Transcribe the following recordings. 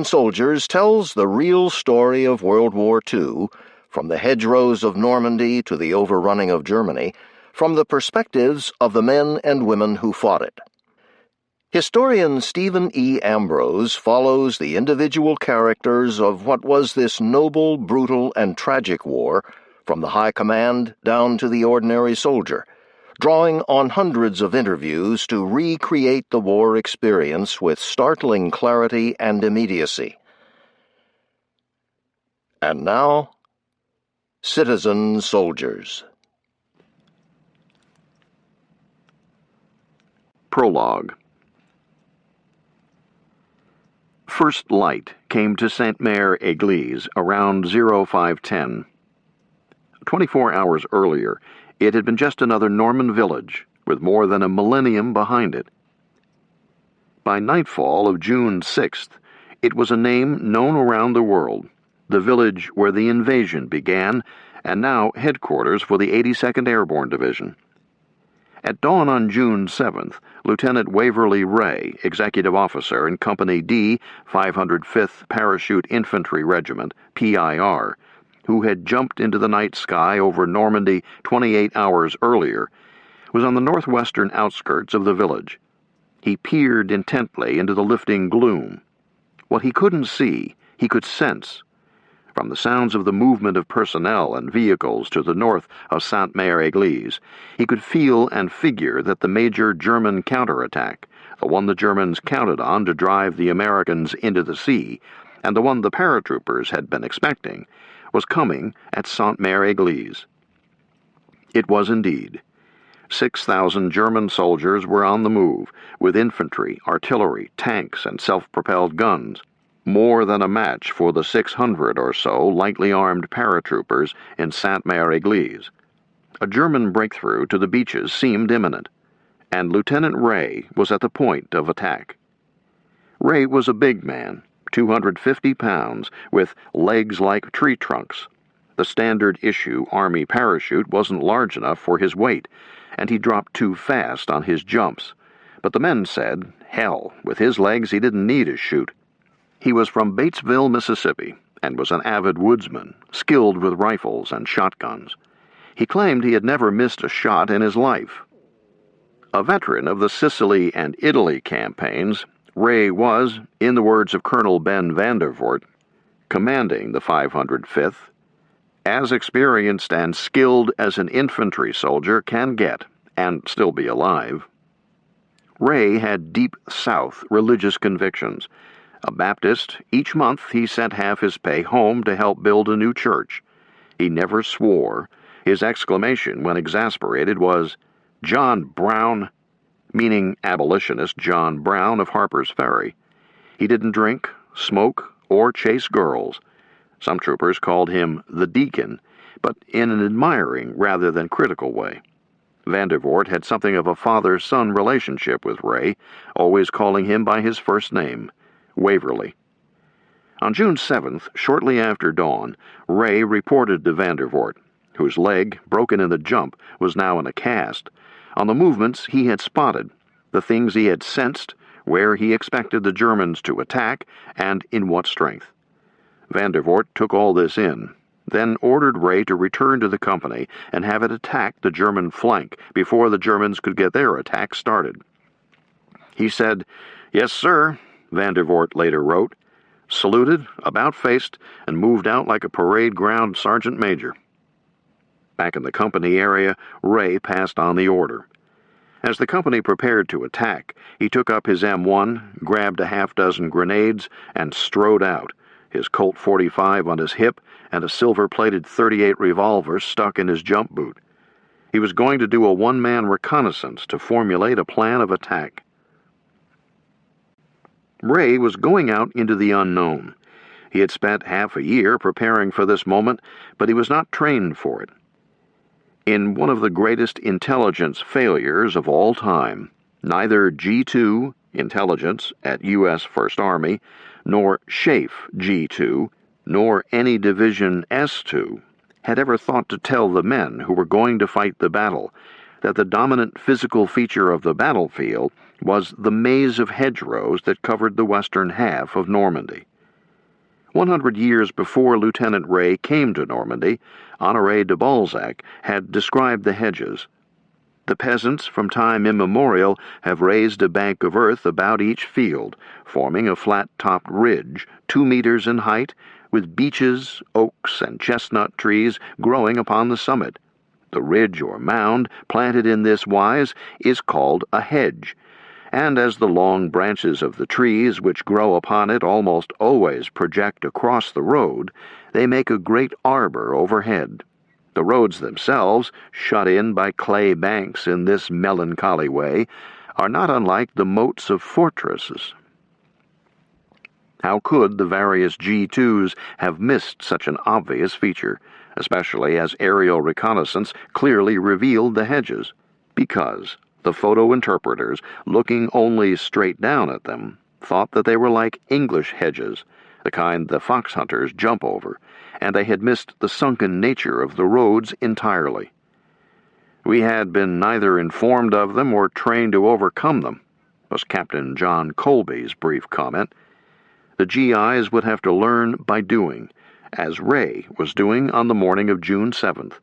Soldiers tells the real story of World War II, from the hedgerows of Normandy to the overrunning of Germany, from the perspectives of the men and women who fought it. Historian Stephen E. Ambrose follows the individual characters of what was this noble, brutal, and tragic war, from the high command down to the ordinary soldier, drawing on hundreds of interviews to recreate the war experience with startling clarity and immediacy. And now, Citizen Soldiers. Prologue. First light came to Sainte-Mère-Église around 0510. 24 hours earlier, it had been just another Norman village, with more than a millennium behind it. By nightfall of June 6th, it was a name known around the world, the village where the invasion began, and now headquarters for the 82nd Airborne Division. At dawn on June 7th, Lieutenant Waverly Ray, executive officer in Company D, 505th Parachute Infantry Regiment, PIR, who had jumped into the night sky over Normandy 28 hours earlier, was on the northwestern outskirts of the village. He peered intently into the lifting gloom. What he couldn't see, he could sense. From the sounds of the movement of personnel and vehicles to the north of Sainte-Mère-Église, he could feel and figure that the major German counterattack, the one the Germans counted on to drive the Americans into the sea, and the one the paratroopers had been expecting, was coming at Sainte-Mère-Église. It was indeed. 6,000 German soldiers were on the move, with infantry, artillery, tanks, and self-propelled guns, more than a match for the 600 or so lightly armed paratroopers in Sainte-Mère-Église. A German breakthrough to the beaches seemed imminent, and Lieutenant Ray was at the point of attack. Ray was a big man, 250 pounds, with legs like tree trunks. The standard-issue Army parachute wasn't large enough for his weight, and he dropped too fast on his jumps. But the men said, hell, with his legs he didn't need a chute. He was from Batesville, Mississippi, and was an avid woodsman, skilled with rifles and shotguns. He claimed he had never missed a shot in his life. A veteran of the Sicily and Italy campaigns, Ray was, in the words of Colonel Ben Vandervoort, commanding the 505th, as experienced and skilled as an infantry soldier can get, and still be alive. Ray had deep South religious convictions. A Baptist, each month he sent half his pay home to help build a new church. He never swore. His exclamation, when exasperated, was, "John Brown," meaning abolitionist John Brown of Harper's Ferry. He didn't drink, smoke, or chase girls. Some troopers called him the Deacon, but in an admiring rather than critical way. Vandervoort had something of a father-son relationship with Ray, always calling him by his first name, Waverly. On June 7th, shortly after dawn, Ray reported to Vandervoort, whose leg, broken in the jump, was now in a cast, on the movements he had spotted, the things he had sensed, where he expected the Germans to attack, and in what strength. Vandervoort took all this in, then ordered Ray to return to the company and have it attack the German flank before the Germans could get their attack started. He said, "Yes, sir," Vandervoort later wrote, saluted, about-faced, and moved out like a parade ground sergeant major. Back in the company area, Ray passed on the order. As the company prepared to attack, he took up his M1, grabbed a half-dozen grenades, and strode out, his Colt 45 on his hip and a silver-plated .38 revolver stuck in his jump boot. He was going to do a one-man reconnaissance to formulate a plan of attack. Ray was going out into the unknown. He had spent half a year preparing for this moment, but he was not trained for it. In one of the greatest intelligence failures of all time, neither G2, intelligence, at U.S. First Army, nor SHAEF G2, nor any Division S2, had ever thought to tell the men who were going to fight the battle that the dominant physical feature of the battlefield was the maze of hedgerows that covered the western half of Normandy. 100 years before Lieutenant Ray came to Normandy, Honoré de Balzac had described the hedges. The peasants from time immemorial have raised a bank of earth about each field, forming a flat-topped ridge 2 meters in height, with beeches, oaks, and chestnut trees growing upon the summit. The ridge or mound, planted in this wise, is called a hedge, and as the long branches of the trees which grow upon it almost always project across the road, they make a great arbor overhead. The roads themselves, shut in by clay banks in this melancholy way, are not unlike the moats of fortresses. How could the various G2s have missed such an obvious feature, especially as aerial reconnaissance clearly revealed the hedges? Because the photo interpreters, looking only straight down at them, thought that they were like English hedges, the kind the fox hunters jump over, and they had missed the sunken nature of the roads entirely. We had been neither informed of them or trained to overcome them, was Captain John Colby's brief comment. The GIs would have to learn by doing, as Ray was doing on the morning of June 7th.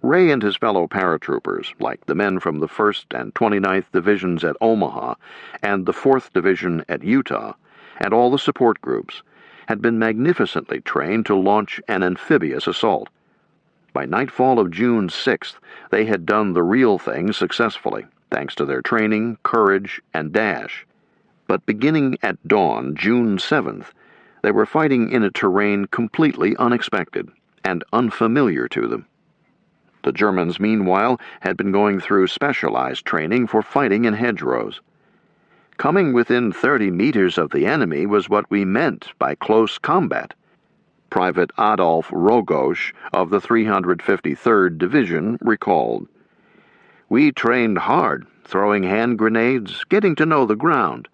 Ray and his fellow paratroopers, like the men from the 1st and 29th Divisions at Omaha and the 4th Division at Utah, and all the support groups, had been magnificently trained to launch an amphibious assault. By nightfall of June 6th, they had done the real thing successfully, thanks to their training, courage, and dash. But beginning at dawn, June 7th, they were fighting in a terrain completely unexpected and unfamiliar to them. The Germans, meanwhile, had been going through specialized training for fighting in hedgerows. Coming within 30 meters of the enemy was what we meant by close combat. Private Adolf Rogosch of the 353rd Division recalled. We trained hard, throwing hand grenades, getting to know the ground.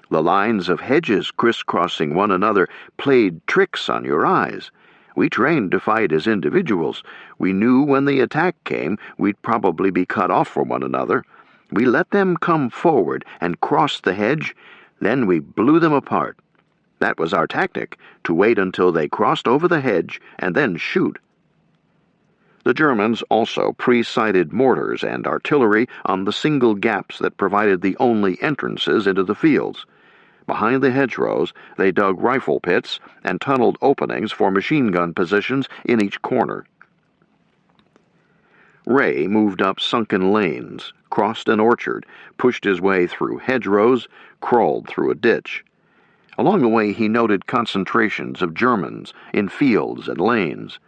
The lines of hedges crisscrossing one another played tricks on your eyes. We trained to fight as individuals. We knew when the attack came, we'd probably be cut off from one another. We let them come forward and cross the hedge, then we blew them apart. That was our tactic, to wait until they crossed over the hedge and then shoot. The Germans also pre-sighted mortars and artillery on the single gaps that provided the only entrances into the fields. Behind the hedgerows, they dug rifle pits and tunneled openings for machine gun positions in each corner. Ray moved up sunken lanes, crossed an orchard, pushed his way through hedgerows, crawled through a ditch. Along the way he noted concentrations of Germans in fields and lanes.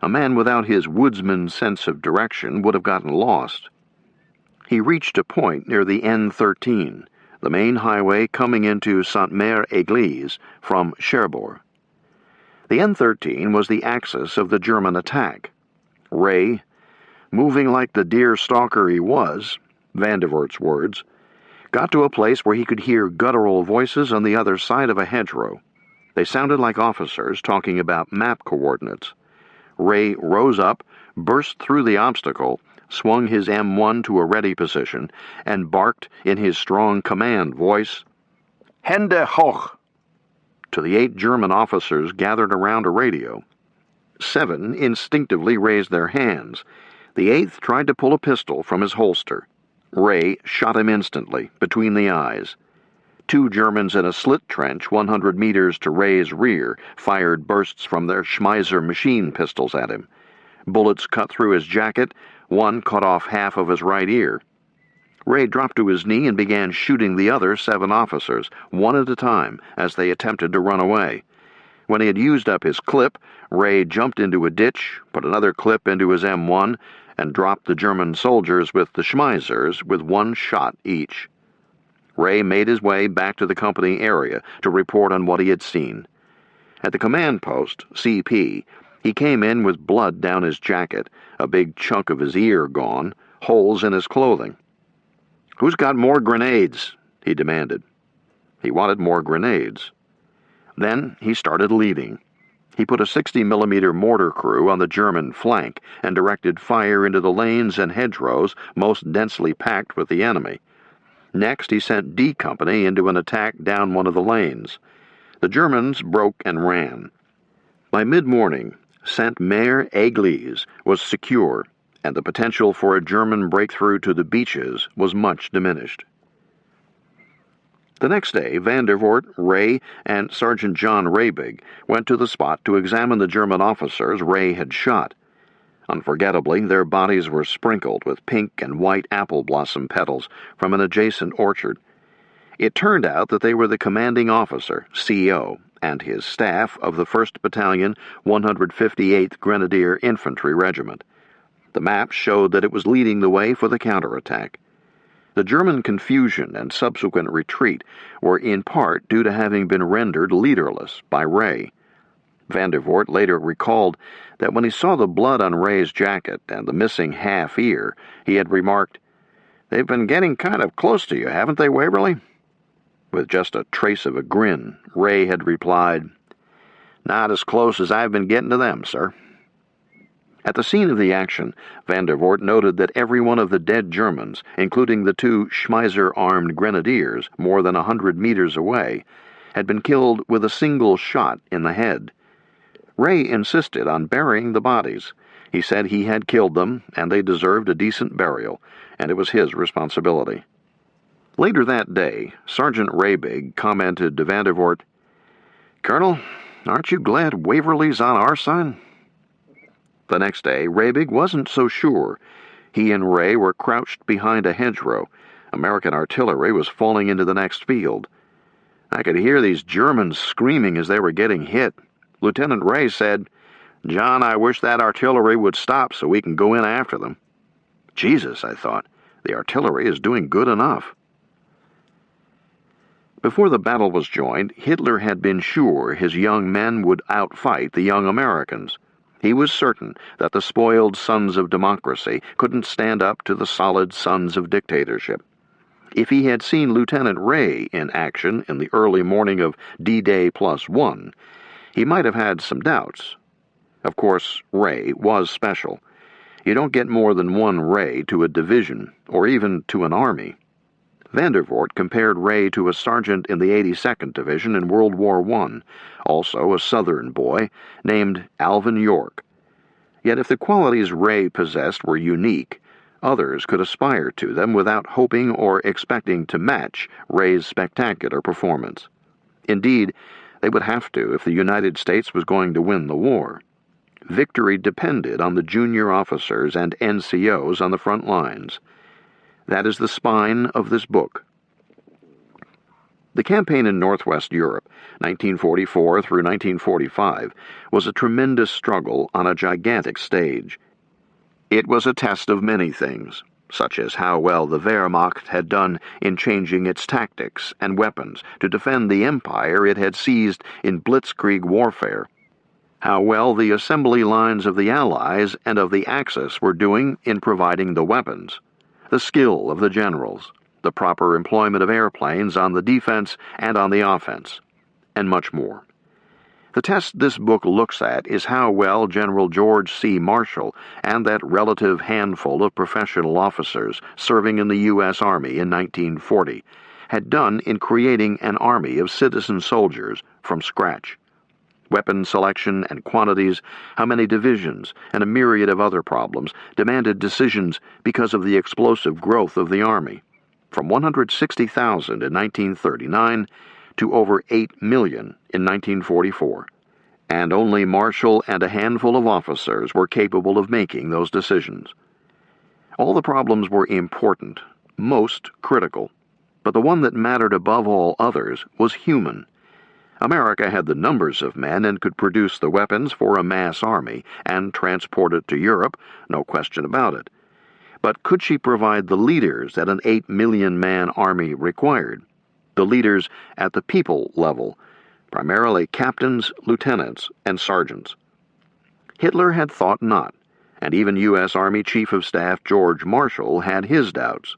A man without his woodsman's sense of direction would have gotten lost. He reached a point near the N13, the main highway coming into Sainte-Mère-Église from Cherbourg. The N13 was the axis of the German attack. Ray, moving like the deer stalker he was, Vandevert's words, got to a place where he could hear guttural voices on the other side of a hedgerow. They sounded like officers talking about map coordinates. Ray rose up, burst through the obstacle, swung his M1 to a ready position, and barked in his strong command voice, Hände hoch! To the 8 German officers gathered around a radio. 7 instinctively raised their hands. The 8th tried to pull a pistol from his holster. Ray shot him instantly, between the eyes. 2 Germans in a slit trench 100 meters to Ray's rear fired bursts from their Schmeisser machine pistols at him. Bullets cut through his jacket, one cut off half of his right ear. Ray dropped to his knee and began shooting the other 7 officers, one at a time, as they attempted to run away. When he had used up his clip, Ray jumped into a ditch, put another clip into his M1, and dropped the German soldiers with the Schmeissers with 1 shot each. Ray made his way back to the company area to report on what he had seen. At the command post, CP, he came in with blood down his jacket, a big chunk of his ear gone, holes in his clothing. "Who's got more grenades?" he demanded. He wanted more grenades. Then he started leading. He put a 60mm mortar crew on the German flank and directed fire into the lanes and hedgerows most densely packed with the enemy. Next, he sent D Company into an attack down one of the lanes. The Germans broke and ran. By mid-morning, Sainte-Mère-Église was secure, and the potential for a German breakthrough to the beaches was much diminished. The next day, Van der Voort, Ray, and Sergeant John Raybig went to the spot to examine the German officers Ray had shot. Unforgettably, their bodies were sprinkled with pink and white apple blossom petals from an adjacent orchard. It turned out that they were the commanding officer, CO, and his staff of the 1st Battalion, 158th Grenadier Infantry Regiment. The map showed that it was leading the way for the counterattack. The German confusion and subsequent retreat were in part due to having been rendered leaderless by Ray. Van der Voort later recalled that when he saw the blood on Ray's jacket and the missing half ear, he had remarked, "They've been getting kind of close to you, haven't they, Waverly?" With just a trace of a grin, Ray had replied, "Not as close as I've been getting to them, sir." At the scene of the action, Van der Voort noted that every one of the dead Germans, including the 2 Schmeisser-armed grenadiers more than 100 meters away, had been killed with a single shot in the head. Ray insisted on burying the bodies. He said he had killed them, and they deserved a decent burial, and it was his responsibility. Later that day, Sergeant Raybig commented to Van der Voort, "Colonel, aren't you glad Waverly's on our side?" The next day, Raybig wasn't so sure. He and Ray were crouched behind a hedgerow. American artillery was falling into the next field. I could hear these Germans screaming as they were getting hit. Lieutenant Ray said, "John, I wish that artillery would stop so we can go in after them." Jesus, I thought, the artillery is doing good enough. Before the battle was joined, Hitler had been sure his young men would outfight the young Americans. He was certain that the spoiled sons of democracy couldn't stand up to the solid sons of dictatorship. If he had seen Lieutenant Ray in action in the early morning of D-Day +1, he might have had some doubts. Of course, Ray was special. You don't get more than one Ray to a division, or even to an army. Van der Voort compared Ray to a sergeant in the 82nd Division in World War I, also a Southern boy, named Alvin York. Yet if the qualities Ray possessed were unique, others could aspire to them without hoping or expecting to match Ray's spectacular performance. Indeed, they would have to if the United States was going to win the war. Victory depended on the junior officers and NCOs on the front lines. That is the spine of this book. The campaign in Northwest Europe, 1944 through 1945, was a tremendous struggle on a gigantic stage. It was a test of many things, such as how well the Wehrmacht had done in changing its tactics and weapons to defend the empire it had seized in blitzkrieg warfare, how well the assembly lines of the Allies and of the Axis were doing in providing the weapons, the skill of the generals, the proper employment of airplanes on the defense and on the offense, and much more. The test this book looks at is how well General George C. Marshall and that relative handful of professional officers serving in the U.S. Army in 1940 had done in creating an army of citizen soldiers from scratch. Weapon selection and quantities, how many divisions, and a myriad of other problems demanded decisions because of the explosive growth of the Army, from 160,000 in 1939 to over 8 million in 1944, and only Marshall and a handful of officers were capable of making those decisions. All the problems were important, most critical, but the one that mattered above all others was human. America had the numbers of men and could produce the weapons for a mass army and transport it to Europe, no question about it. But could she provide the leaders that an 8-million-man army required? The leaders at the people level, primarily captains, lieutenants, and sergeants. Hitler had thought not, and even U.S. Army Chief of Staff George Marshall had his doubts.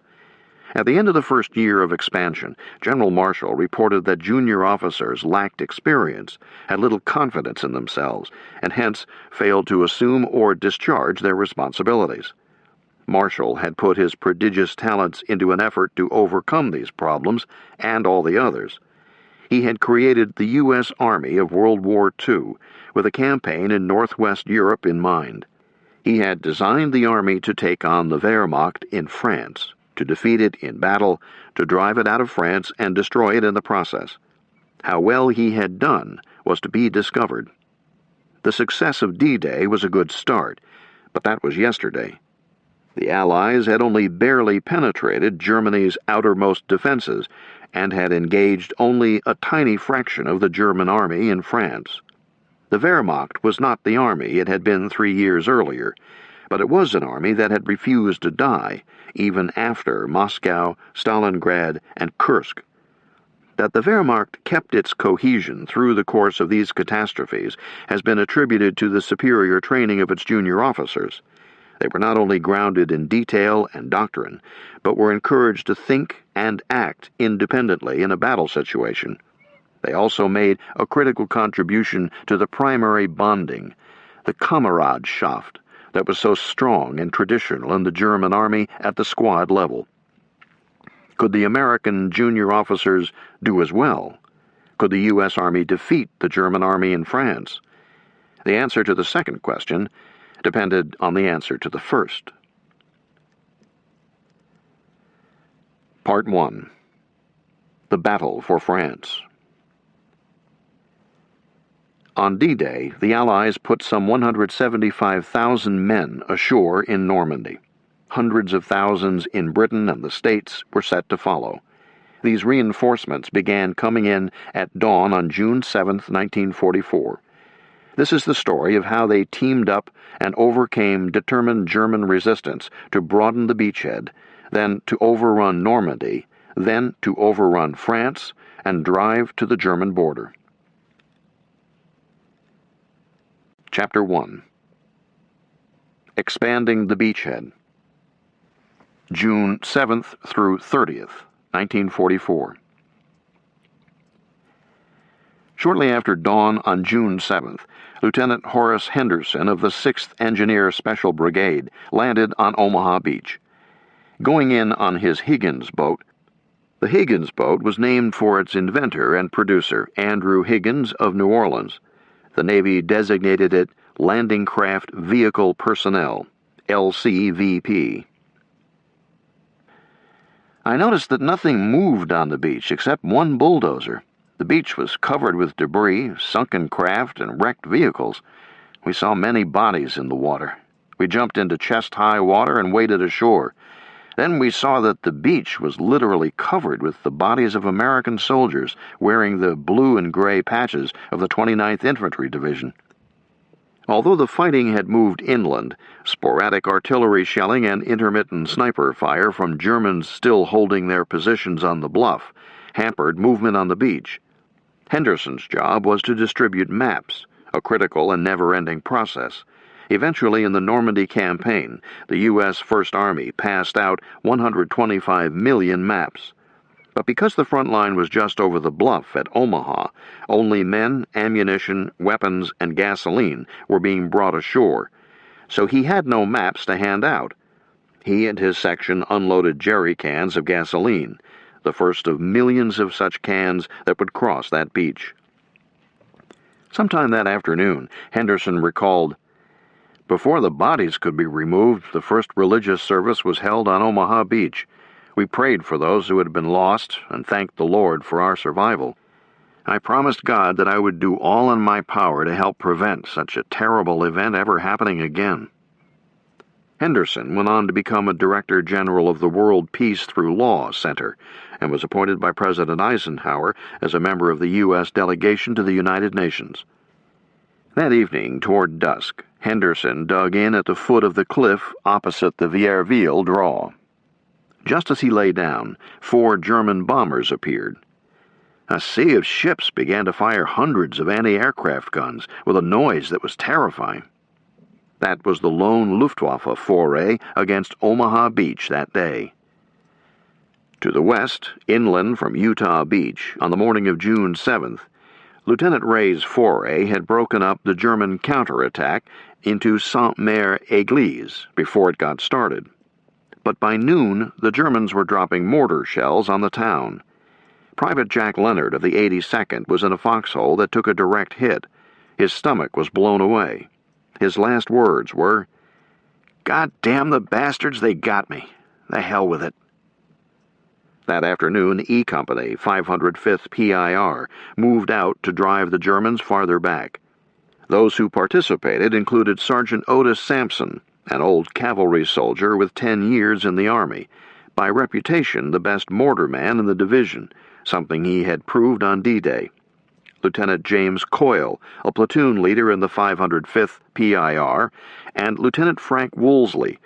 At the end of the first year of expansion, General Marshall reported that junior officers lacked experience, had little confidence in themselves, and hence failed to assume or discharge their responsibilities. Marshall had put his prodigious talents into an effort to overcome these problems and all the others. he had created the U.S. Army of World War II with a campaign in Northwest Europe in mind. He had designed the army to take on the Wehrmacht in France, to defeat it in battle, to drive it out of France and destroy it in the process. How well he had done was to be discovered. The success of D-Day was a good start, but that was yesterday. The Allies had only barely penetrated Germany's outermost defenses and had engaged only a tiny fraction of the German army in France. The Wehrmacht was not the army it had been 3 years earlier, but it was an army that had refused to die, even after Moscow, Stalingrad, and Kursk. That the Wehrmacht kept its cohesion through the course of these catastrophes has been attributed to the superior training of its junior officers. They were not only grounded in detail and doctrine, but were encouraged to think and act independently in a battle situation. They also made a critical contribution to the primary bonding, the Kameradschaft, that was so strong and traditional in the German army at the squad level. Could the American junior officers do as well? Could the U.S. Army defeat the German army in France? The answer to the second question depended on the answer to the first. Part 1. The Battle for France. On D-Day, the Allies put some 175,000 men ashore in Normandy. Hundreds of thousands in Britain and the States were set to follow. These reinforcements began coming in at dawn on June 7, 1944. This is the story of how they teamed up and overcame determined German resistance to broaden the beachhead, then to overrun Normandy, then to overrun France, and drive to the German border. Chapter 1. Expanding the Beachhead. June 7th through 30th, 1944. Shortly after dawn on June 7th, Lieutenant Horace Henderson of the 6th Engineer Special Brigade landed on Omaha Beach. Going in on his Higgins boat, the Higgins boat was named for its inventor and producer, Andrew Higgins of New Orleans. The Navy designated it Landing Craft Vehicle Personnel, LCVP. I noticed that nothing moved on the beach except one bulldozer. The beach was covered with debris, sunken craft, and wrecked vehicles. We saw many bodies in the water. We jumped into chest-high water and waded ashore. Then we saw that the beach was literally covered with the bodies of American soldiers wearing the blue and gray patches of the 29th Infantry Division. Although the fighting had moved inland, sporadic artillery shelling and intermittent sniper fire from Germans still holding their positions on the bluff hampered movement on the beach. Henderson's job was to distribute maps, a critical and never-ending process. Eventually, in the Normandy campaign, the U.S. First Army passed out 125 million maps. But because the front line was just over the bluff at Omaha, only men, ammunition, weapons, and gasoline were being brought ashore, so he had no maps to hand out. He and his section unloaded jerry cans of gasoline, the first of millions of such cans that would cross that beach. Sometime that afternoon, Henderson recalled, "Before the bodies could be removed, the first religious service was held on Omaha Beach. We prayed for those who had been lost and thanked the Lord for our survival. I promised God that I would do all in my power to help prevent such a terrible event ever happening again." Henderson went on to become a Director General of the World Peace Through Law Center and was appointed by President Eisenhower as a member of the U.S. delegation to the United Nations. That evening, toward dusk, Henderson dug in at the foot of the cliff opposite the Vierville draw. Just as he lay down, 4 German bombers appeared. A sea of ships began to fire hundreds of anti-aircraft guns with a noise that was terrifying. That was the lone Luftwaffe foray against Omaha Beach that day. To the west, inland from Utah Beach, on the morning of June 7th, Lieutenant Ray's foray had broken up the German counterattack into Sainte-Mère-Église before it got started. But by noon, the Germans were dropping mortar shells on the town. Private Jack Leonard of the 82nd was in a foxhole that took a direct hit. His stomach was blown away. His last words were, "God damn the bastards, they got me. The hell with it." That afternoon, E Company, 505th PIR, moved out to drive the Germans farther back. Those who participated included Sergeant Otis Sampson, an old cavalry soldier with 10 years in the Army, by reputation the best mortarman in the division, something he had proved on D-Day. Lieutenant James Coyle, a platoon leader in the 505th PIR, and Lieutenant Frank Woolsey,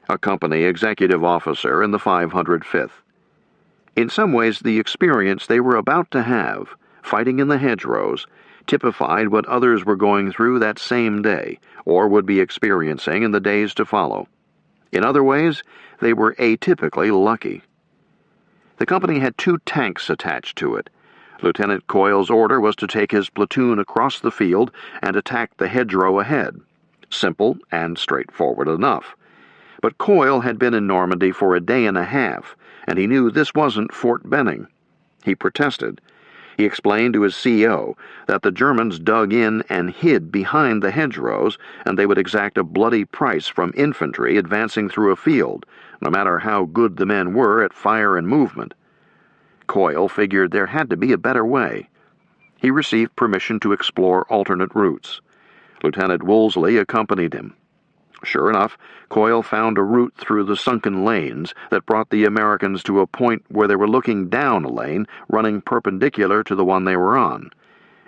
a company executive officer in the 505th. In some ways, the experience they were about to have, fighting in the hedgerows, typified what others were going through that same day, or would be experiencing in the days to follow. In other ways, they were atypically lucky. The company had 2 tanks attached to it. Lieutenant Coyle's order was to take his platoon across the field and attack the hedgerow ahead. Simple and straightforward enough. But Coyle had been in Normandy for a day and a half, and he knew this wasn't Fort Benning. He protested. He explained to his CO that the Germans dug in and hid behind the hedgerows, and they would exact a bloody price from infantry advancing through a field, no matter how good the men were at fire and movement. Coyle figured there had to be a better way. He received permission to explore alternate routes. Lieutenant Woolsey accompanied him. Sure enough, Coyle found a route through the sunken lanes that brought the Americans to a point where they were looking down a lane running perpendicular to the one they were on.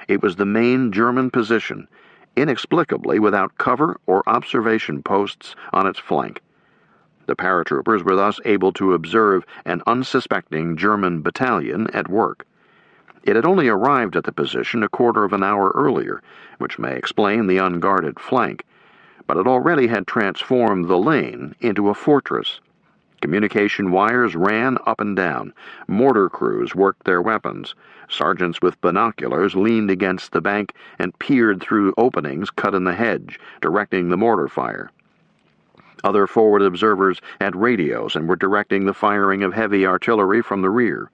It was the main German position, inexplicably without cover or observation posts on its flank. The paratroopers were thus able to observe an unsuspecting German battalion at work. It had only arrived at the position a quarter of an hour earlier, which may explain the unguarded flank, but it already had transformed the lane into a fortress. Communication wires ran up and down. Mortar crews worked their weapons. Sergeants with binoculars leaned against the bank and peered through openings cut in the hedge, directing the mortar fire. Other forward observers had radios and were directing the firing of heavy artillery from the rear.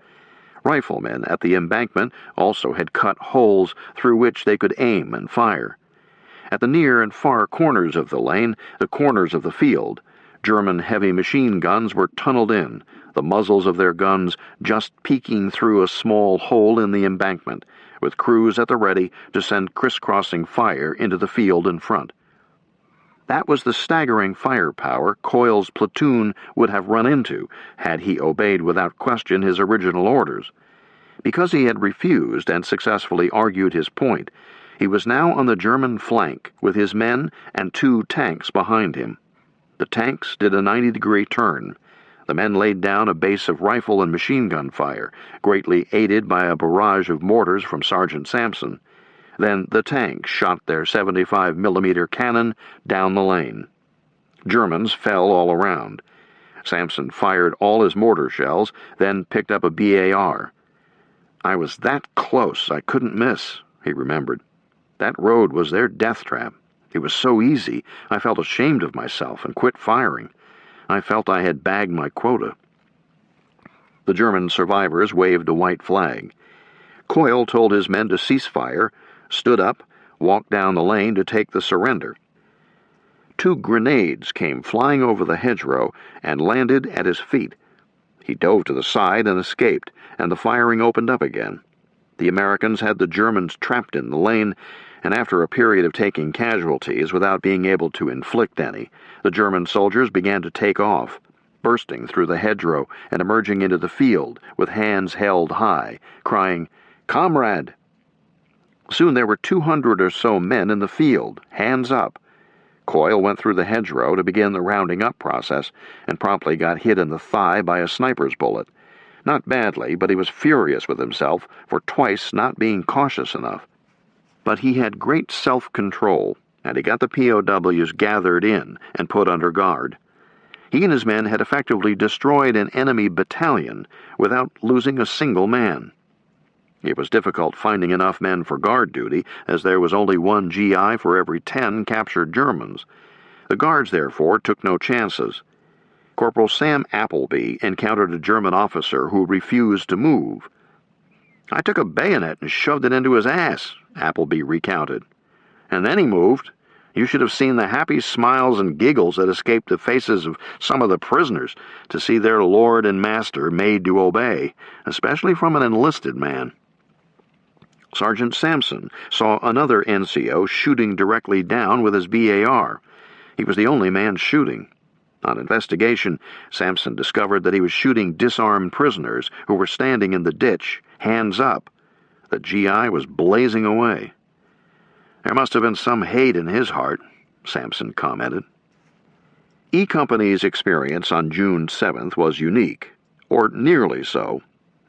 Riflemen at the embankment also had cut holes through which they could aim and fire. At the near and far corners of the lane, the corners of the field, German heavy machine guns were tunneled in, the muzzles of their guns just peeking through a small hole in the embankment, with crews at the ready to send crisscrossing fire into the field in front. That was the staggering firepower Coyle's platoon would have run into had he obeyed without question his original orders. Because he had refused and successfully argued his point, he was now on the German flank with his men and 2 tanks behind him. The tanks did a 90-degree turn. The men laid down a base of rifle and machine gun fire, greatly aided by a barrage of mortars from Sergeant Sampson. Then the tanks shot their 75-millimeter cannon down the lane. Germans fell all around. Sampson fired all his mortar shells, then picked up a BAR. "I was that close I couldn't miss," he remembered. "That road was their death trap. It was so easy, I felt ashamed of myself and quit firing. I felt I had bagged my quota." The German survivors waved a white flag. Coyle told his men to cease fire, stood up, walked down the lane to take the surrender. 2 grenades came flying over the hedgerow and landed at his feet. He dove to the side and escaped, and the firing opened up again. The Americans had the Germans trapped in the lane, and after a period of taking casualties without being able to inflict any, the German soldiers began to take off, bursting through the hedgerow and emerging into the field with hands held high, crying, "Comrade!" Soon there were 200 or so men in the field, hands up. Coyle went through the hedgerow to begin the rounding up process and promptly got hit in the thigh by a sniper's bullet. Not badly, but he was furious with himself for twice not being cautious enough. But he had great self-control, and he got the POWs gathered in and put under guard. He and his men had effectively destroyed an enemy battalion without losing a single man. It was difficult finding enough men for guard duty, as there was only 1 GI for every 10 captured Germans. The guards, therefore, took no chances. Corporal Sam Appleby encountered a German officer who refused to move. I took a bayonet and shoved it into his ass, Appleby recounted. And then he moved. You should have seen the happy smiles and giggles that escaped the faces of some of the prisoners to see their lord and master made to obey, especially from an enlisted man. Sergeant Sampson saw another NCO shooting directly down with his BAR. He was the only man shooting. On investigation, Sampson discovered that he was shooting disarmed prisoners who were standing in the ditch, hands up. The GI was blazing away. There must have been some hate in his heart, Sampson commented. E Company's experience on June 7th was unique, or nearly so.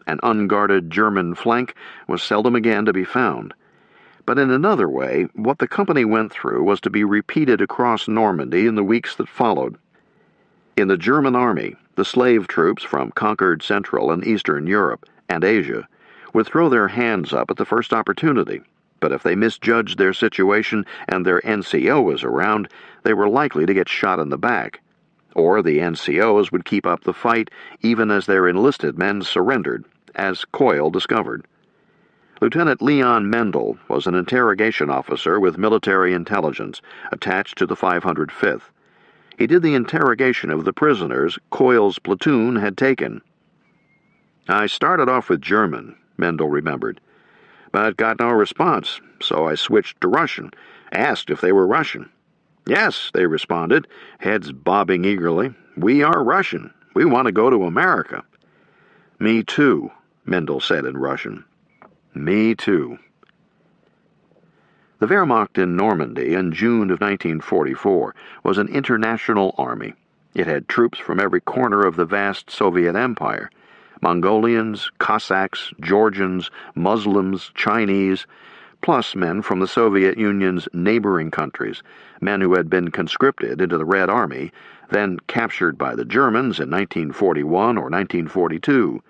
An unguarded German flank was seldom again to be found. But in another way, what the company went through was to be repeated across Normandy in the weeks that followed. In the German army, the slave troops from conquered Central and Eastern Europe and Asia would throw their hands up at the first opportunity, but if they misjudged their situation and their NCO was around, they were likely to get shot in the back. Or the NCOs would keep up the fight even as their enlisted men surrendered, as Coyle discovered. Lieutenant Leon Mendel was an interrogation officer with military intelligence attached to the 505th. He did the interrogation of the prisoners Coyle's platoon had taken. I started off with German, Mendel remembered, but got no response, so I switched to Russian, asked if they were Russian. Yes, they responded, heads bobbing eagerly. We are Russian. We want to go to America. Me too, Mendel said in Russian. Me too. The Wehrmacht in Normandy in June of 1944 was an international army. It had troops from every corner of the vast Soviet Empire. Mongolians, Cossacks, Georgians, Muslims, Chinese, plus men from the Soviet Union's neighboring countries, men who had been conscripted into the Red Army, then captured by the Germans in 1941 or 1942.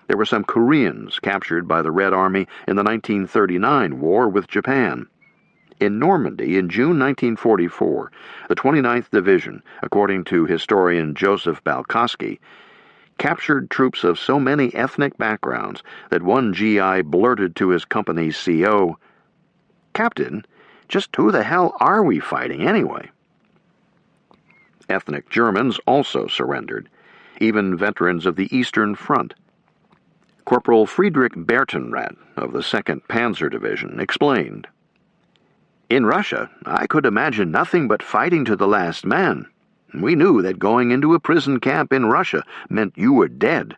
There were some Koreans captured by the Red Army in the 1939 war with Japan. In Normandy, in June 1944, the 29th Division, according to historian Joseph Balkowski, captured troops of so many ethnic backgrounds that one GI blurted to his company's CO, "Captain, just who the hell are we fighting anyway?" Ethnic Germans also surrendered, even veterans of the Eastern Front. Corporal Friedrich Bertenrath of the 2nd Panzer Division explained, "In Russia, I could imagine nothing but fighting to the last man. We knew that going into a prison camp in Russia meant you were dead.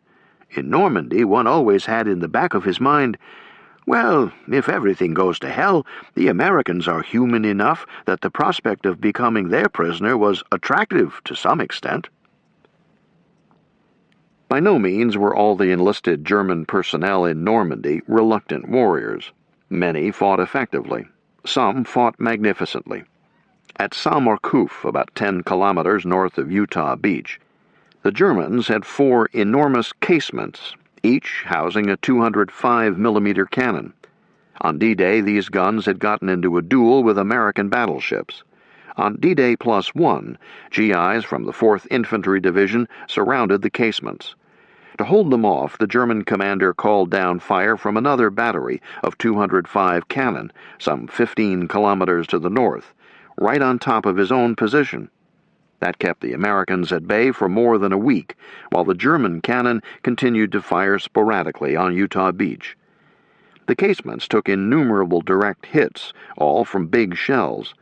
In Normandy, one always had in the back of his mind, well, if everything goes to hell, the Americans are human enough that the prospect of becoming their prisoner was attractive to some extent." By no means were all the enlisted German personnel in Normandy reluctant warriors. Many fought effectively. Some fought magnificently. At Samorkuf, about 10 kilometers north of Utah Beach, the Germans had 4 enormous casements, each housing a 205mm cannon. On D-Day, these guns had gotten into a duel with American battleships. On D-Day +1, GIs from the 4th Infantry Division surrounded the casements. To hold them off, the German commander called down fire from another battery of 205 cannon, some 15 kilometers to the north, right on top of his own position. That kept the Americans at bay for more than a week, while the German cannon continued to fire sporadically on Utah Beach. The casements took innumerable direct hits, all from big shells.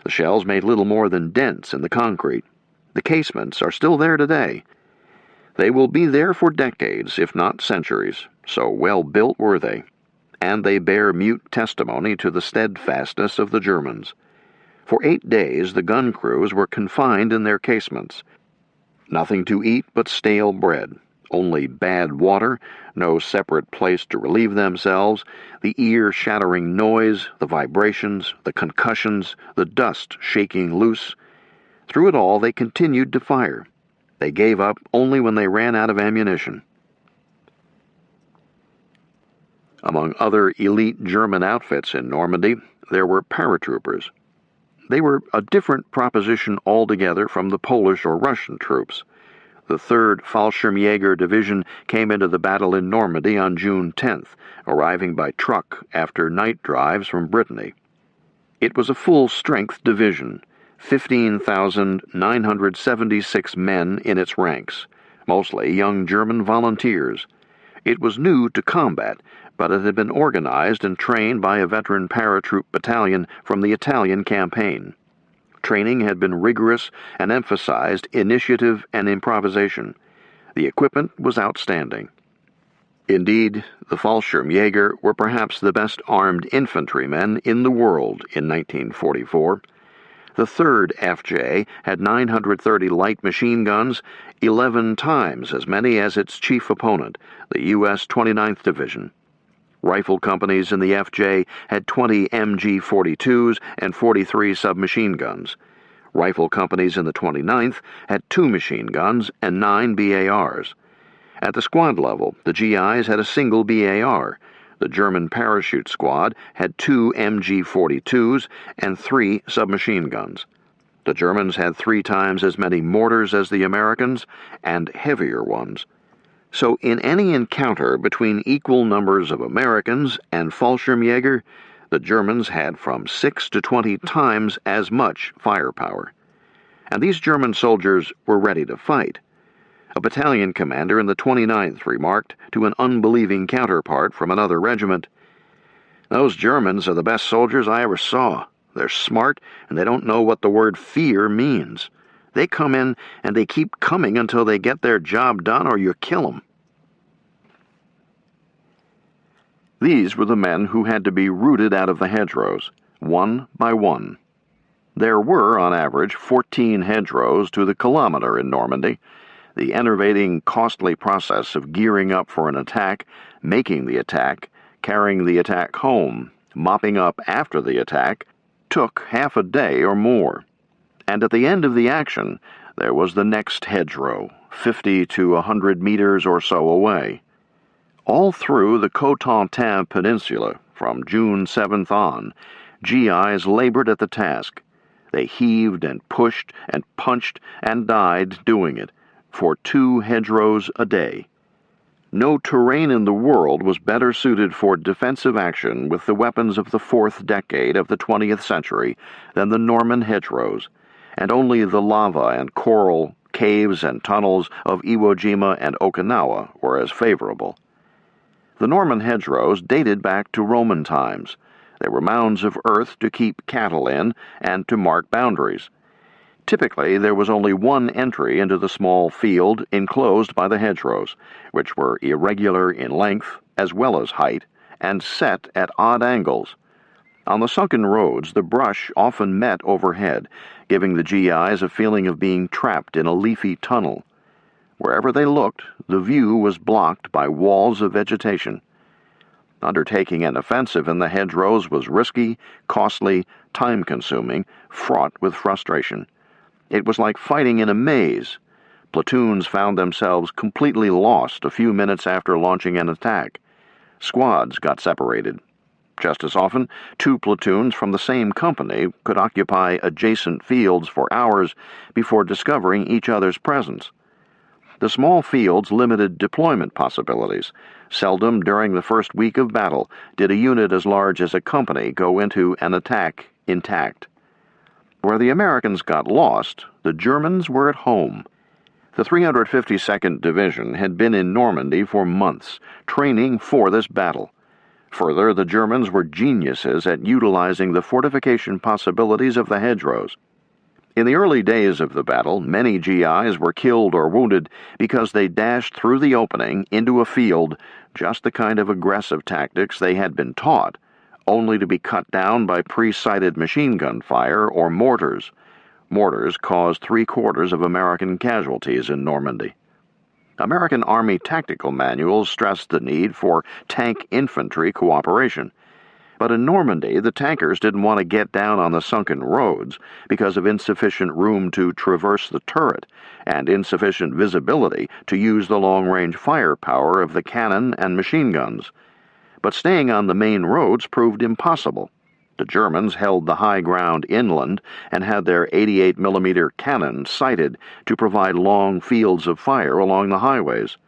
The shells made little more than dents in the concrete. The casements are still there today. They will be there for decades, if not centuries, so well built were they. And they bear mute testimony to the steadfastness of the Germans. For 8 days the gun crews were confined in their casements. Nothing to eat but stale bread, only bad water, no separate place to relieve themselves, the ear-shattering noise, the vibrations, the concussions, the dust shaking loose. Through it all they continued to fire. They gave up only when they ran out of ammunition. Among other elite German outfits in Normandy, there were paratroopers. They were a different proposition altogether from the Polish or Russian troops. The 3rd Fallschirmjäger Division came into the battle in Normandy on June 10th, arriving by truck after night drives from Brittany. It was a full-strength division, 15,976 men in its ranks, mostly young German volunteers. It was new to combat, but it had been organized and trained by a veteran paratroop battalion from the Italian campaign. Training had been rigorous and emphasized initiative and improvisation. The equipment was outstanding. Indeed, the Fallschirmjäger were perhaps the best armed infantrymen in the world in 1944. The 3rd FJ had 930 light machine guns, 11 times as many as its chief opponent, the U.S. 29th Division. Rifle companies in the FJ had 20 MG-42s and 43 submachine guns. Rifle companies in the 29th had 2 machine guns and 9 BARs. At the squad level, the GIs had a single BAR. The German parachute squad had 2 MG-42s and 3 submachine guns. The Germans had 3 times as many mortars as the Americans, and heavier ones. So in any encounter between equal numbers of Americans and Fallschirmjäger, the Germans had from 6 to 20 times as much firepower. And these German soldiers were ready to fight. A battalion commander in the 29th remarked to an unbelieving counterpart from another regiment, "Those Germans are the best soldiers I ever saw. They're smart, and they don't know what the word fear means. They come in, and they keep coming until they get their job done or you kill them." These were the men who had to be rooted out of the hedgerows, one by one. There were, on average, 14 hedgerows to the kilometer in Normandy. The enervating, costly process of gearing up for an attack, making the attack, carrying the attack home, mopping up after the attack, took half a day or more. And at the end of the action, there was the next hedgerow, 50 to 100 meters or so away. All through the Cotentin Peninsula, from June 7th on, GIs labored at the task. They heaved and pushed and punched and died doing it, for 2 hedgerows a day. No terrain in the world was better suited for defensive action with the weapons of the 4th decade of the 20th century than the Norman hedgerows, and only the lava and coral, caves and tunnels of Iwo Jima and Okinawa were as favorable. The Norman hedgerows dated back to Roman times. They were mounds of earth to keep cattle in and to mark boundaries. Typically, there was only one entry into the small field enclosed by the hedgerows, which were irregular in length as well as height, and set at odd angles. On the sunken roads, the brush often met overhead, giving the GIs a feeling of being trapped in a leafy tunnel. Wherever they looked, the view was blocked by walls of vegetation. Undertaking an offensive in the hedgerows was risky, costly, time-consuming, fraught with frustration. It was like fighting in a maze. Platoons found themselves completely lost a few minutes after launching an attack. Squads got separated. Just as often, 2 platoons from the same company could occupy adjacent fields for hours before discovering each other's presence. The small fields limited deployment possibilities. Seldom during the first week of battle did a unit as large as a company go into an attack intact. Where the Americans got lost, the Germans were at home. The 352nd Division had been in Normandy for months, training for this battle. Further, the Germans were geniuses at utilizing the fortification possibilities of the hedgerows. In the early days of the battle, many GIs were killed or wounded because they dashed through the opening into a field, just the kind of aggressive tactics they had been taught, only to be cut down by pre-sighted machine gun fire or mortars. Mortars caused 3/4 of American casualties in Normandy. American Army tactical manuals stressed the need for tank infantry cooperation. But in Normandy, the tankers didn't want to get down on the sunken roads because of insufficient room to traverse the turret and insufficient visibility to use the long-range firepower of the cannon and machine guns. But staying on the main roads proved impossible. The Germans held the high ground inland and had their 88mm cannon sighted to provide long fields of fire along the highways.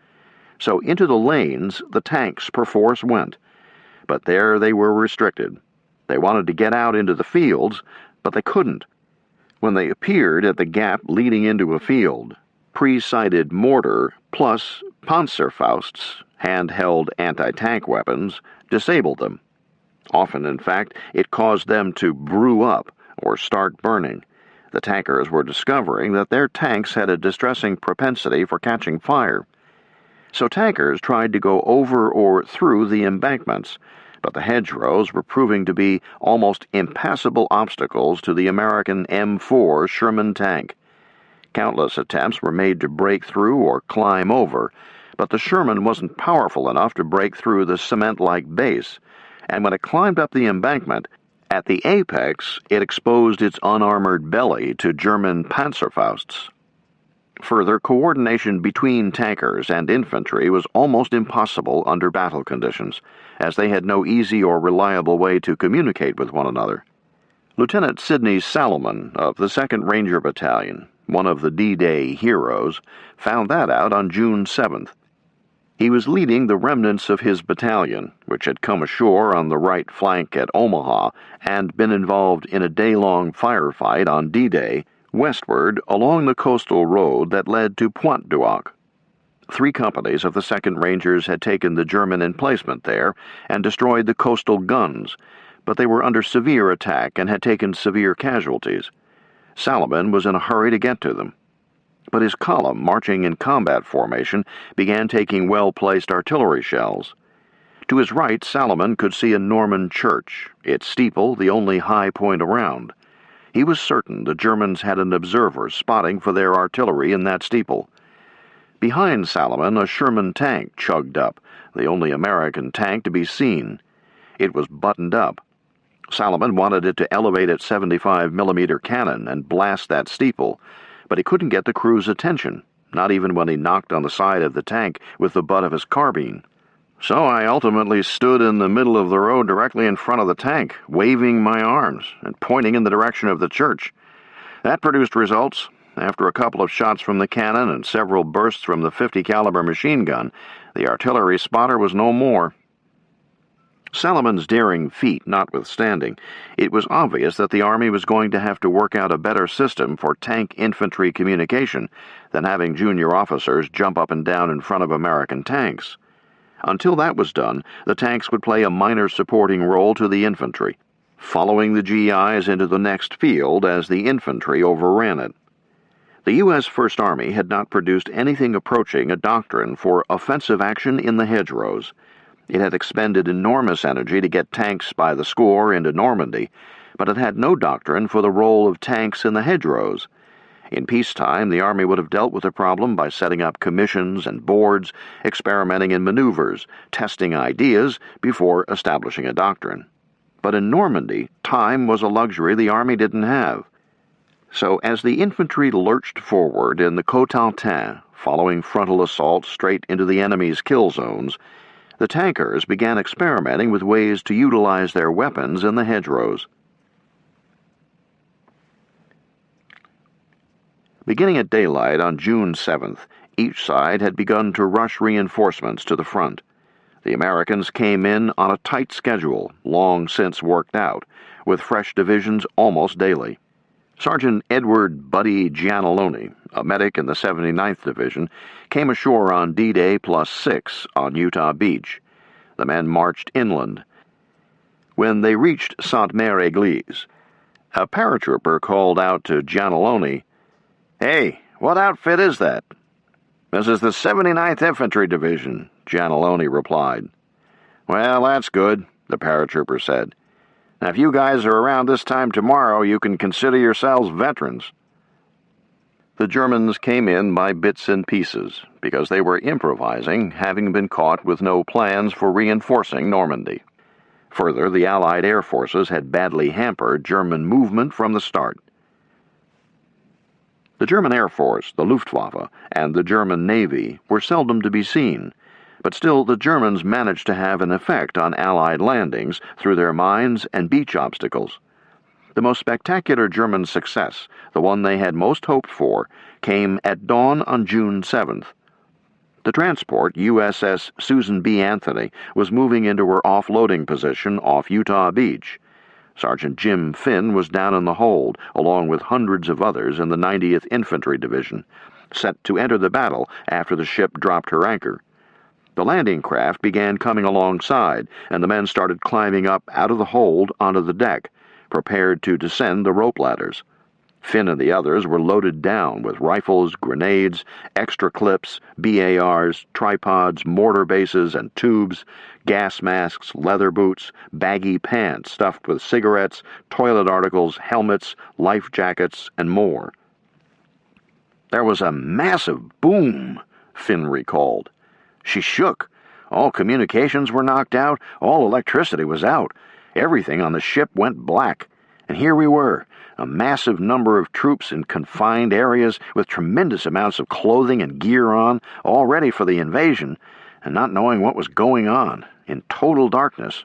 So into the lanes the tanks perforce went, but there they were restricted. They wanted to get out into the fields, but they couldn't. When they appeared at the gap leading into a field, pre-sighted mortar plus Panzerfausts, handheld anti-tank weapons, disabled them. Often, in fact, it caused them to brew up or start burning. The tankers were discovering that their tanks had a distressing propensity for catching fire. So tankers tried to go over or through the embankments, but the hedgerows were proving to be almost impassable obstacles to the American M4 Sherman tank. Countless attempts were made to break through or climb over, but the Sherman wasn't powerful enough to break through the cement-like base, and when it climbed up the embankment, at the apex it exposed its unarmored belly to German Panzerfausts. Further, coordination between tankers and infantry was almost impossible under battle conditions, as they had no easy or reliable way to communicate with one another. Lieutenant Sidney Salomon of the 2nd Ranger Battalion, one of the D-Day heroes, found that out on June 7th. He was leading the remnants of his battalion, which had come ashore on the right flank at Omaha and been involved in a day-long firefight on D-Day, westward along the coastal road that led to Pointe du Hoc. 3 companies of the 2nd Rangers had taken the German emplacement there and destroyed the coastal guns, but they were under severe attack and had taken severe casualties. Salomon was in a hurry to get to them. But his column, marching in combat formation, began taking well-placed artillery shells. To his right, Salomon could see a Norman church, its steeple the only high point around. He was certain the Germans had an observer spotting for their artillery in that steeple. Behind Salomon, a Sherman tank chugged up, the only American tank to be seen. It was buttoned up. Salomon wanted it to elevate its 75mm cannon and blast that steeple, but he couldn't get the crew's attention, not even when he knocked on the side of the tank with the butt of his carbine. So I ultimately stood in the middle of the road directly in front of the tank, waving my arms and pointing in the direction of the church. That produced results. After a couple of shots from the cannon and several bursts from the .50 caliber machine gun, the artillery spotter was no more. Salomon's daring feat notwithstanding, it was obvious that the Army was going to have to work out a better system for tank-infantry communication than having junior officers jump up and down in front of American tanks. Until that was done, the tanks would play a minor supporting role to the infantry, following the GIs into the next field as the infantry overran it. The U.S. First Army had not produced anything approaching a doctrine for offensive action in the hedgerows. It had expended enormous energy to get tanks by the score into Normandy, but it had no doctrine for the role of tanks in the hedgerows. In peacetime, the Army would have dealt with the problem by setting up commissions and boards, experimenting in maneuvers, testing ideas before establishing a doctrine. But in Normandy, time was a luxury the Army didn't have. So as the infantry lurched forward in the Cotentin, following frontal assault straight into the enemy's kill zones, the tankers began experimenting with ways to utilize their weapons in the hedgerows. Beginning at daylight on June 7th, each side had begun to rush reinforcements to the front. The Americans came in on a tight schedule, long since worked out, with fresh divisions almost daily. Sergeant Edward Buddy Gianelloni, a medic in the 79th Division, came ashore on D-Day +6 on Utah Beach. The men marched inland. When they reached Sainte-Mère-Église, a paratrooper called out to Gianelloni, "Hey, what outfit is that?" "This is the 79th Infantry Division," Gianelloni replied. "Well, that's good," the paratrooper said. "Now, if you guys are around this time tomorrow, you can consider yourselves veterans." The Germans came in by bits and pieces, because they were improvising, having been caught with no plans for reinforcing Normandy. Further, the Allied air forces had badly hampered German movement from the start. The German Air Force, the Luftwaffe, and the German Navy were seldom to be seen, But still, the Germans managed to have an effect on Allied landings through their mines and beach obstacles. The most spectacular German success, the one they had most hoped for, came at dawn on June 7th. The transport, USS Susan B. Anthony, was moving into her offloading position off Utah Beach. Sergeant Jim Finn was down in the hold, along with hundreds of others in the 90th Infantry Division, set to enter the battle after the ship dropped her anchor. The landing craft began coming alongside, and the men started climbing up out of the hold onto the deck, prepared to descend the rope ladders. Finn and the others were loaded down with rifles, grenades, extra clips, BARs, tripods, mortar bases and tubes, gas masks, leather boots, baggy pants stuffed with cigarettes, toilet articles, helmets, life jackets, and more. There was a massive boom, Finn recalled. She shook. All communications were knocked out, all electricity was out. Everything on the ship went black. And here we were, a massive number of troops in confined areas with tremendous amounts of clothing and gear on, all ready for the invasion, and not knowing what was going on, in total darkness.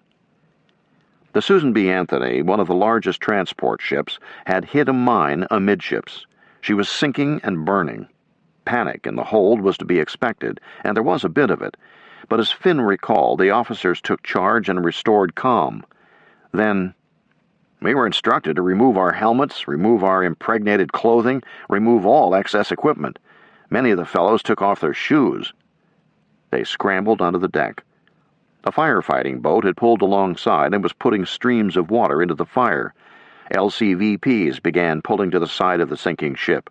The Susan B. Anthony, one of the largest transport ships, had hit a mine amidships. She was sinking and burning. Panic in the hold was to be expected, and there was a bit of it, but as Finn recalled, the officers took charge and restored calm. Then, we were instructed to remove our helmets, remove our impregnated clothing, remove all excess equipment. Many of the fellows took off their shoes. They scrambled onto the deck. A firefighting boat had pulled alongside and was putting streams of water into the fire. LCVPs began pulling to the side of the sinking ship.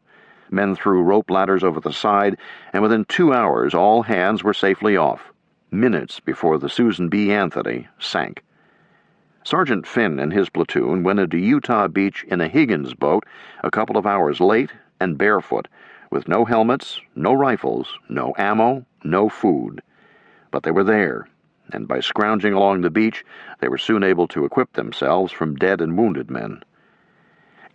Men threw rope ladders over the side, and within 2 hours all hands were safely off, minutes before the Susan B. Anthony sank. Sergeant Finn and his platoon went into Utah Beach in a Higgins boat a couple of hours late and barefoot, with no helmets, no rifles, no ammo, no food. But they were there, and by scrounging along the beach, they were soon able to equip themselves from dead and wounded men.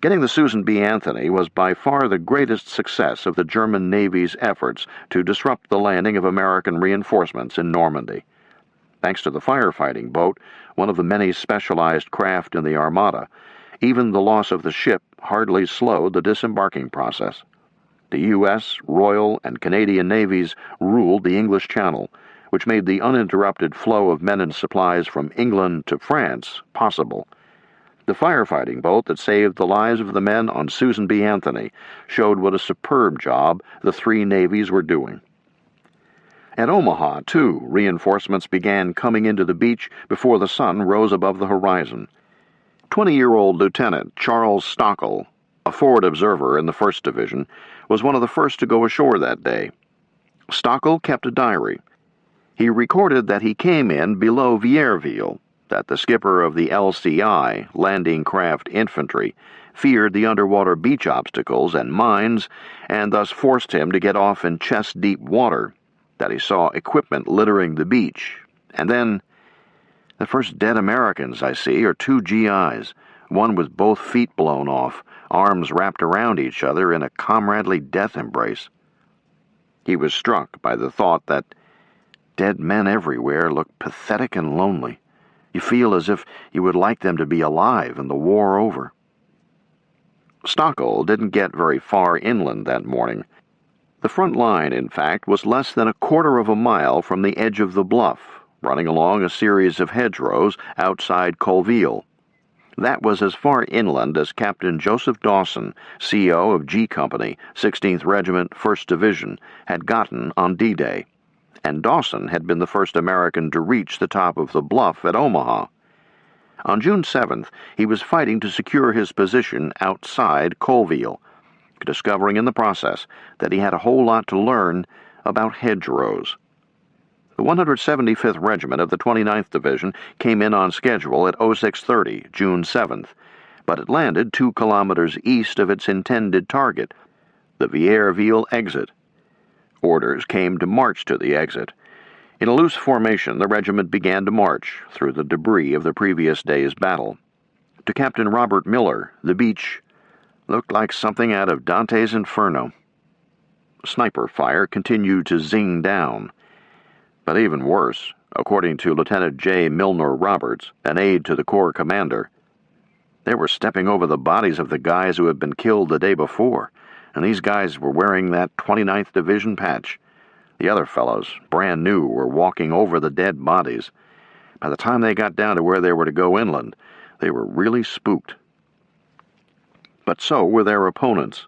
Getting the Susan B. Anthony was by far the greatest success of the German Navy's efforts to disrupt the landing of American reinforcements in Normandy. Thanks to the firefighting boat, one of the many specialized craft in the Armada, even the loss of the ship hardly slowed the disembarking process. The U.S., Royal, and Canadian Navies ruled the English Channel, which made the uninterrupted flow of men and supplies from England to France possible. The firefighting boat that saved the lives of the men on Susan B. Anthony showed what a superb job the three navies were doing. At Omaha, too, reinforcements began coming into the beach before the sun rose above the horizon. 20-year-old Lieutenant Charles Stockel, a forward observer in the 1st Division, was one of the first to go ashore that day. Stockel kept a diary. He recorded that he came in below Vierville, that the skipper of the LCI, Landing Craft Infantry, feared the underwater beach obstacles and mines, and thus forced him to get off in chest-deep water, that he saw equipment littering the beach, and then, the first dead Americans I see are 2 GIs, one with both feet blown off, arms wrapped around each other in a comradely death embrace. He was struck by the thought that dead men everywhere look pathetic and lonely. You feel as if you would like them to be alive and the war over. Stockel didn't get very far inland that morning. The front line, in fact, was less than 1/4 of a mile from the edge of the bluff, running along a series of hedgerows outside Colville. That was as far inland as Captain Joseph Dawson, CO of G Company, 16th Regiment, 1st Division, had gotten on D-Day, and Dawson had been the first American to reach the top of the bluff at Omaha. On June 7th, he was fighting to secure his position outside Colville, discovering in the process that he had a whole lot to learn about hedgerows. The 175th Regiment of the 29th Division came in on schedule at 0630, June 7th, but it landed 2 kilometers east of its intended target, the Vierville exit. Orders came to march to the exit. In a loose formation, the regiment began to march through the debris of the previous day's battle. To Captain Robert Miller, the beach looked like something out of Dante's Inferno. Sniper fire continued to zing down, But even worse, according to Lieutenant J. Milner Roberts, an aide to the Corps commander, they were stepping over the bodies of the guys who had been killed the day before, and these guys were wearing that 29th Division patch. The other fellows, brand new, were walking over the dead bodies. By the time they got down to where they were to go inland, they were really spooked. But so were their opponents.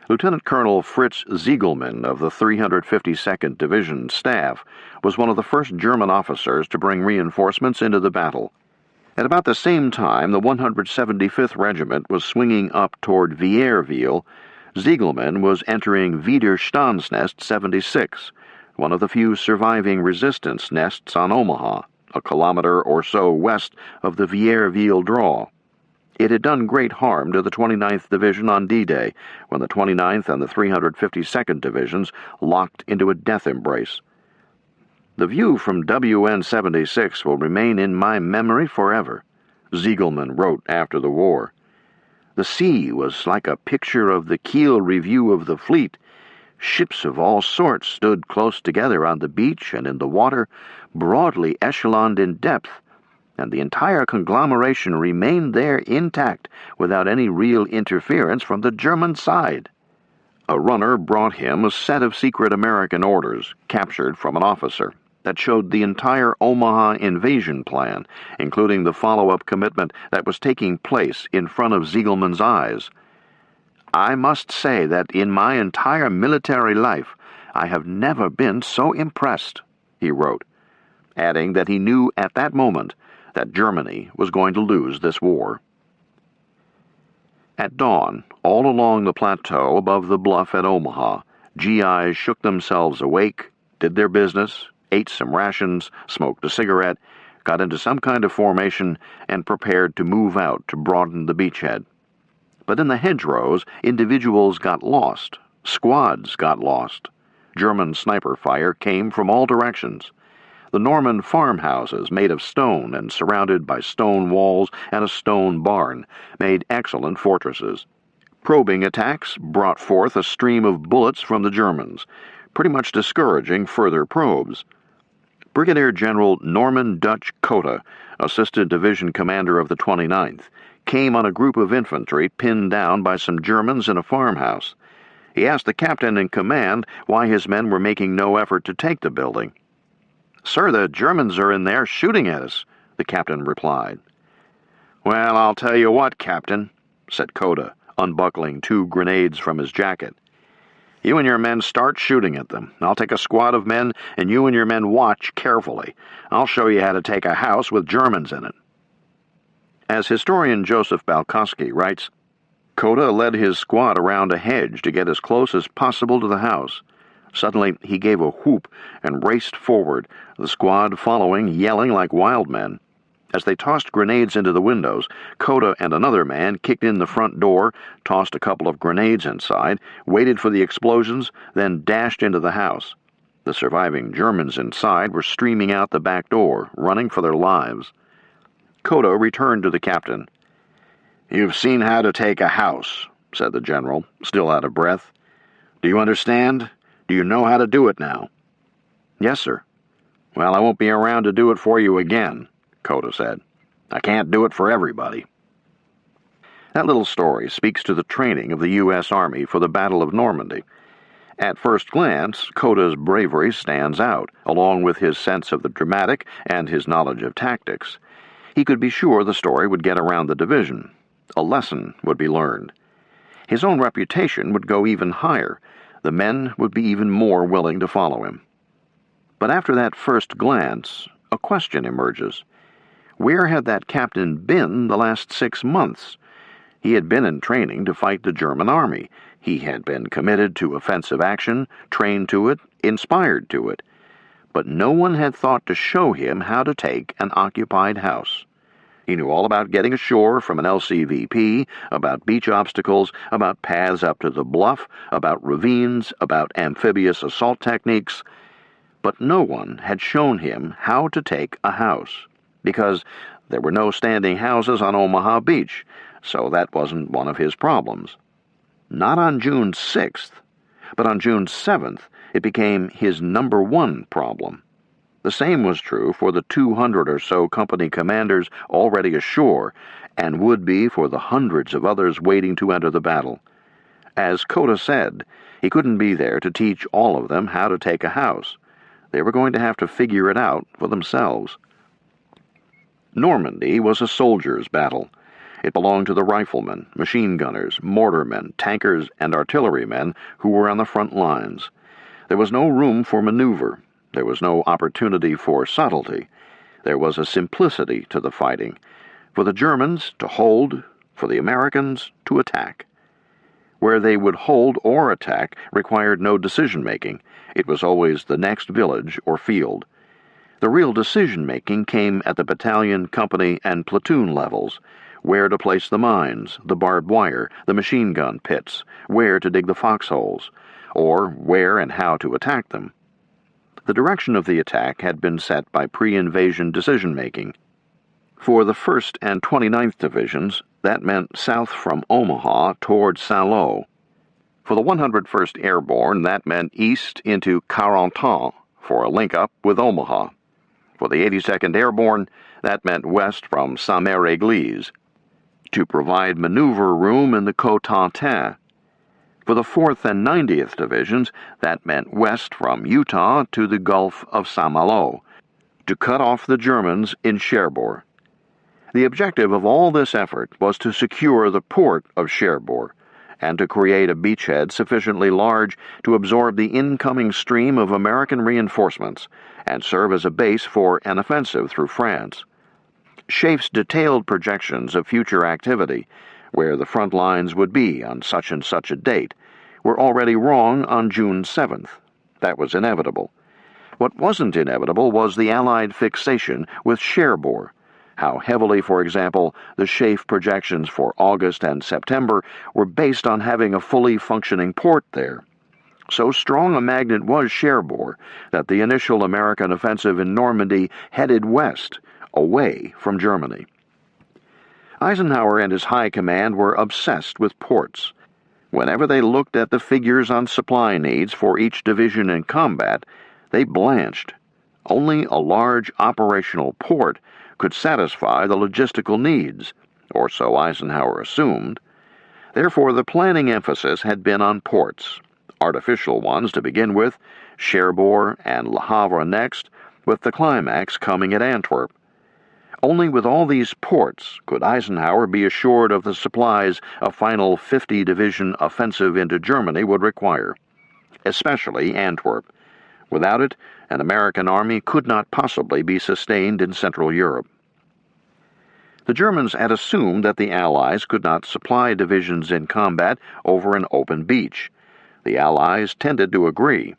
Lieutenant Colonel Fritz Ziegelmann of the 352nd Division staff was one of the first German officers to bring reinforcements into the battle. At about the same time the 175th Regiment was swinging up toward Vierville, Ziegelmann was entering Widerstandsnest 76, one of the few surviving resistance nests on Omaha, a kilometer or so west of the Vierville draw. It had done great harm to the 29th Division on D-Day, when the 29th and the 352nd Divisions locked into a death embrace. The view from WN 76 will remain in my memory forever, Ziegelmann wrote after the war. The sea was like a picture of the Kiel Review of the fleet. Ships of all sorts stood close together on the beach and in the water, broadly echeloned in depth, and the entire conglomeration remained there intact without any real interference from the German side. A runner brought him a set of secret American orders, captured from an officer, that showed the entire Omaha invasion plan, including the follow-up commitment that was taking place in front of Ziegelmann's eyes. I must say that in my entire military life, I have never been so impressed, he wrote, adding that he knew at that moment that Germany was going to lose this war. At dawn, all along the plateau above the bluff at Omaha, GIs shook themselves awake, did their business, ate some rations, smoked a cigarette, got into some kind of formation, and prepared to move out to broaden the beachhead. But in the hedgerows, individuals got lost. Squads got lost. German sniper fire came from all directions. The Norman farmhouses, made of stone and surrounded by stone walls and a stone barn, made excellent fortresses. Probing attacks brought forth a stream of bullets from the Germans, pretty much discouraging further probes. Brigadier General Norman Dutch Cotta, assistant division commander of the 29th, came on a group of infantry pinned down by some Germans in a farmhouse. He asked the captain in command why his men were making no effort to take the building. "Sir, the Germans are in there shooting at us," the captain replied. "Well, I'll tell you what, Captain," said Cotta, unbuckling 2 grenades from his jacket. "You and your men start shooting at them. I'll take a squad of men, and you and your men watch carefully. I'll show you how to take a house with Germans in it." As historian Joseph Balkowski writes, Cotta led his squad around a hedge to get as close as possible to the house. Suddenly, he gave a whoop and raced forward, the squad following, yelling like wild men. As they tossed grenades into the windows, Cotta and another man kicked in the front door, tossed a couple of grenades inside, waited for the explosions, then dashed into the house. The surviving Germans inside were streaming out the back door, running for their lives. Cotta returned to the captain. "You've seen how to take a house," said the general, still out of breath. "Do you understand? Do you know how to do it now?" "Yes, sir." "Well, I won't be around to do it for you again," Cotta said. "I can't do it for everybody." That little story speaks to the training of the U.S. Army for the Battle of Normandy. At first glance, Cotta's bravery stands out, along with his sense of the dramatic and his knowledge of tactics. He could be sure the story would get around the division. A lesson would be learned. His own reputation would go even higher. The men would be even more willing to follow him. But after that first glance, a question emerges. Where had that captain been the last 6 months? He had been in training to fight the German army. He had been committed to offensive action, trained to it, inspired to it. But no one had thought to show him how to take an occupied house. He knew all about getting ashore from an LCVP, about beach obstacles, about paths up to the bluff, about ravines, about amphibious assault techniques. But no one had shown him how to take a house, because there were no standing houses on Omaha Beach, so that wasn't one of his problems. Not on June 6th, but on June 7th, it became his #1 problem. The same was true for the 200 or so company commanders already ashore, and would be for the hundreds of others waiting to enter the battle. As Coda said, he couldn't be there to teach all of them how to take a house. They were going to have to figure it out for themselves. Normandy was a soldier's battle. It belonged to the riflemen, machine gunners, mortarmen, tankers, and artillerymen who were on the front lines. There was no room for maneuver. There was no opportunity for subtlety. There was a simplicity to the fighting. For the Germans to hold, for the Americans to attack. Where they would hold or attack required no decision-making. It was always the next village or field. The real decision-making came at the battalion, company, and platoon levels. Where to place the mines, the barbed wire, the machine gun pits, where to dig the foxholes, or where and how to attack them. The direction of the attack had been set by pre-invasion decision-making. For the 1st and 29th Divisions, that meant south from Omaha toward Saint-Lô. For the 101st Airborne, that meant east into Carentan for a link-up with Omaha. For the 82nd Airborne, that meant west from Saint-Mère-Église, to provide maneuver room in the Cotentin. For the 4th and 90th Divisions, that meant west from Utah to the Gulf of Saint-Malo, to cut off the Germans in Cherbourg. The objective of all this effort was to secure the port of Cherbourg, and to create a beachhead sufficiently large to absorb the incoming stream of American reinforcements and serve as a base for an offensive through France. Schaiff's detailed projections of future activity, where the front lines would be on such and such a date, were already wrong on June 7th. That was inevitable. What wasn't inevitable was the Allied fixation with Cherbourg. How heavily, for example, the Schaiff projections for August and September were based on having a fully functioning port there. So strong a magnet was Cherbourg that the initial American offensive in Normandy headed west, away from Germany. Eisenhower and his high command were obsessed with ports. Whenever they looked at the figures on supply needs for each division in combat, they blanched. Only a large operational port could satisfy the logistical needs, or so Eisenhower assumed. Therefore, the planning emphasis had been on ports, artificial ones to begin with, Cherbourg and Le Havre next, with the climax coming at Antwerp. Only with all these ports could Eisenhower be assured of the supplies a final 50-division offensive into Germany would require, especially Antwerp. Without it, an American army could not possibly be sustained in Central Europe. The Germans had assumed that the Allies could not supply divisions in combat over an open beach. The Allies tended to agree.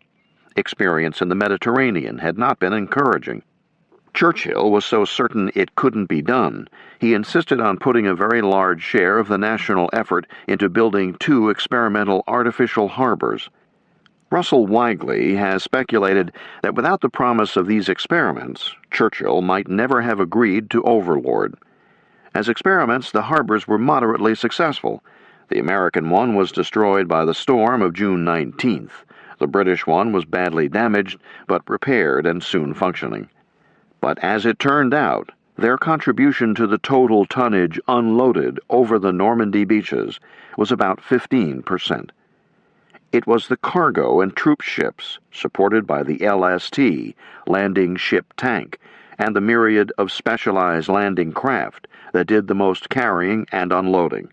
Experience in the Mediterranean had not been encouraging. Churchill was so certain it couldn't be done, he insisted on putting a very large share of the national effort into building 2 experimental artificial harbors. Russell Weigley has speculated that without the promise of these experiments, Churchill might never have agreed to Overlord. As experiments, the harbors were moderately successful. The American one was destroyed by the storm of June 19th. The British one was badly damaged, but repaired and soon functioning. But as it turned out, their contribution to the total tonnage unloaded over the Normandy beaches was about 15%. It was the cargo and troop ships, supported by the LST, landing ship tank, and the myriad of specialized landing craft that did the most carrying and unloading.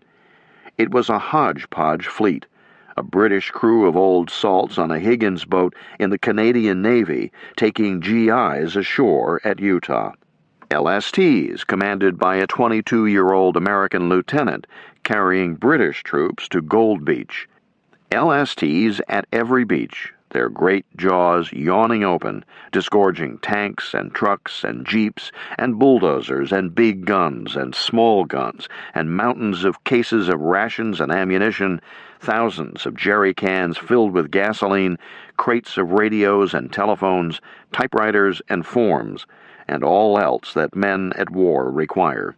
It was a hodgepodge fleet, a British crew of old salts on a Higgins boat in the Canadian Navy taking GIs ashore at Utah. LSTs commanded by a 22-year-old American lieutenant carrying British troops to Gold Beach. LSTs at every beach, their great jaws yawning open, disgorging tanks and trucks and jeeps and bulldozers and big guns and small guns and mountains of cases of rations and ammunition, thousands of jerry cans filled with gasoline, crates of radios and telephones, typewriters and forms, and all else that men at war require.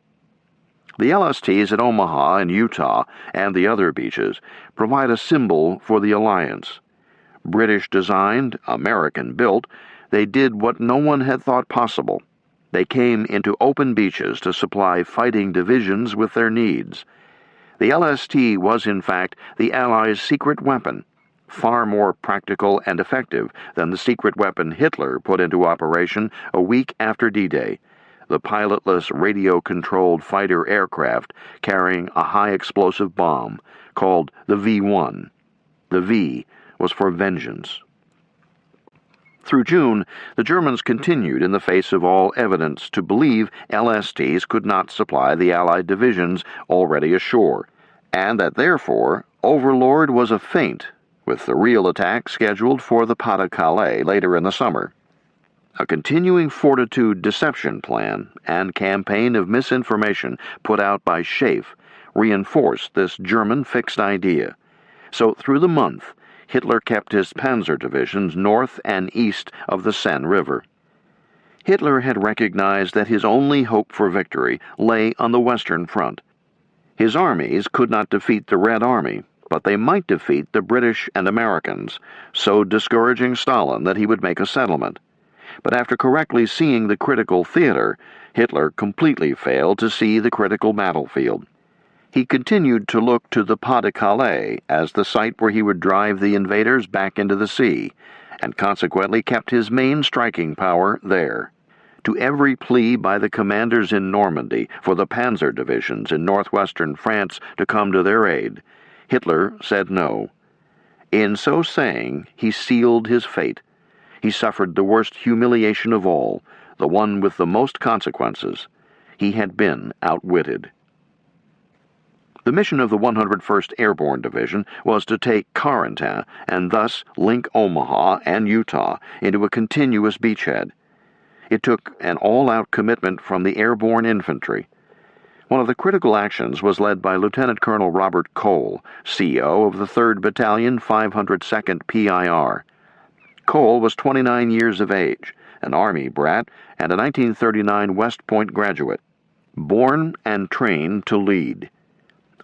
The LSTs at Omaha and Utah and the other beaches provide a symbol for the alliance. British-designed, American-built, they did what no one had thought possible. They came into open beaches to supply fighting divisions with their needs. The LST was, in fact, the Allies' secret weapon, far more practical and effective than the secret weapon Hitler put into operation a week after D-Day, the pilotless radio-controlled fighter aircraft carrying a high-explosive bomb called the V-1. The V was for vengeance. Through June, the Germans continued in the face of all evidence to believe LSTs could not supply the Allied divisions already ashore, and that therefore Overlord was a feint, with the real attack scheduled for the Pas-de-Calais later in the summer. A continuing fortitude deception plan and campaign of misinformation put out by Schaeff reinforced this German fixed idea. So through the month, Hitler kept his panzer divisions north and east of the Seine River. Hitler had recognized that his only hope for victory lay on the Western Front. His armies could not defeat the Red Army, but they might defeat the British and Americans, so discouraging Stalin that he would make a settlement. But after correctly seeing the critical theater, Hitler completely failed to see the critical battlefield. He continued to look to the Pas-de-Calais as the site where he would drive the invaders back into the sea, and consequently kept his main striking power there. To every plea by the commanders in Normandy for the panzer divisions in northwestern France to come to their aid, Hitler said no. In so saying, he sealed his fate. He suffered the worst humiliation of all, the one with the most consequences. He had been outwitted. The mission of the 101st Airborne Division was to take Carentan and thus link Omaha and Utah into a continuous beachhead. It took an all-out commitment from the airborne infantry. One of the critical actions was led by Lieutenant Colonel Robert Cole, CO of the 3rd Battalion, 502nd PIR. Cole was 29 years of age, an Army brat, and a 1939 West Point graduate, born and trained to lead.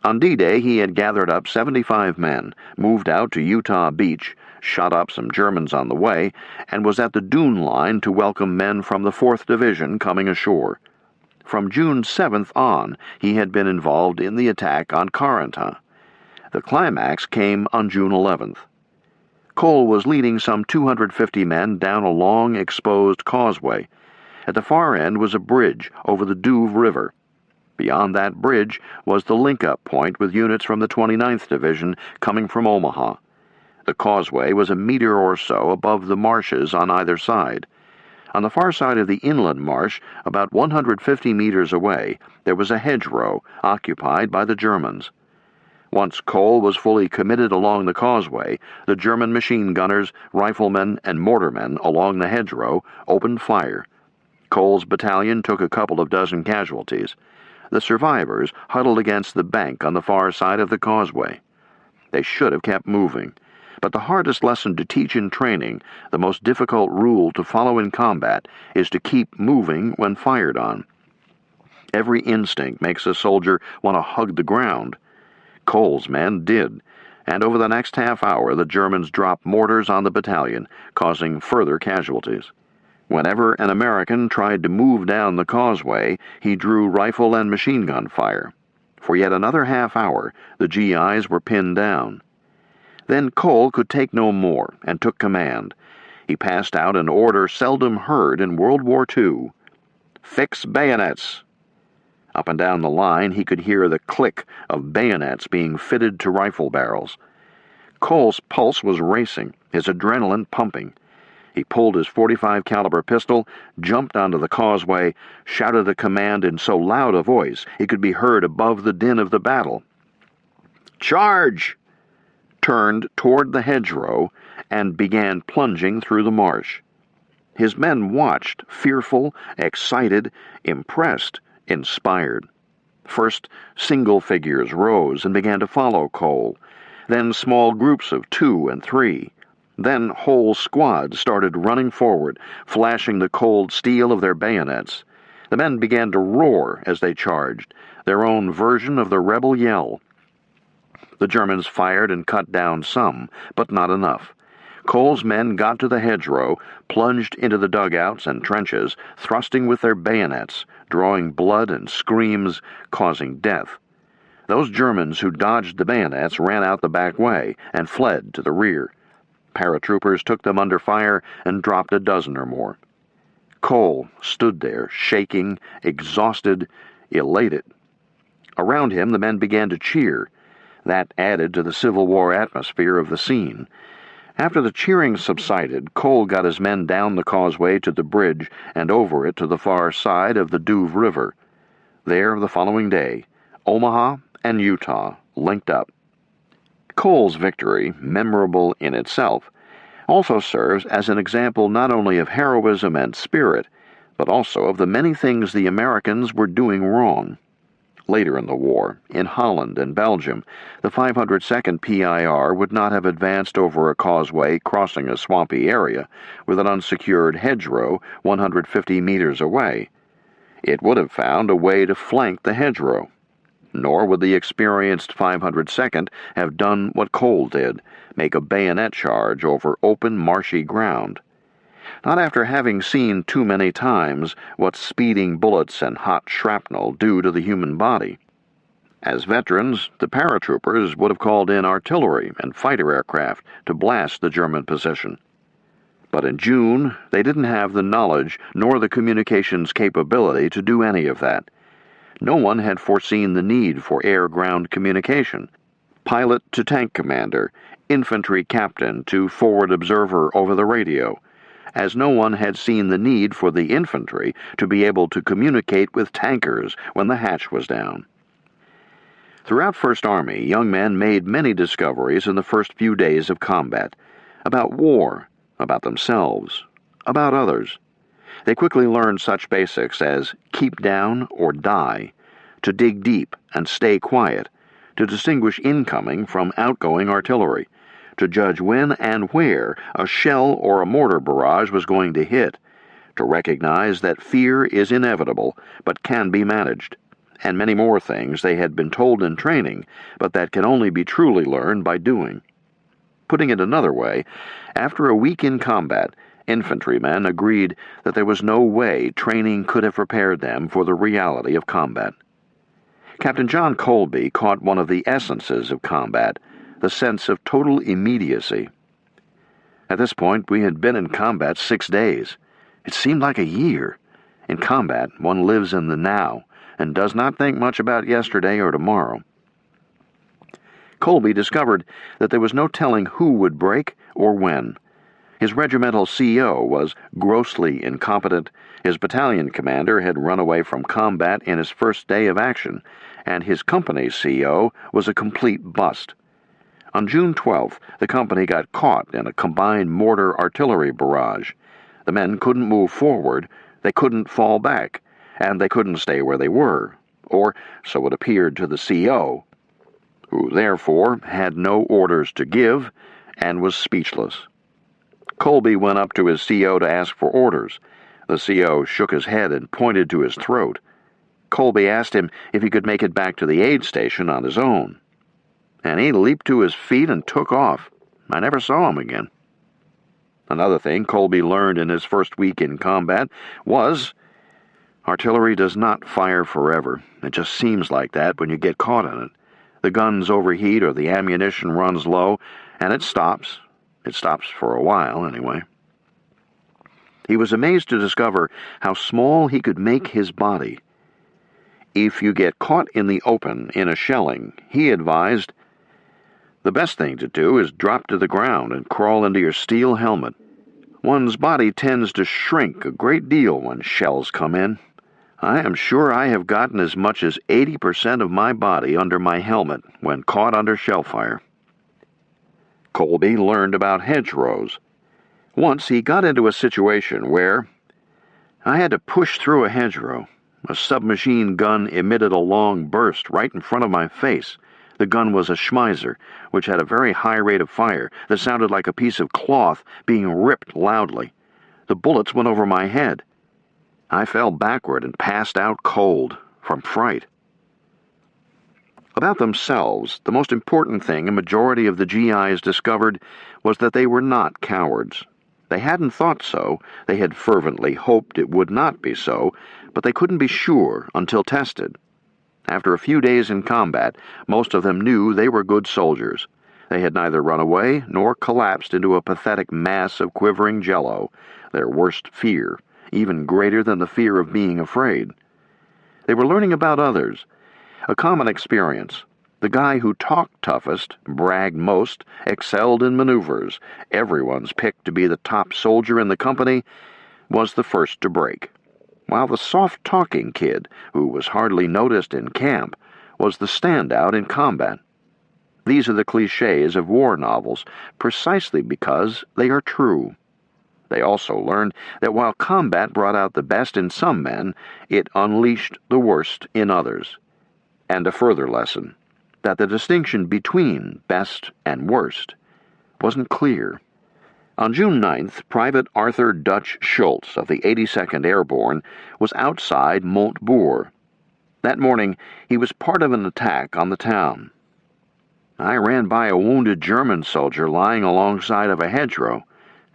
On D-Day, he had gathered up 75 men, moved out to Utah Beach, shot up some Germans on the way, and was at the dune line to welcome men from the 4th Division coming ashore. From June 7th on, he had been involved in the attack on Carentan. The climax came on June 11th. Cole was leading some 250 men down a long, exposed causeway. At the far end was a bridge over the Douve River. Beyond that bridge was the link-up point with units from the 29th Division coming from Omaha. The causeway was a meter or so above the marshes on either side. On the far side of the inland marsh, about 150 meters away, there was a hedgerow occupied by the Germans. Once Cole was fully committed along the causeway, the German machine gunners, riflemen, and mortarmen along the hedgerow opened fire. Cole's battalion took a couple of dozen casualties. The survivors huddled against the bank on the far side of the causeway. They should have kept moving, but the hardest lesson to teach in training, the most difficult rule to follow in combat, is to keep moving when fired on. Every instinct makes a soldier want to hug the ground. Cole's men did, and over the next half hour the Germans dropped mortars on the battalion, causing further casualties. Whenever an American tried to move down the causeway, he drew rifle and machine gun fire. For yet another half hour, the GIs were pinned down. Then Cole could take no more and took command. He passed out an order seldom heard in World War II. Fix bayonets. Up and down the line, he could hear the click of bayonets being fitted to rifle barrels. Cole's pulse was racing, his adrenaline pumping. He pulled his .45 caliber pistol, jumped onto the causeway, shouted a command in so loud a voice it could be heard above the din of the battle. Charge! Turned toward the hedgerow and began plunging through the marsh. His men watched, fearful, excited, impressed, inspired. First, single figures rose and began to follow Cole, then small groups of 2 and 3. Then whole squads started running forward, flashing the cold steel of their bayonets. The men began to roar as they charged, their own version of the rebel yell. The Germans fired and cut down some, but not enough. Cole's men got to the hedgerow, plunged into the dugouts and trenches, thrusting with their bayonets, drawing blood and screams, causing death. Those Germans who dodged the bayonets ran out the back way and fled to the rear. Paratroopers took them under fire and dropped a dozen or more. Cole stood there, shaking, exhausted, elated. Around him, the men began to cheer. That added to the Civil War atmosphere of the scene. After the cheering subsided, Cole got his men down the causeway to the bridge and over it to the far side of the Douve River. There, the following day, Omaha and Utah linked up. Cole's victory, memorable in itself, also serves as an example not only of heroism and spirit, but also of the many things the Americans were doing wrong. Later in the war, in Holland and Belgium, the 502nd PIR would not have advanced over a causeway crossing a swampy area with an unsecured hedgerow 150 meters away. It would have found a way to flank the hedgerow. Nor would the experienced 502nd have done what Cole did, make a bayonet charge over open, marshy ground. Not after having seen too many times what speeding bullets and hot shrapnel do to the human body. As veterans, the paratroopers would have called in artillery and fighter aircraft to blast the German position. But in June, they didn't have the knowledge nor the communications capability to do any of that. No one had foreseen the need for air-ground communication. Pilot to tank commander, infantry captain to forward observer over the radio, as no one had seen the need for the infantry to be able to communicate with tankers when the hatch was down. Throughout First Army, young men made many discoveries in the first few days of combat, about war, about themselves, about others. They quickly learned such basics as keep down or die, to dig deep and stay quiet, to distinguish incoming from outgoing artillery, to judge when and where a shell or a mortar barrage was going to hit, to recognize that fear is inevitable but can be managed, and many more things they had been told in training, but that can only be truly learned by doing. Putting it another way, after a week in combat, infantrymen agreed that there was no way training could have prepared them for the reality of combat. Captain John Colby caught one of the essences of combat, the sense of total immediacy. At this point, we had been in combat 6 days. It seemed like a year. In combat, one lives in the now and does not think much about yesterday or tomorrow. Colby discovered that there was no telling who would break or when. His regimental CO was grossly incompetent, his battalion commander had run away from combat in his first day of action, and his company's CO was a complete bust. On June 12th, the company got caught in a combined mortar-artillery barrage. The men couldn't move forward, they couldn't fall back, and they couldn't stay where they were, or so it appeared to the CO, who therefore had no orders to give and was speechless. Colby went up to his CO to ask for orders. The CO shook his head and pointed to his throat. Colby asked him if he could make it back to the aid station on his own. And he leaped to his feet and took off. I never saw him again. Another thing Colby learned in his first week in combat was artillery does not fire forever. It just seems like that when you get caught in it. The guns overheat or the ammunition runs low, and it stops. It stops for a while, anyway. He was amazed to discover how small he could make his body. If you get caught in the open in a shelling, he advised, the best thing to do is drop to the ground and crawl into your steel helmet. One's body tends to shrink a great deal when shells come in. I am sure I have gotten as much as 80% of my body under my helmet when caught under shell fire. Colby learned about hedgerows. Once he got into a situation where I had to push through a hedgerow. A submachine gun emitted a long burst right in front of my face. The gun was a Schmeisser, which had a very high rate of fire that sounded like a piece of cloth being ripped loudly. The bullets went over my head. I fell backward and passed out cold from fright. About themselves, the most important thing a majority of the GIs discovered was that they were not cowards. They hadn't thought so, they had fervently hoped it would not be so, but they couldn't be sure until tested. After a few days in combat, most of them knew they were good soldiers. They had neither run away nor collapsed into a pathetic mass of quivering jello, their worst fear, even greater than the fear of being afraid. They were learning about others. A common experience. The guy who talked toughest, bragged most, excelled in maneuvers, everyone's picked to be the top soldier in the company, was the first to break. While the soft-talking kid, who was hardly noticed in camp, was the standout in combat. These are the cliches of war novels, precisely because they are true. They also learned that while combat brought out the best in some men, it unleashed the worst in others. And a further lesson, that the distinction between best and worst wasn't clear. On June 9th, Private Arthur Dutch Schultz of the 82nd Airborne was outside Montbourg. That morning, he was part of an attack on the town. I ran by a wounded German soldier lying alongside of a hedgerow.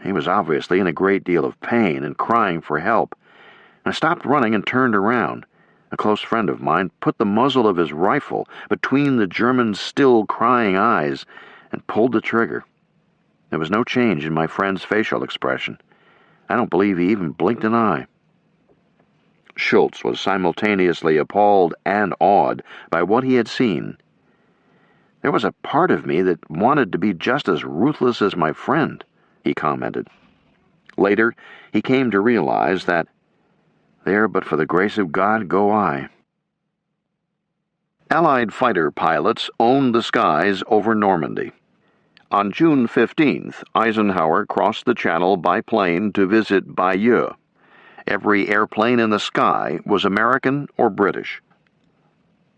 He was obviously in a great deal of pain and crying for help. I stopped running and turned around. A close friend of mine put the muzzle of his rifle between the German's still crying eyes and pulled the trigger. There was no change in my friend's facial expression. I don't believe he even blinked an eye. Schultz was simultaneously appalled and awed by what he had seen. There was a part of me that wanted to be just as ruthless as my friend, he commented. Later, he came to realize that there, but for the grace of God, go I. Allied fighter pilots owned the skies over Normandy. On June 15th, Eisenhower crossed the Channel by plane to visit WWII. Every airplane in the sky was American or British.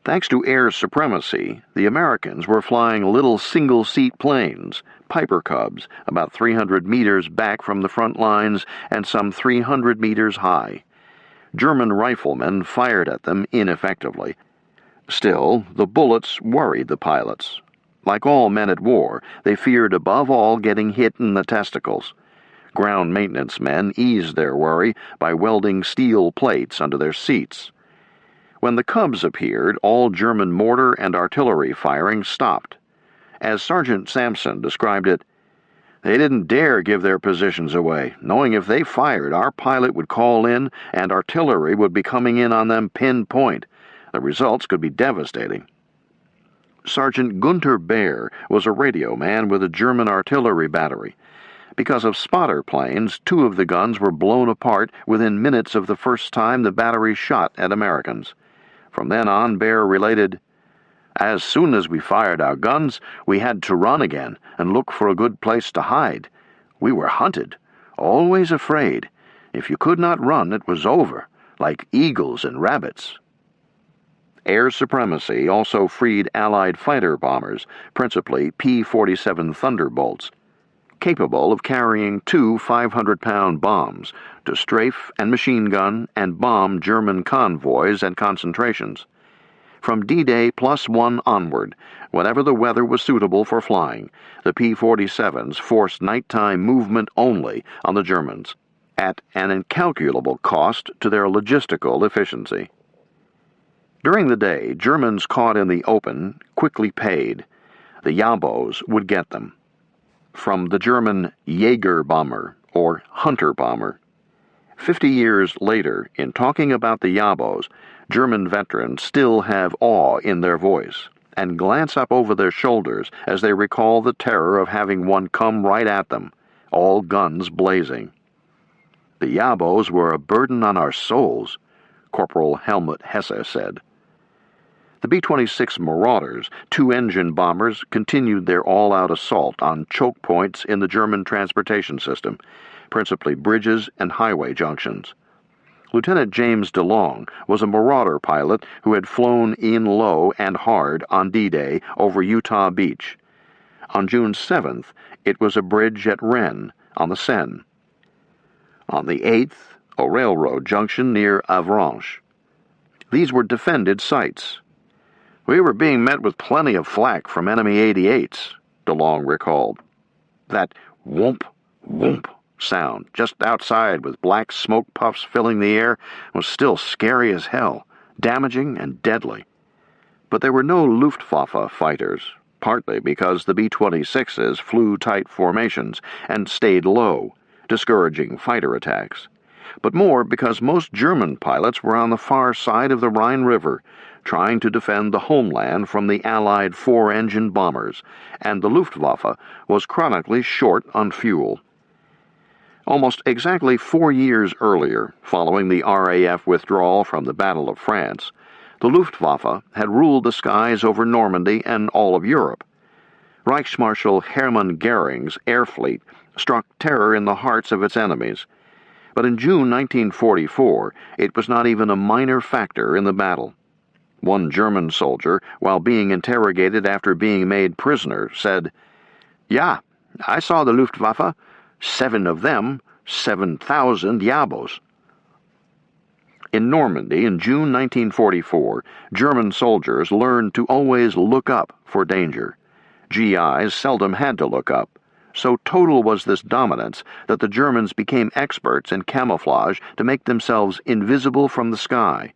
Thanks to air supremacy, the Americans were flying little single-seat planes, Piper Cubs, about 300 meters back from the front lines and some 300 meters high. German riflemen fired at them ineffectively. Still, the bullets worried the pilots. Like all men at war, they feared above all getting hit in the testicles. Ground maintenance men eased their worry by welding steel plates under their seats. When the Cubs appeared, all German mortar and artillery firing stopped. As Sergeant Sampson described it, they didn't dare give their positions away, knowing if they fired, our pilot would call in and artillery would be coming in on them pinpoint. The results could be devastating. Sergeant Gunther Baer was a radio man with a German artillery battery. Because of spotter planes, 2 of the guns were blown apart within minutes of the first time the battery shot at Americans. From then on, Baer related, "As soon as we fired our guns, we had to run again and look for a good place to hide. We were hunted, always afraid. If you could not run, it was over, like eagles and rabbits." Air supremacy also freed Allied fighter bombers, principally P-47 Thunderbolts, capable of carrying 2 500-pound bombs to strafe and machine gun and bomb German convoys and concentrations. From D-Day +1 onward, whenever the weather was suitable for flying, the P-47s forced nighttime movement only on the Germans, at an incalculable cost to their logistical efficiency. During the day, Germans caught in the open quickly paid. The Jabos would get them. From the German Jäger bomber, or hunter bomber. 50 years later, in talking about the Jabos, German veterans still have awe in their voice and glance up over their shoulders as they recall the terror of having one come right at them, all guns blazing. "The Jabos were a burden on our souls," Corporal Helmut Hesse said. The B-26 Marauders, 2-engine bombers, continued their all-out assault on choke points in the German transportation system, principally bridges and highway junctions. Lieutenant James DeLong was a Marauder pilot who had flown in low and hard on D-Day over Utah Beach. On June 7th, it was a bridge at Rennes, on the Seine. On the 8th, a railroad junction near Avranches. These were defended sites. "We were being met with plenty of flak from enemy 88s, DeLong recalled. That whoomp, whoomp sound just outside with black smoke puffs filling the air was still scary as hell, damaging and deadly. But there were no Luftwaffe fighters, partly because the B-26s flew tight formations and stayed low, discouraging fighter attacks, but more because most German pilots were on the far side of the Rhine River, trying to defend the homeland from the Allied four-engine bombers, and the Luftwaffe was chronically short on fuel. Almost exactly 4 years earlier, following the RAF withdrawal from the Battle of France, the Luftwaffe had ruled the skies over Normandy and all of Europe. Reichsmarschall Hermann Göring's air fleet struck terror in the hearts of its enemies, but in June 1944 it was not even a minor factor in the battle. One German soldier, while being interrogated after being made prisoner, said, "Ja, I saw the Luftwaffe. 7 of them, 7,000 Yabos." In Normandy in June 1944, German soldiers learned to always look up for danger. GIs seldom had to look up. So total was this dominance that the Germans became experts in camouflage to make themselves invisible from the sky,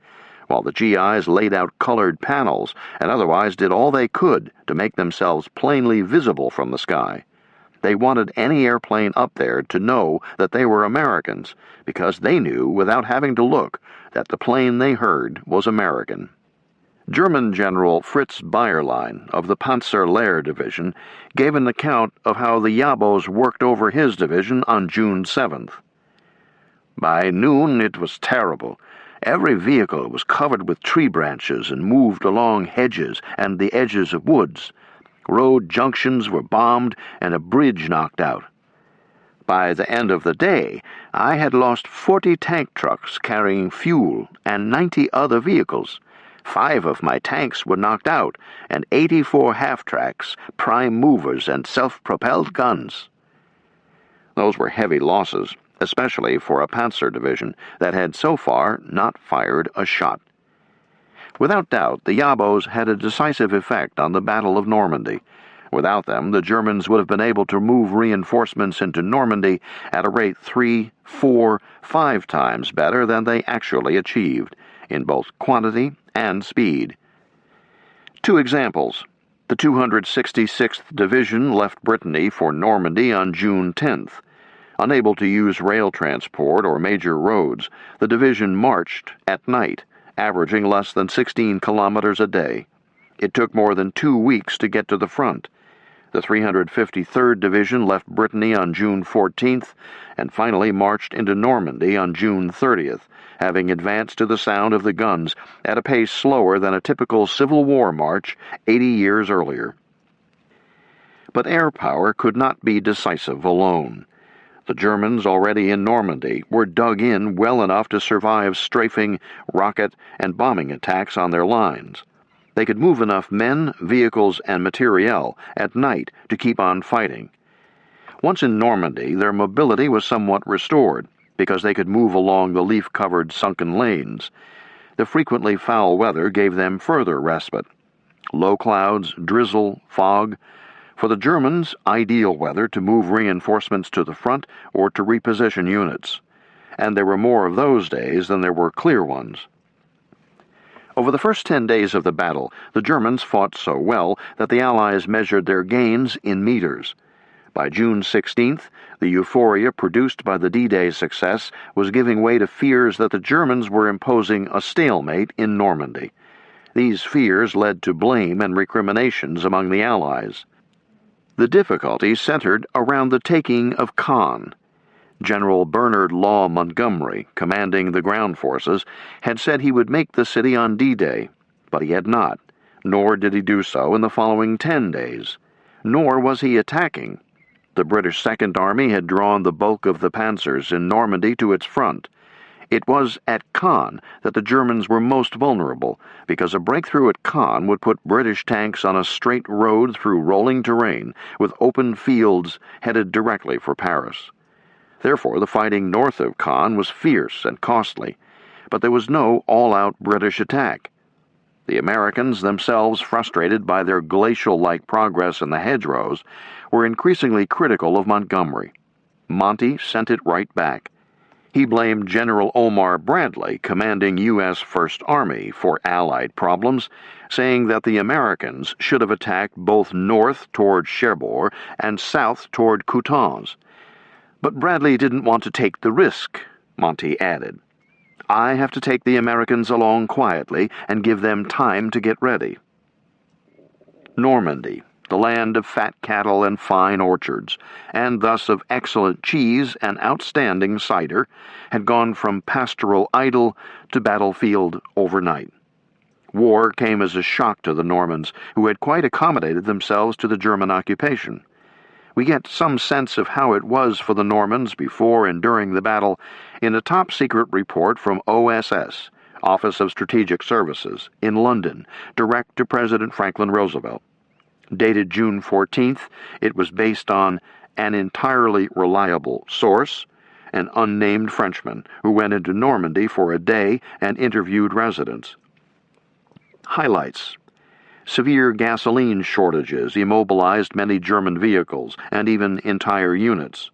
while the GIs laid out colored panels and otherwise did all they could to make themselves plainly visible from the sky. They wanted any airplane up there to know that they were Americans, because they knew, without having to look, that the plane they heard was American. German General Fritz Bayerlein of the Panzer Lehr Division gave an account of how the Yabos worked over his division on June 7th. "By noon it was terrible. Every vehicle was covered with tree branches and moved along hedges and the edges of woods. Road junctions were bombed and a bridge knocked out. By the end of the day, I had lost 40 tank trucks carrying fuel and 90 other vehicles. 5 of my tanks were knocked out, and 84 half-tracks, prime movers, and self-propelled guns." Those were heavy losses, especially for a panzer division that had so far not fired a shot. Without doubt, the Yabos had a decisive effect on the Battle of Normandy. Without them, the Germans would have been able to move reinforcements into Normandy at a rate 3, 4, 5 times better than they actually achieved, in both quantity and speed. 2 examples. The 266th Division left Brittany for Normandy on June 10th. Unable to use rail transport or major roads, the division marched at night, averaging less than 16 kilometers a day. It took more than 2 weeks to get to the front. The 353rd Division left Brittany on June 14th and finally marched into Normandy on June 30th, having advanced to the sound of the guns at a pace slower than a typical Civil War march 80 years earlier. But air power could not be decisive alone. The Germans already in Normandy were dug in well enough to survive strafing, rocket, and bombing attacks on their lines. They could move enough men, vehicles, and materiel at night to keep on fighting. Once in Normandy, their mobility was somewhat restored, because they could move along the leaf-covered sunken lanes. The frequently foul weather gave them further respite. Low clouds, drizzle, fog. For the Germans, ideal weather to move reinforcements to the front or to reposition units. And there were more of those days than there were clear ones. Over the first 10 days of the battle, the Germans fought so well that the Allies measured their gains in meters. By June 16th, the euphoria produced by the D-Day success was giving way to fears that the Germans were imposing a stalemate in Normandy. These fears led to blame and recriminations among the Allies. The difficulty centered around the taking of Caen. General Bernard Law Montgomery, commanding the ground forces, had said he would make the city on D-Day, but he had not, nor did he do so in the following 10 days. Nor was he attacking. The British Second Army had drawn the bulk of the panzers in Normandy to its front. It was at Caen that the Germans were most vulnerable, because a breakthrough at Caen would put British tanks on a straight road through rolling terrain, with open fields headed directly for Paris. Therefore, the fighting north of Caen was fierce and costly, but there was no all-out British attack. The Americans, themselves frustrated by their glacial-like progress in the hedgerows, were increasingly critical of Montgomery. Monty sent it right back. He blamed General Omar Bradley, commanding U.S. First Army, for Allied problems, saying that the Americans should have attacked both north toward Cherbourg and south toward Coutances. But Bradley didn't want to take the risk, Monty added. I have to take the Americans along quietly and give them time to get ready. Normandy, the land of fat cattle and fine orchards, and thus of excellent cheese and outstanding cider, had gone from pastoral idyll to battlefield overnight. War came as a shock to the Normans, who had quite accommodated themselves to the German occupation. We get some sense of how it was for the Normans before and during the battle in a top-secret report from OSS, Office of Strategic Services, in London, direct to President Franklin Roosevelt. Dated June 14th, it was based on an entirely reliable source, an unnamed Frenchman who went into Normandy for a day and interviewed residents. Highlights: severe gasoline shortages immobilized many German vehicles and even entire units.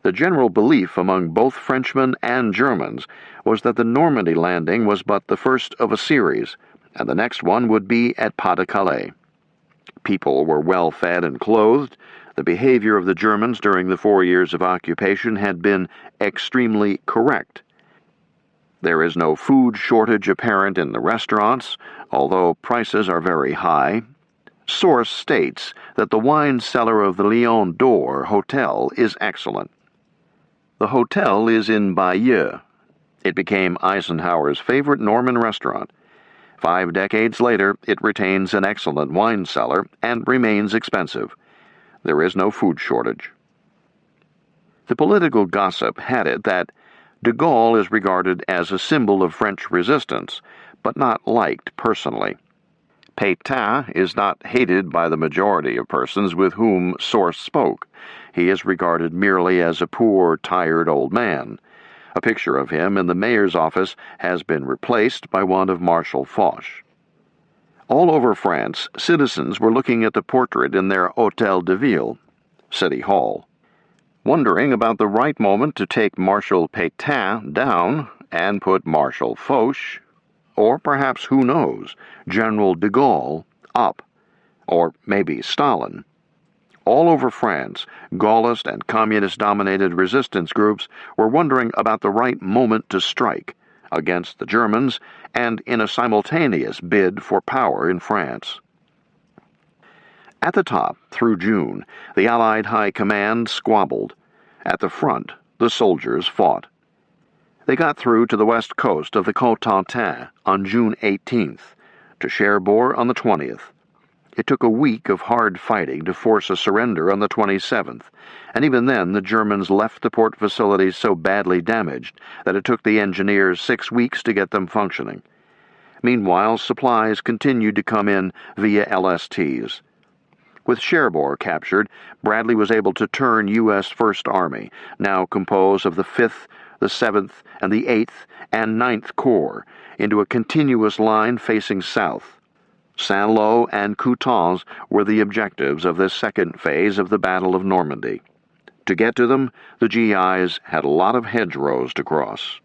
The general belief among both Frenchmen and Germans was that the Normandy landing was but the first of a series, and the next one would be at Pas-de-Calais. People were well fed and clothed. The behavior of the Germans during the 4 years of occupation had been extremely correct. There is no food shortage apparent in the restaurants, although prices are very high. Source states that the wine cellar of the Lion d'Or Hotel is excellent. The hotel is in Bayeux. It became Eisenhower's favorite Norman restaurant. 5 decades later, it retains an excellent wine cellar and remains expensive. There is no food shortage. The political gossip had it that de Gaulle is regarded as a symbol of French resistance, but not liked personally. Pétain is not hated by the majority of persons with whom Source spoke. He is regarded merely as a poor, tired old man. A picture of him in the mayor's office has been replaced by one of Marshal Foch. All over France, citizens were looking at the portrait in their Hôtel de Ville, City Hall, wondering about the right moment to take Marshal Pétain down and put Marshal Foch, or perhaps, who knows, General de Gaulle, up, or maybe Stalin. All over France, Gaullist and communist-dominated resistance groups were wondering about the right moment to strike against the Germans and in a simultaneous bid for power in France. At the top, through June, the Allied High Command squabbled. At the front, the soldiers fought. They got through to the west coast of the Cotentin on June 18th, to Cherbourg on the 20th. It took a week of hard fighting to force a surrender on the 27th, and even then the Germans left the port facilities so badly damaged that it took the engineers 6 weeks to get them functioning. Meanwhile, supplies continued to come in via LSTs. With Cherbourg captured, Bradley was able to turn U.S. First Army, now composed of the 5th, the 7th, and the 8th and 9th Corps, into a continuous line facing south. Saint-Lô and Coutances were the objectives of this second phase of the Battle of Normandy. To get to them, the GIs had a lot of hedgerows to cross.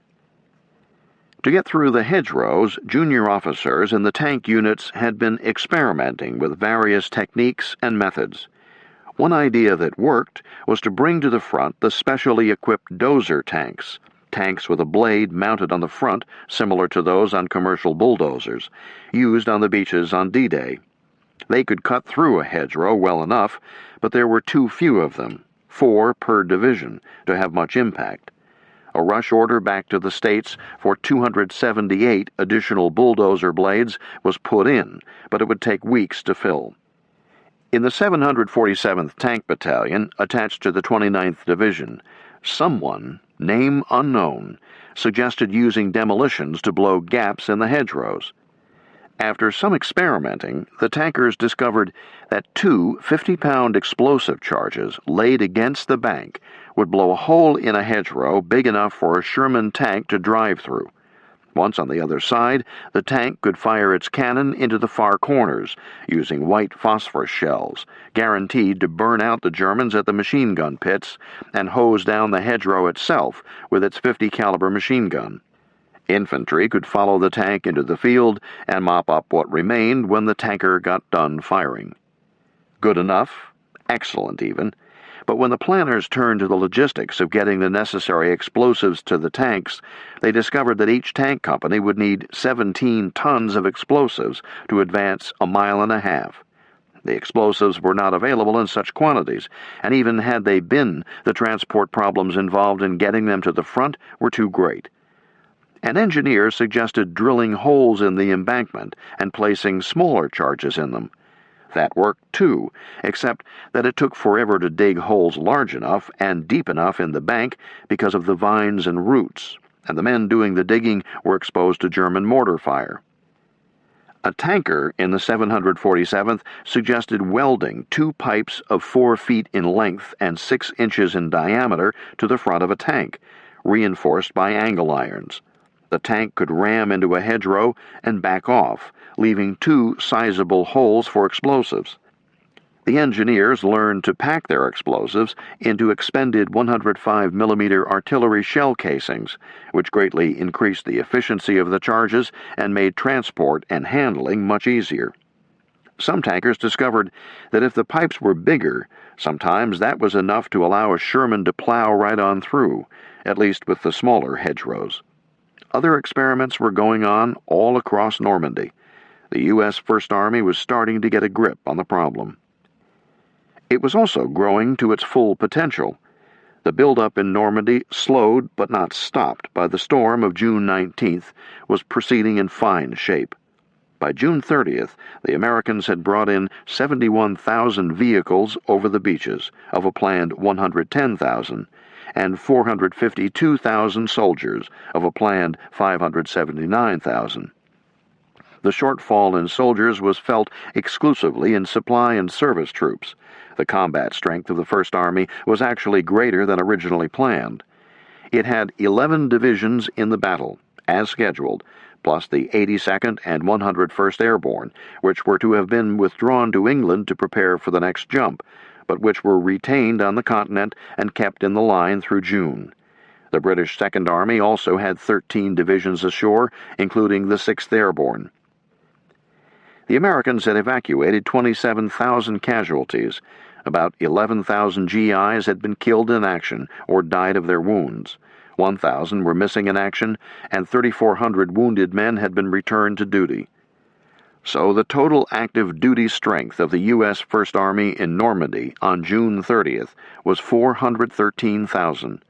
To get through the hedgerows, junior officers in the tank units had been experimenting with various techniques and methods. One idea that worked was to bring to the front the specially equipped dozer tanks with a blade mounted on the front similar to those on commercial bulldozers, used on the beaches on D-Day. They could cut through a hedgerow well enough, but there were too few of them, 4 per division, to have much impact. A rush order back to the States for 278 additional bulldozer blades was put in, but it would take weeks to fill. In the 747th Tank Battalion, attached to the 29th Division, someone, name unknown, suggested using demolitions to blow gaps in the hedgerows. After some experimenting, the tankers discovered that 2 50-pound explosive charges laid against the bank would blow a hole in a hedgerow big enough for a Sherman tank to drive through. Once on the other side, the tank could fire its cannon into the far corners, using white phosphorus shells, guaranteed to burn out the Germans at the machine gun pits and hose down the hedgerow itself with its 50 caliber machine gun. Infantry could follow the tank into the field and mop up what remained when the tanker got done firing. Good enough, excellent even, but when the planners turned to the logistics of getting the necessary explosives to the tanks, they discovered that each tank company would need 17 tons of explosives to advance a mile and a half. The explosives were not available in such quantities, and even had they been, the transport problems involved in getting them to the front were too great. An engineer suggested drilling holes in the embankment and placing smaller charges in them. That worked too, except that it took forever to dig holes large enough and deep enough in the bank because of the vines and roots, and the men doing the digging were exposed to German mortar fire. A tanker in the 747th suggested welding 2 pipes of 4 feet in length and 6 inches in diameter to the front of a tank, reinforced by angle irons. The tank could ram into a hedgerow and back off, leaving 2 sizable holes for explosives. The engineers learned to pack their explosives into expended 105mm artillery shell casings, which greatly increased the efficiency of the charges and made transport and handling much easier. Some tankers discovered that if the pipes were bigger, sometimes that was enough to allow a Sherman to plow right on through, at least with the smaller hedgerows. Other experiments were going on all across Normandy. The U.S. First Army was starting to get a grip on the problem. It was also growing to its full potential. The buildup in Normandy, slowed but not stopped by the storm of June 19th, was proceeding in fine shape. By June 30th, the Americans had brought in 71,000 vehicles over the beaches, of a planned 110,000, and 452,000 soldiers, of a planned 579,000. The shortfall in soldiers was felt exclusively in supply and service troops. The combat strength of the First Army was actually greater than originally planned. It had 11 divisions in the battle, as scheduled, plus the 82nd and 101st Airborne, which were to have been withdrawn to England to prepare for the next jump, but which were retained on the continent and kept in the line through June. The British Second Army also had 13 divisions ashore, including the 6th Airborne. The Americans had evacuated 27,000 casualties. About 11,000 GIs had been killed in action or died of their wounds. 1,000 were missing in action, and 3,400 wounded men had been returned to duty. So the total active duty strength of the U.S. First Army in Normandy on June 30th was 413,000.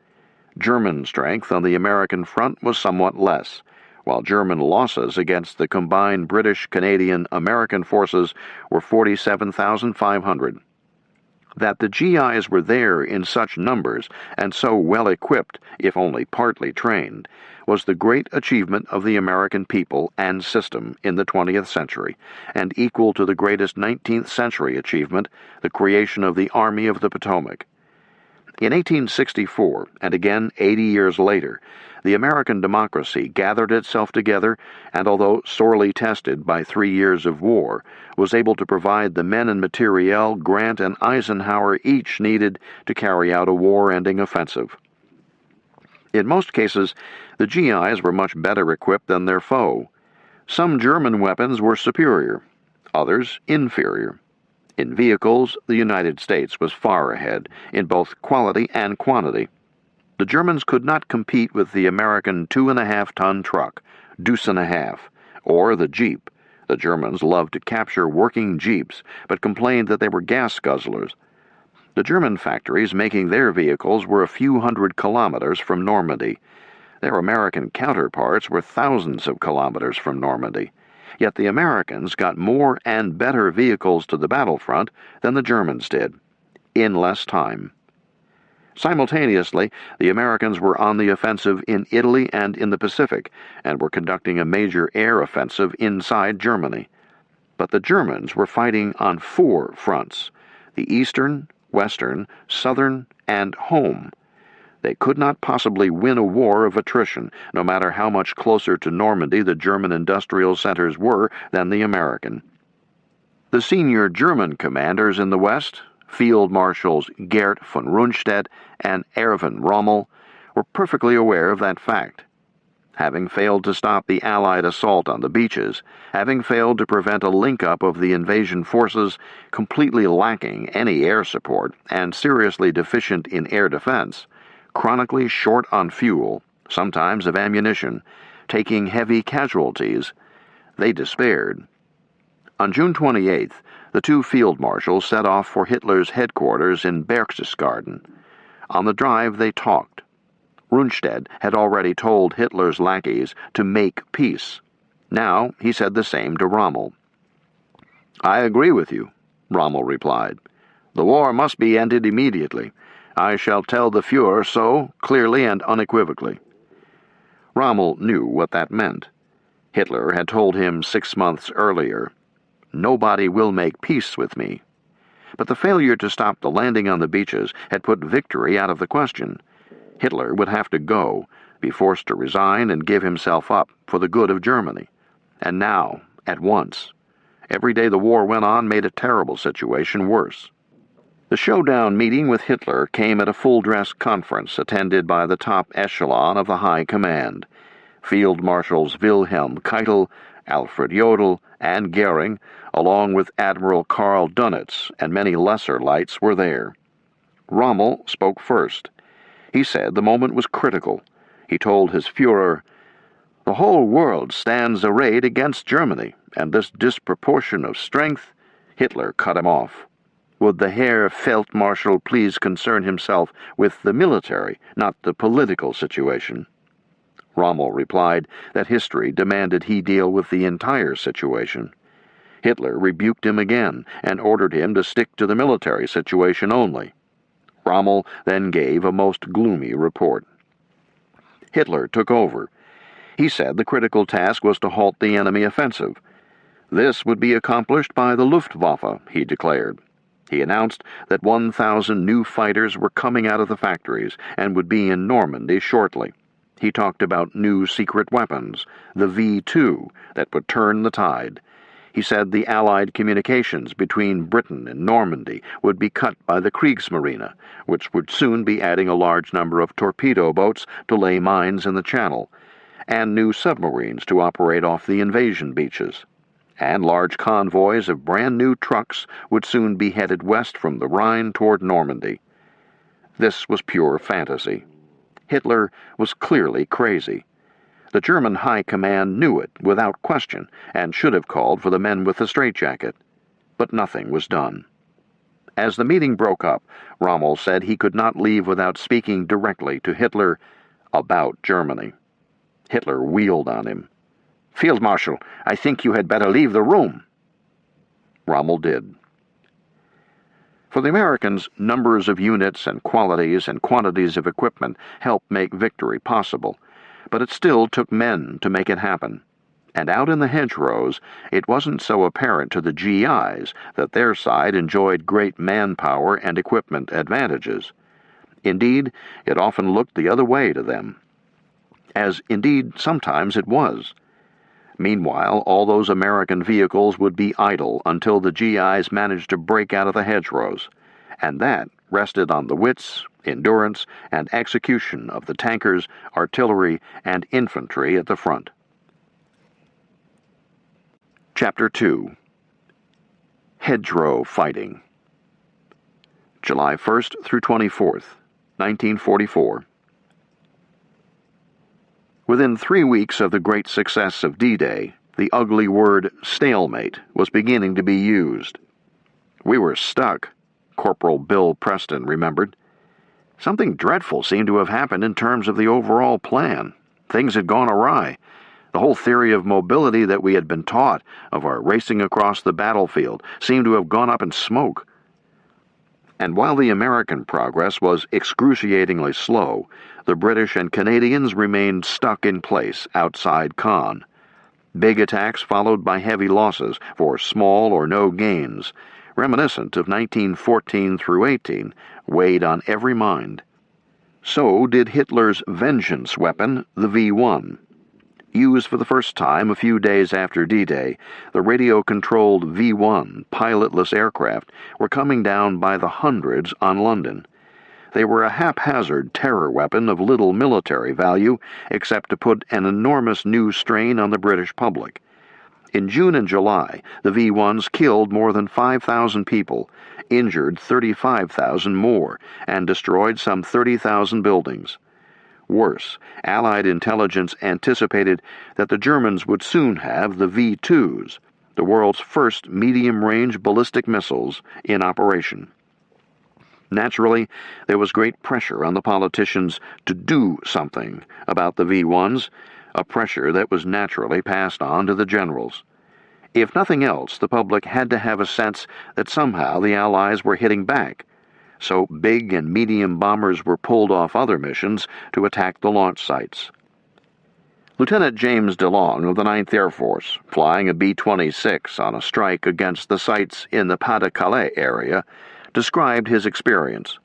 German strength on the American front was somewhat less, while German losses against the combined British, Canadian, American forces were 47,500. That the GIs were there in such numbers and so well equipped, if only partly trained, was the great achievement of the American people and system in the 20th century, and equal to the greatest 19th century achievement, the creation of the Army of the Potomac. In 1864, and again 80 years later, the American democracy gathered itself together and, although sorely tested by 3 years of war, was able to provide the men and materiel Grant and Eisenhower each needed to carry out a war-ending offensive. In most cases, the GIs were much better equipped than their foe. Some German weapons were superior, others inferior. In vehicles, the United States was far ahead, in both quality and quantity. The Germans could not compete with the American 2.5-ton truck, Deuce and a Half, or the Jeep. The Germans loved to capture working Jeeps, but complained that they were gas guzzlers. The German factories making their vehicles were a few hundred kilometers from Normandy. Their American counterparts were thousands of kilometers from Normandy. Yet the Americans got more and better vehicles to the battlefront than the Germans did, in less time. Simultaneously, the Americans were on the offensive in Italy and in the Pacific, and were conducting a major air offensive inside Germany. But the Germans were fighting on 4 fronts: the Eastern, Western, Southern, and Home. They could not possibly win a war of attrition, no matter how much closer to Normandy the German industrial centers were than the American. The senior German commanders in the West, Field Marshals Gerd von Rundstedt and Erwin Rommel, were perfectly aware of that fact. Having failed to stop the Allied assault on the beaches, having failed to prevent a link-up of the invasion forces, completely lacking any air support and seriously deficient in air defense, chronically short on fuel, sometimes of ammunition, taking heavy casualties, they despaired. On June 28th, the two field marshals set off for Hitler's headquarters in Berchtesgaden. On the drive they talked. Rundstedt had already told Hitler's lackeys to make peace. Now he said the same to Rommel. "I agree with you," Rommel replied. "The war must be ended immediately. I shall tell the Führer so clearly and unequivocally." Rommel knew what that meant. Hitler had told him 6 months earlier, "Nobody will make peace with me." But the failure to stop the landing on the beaches had put victory out of the question. Hitler would have to go, be forced to resign and give himself up for the good of Germany. And now, at once. Every day the war went on made a terrible situation worse. The showdown meeting with Hitler came at a full-dress conference attended by the top echelon of the High Command. Field Marshals Wilhelm Keitel, Alfred Jodl, and Goering, along with Admiral Karl Dönitz and many lesser lights, were there. Rommel spoke first. He said the moment was critical. He told his Führer, "The whole world stands arrayed against Germany, and this disproportion of strength—" Hitler cut him off. Would the Herr Feldmarschall please concern himself with the military, not the political situation? Rommel replied that history demanded he deal with the entire situation. Hitler rebuked him again and ordered him to stick to the military situation only. Rommel then gave a most gloomy report. Hitler took over. He said the critical task was to halt the enemy offensive. This would be accomplished by the Luftwaffe, he declared. He announced that 1,000 new fighters were coming out of the factories and would be in Normandy shortly. He talked about new secret weapons, the V2, that would turn the tide. He said the Allied communications between Britain and Normandy would be cut by the Kriegsmarine, which would soon be adding a large number of torpedo boats to lay mines in the Channel, and new submarines to operate off the invasion beaches. And large convoys of brand-new trucks would soon be headed west from the Rhine toward Normandy. This was pure fantasy. Hitler was clearly crazy. The German High Command knew it without question and should have called for the men with the straitjacket. But nothing was done. As the meeting broke up, Rommel said he could not leave without speaking directly to Hitler about Germany. Hitler wheeled on him. "Field Marshal, I think you had better leave the room." Rommel did. For the Americans, numbers of units and qualities and quantities of equipment helped make victory possible, but it still took men to make it happen. And out in the hedgerows, it wasn't so apparent to the GIs that their side enjoyed great manpower and equipment advantages. Indeed, it often looked the other way to them. As indeed sometimes it was. Meanwhile, all those American vehicles would be idle until the GIs managed to break out of the hedgerows, and that rested on the wits, endurance, and execution of the tankers, artillery, and infantry at the front. Chapter 2. Hedgerow Fighting. July 1st through 24th, 1944. Within 3 weeks of the great success of D-Day, the ugly word stalemate was beginning to be used. "We were stuck," Corporal Bill Preston remembered. Something dreadful seemed to have happened in terms of the overall plan. Things had gone awry. The whole theory of mobility that we had been taught, of our racing across the battlefield, seemed to have gone up in smoke. And while the American progress was excruciatingly slow, the British and Canadians remained stuck in place outside Caen. Big attacks followed by heavy losses for small or no gains, reminiscent of 1914 through 18, weighed on every mind. So did Hitler's vengeance weapon, the V-1. Used for the first time a few days after D-Day, the radio-controlled V-1 pilotless aircraft were coming down by the hundreds on London. They were a haphazard terror weapon of little military value, except to put an enormous new strain on the British public. In June and July, the V-1s killed more than 5,000 people, injured 35,000 more, and destroyed some 30,000 buildings. Worse, Allied intelligence anticipated that the Germans would soon have the V-2s, the world's first medium-range ballistic missiles, in operation. Naturally, there was great pressure on the politicians to do something about the V-1s, a pressure that was naturally passed on to the generals. If nothing else, the public had to have a sense that somehow the Allies were hitting back, so big and medium bombers were pulled off other missions to attack the launch sites. Lieutenant James DeLong of the 9th Air Force, flying a B-26 on a strike against the sites in the Pas-de-Calais area, described his experience.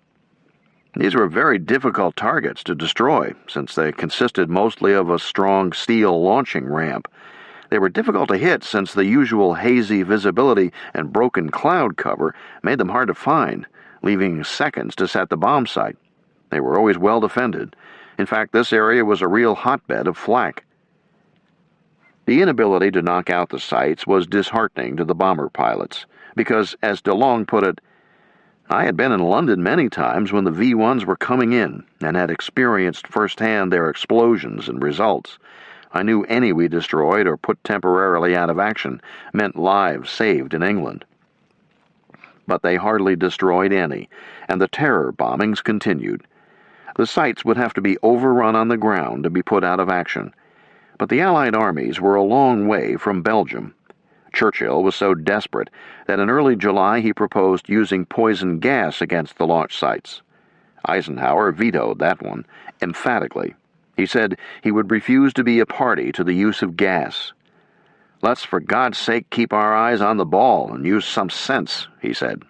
These were very difficult targets to destroy, since they consisted mostly of a strong steel launching ramp. They were difficult to hit since the usual hazy visibility and broken cloud cover made them hard to find, leaving seconds to set the bomb site. They were always well defended. In fact, this area was a real hotbed of flak. The inability to knock out the sites was disheartening to the bomber pilots, because, as DeLong put it, I had been in London many times when the V-1s were coming in and had experienced firsthand their explosions and results. I knew any we destroyed or put temporarily out of action meant lives saved in England. But they hardly destroyed any, and the terror bombings continued. The sites would have to be overrun on the ground to be put out of action. But the Allied armies were a long way from Belgium. Churchill was so desperate that in early July he proposed using poison gas against the launch sites. Eisenhower vetoed that one, emphatically. He said he would refuse to be a party to the use of gas. "Let's for God's sake keep our eyes on the ball and use some sense," he said.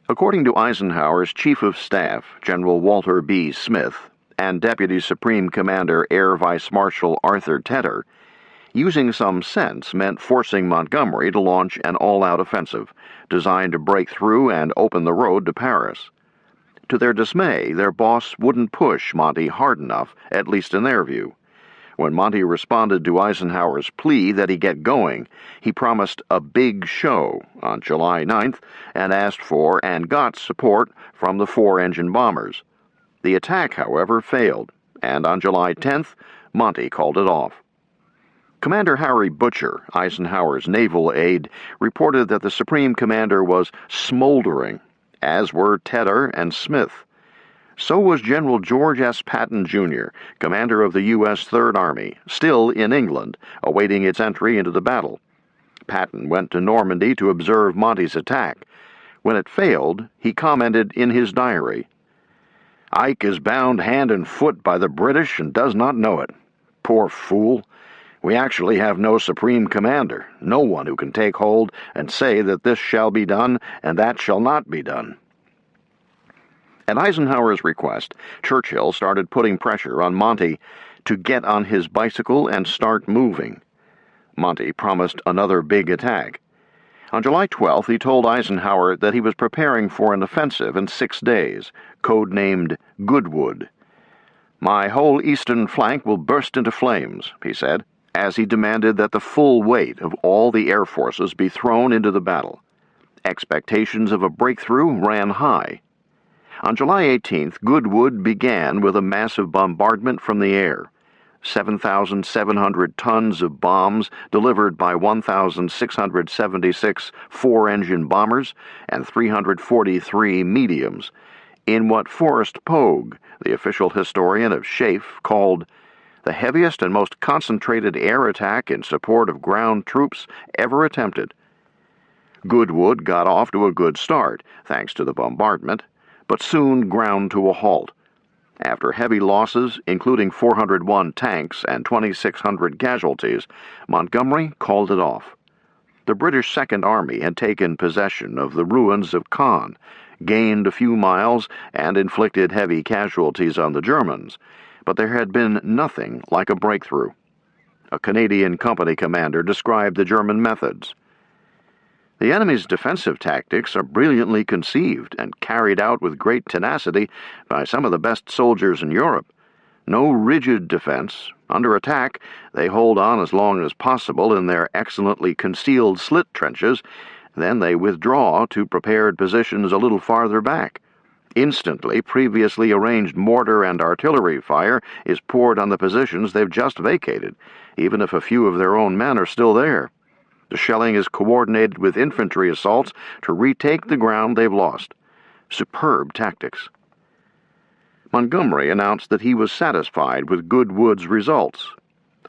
According to Eisenhower's Chief of Staff, General Walter B. Smith, and Deputy Supreme Commander Air Vice Marshal Arthur Tedder, using some sense meant forcing Montgomery to launch an all-out offensive, designed to break through and open the road to Paris. To their dismay, their boss wouldn't push Monty hard enough, at least in their view. When Monty responded to Eisenhower's plea that he get going, he promised a big show on July 9th and asked for and got support from the 4-engine bombers. The attack, however, failed, and on July 10th, Monty called it off. Commander Harry Butcher, Eisenhower's naval aide, reported that the Supreme Commander was smoldering, as were Tedder and Smith. So was General George S. Patton, Jr., commander of the U.S. Third Army, still in England, awaiting its entry into the battle. Patton went to Normandy to observe Monty's attack. When it failed, he commented in his diary, "Ike is bound hand and foot by the British and does not know it. Poor fool. We actually have no supreme commander, no one who can take hold and say that this shall be done and that shall not be done." At Eisenhower's request, Churchill started putting pressure on Monty to get on his bicycle and start moving. Monty promised another big attack. On July 12th, he told Eisenhower that he was preparing for an offensive in 6 days, codenamed Goodwood. "My whole eastern flank will burst into flames," he said, as he demanded that the full weight of all the air forces be thrown into the battle. Expectations of a breakthrough ran high. On July 18th, Goodwood began with a massive bombardment from the air. 7,700 tons of bombs delivered by 1,676 4-engine bombers and 343 mediums, in what Forrest Pogue, the official historian of SHAEF, called the heaviest and most concentrated air attack in support of ground troops ever attempted. Goodwood got off to a good start, thanks to the bombardment, but soon ground to a halt. After heavy losses, including 401 tanks and 2,600 casualties, Montgomery called it off. The British Second Army had taken possession of the ruins of Caen, gained a few miles, and inflicted heavy casualties on the Germans, but there had been nothing like a breakthrough. A Canadian company commander described the German methods. The enemy's defensive tactics are brilliantly conceived and carried out with great tenacity by some of the best soldiers in Europe. No rigid defense. Under attack, they hold on as long as possible in their excellently concealed slit trenches. Then they withdraw to prepared positions a little farther back. Instantly, previously arranged mortar and artillery fire is poured on the positions they've just vacated, even if a few of their own men are still there. The shelling is coordinated with infantry assaults to retake the ground they've lost. Superb tactics. Montgomery announced that he was satisfied with Goodwood's results.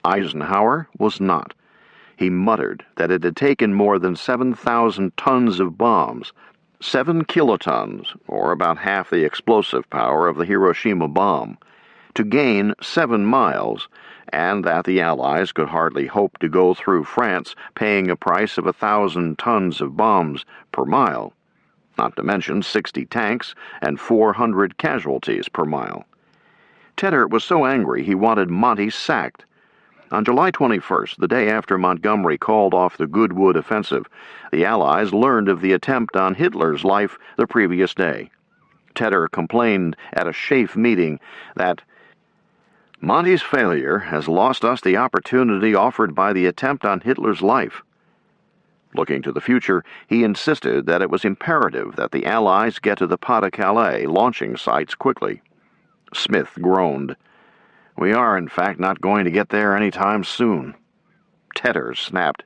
Eisenhower was not. He muttered that it had taken more than 7,000 tons of bombs, 7 kilotons, or about half the explosive power of the Hiroshima bomb, to gain 7 miles, and that the Allies could hardly hope to go through France paying a price of 1,000 tons of bombs per mile, not to mention 60 tanks and 400 casualties per mile. Tedder was so angry he wanted Monty sacked. On July 21st, the day after Montgomery called off the Goodwood offensive, the Allies learned of the attempt on Hitler's life the previous day. Tedder complained at a SHAEF meeting that Monty's failure has lost us the opportunity offered by the attempt on Hitler's life. Looking to the future, he insisted that it was imperative that the Allies get to the Pas-de-Calais launching sites quickly. Smith groaned. "We are, in fact, not going to get there any time soon." Tedder snapped.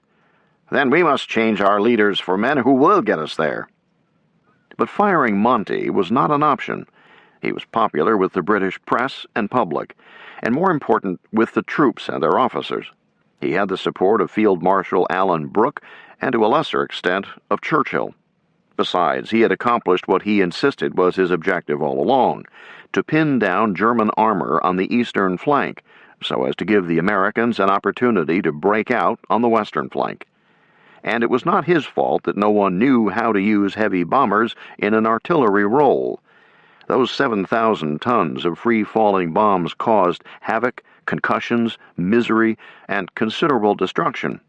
"Then we must change our leaders for men who will get us there." But firing Monty was not an option. He was popular with the British press and public, and more important, with the troops and their officers. He had the support of Field Marshal Alan Brooke and, to a lesser extent, of Churchill. Besides, he had accomplished what he insisted was his objective all along, to pin down German armor on the eastern flank, so as to give the Americans an opportunity to break out on the western flank. And it was not his fault that no one knew how to use heavy bombers in an artillery role. Those 7,000 tons of free-falling bombs caused havoc, concussions, misery, and considerable destruction.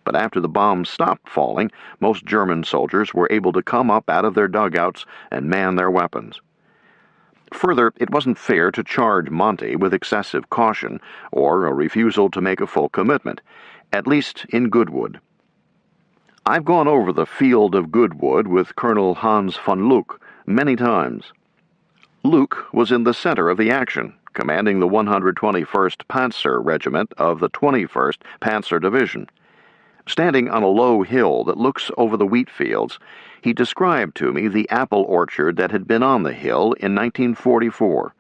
But after the bombs stopped falling, most German soldiers were able to come up out of their dugouts and man their weapons. Further, it wasn't fair to charge Monty with excessive caution or a refusal to make a full commitment, at least in Goodwood. I've gone over the field of Goodwood with Colonel Hans von Luck many times. Luck was in the center of the action, commanding the 121st Panzer Regiment of the 21st Panzer Division. Standing on a low hill that looks over the wheat fields, he described to me the apple orchard that had been on the hill in 1944.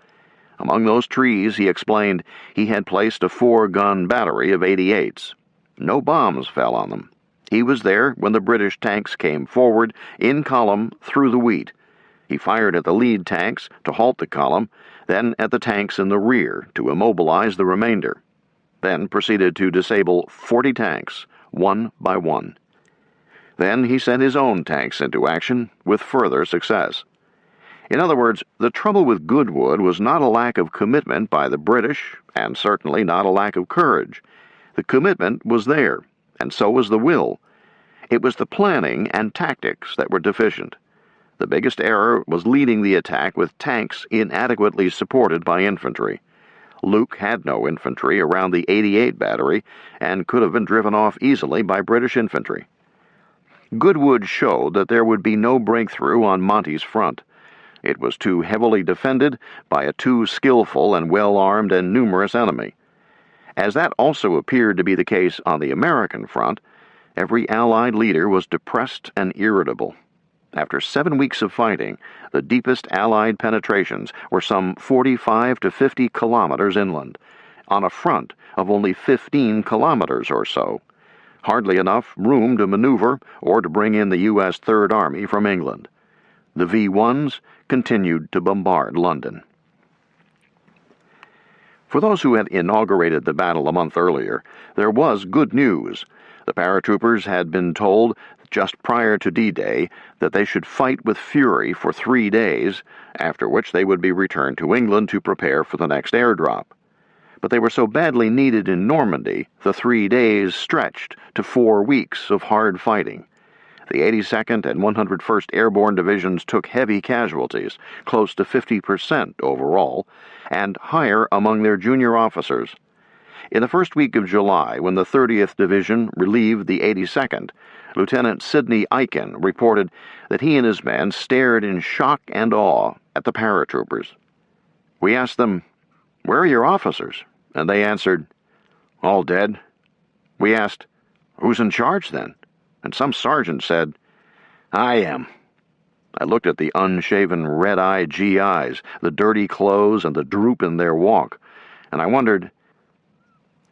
Among those trees, he explained, he had placed a 4-gun battery of 88s. No bombs fell on them. He was there when the British tanks came forward in column through the wheat. He fired at the lead tanks to halt the column, then at the tanks in the rear to immobilize the remainder, then proceeded to disable 40 tanks, one by one. Then he sent his own tanks into action with further success. In other words, the trouble with Goodwood was not a lack of commitment by the British, and certainly not a lack of courage. The commitment was there, and so was the will. It was the planning and tactics that were deficient. The biggest error was leading the attack with tanks inadequately supported by infantry. Luke had no infantry around the 88 battery and could have been driven off easily by British infantry. Goodwood showed that there would be no breakthrough on Monty's front. It was too heavily defended by a too skillful and well-armed and numerous enemy. As that also appeared to be the case on the American front, every Allied leader was depressed and irritable. After 7 weeks of fighting, the deepest Allied penetrations were some 45 to 50 kilometers inland, on a front of only 15 kilometers or so. Hardly enough room to maneuver or to bring in the U.S. Third Army from England. The V-1s continued to bombard London. For those who had inaugurated the battle a month earlier, there was good news. The paratroopers had been told just prior to D-Day that they should fight with fury for 3 days, after which they would be returned to England to prepare for the next airdrop. But they were so badly needed in Normandy, the 3 days stretched to 4 weeks of hard fighting. The 82nd and 101st Airborne Divisions took heavy casualties, close to 50% overall, and higher among their junior officers. In the first week of July, when the 30th Division relieved the 82nd, Lieutenant Sidney Aiken reported that he and his men stared in shock and awe at the paratroopers. We asked them, "Where are your officers?" And they answered, "All dead." We asked, "Who's in charge then?" And some sergeant said, "I am." I looked at the unshaven, red-eyed GIs, the dirty clothes and the droop in their walk, and I wondered,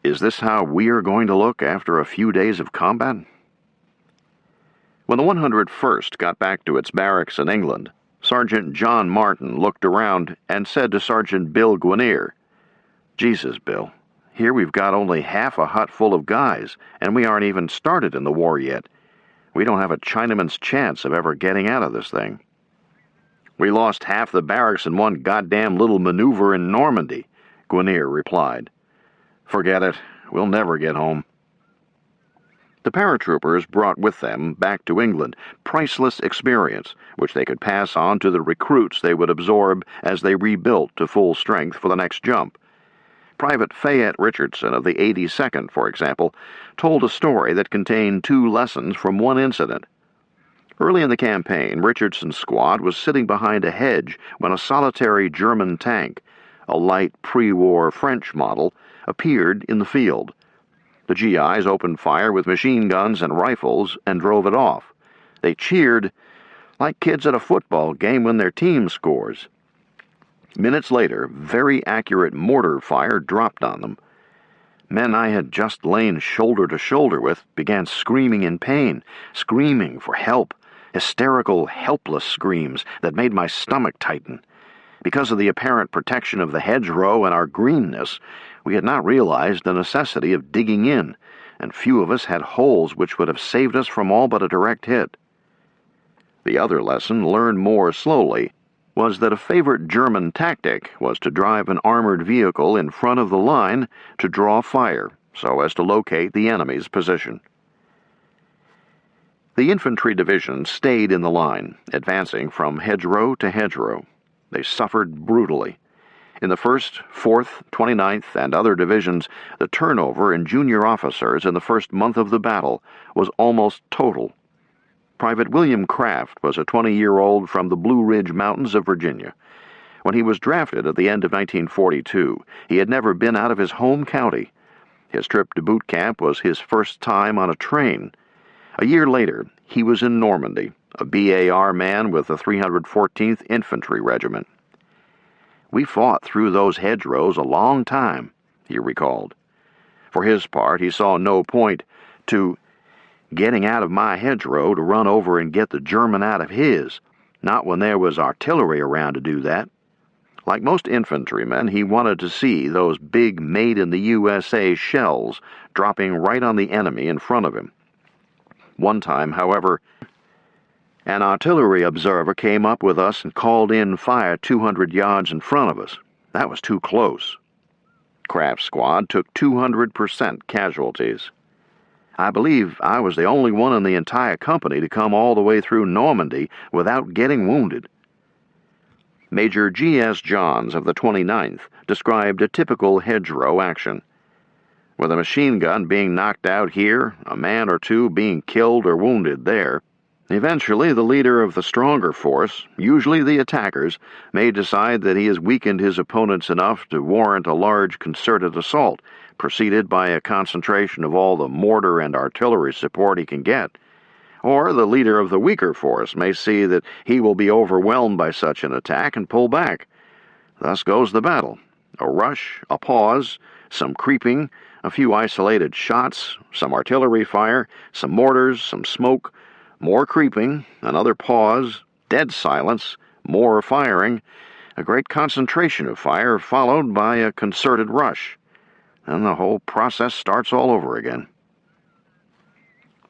is this how we are going to look after a few days of combat? When the 101st got back to its barracks in England, Sergeant John Martin looked around and said to Sergeant Bill Guinier, "Jesus, Bill, here we've got only half a hut full of guys, and we aren't even started in the war yet. We don't have a Chinaman's chance of ever getting out of this thing." "We lost half the barracks in one goddamn little maneuver in Normandy," Guinier replied. "Forget it. We'll never get home." The paratroopers brought with them back to England priceless experience, which they could pass on to the recruits they would absorb as they rebuilt to full strength for the next jump. Private Fayette Richardson of the 82nd, for example, told a story that contained 2 lessons from one incident. Early in the campaign, Richardson's squad was sitting behind a hedge when a solitary German tank, a light pre-war French model, appeared in the field. The GIs opened fire with machine guns and rifles and drove it off. They cheered like kids at a football game when their team scores. Minutes later, very accurate mortar fire dropped on them. Men I had just lain shoulder to shoulder with began screaming in pain, screaming for help, hysterical, helpless screams that made my stomach tighten. Because of the apparent protection of the hedgerow and our greenness, we had not realized the necessity of digging in, and few of us had holes which would have saved us from all but a direct hit. The other lesson, learned more slowly, was that a favorite German tactic was to drive an armored vehicle in front of the line to draw fire, so as to locate the enemy's position. The infantry division stayed in the line, advancing from hedgerow to hedgerow. They suffered brutally. In the 1st, 4th, 29th, and other divisions, the turnover in junior officers in the first month of the battle was almost total. Private William Craft was a 20-year-old from the Blue Ridge Mountains of Virginia. When he was drafted at the end of 1942, he had never been out of his home county. His trip to boot camp was his first time on a train. A year later, he was in Normandy, a BAR man with the 314th Infantry Regiment. "We fought through those hedgerows a long time," he recalled. For his part, he saw no point to getting out of my hedgerow to run over and get the German out of his, not when there was artillery around to do that. Like most infantrymen, he wanted to see those big made-in-the-USA shells dropping right on the enemy in front of him. One time, however, an artillery observer came up with us and called in fire 200 yards in front of us. That was too close. Kraft's squad took 200% casualties. I believe I was the only one in the entire company to come all the way through Normandy without getting wounded. Major G.S. Johns of the 29th described a typical hedgerow action. With a machine gun being knocked out here, a man or two being killed or wounded there, eventually the leader of the stronger force, usually the attackers, may decide that he has weakened his opponents enough to warrant a large concerted assault, preceded by a concentration of all the mortar and artillery support he can get. Or the leader of the weaker force may see that he will be overwhelmed by such an attack and pull back. Thus goes the battle. A rush, a pause, some creeping, a few isolated shots, some artillery fire, some mortars, some smoke, more creeping, another pause, dead silence, more firing, a great concentration of fire followed by a concerted rush. Then the whole process starts all over again.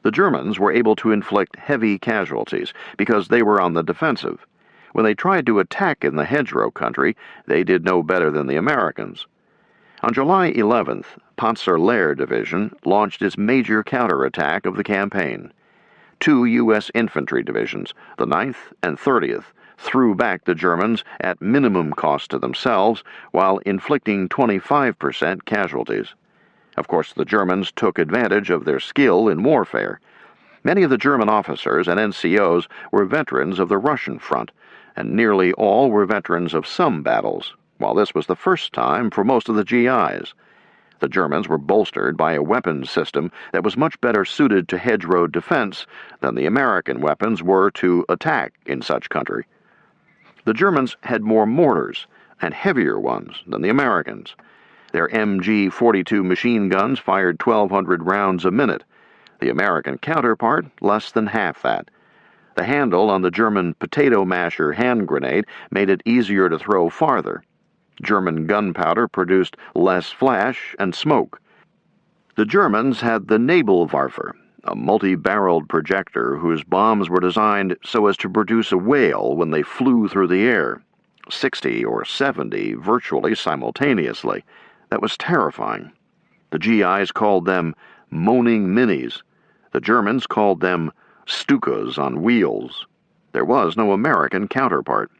The Germans were able to inflict heavy casualties because they were on the defensive. When they tried to attack in the hedgerow country, they did no better than the Americans. On July 11th, Panzer-Lehr Division launched its major counterattack of the campaign. 2 U.S. infantry divisions, the 9th and 30th, threw back the Germans at minimum cost to themselves while inflicting 25% casualties. Of course, the Germans took advantage of their skill in warfare. Many of the German officers and NCOs were veterans of the Russian front, and nearly all were veterans of some battles, while this was the first time for most of the GIs. The Germans were bolstered by a weapons system that was much better suited to hedgerow defense than the American weapons were to attack in such country. The Germans had more mortars, and heavier ones, than the Americans. Their MG-42 machine guns fired 1,200 rounds a minute. The American counterpart, less than half that. The handle on the German potato masher hand grenade made it easier to throw farther. German gunpowder produced less flash and smoke. The Germans had the Nebelwerfer, a multi-barreled projector whose bombs were designed so as to produce a whale when they flew through the air, 60 or 70 virtually simultaneously. That was terrifying. The GIs called them moaning minis. The Germans called them Stukas on wheels. There was no American counterpart.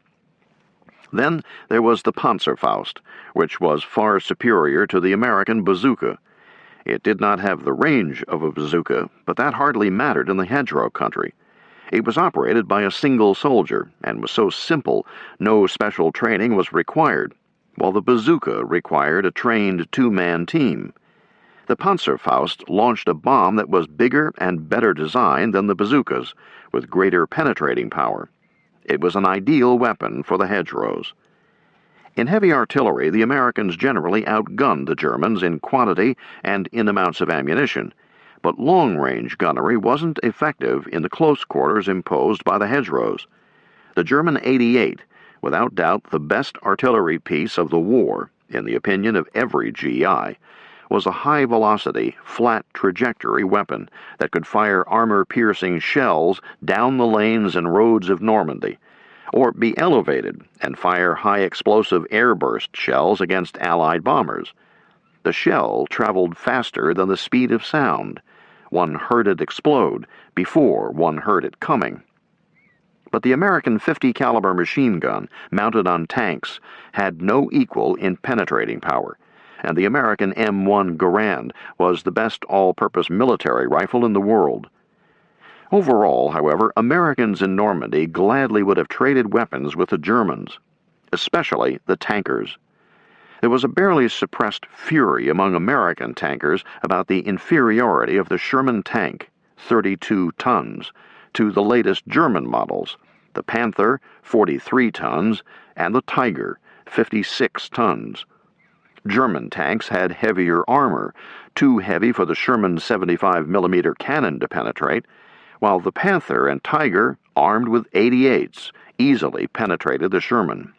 Then there was the Panzerfaust, which was far superior to the American bazooka. It did not have the range of a bazooka, but that hardly mattered in the hedgerow country. It was operated by a single soldier, and was so simple no special training was required, while the bazooka required a trained two-man team. The Panzerfaust launched a bomb that was bigger and better designed than the bazookas, with greater penetrating power. It was an ideal weapon for the hedgerows. In heavy artillery, the Americans generally outgunned the Germans in quantity and in amounts of ammunition, but long-range gunnery wasn't effective in the close quarters imposed by the hedgerows. The German 88, without doubt the best artillery piece of the war, in the opinion of every GI, was a high-velocity, flat-trajectory weapon that could fire armor-piercing shells down the lanes and roads of Normandy, or be elevated and fire high-explosive airburst shells against Allied bombers. The shell traveled faster than the speed of sound. One heard it explode before one heard it coming. But the American .50 caliber machine gun, mounted on tanks, had no equal in penetrating power, and the American M1 Garand was the best all-purpose military rifle in the world. Overall, however, Americans in Normandy gladly would have traded weapons with the Germans, especially the tankers. There was a barely suppressed fury among American tankers about the inferiority of the Sherman tank, 32 tons, to the latest German models, the Panther, 43 tons, and the Tiger, 56 tons. German tanks had heavier armor, too heavy for the Sherman 75mm cannon to penetrate, while the Panther and Tiger, armed with 88s, easily penetrated the Sherman.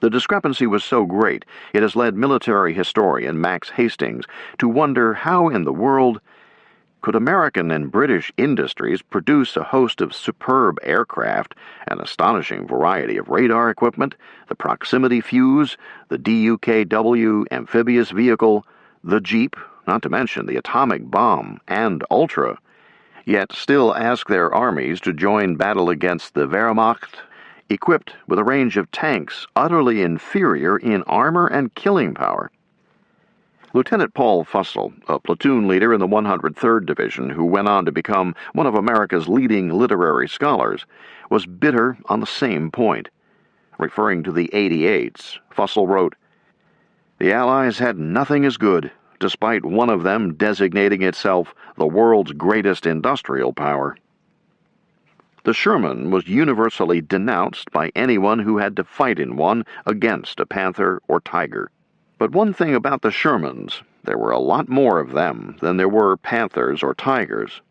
The discrepancy was so great, it has led military historian Max Hastings to wonder how in the world could American and British industries produce a host of superb aircraft, an astonishing variety of radar equipment, the proximity fuse, the DUKW amphibious vehicle, the Jeep, not to mention the atomic bomb, and Ultra, yet still ask their armies to join battle against the Wehrmacht, equipped with a range of tanks utterly inferior in armor and killing power? Lieutenant Paul Fussell, a platoon leader in the 103rd Division who went on to become one of America's leading literary scholars, was bitter on the same point. Referring to the 88s, Fussell wrote, "The Allies had nothing as good, despite one of them designating itself the world's greatest industrial power." The Sherman was universally denounced by anyone who had to fight in one against a Panther or Tiger. But one thing about the Shermans, there were a lot more of them than there were Panthers or Tigers.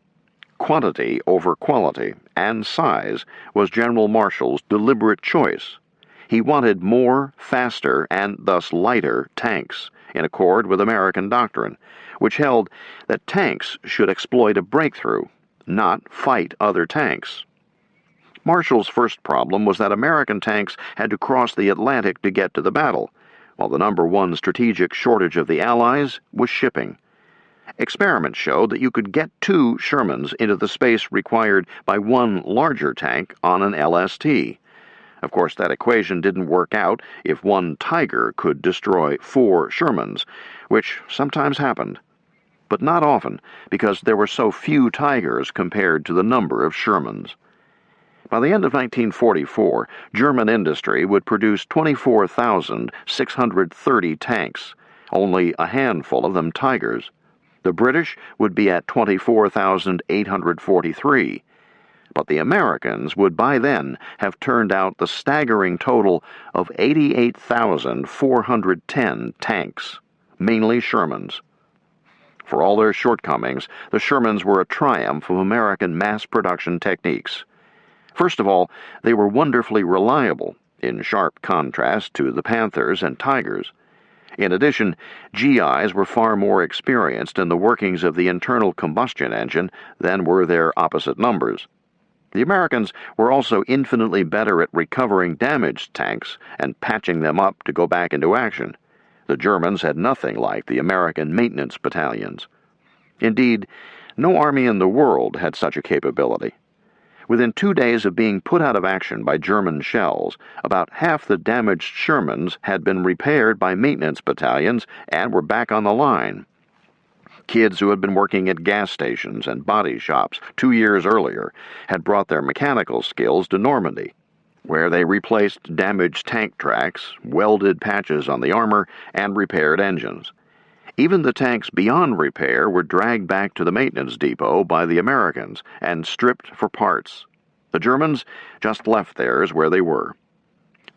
Quantity over quality and size was General Marshall's deliberate choice. He wanted more, faster, and thus lighter tanks, in accord with American doctrine, which held that tanks should exploit a breakthrough, not fight other tanks. Marshall's first problem was that American tanks had to cross the Atlantic to get to the battle, while the number one strategic shortage of the Allies was shipping. Experiments showed that you could get 2 Shermans into the space required by one larger tank on an LST. Of course, that equation didn't work out if one Tiger could destroy 4 Shermans, which sometimes happened. But not often, because there were so few Tigers compared to the number of Shermans. By the end of 1944, German industry would produce 24,630 tanks, only a handful of them Tigers. The British would be at 24,843, but the Americans would by then have turned out the staggering total of 88,410 tanks, mainly Shermans. For all their shortcomings, the Shermans were a triumph of American mass production techniques. First of all, they were wonderfully reliable, in sharp contrast to the Panthers and Tigers. In addition, GIs were far more experienced in the workings of the internal combustion engine than were their opposite numbers. The Americans were also infinitely better at recovering damaged tanks and patching them up to go back into action. The Germans had nothing like the American maintenance battalions. Indeed, no army in the world had such a capability. Within 2 days of being put out of action by German shells, about half the damaged Shermans had been repaired by maintenance battalions and were back on the line. Kids who had been working at gas stations and body shops 2 years earlier had brought their mechanical skills to Normandy, where they replaced damaged tank tracks, welded patches on the armor, and repaired engines. Even the tanks beyond repair were dragged back to the maintenance depot by the Americans and stripped for parts. The Germans just left theirs where they were.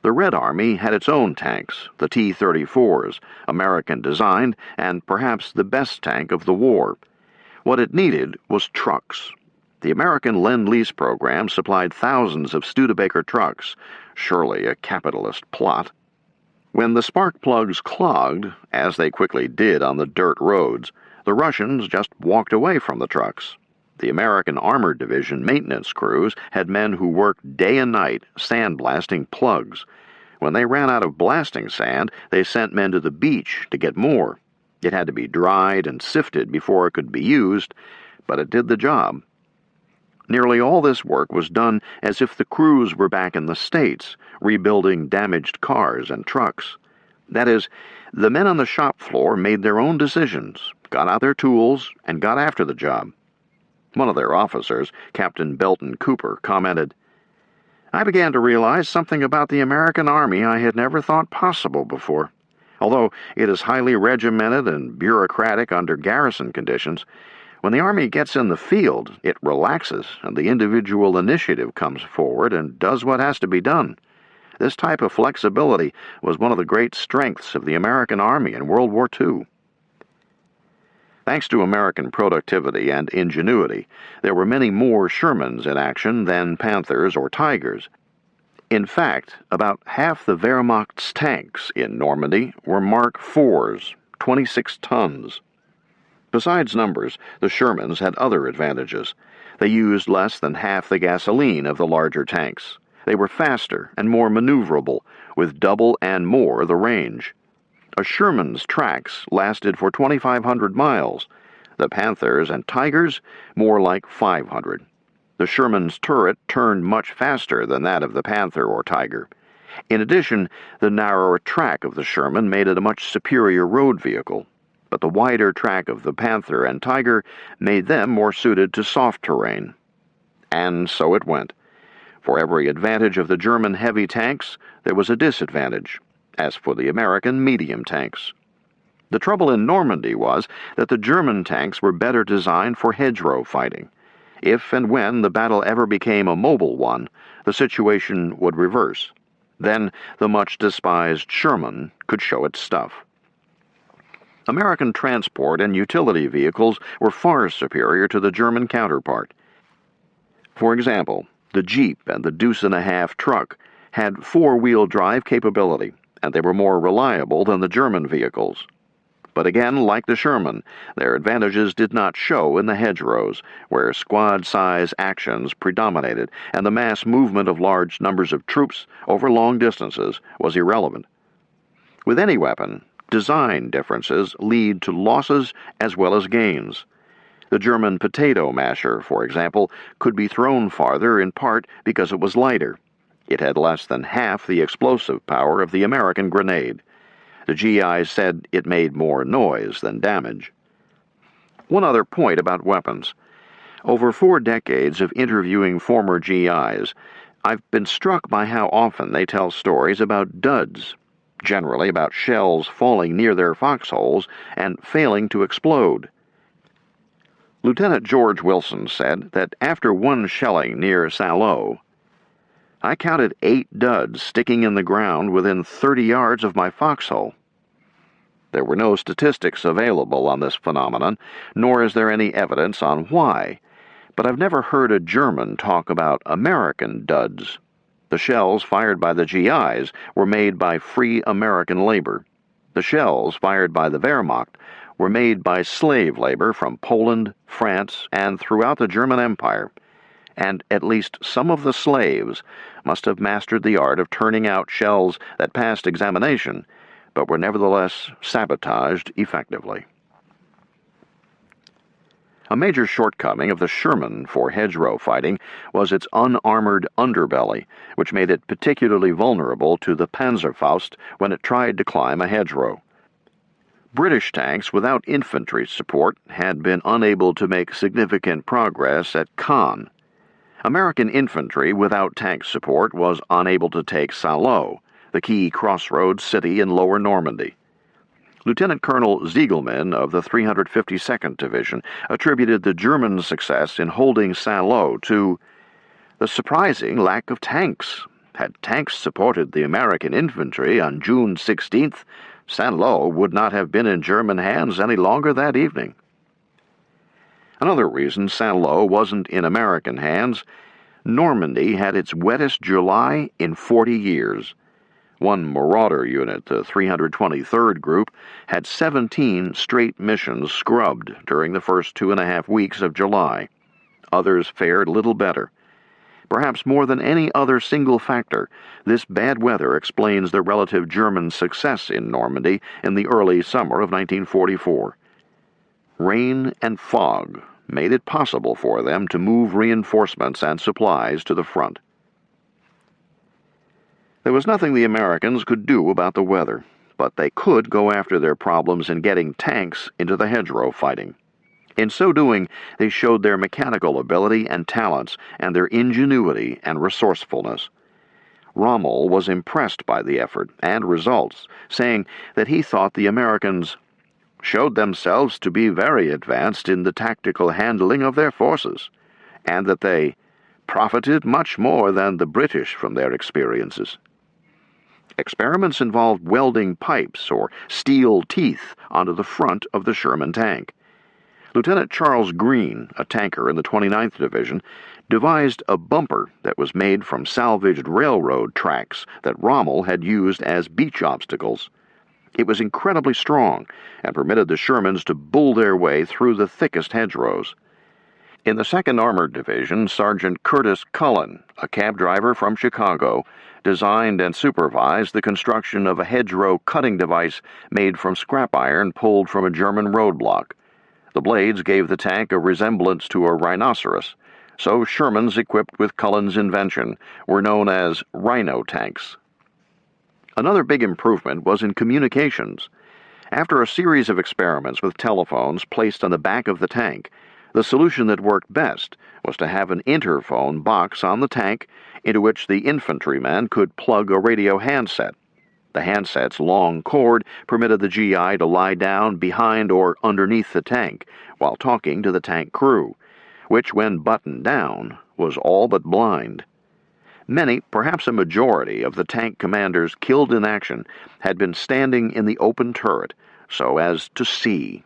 The Red Army had its own tanks, the T-34s, American-designed and perhaps the best tank of the war. What it needed was trucks. The American Lend-Lease program supplied thousands of Studebaker trucks, surely a capitalist plot. When the spark plugs clogged, as they quickly did on the dirt roads, the Russians just walked away from the trucks. The American Armored Division maintenance crews had men who worked day and night sandblasting plugs. When they ran out of blasting sand, they sent men to the beach to get more. It had to be dried and sifted before it could be used, but it did the job. Nearly all this work was done as if the crews were back in the States, rebuilding damaged cars and trucks. That is, the men on the shop floor made their own decisions, got out their tools, and got after the job. One of their officers, Captain Belton Cooper, commented, "I began to realize something about the American Army I had never thought possible before. Although it is highly regimented and bureaucratic under garrison conditions, when the Army gets in the field, it relaxes and the individual initiative comes forward and does what has to be done. This type of flexibility was one of the great strengths of the American Army in World War II. Thanks to American productivity and ingenuity, there were many more Shermans in action than Panthers or Tigers. In fact, about half the Wehrmacht's tanks in Normandy were Mark IVs, 26 tons. Besides numbers, the Shermans had other advantages. They used less than half the gasoline of the larger tanks. They were faster and more maneuverable, with double and more the range. A Sherman's tracks lasted for 2,500 miles. The Panthers and Tigers, more like 500. The Sherman's turret turned much faster than that of the Panther or Tiger. In addition, the narrower track of the Sherman made it a much superior road vehicle, but the wider track of the Panther and Tiger made them more suited to soft terrain. And so it went. For every advantage of the German heavy tanks, there was a disadvantage, as for the American medium tanks. The trouble in Normandy was that the German tanks were better designed for hedgerow fighting. If and when the battle ever became a mobile one, the situation would reverse. Then the much-despised Sherman could show its stuff. American transport and utility vehicles were far superior to the German counterpart. For example, the Jeep and the deuce-and-a-half truck had four-wheel drive capability, and they were more reliable than the German vehicles. But again, like the Sherman, their advantages did not show in the hedgerows, where squad-size actions predominated, and the mass movement of large numbers of troops over long distances was irrelevant. With any weapon, design differences lead to losses as well as gains. The German potato masher, for example, could be thrown farther in part because it was lighter. It had less than half the explosive power of the American grenade. The GIs said it made more noise than damage. One other point about weapons. Over 4 decades of interviewing former GIs, I've been struck by how often they tell stories about duds, generally about shells falling near their foxholes and failing to explode. Lieutenant George Wilson said that after one shelling near Saint-Lô, I counted 8 duds sticking in the ground within 30 yards of my foxhole. There were no statistics available on this phenomenon, nor is there any evidence on why, but I've never heard a German talk about American duds. The shells fired by the GIs were made by free American labor. The shells fired by the Wehrmacht were made by slave labor from Poland, France, and throughout the German Empire, and at least some of the slaves must have mastered the art of turning out shells that passed examination, but were nevertheless sabotaged effectively. A major shortcoming of the Sherman for hedgerow fighting was its unarmored underbelly, which made it particularly vulnerable to the Panzerfaust when it tried to climb a hedgerow. British tanks without infantry support had been unable to make significant progress at Caen. American infantry without tank support was unable to take Saint-Lô, the key crossroads city in lower Normandy. Lieutenant Colonel Ziegelmann of the 352nd Division attributed the German success in holding Saint-Lô to the surprising lack of tanks. Had tanks supported the American infantry on June 16th, Saint-Lô would not have been in German hands any longer that evening. Another reason Saint-Lô wasn't in American hands, Normandy had its wettest July in 40 years. One Marauder unit, the 323rd Group, had 17 straight missions scrubbed during the first 2.5 weeks of July. Others fared little better. Perhaps more than any other single factor, this bad weather explains the relative German success in Normandy in the early summer of 1944. Rain and fog made it possible for them to move reinforcements and supplies to the front. There was nothing the Americans could do about the weather, but they could go after their problems in getting tanks into the hedgerow fighting. In so doing, they showed their mechanical ability and talents and their ingenuity and resourcefulness. Rommel was impressed by the effort and results, saying that he thought the Americans showed themselves to be very advanced in the tactical handling of their forces, and that they profited much more than the British from their experiences. Experiments involved welding pipes or steel teeth onto the front of the Sherman tank. Lieutenant Charles Green, a tanker in the 29th Division, devised a bumper that was made from salvaged railroad tracks that Rommel had used as beach obstacles. It was incredibly strong and permitted the Shermans to bull their way through the thickest hedgerows. In the 2nd Armored Division, Sergeant Curtis Cullen, a cab driver from Chicago, designed and supervised the construction of a hedgerow cutting device made from scrap iron pulled from a German roadblock. The blades gave the tank a resemblance to a rhinoceros, so Shermans equipped with Cullen's invention were known as rhino tanks. Another big improvement was in communications. After a series of experiments with telephones placed on the back of the tank, the solution that worked best was to have an interphone box on the tank into which the infantryman could plug a radio handset. The handset's long cord permitted the GI to lie down behind or underneath the tank while talking to the tank crew, which, when buttoned down, was all but blind. Many, perhaps a majority, of the tank commanders killed in action had been standing in the open turret so as to see.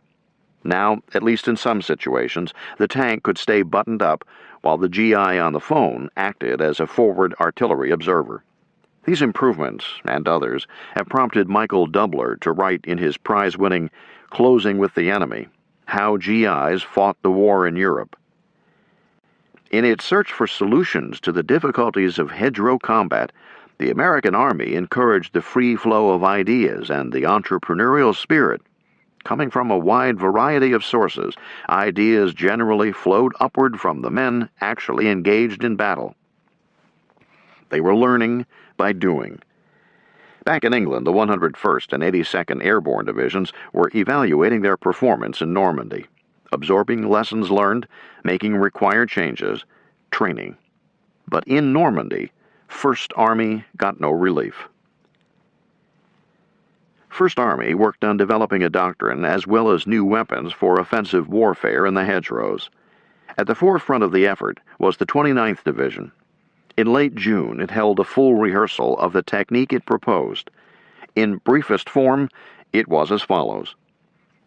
Now, at least in some situations, the tank could stay buttoned up while the GI on the phone acted as a forward artillery observer. These improvements, and others, have prompted Michael Doubler to write in his prize-winning Closing with the Enemy, How GIs Fought the War in Europe. In its search for solutions to the difficulties of hedgerow combat, the American Army encouraged the free flow of ideas and the entrepreneurial spirit. Coming from a wide variety of sources, ideas generally flowed upward from the men actually engaged in battle. They were learning by doing. Back in England, the 101st and 82nd Airborne Divisions were evaluating their performance in Normandy, absorbing lessons learned, making required changes, training. But in Normandy, 1st Army got no relief. 1st Army worked on developing a doctrine as well as new weapons for offensive warfare in the hedgerows. At the forefront of the effort was the 29th Division. In late June, it held a full rehearsal of the technique it proposed. In briefest form, it was as follows.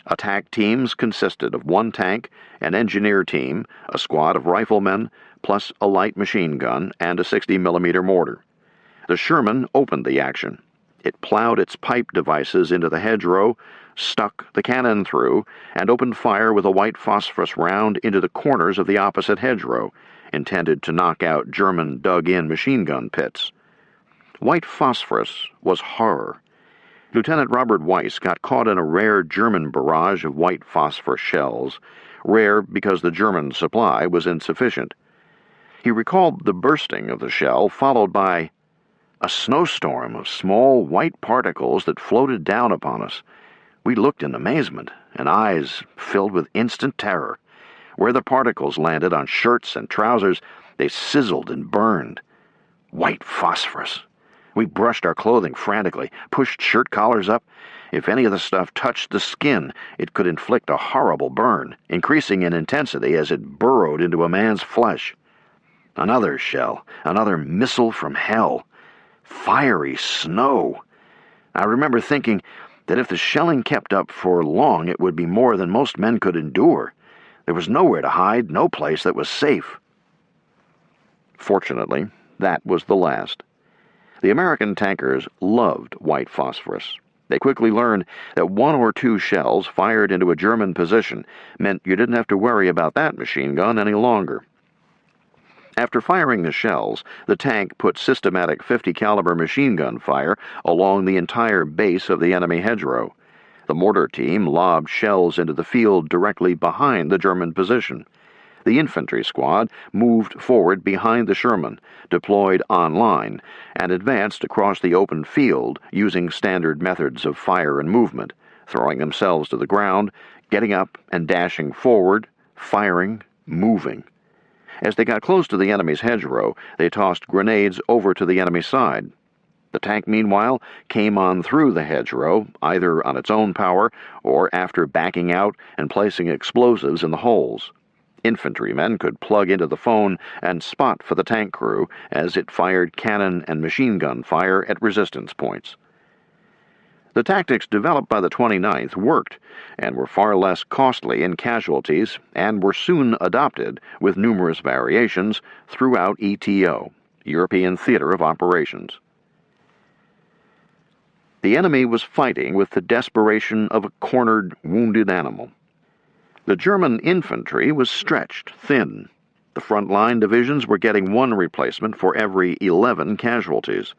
Attack teams consisted of 1 tank, an engineer team, a squad of riflemen, plus a light machine gun and a 60mm mortar. The Sherman opened the action. It plowed its pipe devices into the hedgerow, stuck the cannon through, and opened fire with a white phosphorus round into the corners of the opposite hedgerow, intended to knock out German dug-in machine gun pits. White phosphorus was horror. Lieutenant Robert Weiss got caught in a rare German barrage of white phosphorus shells, rare because the German supply was insufficient. He recalled the bursting of the shell, followed by a snowstorm of small white particles that floated down upon us. We looked in amazement, and eyes filled with instant terror. Where the particles landed on shirts and trousers, they sizzled and burned. White phosphorus. We brushed our clothing frantically, pushed shirt collars up. If any of the stuff touched the skin, it could inflict a horrible burn, increasing in intensity as it burrowed into a man's flesh. Another shell, another missile from hell. Fiery snow. I remember thinking that if the shelling kept up for long, it would be more than most men could endure. There was nowhere to hide, no place that was safe. Fortunately, that was the last. The American tankers loved white phosphorus. They quickly learned that 1 or 2 shells fired into a German position meant you didn't have to worry about that machine gun any longer. After firing the shells, the tank put systematic 50-caliber machine gun fire along the entire base of the enemy hedgerow. The mortar team lobbed shells into the field directly behind the German position. The infantry squad moved forward behind the Sherman, deployed on line, and advanced across the open field using standard methods of fire and movement, throwing themselves to the ground, getting up and dashing forward, firing, moving. As they got close to the enemy's hedgerow, they tossed grenades over to the enemy side. The tank, meanwhile, came on through the hedgerow, either on its own power or after backing out and placing explosives in the holes. Infantrymen could plug into the phone and spot for the tank crew as it fired cannon and machine gun fire at resistance points. The tactics developed by the 29th worked and were far less costly in casualties and were soon adopted with numerous variations throughout ETO, European Theater of Operations. The enemy was fighting with the desperation of a cornered, wounded animal. The German infantry was stretched thin. The front-line divisions were getting 1 replacement for every 11 casualties.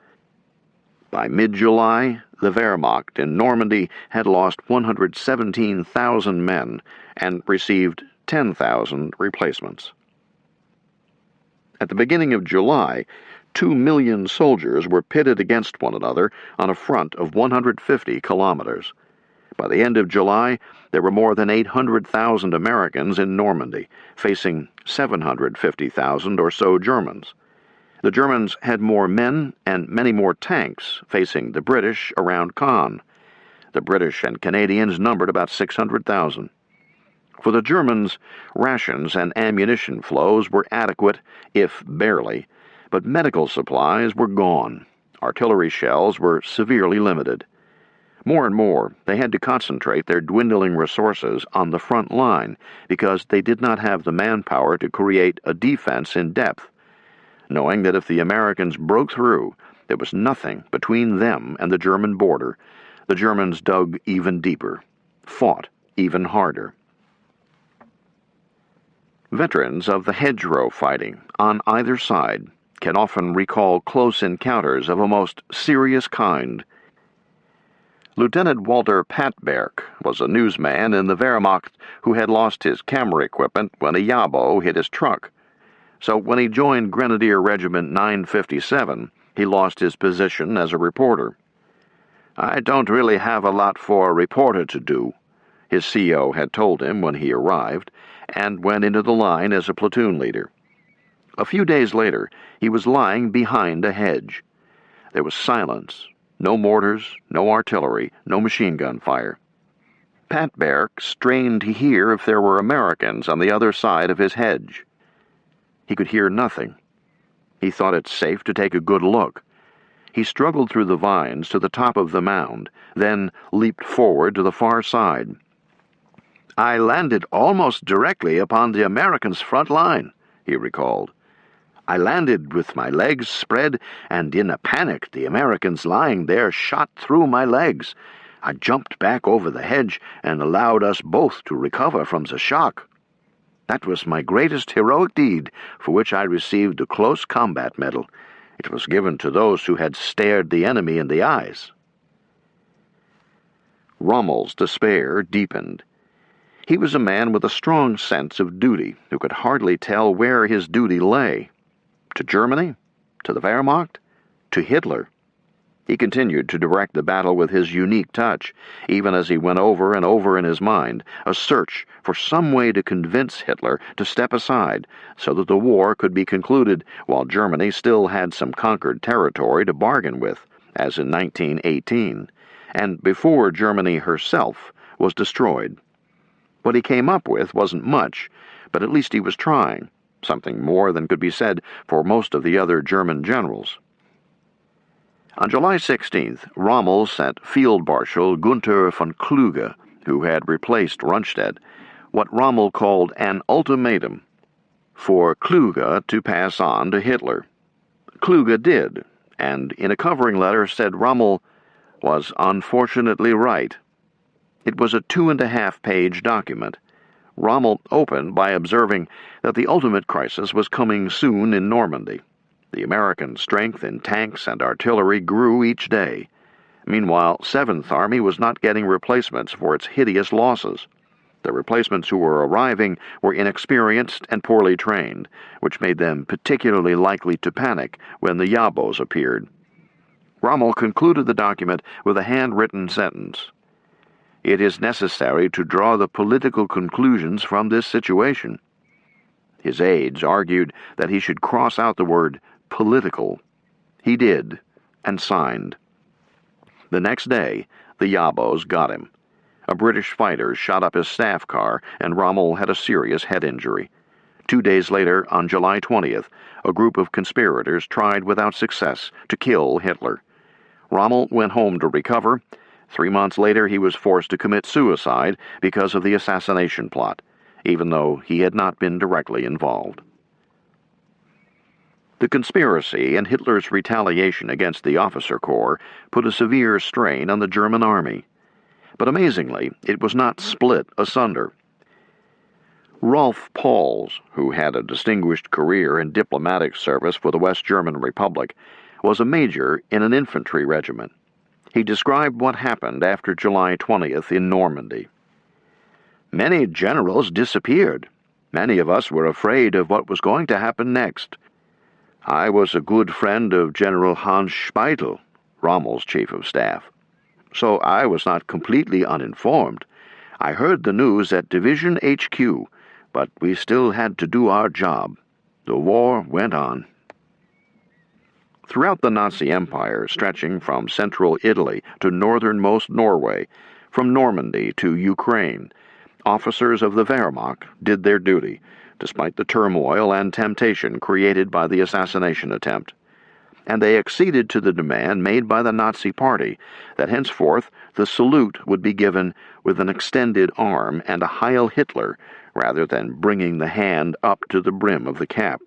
By mid-July, the Wehrmacht in Normandy had lost 117,000 men and received 10,000 replacements. At the beginning of July, 2 million soldiers were pitted against one another on a front of 150 kilometers. By the end of July, there were more than 800,000 Americans in Normandy, facing 750,000 or so Germans. The Germans had more men and many more tanks facing the British around Caen. The British and Canadians numbered about 600,000. For the Germans, rations and ammunition flows were adequate, if barely, but medical supplies were gone. Artillery shells were severely limited. More and more, they had to concentrate their dwindling resources on the front line because they did not have the manpower to create a defense in depth. Knowing that if the Americans broke through, There was nothing between them and the German border. The Germans dug even deeper, fought even harder. Veterans of the hedgerow fighting on either side can often recall close encounters of a most serious kind. Lieutenant Walter Patberg was a newsman in the Wehrmacht who had lost his camera equipment when a Yabo hit his truck. So when he joined Grenadier Regiment 957, he lost his position as a reporter. "I don't really have a lot for a reporter to do," his CO had told him when he arrived, and went into the line as a platoon leader. A few days later, he was lying behind a hedge. There was silence, no mortars, no artillery, no machine gun fire. Patberg strained to hear if there were Americans on the other side of his hedge. He could hear nothing. He thought it safe to take a good look. He struggled through the vines to the top of the mound, then leaped forward to the far side. "I landed almost directly upon the Americans' front line," he recalled. "I landed with my legs spread, and in a panic the Americans lying there shot through my legs. I jumped back over the hedge and allowed us both to recover from the shock. That was my greatest heroic deed, for which I received the Close Combat Medal. It was given to those who had stared the enemy in the eyes." Rommel's despair deepened. He was a man with a strong sense of duty who could hardly tell where his duty lay. To Germany? To the Wehrmacht? To Hitler? He continued to direct the battle with his unique touch, even as he went over and over in his mind, a search for some way to convince Hitler to step aside so that the war could be concluded while Germany still had some conquered territory to bargain with, as in 1918, and before Germany herself was destroyed. What he came up with wasn't much, but at least he was trying, something more than could be said for most of the other German generals. On July 16th, Rommel sent Field Marshal Gunther von Kluge, who had replaced Rundstedt, what Rommel called an ultimatum for Kluge to pass on to Hitler. Kluge did, and in a covering letter said Rommel was unfortunately right. It was a 2.5-page document. Rommel opened by observing that the ultimate crisis was coming soon in Normandy. The American strength in tanks and artillery grew each day. Meanwhile, 7th Army was not getting replacements for its hideous losses. The replacements who were arriving were inexperienced and poorly trained, which made them particularly likely to panic when the Yabos appeared. Rommel concluded the document with a handwritten sentence. "It is necessary to draw the political conclusions from this situation." His aides argued that he should cross out the word political. He did, and signed. The next day, the Yabos got him. A British fighter shot up his staff car, and Rommel had a serious head injury. 2 days later, on July 20th, a group of conspirators tried without success to kill Hitler. Rommel went home to recover. 3 months later, he was forced to commit suicide because of the assassination plot, even though he had not been directly involved. The conspiracy and Hitler's retaliation against the officer corps put a severe strain on the German army. But amazingly, it was not split asunder. Rolf Pauls, who had a distinguished career in diplomatic service for the West German Republic, was a major in an infantry regiment. He described what happened after July 20th in Normandy. "Many generals disappeared. Many of us were afraid of what was going to happen next. I was a good friend of General Hans Speitel, Rommel's chief of staff, so I was not completely uninformed. I heard the news at Division HQ, but we still had to do our job. The war went on." Throughout the Nazi Empire, stretching from central Italy to northernmost Norway, from Normandy to Ukraine, officers of the Wehrmacht did their duty, despite the turmoil and temptation created by the assassination attempt. And they acceded to the demand made by the Nazi Party that henceforth the salute would be given with an extended arm and a Heil Hitler rather than bringing the hand up to the brim of the cap.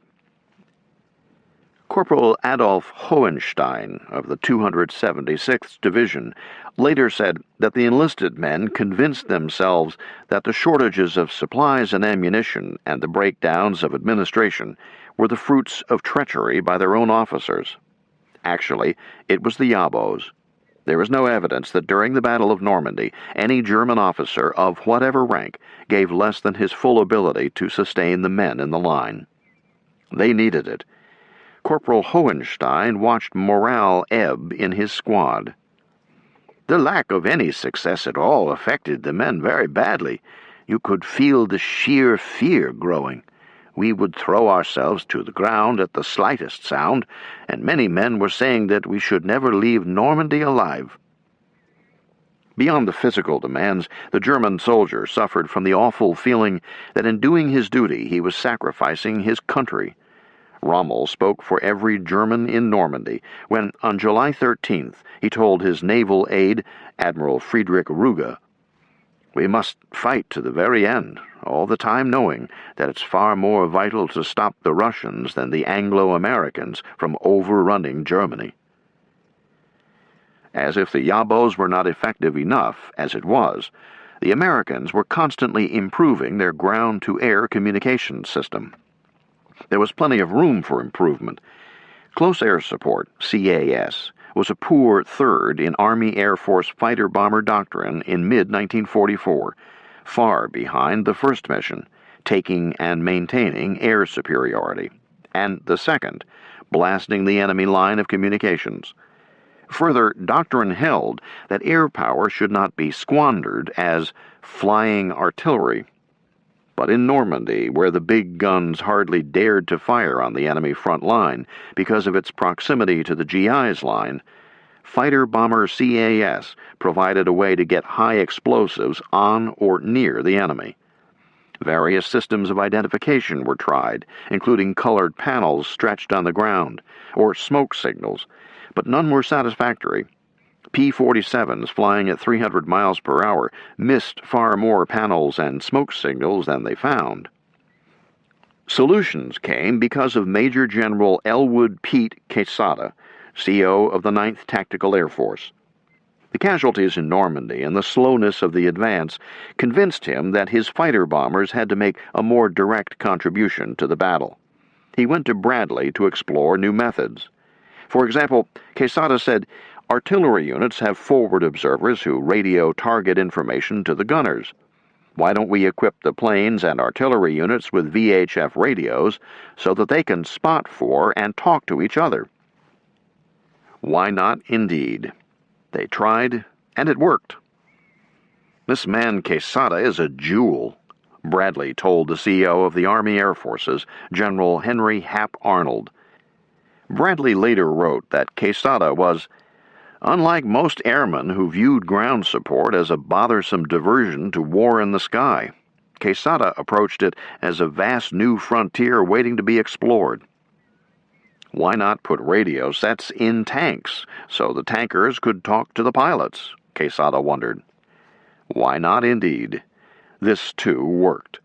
Corporal Adolf Hohenstein of the 276th Division later said that the enlisted men convinced themselves that the shortages of supplies and ammunition and the breakdowns of administration were the fruits of treachery by their own officers. Actually, it was the Yabos. There is no evidence that during the Battle of Normandy, any German officer of whatever rank gave less than his full ability to sustain the men in the line. They needed it. Corporal Hohenstein watched morale ebb in his squad. The lack of any success at all affected the men very badly. You could feel the sheer fear growing. We would throw ourselves to the ground at the slightest sound, and many men were saying that we should never leave Normandy alive. Beyond the physical demands, the German soldier suffered from the awful feeling that in doing his duty he was sacrificing his country. Rommel spoke for every German in Normandy when, on July 13th, he told his naval aide, Admiral Friedrich Ruge, "We must fight to the very end, all the time knowing that it's far more vital to stop the Russians than the Anglo-Americans from overrunning Germany." As if the Yabos were not effective enough, as it was, the Americans were constantly improving their ground-to-air communications system. There was plenty of room for improvement. Close Air Support, CAS, was a poor third in Army Air Force fighter-bomber doctrine in mid-1944, far behind the first mission, taking and maintaining air superiority, and the second, blasting the enemy line of communications. Further, doctrine held that air power should not be squandered as flying artillery. But in Normandy, where the big guns hardly dared to fire on the enemy front line because of its proximity to the GI's line, fighter-bomber CAS provided a way to get high explosives on or near the enemy. Various systems of identification were tried, including colored panels stretched on the ground, or smoke signals, but none were satisfactory. P-47s flying at 300 miles per hour missed far more panels and smoke signals than they found. Solutions came because of Major General Elwood Pete Quesada, CO of the 9th Tactical Air Force. The casualties in Normandy and the slowness of the advance convinced him that his fighter bombers had to make a more direct contribution to the battle. He went to Bradley to explore new methods. For example, Quesada said, "Artillery units have forward observers who radio target information to the gunners. Why don't we equip the planes and artillery units with VHF radios so that they can spot for and talk to each other?" Why not, indeed? They tried, and it worked. "This man Quesada is a jewel," Bradley told the CEO of the Army Air Forces, General Henry Hap Arnold. Bradley later wrote that Quesada was, "Unlike most airmen who viewed ground support as a bothersome diversion to war in the sky, Quesada approached it as a vast new frontier waiting to be explored." Why not put radio sets in tanks so the tankers could talk to the pilots? Quesada wondered. Why not, indeed? This, too, worked.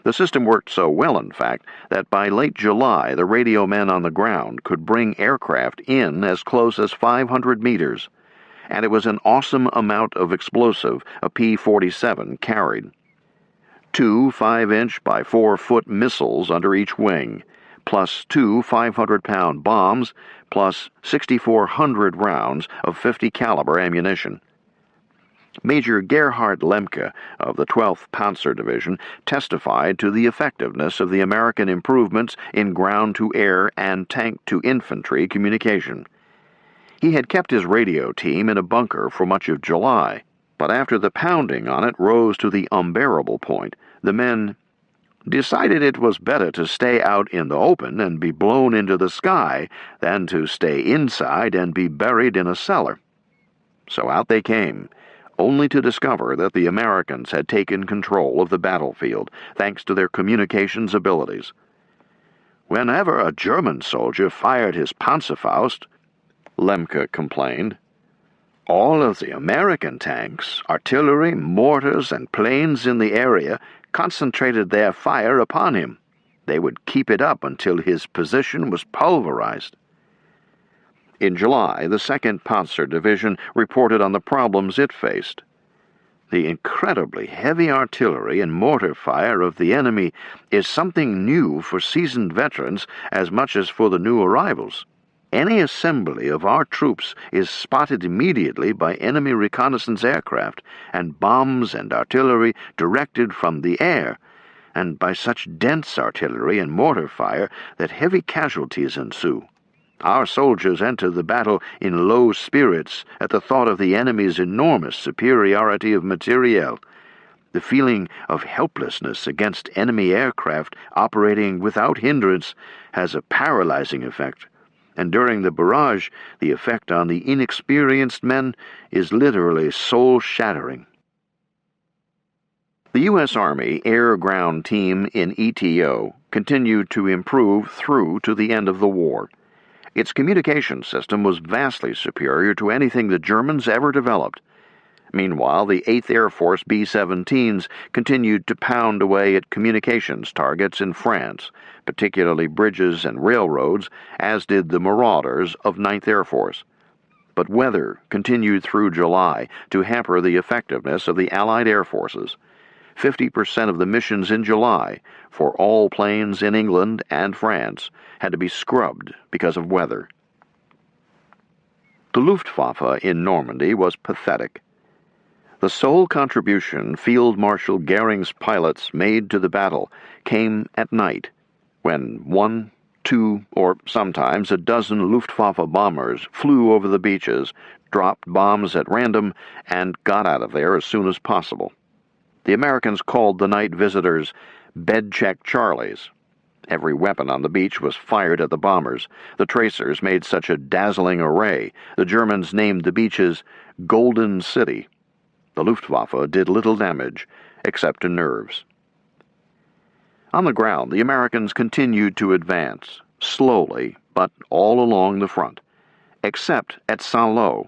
The system worked so well, in fact, that by late July the radio men on the ground could bring aircraft in as close as 500 meters, and it was an awesome amount of explosive a P-47 carried. 2 5-inch by 4-foot missiles under each wing, plus 2 500-pound bombs, plus 6,400 rounds of 50 caliber ammunition. Major Gerhard Lemke of the 12th Panzer Division testified to the effectiveness of the American improvements in ground-to-air and tank-to-infantry communication. He had kept his radio team in a bunker for much of July, but after the pounding on it rose to the unbearable point, the men decided it was better to stay out in the open and be blown into the sky than to stay inside and be buried in a cellar. So out they came, only to discover that the Americans had taken control of the battlefield, thanks to their communications abilities. "Whenever a German soldier fired his Panzerfaust," Lemke complained, "all of the American tanks, artillery, mortars, and planes in the area concentrated their fire upon him. They would keep it up until his position was pulverized." In July, the 2nd Panzer Division reported on the problems it faced. The incredibly heavy artillery and mortar fire of the enemy is something new for seasoned veterans as much as for the new arrivals. Any assembly of our troops is spotted immediately by enemy reconnaissance aircraft, and bombs and artillery directed from the air, and by such dense artillery and mortar fire that heavy casualties ensue. Our soldiers enter the battle in low spirits at the thought of the enemy's enormous superiority of materiel. The feeling of helplessness against enemy aircraft operating without hindrance has a paralyzing effect, and during the barrage, the effect on the inexperienced men is literally soul-shattering. The U.S. Army Air-Ground Team in ETO continued to improve through to the end of the war. Its communication system was vastly superior to anything the Germans ever developed. Meanwhile, the 8th Air Force B-17s continued to pound away at communications targets in France, particularly bridges and railroads, as did the Marauders of 9th Air Force. But weather continued through July to hamper the effectiveness of the Allied air forces. 50% of the missions in July, for all planes in England and France, had to be scrubbed because of weather. The Luftwaffe in Normandy was pathetic. The sole contribution Field Marshal Goering's pilots made to the battle came at night, when 1, 2, or sometimes a dozen Luftwaffe bombers flew over the beaches, dropped bombs at random, and got out of there as soon as possible. The Americans called the night visitors bed-check Charlies. Every weapon on the beach was fired at the bombers. The tracers made such a dazzling array, the Germans named the beaches Golden City. The Luftwaffe did little damage, except to nerves. On the ground, the Americans continued to advance, slowly, but all along the front, except at Saint-Lô.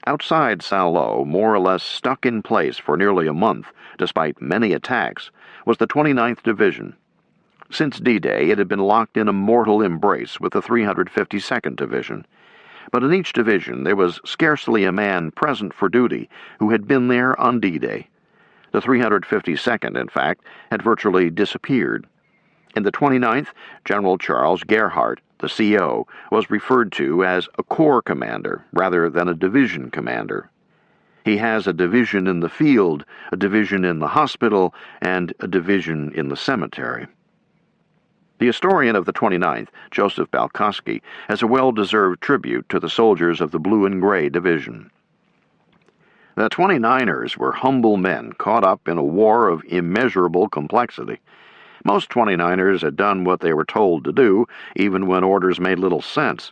Outside Saint-Lô, more or less stuck in place for nearly a month, despite many attacks, was the 29th Division. Since D-Day, it had been locked in a mortal embrace with the 352nd Division. But in each division there was scarcely a man present for duty who had been there on D-Day. The 352nd, in fact, had virtually disappeared. In the 29th, General Charles Gerhardt, the CO, was referred to as a corps commander rather than a division commander. He has a division in the field, a division in the hospital, and a division in the cemetery. The historian of the 29th, Joseph Balkowski, has a well-deserved tribute to the soldiers of the Blue and Gray Division. The 29ers were humble men caught up in a war of immeasurable complexity. Most 29ers had done what they were told to do, even when orders made little sense.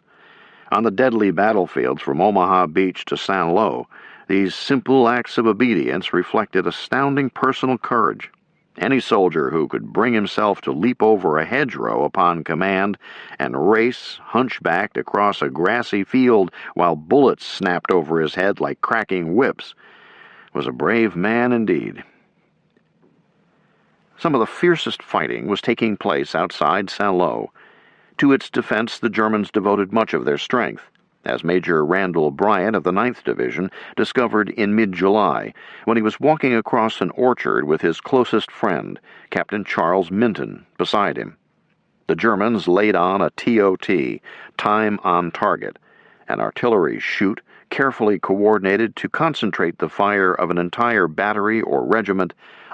On the deadly battlefields from Omaha Beach to Saint-Lô, these simple acts of obedience reflected astounding personal courage. Any soldier who could bring himself to leap over a hedgerow upon command and race, hunchbacked, across a grassy field while bullets snapped over his head like cracking whips was a brave man indeed. Some of the fiercest fighting was taking place outside Saint-Lô. To its defense, the Germans devoted much of their strength, as Major Randall Bryant of the 9th Division discovered in mid-July when he was walking across an orchard with his closest friend, Captain Charles Minton, beside him. The Germans laid on a TOT, time on target, an artillery shoot carefully coordinated to concentrate the fire of an entire battery or regiment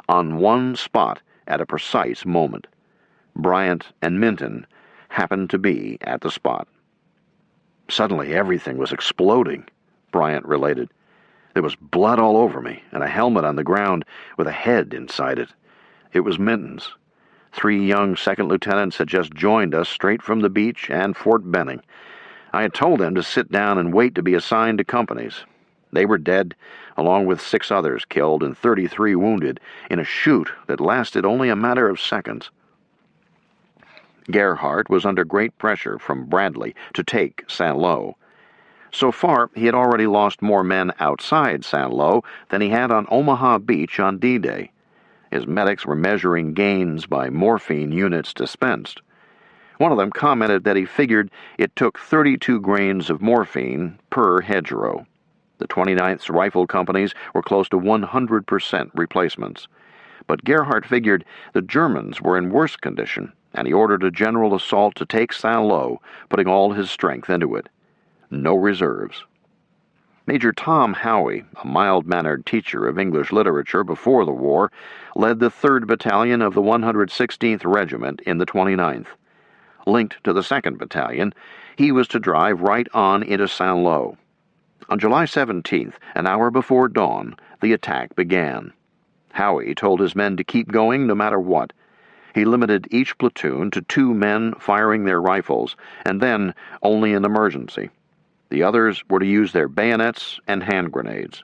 on one spot at a precise moment. Bryant and Minton happened to be at the spot. Suddenly everything was exploding, Bryant related. There was blood all over me, and a helmet on the ground with a head inside it. It was Minton's. 3 young second lieutenants had just joined us straight from the beach and Fort Benning. I had told them to sit down and wait to be assigned to companies. They were dead, along with 6 others killed and 33 wounded, in a shoot that lasted only a matter of seconds. Gerhardt was under great pressure from Bradley to take Saint-Lô. So far, he had already lost more men outside Saint-Lô than he had on Omaha Beach on D-Day. His medics were measuring gains by morphine units dispensed. One of them commented that he figured it took 32 grains of morphine per hedgerow. The 29th's rifle companies were close to 100% replacements. But Gerhardt figured the Germans were in worse condition, and he ordered a general assault to take Saint-Lô, putting all his strength into it. No reserves. Major Tom Howe, a mild-mannered teacher of English literature before the war, led the 3rd Battalion of the 116th Regiment in the 29th. Linked to the 2nd Battalion, he was to drive right on into Saint-Lô. On July 17th, an hour before dawn, the attack began. Howe told his men to keep going no matter what. He limited each platoon to 2 men firing their rifles, and then only in emergency. The others were to use their bayonets and hand grenades.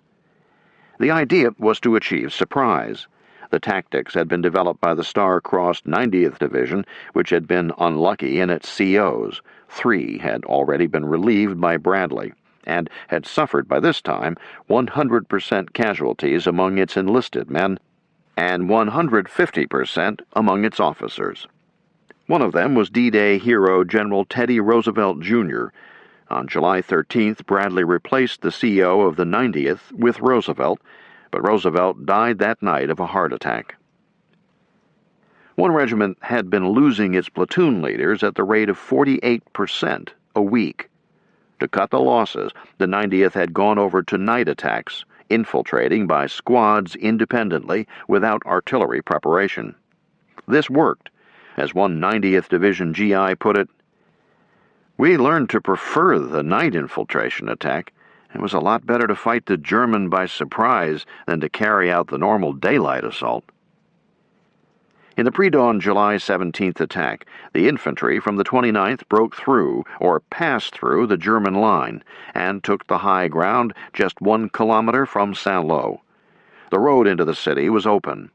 The idea was to achieve surprise. The tactics had been developed by the star-crossed 90th Division, which had been unlucky in its COs. 3 had already been relieved by Bradley, and had suffered by this time 100% casualties among its enlisted men, and 150% among its officers. One of them was D-Day hero General Teddy Roosevelt, Jr. On July 13th, Bradley replaced the CO of the 90th with Roosevelt, but Roosevelt died that night of a heart attack. One regiment had been losing its platoon leaders at the rate of 48% a week. To cut the losses, the 90th had gone over to night attacks, infiltrating by squads independently without artillery preparation. This worked. As one 90th Division GI put it, "We learned to prefer the night infiltration attack. It was a lot better to fight the German by surprise than to carry out the normal daylight assault." In the pre-dawn July 17th attack, the infantry from the 29th broke through, or passed through, the German line, and took the high ground just 1 kilometer from Saint-Lô. The road into the city was open.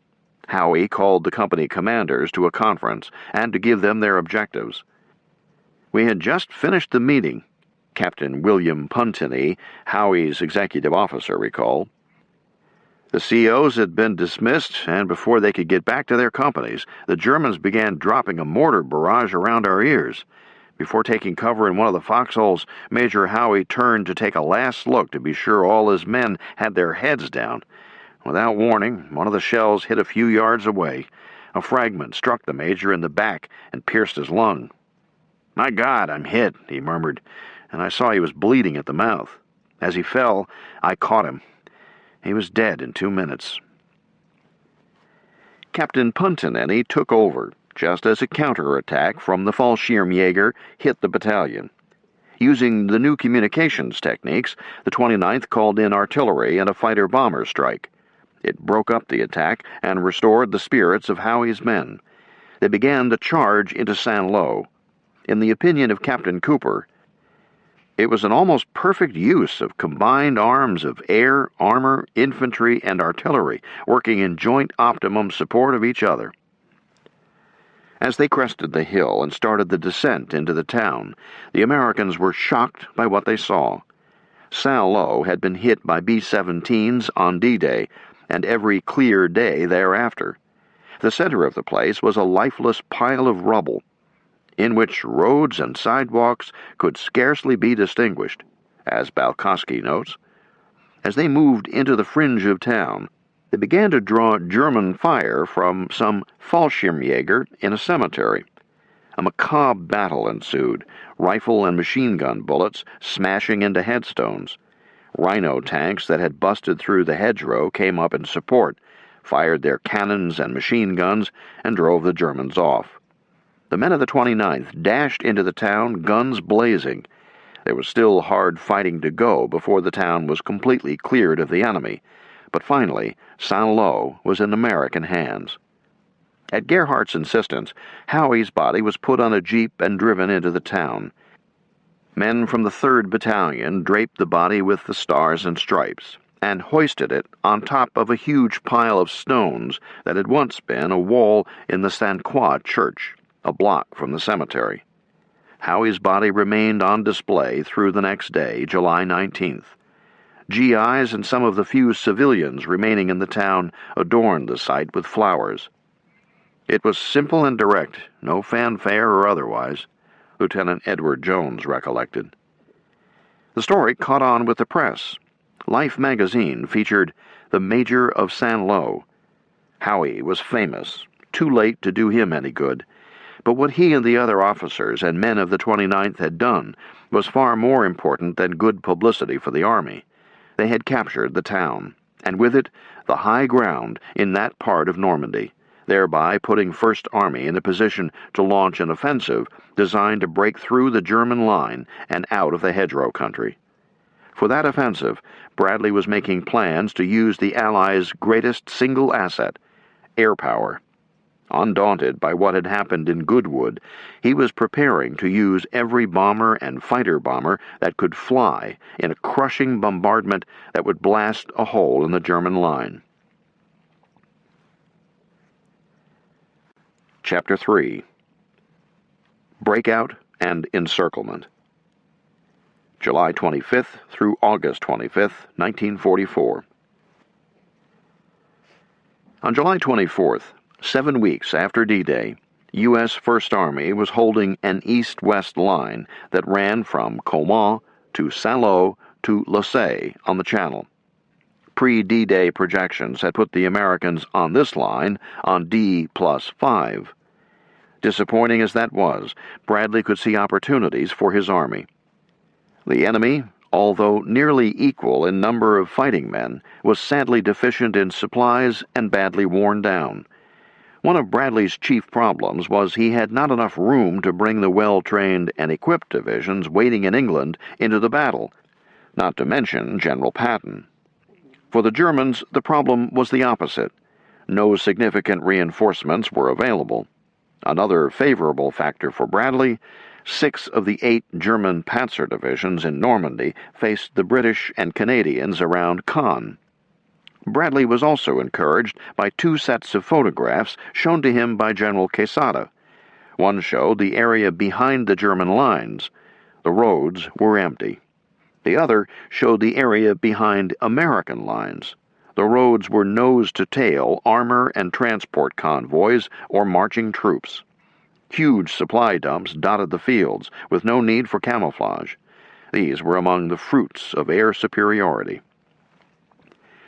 Howe called the company commanders to a conference, and to give them their objectives. "We had just finished the meeting," Captain William Puntiny, Howe's executive officer, recalled. "The COs had been dismissed, and before they could get back to their companies, the Germans began dropping a mortar barrage around our ears. Before taking cover in one of the foxholes, Major Howe turned to take a last look to be sure all his men had their heads down. Without warning, one of the shells hit a few yards away. A fragment struck the major in the back and pierced his lung. 'My God, I'm hit,' he murmured, and I saw he was bleeding at the mouth. As he fell, I caught him. He was dead in 2 minutes. Captain Puntinelli took over, just as a counterattack from the Fallschirmjäger hit the battalion. Using the new communications techniques, the 29th called in artillery and a fighter-bomber strike. It broke up the attack and restored the spirits of Howe's men. They began the charge into Saint-Lô. In the opinion of Captain Cooper, it was an almost perfect use of combined arms of air, armor, infantry, and artillery, working in joint optimum support of each other. As they crested the hill and started the descent into the town, the Americans were shocked by what they saw. Saint-Lô had been hit by B-17s on D-Day, and every clear day thereafter. The center of the place was a lifeless pile of rubble, in which roads and sidewalks could scarcely be distinguished, as Balkowski notes. As they moved into the fringe of town, they began to draw German fire from some Fallschirmjäger in a cemetery. A macabre battle ensued, rifle and machine gun bullets smashing into headstones. Rhino tanks that had busted through the hedgerow came up in support, fired their cannons and machine guns, and drove the Germans off. The men of the 29th dashed into the town, guns blazing. There was still hard fighting to go before the town was completely cleared of the enemy, but finally Saint-Lô was in American hands. At Gerhardt's insistence, Howe's body was put on a jeep and driven into the town. Men from the 3rd Battalion draped the body with the stars and stripes, and hoisted it on top of a huge pile of stones that had once been a wall in the St. Croix Church, a block from the cemetery. Howe's body remained on display through the next day, July 19th. GIs and some of the few civilians remaining in the town adorned the site with flowers. It was simple and direct, no fanfare or otherwise. Lieutenant Edward Jones recollected. The story caught on with the press. Life magazine featured the Major of Saint-Lô. Howie was famous, too late to do him any good, but what he and the other officers and men of the 29th had done was far more important than good publicity for the Army. They had captured the town, and with it, the high ground in that part of Normandy, thereby putting First Army in a position to launch an offensive designed to break through the German line and out of the hedgerow country. For that offensive, Bradley was making plans to use the Allies' greatest single asset, air power. Undaunted by what had happened in Goodwood, he was preparing to use every bomber and fighter bomber that could fly in a crushing bombardment that would blast a hole in the German line. Chapter 3. Breakout and Encirclement. July 25th through August 25th, 1944. On July 24th, 7 weeks after D-Day, U.S. First Army was holding an east-west line that ran from Caumont to Saint-Lô to Lausay on the Channel. Pre-D-Day projections had put the Americans on this line on D+5. Disappointing as that was, Bradley could see opportunities for his army. The enemy, although nearly equal in number of fighting men, was sadly deficient in supplies and badly worn down. One of Bradley's chief problems was he had not enough room to bring the well-trained and equipped divisions waiting in England into the battle, not to mention General Patton. For the Germans, the problem was the opposite. No significant reinforcements were available. Another favorable factor for Bradley, 6 of the 8 German panzer divisions in Normandy faced the British and Canadians around Caen. Bradley was also encouraged by 2 sets of photographs shown to him by General Quesada. One showed the area behind the German lines. The roads were empty. The other showed the area behind American lines. The roads were nose-to-tail armor and transport convoys or marching troops. Huge supply dumps dotted the fields, with no need for camouflage. These were among the fruits of air superiority.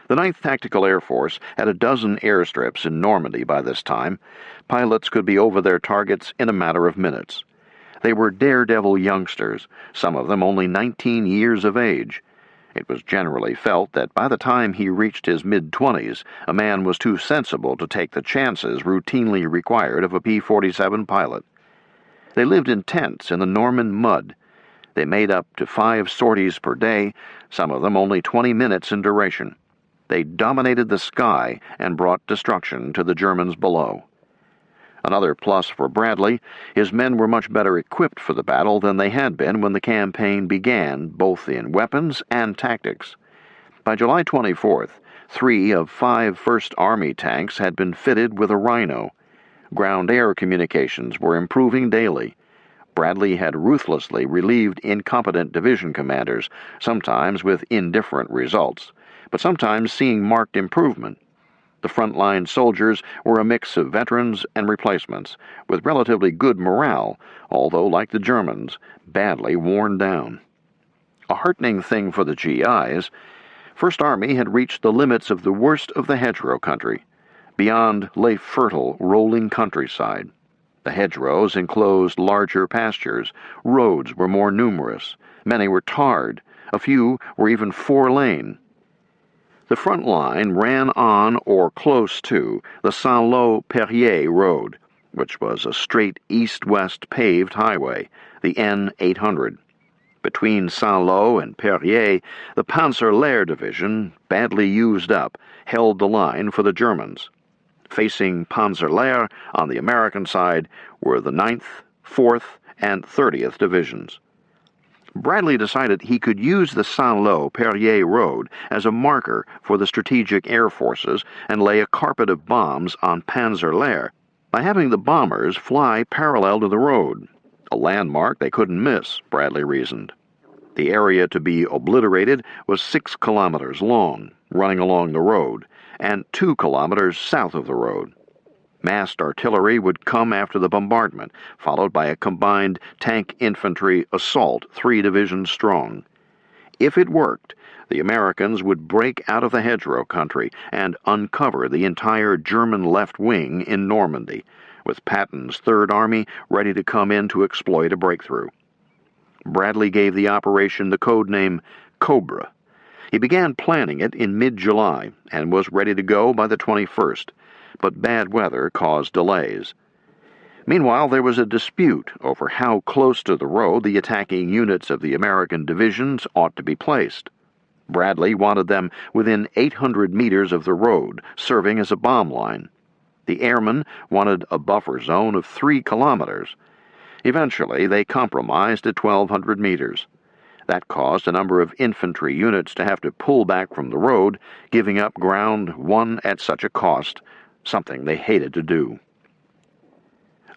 The 9th Tactical Air Force had a dozen airstrips in Normandy by this time. Pilots could be over their targets in a matter of minutes. They were daredevil youngsters, some of them only 19 years of age. It was generally felt that by the time he reached his mid-20s, a man was too sensible to take the chances routinely required of a P-47 pilot. They lived in tents in the Norman mud. They made up to 5 sorties per day, some of them only 20 minutes in duration. They dominated the sky and brought destruction to the Germans below. Another plus for Bradley, his men were much better equipped for the battle than they had been when the campaign began, both in weapons and tactics. By July 24th, 3 of 5 First Army tanks had been fitted with a Rhino. Ground-air communications were improving daily. Bradley had ruthlessly relieved incompetent division commanders, sometimes with indifferent results, but sometimes seeing marked improvement. The frontline soldiers were a mix of veterans and replacements, with relatively good morale, although, like the Germans, badly worn down. A heartening thing for the GIs, First Army had reached the limits of the worst of the hedgerow country. Beyond lay fertile, rolling countryside. The hedgerows enclosed larger pastures, roads were more numerous, many were tarred, a few were even 4-lane. The front line ran on or close to the Saint-Lô-Perrier road, which was a straight east-west paved highway, the N800. Between Saint-Lô and Perrier, the Panzer-Lehr Division, badly used up, held the line for the Germans. Facing Panzer-Lehr on the American side were the 9th, 4th, and 30th Divisions. Bradley decided he could use the Saint-Lô-Perrier road as a marker for the strategic air forces and lay a carpet of bombs on Panzer-Lehr by having the bombers fly parallel to the road, a landmark they couldn't miss, Bradley reasoned. The area to be obliterated was 6 kilometers long, running along the road, and 2 kilometers south of the road. Massed artillery would come after the bombardment, followed by a combined tank-infantry assault 3 divisions strong. If it worked, the Americans would break out of the hedgerow country and uncover the entire German left wing in Normandy, with Patton's Third Army ready to come in to exploit a breakthrough. Bradley gave the operation the code name Cobra. He began planning it in mid-July and was ready to go by the 21st, but bad weather caused delays. Meanwhile, there was a dispute over how close to the road the attacking units of the American divisions ought to be placed. Bradley wanted them within 800 meters of the road, serving as a bomb line. The airmen wanted a buffer zone of 3 kilometers. Eventually, they compromised at 1,200 meters. That caused a number of infantry units to have to pull back from the road, giving up ground won at such a cost, something they hated to do.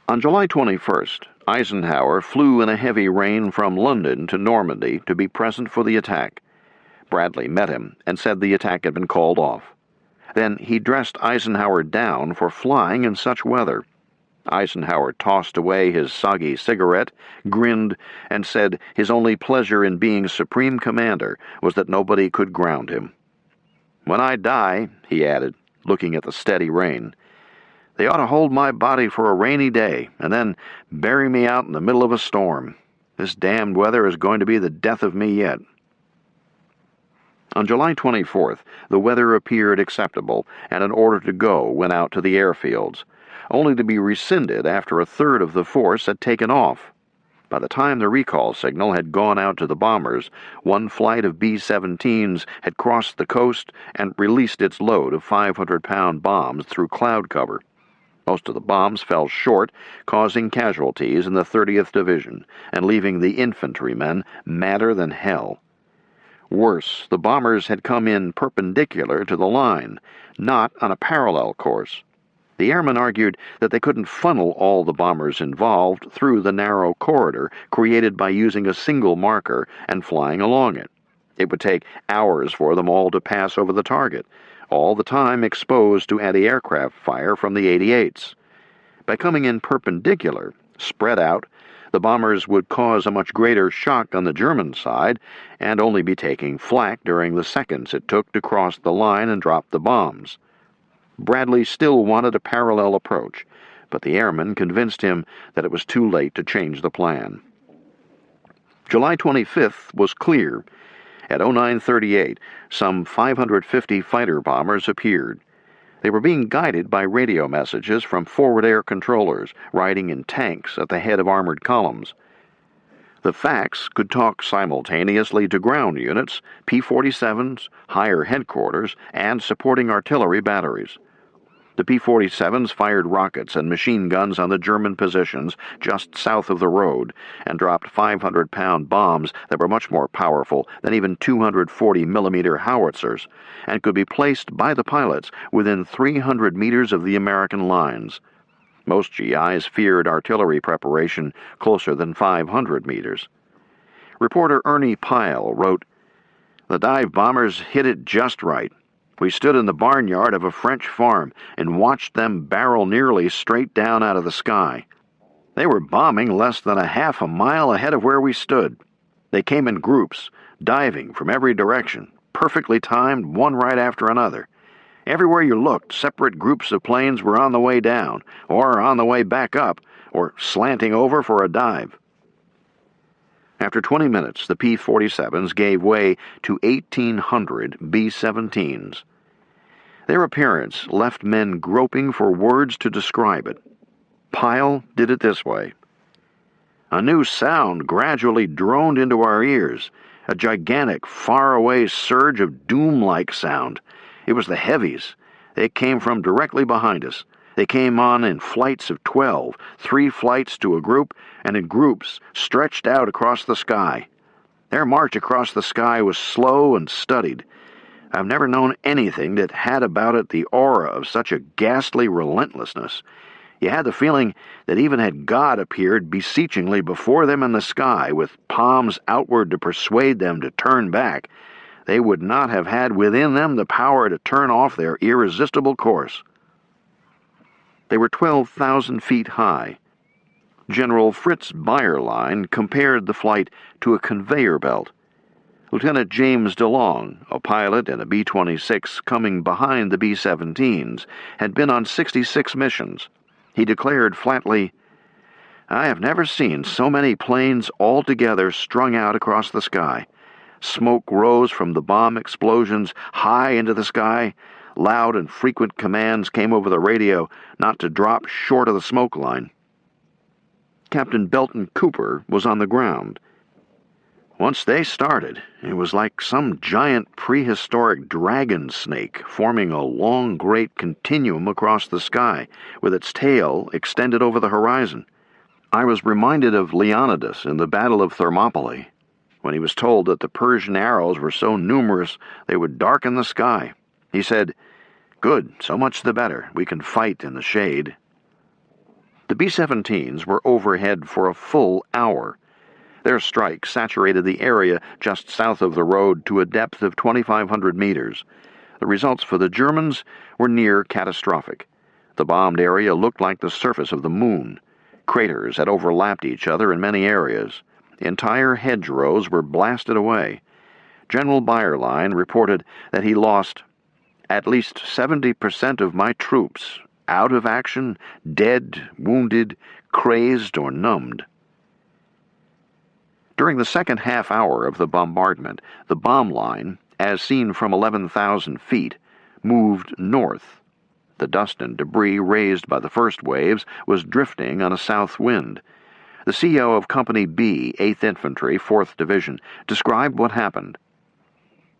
On July 21st, Eisenhower flew in a heavy rain from London to Normandy to be present for the attack. Bradley met him and said the attack had been called off. Then he dressed Eisenhower down for flying in such weather. Eisenhower tossed away his soggy cigarette, grinned, and said his only pleasure in being Supreme Commander was that nobody could ground him. "When I die," he added, looking at the steady rain, "they ought to hold my body for a rainy day and then bury me out in the middle of a storm. This damned weather is going to be the death of me yet." On July 24th, the weather appeared acceptable, and an order to go went out to the airfields, only to be rescinded after a third of the force had taken off. By the time the recall signal had gone out to the bombers, one flight of B-17s had crossed the coast and released its load of 500-pound bombs through cloud cover. Most of the bombs fell short, causing casualties in the 30th Division and leaving the infantrymen madder than hell. Worse, the bombers had come in perpendicular to the line, not on a parallel course. The airmen argued that they couldn't funnel all the bombers involved through the narrow corridor created by using a single marker and flying along it. It would take hours for them all to pass over the target, all the time exposed to anti-aircraft fire from the 88s. By coming in perpendicular, spread out, the bombers would cause a much greater shock on the German side and only be taking flak during the seconds it took to cross the line and drop the bombs. Bradley still wanted a parallel approach, but the airmen convinced him that it was too late to change the plan. July 25th was clear. At 09:38, some 550 fighter bombers appeared. They were being guided by radio messages from forward air controllers riding in tanks at the head of armored columns. The FACs could talk simultaneously to ground units, P-47s, higher headquarters, and supporting artillery batteries. The P-47s fired rockets and machine guns on the German positions just south of the road and dropped 500-pound bombs that were much more powerful than even 240-millimeter howitzers and could be placed by the pilots within 300 meters of the American lines. Most GIs feared artillery preparation closer than 500 meters. Reporter Ernie Pyle wrote, "The dive bombers hit it just right. We stood in the barnyard of a French farm and watched them barrel nearly straight down out of the sky. They were bombing less than a half a mile ahead of where we stood. They came in groups, diving from every direction, perfectly timed, one right after another. Everywhere you looked, separate groups of planes were on the way down, or on the way back up, or slanting over for a dive." After 20 minutes, the P-47s gave way to 1,800 B-17s. Their appearance left men groping for words to describe it. Pyle did it this way. "A new sound gradually droned into our ears, a gigantic, faraway surge of doom-like sound. It was the heavies. They came from directly behind us. They came on in flights of 12, 3 flights to a group, and in groups stretched out across the sky. Their march across the sky was slow and studied. I've never known anything that had about it the aura of such a ghastly relentlessness. You had the feeling that even had God appeared beseechingly before them in the sky, with palms outward to persuade them to turn back, they would not have had within them the power to turn off their irresistible course." They were 12,000 feet high. General Fritz Bayerlein compared the flight to a conveyor belt. Lieutenant James DeLong, a pilot in a B-26 coming behind the B-17s, had been on 66 missions. He declared flatly, "I have never seen so many planes all together strung out across the sky. Smoke rose from the bomb explosions high into the sky. Loud and frequent commands came over the radio not to drop short of the smoke line." Captain Belton Cooper was on the ground. "Once they started, it was like some giant prehistoric dragon snake forming a long, great continuum across the sky, with its tail extended over the horizon. I was reminded of Leonidas in the Battle of Thermopylae, when he was told that the Persian arrows were so numerous they would darken the sky. He said, 'Good, so much the better. We can fight in the shade.'" The B-17s were overhead for a full hour. Their strike saturated the area just south of the road to a depth of 2,500 meters. The results for the Germans were near catastrophic. The bombed area looked like the surface of the moon. Craters had overlapped each other in many areas. Entire hedgerows were blasted away. General Bayerlein reported that he lost at least 70% of my troops, out of action, dead, wounded, crazed, or numbed. During the second half hour of the bombardment, the bomb line, as seen from 11,000 feet, moved north. The dust and debris raised by the first waves was drifting on a south wind. The CO of Company B, 8th Infantry, 4th Division, described what happened.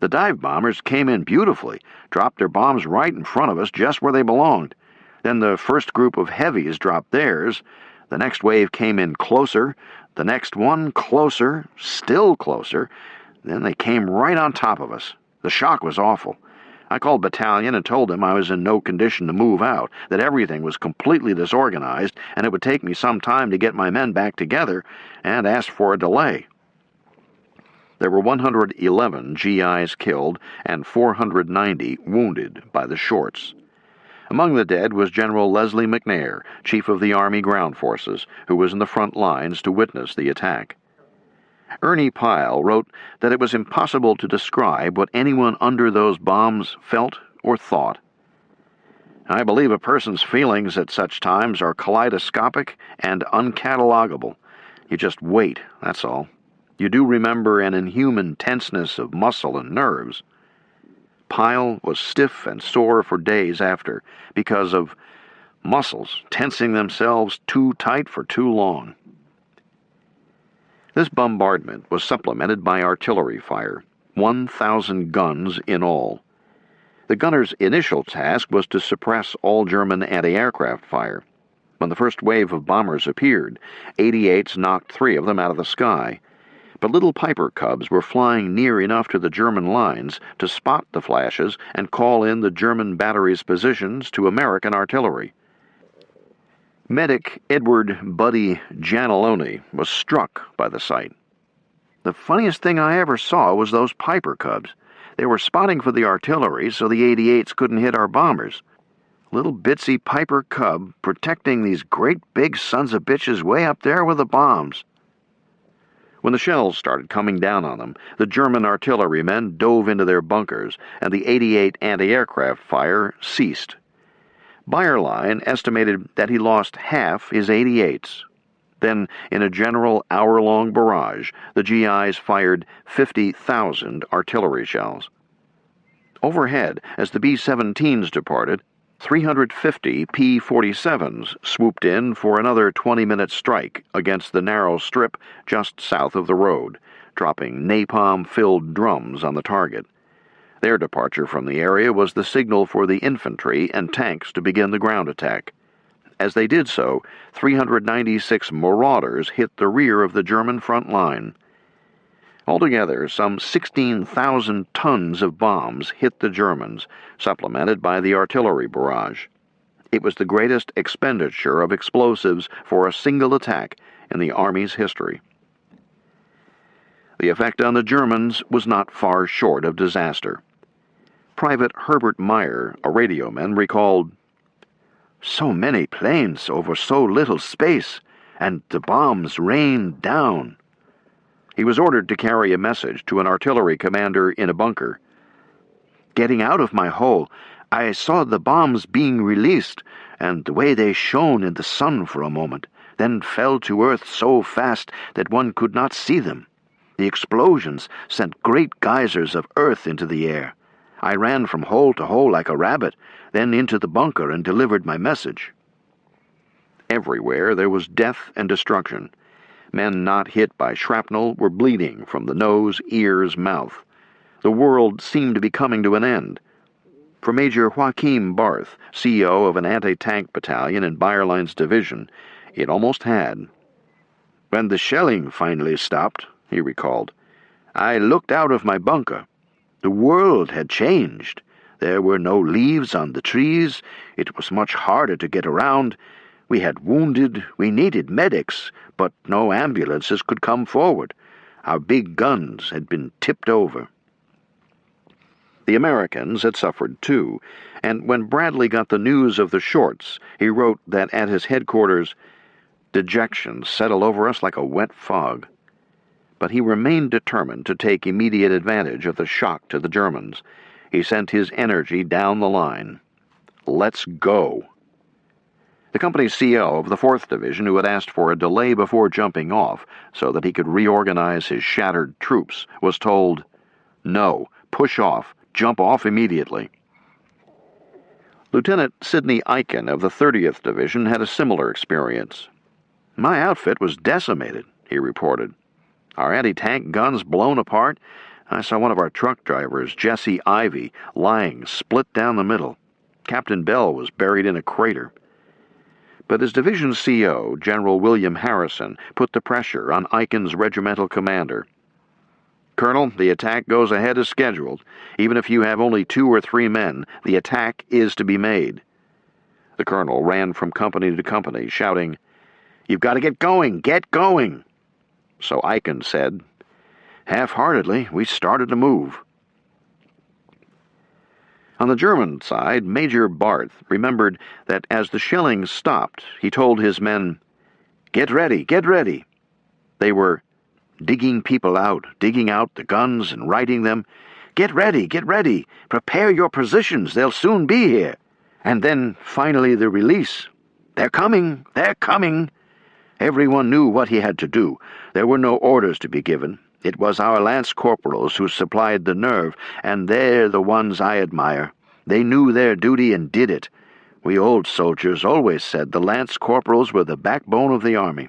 "The dive bombers came in beautifully, dropped their bombs right in front of us, just where they belonged. Then the first group of heavies dropped theirs. The next wave came in closer, the next one closer, still closer. Then they came right on top of us. The shock was awful. I called battalion and told them I was in no condition to move out, that everything was completely disorganized, and it would take me some time to get my men back together, and asked for a delay." There were 111 GIs killed and 490 wounded by the shorts. Among the dead was General Leslie McNair, Chief of the Army Ground Forces, who was in the front lines to witness the attack. Ernie Pyle wrote that it was impossible to describe what anyone under those bombs felt or thought. "I believe a person's feelings at such times are kaleidoscopic and uncatalogable. You just wait, that's all. You do remember an inhuman tenseness of muscle and nerves." Pyle was stiff and sore for days after because of muscles tensing themselves too tight for too long. This bombardment was supplemented by artillery fire, 1,000 guns in all. The gunners' initial task was to suppress all German anti-aircraft fire. When the first wave of bombers appeared, 88s knocked 3 of them out of the sky. But little Piper Cubs were flying near enough to the German lines to spot the flashes and call in the German batteries' positions to American artillery. Medic Edward Buddy Giannelloni was struck by the sight. "The funniest thing I ever saw was those Piper Cubs. They were spotting for the artillery so the 88s couldn't hit our bombers. Little bitsy Piper Cub protecting these great big sons of bitches way up there with the bombs." When the shells started coming down on them, the German artillerymen dove into their bunkers, and the 88 anti-aircraft fire ceased. Bayerlein estimated that he lost half his 88s. Then, in a general hour-long barrage, the GIs fired 50,000 artillery shells. Overhead, as the B-17s departed, 350 P-47s swooped in for another 20-minute strike against the narrow strip just south of the road, dropping napalm-filled drums on the target. Their departure from the area was the signal for the infantry and tanks to begin the ground attack. As they did so, 396 Marauders hit the rear of the German front line. Altogether, some 16,000 tons of bombs hit the Germans, supplemented by the artillery barrage. It was the greatest expenditure of explosives for a single attack in the Army's history. The effect on the Germans was not far short of disaster. Private Herbert Meyer, a radioman, recalled, So many planes over so little space, and the bombs rained down. He was ordered to carry a message to an artillery commander in a bunker. Getting out of my hole, I saw the bombs being released, and the way they shone in the sun for a moment, then fell to earth so fast that one could not see them. The explosions sent great geysers of earth into the air. I ran from hole to hole like a rabbit, then into the bunker and delivered my message. Everywhere there was death and destruction. Men not hit by shrapnel were bleeding from the nose, ears, mouth. The world seemed to be coming to an end. For Major Joachim Barth, CO of an anti-tank battalion in Bayerlein's division, it almost had. When the shelling finally stopped, he recalled, I looked out of my bunker. The world had changed. There were no leaves on the trees. It was much harder to get around. We had wounded. We needed medics, but no ambulances could come forward. Our big guns had been tipped over. The Americans had suffered too, and when Bradley got the news of the shorts, he wrote that at his headquarters, dejection settled over us like a wet fog. But he remained determined to take immediate advantage of the shock to the Germans. He sent his energy down the line. Let's go. The company's CO of the 4th Division, who had asked for a delay before jumping off so that he could reorganize his shattered troops, was told, no, push off, jump off immediately. Lieutenant Sidney Eichen of the 30th Division had a similar experience. My outfit was decimated, he reported. Our anti-tank guns blown apart. I saw one of our truck drivers, Jesse Ivy, lying split down the middle. Captain Bell was buried in a crater. But his division CO, General William Harrison, put the pressure on Eichen's regimental commander. Colonel, the attack goes ahead as scheduled. Even if you have only 2 or 3 men, the attack is to be made. The colonel ran from company to company, shouting, You've got to get going! Get going! So Eichen said, half-heartedly, we started to move. On the German side, Major Barth remembered that as the shelling stopped, he told his men, Get ready, get ready. They were digging people out, digging out the guns and righting them. Get ready, prepare your positions, they'll soon be here. And then, finally, the release. They're coming, they're coming. Everyone knew what he had to do. There were no orders to be given. It was our lance corporals who supplied the nerve, and they're the ones I admire. They knew their duty and did it. We old soldiers always said the lance corporals were the backbone of the army.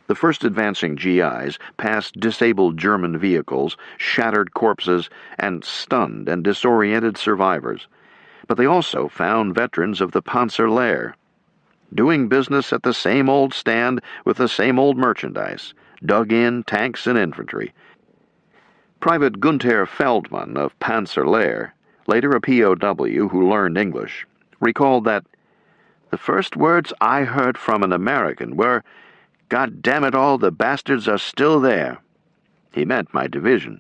The first advancing GIs passed disabled German vehicles, shattered corpses, and stunned and disoriented survivors. But they also found veterans of the Panzerlehr, doing business at the same old stand with the same old merchandise, dug-in tanks and infantry. Private Gunther Feldman of Panzerlehr, later a POW who learned English, recalled that the first words I heard from an American were, God damn it all, the bastards are still there. He meant my division.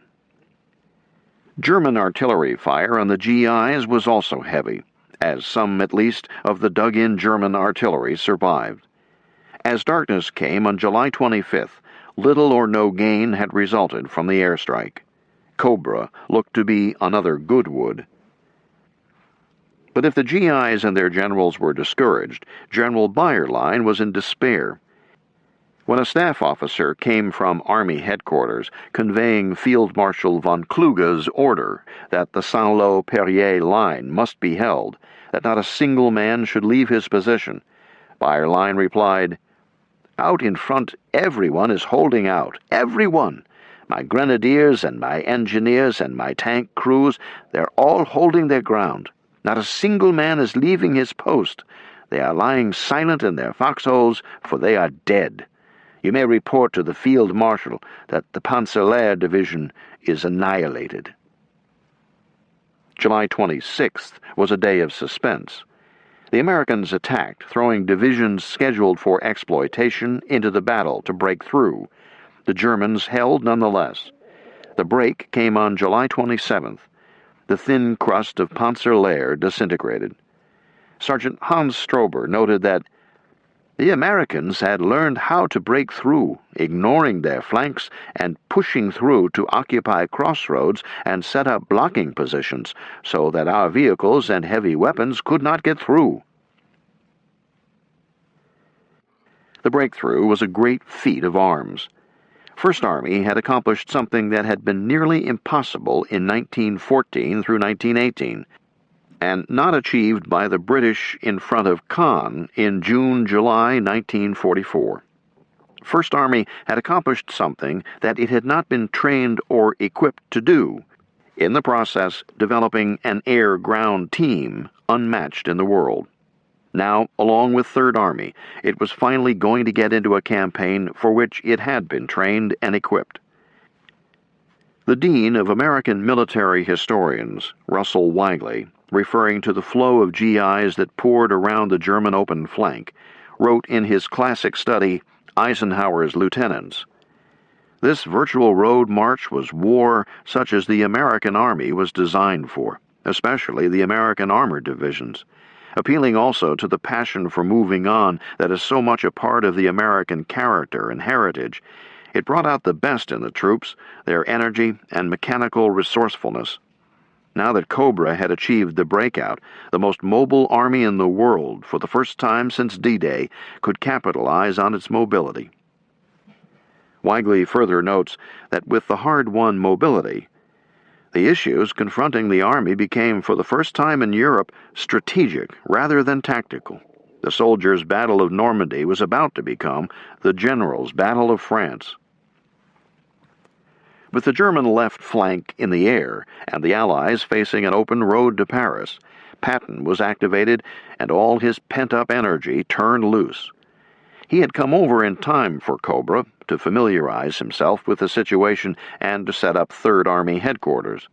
German artillery fire on the GIs was also heavy, as some, at least, of the dug-in German artillery survived. As darkness came on July 25th, little or no gain had resulted from the airstrike. Cobra looked to be another Goodwood. But if the GIs and their generals were discouraged, General Bayerlein was in despair. When a staff officer came from Army headquarters conveying Field Marshal von Kluge's order that the Saint-Lô-Perrier line must be held, that not a single man should leave his position, Bayerlein replied, Out in front, everyone is holding out. Everyone! My grenadiers and my engineers and my tank crews, they're all holding their ground. Not a single man is leaving his post. They are lying silent in their foxholes, for they are dead. You may report to the Field Marshal that the Panzerlehr Division is annihilated. July 26th was a day of suspense. The Americans attacked, throwing divisions scheduled for exploitation into the battle to break through. The Germans held nonetheless. The break came on July 27th. The thin crust of Panzerlehr disintegrated. Sergeant Hans Strober noted that the Americans had learned how to break through, ignoring their flanks and pushing through to occupy crossroads and set up blocking positions so that our vehicles and heavy weapons could not get through. The breakthrough was a great feat of arms. First Army had accomplished something that had been nearly impossible in 1914 through 1918, and not achieved by the British in front of Caen in June-July 1944. First Army had accomplished something that it had not been trained or equipped to do, in the process developing an air-ground team unmatched in the world. Now, along with Third Army, it was finally going to get into a campaign for which it had been trained and equipped. The Dean of American Military Historians, Russell Weigley, referring to the flow of GIs that poured around the German open flank, wrote in his classic study, Eisenhower's Lieutenants, "This virtual road march was war such as the American Army was designed for, especially the American armored divisions, appealing also to the passion for moving on that is so much a part of the American character and heritage. It brought out the best in the troops, their energy and mechanical resourcefulness. Now that Cobra had achieved the breakout, the most mobile army in the world, for the first time since D-Day, could capitalize on its mobility." Weigley further notes that with the hard-won mobility, the issues confronting the Army became, for the first time in Europe, strategic rather than tactical. The soldiers' Battle of Normandy was about to become the Generals' Battle of France. With the German left flank in the air and the Allies facing an open road to Paris, Patton was activated and all his pent-up energy turned loose. He had come over in time for Cobra to familiarize himself with the situation and to set up Third Army headquarters.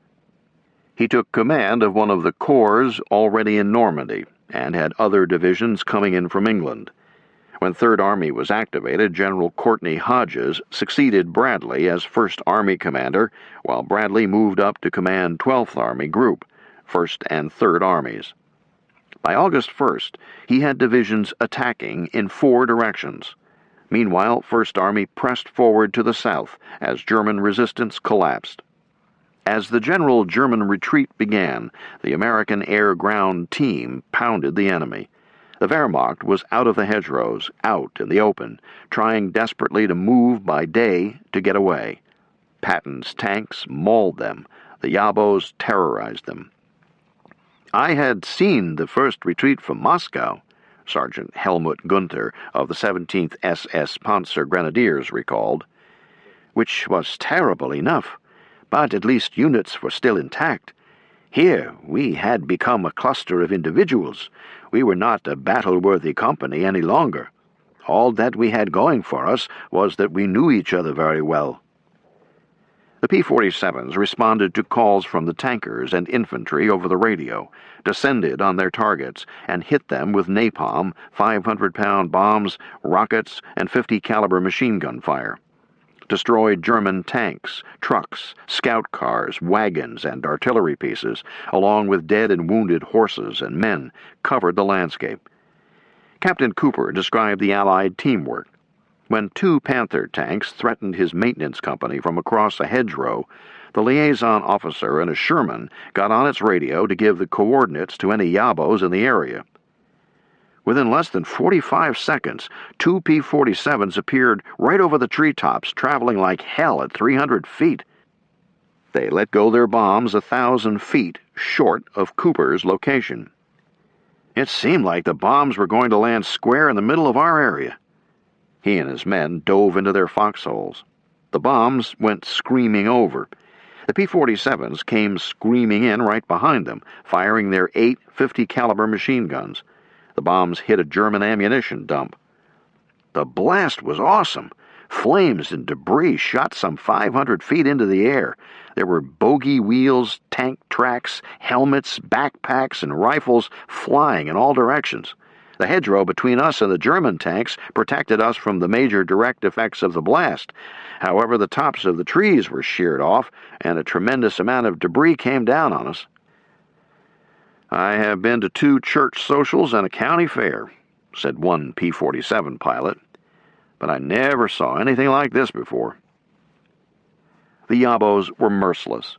He took command of one of the corps already in Normandy and had other divisions coming in from England. When Third Army was activated, General Courtney Hodges succeeded Bradley as First Army commander, while Bradley moved up to command 12th Army Group, First and Third Armies. By August 1st, he had divisions attacking in 4 directions. Meanwhile, First Army pressed forward to the south as German resistance collapsed. As the general German retreat began, the American air-ground team pounded the enemy. The Wehrmacht was out of the hedgerows, out in the open, trying desperately to move by day to get away. Patton's tanks mauled them. The Yabos terrorized them. "I had seen the first retreat from Moscow," Sergeant Helmut Gunther of the 17th SS Panzer Grenadiers recalled, "which was terrible enough, but at least units were still intact. Here we had become a cluster of individuals. We were not a battle-worthy company any longer. All that we had going for us was that we knew each other very well." The P-47s responded to calls from the tankers and infantry over the radio, descended on their targets, and hit them with napalm, 500-pound bombs, rockets, and 50-caliber machine gun fire. Destroyed German tanks, trucks, scout cars, wagons, and artillery pieces, along with dead and wounded horses and men, covered the landscape. Captain Cooper described the Allied teamwork. When 2 Panther tanks threatened his maintenance company from across a hedgerow, the liaison officer and a Sherman got on its radio to give the coordinates to any Yabos in the area. Within less than 45 seconds, 2 P-47s appeared right over the treetops, traveling like hell at 300 feet. They let go their bombs 1,000 feet short of Cooper's location. It seemed like the bombs were going to land square in the middle of our area. He and his men dove into their foxholes. The bombs went screaming over. The P-47s came screaming in right behind them, firing their 8 50-caliber machine guns. The bombs hit a German ammunition dump. The blast was awesome. Flames and debris shot some 500 feet into the air. There were bogey wheels, tank tracks, helmets, backpacks, and rifles flying in all directions. The hedgerow between us and the German tanks protected us from the major direct effects of the blast. However, the tops of the trees were sheared off, and a tremendous amount of debris came down on us. "I have been to 2 church socials and a county fair," said one P-47 pilot, "but I never saw anything like this before." The Yabos were merciless.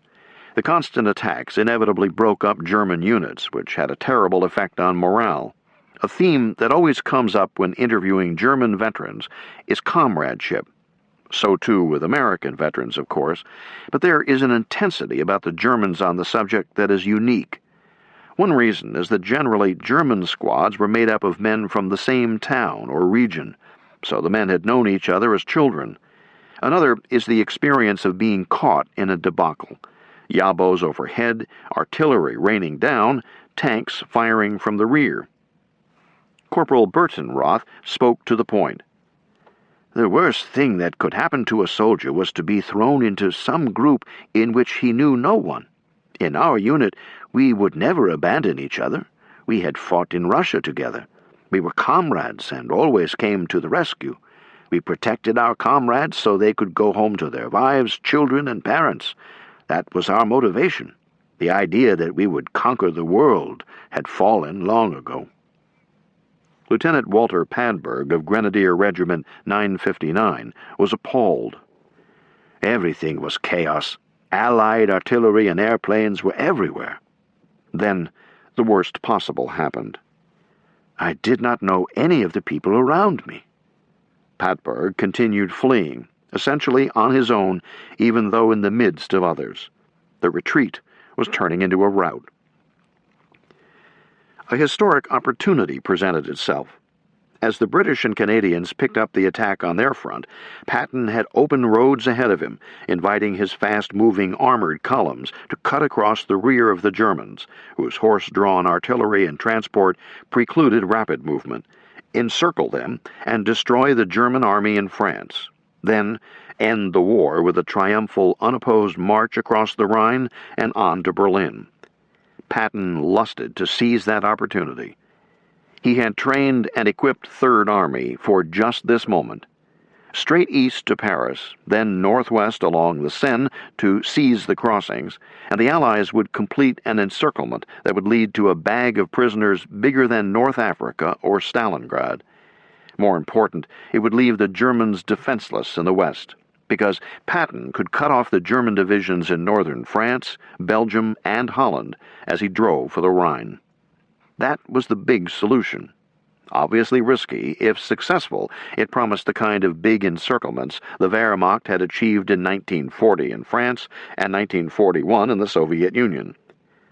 The constant attacks inevitably broke up German units, which had a terrible effect on morale. A theme that always comes up when interviewing German veterans is comradeship. So too with American veterans, of course, but there is an intensity about the Germans on the subject that is unique. One reason is that generally German squads were made up of men from the same town or region, so the men had known each other as children. Another is the experience of being caught in a debacle. Yabos overhead, artillery raining down, tanks firing from the rear. Corporal Burtonroth spoke to the point. "The worst thing that could happen to a soldier was to be thrown into some group in which he knew no one. In our unit, we would never abandon each other. We had fought in Russia together. We were comrades and always came to the rescue. We protected our comrades so they could go home to their wives, children, and parents. That was our motivation. The idea that we would conquer the world had fallen long ago." Lieutenant Walter Padberg of Grenadier Regiment 959 was appalled. "Everything was chaos. Allied artillery and airplanes were everywhere." Then the worst possible happened. "I did not know any of the people around me." Padberg continued fleeing, essentially on his own, even though in the midst of others. The retreat was turning into a rout. A historic opportunity presented itself. As the British and Canadians picked up the attack on their front, Patton had open roads ahead of him, inviting his fast-moving armored columns to cut across the rear of the Germans, whose horse-drawn artillery and transport precluded rapid movement, encircle them, and destroy the German army in France. Then end the war with a triumphal, unopposed march across the Rhine and on to Berlin. Patton lusted to seize that opportunity. He had trained and equipped Third Army for just this moment. Straight east to Paris, then northwest along the Seine to seize the crossings, and the Allies would complete an encirclement that would lead to a bag of prisoners bigger than North Africa or Stalingrad. More important, it would leave the Germans defenseless in the west, because Patton could cut off the German divisions in northern France, Belgium, and Holland as he drove for the Rhine. That was the big solution. Obviously risky, if successful, it promised the kind of big encirclements the Wehrmacht had achieved in 1940 in France and 1941 in the Soviet Union.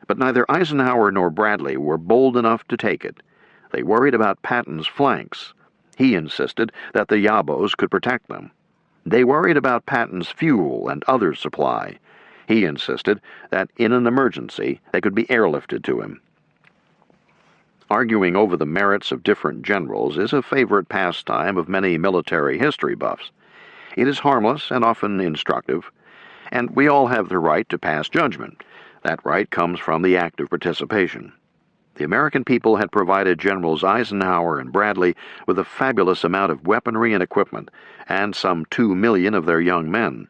But neither Eisenhower nor Bradley were bold enough to take it. They worried about Patton's flanks. He insisted that the Yabos could protect them. They worried about Patton's fuel and other supply. He insisted that in an emergency they could be airlifted to him. Arguing over the merits of different generals is a favorite pastime of many military history buffs. It is harmless and often instructive, and we all have the right to pass judgment. That right comes from the act of participation. The American people had provided Generals Eisenhower and Bradley with a fabulous amount of weaponry and equipment, and some 2 million of their young men.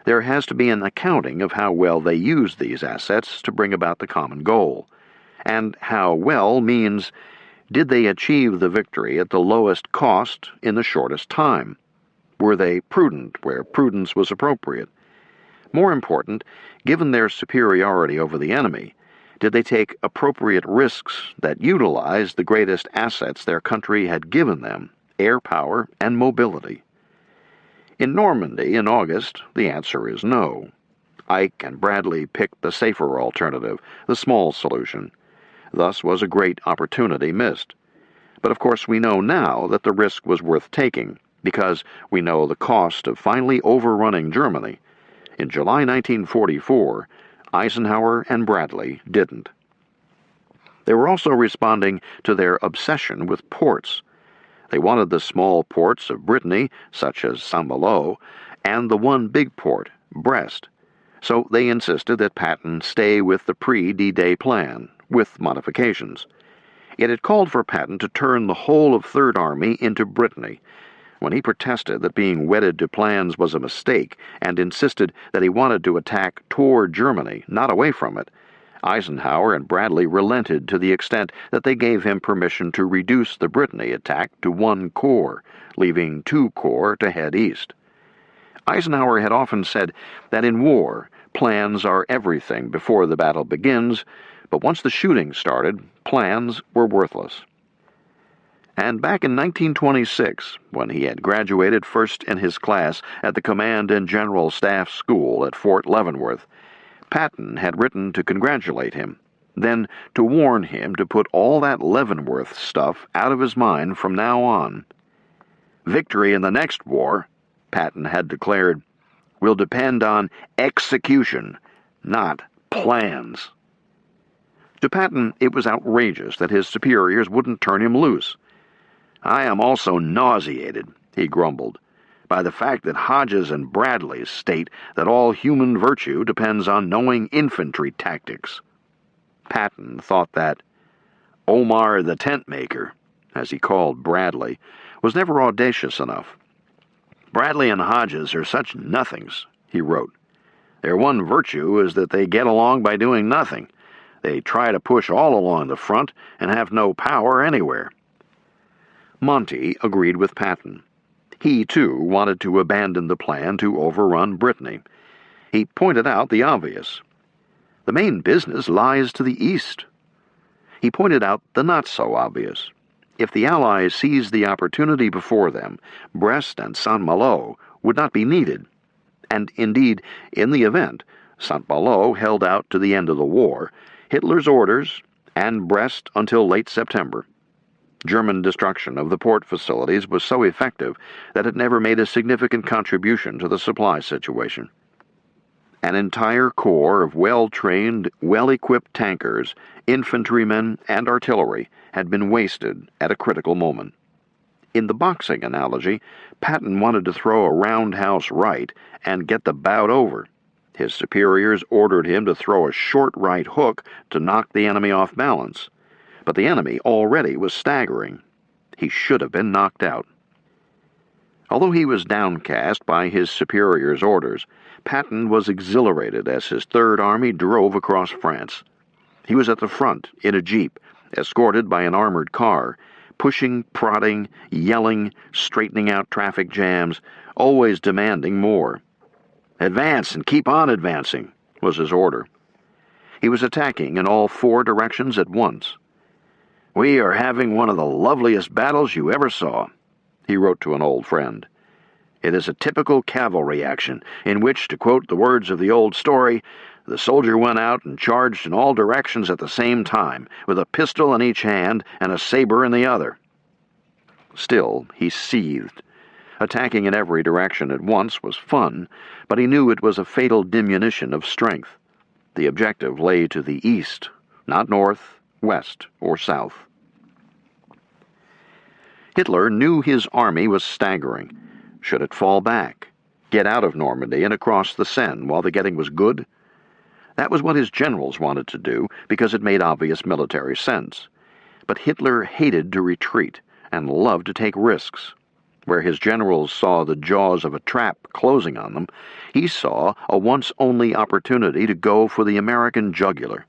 There has to be an accounting of how well they used these assets to bring about the common goal. And how well means, did they achieve the victory at the lowest cost in the shortest time? Were they prudent where prudence was appropriate? More important, given their superiority over the enemy, did they take appropriate risks that utilized the greatest assets their country had given them, air power and mobility? In Normandy in August, the answer is no. Ike and Bradley picked the safer alternative, the small solution. Thus was a great opportunity missed. But of course we know now that the risk was worth taking, because we know the cost of finally overrunning Germany. In July 1944, Eisenhower and Bradley didn't. They were also responding to their obsession with ports. They wanted the small ports of Brittany, such as Saint-Malo, and the one big port, Brest. So they insisted that Patton stay with the pre-D-Day plan, with modifications. It had called for Patton to turn the whole of Third Army into Brittany. When he protested that being wedded to plans was a mistake and insisted that he wanted to attack toward Germany, not away from it, Eisenhower and Bradley relented to the extent that they gave him permission to reduce the Brittany attack to 1 corps, leaving 2 corps to head east. Eisenhower had often said that in war, plans are everything before the battle begins, but once the shooting started, plans were worthless. And back in 1926, when he had graduated first in his class at the Command and General Staff School at Fort Leavenworth, Patton had written to congratulate him, then to warn him to put all that Leavenworth stuff out of his mind from now on. Victory in the next war, Patton had declared, will depend on execution, not plans. To Patton, it was outrageous that his superiors wouldn't turn him loose. I am also nauseated, he grumbled, by the fact that Hodges and Bradley state that all human virtue depends on knowing infantry tactics. Patton thought that Omar the tent maker, as he called Bradley, was never audacious enough. Bradley and Hodges are such nothings, he wrote. Their one virtue is that they get along by doing nothing. They try to push all along the front and have no power anywhere. Monty agreed with Patton. He, too, wanted to abandon the plan to overrun Brittany. He pointed out the obvious. The main business lies to the east. He pointed out the not-so-obvious. If the Allies seized the opportunity before them, Brest and Saint-Malo would not be needed. And indeed, in the event, Saint-Malo held out to the end of the war, Hitler's orders, and Brest until late September. German destruction of the port facilities was so effective that it never made a significant contribution to the supply situation. An entire corps of well-trained, well-equipped tankers, infantrymen, and artillery had been wasted at a critical moment. In the boxing analogy, Patton wanted to throw a roundhouse right and get the bout over. His superiors ordered him to throw a short right hook to knock the enemy off balance. But the enemy already was staggering. He should have been knocked out. Although he was downcast by his superior's orders, Patton was exhilarated as his Third Army drove across France. He was at the front, in a jeep, escorted by an armored car, pushing, prodding, yelling, straightening out traffic jams, always demanding more. "Advance and keep on advancing," was his order. He was attacking in all 4 directions at once. "We are having one of the loveliest battles you ever saw," he wrote to an old friend. "It is a typical cavalry action, in which, to quote the words of the old story, the soldier went out and charged in all directions at the same time, with a pistol in each hand and a saber in the other." Still, he seethed. Attacking in every direction at once was fun, but he knew it was a fatal diminution of strength. The objective lay to the east, not north, west, or south. Hitler knew his army was staggering. Should it fall back, get out of Normandy and across the Seine while the getting was good? That was what his generals wanted to do because it made obvious military sense. But Hitler hated to retreat and loved to take risks. Where his generals saw the jaws of a trap closing on them, he saw a once-only opportunity to go for the American jugular.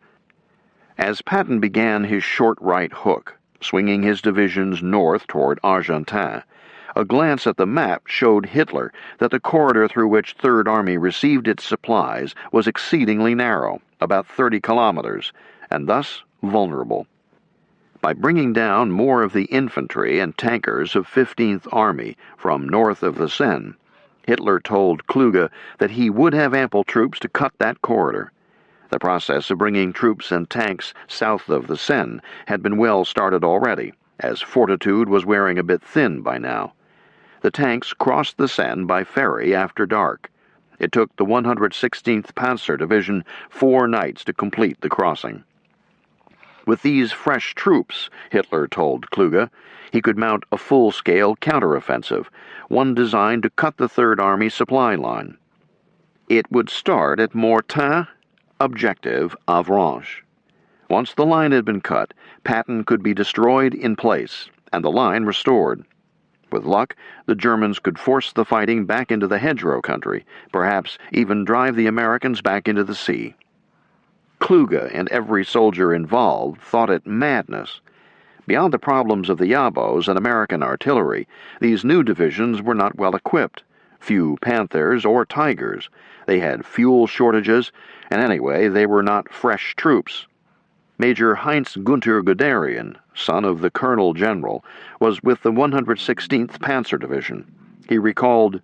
As Patton began his short right hook, swinging his divisions north toward Argentan, a glance at the map showed Hitler that the corridor through which Third Army received its supplies was exceedingly narrow, about 30 kilometers, and thus vulnerable. By bringing down more of the infantry and tankers of 15th Army from north of the Seine, Hitler told Kluge that he would have ample troops to cut that corridor. The process of bringing troops and tanks south of the Seine had been well started already, as fortitude was wearing a bit thin by now. The tanks crossed the Seine by ferry after dark. It took the 116th Panzer Division 4 nights to complete the crossing. With these fresh troops, Hitler told Kluge, he could mount a full-scale counteroffensive, one designed to cut the Third Army supply line. It would start at Mortain, objective Avranches. Once the line had been cut, Patton could be destroyed in place, and the line restored. With luck, the Germans could force the fighting back into the hedgerow country, perhaps even drive the Americans back into the sea. Kluge and every soldier involved thought it madness. Beyond the problems of the Yabos and American artillery, these new divisions were not well equipped. Few Panthers or Tigers. They had fuel shortages, and anyway, they were not fresh troops. Major Heinz Gunther Guderian, son of the Colonel General, was with the 116th Panzer Division. He recalled,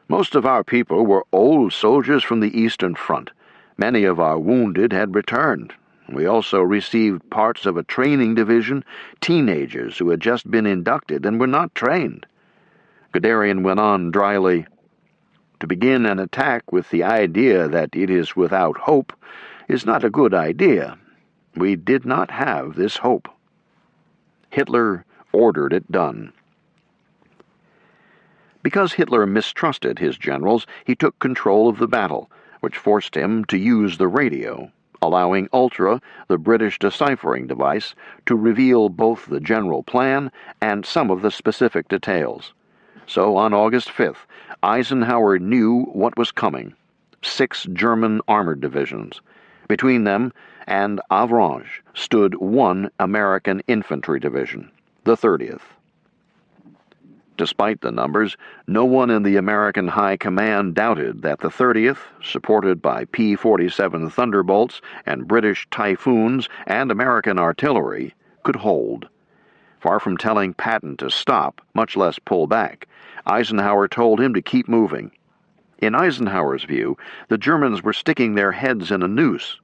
"Most of our people were old soldiers from the Eastern Front. Many of our wounded had returned. We also received parts of a training division, teenagers who had just been inducted and were not trained." Guderian went on dryly, "To begin an attack with the idea that it is without hope is not a good idea. We did not have this hope." Hitler ordered it done. Because Hitler mistrusted his generals, he took control of the battle, which forced him to use the radio, allowing Ultra, the British deciphering device, to reveal both the general plan and some of the specific details. So on August 5th, Eisenhower knew what was coming: 6 German armored divisions. Between them and Avranches stood 1 American infantry division, the 30th. Despite the numbers, no one in the American High Command doubted that the 30th, supported by P-47 Thunderbolts and British Typhoons and American artillery, could hold. Far from telling Patton to stop, much less pull back, Eisenhower told him to keep moving. In Eisenhower's view, the Germans were sticking their heads in a noose.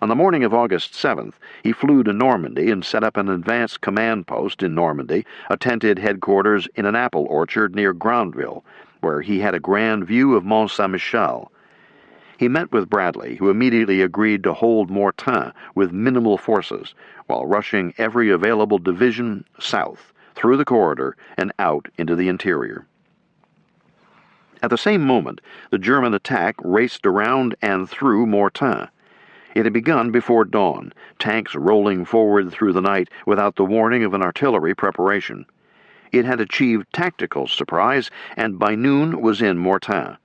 On the morning of August 7th, he flew to Normandy and set up an advanced command post in Normandy, a tented headquarters in an apple orchard near Grandville, where he had a grand view of Mont Saint-Michel. He met with Bradley, who immediately agreed to hold Mortain with minimal forces, while rushing every available division south, through the corridor, and out into the interior. At the same moment, the German attack raced around and through Mortain. It had begun before dawn, tanks rolling forward through the night without the warning of an artillery preparation. It had achieved tactical surprise, and by noon was in Mortain.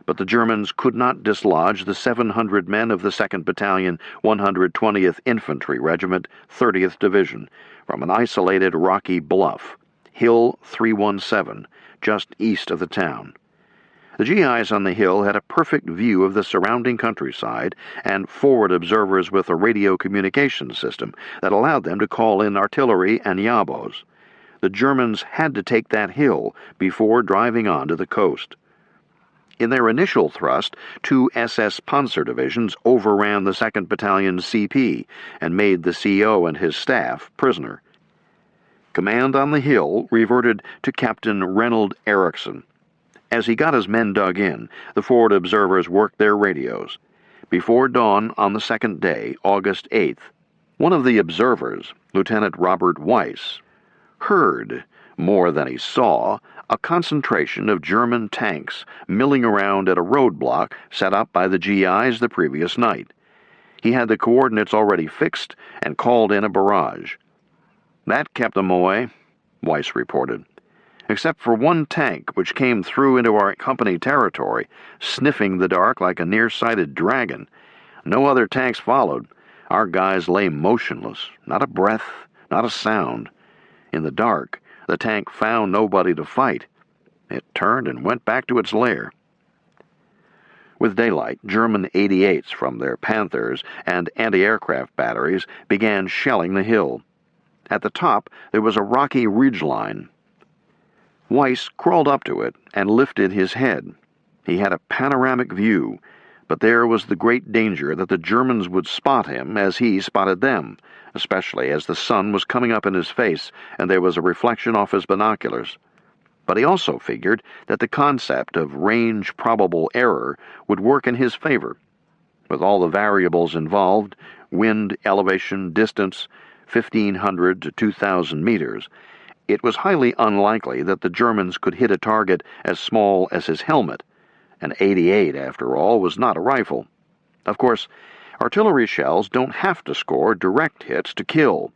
But the Germans could not dislodge the 700 men of the 2nd Battalion, 120th Infantry Regiment, 30th Division, from an isolated rocky bluff, Hill 317, just east of the town. The GIs on the hill had a perfect view of the surrounding countryside and forward observers with a radio communication system that allowed them to call in artillery and Yabos. The Germans had to take that hill before driving on to the coast. In their initial thrust, 2 SS Panzer divisions overran the 2nd Battalion CP and made the CO and his staff prisoner. Command on the hill reverted to Captain Reynold Eriksson. As he got his men dug in, the forward observers worked their radios. Before dawn on the second day, August 8th, one of the observers, Lieutenant Robert Weiss, heard, more than he saw, a concentration of German tanks milling around at a roadblock set up by the GIs the previous night. He had the coordinates already fixed and called in a barrage. "That kept them away," Weiss reported. "Except for 1 tank which came through into our company territory, sniffing the dark like a nearsighted dragon. No other tanks followed. Our guys lay motionless, not a breath, not a sound. In the dark, the tank found nobody to fight. It turned and went back to its lair." With daylight, German 88s from their Panthers and anti-aircraft batteries began shelling the hill. At the top, there was a rocky ridgeline. Weiss crawled up to it and lifted his head. He had a panoramic view, but there was the great danger that the Germans would spot him as he spotted them, especially as the sun was coming up in his face and there was a reflection off his binoculars. But he also figured that the concept of range probable error would work in his favor. With all the variables involved, wind, elevation, distance, 1,500 to 2,000 meters, it was highly unlikely that the Germans could hit a target as small as his helmet. An 88, after all, was not a rifle. Of course, artillery shells don't have to score direct hits to kill,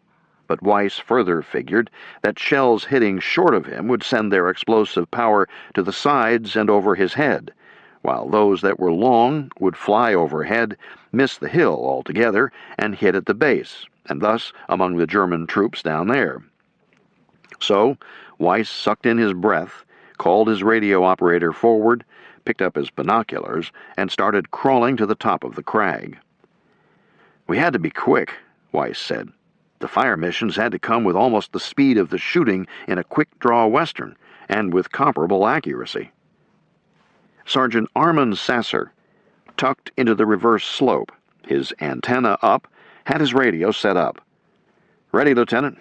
but Weiss further figured that shells hitting short of him would send their explosive power to the sides and over his head, while those that were long would fly overhead, miss the hill altogether, and hit at the base, and thus among the German troops down there. So Weiss sucked in his breath, called his radio operator forward, picked up his binoculars, and started crawling to the top of the crag. "We had to be quick," Weiss said. "The fire missions had to come with almost the speed of the shooting in a quick-draw Western, and with comparable accuracy." Sergeant Armand Sasser, tucked into the reverse slope, his antenna up, had his radio set up. "Ready, Lieutenant?"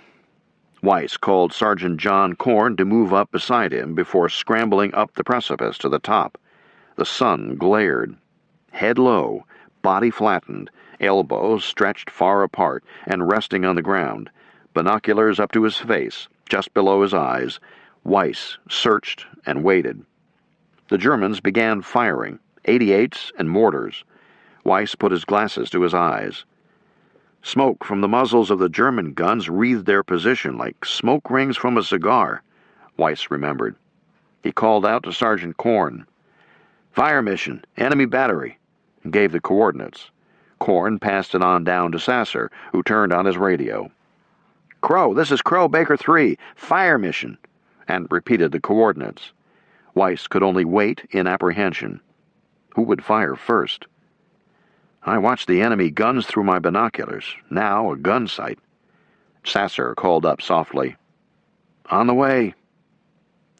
Weiss called Sergeant John Korn to move up beside him before scrambling up the precipice to the top. The sun glared. Head low, body flattened, elbows stretched far apart and resting on the ground, binoculars up to his face, just below his eyes, Weiss searched and waited. The Germans began firing, 88s and mortars. Weiss put his glasses to his eyes. Smoke from the muzzles of the German guns wreathed their position like smoke rings from a cigar, Weiss remembered. He called out to Sergeant Korn. "Fire mission, enemy battery," and gave the coordinates. Korn passed it on down to Sasser, who turned on his radio. "Crow, this is Crow Baker 3, fire mission," and repeated the coordinates. Weiss could only wait in apprehension. Who would fire first? "I watched the enemy guns through my binoculars, now a gun sight." Sasser called up softly. "On the way."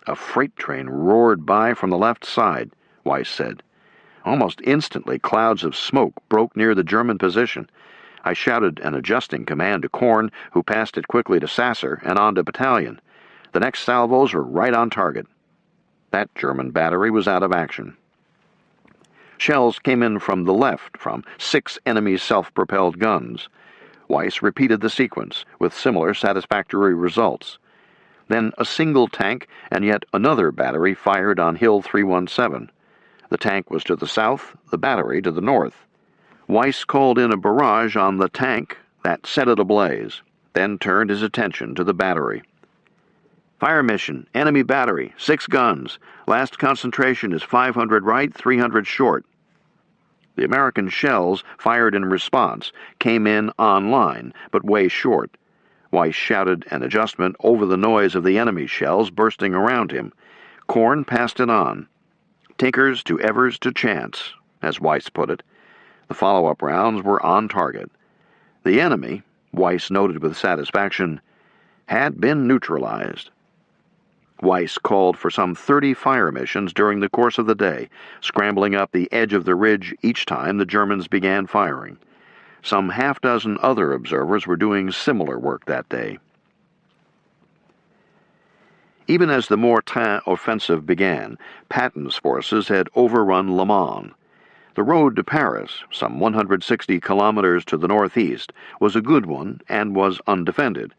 A freight train roared by from the left side, Weiss said. Almost instantly, clouds of smoke broke near the German position. I shouted an adjusting command to Korn, who passed it quickly to Sasser and on to battalion. The next salvos were right on target. That German battery was out of action. Shells came in from the left from 6 enemy self-propelled guns. Weiss repeated the sequence, with similar satisfactory results. Then a single tank and yet another battery fired on Hill 317. The tank was to the south, the battery to the north. Weiss called in a barrage on the tank that set it ablaze, then turned his attention to the battery. "Fire mission, enemy battery, 6 guns. Last concentration is 500 right, 300 short." The American shells, fired in response, came in on line, but way short. Weiss shouted an adjustment over the noise of the enemy shells bursting around him. Korn passed it on. "Tinkers to Evers to chance," as Weiss put it. The follow-up rounds were on target. The enemy, Weiss noted with satisfaction, had been neutralized. Weiss called for some 30 fire missions during the course of the day, scrambling up the edge of the ridge each time the Germans began firing. Some half-dozen other observers were doing similar work that day. Even as the Mortain offensive began, Patton's forces had overrun Le Mans. The road to Paris, some 160 kilometers to the northeast, was a good one and was undefended.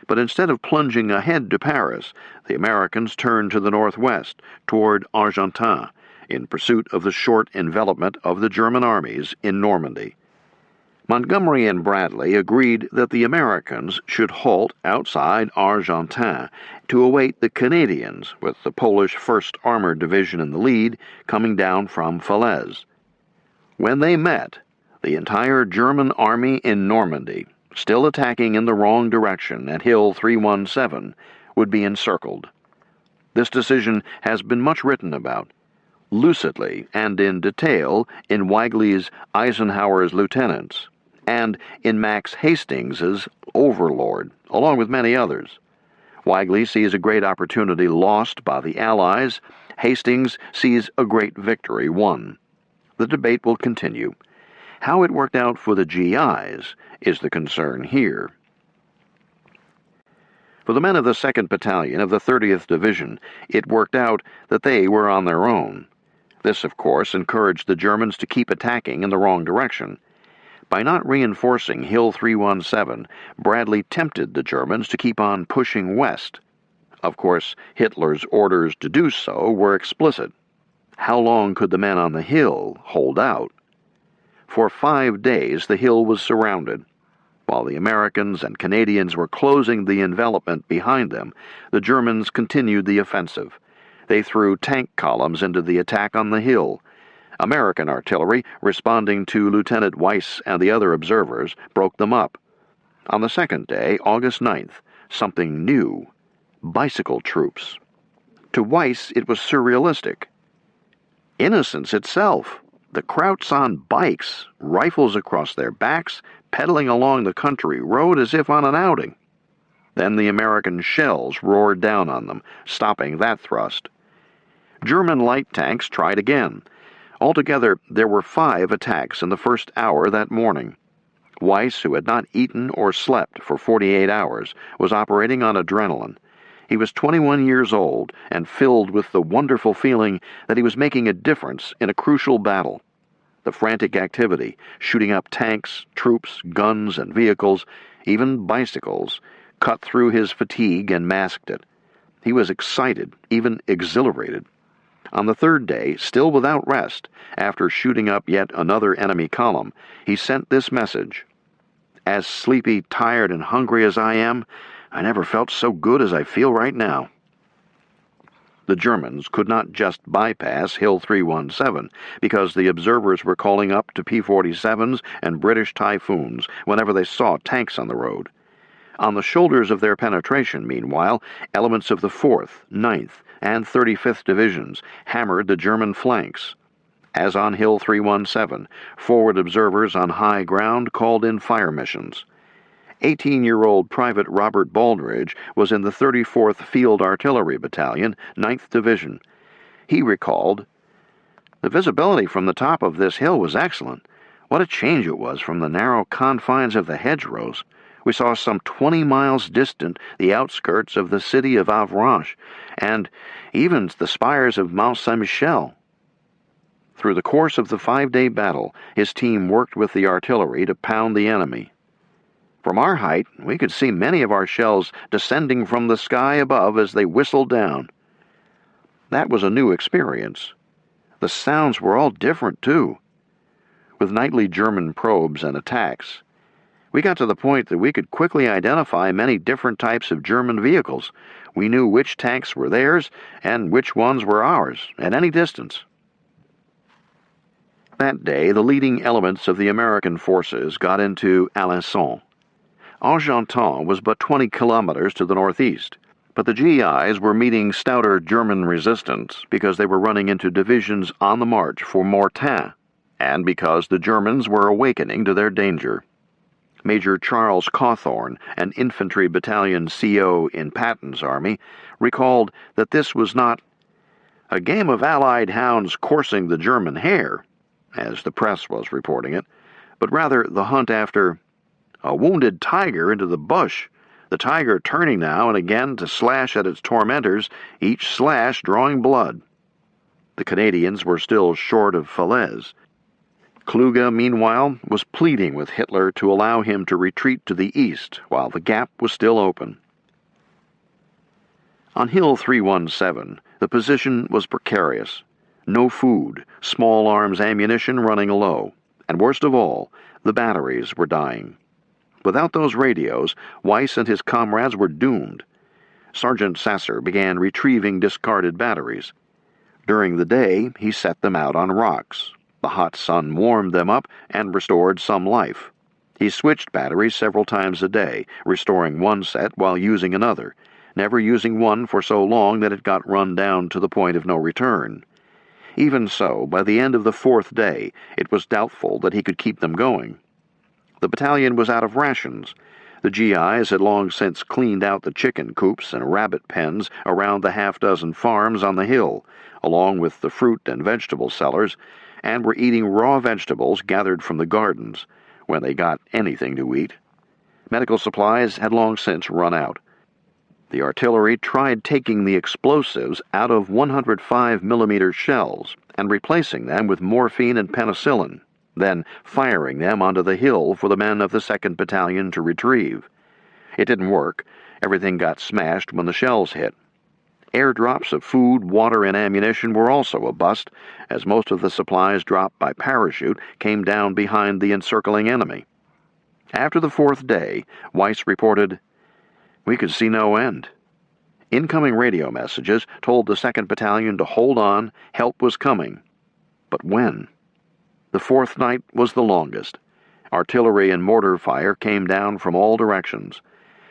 But instead of plunging ahead to Paris, the Americans turned to the northwest, toward Argentan, in pursuit of the short envelopment of the German armies in Normandy. Montgomery and Bradley agreed that the Americans should halt outside Argentan to await the Canadians, with the Polish 1st Armored Division in the lead, coming down from Falaise. When they met, the entire German army in Normandy, still attacking in the wrong direction at Hill 317, would be encircled. This decision has been much written about, lucidly and in detail in Weigley's Eisenhower's Lieutenants, and in Max Hastings's Overlord, along with many others. Weigley sees a great opportunity lost by the Allies. Hastings sees a great victory won. The debate will continue. How it worked out for the GIs is the concern here. For the men of the 2nd Battalion of the 30th Division, it worked out that they were on their own. This, of course, encouraged the Germans to keep attacking in the wrong direction. By not reinforcing Hill 317, Bradley tempted the Germans to keep on pushing west. Of course, Hitler's orders to do so were explicit. How long could the men on the hill hold out? For 5 days the hill was surrounded. While the Americans and Canadians were closing the envelopment behind them, the Germans continued the offensive. They threw tank columns into the attack on the hill. American artillery, responding to Lieutenant Weiss and the other observers, broke them up. On the second day, August 9th, something new: bicycle troops. To Weiss, it was surrealistic. Innocence itself. The Krauts on bikes, rifles across their backs, pedaling along the country road as if on an outing. Then the American shells roared down on them, stopping that thrust. German light tanks tried again. Altogether, there were 5 attacks in the first hour that morning. Weiss, who had not eaten or slept for 48 hours, was operating on adrenaline. He was 21 years old and filled with the wonderful feeling that he was making a difference in a crucial battle. The frantic activity, shooting up tanks, troops, guns, and vehicles, even bicycles, cut through his fatigue and masked it. He was excited, even exhilarated. On the third day, still without rest, after shooting up yet another enemy column, he sent this message: "As sleepy, tired, and hungry as I am, I never felt so good as I feel right now." The Germans could not just bypass Hill 317 because the observers were calling up to P-47s and British Typhoons whenever they saw tanks on the road. On the shoulders of their penetration, meanwhile, elements of the 4th, 9th, and 35th Divisions hammered the German flanks. As on Hill 317, forward observers on high ground called in fire missions. 18-year-old Private Robert Baldridge was in the 34th Field Artillery Battalion, 9th Division. He recalled, "The visibility from the top of this hill was excellent. What a change it was from the narrow confines of the hedgerows. We saw some 20 miles distant the outskirts of the city of Avranches, and even the spires of Mont Saint-Michel." Through the course of the 5-day battle, his team worked with the artillery to pound the enemy. "From our height, we could see many of our shells descending from the sky above as they whistled down." That was a new experience. The sounds were all different, too. With nightly German probes and attacks, we got to the point that we could quickly identify many different types of German vehicles. We knew which tanks were theirs and which ones were ours, at any distance. That day, the leading elements of the American forces got into Alençon. Argentan was but 20 kilometers to the northeast, but the GIs were meeting stouter German resistance because they were running into divisions on the march for Mortain, and because the Germans were awakening to their danger. Major Charles Cawthorne, an infantry battalion CO in Patton's army, recalled that this was not a game of Allied hounds coursing the German hare, as the press was reporting it, but rather the hunt after a wounded tiger into the bush, the tiger turning now and again to slash at its tormentors, each slash drawing blood. The Canadians were still short of Falaise. Kluge, meanwhile, was pleading with Hitler to allow him to retreat to the east while the gap was still open. On Hill 317, the position was precarious. No food, small arms ammunition running low, and worst of all, the batteries were dying. Without those radios, Weiss and his comrades were doomed. Sergeant Sasser began retrieving discarded batteries. During the day, he set them out on rocks. The hot sun warmed them up and restored some life. He switched batteries several times a day, restoring one set while using another, never using one for so long that it got run down to the point of no return. Even so, by the end of the 4th day, it was doubtful that he could keep them going. The battalion was out of rations. The GIs had long since cleaned out the chicken coops and rabbit pens around the half-dozen farms on the hill, along with the fruit and vegetable cellars, and were eating raw vegetables gathered from the gardens, when they got anything to eat. Medical supplies had long since run out. The artillery tried taking the explosives out of 105mm shells and replacing them with morphine and penicillin, then firing them onto the hill for the men of the 2nd Battalion to retrieve. It didn't work. Everything got smashed when the shells hit. Airdrops of food, water, and ammunition were also a bust, as most of the supplies dropped by parachute came down behind the encircling enemy. After the 4th day, Weiss reported, "We could see no end." Incoming radio messages told the 2nd Battalion to hold on, help was coming. But when? The fourth night was the longest. Artillery and mortar fire came down from all directions.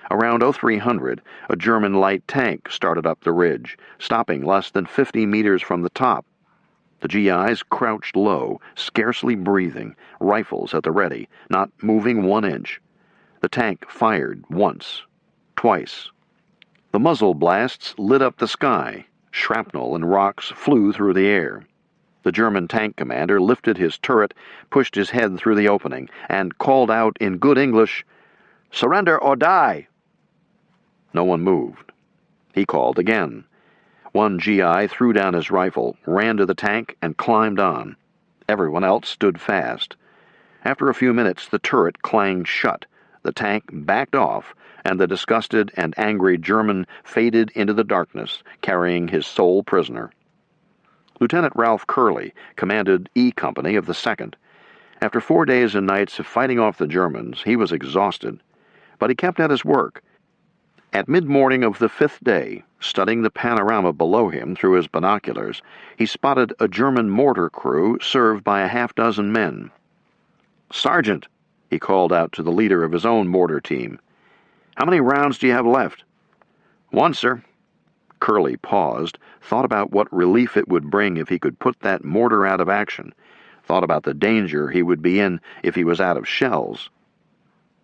Around 0300, a German light tank started up the ridge, stopping less than 50 meters from the top. The GIs crouched low, scarcely breathing, rifles at the ready, not moving 1 inch. The tank fired once, twice. The muzzle blasts lit up the sky. Shrapnel and rocks flew through the air. The German tank commander lifted his turret, pushed his head through the opening, and called out in good English, "Surrender or die!" No one moved. He called again. One GI threw down his rifle, ran to the tank, and climbed on. Everyone else stood fast. After a few minutes, the turret clanged shut. The tank backed off, and the disgusted and angry German faded into the darkness, carrying his sole prisoner. Lieutenant Ralph Curley commanded E Company of the 2nd. After 4 days and nights of fighting off the Germans, he was exhausted. But he kept at his work. At mid-morning of the 5th day, studying the panorama below him through his binoculars, he spotted a German mortar crew served by a half-dozen men. "Sergeant," he called out to the leader of his own mortar team, "how many rounds do you have left?" "1, sir." Curley paused, thought about what relief it would bring if he could put that mortar out of action, thought about the danger he would be in if he was out of shells.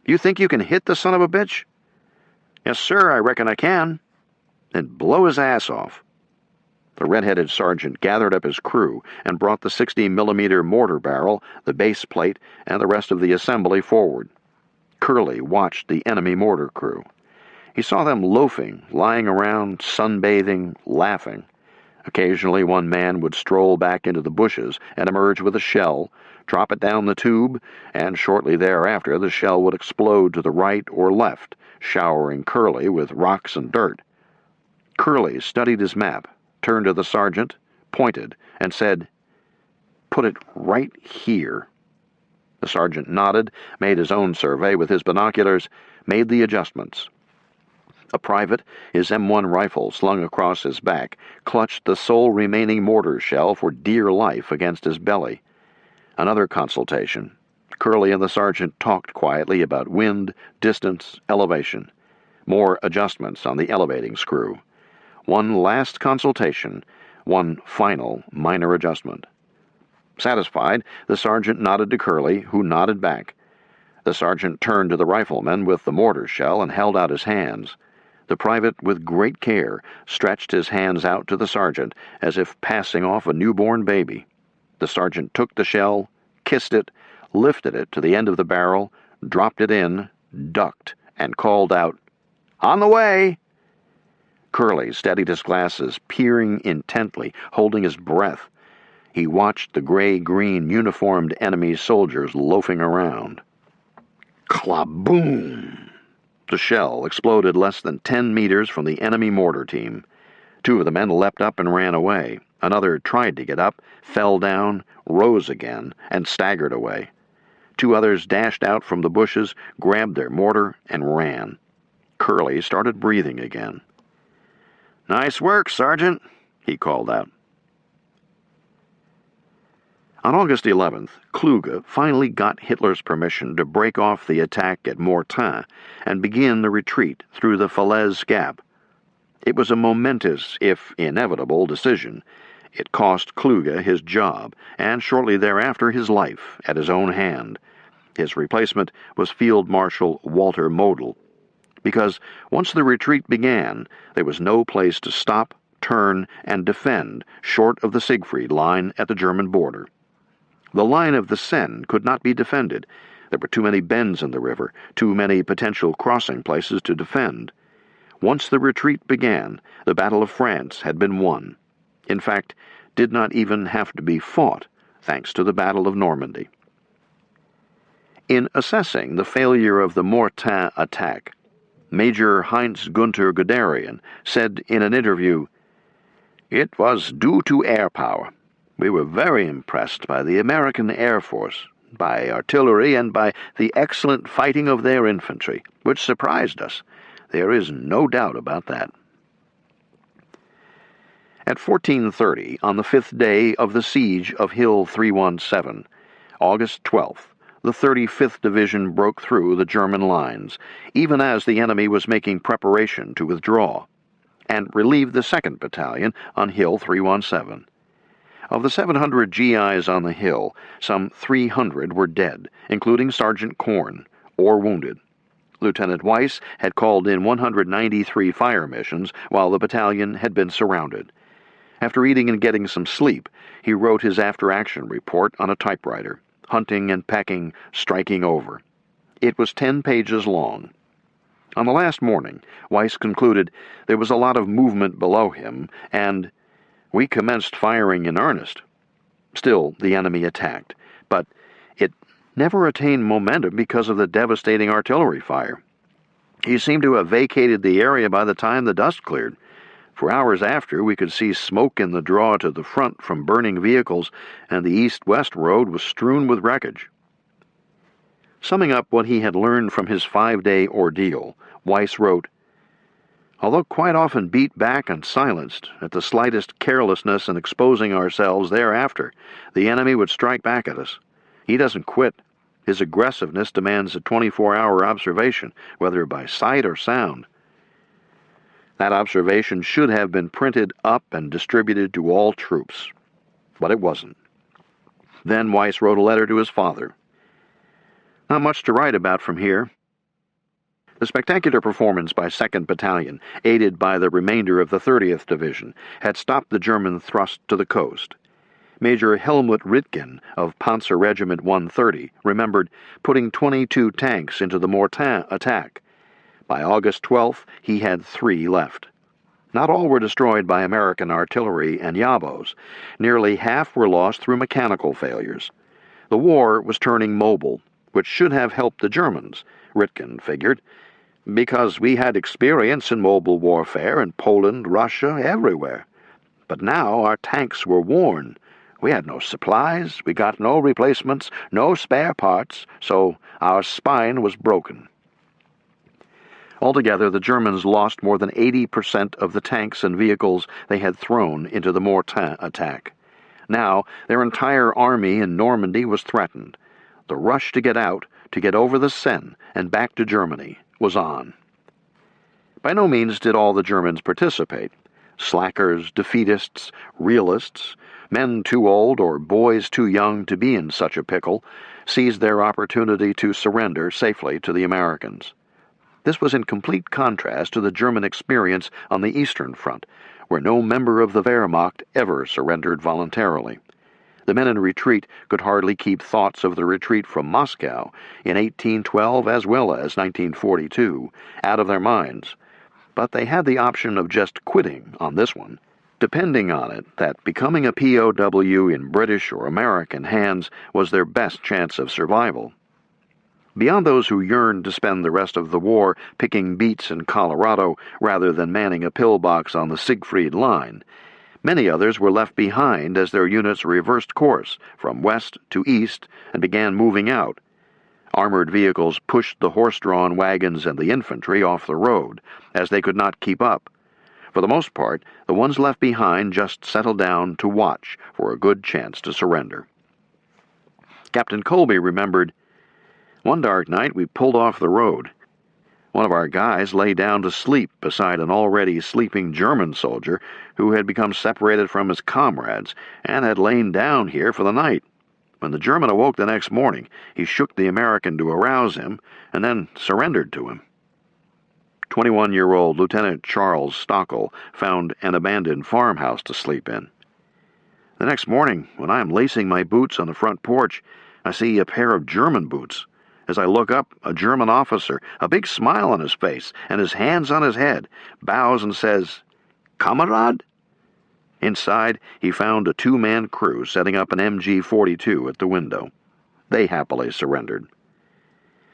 "You think you can hit the son of a bitch?" "Yes, sir, I reckon I can." "Then blow his ass off." The red-headed sergeant gathered up his crew and brought the 60-millimeter mortar barrel, the base plate, and the rest of the assembly forward. Curley watched the enemy mortar crew. He saw them loafing, lying around, sunbathing, laughing. Occasionally one man would stroll back into the bushes and emerge with a shell, drop it down the tube, and shortly thereafter the shell would explode to the right or left, showering Curley with rocks and dirt. Curley studied his map, turned to the sergeant, pointed, and said, "Put it right here." The sergeant nodded, made his own survey with his binoculars, made the adjustments. A private, his M1 rifle slung across his back, clutched the sole remaining mortar shell for dear life against his belly. Another consultation. Curley and the sergeant talked quietly about wind, distance, elevation. More adjustments on the elevating screw. One last consultation, one final minor adjustment. Satisfied, the sergeant nodded to Curley, who nodded back. The sergeant turned to the rifleman with the mortar shell and held out his hands. The private, with great care, stretched his hands out to the sergeant as if passing off a newborn baby. The sergeant took the shell, kissed it, lifted it to the end of the barrel, dropped it in, ducked, and called out, "On the way!" Curley steadied his glasses, peering intently, holding his breath. He watched the gray-green uniformed enemy soldiers loafing around. Klaboom! The shell exploded less than 10 meters from the enemy mortar team. 2 of the men leapt up and ran away. Another tried to get up, fell down, rose again, and staggered away. 2 others dashed out from the bushes, grabbed their mortar, and ran. Curley started breathing again. "Nice work, Sergeant," he called out. On August 11th, Kluge finally got Hitler's permission to break off the attack at Mortain and begin the retreat through the Falaise Gap. It was a momentous, if inevitable, decision. It cost Kluge his job, and shortly thereafter his life, at his own hand. His replacement was Field Marshal Walter Model. Because once the retreat began, there was no place to stop, turn, and defend short of the Siegfried Line at the German border. The line of the Seine could not be defended. There were too many bends in the river, too many potential crossing places to defend. Once the retreat began, the Battle of France had been won. In fact, did not even have to be fought, thanks to the Battle of Normandy. In assessing the failure of the Mortain attack, Major Heinz Gunther Guderian said in an interview, "It was due to air power. We were very impressed by the American Air Force, by artillery, and by the excellent fighting of their infantry, which surprised us. There is no doubt about that." At 14:30, on the 5th day of the siege of Hill 317, August 12th, the 35th Division broke through the German lines, even as the enemy was making preparation to withdraw, and relieved the 2nd Battalion on Hill 317. Of the 700 GIs on the hill, some 300 were dead, including Sergeant Korn, or wounded. Lieutenant Weiss had called in 193 fire missions while the battalion had been surrounded. After eating and getting some sleep, he wrote his after-action report on a typewriter, hunting and pecking, striking over. It was 10 pages long. On the last morning, Weiss concluded there was a lot of movement below him, and we commenced firing in earnest. Still, the enemy attacked, but it never attained momentum because of the devastating artillery fire. He seemed to have vacated the area by the time the dust cleared. For hours after, we could see smoke in the draw to the front from burning vehicles, and the east-west road was strewn with wreckage. Summing up what he had learned from his 5-day ordeal, Weiss wrote, "Although quite often beat back and silenced, at the slightest carelessness in exposing ourselves thereafter, the enemy would strike back at us. He doesn't quit. His aggressiveness demands a 24-hour observation, whether by sight or sound. That observation should have been printed up and distributed to all troops. But it wasn't." Then Weiss wrote a letter to his father. Not much to write about from here. The spectacular performance by 2nd Battalion, aided by the remainder of the 30th Division, had stopped the German thrust to the coast. Major Helmut Ritgen of Panzer Regiment 130 remembered putting 22 tanks into the Mortain attack. By August 12th, he had 3 left. Not all were destroyed by American artillery and Yabos. Nearly half were lost through mechanical failures. The war was turning mobile, which should have helped the Germans, Ritgen figured, because we had experience in mobile warfare in Poland, Russia, everywhere. But now our tanks were worn. We had no supplies, we got no replacements, no spare parts, so our spine was broken. Altogether, the Germans lost more than 80% of the tanks and vehicles they had thrown into the Mortain attack. Now, their entire army in Normandy was threatened. The rush to get out, to get over the Seine and back to Germany, was on. By no means did all the Germans participate. Slackers, defeatists, realists, men too old or boys too young to be in such a pickle, seized their opportunity to surrender safely to the Americans. This was in complete contrast to the German experience on the Eastern Front, where no member of the Wehrmacht ever surrendered voluntarily. The men in retreat could hardly keep thoughts of the retreat from Moscow in 1812 as well as 1942 out of their minds, but they had the option of just quitting on this one, depending on it that becoming a POW in British or American hands was their best chance of survival. Beyond those who yearned to spend the rest of the war picking beets in Colorado rather than manning a pillbox on the Siegfried Line, many others were left behind as their units reversed course from west to east and began moving out. Armored vehicles pushed the horse-drawn wagons and the infantry off the road, as they could not keep up. For the most part, the ones left behind just settled down to watch for a good chance to surrender. Captain Colby remembered, "One dark night we pulled off the road. One of our guys lay down to sleep beside an already sleeping German soldier who had become separated from his comrades and had lain down here for the night. When the German awoke the next morning, he shook the American to arouse him and then surrendered to him." 21-year-old Lieutenant Charles Stockel found an abandoned farmhouse to sleep in. "The next morning, when I am lacing my boots on the front porch, I see a pair of German boots. As I look up, a German officer, a big smile on his face and his hands on his head, bows and says, 'Kamerad?' Inside, he found a 2-man crew setting up an MG-42 at the window. They happily surrendered.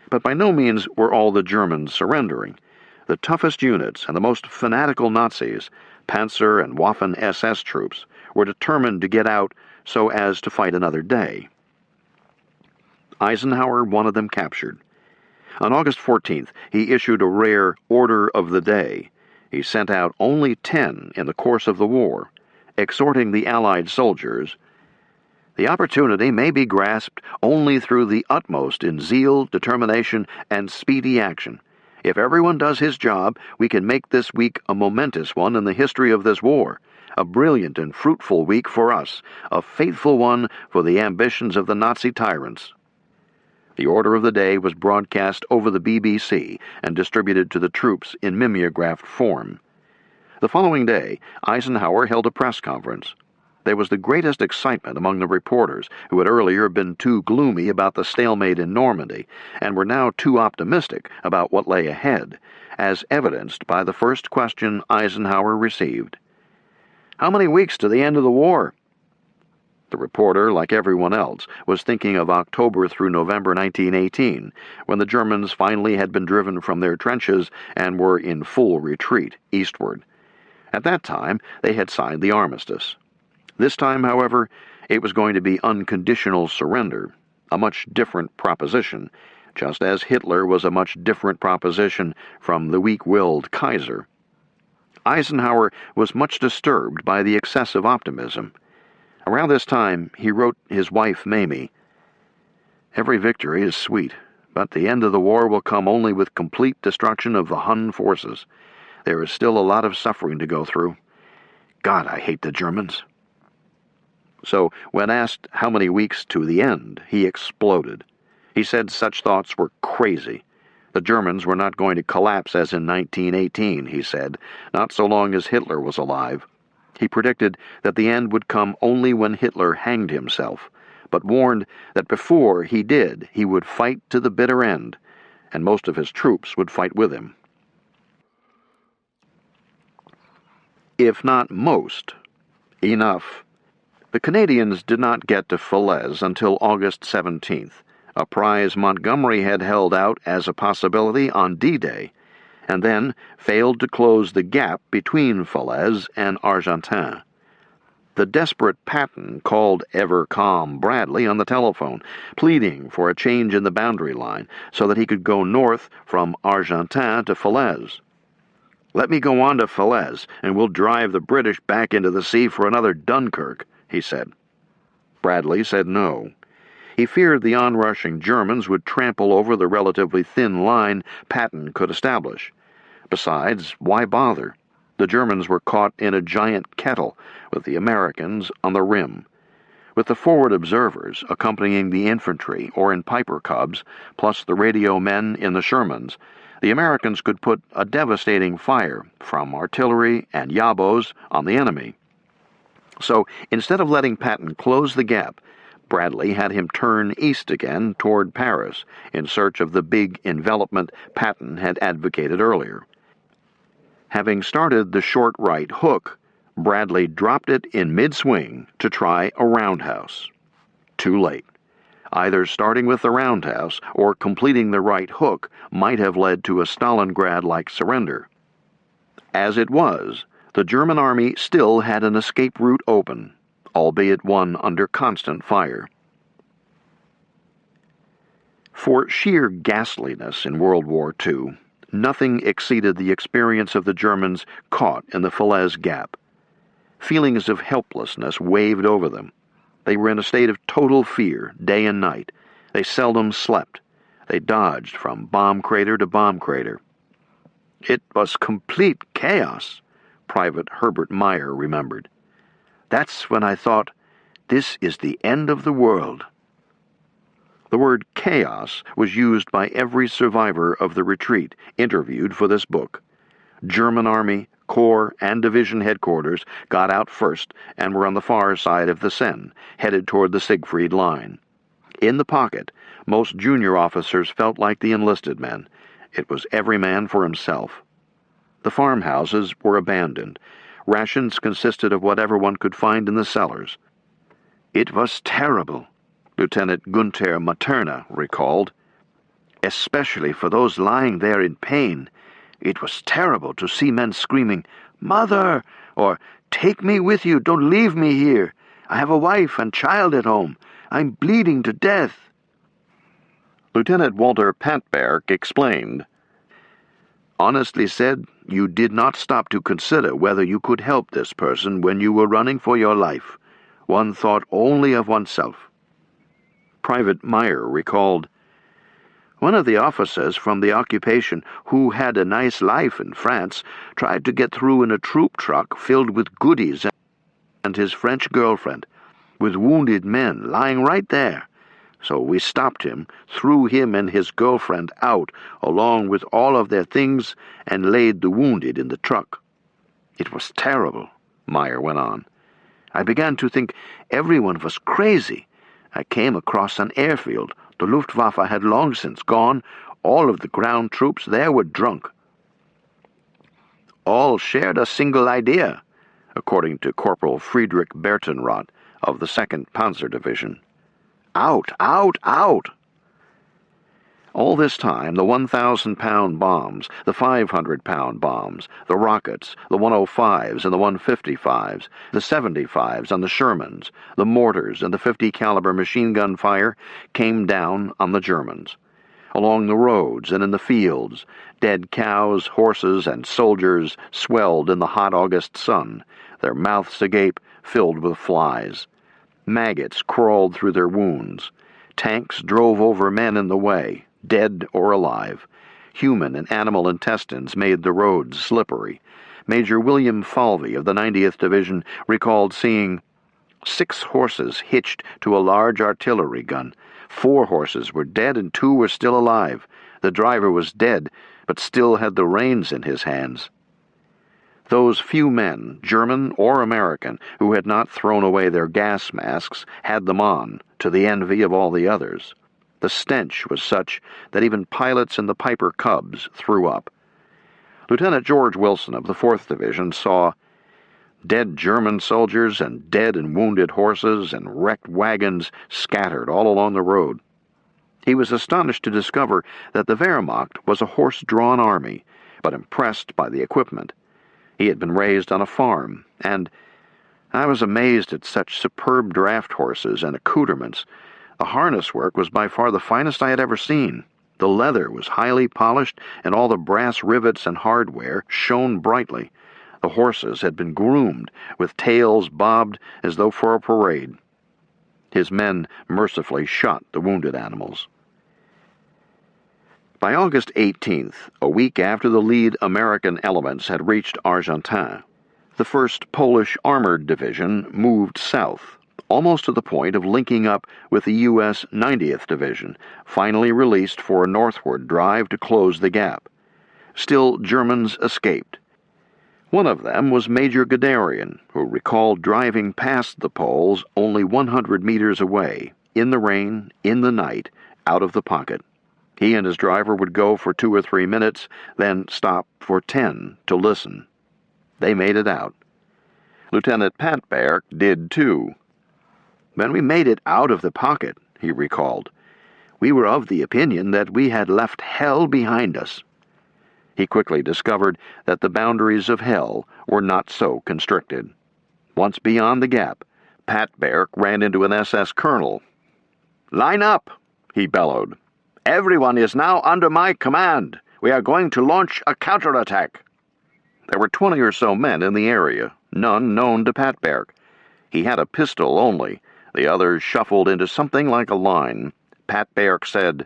But by no means were all the Germans surrendering. The toughest units and the most fanatical Nazis, Panzer and Waffen-SS troops, were determined to get out so as to fight another day. Eisenhower wanted them captured. On August 14th, he issued a rare Order of the Day. He sent out only 10 in the course of the war, exhorting the Allied soldiers, "The opportunity may be grasped only through the utmost in zeal, determination, and speedy action. If everyone does his job, we can make this week a momentous one in the history of this war, a brilliant and fruitful week for us, a faithful one for the ambitions of the Nazi tyrants." The order of the day was broadcast over the BBC and distributed to the troops in mimeographed form. The following day, Eisenhower held a press conference. There was the greatest excitement among the reporters, who had earlier been too gloomy about the stalemate in Normandy, and were now too optimistic about what lay ahead, as evidenced by the first question Eisenhower received. "How many weeks to the end of the war?" The reporter, like everyone else, was thinking of October through November 1918, when the Germans finally had been driven from their trenches and were in full retreat eastward. At that time, they had signed the armistice. This time, however, it was going to be unconditional surrender, a much different proposition, just as Hitler was a much different proposition from the weak-willed Kaiser. Eisenhower was much disturbed by the excessive optimism. Around this time, he wrote his wife Mamie, "Every victory is sweet, but the end of the war will come only with complete destruction of the Hun forces. There is still a lot of suffering to go through. God, I hate the Germans." So, when asked how many weeks to the end, he exploded. He said such thoughts were crazy. The Germans were not going to collapse as in 1918, he said, not so long as Hitler was alive. He predicted that the end would come only when Hitler hanged himself, but warned that before he did, he would fight to the bitter end, and most of his troops would fight with him. If not most, enough. The Canadians did not get to Falaise until August 17th, a prize Montgomery had held out as a possibility on D-Day, and then failed to close the gap between Falaise and Argentan. The desperate Patton called ever-calm Bradley on the telephone, pleading for a change in the boundary line so that he could go north from Argentan to Falaise. "Let me go on to Falaise, and we'll drive the British back into the sea for another Dunkirk," he said. Bradley said no. He feared the onrushing Germans would trample over the relatively thin line Patton could establish. Besides, why bother? The Germans were caught in a giant kettle, with the Americans on the rim. With the forward observers accompanying the infantry or in Piper Cubs, plus the radio men in the Shermans, the Americans could put a devastating fire from artillery and yabos on the enemy. So, instead of letting Patton close the gap, Bradley had him turn east again toward Paris in search of the big envelopment Patton had advocated earlier. Having started the short right hook, Bradley dropped it in mid-swing to try a roundhouse. Too late. Either starting with the roundhouse or completing the right hook might have led to a Stalingrad-like surrender. As it was, the German army still had an escape route open, albeit one under constant fire. For sheer ghastliness in World War II, nothing exceeded the experience of the Germans caught in the Falaise Gap. Feelings of helplessness waved over them. They were in a state of total fear, day and night. They seldom slept. They dodged from bomb crater to bomb crater. "It was complete chaos," Private Herbert Meyer remembered. "That's when I thought, this is the end of the world." The word chaos was used by every survivor of the retreat interviewed for this book. German Army, Corps, and Division headquarters got out first and were on the far side of the Seine, headed toward the Siegfried Line. In the pocket, most junior officers felt like the enlisted men. It was every man for himself. The farmhouses were abandoned. Rations consisted of whatever one could find in the cellars. "It was terrible," Lieutenant Gunther Materna recalled. "Especially for those lying there in pain. It was terrible to see men screaming, 'Mother!' or 'Take me with you, don't leave me here. I have a wife and child at home. I'm bleeding to death.'" Lieutenant Walter Patberg explained, "Honestly said, you did not stop to consider whether you could help this person when you were running for your life. One thought only of oneself. Private Meyer recalled, "One of the officers from the occupation who had a nice life in France tried to get through in a troop truck filled with goodies and his French girlfriend, with wounded men lying right there. So we stopped him, threw him and his girlfriend out along with all of their things, and laid the wounded in the truck. It was terrible," Meyer went on. "I began to think everyone was crazy. I came across an airfield. The Luftwaffe had long since gone. All of the ground troops there were drunk. All shared a single idea," according to Corporal Friedrich Bertenroth of the 2nd Panzer Division. "Out, out, out!" All this time, the 1,000-pound bombs, the 500-pound bombs, the rockets, the 105s and the 155s, the 75s and the Shermans, the mortars and the 50-caliber machine gun fire came down on the Germans. Along the roads and in the fields, dead cows, horses, and soldiers swelled in the hot August sun, their mouths agape, filled with flies. Maggots crawled through their wounds. Tanks drove over men in the way, dead or alive. Human and animal intestines made the roads slippery. Major William Falvey of the 90th Division recalled seeing 6 horses hitched to a large artillery gun. 4 horses were dead and 2 were still alive. The driver was dead, but still had the reins in his hands. Those few men, German or American, who had not thrown away their gas masks, had them on, to the envy of all the others. The stench was such that even pilots in the Piper Cubs threw up. Lieutenant George Wilson of the 4th Division saw dead German soldiers and dead and wounded horses and wrecked wagons scattered all along the road. He was astonished to discover that the Wehrmacht was a horse-drawn army, but impressed by the equipment. He had been raised on a farm, and I was amazed at such superb draft horses and accoutrements. The harness work was by far the finest I had ever seen. The leather was highly polished, and all the brass rivets and hardware shone brightly. The horses had been groomed, with tails bobbed as though for a parade. His men mercifully shot the wounded animals. By August 18th, a week after the lead American elements had reached Argentan, the 1st Polish Armored Division moved south, almost to the point of linking up with the U.S. 90th Division, finally released for a northward drive to close the gap. Still, Germans escaped. One of them was Major Guderian, who recalled driving past the Poles only 100 meters away, in the rain, in the night, out of the pocket. He and his driver would go for 2 or 3 minutes, then stop for 10 to listen. They made it out. Lieutenant Patberg did too. "When we made it out of the pocket," he recalled, "we were of the opinion that we had left hell behind us." He quickly discovered that the boundaries of hell were not so constricted. Once beyond the gap, Patberg ran into an SS colonel. "Line up," he bellowed. "Everyone is now under my command. We are going to launch a counterattack." There were 20 or so men in the area, none known to Patberg. He had a pistol only. The others shuffled into something like a line. Patberg said,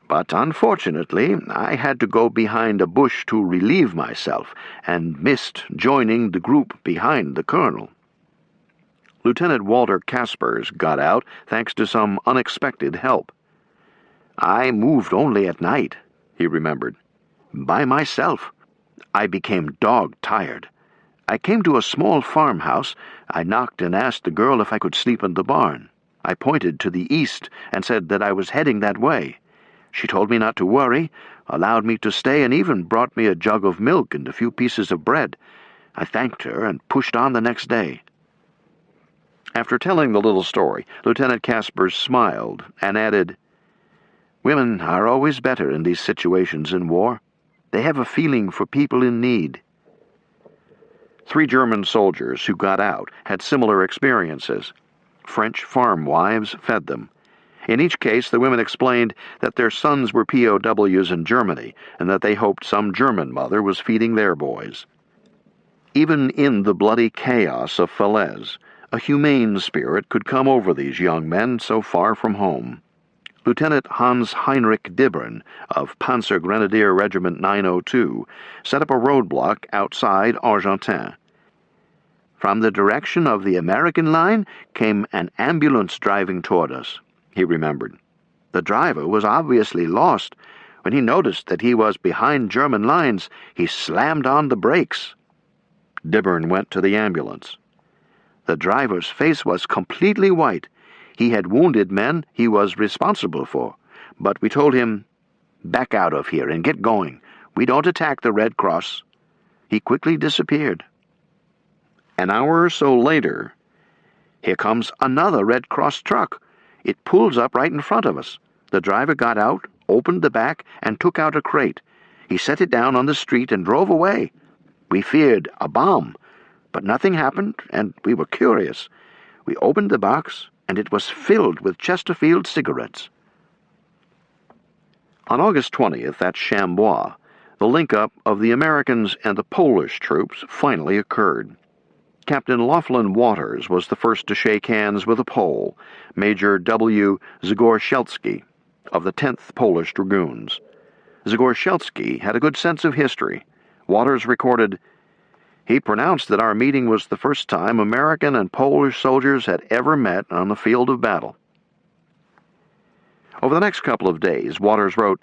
"But unfortunately, I had to go behind a bush to relieve myself, and missed joining the group behind the colonel." Lieutenant Walter Kaspers got out thanks to some unexpected help. "I moved only at night," he remembered. "By myself. I became dog-tired. I came to a small farmhouse. I knocked and asked the girl if I could sleep in the barn. I pointed to the east and said that I was heading that way. She told me not to worry, allowed me to stay, and even brought me a jug of milk and a few pieces of bread. I thanked her and pushed on the next day." After telling the little story, Lieutenant Kaspers smiled and added, "Women are always better in these situations in war. They have a feeling for people in need." 3 German soldiers who got out had similar experiences. French farm wives fed them. In each case, the women explained that their sons were POWs in Germany and that they hoped some German mother was feeding their boys. Even in the bloody chaos of Falaise, a humane spirit could come over these young men so far from home. Lieutenant Hans Heinrich Dibbern of Panzer Grenadier Regiment 902 set up a roadblock outside Argentan. From the direction of the American line came an ambulance driving toward us, he remembered. The driver was obviously lost. When he noticed that he was behind German lines, he slammed on the brakes. Dibbern went to the ambulance. The driver's face was completely white. He had wounded men he was responsible for, but we told him, "Back out of here and get going. We don't attack the Red Cross." He quickly disappeared. An hour or so later, here comes another Red Cross truck. It pulls up right in front of us. The driver got out, opened the back, and took out a crate. He set it down on the street and drove away. We feared a bomb, but nothing happened, and we were curious. We opened the box, and it was filled with Chesterfield cigarettes. On August 20th at Chambois, the link-up of the Americans and the Polish troops finally occurred. Captain Laughlin Waters was the first to shake hands with a Pole, Major W. Zgorzelski, of the 10th Polish Dragoons. Zgorzelski had a good sense of history. Waters recorded, "He pronounced that our meeting was the first time American and Polish soldiers had ever met on the field of battle." Over the next couple of days, Waters wrote,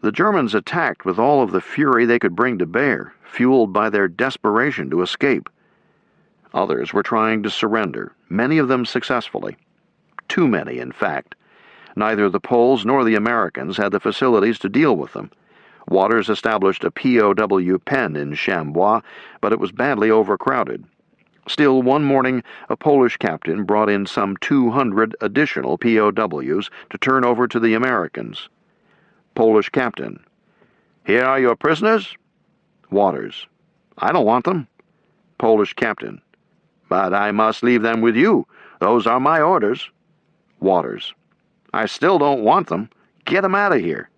"The Germans attacked with all of the fury they could bring to bear, fueled by their desperation to escape. Others were trying to surrender, many of them successfully. Too many, in fact. Neither the Poles nor the Americans had the facilities to deal with them. Waters established a POW pen in Chambois, but it was badly overcrowded. Still, one morning, a Polish captain brought in some 200 additional POWs to turn over to the Americans. Polish captain, "Here are your prisoners?" Waters, "I don't want them." Polish captain, "But I must leave them with you. Those are my orders." Waters, "I still don't want them. Get them out of here."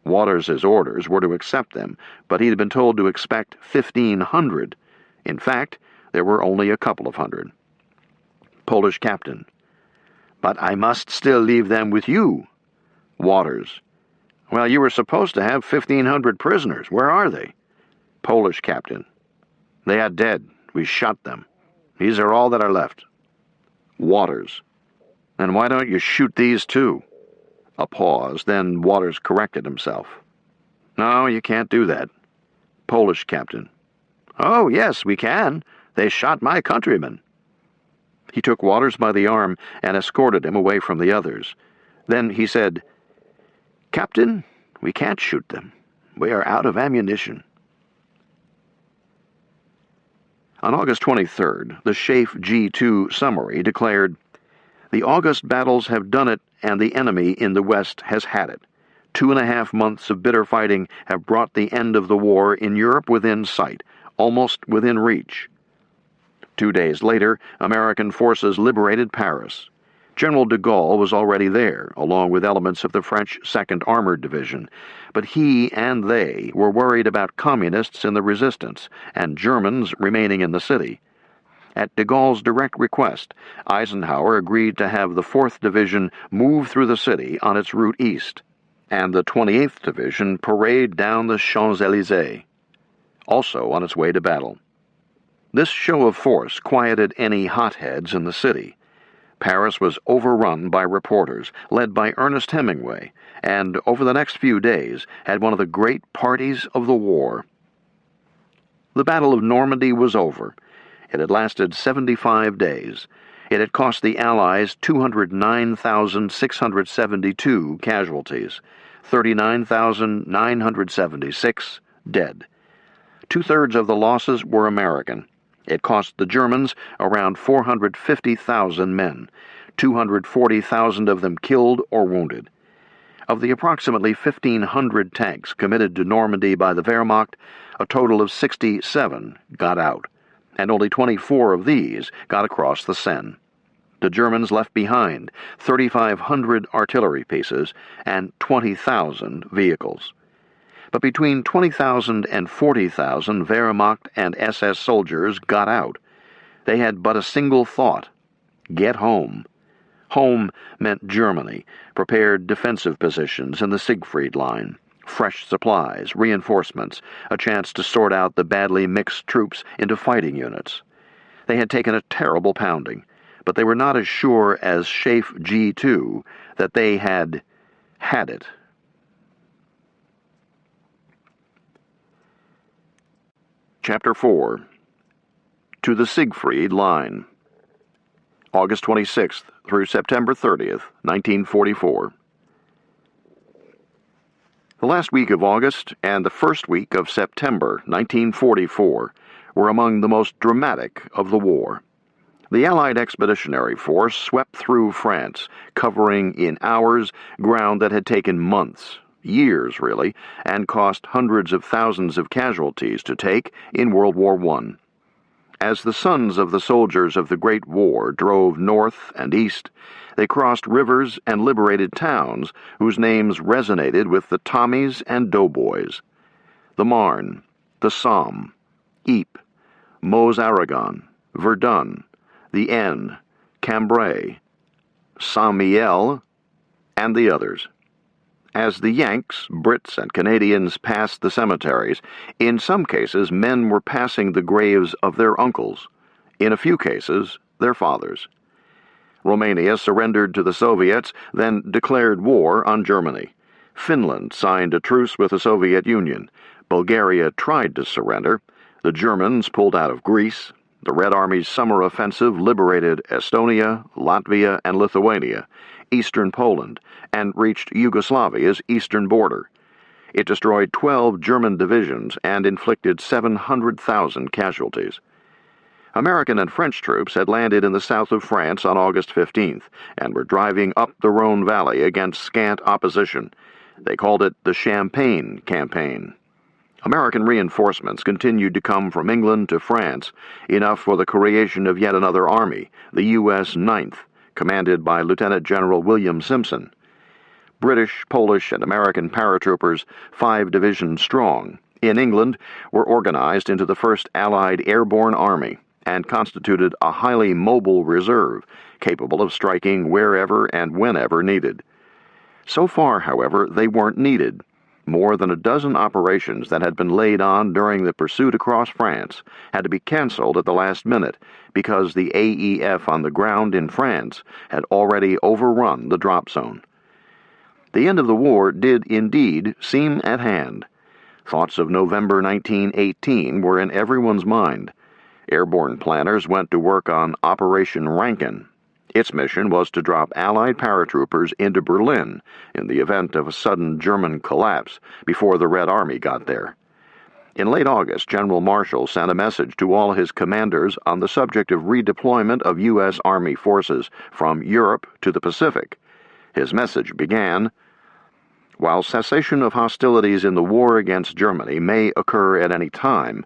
Waters' orders were to accept them, but he had been told to expect 1,500. In fact, there were only a couple of hundred. Polish captain, "But I must still leave them with you." Waters, "Well, you were supposed to have 1,500 prisoners. Where are they?" Polish captain, "They are dead. We shot them. These are all that are left." Waters, "Then why don't you shoot these too?" A pause, then Waters corrected himself. "No, you can't do that." Polish captain, "Oh, yes, we can. They shot my countrymen." He took Waters by the arm and escorted him away from the others. Then he said, "Captain, we can't shoot them. We are out of ammunition." On August 23rd, the SHAEF G2 summary declared, "The August battles have done it, and the enemy in the West has had it. 2.5 months of bitter fighting have brought the end of the war in Europe within sight, almost within reach." 2 days later, American forces liberated Paris. General de Gaulle was already there, along with elements of the French 2nd Armored Division, but he and they were worried about communists in the resistance and Germans remaining in the city. At de Gaulle's direct request, Eisenhower agreed to have the 4th Division move through the city on its route east, and the 28th Division parade down the Champs-Élysées, also on its way to battle. This show of force quieted any hotheads in the city. Paris was overrun by reporters, led by Ernest Hemingway, and over the next few days had one of the great parties of the war. The Battle of Normandy was over. It had lasted 75 days. It had cost the Allies 209,672 casualties, 39,976 dead. 2/3 of the losses were American. It cost the Germans around 450,000 men, 240,000 of them killed or wounded. Of the approximately 1,500 tanks committed to Normandy by the Wehrmacht, a total of 67 got out, and only 24 of these got across the Seine. The Germans left behind 3,500 artillery pieces and 20,000 vehicles. But between 20,000 and 40,000 Wehrmacht and SS soldiers got out. They had but a single thought: get home. Home meant Germany, prepared defensive positions in the Siegfried Line, fresh supplies, reinforcements, a chance to sort out the badly mixed troops into fighting units. They had taken a terrible pounding, but they were not as sure as Schaeff G2 that they had it. Chapter 4. To the Siegfried Line. August 26th through September 30th, 1944. The last week of August and the first week of September 1944 were among the most dramatic of the war. The Allied Expeditionary Force swept through France, covering in hours ground that had taken months, years really, and cost hundreds of thousands of casualties to take in World War I. As the sons of the soldiers of the Great War drove north and east, they crossed rivers and liberated towns whose names resonated with the Tommies and Doughboys: the Marne, the Somme, Ypres, Meuse-Argonne, Verdun, the Aisne, Cambrai, Saint-Mihiel, and the others. As the Yanks, Brits, and Canadians passed the cemeteries, in some cases men were passing the graves of their uncles, in a few cases their fathers. Romania surrendered to the Soviets, then declared war on Germany. Finland signed a truce with the Soviet Union. Bulgaria tried to surrender. The Germans pulled out of Greece. The Red Army's summer offensive liberated Estonia, Latvia, and Lithuania, eastern Poland, and reached Yugoslavia's eastern border. It destroyed 12 German divisions and inflicted 700,000 casualties. American and French troops had landed in the south of France on August 15th and were driving up the Rhone Valley against scant opposition. They called it the Champagne Campaign. American reinforcements continued to come from England to France, enough for the creation of yet another army, the U.S. 9th, commanded by Lieutenant General William Simpson. British, Polish, and American paratroopers, 5 divisions strong, in England were organized into the 1st Allied Airborne Army and constituted a highly mobile reserve, capable of striking wherever and whenever needed. So far, however, they weren't needed. More than a dozen operations that had been laid on during the pursuit across France had to be canceled at the last minute because the AEF on the ground in France had already overrun the drop zone. The end of the war did indeed seem at hand. Thoughts of November 1918 were in everyone's mind. Airborne planners went to work on Operation Rankin. Its mission was to drop Allied paratroopers into Berlin in the event of a sudden German collapse before the Red Army got there. In late August, General Marshall sent a message to all his commanders on the subject of redeployment of U.S. Army forces from Europe to the Pacific. His message began, "While cessation of hostilities in the war against Germany may occur at any time,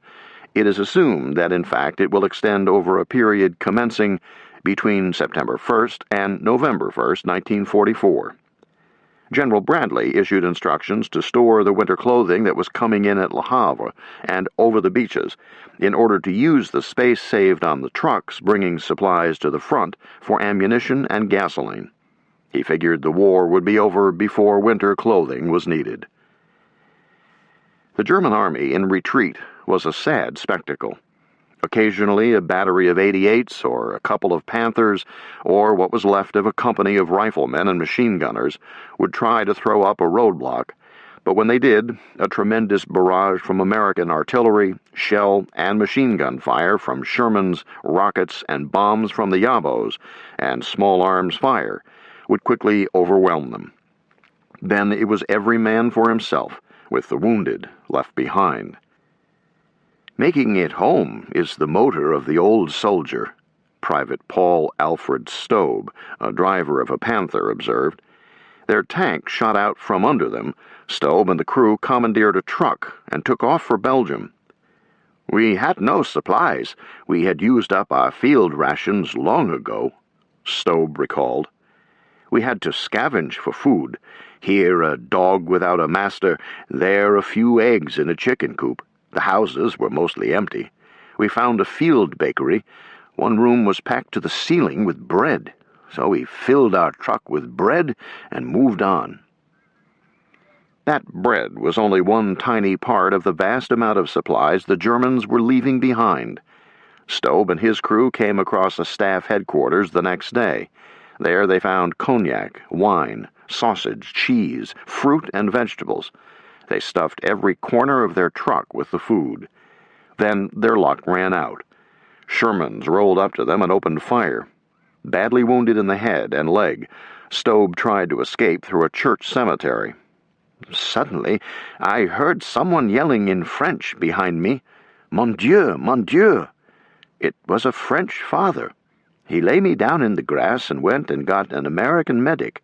it is assumed that in fact it will extend over a period commencing between September 1st and November 1st, 1944. General Bradley issued instructions to store the winter clothing that was coming in at Le Havre and over the beaches in order to use the space saved on the trucks bringing supplies to the front for ammunition and gasoline. He figured the war would be over before winter clothing was needed." The German army in retreat was a sad spectacle. Occasionally a battery of 88s or a couple of Panthers or what was left of a company of riflemen and machine gunners would try to throw up a roadblock, but when they did, a tremendous barrage from American artillery, shell, and machine gun fire from Shermans, rockets, and bombs from the Yabos, and small arms fire would quickly overwhelm them. Then it was every man for himself, with the wounded left behind. "Making it home is the motor of the old soldier," Private Paul Alfred Stobe, a driver of a Panther, observed. Their tank shot out from under them. Stobe and the crew commandeered a truck and took off for Belgium. "We had no supplies. We had used up our field rations long ago," Stobe recalled. We had to scavenge for food. Here a dog without a master, there a few eggs in a chicken coop. The houses were mostly empty. We found a field bakery. One room was packed to the ceiling with bread, so we filled our truck with bread and moved on. That bread was only one tiny part of the vast amount of supplies the Germans were leaving behind. Stobe and his crew came across a staff headquarters the next day. There they found cognac, wine, sausage, cheese, fruit, and vegetables. They stuffed every corner of their truck with the food. Then their luck ran out. Shermans rolled up to them and opened fire. Badly wounded in the head and leg, Stobe tried to escape through a church cemetery. Suddenly, I heard someone yelling in French behind me, "Mon Dieu, mon Dieu!" It was a French father. He lay me down in the grass and went and got an American medic.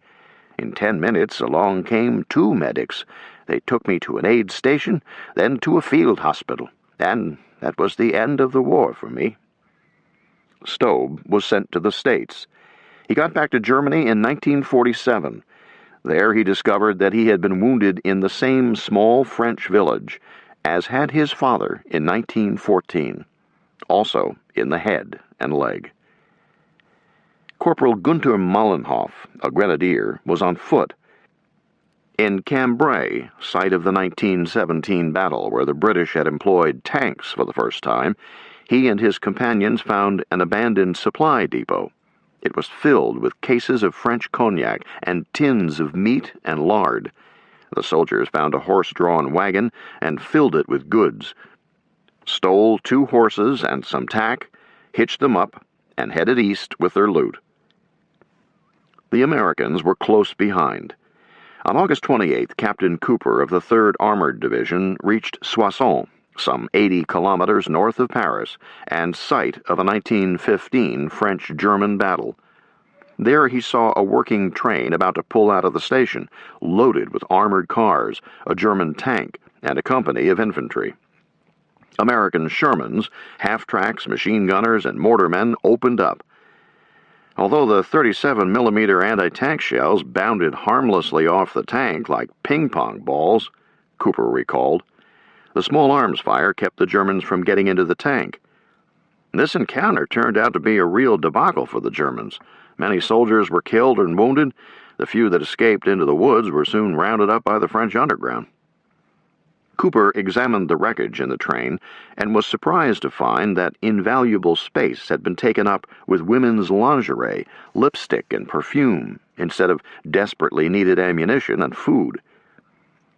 In 10 minutes, along came 2 medics. They took me to an aid station, then to a field hospital, and that was the end of the war for me. Stobe was sent to the States. He got back to Germany in 1947. There he discovered that he had been wounded in the same small French village as had his father in 1914, also in the head and leg. Corporal Gunther Mollenhoff, a grenadier, was on foot. In Cambrai, site of the 1917 battle where the British had employed tanks for the first time, he and his companions found an abandoned supply depot. It was filled with cases of French cognac and tins of meat and lard. The soldiers found a horse-drawn wagon and filled it with goods, stole 2 horses and some tack, hitched them up, and headed east with their loot. The Americans were close behind. On August 28th, Captain Cooper of the 3rd Armored Division reached Soissons, some 80 kilometers north of Paris, and site of a 1915 French-German battle. There he saw a working train about to pull out of the station, loaded with armored cars, a German tank, and a company of infantry. American Shermans, half-tracks, machine gunners, and mortarmen opened up. Although the 37mm anti-tank shells bounded harmlessly off the tank like ping-pong balls, Cooper recalled, the small arms fire kept the Germans from getting into the tank. This encounter turned out to be a real debacle for the Germans. Many soldiers were killed and wounded. The few that escaped into the woods were soon rounded up by the French underground. Cooper examined the wreckage in the train and was surprised to find that invaluable space had been taken up with women's lingerie, lipstick, and perfume, instead of desperately needed ammunition and food.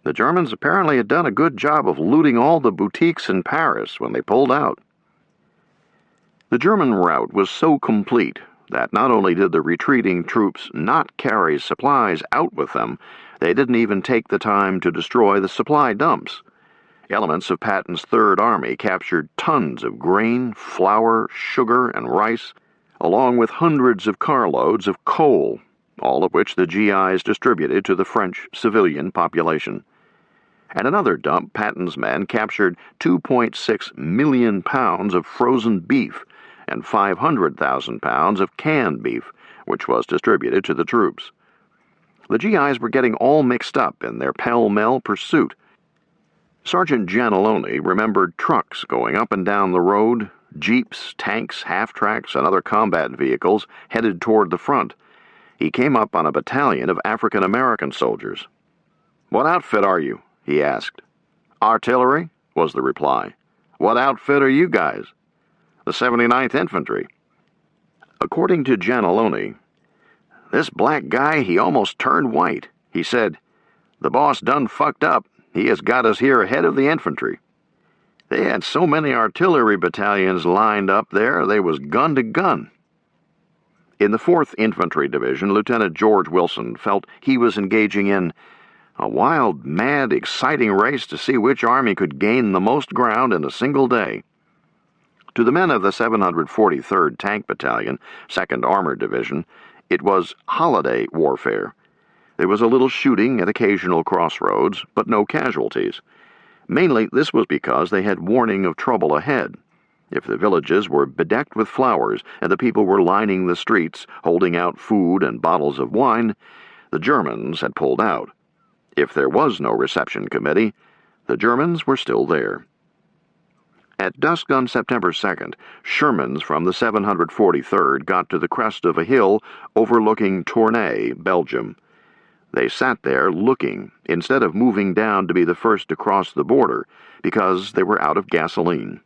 The Germans apparently had done a good job of looting all the boutiques in Paris when they pulled out. The German rout was so complete that not only did the retreating troops not carry supplies out with them, they didn't even take the time to destroy the supply dumps. Elements of Patton's Third Army captured tons of grain, flour, sugar, and rice, along with hundreds of carloads of coal, all of which the GIs distributed to the French civilian population. At another dump, Patton's men captured 2.6 million pounds of frozen beef and 500,000 pounds of canned beef, which was distributed to the troops. The GIs were getting all mixed up in their pell-mell pursuit. Sergeant Giannelloni remembered trucks going up and down the road, jeeps, tanks, half-tracks, and other combat vehicles headed toward the front. He came up on a battalion of African-American soldiers. "What outfit are you?" he asked. "Artillery," was the reply. "What outfit are you guys?" "The 79th Infantry." According to Giannelloni, "This black guy, he almost turned white. He said, 'The boss done fucked up. He has got us here ahead of the infantry.' They had so many artillery battalions lined up there, they was gun to gun." In the 4th Infantry Division, Lieutenant George Wilson felt he was engaging in a wild, mad, exciting race to see which army could gain the most ground in a single day. To the men of the 743rd Tank Battalion, 2nd Armored Division, it was holiday warfare. There was a little shooting at occasional crossroads, but no casualties. Mainly, this was because they had warning of trouble ahead. If the villages were bedecked with flowers and the people were lining the streets, holding out food and bottles of wine, the Germans had pulled out. If there was no reception committee, the Germans were still there. At dusk on September 2nd, Shermans from the 743rd got to the crest of a hill overlooking Tournai, Belgium. They sat there looking, instead of moving down to be the first to cross the border, because they were out of gasoline.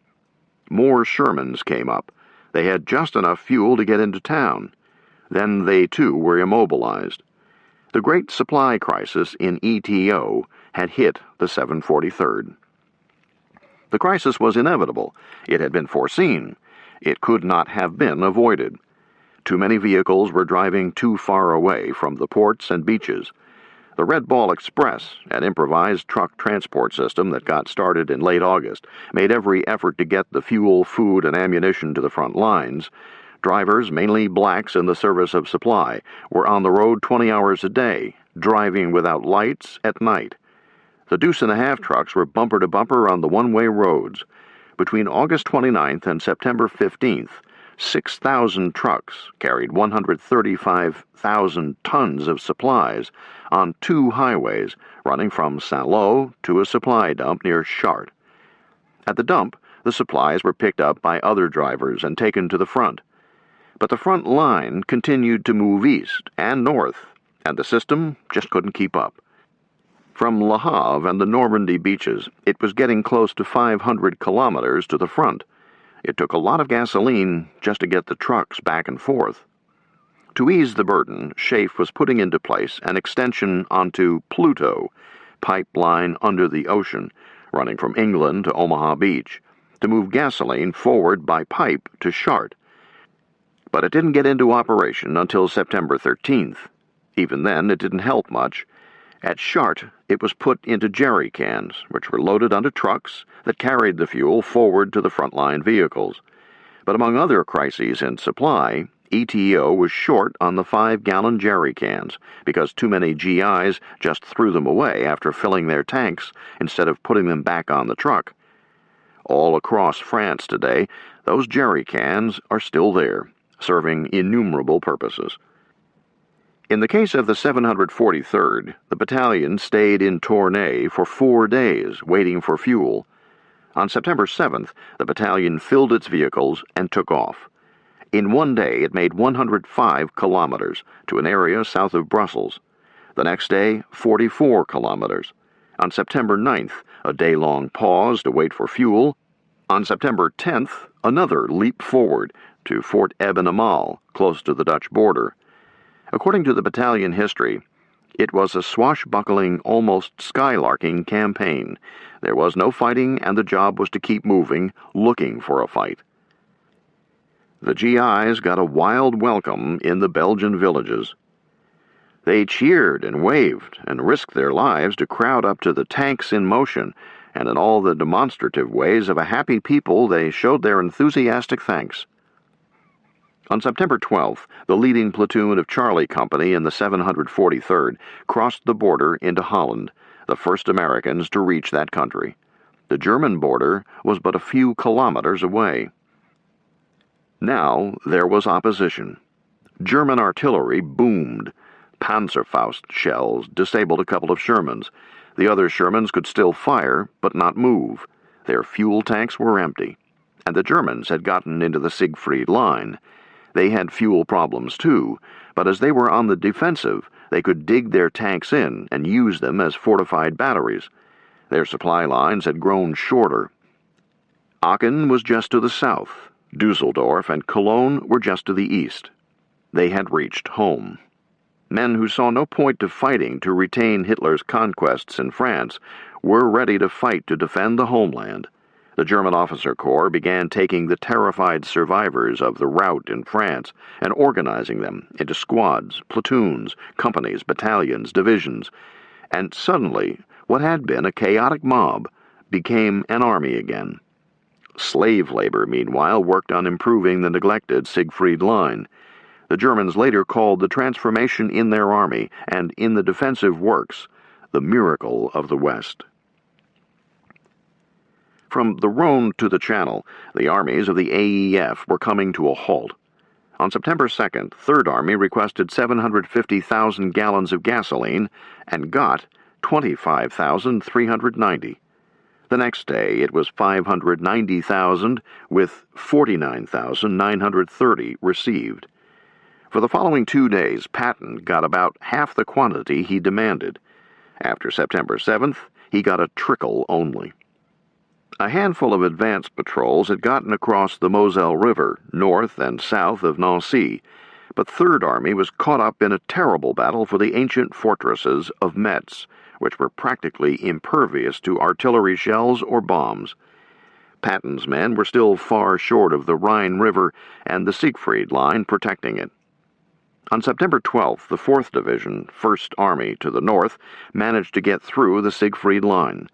More Shermans came up. They had just enough fuel to get into town. Then they, too, were immobilized. The great supply crisis in ETO had hit the 743rd. The crisis was inevitable. It had been foreseen. It could not have been avoided. Too many vehicles were driving too far away from the ports and beaches. The Red Ball Express, an improvised truck transport system that got started in late August, made every effort to get the fuel, food, and ammunition to the front lines. Drivers, mainly blacks in the service of supply, were on the road 20 hours a day, driving without lights at night. The deuce-and-a-half trucks were bumper to bumper on the one-way roads. Between August 29th and September 15th, 6,000 trucks carried 135,000 tons of supplies on 2 highways running from Saint-Lô to a supply dump near Chartres. At the dump, the supplies were picked up by other drivers and taken to the front. But the front line continued to move east and north, and the system just couldn't keep up. From Le Havre and the Normandy beaches, it was getting close to 500 kilometers to the front. It took a lot of gasoline just to get the trucks back and forth. To ease the burden, Schaeff was putting into place an extension onto Pluto, pipeline under the ocean, running from England to Omaha Beach, to move gasoline forward by pipe to Chartres. But it didn't get into operation until September 13th. Even then, it didn't help much. At Chartres, it was put into jerry cans, which were loaded onto trucks that carried the fuel forward to the frontline vehicles. But among other crises in supply, ETO was short on the 5-gallon jerry cans because too many GIs just threw them away after filling their tanks instead of putting them back on the truck. All across France today, those jerry cans are still there, serving innumerable purposes. In the case of the 743rd, the battalion stayed in Tournai for 4 days, waiting for fuel. On September 7th, the battalion filled its vehicles and took off. In 1 day, it made 105 kilometers to an area south of Brussels. The next day, 44 kilometers. On September 9th, a day-long pause to wait for fuel. On September 10th, another leap forward to Fort Eben-Amal, close to the Dutch border. According to the battalion history, it was a swashbuckling, almost skylarking campaign. There was no fighting, and the job was to keep moving, looking for a fight. The GIs got a wild welcome in the Belgian villages. They cheered and waved and risked their lives to crowd up to the tanks in motion, and in all the demonstrative ways of a happy people they showed their enthusiastic thanks. On September 12th, the leading platoon of Charlie Company in the 743rd crossed the border into Holland, the first Americans to reach that country. The German border was but a few kilometers away. Now there was opposition. German artillery boomed. Panzerfaust shells disabled a couple of Shermans. The other Shermans could still fire, but not move. Their fuel tanks were empty. And the Germans had gotten into the Siegfried Line. They had fuel problems too, but as they were on the defensive, they could dig their tanks in and use them as fortified batteries. Their supply lines had grown shorter. Aachen was just to the south. Dusseldorf and Cologne were just to the east. They had reached home. Men who saw no point to fighting to retain Hitler's conquests in France were ready to fight to defend the homeland. The German officer corps began taking the terrified survivors of the rout in France and organizing them into squads, platoons, companies, battalions, divisions, and suddenly what had been a chaotic mob became an army again. Slave labor, meanwhile, worked on improving the neglected Siegfried Line. The Germans later called the transformation in their army and in the defensive works the miracle of the West. From the Rhone to the Channel, the armies of the AEF were coming to a halt. On September 2nd, Third Army requested 750,000 gallons of gasoline and got 25,390. The next day it was 590,000, with 49,930 received. For the following 2 days, Patton got about half the quantity he demanded. After September 7th, he got a trickle only. A handful of advance patrols had gotten across the Moselle River, north and south of Nancy, but Third Army was caught up in a terrible battle for the ancient fortresses of Metz, which were practically impervious to artillery shells or bombs. Patton's men were still far short of the Rhine River and the Siegfried Line protecting it. On September 12th, the 4th Division, 1st Army to the north, managed to get through the Siegfried Line.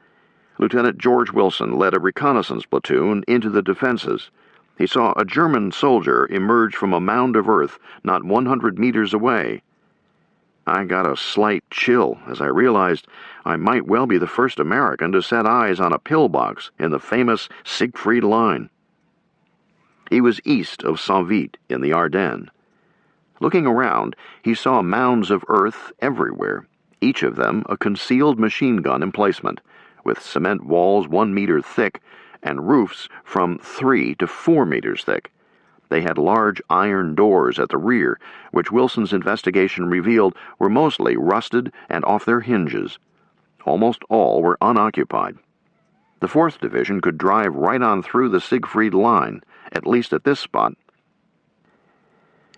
Lieutenant George Wilson led a reconnaissance platoon into the defenses. He saw a German soldier emerge from a mound of earth not 100 meters away. I got a slight chill as I realized I might well be the first American to set eyes on a pillbox in the famous Siegfried Line. He was east of Saint-Vite in the Ardennes. Looking around, he saw mounds of earth everywhere, each of them a concealed machine gun emplacement, with cement walls 1 meter thick and roofs from 3 to 4 meters thick. They had large iron doors at the rear, which Wilson's investigation revealed were mostly rusted and off their hinges. Almost all were unoccupied. The 4th Division could drive right on through the Siegfried Line, at least at this spot.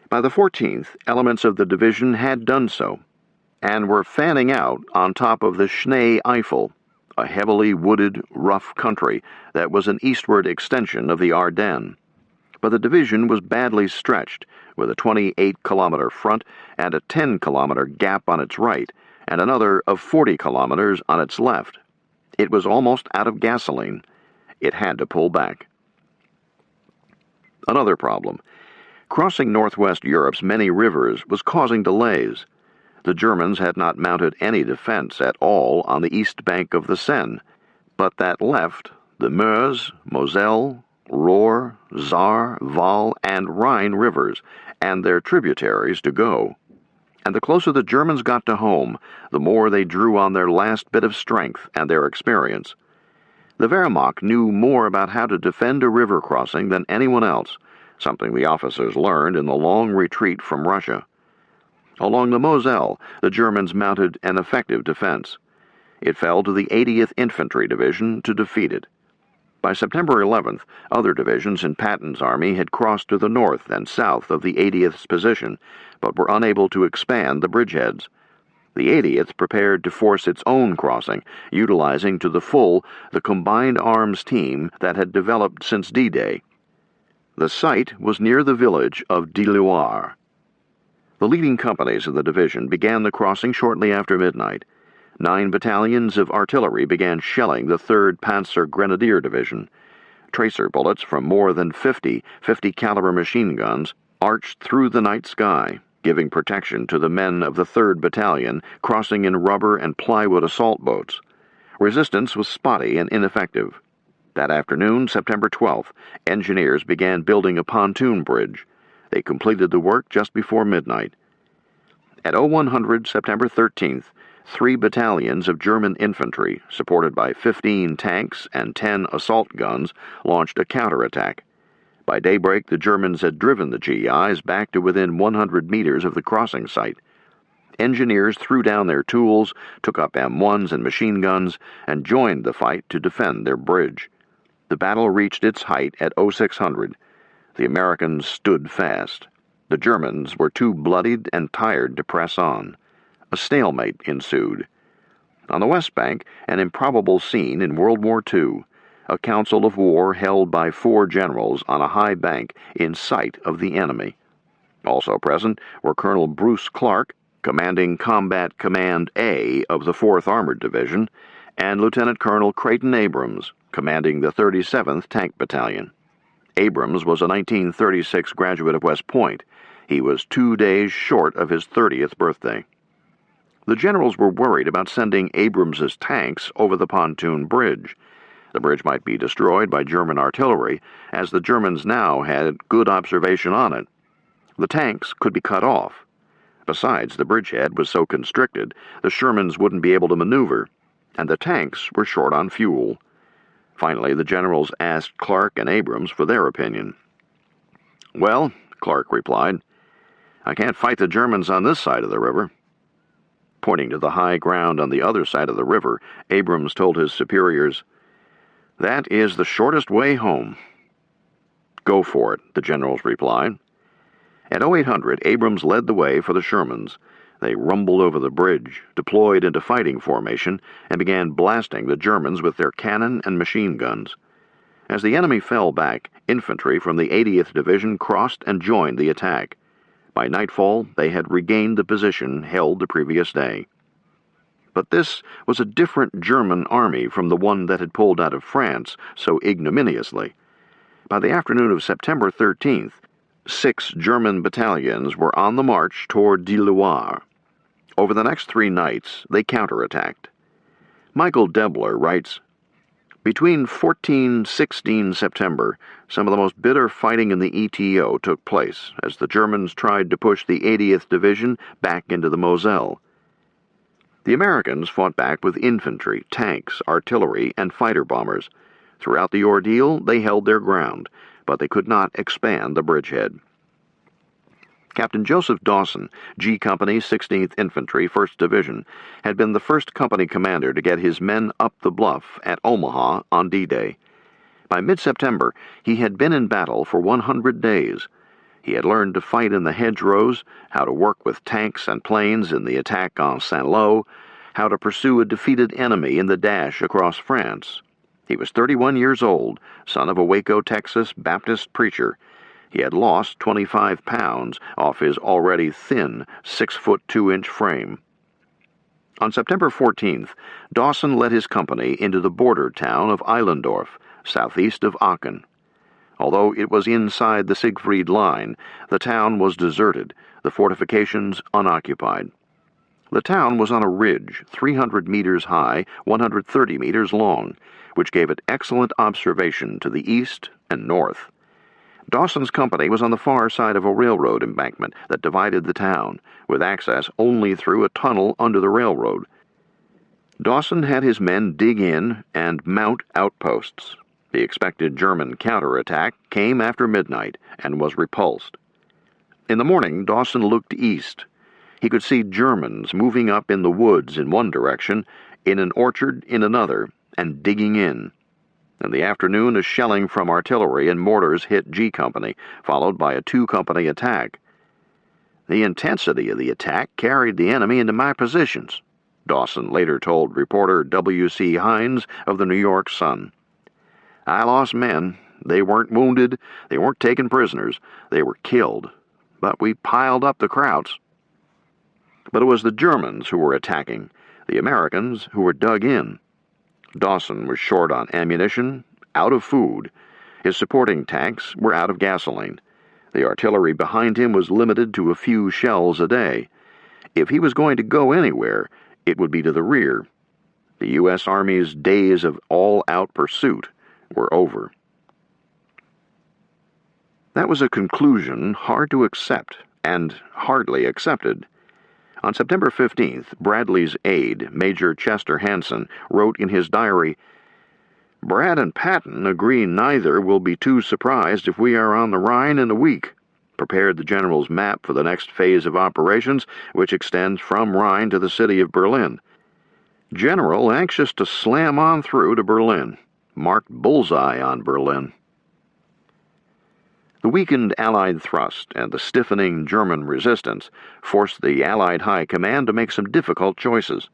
By the 14th, elements of the division had done so, and were fanning out on top of the Schnee Eifel, a heavily wooded, rough country that was an eastward extension of the Ardennes. But the division was badly stretched, with a 28-kilometer front and a 10-kilometer gap on its right, and another of 40 kilometers on its left. It was almost out of gasoline. It had to pull back. Another problem. Crossing northwest Europe's many rivers was causing delays. The Germans had not mounted any defense at all on the east bank of the Seine, but that left the Meuse, Moselle, Rohr, Saar, Waal, and Rhine rivers, and their tributaries to go. And the closer the Germans got to home, the more they drew on their last bit of strength and their experience. The Wehrmacht knew more about how to defend a river crossing than anyone else, something the officers learned in the long retreat from Russia. Along the Moselle, the Germans mounted an effective defense. It fell to the 80th Infantry Division to defeat it. By September 11th, other divisions in Patton's army had crossed to the north and south of the 80th's position, but were unable to expand the bridgeheads. The 80th prepared to force its own crossing, utilizing to the full the combined arms team that had developed since D-Day. The site was near the village of Diluar. The leading companies of the division began the crossing shortly after midnight. 9 battalions of artillery began shelling the 3rd Panzer Grenadier Division. Tracer bullets from more than 50 50-caliber machine guns arched through the night sky, giving protection to the men of the 3rd Battalion crossing in rubber and plywood assault boats. Resistance was spotty and ineffective. That afternoon, September 12th, engineers began building a pontoon bridge. They completed the work just before midnight. At 0100 September 13th, 3 battalions of German infantry, supported by 15 tanks and 10 assault guns, launched a counterattack. By daybreak, the Germans had driven the GIs back to within 100 meters of the crossing site. Engineers threw down their tools, took up M1s and machine guns, and joined the fight to defend their bridge. The battle reached its height at 0600. The Americans stood fast. The Germans were too bloodied and tired to press on. A stalemate ensued. On the West Bank, an improbable scene in World War II, a council of war held by 4 generals on a high bank in sight of the enemy. Also present were Colonel Bruce Clark, commanding Combat Command A of the 4th Armored Division, and Lieutenant Colonel Creighton Abrams, commanding the 37th Tank Battalion. Abrams was a 1936 graduate of West Point. He was 2 days short of his 30th birthday. The generals were worried about sending Abrams's tanks over the pontoon bridge. The bridge might be destroyed by German artillery, as the Germans now had good observation on it. The tanks could be cut off. Besides, the bridgehead was so constricted, the Shermans wouldn't be able to maneuver, and the tanks were short on fuel. Finally, the generals asked Clark and Abrams for their opinion. "Well," Clark replied, "I can't fight the Germans on this side of the river." Pointing to the high ground on the other side of the river, Abrams told his superiors, "That is the shortest way home." "Go for it," the generals replied. At 0800, Abrams led the way for the Shermans. They rumbled over the bridge, deployed into fighting formation, and began blasting the Germans with their cannon and machine guns. As the enemy fell back, infantry from the 80th Division crossed and joined the attack. By nightfall, they had regained the position held the previous day. But this was a different German army from the one that had pulled out of France so ignominiously. By the afternoon of September 13th, 6 German battalions were on the march toward WWII. Over the next 3 nights, they counterattacked. Michael Debler writes, "Between 14-16 September, some of the most bitter fighting in the ETO took place as the Germans tried to push the 80th Division back into the Moselle. The Americans fought back with infantry, tanks, artillery, and fighter bombers. Throughout the ordeal, they held their ground, but they could not expand the bridgehead." Captain Joseph Dawson, G Company, 16th Infantry, 1st Division, had been the first company commander to get his men up the bluff at Omaha on D-Day. By mid-September, he had been in battle for 100 days. He had learned to fight in the hedgerows, how to work with tanks and planes in the attack on Saint-Lô, how to pursue a defeated enemy in the dash across France. He was 31 years old, son of a Waco, Texas Baptist preacher. He had lost 25 pounds off his already thin 6-foot 2-inch frame. On September 14th, Dawson led his company into the border town of Eilendorf, southeast of Aachen. Although it was inside the Siegfried Line, the town was deserted, the fortifications unoccupied. The town was on a ridge 300 meters high, 130 meters long, which gave it excellent observation to the east and north. Dawson's company was on the far side of a railroad embankment that divided the town, with access only through a tunnel under the railroad. Dawson had his men dig in and mount outposts. The expected German counterattack came after midnight and was repulsed. In the morning, Dawson looked east. He could see Germans moving up in the woods in one direction, in an orchard in another, and digging in. In the afternoon, a shelling from artillery and mortars hit G Company, followed by a 2-company attack. "The intensity of the attack carried the enemy into my positions," Dawson later told reporter W.C. Hines of the New York Sun. "I lost men. They weren't wounded, they weren't taken prisoners, they were killed. But we piled up the Krauts." But it was the Germans who were attacking, the Americans who were dug in. Dawson was short on ammunition, out of food. His supporting tanks were out of gasoline. The artillery behind him was limited to a few shells a day. If he was going to go anywhere, it would be to the rear. The U.S. Army's days of all-out pursuit were over. That was a conclusion hard to accept, and hardly accepted. On September 15th, Bradley's aide, Major Chester Hansen, wrote in his diary, "Brad and Patton agree neither will be too surprised if we are on the Rhine in a week. Prepared the general's map for the next phase of operations, which extends from Rhine to the city of Berlin. General anxious to slam on through to Berlin. Marked bullseye on Berlin." The weakened Allied thrust and the stiffening German resistance forced the Allied High Command to make some difficult choices.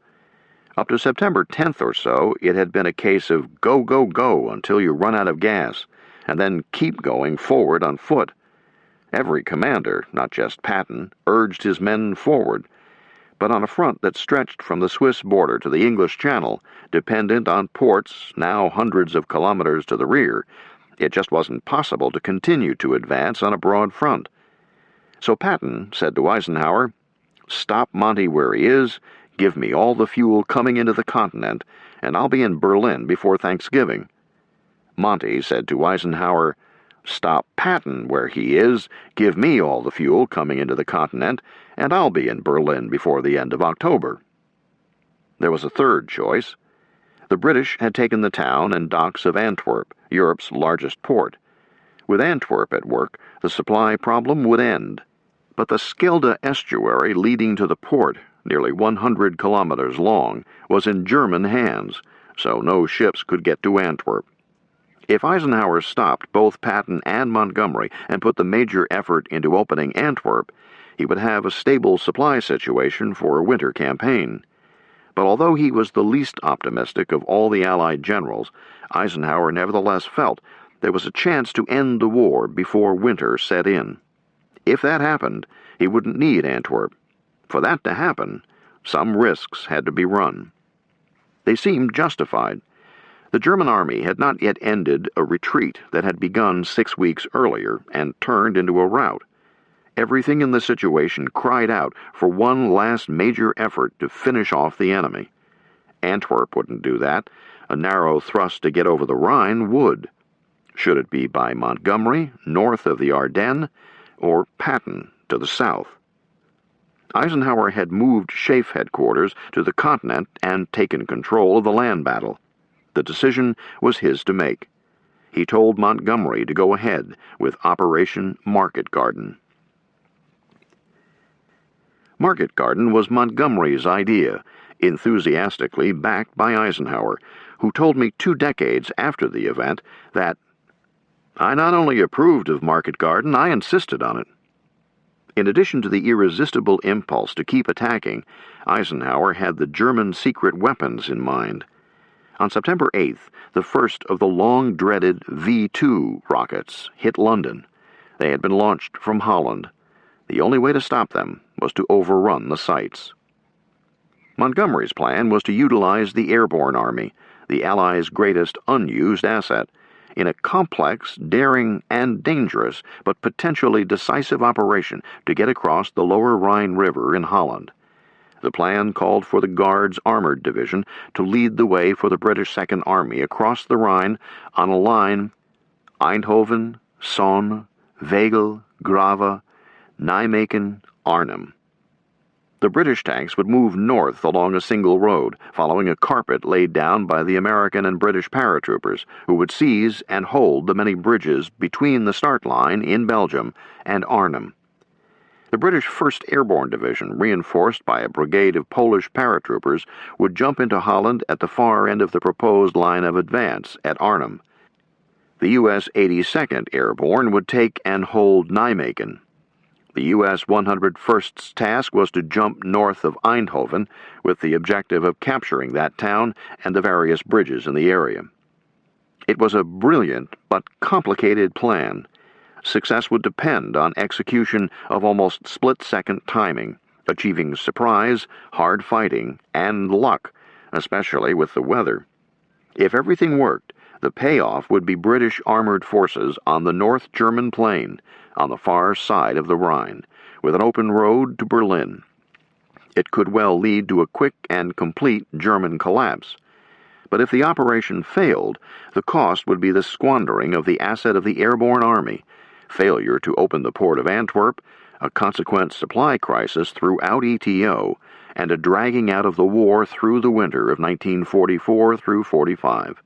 Up to September 10th or so, it had been a case of go, go, go until you run out of gas, and then keep going forward on foot. Every commander, not just Patton, urged his men forward, but on a front that stretched from the Swiss border to the English Channel, dependent on ports now hundreds of kilometers to the rear, it just wasn't possible to continue to advance on a broad front. So Patton said to Eisenhower, "Stop Monty where he is, give me all the fuel coming into the continent, and I'll be in Berlin before Thanksgiving." Monty said to Eisenhower, "Stop Patton where he is, give me all the fuel coming into the continent, and I'll be in Berlin before the end of October." There was a third choice. The British had taken the town and docks of Antwerp, Europe's largest port. With Antwerp at work, the supply problem would end. But the Schelde estuary leading to the port, nearly 100 kilometers long, was in German hands, so no ships could get to Antwerp. If Eisenhower stopped both Patton and Montgomery and put the major effort into opening Antwerp, he would have a stable supply situation for a winter campaign. But although he was the least optimistic of all the Allied generals, Eisenhower nevertheless felt there was a chance to end the war before winter set in. If that happened, he wouldn't need Antwerp. For that to happen, some risks had to be run. They seemed justified. The German army had not yet ended a retreat that had begun 6 weeks earlier and turned into a rout. Everything in the situation cried out for one last major effort to finish off the enemy. Antwerp wouldn't do that. A narrow thrust to get over the Rhine would. Should it be by Montgomery, north of the Ardennes, or Patton to the south? Eisenhower had moved SHAEF headquarters to the continent and taken control of the land battle. The decision was his to make. He told Montgomery to go ahead with Operation Market Garden. Market Garden was Montgomery's idea, enthusiastically backed by Eisenhower, who told me 2 decades after the event that, "I not only approved of Market Garden, I insisted on it." In addition to the irresistible impulse to keep attacking, Eisenhower had the German secret weapons in mind. On September 8th, the first of the long-dreaded V-2 rockets hit London. They had been launched from Holland. The only way to stop them was to overrun the sites. Montgomery's plan was to utilize the airborne army, the Allies' greatest unused asset, in a complex, daring, and dangerous, but potentially decisive operation to get across the lower Rhine River in Holland. The plan called for the Guards Armored Division to lead the way for the British Second Army across the Rhine on a line Eindhoven, Sonne, Wegel, Grave, Nijmegen, Arnhem. The British tanks would move north along a single road, following a carpet laid down by the American and British paratroopers, who would seize and hold the many bridges between the start line in Belgium and Arnhem. The British 1st Airborne Division, reinforced by a brigade of Polish paratroopers, would jump into Holland at the far end of the proposed line of advance at Arnhem. The U.S. 82nd Airborne would take and hold Nijmegen. The U.S. 101st's task was to jump north of Eindhoven with the objective of capturing that town and the various bridges in the area. It was a brilliant but complicated plan. Success would depend on execution of almost split-second timing, achieving surprise, hard fighting, and luck, especially with the weather. If everything worked, the payoff would be British armored forces on the North German plain, on the far side of the Rhine, with an open road to Berlin. It could well lead to a quick and complete German collapse. But if the operation failed, the cost would be the squandering of the asset of the airborne army, failure to open the port of Antwerp, a consequent supply crisis throughout ETO, and a dragging out of the war through the winter of 1944 through 45.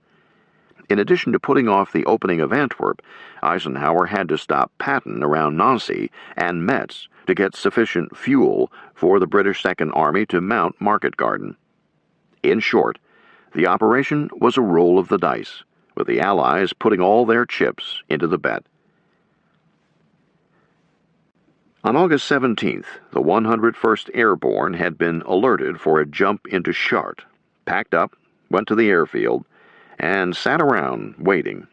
In addition to putting off the opening of Antwerp, Eisenhower had to stop Patton around Nancy and Metz to get sufficient fuel for the British Second Army to mount Market Garden. In short, the operation was a roll of the dice, with the Allies putting all their chips into the bet. On August 17th, the 101st Airborne had been alerted for a jump into Chartres, packed up, went to the airfield, and sat around waiting.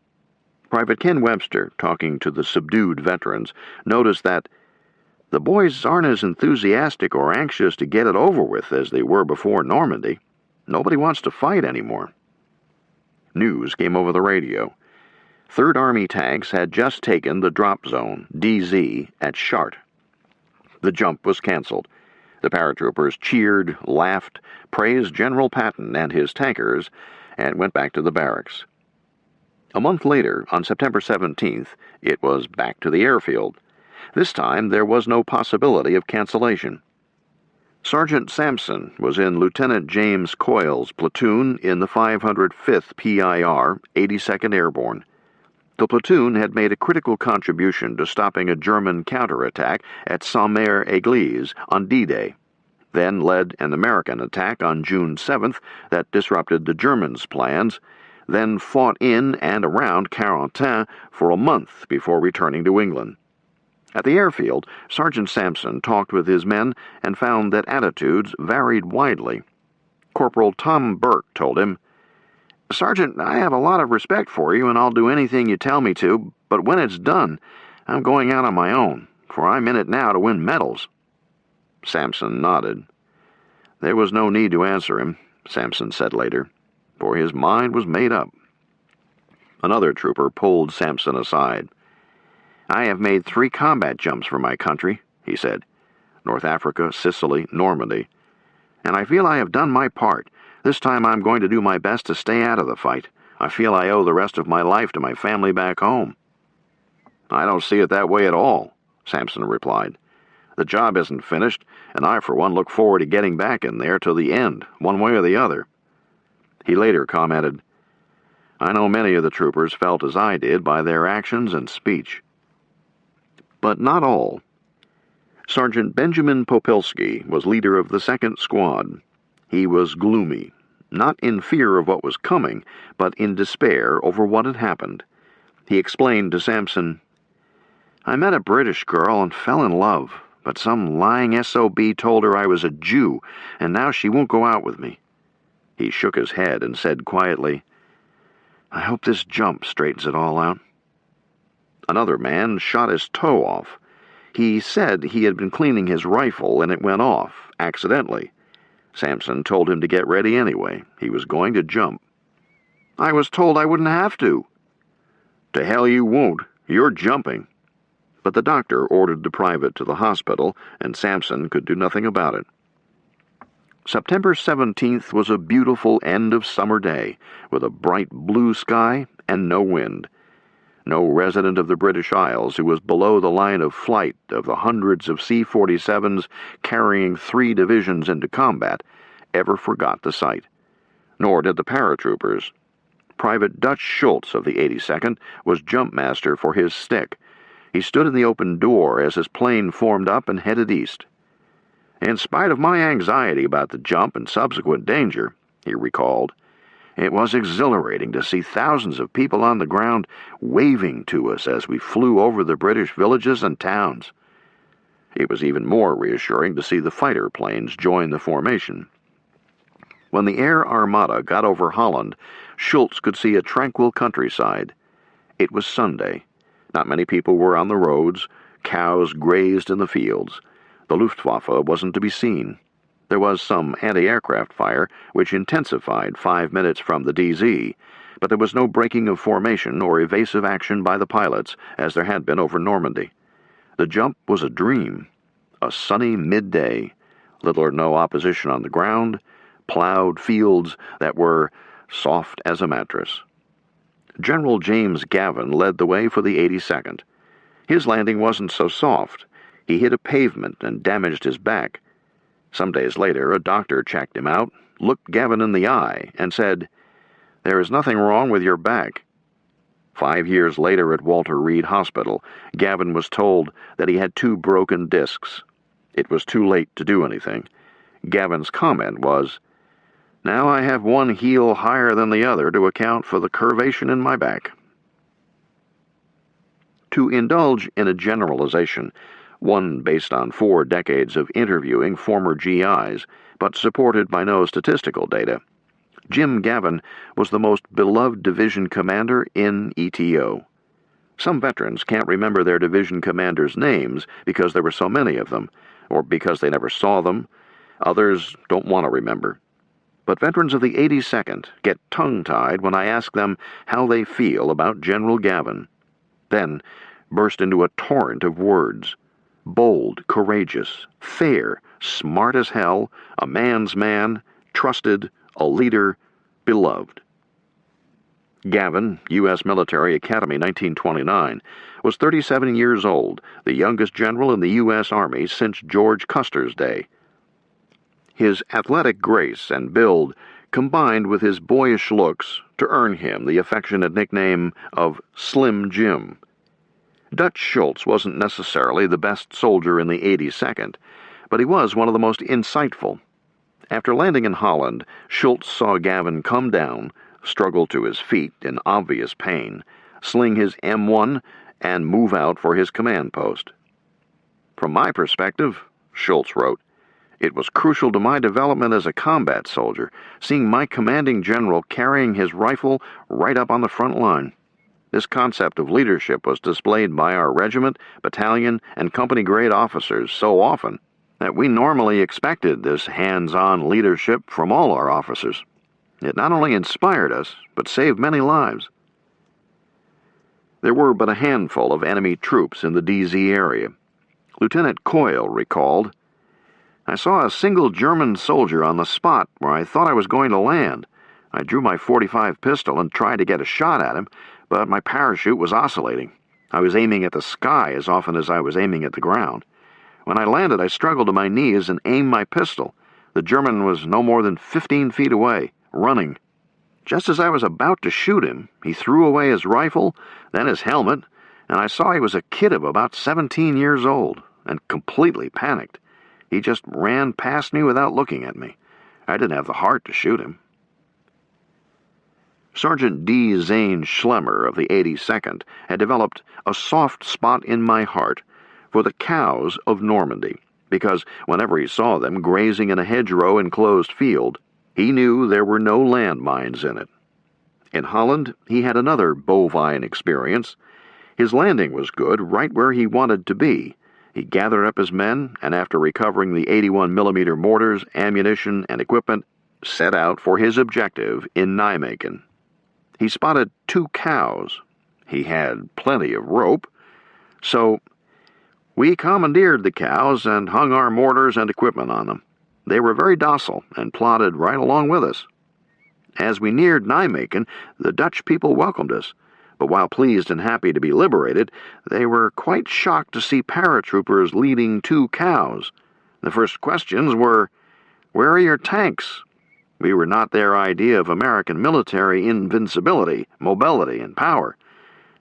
Private Ken Webster, talking to the subdued veterans, noticed that the boys aren't as enthusiastic or anxious to get it over with as they were before Normandy. Nobody wants to fight anymore. News came over the radio. Third Army tanks had just taken the drop zone, DZ, at Chartres. The jump was canceled. The paratroopers cheered, laughed, praised General Patton and his tankers, and went back to the barracks. A month later, on September 17th, it was back to the airfield. This time, there was no possibility of cancellation. Sergeant Sampson was in Lieutenant James Coyle's platoon in the 505th PIR, 82nd Airborne. The platoon had made a critical contribution to stopping a German counterattack at Saint-Mère-Église on D-Day, then led an American attack on June 7th that disrupted the Germans' plans, then fought in and around Carentan for a month before returning to England. At the airfield, Sergeant Sampson talked with his men and found that attitudes varied widely. Corporal Tom Burke told him, "Sergeant, I have a lot of respect for you and I'll do anything you tell me to, but when it's done, I'm going out on my own, for I'm in it now to win medals." Sampson nodded. There was no need to answer him, Sampson said later, for his mind was made up. Another trooper pulled Sampson aside. "I have made 3 combat jumps for my country," he said. "North Africa, Sicily, Normandy. And I feel I have done my part. This time I'm going to do my best to stay out of the fight. I feel I owe the rest of my life to my family back home." "I don't see it that way at all," Sampson replied. "The job isn't finished, and I for one look forward to getting back in there till the end, one way or the other." He later commented, "I know many of the troopers felt as I did by their actions and speech." But not all. Sergeant Benjamin Popilski was leader of the 2nd Squad. He was gloomy, not in fear of what was coming, but in despair over what had happened. He explained to Sampson, "I met a British girl and fell in love, but some lying SOB told her I was a Jew, and now she won't go out with me." He shook his head and said quietly, "I hope this jump straightens it all out." Another man shot his toe off. He said he had been cleaning his rifle and it went off, accidentally. Sampson told him to get ready anyway. He was going to jump. "I was told I wouldn't have to." "To hell you won't. You're jumping." But the doctor ordered the private to the hospital, and Sampson could do nothing about it. September 17th was a beautiful end-of-summer day, with a bright blue sky and no wind. No resident of the British Isles who was below the line of flight of the hundreds of C-47s carrying 3 divisions into combat ever forgot the sight. Nor did the paratroopers. Private Dutch Schultz of the 82nd was jumpmaster for his stick. He stood in the open door as his plane formed up and headed east. "In spite of my anxiety about the jump and subsequent danger," he recalled, "it was exhilarating to see thousands of people on the ground waving to us as we flew over the British villages and towns." It was even more reassuring to see the fighter planes join the formation. When the Air Armada got over Holland, Schultz could see a tranquil countryside. It was Sunday. Not many people were on the roads. Cows grazed in the fields. The Luftwaffe wasn't to be seen. There was some anti-aircraft fire, which intensified 5 minutes from the DZ, but there was no breaking of formation or evasive action by the pilots, as there had been over Normandy. The jump was a dream. A sunny midday, little or no opposition on the ground, plowed fields that were soft as a mattress. General James Gavin led the way for the 82nd. His landing wasn't so soft. He hit a pavement and damaged his back. Some days later, a doctor checked him out, looked Gavin in the eye, and said, "There is nothing wrong with your back." 5 years later at Walter Reed Hospital, Gavin was told that he had 2 broken discs. It was too late to do anything. Gavin's comment was, "Now I have one heel higher than the other to account for the curvation in my back." To indulge in a generalization, one based on 4 decades of interviewing former GIs, but supported by no statistical data, Jim Gavin was the most beloved division commander in ETO. Some veterans can't remember their division commanders' names because there were so many of them, or because they never saw them. Others don't want to remember. But veterans of the 82nd get tongue-tied when I ask them how they feel about General Gavin. Then burst into a torrent of words. Bold, courageous, fair, smart as hell, a man's man, trusted, a leader, beloved. Gavin, U.S. Military Academy, 1929, was 37 years old, the youngest general in the U.S. Army since George Custer's day. His athletic grace and build combined with his boyish looks to earn him the affectionate nickname of Slim Jim. Dutch Schultz wasn't necessarily the best soldier in the 82nd, but he was one of the most insightful. After landing in Holland, Schultz saw Gavin come down, struggle to his feet in obvious pain, sling his M1, and move out for his command post. From my perspective, Schultz wrote, it was crucial to my development as a combat soldier, seeing my commanding general carrying his rifle right up on the front line. This concept of leadership was displayed by our regiment, battalion, and company-grade officers so often that we normally expected this hands-on leadership from all our officers. It not only inspired us, but saved many lives. There were but a handful of enemy troops in the DZ area. Lieutenant Coyle recalled, I saw a single German soldier on the spot where I thought I was going to land. I drew my .45 pistol and tried to get a shot at him, but my parachute was oscillating. I was aiming at the sky as often as I was aiming at the ground. When I landed, I struggled to my knees and aimed my pistol. The German was no more than 15 feet away, running. Just as I was about to shoot him, he threw away his rifle, then his helmet, and I saw he was a kid of about 17 years old, and completely panicked. He just ran past me without looking at me. I didn't have the heart to shoot him. Sergeant D. Zane Schlemmer of the 82nd had developed a soft spot in my heart for the cows of Normandy, because whenever he saw them grazing in a hedgerow enclosed field, he knew there were no landmines in it. In Holland, he had another bovine experience. His landing was good right where he wanted to be. He gathered up his men, and after recovering the 81mm mortars, ammunition, and equipment, set out for his objective in Nijmegen. He spotted 2 cows. He had plenty of rope, so we commandeered the cows and hung our mortars and equipment on them. They were very docile and plodded right along with us. As we neared Nijmegen, the Dutch people welcomed us, but while pleased and happy to be liberated, they were quite shocked to see paratroopers leading 2 cows. The first questions were, "Where are your tanks?" We were not their idea of American military invincibility, mobility, and power.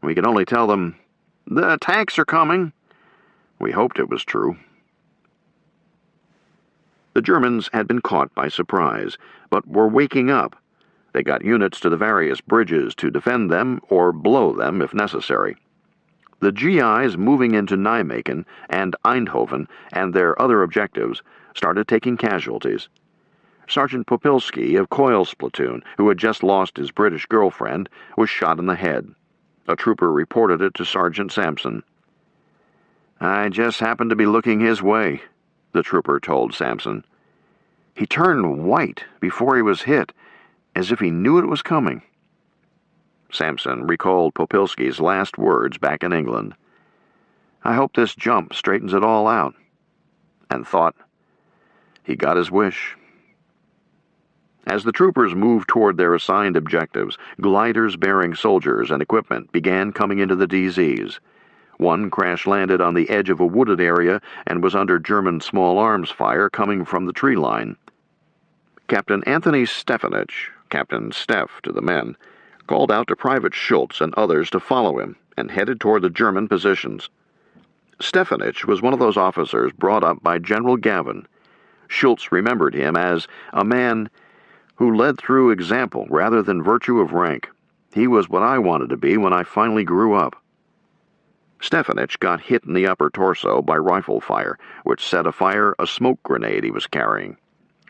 We could only tell them, "The tanks are coming." We hoped it was true. The Germans had been caught by surprise, but were waking up. They got units to the various bridges to defend them or blow them if necessary. The GIs moving into Nijmegen and Eindhoven and their other objectives started taking casualties. Sergeant Popilski of Coyle's platoon, who had just lost his British girlfriend, was shot in the head. A trooper reported it to Sergeant Sampson. "I just happened to be looking his way," the trooper told Sampson. "He turned white before he was hit, as if he knew it was coming." Sampson recalled Popilski's last words back in England. "I hope this jump straightens it all out," and thought, he got his wish. As the troopers moved toward their assigned objectives, gliders bearing soldiers and equipment began coming into the DZs. One crash-landed on the edge of a wooded area and was under German small arms fire coming from the tree line. Captain Anthony Stefanich, Captain Steff to the men, called out to Private Schultz and others to follow him and headed toward the German positions. Stefanich was one of those officers brought up by General Gavin. Schultz remembered him as a man who led through example rather than virtue of rank. He was what I wanted to be when I finally grew up. Stefanich got hit in the upper torso by rifle fire, which set afire a smoke grenade he was carrying.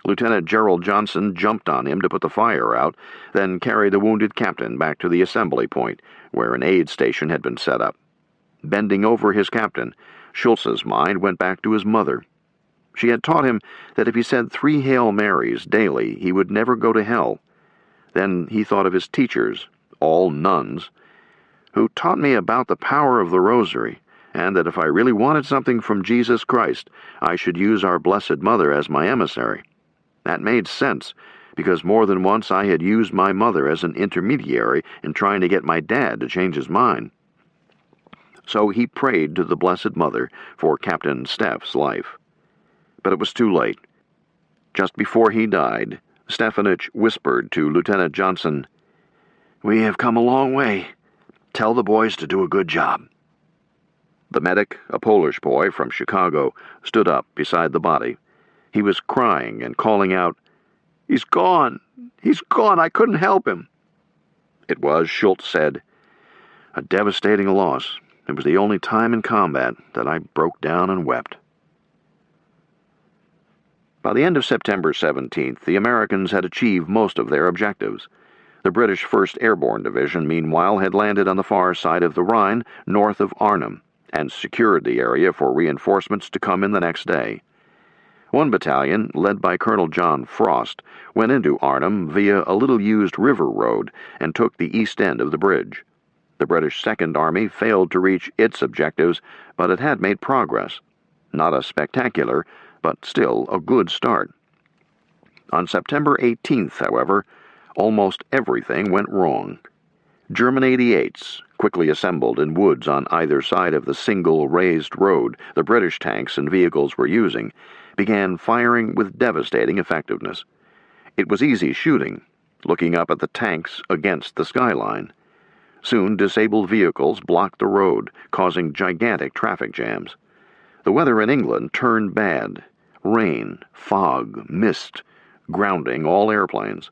Lieutenant Gerald Johnson jumped on him to put the fire out, then carried the wounded captain back to the assembly point, where an aid station had been set up. Bending over his captain, Schultz's mind went back to his mother. She had taught him that if he said 3 Hail Marys daily, he would never go to hell. Then he thought of his teachers, all nuns, who taught me about the power of the rosary, and that if I really wanted something from Jesus Christ, I should use our Blessed Mother as my emissary. That made sense, because more than once I had used my mother as an intermediary in trying to get my dad to change his mind. So he prayed to the Blessed Mother for Captain Steph's life. But it was too late. Just before he died, Stefanich whispered to Lieutenant Johnson, "We have come a long way. Tell the boys to do a good job." The medic, a Polish boy from Chicago, stood up beside the body. He was crying and calling out, "He's gone! He's gone! I couldn't help him!" It was, Schultz said, a devastating loss. It was the only time in combat that I broke down and wept. By the end of September 17th, the Americans had achieved most of their objectives. The British 1st Airborne Division, meanwhile, had landed on the far side of the Rhine, north of Arnhem, and secured the area for reinforcements to come in the next day. One battalion, led by Colonel John Frost, went into Arnhem via a little-used river road and took the east end of the bridge. The British Second Army failed to reach its objectives, but it had made progress. Not a spectacular, but still a good start. On September 18th, however, almost everything went wrong. German 88s, quickly assembled in woods on either side of the single raised road the British tanks and vehicles were using, began firing with devastating effectiveness. It was easy shooting, looking up at the tanks against the skyline. Soon, disabled vehicles blocked the road, causing gigantic traffic jams. The weather in England turned bad. Rain, fog, mist, grounding all airplanes.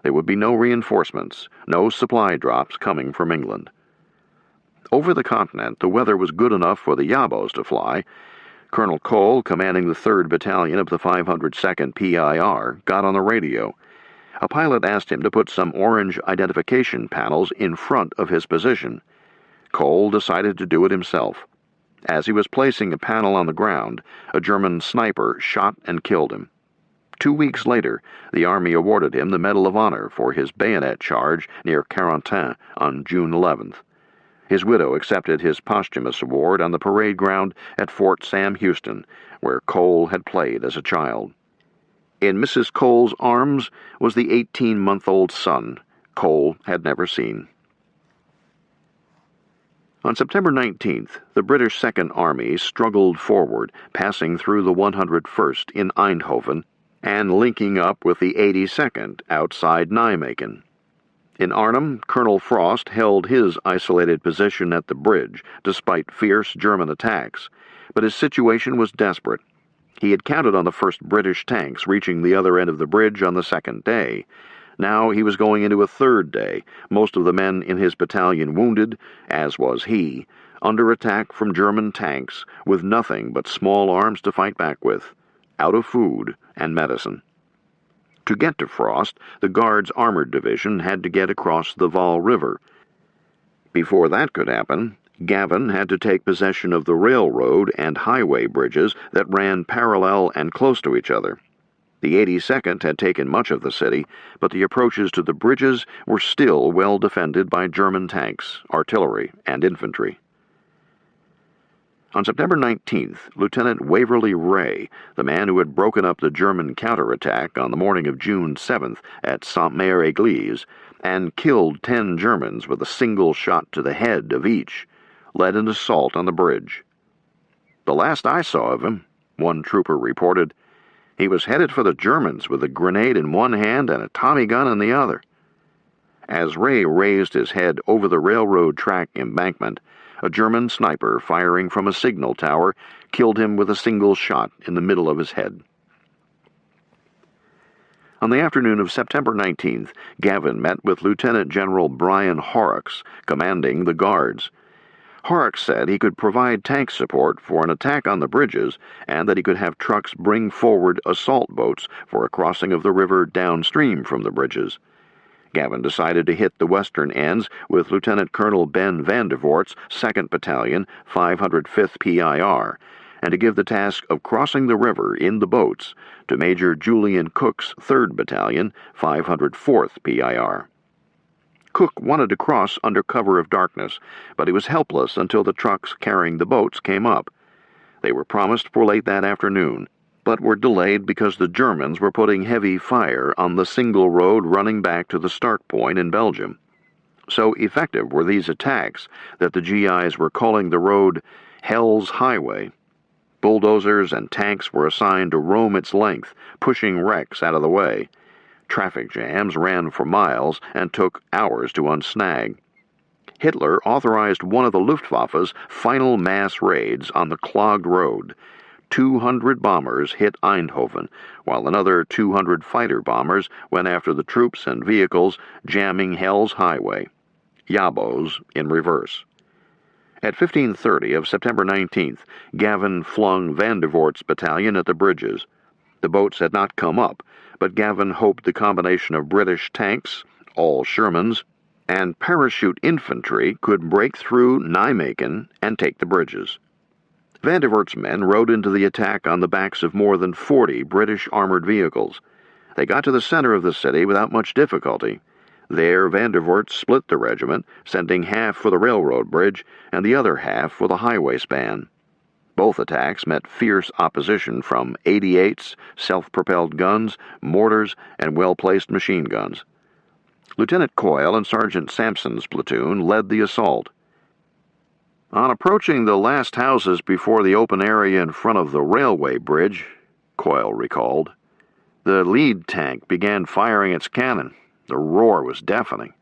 There would be no reinforcements, no supply drops coming from England. Over the continent, the weather was good enough for the Yabos to fly. Colonel Cole, commanding the 3rd Battalion of the 502nd PIR, got on the radio. A pilot asked him to put some orange identification panels in front of his position. Cole decided to do it himself. As he was placing a panel on the ground, a German sniper shot and killed him. 2 weeks later, the Army awarded him the Medal of Honor for his bayonet charge near Carentan on June 11th. His widow accepted his posthumous award on the parade ground at Fort Sam Houston, where Cole had played as a child. In Mrs. Cole's arms was the 18-month-old son Cole had never seen. On September 19th, the British Second Army struggled forward, passing through the 101st in Eindhoven and linking up with the 82nd outside Nijmegen. In Arnhem, Colonel Frost held his isolated position at the bridge, despite fierce German attacks, but his situation was desperate. He had counted on the first British tanks reaching the other end of the bridge on the second day. Now he was going into a third day, most of the men in his battalion wounded, as was he, under attack from German tanks, with nothing but small arms to fight back with, out of food and medicine. To get to Frost, the Guards' Armored Division had to get across the Vaal River. Before that could happen, Gavin had to take possession of the railroad and highway bridges that ran parallel and close to each other. The 82nd had taken much of the city, but the approaches to the bridges were still well defended by German tanks, artillery, and infantry. On September 19th, Lieutenant Waverly Ray, the man who had broken up the German counterattack on the morning of June 7th at Sainte-Mère-Église and killed 10 Germans with a single shot to the head of each, led an assault on the bridge. "The last I saw of him," one trooper reported, "he was headed for the Germans with a grenade in one hand and a Tommy gun in the other." As Ray raised his head over the railroad track embankment, a German sniper firing from a signal tower killed him with a single shot in the middle of his head. On the afternoon of September 19th, Gavin met with Lieutenant General Brian Horrocks, commanding the Guards. Horrocks said he could provide tank support for an attack on the bridges and that he could have trucks bring forward assault boats for a crossing of the river downstream from the bridges. Gavin decided to hit the western ends with Lieutenant Colonel Ben Vandervoort's 2nd Battalion, 505th PIR, and to give the task of crossing the river in the boats to Major Julian Cook's 3rd Battalion, 504th PIR. Cook wanted to cross under cover of darkness, but he was helpless until the trucks carrying the boats came up. They were promised for late that afternoon, but were delayed because the Germans were putting heavy fire on the single road running back to the start point in Belgium. So effective were these attacks that the GIs were calling the road Hell's Highway. Bulldozers and tanks were assigned to roam its length, pushing wrecks out of the way. Traffic jams ran for miles and took hours to unsnag. Hitler authorized one of the Luftwaffe's final mass raids on the clogged road. 200 bombers hit Eindhoven, while another 200 fighter bombers went after the troops and vehicles jamming Hell's Highway. Yabos in reverse. At 15:30 of September 19th, Gavin flung Vandevoort's battalion at the bridges. The boats had not come up, but Gavin hoped the combination of British tanks, all Shermans, and parachute infantry could break through Nijmegen and take the bridges. Vandevoort's men rode into the attack on the backs of more than 40 British armored vehicles. They got to the center of the city without much difficulty. There, Vandevoort split the regiment, sending half for the railroad bridge and the other half for the highway span. Both attacks met fierce opposition from 88s, self-propelled guns, mortars, and well-placed machine guns. Lieutenant Coyle and Sergeant Sampson's platoon led the assault. On approaching the last houses before the open area in front of the railway bridge, Coyle recalled, the lead tank began firing its cannon. The roar was deafening.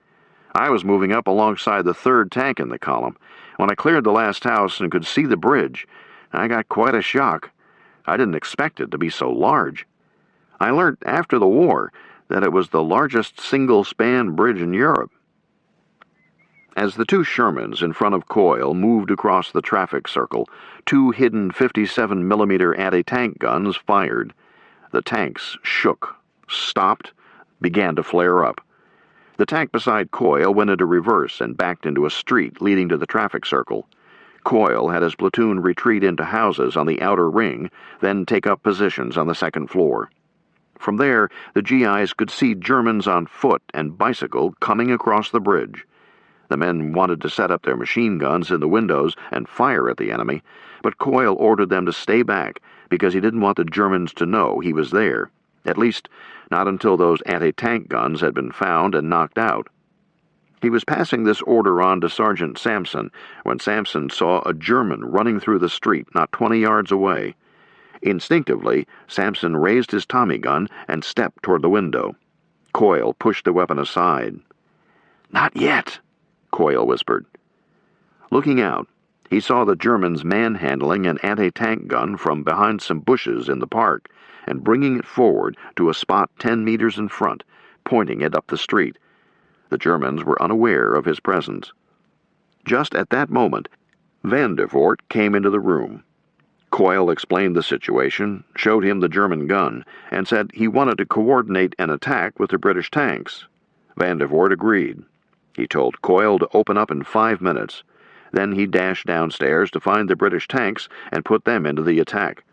I was moving up alongside the third tank in the column. When I cleared the last house and could see the bridge, I got quite a shock. I didn't expect it to be so large. I learned after the war that it was the largest single-span bridge in Europe. As the two Shermans in front of Coyle moved across the traffic circle, two hidden 57mm anti-tank guns fired. The tanks shook, stopped, began to flare up. The tank beside Coyle went into reverse and backed into a street leading to the traffic circle. Coyle had his platoon retreat into houses on the outer ring, then take up positions on the second floor. From there, the GIs could see Germans on foot and bicycle coming across the bridge. The men wanted to set up their machine guns in the windows and fire at the enemy, but Coyle ordered them to stay back because he didn't want the Germans to know he was there, at least not until those anti-tank guns had been found and knocked out. He was passing this order on to Sergeant Sampson when Sampson saw a German running through the street not 20 yards away. Instinctively, Sampson raised his Tommy gun and stepped toward the window. Coyle pushed the weapon aside. "Not yet," Coyle whispered. Looking out, he saw the Germans manhandling an anti-tank gun from behind some bushes in the park and bringing it forward to a spot 10 meters in front, pointing it up the street. The Germans were unaware of his presence. Just at that moment, Vandevoort came into the room. Coyle explained the situation, showed him the German gun, and said he wanted to coordinate an attack with the British tanks. Vandevoort agreed. He told Coyle to open up in 5 minutes. Then he dashed downstairs to find the British tanks and put them into the attack.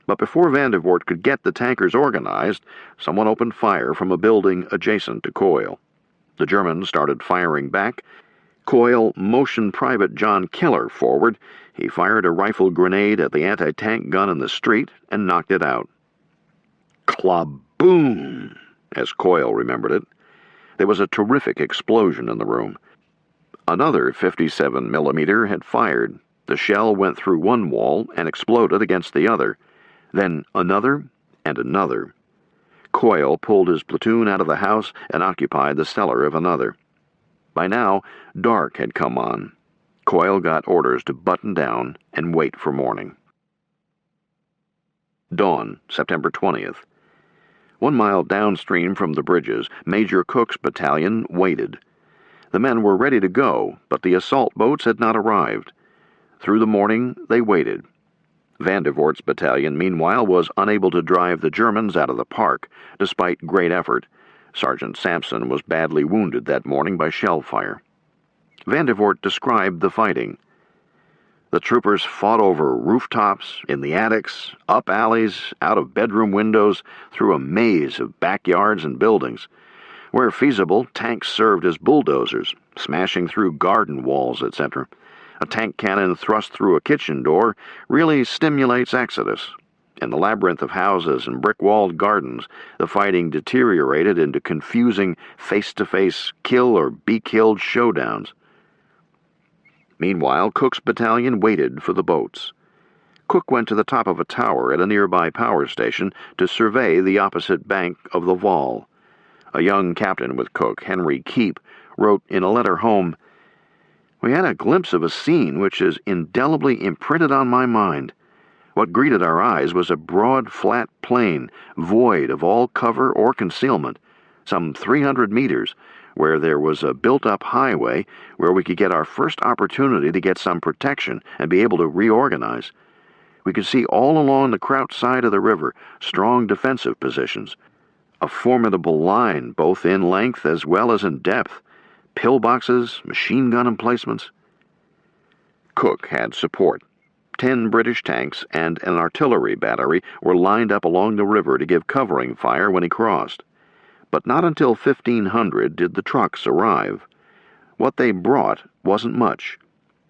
But before Vandevoort could get the tankers organized, someone opened fire from a building adjacent to Coyle. The Germans started firing back. Coyle motioned Private John Keller forward. He fired a rifle grenade at the anti-tank gun in the street and knocked it out. Claboom, as Coyle remembered it. There was a terrific explosion in the room. Another 57mm had fired. The shell went through one wall and exploded against the other. Then another and another. Coyle pulled his platoon out of the house and occupied the cellar of another. By now, dark had come on. Coyle got orders to button down and wait for morning. Dawn, September 20th. 1 mile downstream from the bridges, Major Cook's battalion waited. The men were ready to go, but the assault boats had not arrived. Through the morning, they waited. Vandevoort's battalion, meanwhile, was unable to drive the Germans out of the park, despite great effort. Sergeant Sampson was badly wounded that morning by shell fire. Vandevoort described the fighting. The troopers fought over rooftops, in the attics, up alleys, out of bedroom windows, through a maze of backyards and buildings. Where feasible, tanks served as bulldozers, smashing through garden walls, etc. A tank cannon thrust through a kitchen door really stimulates exodus. In the labyrinth of houses and brick-walled gardens, the fighting deteriorated into confusing face-to-face kill-or-be-killed showdowns. Meanwhile, Cook's battalion waited for the boats. Cook went to the top of a tower at a nearby power station to survey the opposite bank of the Vaal. A young captain with Cook, Henry Keep, wrote in a letter home, "We had a glimpse of a scene which is indelibly imprinted on my mind. What greeted our eyes was a broad, flat plain, void of all cover or concealment, some 300 meters, where there was a built-up highway where we could get our first opportunity to get some protection and be able to reorganize. We could see all along the crouch side of the river strong defensive positions, a formidable line both in length as well as in depth, pillboxes, machine gun emplacements." Cook had support. 10 British tanks and an artillery battery were lined up along the river to give covering fire when he crossed. But not until 1500 did the trucks arrive. What they brought wasn't much.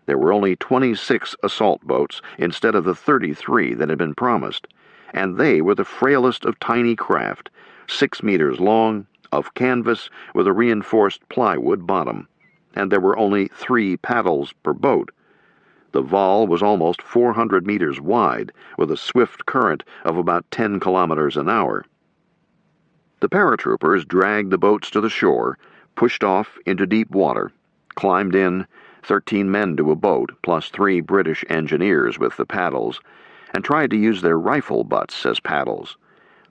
There were only 26 assault boats instead of the 33 that had been promised, and they were the frailest of tiny craft, 6 meters long, of canvas with a reinforced plywood bottom, and there were only 3 paddles per boat. The Vaal was almost 400 meters wide, with a swift current of about 10 kilometers an hour. The paratroopers dragged the boats to the shore, pushed off into deep water, climbed in, 13 men to a boat, plus 3 British engineers with the paddles, and tried to use their rifle butts as paddles.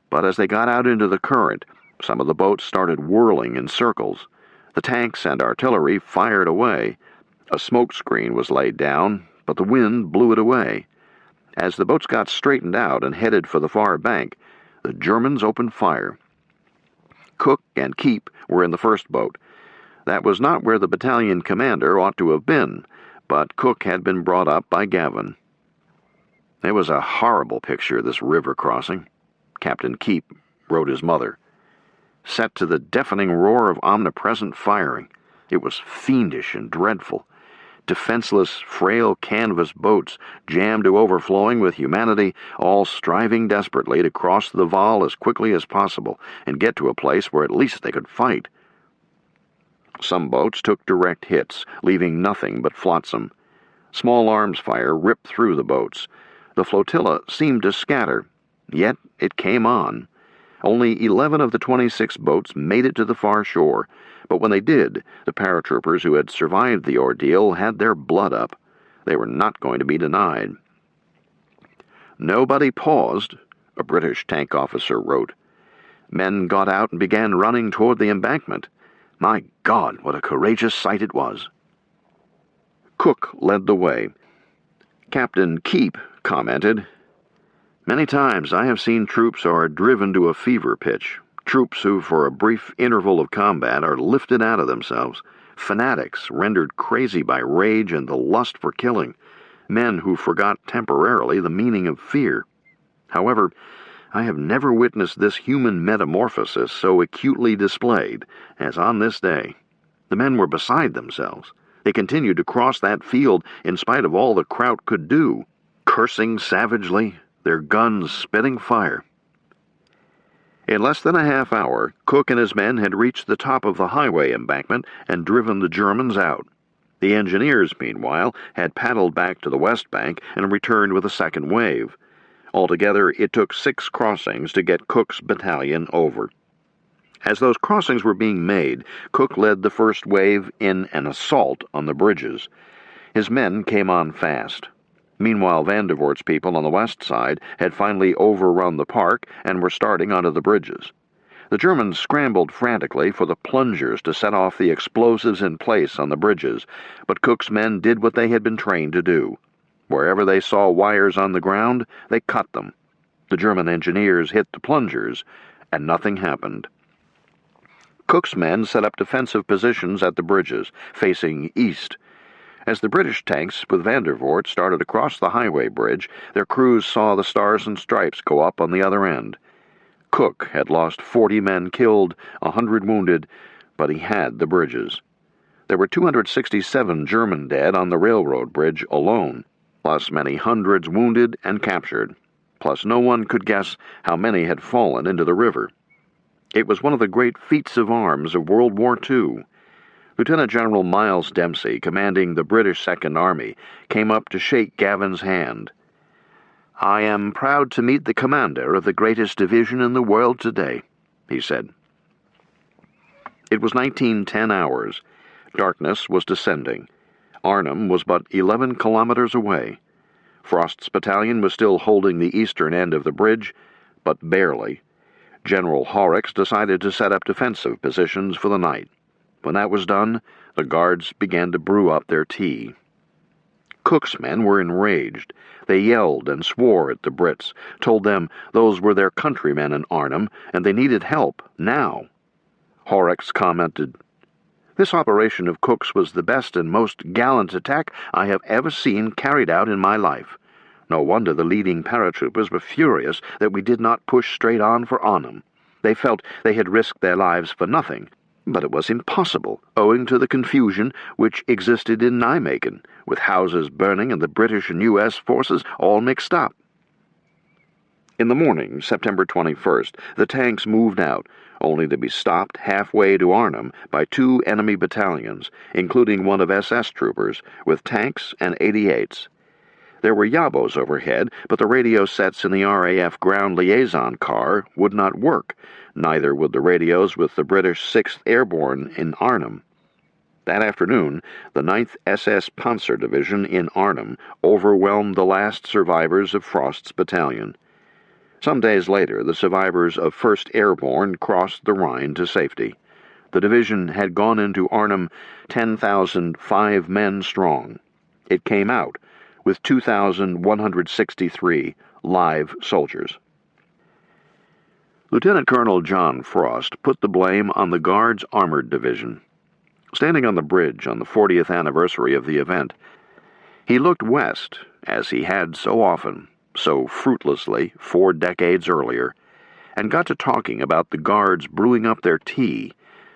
But as they got out into the current, some of the boats started whirling in circles. The tanks and artillery fired away. A smoke screen was laid down, but the wind blew it away. As the boats got straightened out and headed for the far bank, the Germans opened fire. Cook and Keep were in the first boat. That was not where the battalion commander ought to have been, but Cook had been brought up by Gavin. It was a horrible picture, this river crossing, Captain Keep wrote his mother. Set to the deafening roar of omnipresent firing, it was fiendish and dreadful. Defenseless, frail canvas boats, jammed to overflowing with humanity, all striving desperately to cross the Vaal as quickly as possible and get to a place where at least they could fight. Some boats took direct hits, leaving nothing but flotsam. Small arms fire ripped through the boats. The flotilla seemed to scatter, yet it came on. Only 11 of the 26 boats made it to the far shore, but when they did, the paratroopers who had survived the ordeal had their blood up. They were not going to be denied. "Nobody paused," a British tank officer wrote. "Men got out and began running toward the embankment. My God, what a courageous sight it was." Cook led the way. Captain Keep commented, "Many times I have seen troops are driven to a fever pitch, troops who for a brief interval of combat are lifted out of themselves, fanatics rendered crazy by rage and the lust for killing, men who forgot temporarily the meaning of fear. However, I have never witnessed this human metamorphosis so acutely displayed as on this day. The men were beside themselves. They continued to cross that field in spite of all the Kraut could do, cursing savagely, their guns spitting fire." In less than a half hour, Cook and his men had reached the top of the highway embankment and driven the Germans out. The engineers, meanwhile, had paddled back to the west bank and returned with a second wave. Altogether, it took 6 crossings to get Cook's battalion over. As those crossings were being made, Cook led the first wave in an assault on the bridges. His men came on fast. Meanwhile, Vandervoort's people on the west side had finally overrun the park and were starting onto the bridges. The Germans scrambled frantically for the plungers to set off the explosives in place on the bridges, but Cook's men did what they had been trained to do. Wherever they saw wires on the ground, they cut them. The German engineers hit the plungers, and nothing happened. Cook's men set up defensive positions at the bridges, facing east. As the British tanks with Vandervoort started across the highway bridge, their crews saw the stars and stripes go up on the other end. Cook had lost 40 men killed, 100 wounded, but he had the bridges. There were 267 German dead on the railroad bridge alone, plus many hundreds wounded and captured. Plus, no one could guess how many had fallen into the river. It was one of the great feats of arms of World War II. Lieutenant General Miles Dempsey, commanding the British Second Army, came up to shake Gavin's hand. "I am proud to meet the commander of the greatest division in the world today," he said. It was 1910 hours. Darkness was descending. Arnhem was but 11 kilometers away. Frost's battalion was still holding the eastern end of the bridge, but barely. General Horrocks decided to set up defensive positions for the night. When that was done, the guards began to brew up their tea. Cook's men were enraged. They yelled and swore at the Brits, told them those were their countrymen in Arnhem, and they needed help, now. Horrocks commented, "This operation of Cook's was the best and most gallant attack I have ever seen carried out in my life. No wonder the leading paratroopers were furious that we did not push straight on for Arnhem. They felt they had risked their lives for nothing. But it was impossible, owing to the confusion which existed in Nijmegen, with houses burning and the British and U.S. forces all mixed up." In the morning, September 21st, the tanks moved out, only to be stopped halfway to Arnhem by 2 enemy battalions, including one of SS troopers, with tanks and 88s. There were Yabos overhead, but the radio sets in the RAF ground liaison car would not work. Neither would the radios with the British 6th Airborne in Arnhem. That afternoon, the 9th SS Panzer Division in Arnhem overwhelmed the last survivors of Frost's battalion. Some days later, the survivors of 1st Airborne crossed the Rhine to safety. The division had gone into Arnhem 10,005 men strong. It came out with 2,163 live soldiers. Lieutenant Colonel John Frost put the blame on the Guards Armored Division. Standing on the bridge on the 40th anniversary of the event, he looked west, as he had so often, so fruitlessly 4 decades earlier, and got to talking about the Guards brewing up their tea,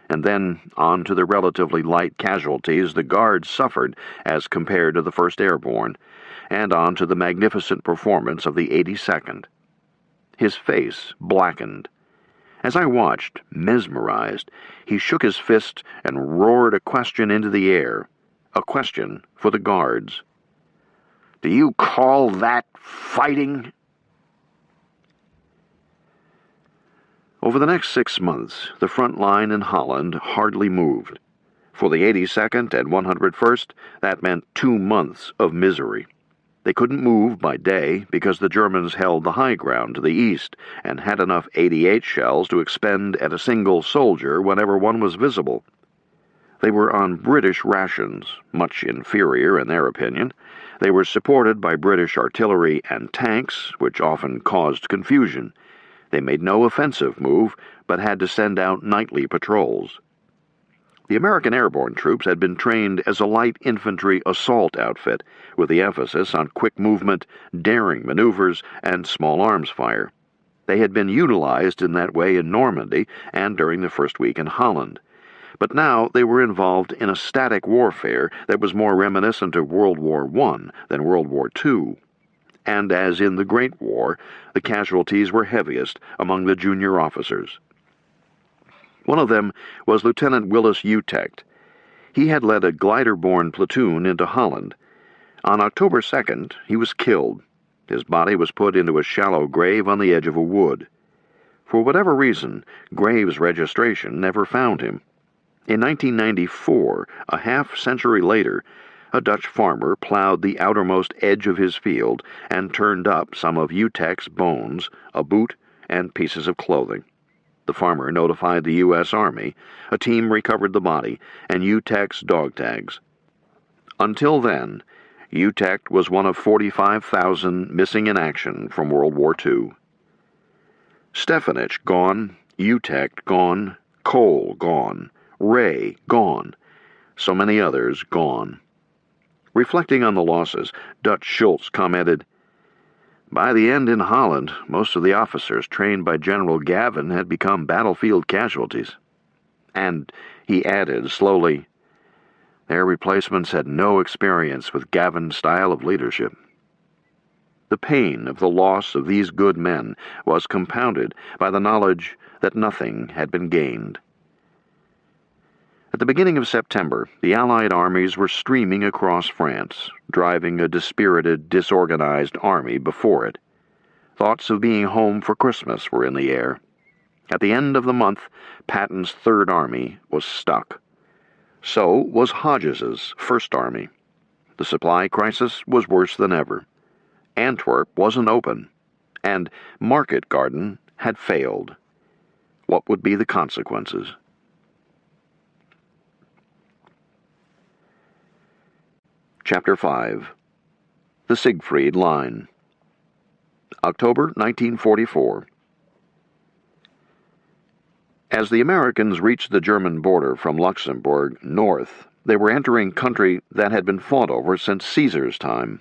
and then on to the relatively light casualties the Guards suffered as compared to the 1st Airborne, and on to the magnificent performance of the 82nd. His face blackened. As I watched, mesmerized, he shook his fist and roared a question into the air, a question for the Guards. "Do you call that fighting?" Over the next 6 months, the front line in Holland hardly moved. For the 82nd and 101st, that meant 2 months of misery. They couldn't move by day because the Germans held the high ground to the east and had enough 88 shells to expend at a single soldier whenever one was visible. They were on British rations, much inferior in their opinion. They were supported by British artillery and tanks, which often caused confusion. They made no offensive move, but had to send out nightly patrols. The American airborne troops had been trained as a light infantry assault outfit, with the emphasis on quick movement, daring maneuvers, and small arms fire. They had been utilized in that way in Normandy and during the first week in Holland. But now they were involved in a static warfare that was more reminiscent of World War I than World War II. And as in the Great War, the casualties were heaviest among the junior officers. One of them was Lieutenant Willis Utecht. He had led a glider-borne platoon into Holland. On October 2nd, he was killed. His body was put into a shallow grave on the edge of a wood. For whatever reason, Graves' registration never found him. In 1994, a half-century later, a Dutch farmer plowed the outermost edge of his field and turned up some of Utecht's bones, a boot, and pieces of clothing. The farmer notified the U.S. Army. A team recovered the body, and Utecht's dog tags. Until then, Utecht was one of 45,000 missing in action from World War II. Stefanich gone, Utecht gone, Cole gone, Ray gone, so many others gone. Reflecting on the losses, Dutch Schultz commented, "By the end in Holland, most of the officers trained by General Gavin had become battlefield casualties." And he added slowly, "Their replacements had no experience with Gavin's style of leadership." The pain of the loss of these good men was compounded by the knowledge that nothing had been gained. At the beginning of September, the Allied armies were streaming across France, driving a dispirited, disorganized army before it. Thoughts of being home for Christmas were in the air. At the end of the month, Patton's Third Army was stuck. So was Hodges's First Army. The supply crisis was worse than ever. Antwerp wasn't open, and Market Garden had failed. What would be the consequences? Chapter 5. The Siegfried Line. October 1944. As the Americans reached the German border from Luxembourg north, they were entering country that had been fought over since Caesar's time.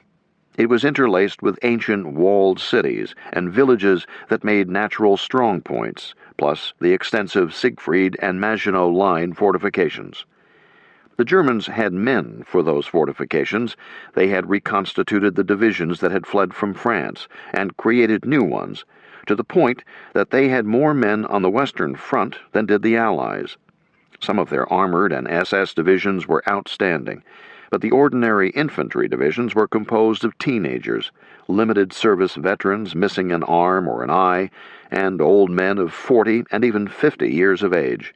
It was interlaced with ancient walled cities and villages that made natural strong points, plus the extensive Siegfried and Maginot Line fortifications. The Germans had men for those fortifications. They had reconstituted the divisions that had fled from France and created new ones, to the point that they had more men on the Western Front than did the Allies. Some of their armored and SS divisions were outstanding, but the ordinary infantry divisions were composed of teenagers, limited service veterans missing an arm or an eye, and old men of 40 and even 50 years of age.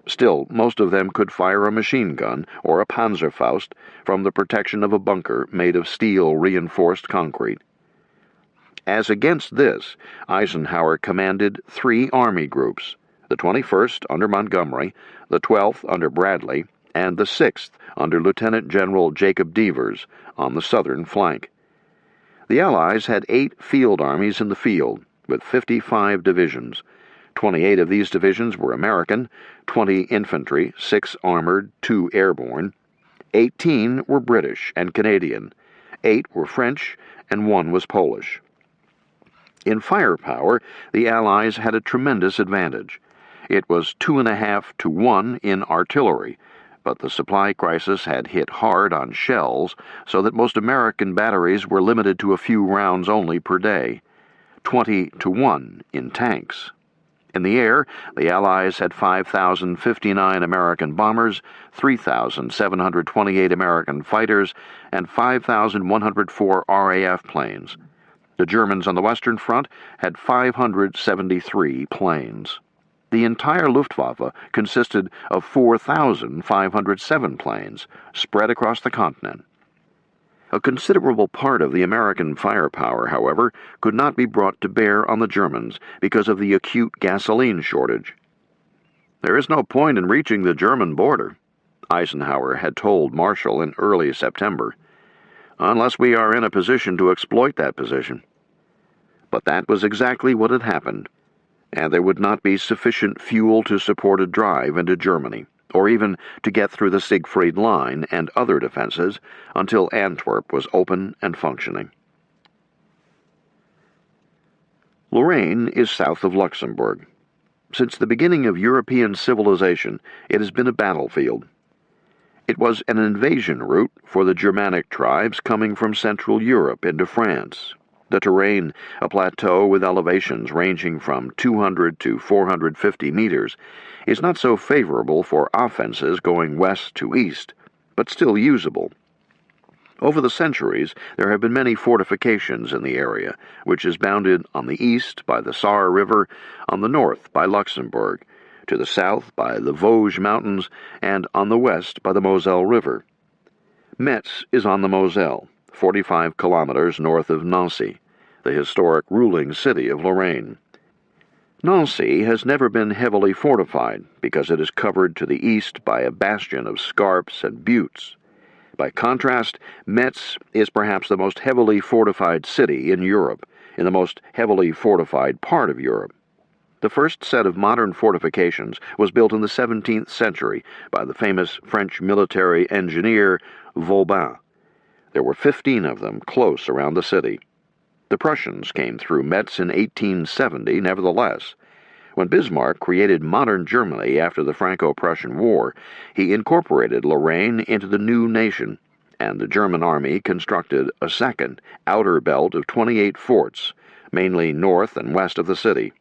Still, most of them could fire a machine gun or a Panzerfaust from the protection of a bunker made of steel-reinforced concrete. As against this, Eisenhower commanded 3 army groups, the 21st under Montgomery, the 12th under Bradley, and the 6th under Lieutenant General Jacob Devers on the southern flank. The Allies had 8 field armies in the field, with 55 divisions. 28 of these divisions were American, 20 infantry, 6 armored, 2 airborne. 18 were British and Canadian, 8 were French, and 1 was Polish. In firepower, the Allies had a tremendous advantage. It was 2.5 to 1 in artillery, but the supply crisis had hit hard on shells, so that most American batteries were limited to a few rounds only per day. 20 to 1 in tanks. In the air, the Allies had 5,059 American bombers, 3,728 American fighters, and 5,104 RAF planes. The Germans on the Western Front had 573 planes. The entire Luftwaffe consisted of 4,507 planes, spread across the continent. A considerable part of the American firepower, however, could not be brought to bear on the Germans because of the acute gasoline shortage. "There is no point in reaching the German border," Eisenhower had told Marshall in early September, "unless we are in a position to exploit that position." But that was exactly what had happened, and there would not be sufficient fuel to support a drive into Germany, or even to get through the Siegfried Line and other defenses until Antwerp was open and functioning. Lorraine is south of Luxembourg. Since the beginning of European civilization, it has been a battlefield. It was an invasion route for the Germanic tribes coming from Central Europe into France. The terrain, a plateau with elevations ranging from 200 to 450 meters, is not so favorable for offenses going west to east, but still usable. Over the centuries, there have been many fortifications in the area, which is bounded on the east by the Saar River, on the north by Luxembourg, to the south by the Vosges Mountains, and on the west by the Moselle River. Metz is on the Moselle, 45 kilometers north of Nancy, the historic ruling city of Lorraine. Nancy has never been heavily fortified because it is covered to the east by a bastion of scarps and buttes. By contrast, Metz is perhaps the most heavily fortified city in Europe, in the most heavily fortified part of Europe. The first set of modern fortifications was built in the 17th century by the famous French military engineer Vauban. There were 15 of them close around the city. The Prussians came through Metz in 1870, nevertheless. When Bismarck created modern Germany after the Franco-Prussian War, he incorporated Lorraine into the new nation, and the German army constructed a second outer belt of 28 forts, mainly north and west of the city.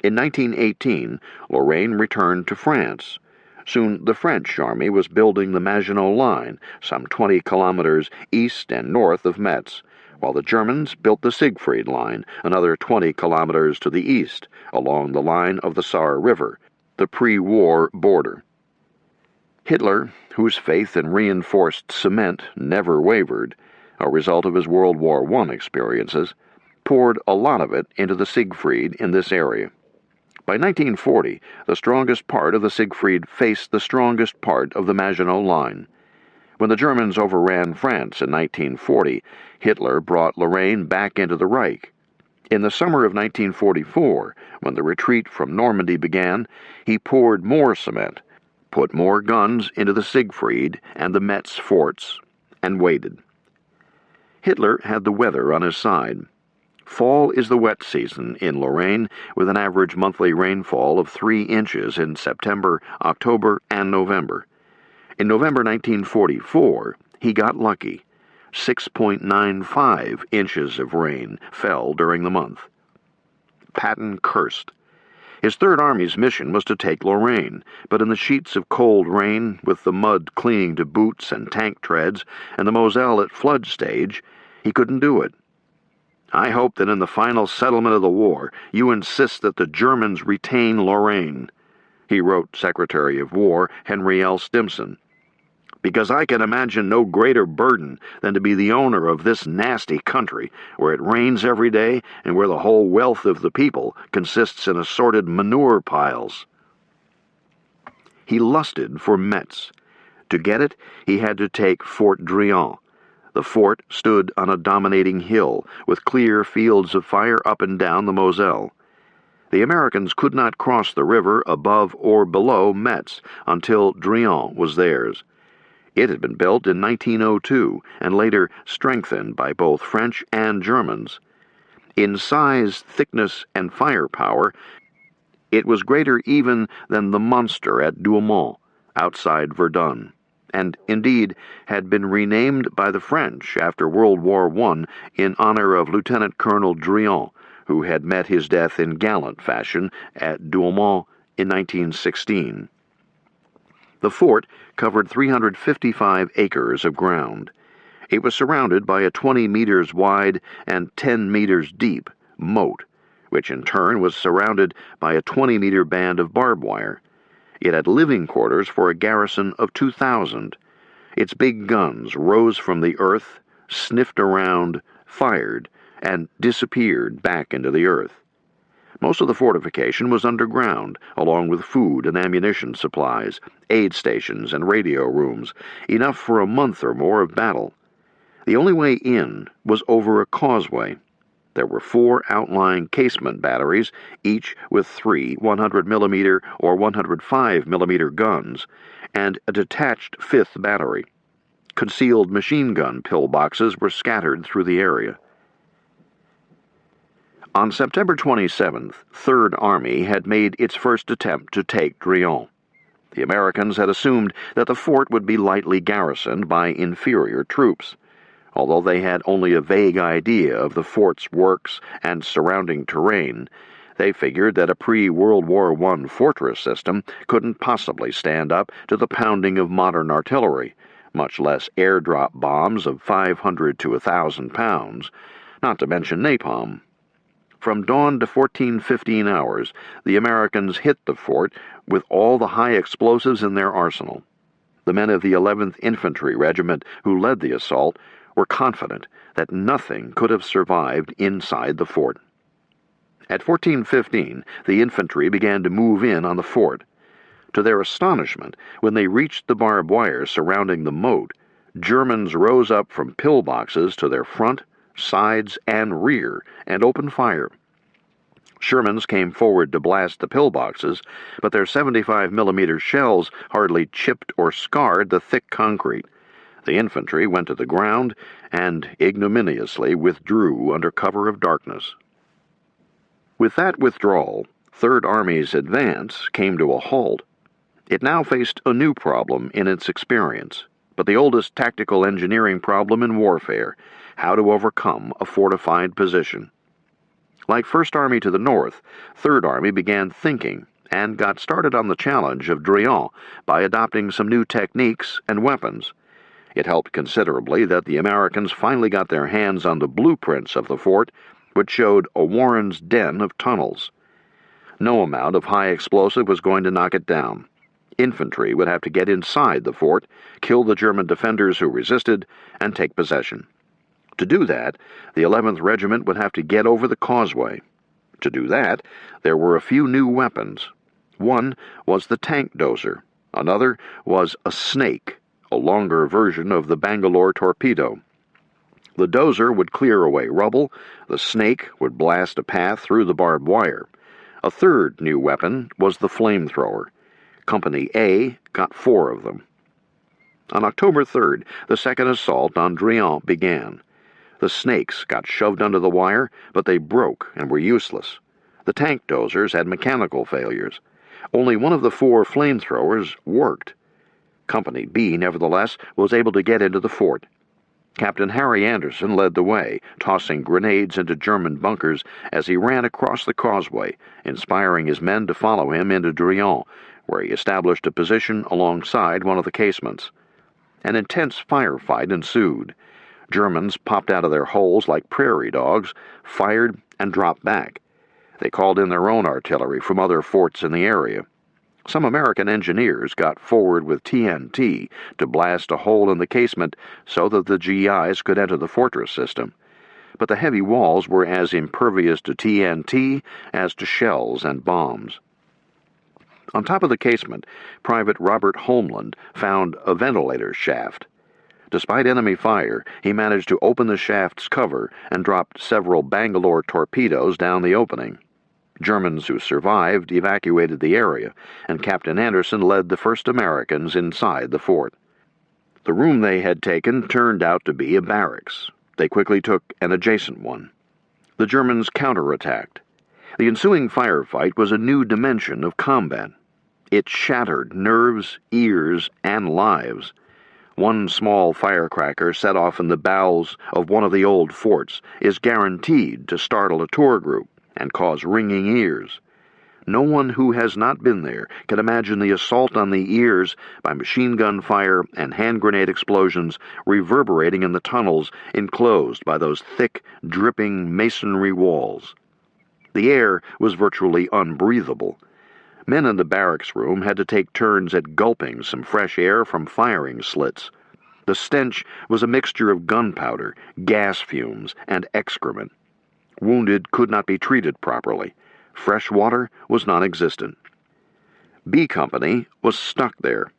In 1918, Lorraine returned to France. Soon the French army was building the Maginot Line, some 20 kilometers east and north of Metz, while the Germans built the Siegfried Line, another 20 kilometers to the east, along the line of the Saar River, the pre-war border. Hitler, whose faith in reinforced cement never wavered, a result of his World War I experiences, poured a lot of it into the Siegfried in this area. By 1940, the strongest part of the Siegfried faced the strongest part of the Maginot Line. When the Germans overran France in 1940, Hitler brought Lorraine back into the Reich. In the summer of 1944, when the retreat from Normandy began, he poured more cement, put more guns into the Siegfried and the Metz forts, and waited. Hitler had the weather on his side. Fall is the wet season in Lorraine, with an average monthly rainfall of 3 inches in September, October, and November. In November 1944, he got lucky. 6.95 inches of rain fell during the month. Patton cursed. His Third Army's mission was to take Lorraine, but in the sheets of cold rain, with the mud clinging to boots and tank treads, and the Moselle at flood stage, he couldn't do it. I hope that in the final settlement of the war, you insist that the Germans retain Lorraine, he wrote Secretary of War Henry L. Stimson, because I can imagine no greater burden than to be the owner of this nasty country, where it rains every day and where the whole wealth of the people consists in assorted manure piles. He lusted for Metz. To get it, he had to take Fort Drian. The fort stood on a dominating hill, with clear fields of fire up and down the Moselle. The Americans could not cross the river above or below Metz until Drian was theirs. It had been built in 1902 and later strengthened by both French and Germans. In size, thickness, and firepower, it was greater even than the monster at Douaumont, outside Verdun, and indeed had been renamed by the French after World War I in honor of Lieutenant Colonel Drian, who had met his death in gallant fashion at Douaumont in 1916. The fort covered 355 acres of ground. It was surrounded by a 20 meters wide and 10 meters deep moat, which in turn was surrounded by a 20-meter band of barbed wire. It had living quarters for a garrison of 2,000. Its big guns rose from the earth, sniffed around, fired, and disappeared back into the earth. Most of the fortification was underground, along with food and ammunition supplies, aid stations, and radio rooms, enough for a month or more of battle. The only way in was over a causeway. There were 4 outlying casement batteries, each with 3 100mm or 105mm guns, and a detached 5th battery. Concealed machine gun pillboxes were scattered through the area. On September 27th, Third Army had made its first attempt to take Drian. The Americans had assumed that the fort would be lightly garrisoned by inferior troops. Although they had only a vague idea of the fort's works and surrounding terrain, they figured that a pre-World War I fortress system couldn't possibly stand up to the pounding of modern artillery, much less airdrop bombs of 500 to 1,000 pounds, not to mention napalm. From dawn to 14-15 hours, the Americans hit the fort with all the high explosives in their arsenal. The men of the 11th Infantry Regiment who led the assault were confident that nothing could have survived inside the fort. At 14:15, the infantry began to move in on the fort. To their astonishment, when they reached the barbed wire surrounding the moat, Germans rose up from pillboxes to their front, sides, and rear and opened fire. Shermans came forward to blast the pillboxes, but their 75mm shells hardly chipped or scarred the thick concrete. The infantry went to the ground and ignominiously withdrew under cover of darkness. With that withdrawal, Third Army's advance came to a halt. It now faced a new problem in its experience: but the oldest tactical engineering problem in warfare: how to overcome a fortified position. Like First Army to the north, Third Army began thinking and got started on the challenge of Driant by adopting some new techniques and weapons. It helped considerably that the Americans finally got their hands on the blueprints of the fort, which showed a Warren's den of tunnels. No amount of high explosive was going to knock it down. Infantry would have to get inside the fort, kill the German defenders who resisted, and take possession. To do that, the 11th Regiment would have to get over the causeway. To do that, there were a few new weapons. One was the tank dozer. Another was a snake, a longer version of the Bangalore torpedo. The dozer would clear away rubble. The snake would blast a path through the barbed wire. A third new weapon was the flamethrower. Company A got 4 of them. On October 3rd, the second assault on Driant began. The snakes got shoved under the wire, but they broke and were useless. The tank dozers had mechanical failures. Only one of the 4 flamethrowers worked. Company B, nevertheless, was able to get into the fort. Captain Harry Anderson led the way, tossing grenades into German bunkers as he ran across the causeway, inspiring his men to follow him into Driant, where he established a position alongside one of the casements. An intense firefight ensued. Germans popped out of their holes like prairie dogs, fired, and dropped back. They called in their own artillery from other forts in the area. Some American engineers got forward with TNT to blast a hole in the casement so that the GIs could enter the fortress system. But the heavy walls were as impervious to TNT as to shells and bombs. On top of the casement, Private Robert Homeland found a ventilator shaft. Despite enemy fire, he managed to open the shaft's cover and dropped several Bangalore torpedoes down the opening. Germans who survived evacuated the area, and Captain Anderson led the first Americans inside the fort. The room they had taken turned out to be a barracks. They quickly took an adjacent one. The Germans counterattacked. The ensuing firefight was a new dimension of combat. It shattered nerves, ears, and lives. One small firecracker set off in the bowels of one of the old forts is guaranteed to startle a tour group and cause ringing ears. No one who has not been there can imagine the assault on the ears by machine gun fire and hand grenade explosions reverberating in the tunnels enclosed by those thick, dripping masonry walls. The air was virtually unbreathable. Men in the barracks room had to take turns at gulping some fresh air from firing slits. The stench was a mixture of gunpowder, gas fumes, and excrement. Wounded could not be treated properly. Fresh water was non-existent. B Company was stuck there.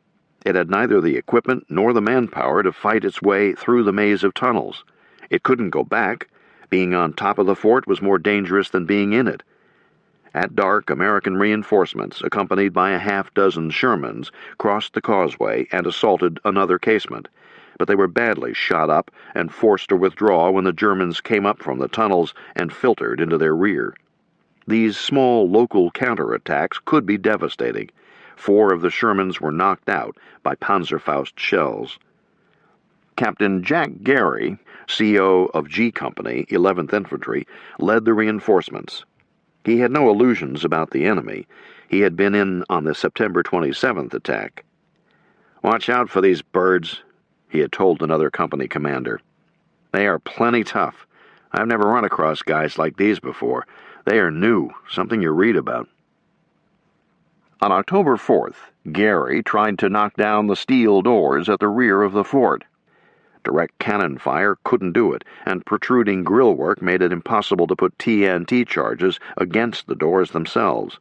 It had neither the equipment nor the manpower to fight its way through the maze of tunnels. It couldn't go back. Being on top of the fort was more dangerous than being in it. At dark, American reinforcements, accompanied by a half-dozen Shermans, crossed the causeway and assaulted another casement, but they were badly shot up and forced to withdraw when the Germans came up from the tunnels and filtered into their rear. These small local counterattacks could be devastating. 4 of the Shermans were knocked out by Panzerfaust shells. Captain Jack Gary, CO of G Company, 11th Infantry, led the reinforcements. He had no illusions about the enemy. He had been in on the September 27th attack. "Watch out for these birds," he had told another company commander. "They are plenty tough. I've never run across guys like these before. They are new, something you read about." On October 4th, Gary tried to knock down the steel doors at the rear of the fort. Direct cannon fire couldn't do it, and protruding grillwork made it impossible to put TNT charges against the doors themselves.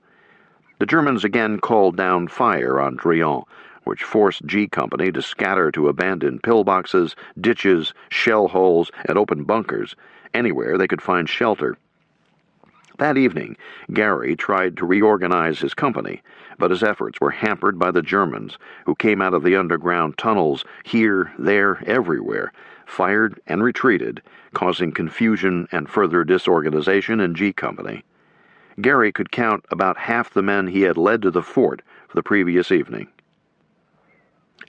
The Germans again called down fire on Driant, which forced G Company to scatter to abandoned pillboxes, ditches, shell holes, and open bunkers, anywhere they could find shelter. That evening, Gary tried to reorganize his company, but his efforts were hampered by the Germans, who came out of the underground tunnels here, there, everywhere, fired and retreated, causing confusion and further disorganization in G Company. Gary could count about half the men he had led to the fort for the previous evening.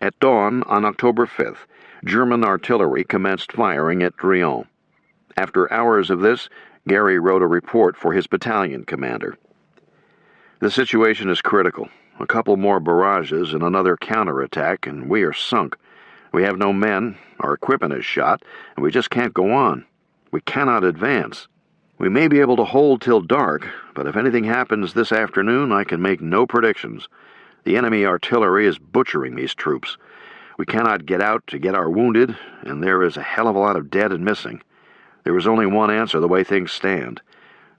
At dawn on October 5th, German artillery commenced firing at Drion. After hours of this, Gary wrote a report for his battalion commander. "The situation is critical. A couple more barrages and another counterattack, and we are sunk. We have no men, our equipment is shot, and we just can't go on. We cannot advance. We may be able to hold till dark, but if anything happens this afternoon, I can make no predictions. The enemy artillery is butchering these troops. We cannot get out to get our wounded, and there is a hell of a lot of dead and missing. There is only one answer the way things stand.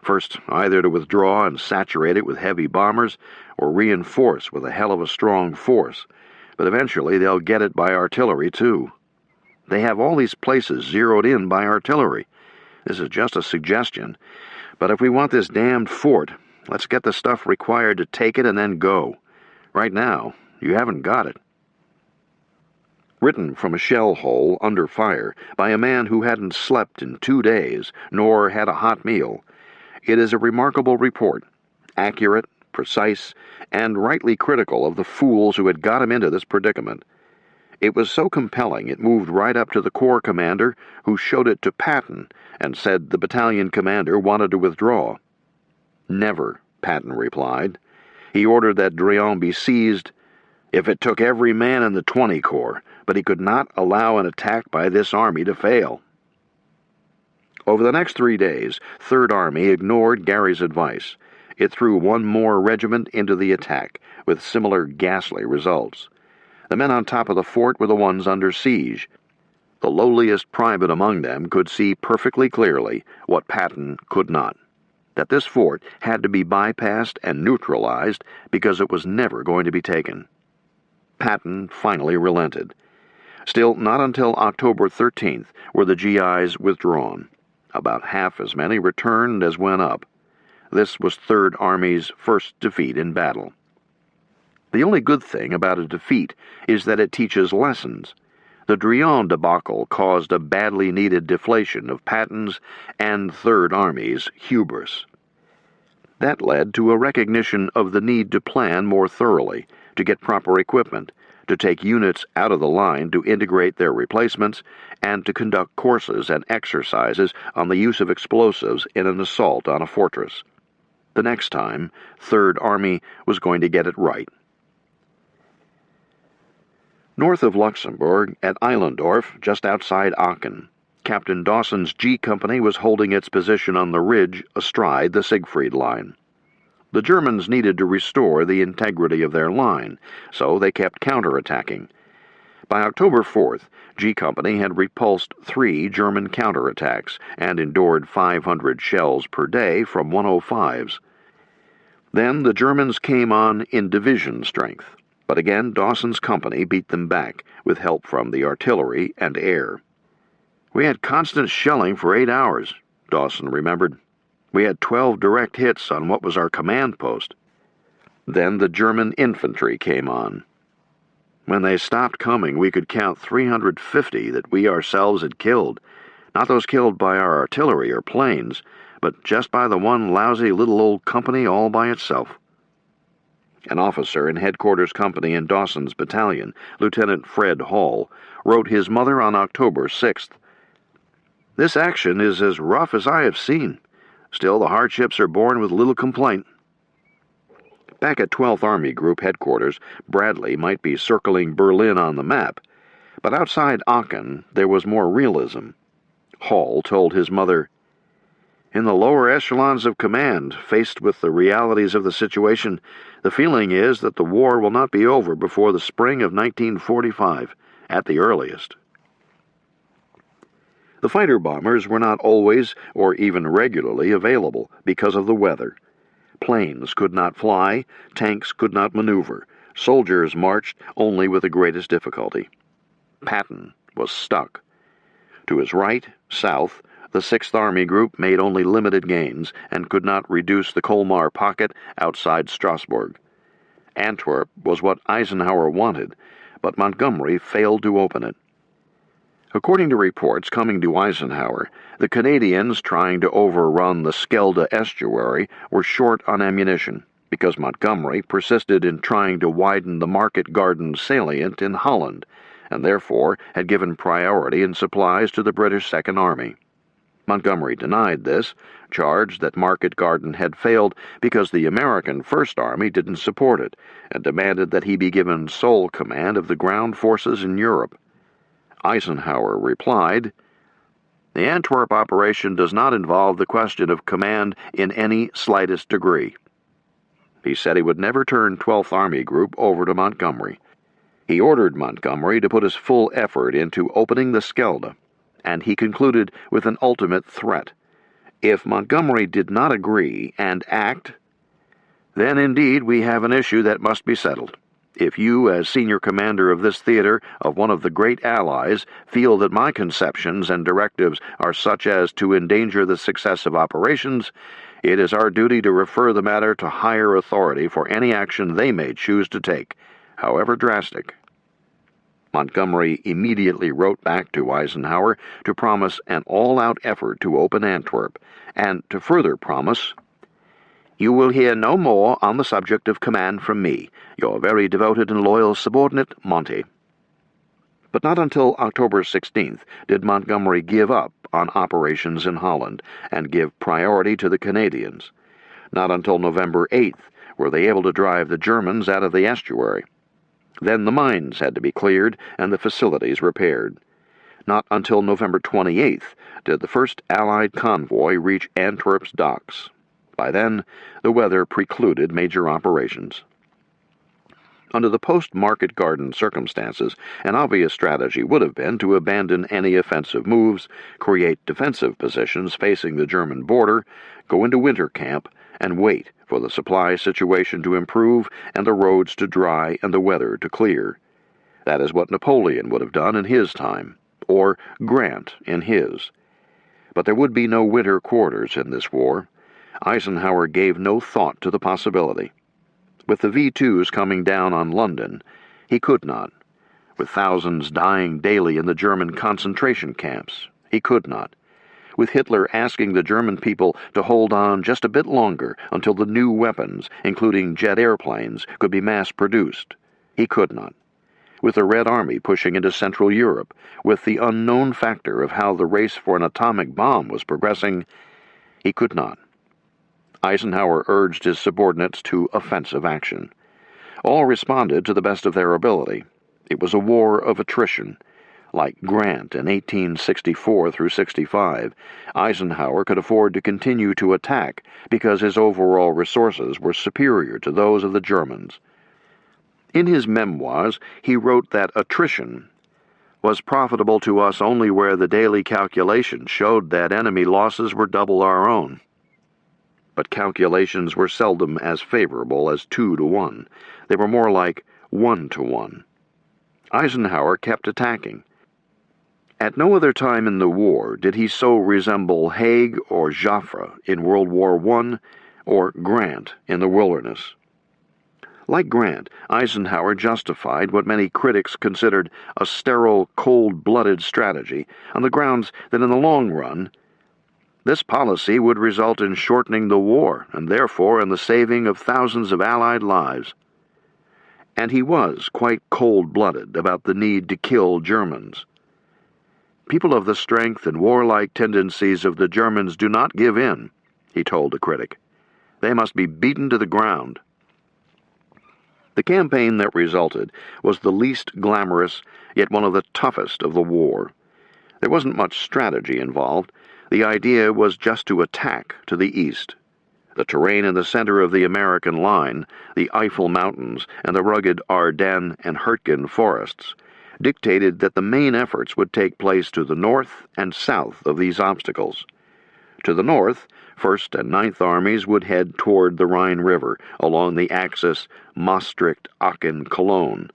First, either to withdraw and saturate it with heavy bombers, or reinforce with a hell of a strong force. But eventually they'll get it by artillery, too. They have all these places zeroed in by artillery. This is just a suggestion. But if we want this damned fort, let's get the stuff required to take it and then go. Right now, you haven't got it." Written from a shell hole under fire by a man who hadn't slept in 2 days, nor had a hot meal, it is a remarkable report, accurate, precise, and rightly critical of the fools who had got him into this predicament. It was so compelling it moved right up to the corps commander, who showed it to Patton and said the battalion commander wanted to withdraw. "Never," Patton replied. He ordered that Drion be seized if it took every man in the 20 Corps, but he could not allow an attack by this army to fail. Over the next 3 days, 3rd Army ignored Gary's advice. It threw one more regiment into the attack, with similar ghastly results. The men on top of the fort were the ones under siege. The lowliest private among them could see perfectly clearly what Patton could not, that this fort had to be bypassed and neutralized because it was never going to be taken. Patton finally relented. Still, not until October 13th were the GIs withdrawn. About half as many returned as went up. This was 3rd Army's first defeat in battle. The only good thing about a defeat is that it teaches lessons. The Drion debacle caused a badly needed deflation of Patton's and 3rd Army's hubris. That led to a recognition of the need to plan more thoroughly, to get proper equipment, to take units out of the line to integrate their replacements, and to conduct courses and exercises on the use of explosives in an assault on a fortress. The next time, 3rd Army was going to get it right. North of Luxembourg, at Eilendorf, just outside Aachen, Captain Dawson's G Company was holding its position on the ridge astride the Siegfried Line. The Germans needed to restore the integrity of their line, so they kept counterattacking. By October 4th, G Company had repulsed 3 German counterattacks and endured 500 shells per day from 105s. Then the Germans came on in division strength, but again Dawson's company beat them back with help from the artillery and air. "We had constant shelling for 8 hours, Dawson remembered. "We had 12 direct hits on what was our command post. Then the German infantry came on. When they stopped coming, we could count 350 that we ourselves had killed, not those killed by our artillery or planes, but just by the one lousy little old company all by itself." An officer in headquarters company in Dawson's battalion, Lieutenant Fred Hall, wrote his mother on October 6th, "This action is as rough as I have seen. Still, the hardships are borne with little complaint." Back at 12th Army Group headquarters, Bradley might be circling Berlin on the map, but outside Aachen there was more realism. Hall told his mother, "In the lower echelons of command, faced with the realities of the situation, the feeling is that the war will not be over before the spring of 1945, at the earliest." The fighter bombers were not always or even regularly available because of the weather. Planes could not fly, tanks could not maneuver, soldiers marched only with the greatest difficulty. Patton was stuck. To his right, south, the 6th Army Group made only limited gains and could not reduce the Colmar pocket outside Strasbourg. Antwerp was what Eisenhower wanted, but Montgomery failed to open it. According to reports coming to Eisenhower, the Canadians trying to overrun the Schelde estuary were short on ammunition. because Montgomery persisted in trying to widen the Market Garden salient in Holland, and therefore had given priority in supplies to the British Second Army. Montgomery denied this, charged that Market Garden had failed because the American First Army didn't support it, and demanded that he be given sole command of the ground forces in Europe. Eisenhower replied, "The Antwerp operation does not involve the question of command in any slightest degree." He said he would never turn 12th Army Group over to Montgomery. He ordered Montgomery to put his full effort into opening the Schelde, and he concluded with an ultimate threat. If Montgomery did not agree and act, then indeed we have an issue that must be settled. If you, as senior commander of this theater of one of the great allies, feel that my conceptions and directives are such as to endanger the success of operations, it is our duty to refer the matter to higher authority for any action they may choose to take, however drastic. Montgomery immediately wrote back to Eisenhower to promise an all-out effort to open Antwerp, and to further promise, "You will hear no more on the subject of command from me, your very devoted and loyal subordinate, Monty." But not until October 16th did Montgomery give up on operations in Holland and give priority to the Canadians. Not until November 8th were they able to drive the Germans out of the estuary. Then the mines had to be cleared and the facilities repaired. Not until November 28th did the first Allied convoy reach Antwerp's docks. By then, the weather precluded major operations. Under the post-Market Garden circumstances, an obvious strategy would have been to abandon any offensive moves, create defensive positions facing the German border, go into winter camp, and wait for the supply situation to improve and the roads to dry and the weather to clear. That is what Napoleon would have done in his time, or Grant in his. But there would be no winter quarters in this war. Eisenhower gave no thought to the possibility. With the V-2s coming down on London, he could not. With thousands dying daily in the German concentration camps, he could not. With Hitler asking the German people to hold on just a bit longer until the new weapons, including jet airplanes, could be mass-produced, he could not. With the Red Army pushing into Central Europe, with the unknown factor of how the race for an atomic bomb was progressing, he could not. Eisenhower urged his subordinates to offensive action. All responded to the best of their ability. It was a war of attrition. Like Grant in 1864 through 65, Eisenhower could afford to continue to attack because his overall resources were superior to those of the Germans. In his memoirs, he wrote that attrition was profitable to us only where the daily calculations showed that enemy losses were double our own. But calculations were seldom as favorable as 2-to-1. They were more like 1-to-1. Eisenhower kept attacking. At no other time in the war did he so resemble Haig or Joffre in World War I or Grant in the Wilderness. Like Grant, Eisenhower justified what many critics considered a sterile, cold-blooded strategy on the grounds that in the long run, this policy would result in shortening the war and therefore in the saving of thousands of Allied lives. And he was quite cold-blooded about the need to kill Germans. People of the strength and warlike tendencies of the Germans do not give in, he told a critic. They must be beaten to the ground. The campaign that resulted was the least glamorous, yet one of the toughest of the war. There wasn't much strategy involved. The idea was just to attack to the east. The terrain in the center of the American line, the Eifel Mountains and the rugged Ardennes and Hürtgen forests, dictated that the main efforts would take place to the north and south of these obstacles. To the north, 1st and 9th Armies would head toward the Rhine River along the axis Maastricht-Aachen-Cologne.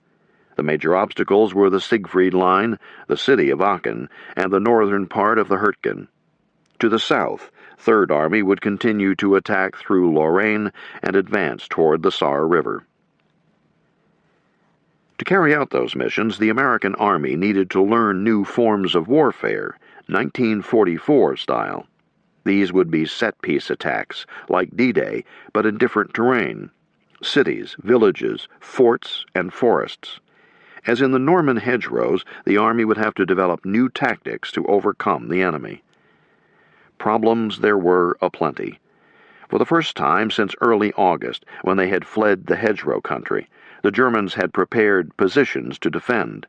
The major obstacles were the Siegfried Line, the city of Aachen, and the northern part of the Hürtgen. To the south, 3rd Army would continue to attack through Lorraine and advance toward the Saar River. To carry out those missions, the American Army needed to learn new forms of warfare, 1944 style. These would be set-piece attacks, like D-Day, but in different terrain, cities, villages, forts, and forests. As in the Norman hedgerows, the army would have to develop new tactics to overcome the enemy. Problems there were aplenty. For the first time since early August, when they had fled the hedgerow country, the Germans had prepared positions to defend.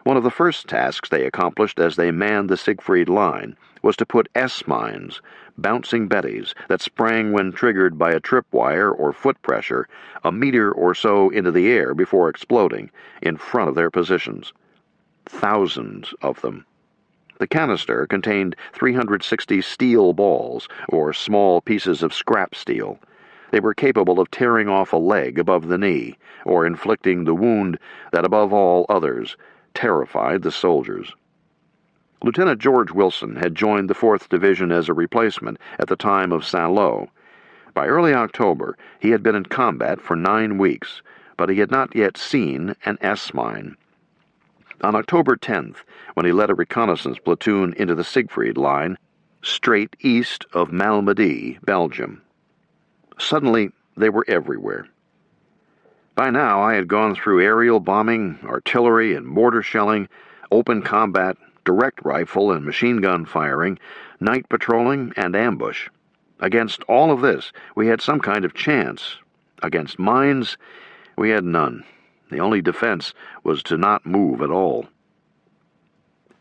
One of the first tasks they accomplished as they manned the Siegfried Line was to put S-mines, bouncing betties that sprang when triggered by a tripwire or foot pressure a meter or so into the air before exploding, in front of their positions. Thousands of them. The canister contained 360 steel balls, or small pieces of scrap steel. They were capable of tearing off a leg above the knee, or inflicting the wound that, above all others, terrified the soldiers. Lieutenant George Wilson had joined the 4th Division as a replacement at the time of Saint-Lô. By early October, he had been in combat for 9 weeks, but he had not yet seen an S-mine. On October 10th, when he led a reconnaissance platoon into the Siegfried Line, straight east of Normandy, Belgium. Suddenly, they were everywhere. By now, I had gone through aerial bombing, artillery and mortar shelling, open combat, direct rifle and machine gun firing, night patrolling, and ambush. Against all of this, we had some kind of chance. Against mines, we had none. The only defense was to not move at all.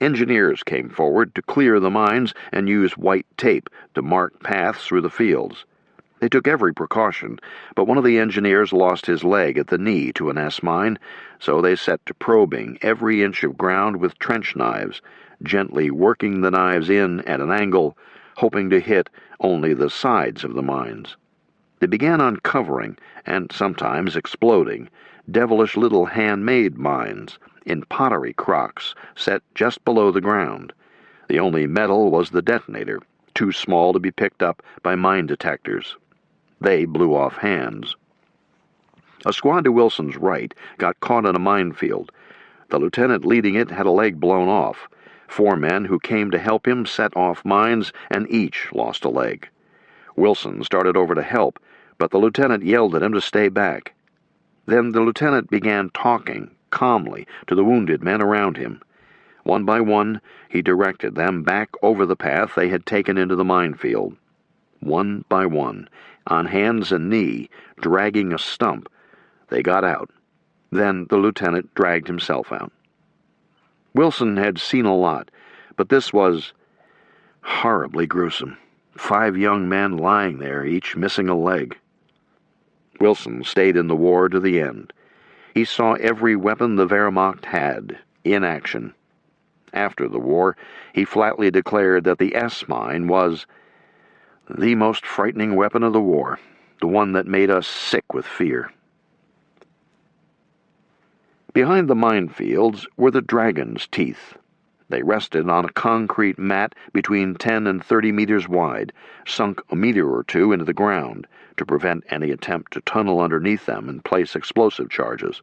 Engineers came forward to clear the mines and use white tape to mark paths through the fields. They took every precaution, but one of the engineers lost his leg at the knee to an S-mine, so they set to probing every inch of ground with trench knives, gently working the knives in at an angle, hoping to hit only the sides of the mines. They began uncovering, and sometimes exploding, devilish little handmade mines in pottery crocks set just below the ground. The only metal was the detonator, too small to be picked up by mine detectors. They blew off hands. A squad to Wilson's right got caught in a minefield. The lieutenant leading it had a leg blown off. 4 men who came to help him set off mines, and each lost a leg. Wilson started over to help, but the lieutenant yelled at him to stay back. Then the lieutenant began talking calmly to the wounded men around him. One by one, he directed them back over the path they had taken into the minefield. One by one, on hands and knee, dragging a stump, they got out. Then the lieutenant dragged himself out. Wilson had seen a lot, but this was horribly gruesome. 5 young men lying there, each missing a leg. Wilson stayed in the war to the end. He saw every weapon the Wehrmacht had in action. After the war, he flatly declared that the S-mine was the most frightening weapon of the war, the one that made us sick with fear. Behind the minefields were the dragon's teeth. They rested on a concrete mat between 10 and 30 meters wide, sunk a meter or two into the ground to prevent any attempt to tunnel underneath them and place explosive charges.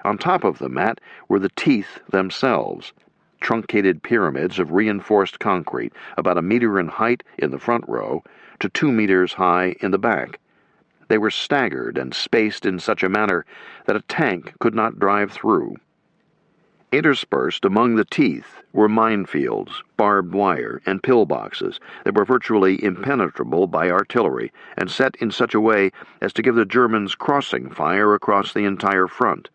On top of the mat were the teeth themselves, truncated pyramids of reinforced concrete, about a meter in height in the front row to 2 meters high in the back. They were staggered and spaced in such a manner that a tank could not drive through. Interspersed among the teeth were minefields, barbed wire, and pillboxes that were virtually impenetrable by artillery and set in such a way as to give the Germans crossing fire across the entire front.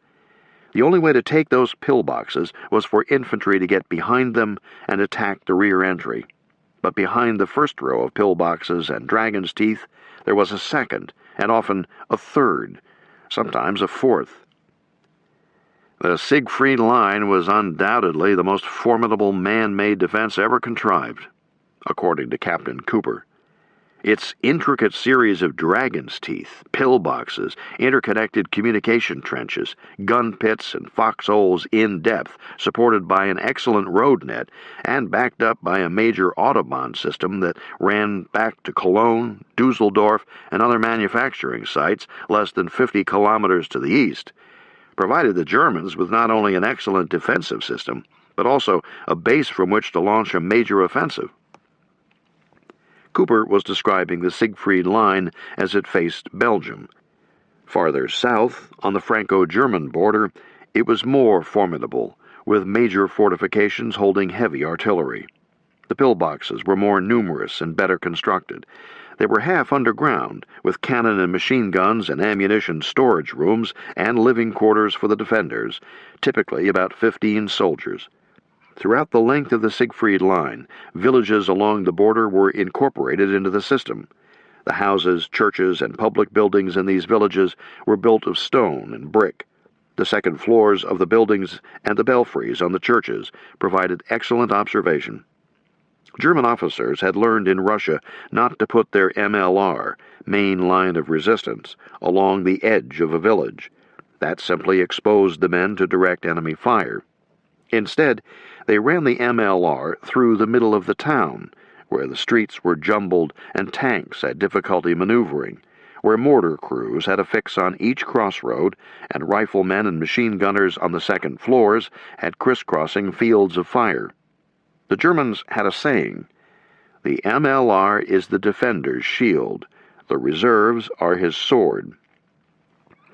The only way to take those pillboxes was for infantry to get behind them and attack the rear entry. But behind the first row of pillboxes and dragon's teeth, there was a second, and often a third, sometimes a fourth. The Siegfried Line was undoubtedly the most formidable man-made defense ever contrived, according to Captain Cooper. Its intricate series of dragon's teeth, pillboxes, interconnected communication trenches, gun pits, and foxholes in depth, supported by an excellent road net, and backed up by a major Autobahn system that ran back to Cologne, Dusseldorf, and other manufacturing sites less than 50 kilometers to the east, provided the Germans with not only an excellent defensive system, but also a base from which to launch a major offensive. Cooper was describing the Siegfried Line as it faced Belgium. Farther south, on the Franco-German border, it was more formidable, with major fortifications holding heavy artillery. The pillboxes were more numerous and better constructed. They were half underground, with cannon and machine guns and ammunition storage rooms and living quarters for the defenders, typically about 15 soldiers. Throughout the length of the Siegfried Line, villages along the border were incorporated into the system. The houses, churches, and public buildings in these villages were built of stone and brick. The second floors of the buildings and the belfries on the churches provided excellent observation. German officers had learned in Russia not to put their MLR, main line of resistance, along the edge of a village. That simply exposed the men to direct enemy fire. Instead, they ran the MLR through the middle of the town, where the streets were jumbled and tanks had difficulty maneuvering, where mortar crews had a fix on each crossroad, and riflemen and machine gunners on the second floors had crisscrossing fields of fire. The Germans had a saying: "The MLR is the defender's shield. The reserves are his sword."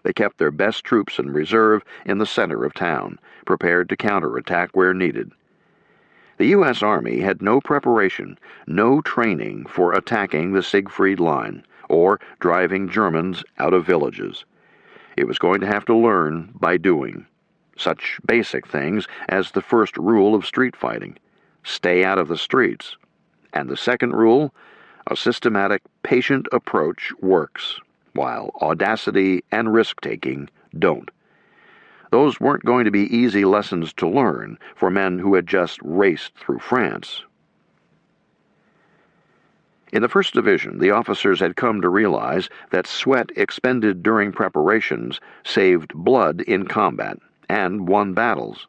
They kept their best troops in reserve in the center of town, prepared to counterattack where needed. The U.S. Army had no preparation, no training for attacking the Siegfried Line or driving Germans out of villages. It was going to have to learn by doing. Such basic things as the first rule of street fighting: stay out of the streets. And the second rule: a systematic, patient approach works, while audacity and risk-taking don't. Those weren't going to be easy lessons to learn for men who had just raced through France. In the 1st Division, the officers had come to realize that sweat expended during preparations saved blood in combat and won battles.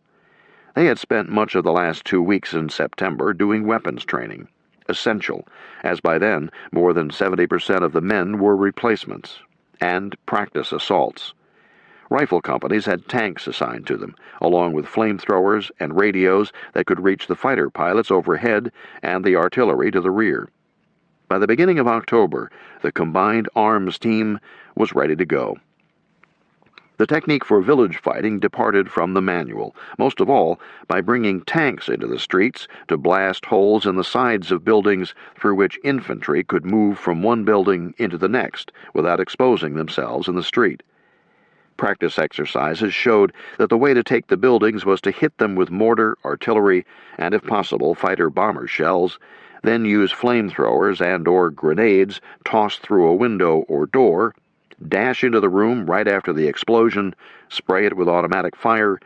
They had spent much of the last 2 weeks in September doing weapons training, essential, as by then more than 70% of the men were replacements, and practice assaults. Rifle companies had tanks assigned to them, along with flamethrowers and radios that could reach the fighter pilots overhead and the artillery to the rear. By the beginning of October, the combined arms team was ready to go. The technique for village fighting departed from the manual, most of all by bringing tanks into the streets to blast holes in the sides of buildings through which infantry could move from one building into the next without exposing themselves in the street. Practice exercises showed that the way to take the buildings was to hit them with mortar, artillery, and if possible fighter-bomber shells, then use flamethrowers and/or grenades tossed through a window or door, dash into the room right after the explosion, spray it with automatic fire,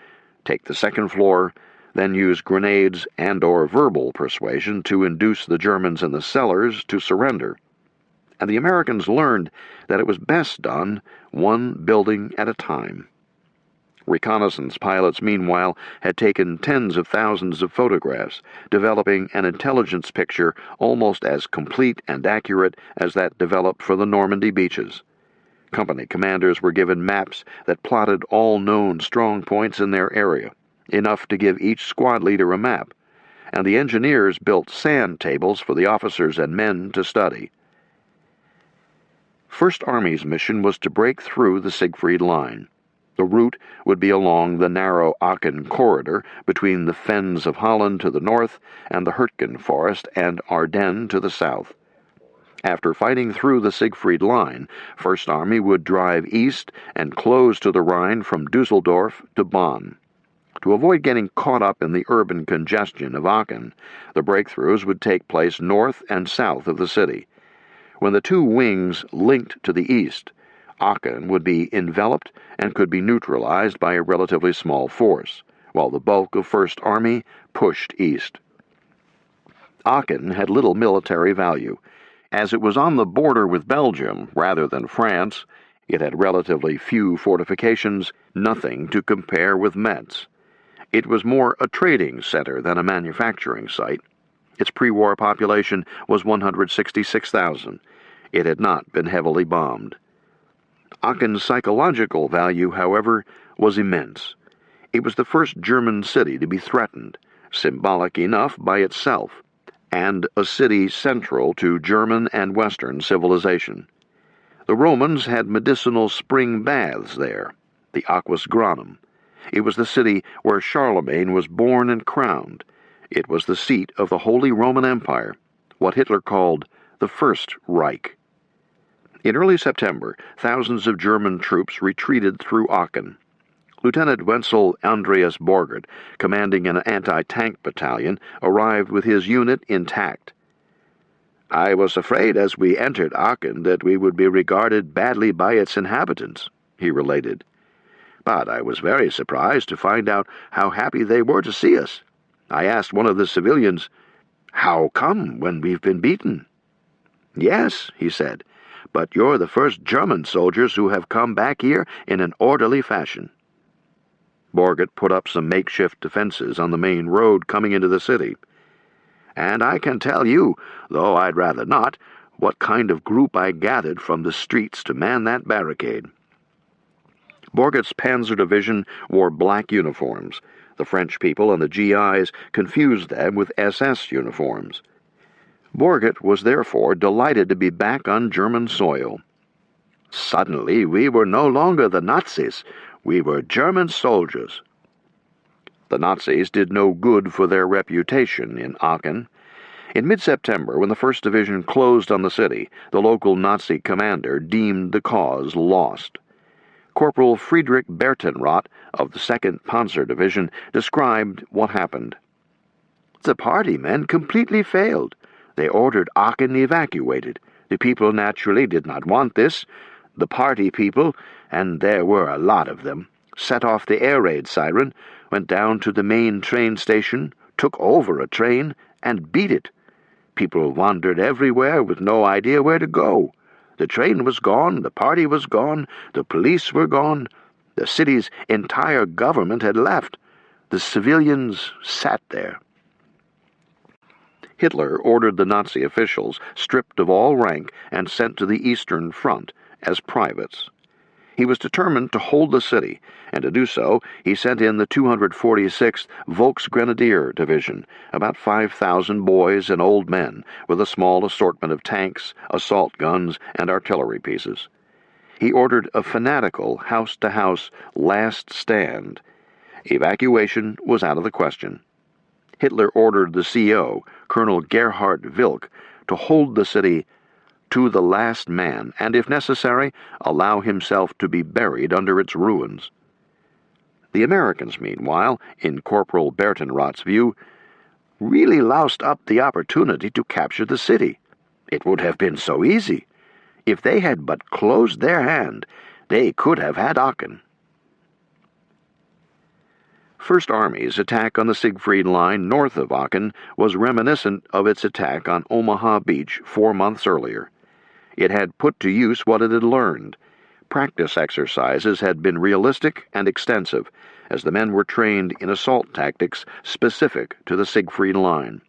take the second floor, then use grenades and/or verbal persuasion to induce the Germans in the cellars to surrender. And the Americans learned that it was best done one building at a time. Reconnaissance pilots, meanwhile, had taken tens of thousands of photographs, developing an intelligence picture almost as complete and accurate as that developed for the Normandy beaches. Company commanders were given maps that plotted all known strong points in their area, enough to give each squad leader a map, and the engineers built sand tables for the officers and men to study. First Army's mission was to break through the Siegfried Line. The route would be along the narrow Aachen corridor between the fens of Holland to the north and the Hürtgen forest and Ardennes to the south. After fighting through the Siegfried Line, First Army would drive east and close to the Rhine from Düsseldorf to Bonn. To avoid getting caught up in the urban congestion of Aachen, the breakthroughs would take place north and south of the city. When the two wings linked to the east, Aachen would be enveloped and could be neutralized by a relatively small force, while the bulk of First Army pushed east. Aachen had little military value. As it was on the border with Belgium rather than France, it had relatively few fortifications, nothing to compare with Metz. It was more a trading center than a manufacturing site. Its pre-war population was 166,000. It had not been heavily bombed. Aachen's psychological value, however, was immense. It was the first German city to be threatened, symbolic enough by itself, and a city central to German and Western civilization. The Romans had medicinal spring baths there, the Aquas Granum. It was the city where Charlemagne was born and crowned. It was the seat of the Holy Roman Empire, what Hitler called the First Reich. In early September, thousands of German troops retreated through Aachen. Lieutenant Wenzel Andreas Borgert, commanding an anti-tank battalion, arrived with his unit intact. "I was afraid as we entered Aachen that we would be regarded badly by its inhabitants," he related. "But I was very surprised to find out how happy they were to see us. I asked one of the civilians, 'How come when we've been beaten?' 'Yes,' he said, 'but you're the first German soldiers who have come back here in an orderly fashion.'" Borgert put up some makeshift defenses on the main road coming into the city. "And I can tell you, though I'd rather not, what kind of group I gathered from the streets to man that barricade." Borgert's Panzer Division wore black uniforms. The French people and the GIs confused them with SS uniforms. Borgert was therefore delighted to be back on German soil. "Suddenly we were no longer the Nazis, we were German soldiers." The Nazis did no good for their reputation in Aachen. In mid-September, when the 1st Division closed on the city, the local Nazi commander deemed the cause lost. Corporal Friedrich Bertenrath of the 2nd Panzer Division described what happened. "The party men completely failed. They ordered Aachen evacuated. The people naturally did not want this. The party people, and there were a lot of them, set off the air raid siren, went down to the main train station, took over a train, and beat it. People wandered everywhere with no idea where to go. The train was gone, the party was gone, the police were gone, the city's entire government had left. The civilians sat there." Hitler ordered the Nazi officials stripped of all rank and sent to the Eastern Front as privates. He was determined to hold the city, and to do so he sent in the 246th Volksgrenadier Division, about 5,000 boys and old men, with a small assortment of tanks, assault guns, and artillery pieces. He ordered a fanatical house-to-house last stand. Evacuation was out of the question. Hitler ordered the CO, Colonel Gerhard Wilk, to hold the city to the last man, and if necessary, allow himself to be buried under its ruins. The Americans, meanwhile, in Corporal Bertenrath's view, really loused up the opportunity to capture the city. It would have been so easy. If they had but closed their hand, they could have had Aachen. First Army's attack on the Siegfried Line north of Aachen was reminiscent of its attack on Omaha Beach 4 months earlier. It had put to use what it had learned. Practice exercises had been realistic and extensive, as the men were trained in assault tactics specific to the Siegfried Line.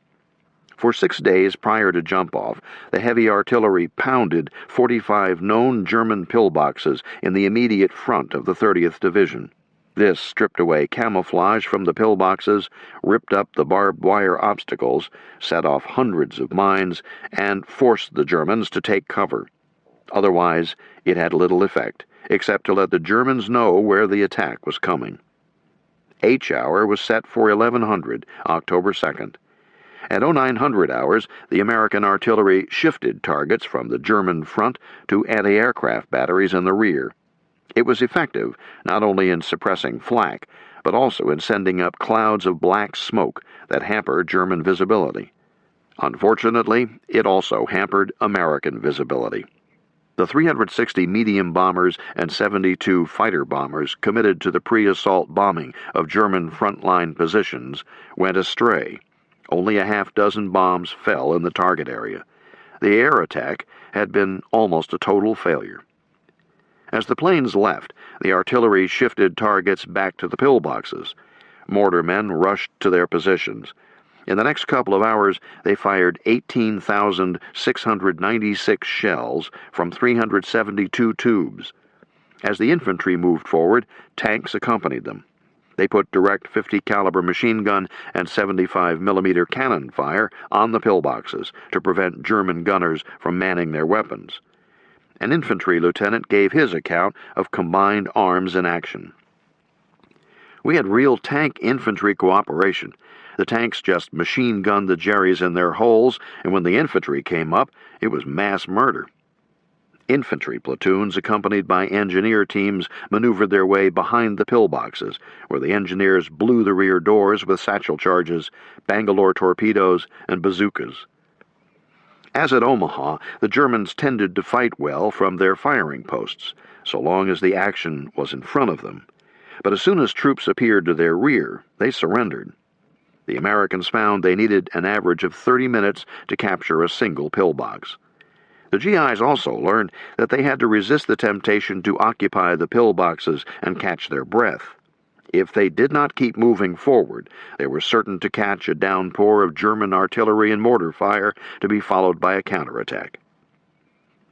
For 6 days prior to jump-off, the heavy artillery pounded 45 known German pillboxes in the immediate front of the 30th Division. This stripped away camouflage from the pillboxes, ripped up the barbed wire obstacles, set off hundreds of mines, and forced the Germans to take cover. Otherwise, it had little effect, except to let the Germans know where the attack was coming. H-hour was set for 1100, October 2nd. At 0900 hours, the American artillery shifted targets from the German front to anti-aircraft batteries in the rear. It was effective not only in suppressing flak, but also in sending up clouds of black smoke that hampered German visibility. Unfortunately, it also hampered American visibility. The 360 medium bombers and 72 fighter bombers committed to the pre-assault bombing of German frontline positions went astray. Only a half-dozen bombs fell in the target area. The air attack had been almost a total failure. As the planes left, the artillery shifted targets back to the pillboxes. Mortarmen rushed to their positions. In the next couple of hours, they fired 18,696 shells from 372 tubes. As the infantry moved forward, tanks accompanied them. They put direct 50 caliber machine gun and 75 mm cannon fire on the pillboxes to prevent German gunners from manning their weapons. An infantry lieutenant gave his account of combined arms in action. "We had real tank infantry cooperation. The tanks just machine-gunned the Jerries in their holes, and when the infantry came up, it was mass murder. Infantry platoons accompanied by engineer teams maneuvered their way behind the pillboxes, where the engineers blew the rear doors with satchel charges, Bangalore torpedoes, and bazookas. As at Omaha, the Germans tended to fight well from their firing posts, so long as the action was in front of them. But as soon as troops appeared to their rear, they surrendered. The Americans found they needed an average of 30 minutes to capture a single pillbox. The GIs also learned that they had to resist the temptation to occupy the pillboxes and catch their breath. If they did not keep moving forward, they were certain to catch a downpour of German artillery and mortar fire to be followed by a counterattack.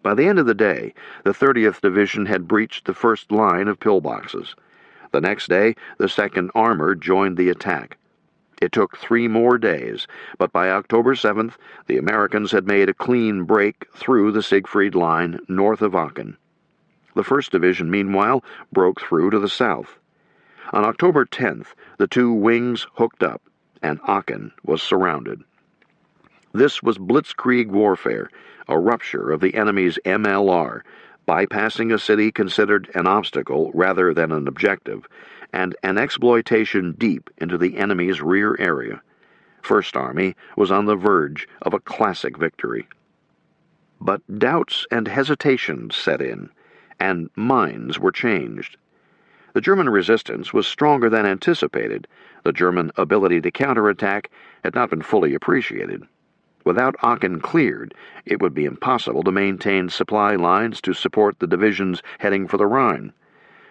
By the end of the day, the 30th Division had breached the first line of pillboxes. The next day, the 2nd Armored joined the attack. It took 3 more days, but by October 7th, the Americans had made a clean break through the Siegfried Line north of Aachen. The 1st Division, meanwhile, broke through to the south. On October 10th, the 2 wings hooked up, and Aachen was surrounded. This was blitzkrieg warfare, a rupture of the enemy's MLR, bypassing a city considered an obstacle rather than an objective, and an exploitation deep into the enemy's rear area. First Army was on the verge of a classic victory. But doubts and hesitations set in, and minds were changed. The German resistance was stronger than anticipated. The German ability to counterattack had not been fully appreciated. Without Aachen cleared, it would be impossible to maintain supply lines to support the divisions heading for the Rhine.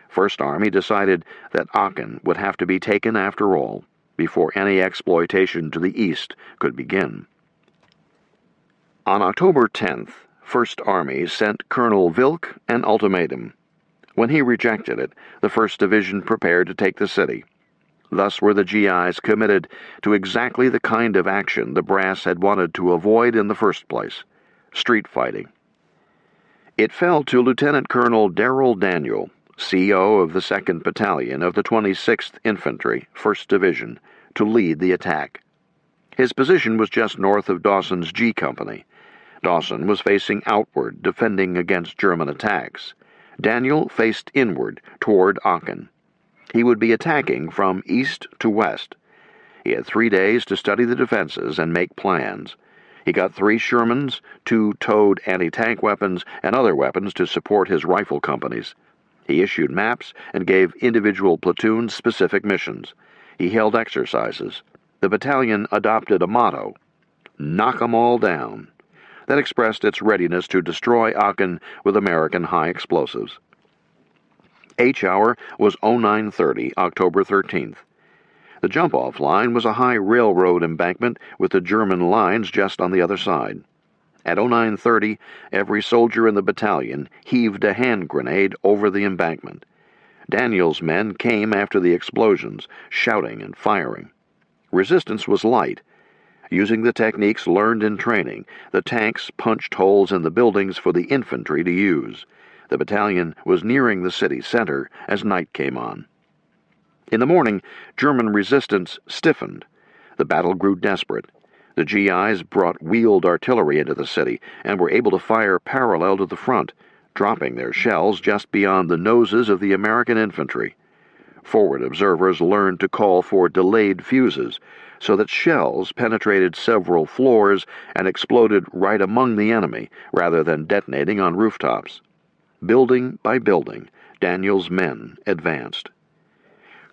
First Army decided that Aachen would have to be taken after all, before any exploitation to the east could begin. On October 10th, First Army sent Colonel Wilk an ultimatum. When he rejected it, the 1st Division prepared to take the city. Thus were the GIs committed to exactly the kind of action the brass had wanted to avoid in the first place: street fighting. It fell to Lieutenant Colonel Darrell Daniel, CO of the 2nd Battalion of the 26th Infantry, 1st Division, to lead the attack. His position was just north of Dawson's G Company. Dawson was facing outward, defending against German attacks. Daniel faced inward, toward Aachen. He would be attacking from east to west. He had 3 days to study the defenses and make plans. He got 3 Shermans, 2 towed anti-tank weapons, and other weapons to support his rifle companies. He issued maps and gave individual platoons specific missions. He held exercises. The battalion adopted a motto, "Knock 'em all down," that expressed its readiness to destroy Aachen with American high explosives. H-hour was 0930, October 13th. The jump-off line was a high railroad embankment with the German lines just on the other side. At 0930, every soldier in the battalion heaved a hand grenade over the embankment. Daniel's men came after the explosions, shouting and firing. Resistance was light. Using the techniques learned in training, the tanks punched holes in the buildings for the infantry to use. The battalion was nearing the city center as night came on. In the morning, German resistance stiffened. The battle grew desperate. The GIs brought wheeled artillery into the city and were able to fire parallel to the front, dropping their shells just beyond the noses of the American infantry. Forward observers learned to call for delayed fuses, so that shells penetrated several floors and exploded right among the enemy, rather than detonating on rooftops. Building by building, Daniel's men advanced.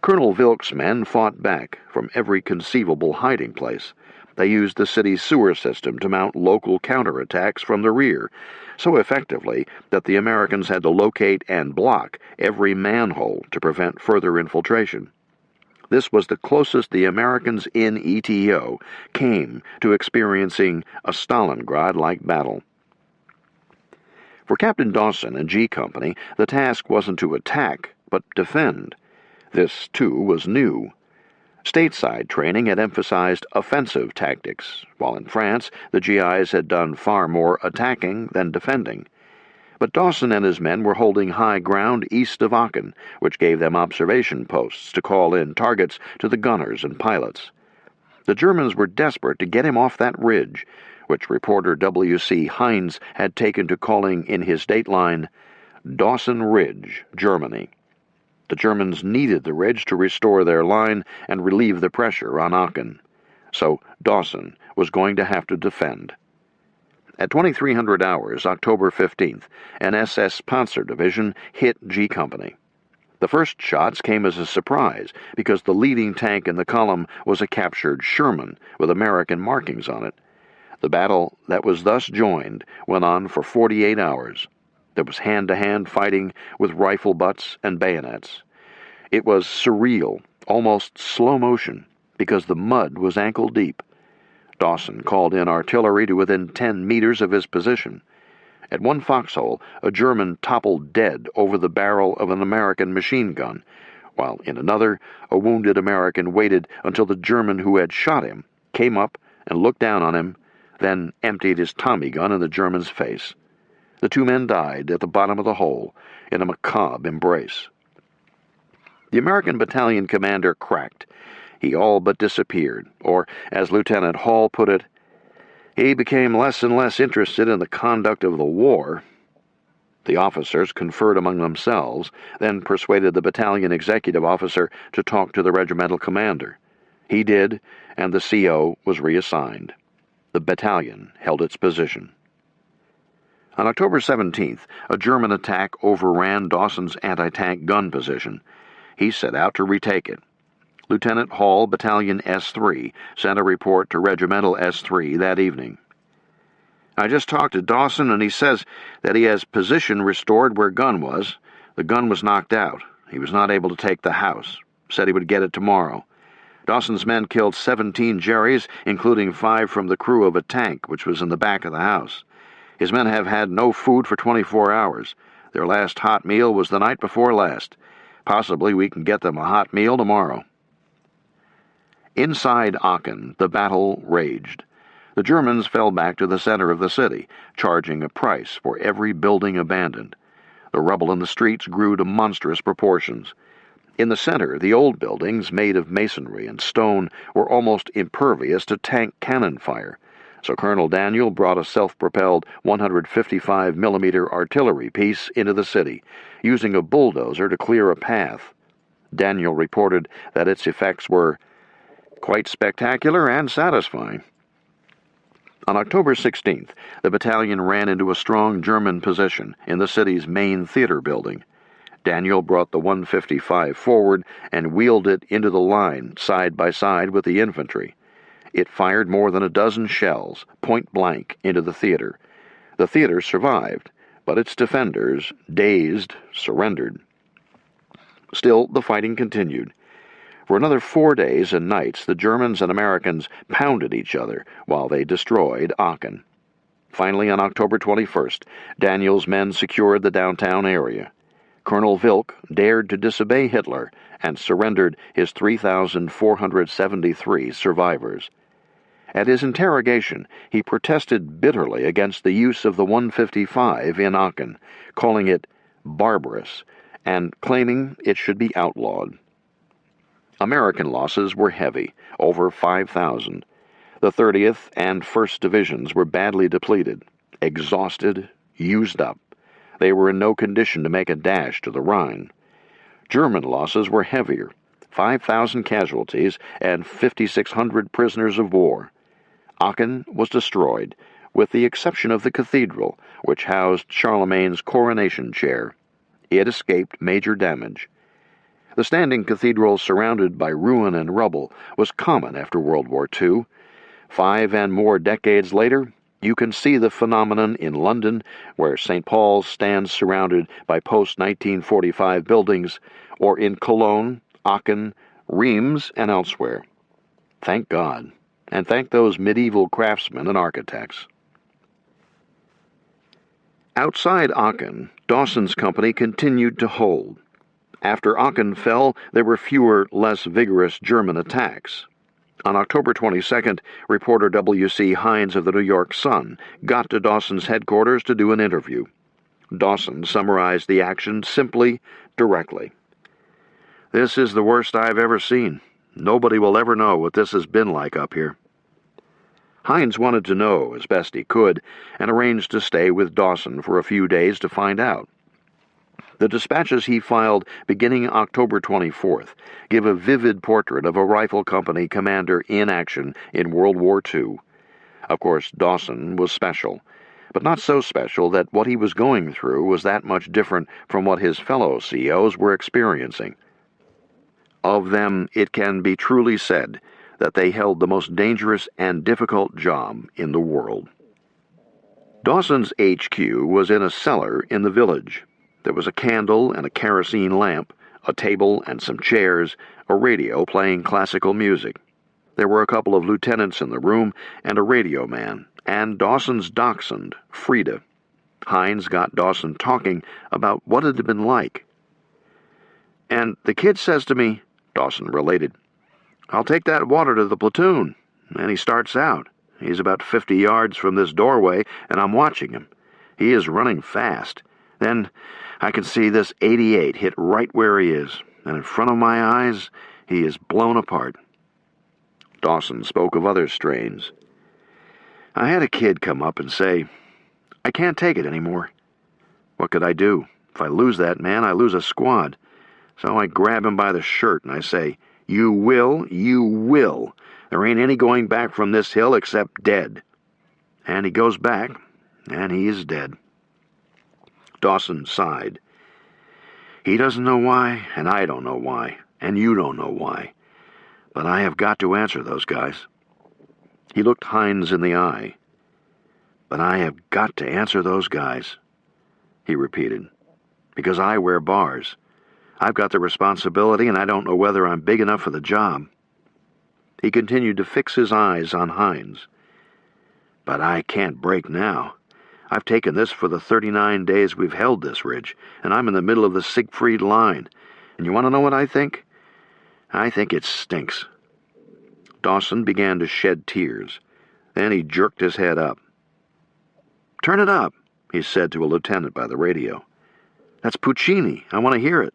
Colonel Wilk's men fought back from every conceivable hiding place. They used the city's sewer system to mount local counterattacks from the rear, so effectively that the Americans had to locate and block every manhole to prevent further infiltration. This was the closest the Americans in ETO came to experiencing a Stalingrad-like battle. For Captain Dawson and G Company, the task wasn't to attack, but defend. This, too, was new. Stateside training had emphasized offensive tactics, while in France, the GIs had done far more attacking than defending. But Dawson and his men were holding high ground east of Aachen, which gave them observation posts to call in targets to the gunners and pilots. The Germans were desperate to get him off that ridge, which reporter W.C. Heinz had taken to calling in his dateline Dawson Ridge, Germany. The Germans needed the ridge to restore their line and relieve the pressure on Aachen. So Dawson was going to have to defend. At 2300 hours, October 15th, an SS Panzer Division hit G Company. The first shots came as a surprise because the leading tank in the column was a captured Sherman with American markings on it. The battle that was thus joined went on for 48 hours. There was hand-to-hand fighting with rifle butts and bayonets. It was surreal, almost slow motion, because the mud was ankle-deep. Dawson called in artillery to within 10 meters of his position. At one foxhole, a German toppled dead over the barrel of an American machine gun, while in another, a wounded American waited until the German who had shot him came up and looked down on him, then emptied his Tommy gun in the German's face. The two men died at the bottom of the hole in a macabre embrace. The American battalion commander cracked. He all but disappeared, or, as Lieutenant Hall put it, he became less and less interested in the conduct of the war. The officers conferred among themselves, then persuaded the battalion executive officer to talk to the regimental commander. He did, and the CO was reassigned. The battalion held its position. On October 17th, a German attack overran Dawson's anti-tank gun position. He set out to retake it. Lieutenant Hall, Battalion S3, sent a report to Regimental S3 that evening. I just talked to Dawson, and he says that he has position restored where gun was. The gun was knocked out. He was not able to take the house. Said he would get it tomorrow. Dawson's men killed 17 Jerrys, including 5 from the crew of a tank, which was in the back of the house. His men have had no food for 24 hours. Their last hot meal was the night before last. Possibly we can get them a hot meal tomorrow. Inside Aachen, the battle raged. The Germans fell back to the center of the city, charging a price for every building abandoned. The rubble in the streets grew to monstrous proportions. In the center, the old buildings, made of masonry and stone, were almost impervious to tank cannon fire, so Colonel Daniel brought a self-propelled 155mm artillery piece into the city, using a bulldozer to clear a path. Daniel reported that its effects were quite spectacular and satisfying. On October 16th, the battalion ran into a strong German position in the city's main theater building. Daniel brought the 155 forward and wheeled it into the line side by side with the infantry. It fired more than a dozen shells, point blank, into the theater. The theater survived, but its defenders, dazed, surrendered. Still, the fighting continued. For another 4 days and nights, the Germans and Americans pounded each other while they destroyed Aachen. Finally, on October 21st, Daniel's men secured the downtown area. Colonel Wilk dared to disobey Hitler and surrendered his 3,473 survivors. At his interrogation, he protested bitterly against the use of the 155 in Aachen, calling it barbarous and claiming it should be outlawed. American losses were heavy, over 5,000. The 30th and 1st Divisions were badly depleted, exhausted, used up. They were in no condition to make a dash to the Rhine. German losses were heavier, 5,000 casualties and 5,600 prisoners of war. Aachen was destroyed, with the exception of the cathedral, which housed Charlemagne's coronation chair. It escaped major damage. The standing cathedral surrounded by ruin and rubble was common after World War II. 5 and more decades later, you can see the phenomenon in London, where St. Paul's stands surrounded by post-1945 buildings, or in Cologne, Aachen, Reims, and elsewhere. Thank God, and thank those medieval craftsmen and architects. Outside Aachen, Dawson's company continued to hold. After Aachen fell, there were fewer, less vigorous German attacks. On October 22nd, reporter W.C. Heinz of the New York Sun got to Dawson's headquarters to do an interview. Dawson summarized the action simply, directly. "This is the worst I've ever seen. Nobody will ever know what this has been like up here." Hines wanted to know as best he could and arranged to stay with Dawson for a few days to find out. The dispatches he filed beginning October 24th give a vivid portrait of a rifle company commander in action in World War II. Of course, Dawson was special, but not so special that what he was going through was that much different from what his fellow COs were experiencing. Of them, it can be truly said that they held the most dangerous and difficult job in the world. Dawson's HQ was in a cellar in the village. There was a candle and a kerosene lamp, a table and some chairs, a radio playing classical music. There were a couple of lieutenants in the room and a radio man, and Dawson's dachshund, Frida. Hines got Dawson talking about what it had been like. "And the kid says to me," Dawson related, "I'll take that water to the platoon." And he starts out. He's about 50 yards from this doorway, and I'm watching him. He is running fast. Then I can see this 88 hit right where he is, and in front of my eyes, he is blown apart. Dawson spoke of other strains. "I had a kid come up and say, 'I can't take it anymore.' What could I do? If I lose that man, I lose a squad. So I grab him by the shirt and I say, 'You will, you will. There ain't any going back from this hill except dead.' And he goes back, and he is dead." Dawson sighed. "He doesn't know why, and I don't know why, and you don't know why. But I have got to answer those guys." He looked Hines in the eye. "But I have got to answer those guys," he repeated, "because I wear bars. I've got the responsibility, and I don't know whether I'm big enough for the job." He continued to fix his eyes on Hines. "But I can't break now. I've taken this for the 39 days we've held this ridge, and I'm in the middle of the Siegfried Line. And you want to know what I think? I think it stinks." Dawson began to shed tears. Then he jerked his head up. "Turn it up," he said to a lieutenant by the radio. "That's Puccini. I want to hear it."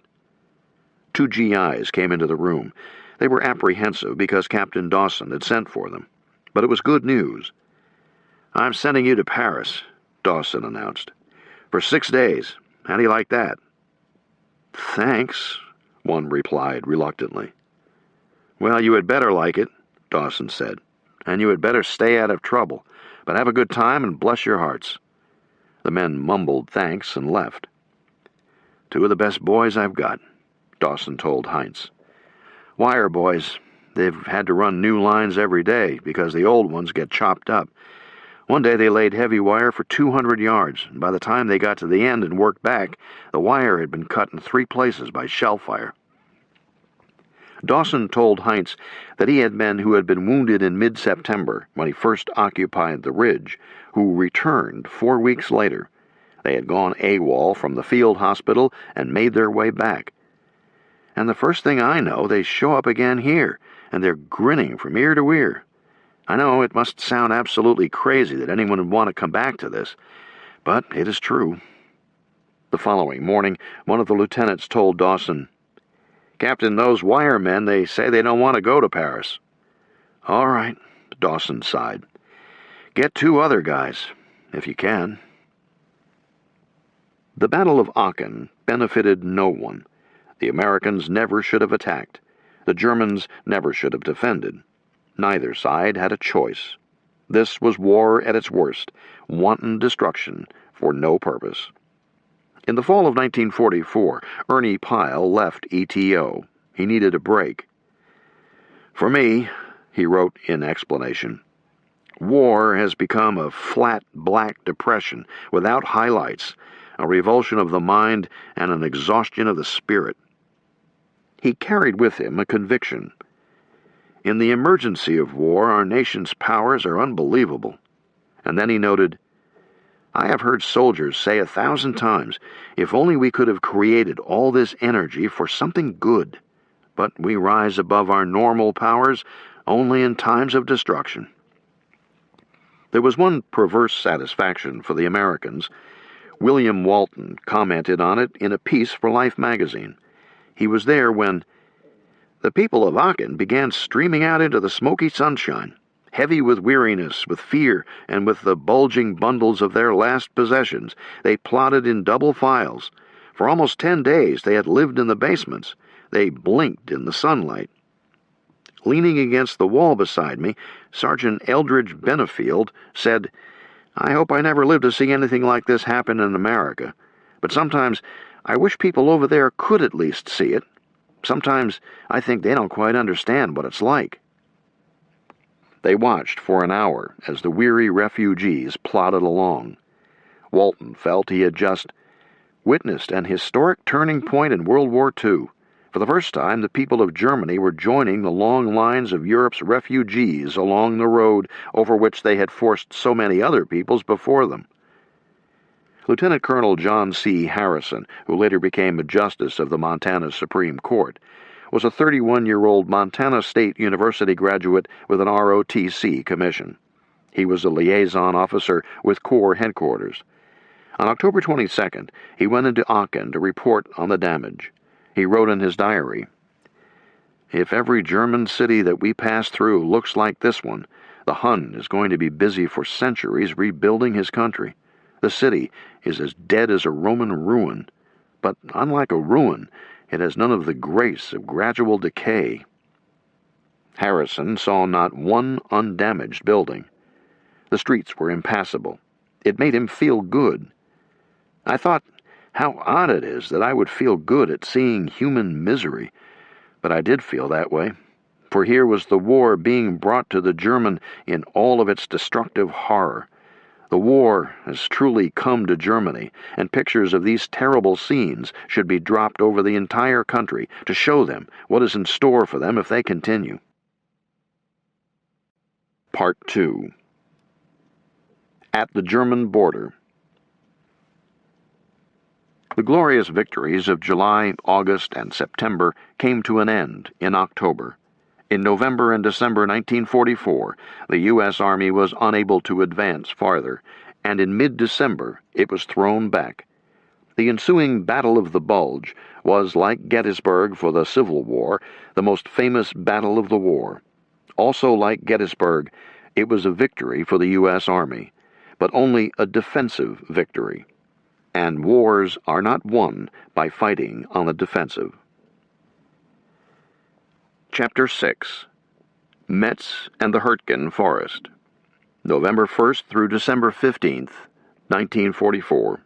Two GIs came into the room. They were apprehensive because Captain Dawson had sent for them. But it was good news. "I'm sending you to Paris," Dawson announced. "For 6 days. How do you like that?" "Thanks," one replied reluctantly. "Well, you had better like it," Dawson said. "And you had better stay out of trouble. But have a good time and bless your hearts." The men mumbled thanks and left. "Two of the best boys I've got," Dawson told Heinz. "Wire boys. They've had to run new lines every day because the old ones get chopped up. One day they laid heavy wire for 200 yards, and by the time they got to the end and worked back, the wire had been cut in 3 places by shell fire." Dawson told Heinz that he had men who had been wounded in mid-September when he first occupied the ridge, who returned 4 weeks later. They had gone AWOL from the field hospital and made their way back. "And the first thing I know, they show up again here, and they're grinning from ear to ear. I know it must sound absolutely crazy that anyone would want to come back to this, but it is true." The following morning, one of the lieutenants told Dawson, "Captain, those wire men, they say they don't want to go to Paris." "All right," Dawson sighed. "Get 2 other guys, if you can." The Battle of Aachen benefited no one. The Americans never should have attacked. The Germans never should have defended. Neither side had a choice. This was war at its worst, wanton destruction for no purpose. In the fall of 1944, Ernie Pyle left ETO. He needed a break. "For me," he wrote in explanation, "war has become a flat black depression without highlights, a revulsion of the mind and an exhaustion of the spirit." He carried with him a conviction. In the emergency of war, our nation's powers are unbelievable. And then he noted, "I have heard soldiers say 1,000 times, if only we could have created all this energy for something good. But we rise above our normal powers only in times of destruction." There was one perverse satisfaction for the Americans. William Walton commented on it in a piece for Life magazine. He was there when the people of Aachen began streaming out into the smoky sunshine, heavy with weariness, with fear, and with the bulging bundles of their last possessions. They plodded in double files. For almost 10 days they had lived in the basements. They blinked in the sunlight. Leaning against the wall beside me, Sergeant Eldridge Benefield said, "I hope I never live to see anything like this happen in America. But sometimes I wish people over there could at least see it. Sometimes I think they don't quite understand what it's like." They watched for an hour as the weary refugees plodded along. Walton felt he had just witnessed an historic turning point in World War II. For the first time, the people of Germany were joining the long lines of Europe's refugees along the road over which they had forced so many other peoples before them. Lieutenant Colonel John C. Harrison, who later became a justice of the Montana Supreme Court, was a 31-year-old Montana State University graduate with an ROTC commission. He was a liaison officer with Corps headquarters. On October 22nd, he went into Aachen to report on the damage. He wrote in his diary, "If every German city that we pass through looks like this one, the Hun is going to be busy for centuries rebuilding his country. The city is as dead as a Roman ruin, but unlike a ruin, it has none of the grace of gradual decay." Harrison saw not one undamaged building. The streets were impassable. It made him feel good. I thought, how odd it is that I would feel good at seeing human misery, but I did feel that way, for here was the war being brought to the German in all of its destructive horror. The war has truly come to Germany, and pictures of these terrible scenes should be dropped over the entire country to show them what is in store for them if they continue. Part 2. At the German Border. The glorious victories of July, August, and September came to an end in October. In November and December 1944, the U.S. Army was unable to advance farther, and in mid-December it was thrown back. The ensuing Battle of the Bulge was, like Gettysburg for the Civil War, the most famous battle of the war. Also like Gettysburg, it was a victory for the U.S. Army, but only a defensive victory. And wars are not won by fighting on the defensive. Chapter 6. Metz and the Hurtgen Forest. November 1st through December 15th, 1944.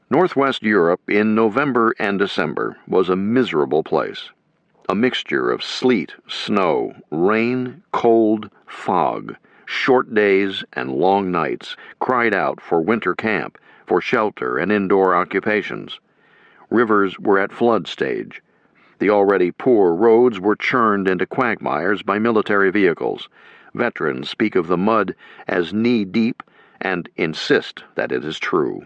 Northwest Europe in November and December was a miserable place. A mixture of sleet, snow, rain, cold, fog, short days and long nights cried out for winter camp, for shelter and indoor occupations. Rivers were at flood stage. The already poor roads were churned into quagmires by military vehicles. Veterans speak of the mud as knee-deep and insist that it is true.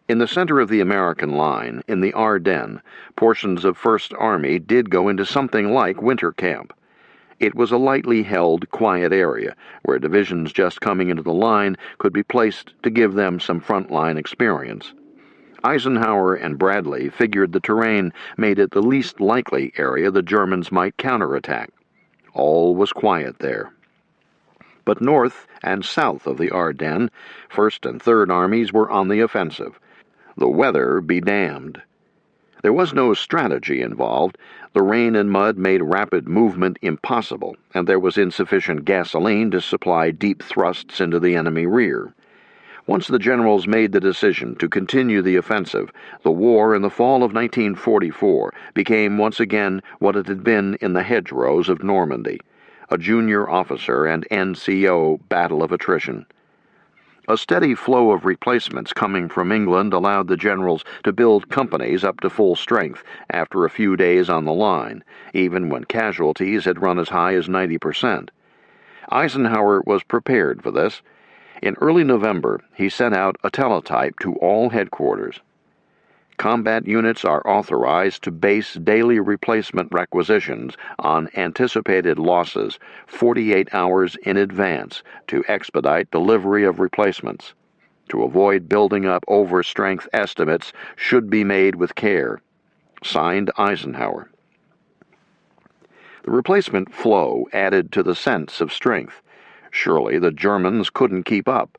In the center of the American line, in the Ardennes, portions of First Army did go into something like winter camp. It was a lightly held, quiet area where divisions just coming into the line could be placed to give them some front-line experience. Eisenhower and Bradley figured the terrain made it the least likely area the Germans might counterattack. All was quiet there. But north and south of the Ardennes, First and Third Armies were on the offensive. The weather be damned. There was no strategy involved. The rain and mud made rapid movement impossible, and there was insufficient gasoline to supply deep thrusts into the enemy rear. Once the generals made the decision to continue the offensive, the war in the fall of 1944 became once again what it had been in the hedgerows of Normandy, a junior officer and NCO battle of attrition. A steady flow of replacements coming from England allowed the generals to build companies up to full strength after a few days on the line, even when casualties had run as high as 90%. Eisenhower was prepared for this. In early November, he sent out a teletype to all headquarters. Combat units are authorized to base daily replacement requisitions on anticipated losses 48 hours in advance to expedite delivery of replacements. To avoid building up overstrength estimates should be made with care. Signed, Eisenhower. The replacement flow added to the sense of strength. Surely the Germans couldn't keep up.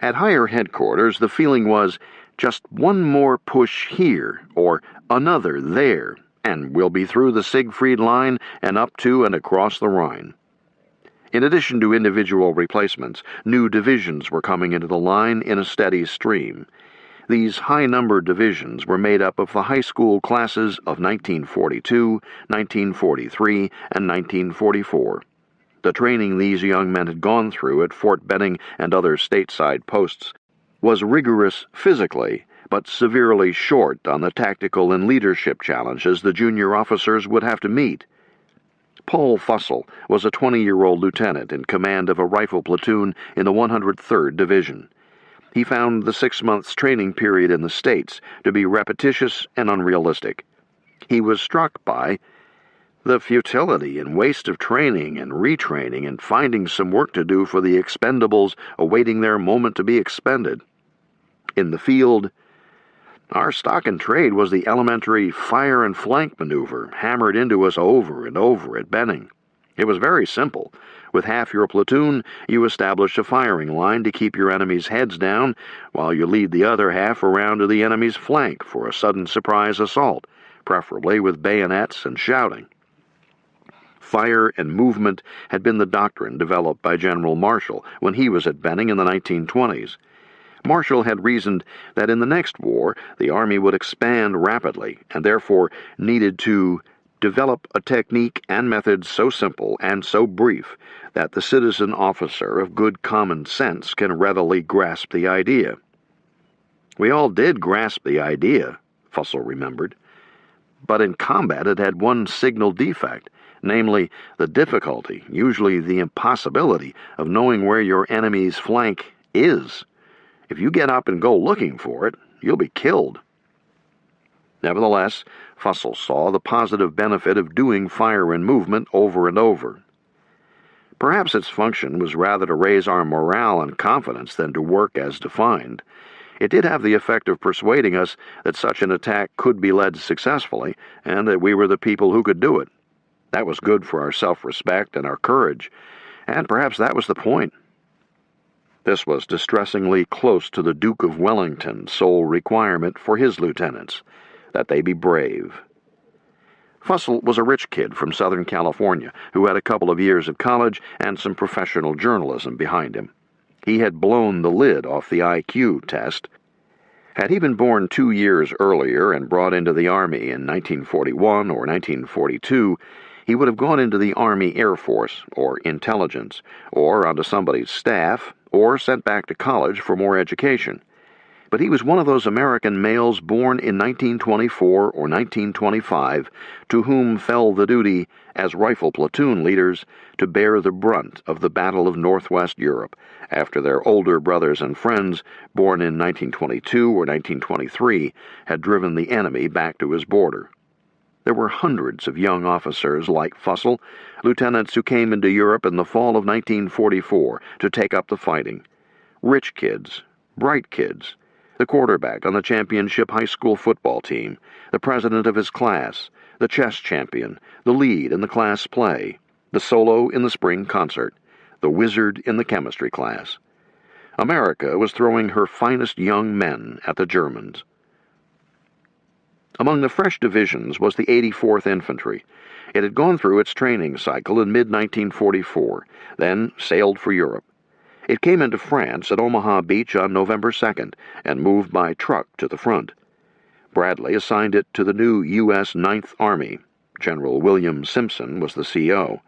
At higher headquarters, the feeling was just one more push here, or another there, and we'll be through the Siegfried Line and up to and across the Rhine. In addition to individual replacements, new divisions were coming into the line in a steady stream. These high-numbered divisions were made up of the high school classes of 1942, 1943, and 1944. The training these young men had gone through at Fort Benning and other stateside posts was rigorous physically, but severely short on the tactical and leadership challenges the junior officers would have to meet. Paul Fussell was a 20-year-old lieutenant in command of a rifle platoon in the 103rd Division. He found the 6 months training period in the States to be repetitious and unrealistic. He was struck by the futility and waste of training and retraining and finding some work to do for the expendables awaiting their moment to be expended. In the field, our stock and trade was the elementary fire and flank maneuver hammered into us over and over at Benning. It was very simple. With half your platoon, you establish a firing line to keep your enemy's heads down while you lead the other half around to the enemy's flank for a sudden surprise assault, preferably with bayonets and shouting. Fire and movement had been the doctrine developed by General Marshall when he was at Benning in the 1920s. Marshall had reasoned that in the next war the Army would expand rapidly and therefore needed to develop a technique and method so simple and so brief that the citizen officer of good common sense can readily grasp the idea. We all did grasp the idea, Fussell remembered, but in combat it had one signal defect, namely the difficulty, usually the impossibility, of knowing where your enemy's flank is. If you get up and go looking for it, you'll be killed. Nevertheless, Fussell saw the positive benefit of doing fire and movement over and over. Perhaps its function was rather to raise our morale and confidence than to work as defined. It did have the effect of persuading us that such an attack could be led successfully, and that we were the people who could do it. That was good for our self-respect and our courage, and perhaps that was the point. This was distressingly close to the Duke of Wellington's sole requirement for his lieutenants, that they be brave. Fussell was a rich kid from Southern California who had a couple of years of college and some professional journalism behind him. He had blown the lid off the IQ test. Had he been born 2 years earlier and brought into the Army in 1941 or 1942, he would have gone into the Army Air Force or intelligence, or onto somebody's staff, or sent back to college for more education. But he was one of those American males born in 1924 or 1925 to whom fell the duty, as rifle platoon leaders, to bear the brunt of the Battle of Northwest Europe after their older brothers and friends, born in 1922 or 1923, had driven the enemy back to his border. There were hundreds of young officers like Fussell, lieutenants who came into Europe in the fall of 1944 to take up the fighting. Rich kids, bright kids, the quarterback on the championship high school football team, the president of his class, the chess champion, the lead in the class play, the solo in the spring concert, the wizard in the chemistry class. America was throwing her finest young men at the Germans. Among the fresh divisions was the 84th Infantry. It had gone through its training cycle in mid-1944, then sailed for Europe. It came into France at Omaha Beach on November 2nd and moved by truck to the front. Bradley assigned it to the new U.S. Ninth Army. General William Simpson was the CO,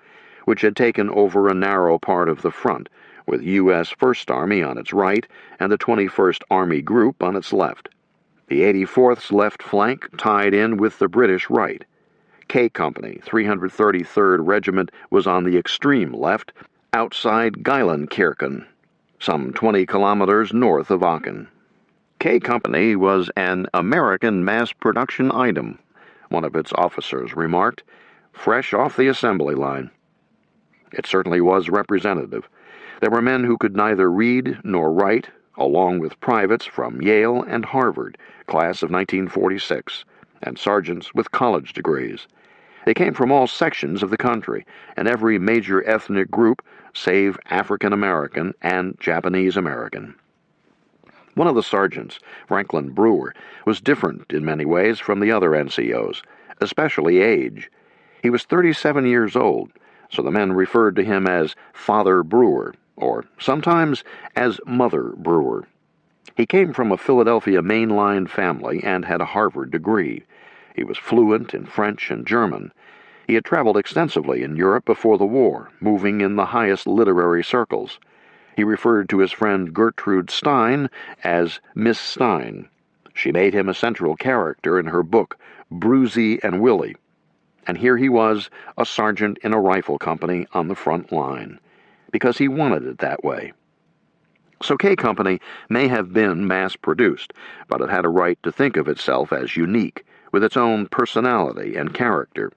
which had taken over a narrow part of the front, with U.S. First Army on its right and the 21st Army Group on its left. The 84th's left flank tied in with the British right. K Company, 333rd Regiment, was on the extreme left, outside Geilenkirchen, some 20 kilometers north of Aachen. K Company was an American mass production item, one of its officers remarked, fresh off the assembly line. It certainly was representative. There were men who could neither read nor write, along with privates from Yale and Harvard, class of 1946, and sergeants with college degrees. They came from all sections of the country, and every major ethnic group, save African American and Japanese American. One of the sergeants, Franklin Brewer, was different in many ways from the other NCOs, especially age. He was 37 years old, so the men referred to him as Father Brewer, or sometimes as Mother Brewer. He came from a Philadelphia mainline family and had a Harvard degree. He was fluent in French and German. He had traveled extensively in Europe before the war, moving in the highest literary circles. He referred to his friend Gertrude Stein as Miss Stein. She made him a central character in her book, Bruzy and Willie. And here he was, a sergeant in a rifle company on the front line, because he wanted it that way. So K Company may have been mass-produced, but it had a right to think of itself as unique, with its own personality and character.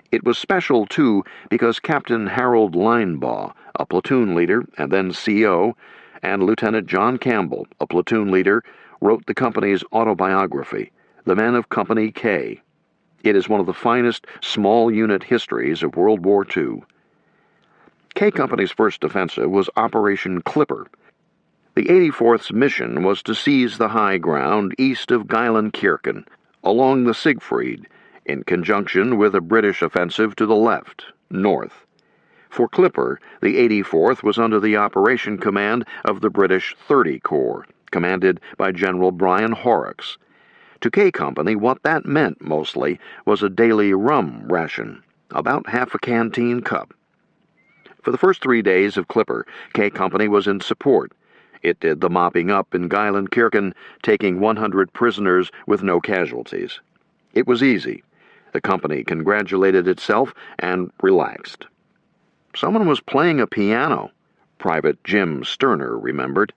It was special, too, because Captain Harold Linebaugh, a platoon leader and then CO, and Lieutenant John Campbell, a platoon leader, wrote the company's autobiography, The Men of Company K. It is one of the finest small-unit histories of World War II. K Company's first offensive was Operation Clipper. The 84th's mission was to seize the high ground east of Geilenkirchen, along the Siegfried, in conjunction with a British offensive to the left, north. For Clipper, the 84th was under the operation command of the British 30 Corps, commanded by General Brian Horrocks. To K Company, what that meant, mostly, was a daily rum ration, about half a canteen cup. For the first 3 days of Clipper, K Company was in support. It did the mopping up in Geilenkirchen, taking 100 prisoners with no casualties. It was easy. The company congratulated itself and relaxed. Someone was playing a piano, Private Jim Sterner remembered.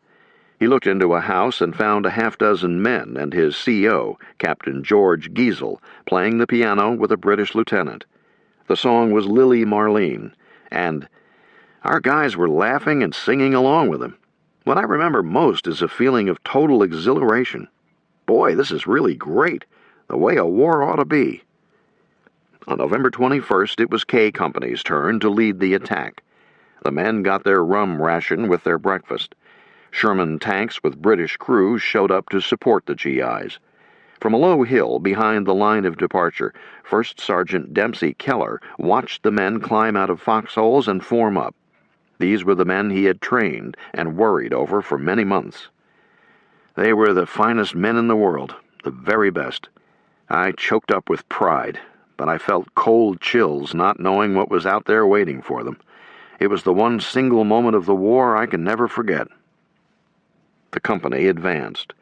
He looked into a house and found a half-dozen men and his CO, Captain George Giesel, playing the piano with a British lieutenant. The song was Lily Marlene, and our guys were laughing and singing along with him. What I remember most is a feeling of total exhilaration. Boy, this is really great, the way a war ought to be. On November 21st, it was K Company's turn to lead the attack. The men got their rum ration with their breakfast. Sherman tanks with British crews showed up to support the GIs. From a low hill behind the line of departure, First Sergeant Dempsey Keller watched the men climb out of foxholes and form up. These were the men he had trained and worried over for many months. They were the finest men in the world, the very best. I choked up with pride, but I felt cold chills not knowing what was out there waiting for them. It was the one single moment of the war I can never forget. The company advanced.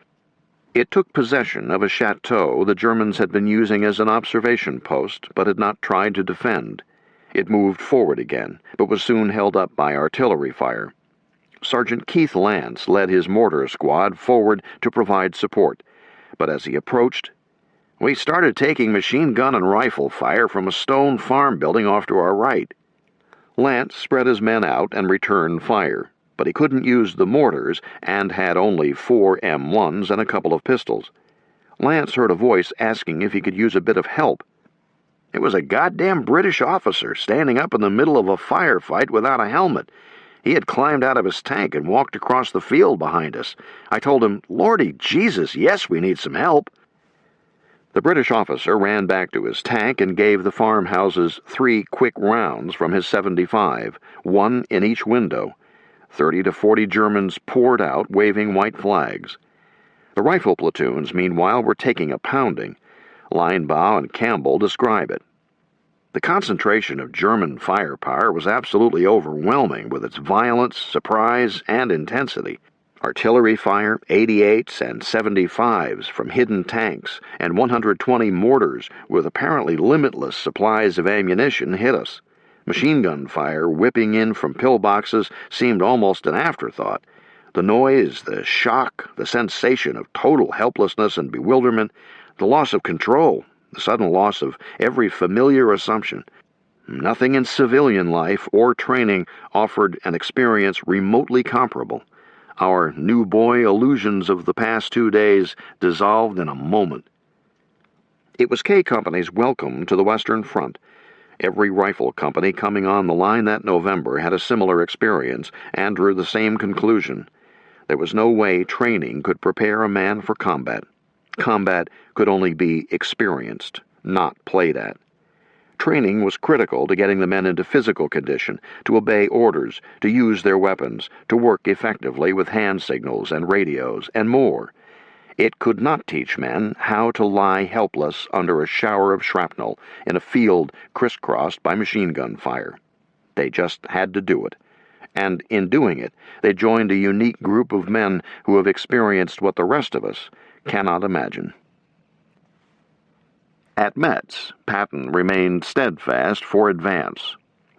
It took possession of a chateau the Germans had been using as an observation post, but had not tried to defend. It moved forward again, but was soon held up by artillery fire. Sergeant Keith Lance led his mortar squad forward to provide support, but as he approached, we started taking machine gun and rifle fire from a stone farm building off to our right. Lance spread his men out and returned fire, but he couldn't use the mortars and had only 4 M1s and a couple of pistols. Lance heard a voice asking if he could use a bit of help. It was a goddamn British officer standing up in the middle of a firefight without a helmet. He had climbed out of his tank and walked across the field behind us. I told him, "Lordy Jesus, yes, we need some help." The British officer ran back to his tank and gave the farmhouses 3 quick rounds from his .75, 1 in each window. 30 to 40 Germans poured out, waving white flags. The rifle platoons, meanwhile, were taking a pounding. Linebaugh and Campbell describe it. The concentration of German firepower was absolutely overwhelming with its violence, surprise, and intensity. Artillery fire, 88s and 75s from hidden tanks, and 120 mortars with apparently limitless supplies of ammunition hit us. Machine gun fire whipping in from pillboxes seemed almost an afterthought. The noise, the shock, the sensation of total helplessness and bewilderment, the loss of control, the sudden loss of every familiar assumption. Nothing in civilian life or training offered an experience remotely comparable. Our new boy illusions of the past 2 days dissolved in a moment. It was K Company's welcome to the Western Front. Every rifle company coming on the line that November had a similar experience and drew the same conclusion. There was no way training could prepare a man for combat. Combat could only be experienced, not played at. Training was critical to getting the men into physical condition, to obey orders, to use their weapons, to work effectively with hand signals and radios, and more. It could not teach men how to lie helpless under a shower of shrapnel in a field crisscrossed by machine gun fire. They just had to do it. And in doing it, they joined a unique group of men who have experienced what the rest of us cannot imagine. At Metz, Patton remained steadfast for advance.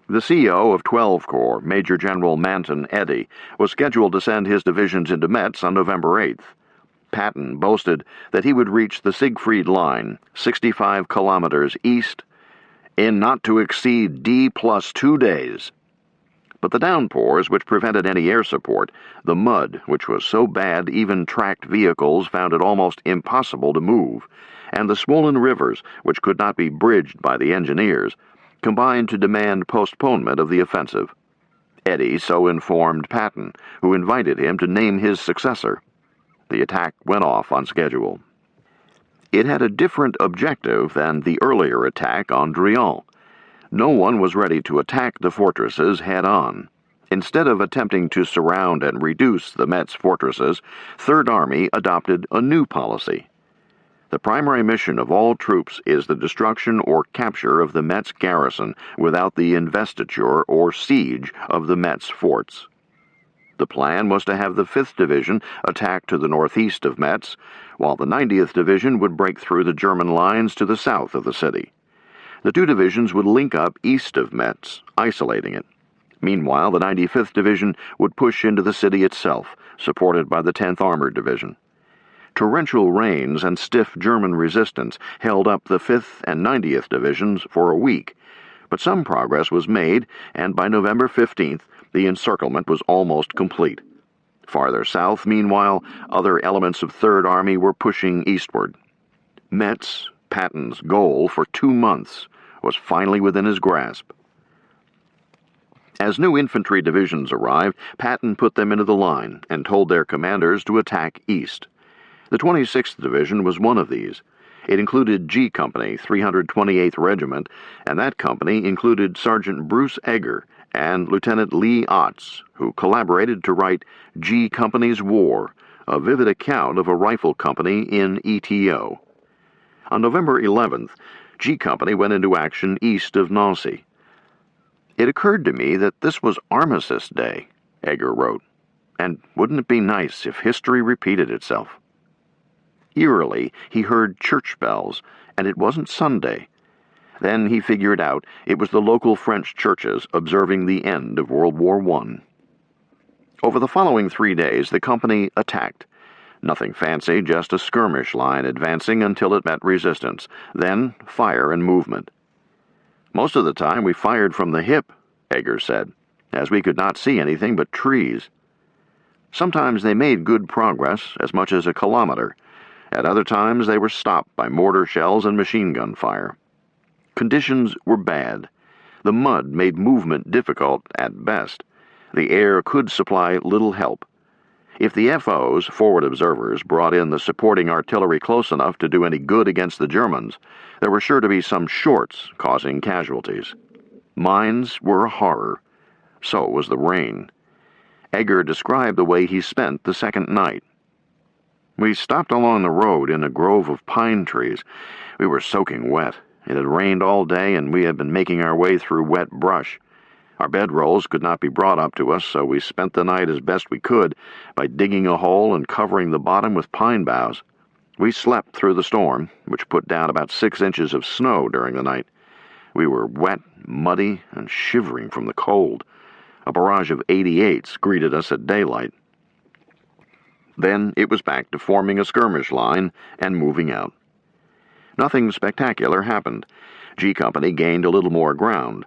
The CO of 12 Corps, Major General Manton Eddy, was scheduled to send his divisions into Metz on November 8th. Patton boasted that he would reach the Siegfried Line, 65 kilometers east, in not to exceed D plus 2 days. But the downpours which prevented any air support, the mud which was so bad even tracked vehicles found it almost impossible to move, and the swollen rivers which could not be bridged by the engineers, combined to demand postponement of the offensive. Eddy so informed Patton, who invited him to name his successor. The attack went off on schedule. It had a different objective than the earlier attack on Driant. No one was ready to attack the fortresses head-on. Instead of attempting to surround and reduce the Metz fortresses, Third Army adopted a new policy. The primary mission of all troops is the destruction or capture of the Metz garrison without the investiture or siege of the Metz forts. The plan was to have the 5th Division attack to the northeast of Metz, while the 90th Division would break through the German lines to the south of the city. The two divisions would link up east of Metz, isolating it. Meanwhile, the 95th Division would push into the city itself, supported by the 10th Armored Division. Torrential rains and stiff German resistance held up the 5th and 90th Divisions for a week, but some progress was made, and by November 15th, the encirclement was almost complete. Farther south, meanwhile, other elements of Third Army were pushing eastward. Metz, Patton's goal for 2 months, was finally within his grasp. As new infantry divisions arrived, Patton put them into the line and told their commanders to attack east. The 26th Division was one of these. It included G Company, 328th Regiment, and that company included Sergeant Bruce Egger and Lieutenant Lee Otts, who collaborated to write G Company's War, a vivid account of a rifle company in ETO. On November 11th, G Company went into action east of Nancy. It occurred to me that this was Armistice Day, Egger wrote, and wouldn't it be nice if history repeated itself? Eerily, he heard church bells, and it wasn't Sunday. Then he figured out it was the local French churches observing the end of World War I. Over the following 3 days, the company attacked. Nothing fancy, just a skirmish line advancing until it met resistance, then fire and movement. Most of the time we fired from the hip, Egger said, as we could not see anything but trees. Sometimes they made good progress, as much as a kilometer. At other times they were stopped by mortar shells and machine gun fire. Conditions were bad. The mud made movement difficult at best. The air could supply little help. If the FOs, forward observers, brought in the supporting artillery close enough to do any good against the Germans, there were sure to be some shorts causing casualties. Mines were a horror. So was the rain. Egger described the way he spent the second night. We stopped along the road in a grove of pine trees. We were soaking wet. It had rained all day, and we had been making our way through wet brush. Our bedrolls could not be brought up to us, so we spent the night as best we could by digging a hole and covering the bottom with pine boughs. We slept through the storm, which put down about 6 inches of snow during the night. We were wet, muddy, and shivering from the cold. A barrage of 88s greeted us at daylight. Then it was back to forming a skirmish line and moving out. Nothing spectacular happened. G Company gained a little more ground.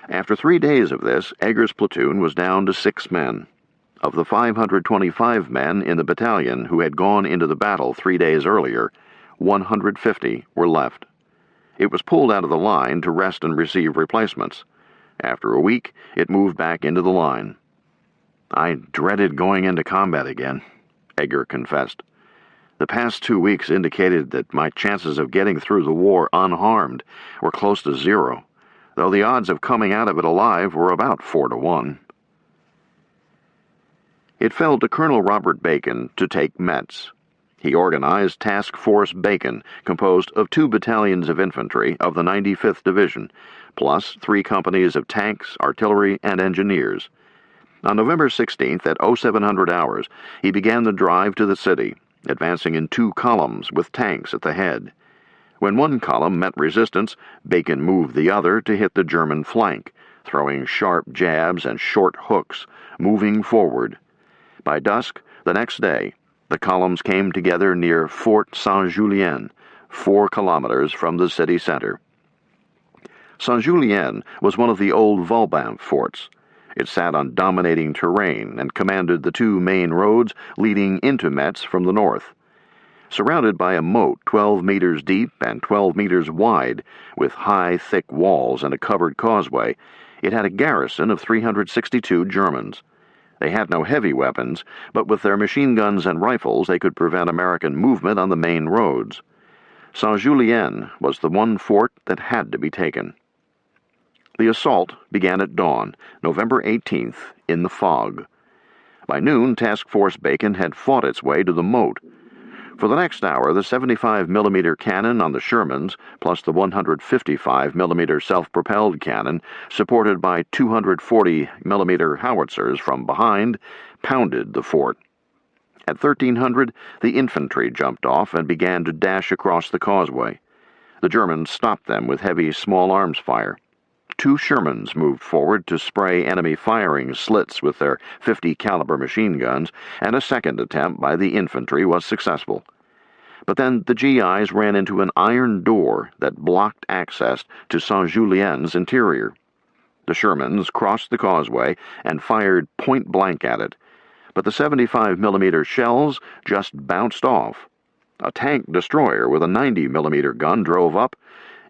After 3 days of this, Egger's platoon was down to 6 men. Of the 525 men in the battalion who had gone into the battle 3 days earlier, 150 were left. It was pulled out of the line to rest and receive replacements. After a week, it moved back into the line. "I dreaded going into combat again," Egger confessed. "The past 2 weeks indicated that my chances of getting through the war unharmed were close to 0, though the odds of coming out of it alive were about 4 to 1. It fell to Colonel Robert Bacon to take Metz. He organized Task Force Bacon, composed of 2 battalions of infantry of the 95th Division, plus 3 companies of tanks, artillery, and engineers. On November 16th at 0700 hours, he began the drive to the city, advancing in 2 columns with tanks at the head. When one column met resistance, Bacon moved the other to hit the German flank, throwing sharp jabs and short hooks, moving forward. By dusk the next day, the columns came together near Fort Saint-Julien, 4 kilometers from the city center. Saint-Julien was one of the old Vauban forts. It sat on dominating terrain and commanded the 2 main roads leading into Metz from the north. Surrounded by a moat 12 meters deep and 12 meters wide, with high, thick walls and a covered causeway, it had a garrison of 362 Germans. They had no heavy weapons, but with their machine guns and rifles they could prevent American movement on the main roads. Saint-Julien was the one fort that had to be taken. The assault began at dawn, November 18th, in the fog. By noon, Task Force Bacon had fought its way to the moat. For the next hour, the 75mm cannon on the Shermans, plus the 155mm self-propelled cannon, supported by 240mm howitzers from behind, pounded the fort. At 1300, the infantry jumped off and began to dash across the causeway. The Germans stopped them with heavy small arms fire. 2 Shermans moved forward to spray enemy firing slits with their .50 caliber machine guns, and a second attempt by the infantry was successful. But then the GIs ran into an iron door that blocked access to Saint-Julien's interior. The Shermans crossed the causeway and fired point-blank at it, but the 75mm shells just bounced off. A tank destroyer with a 90mm gun drove up.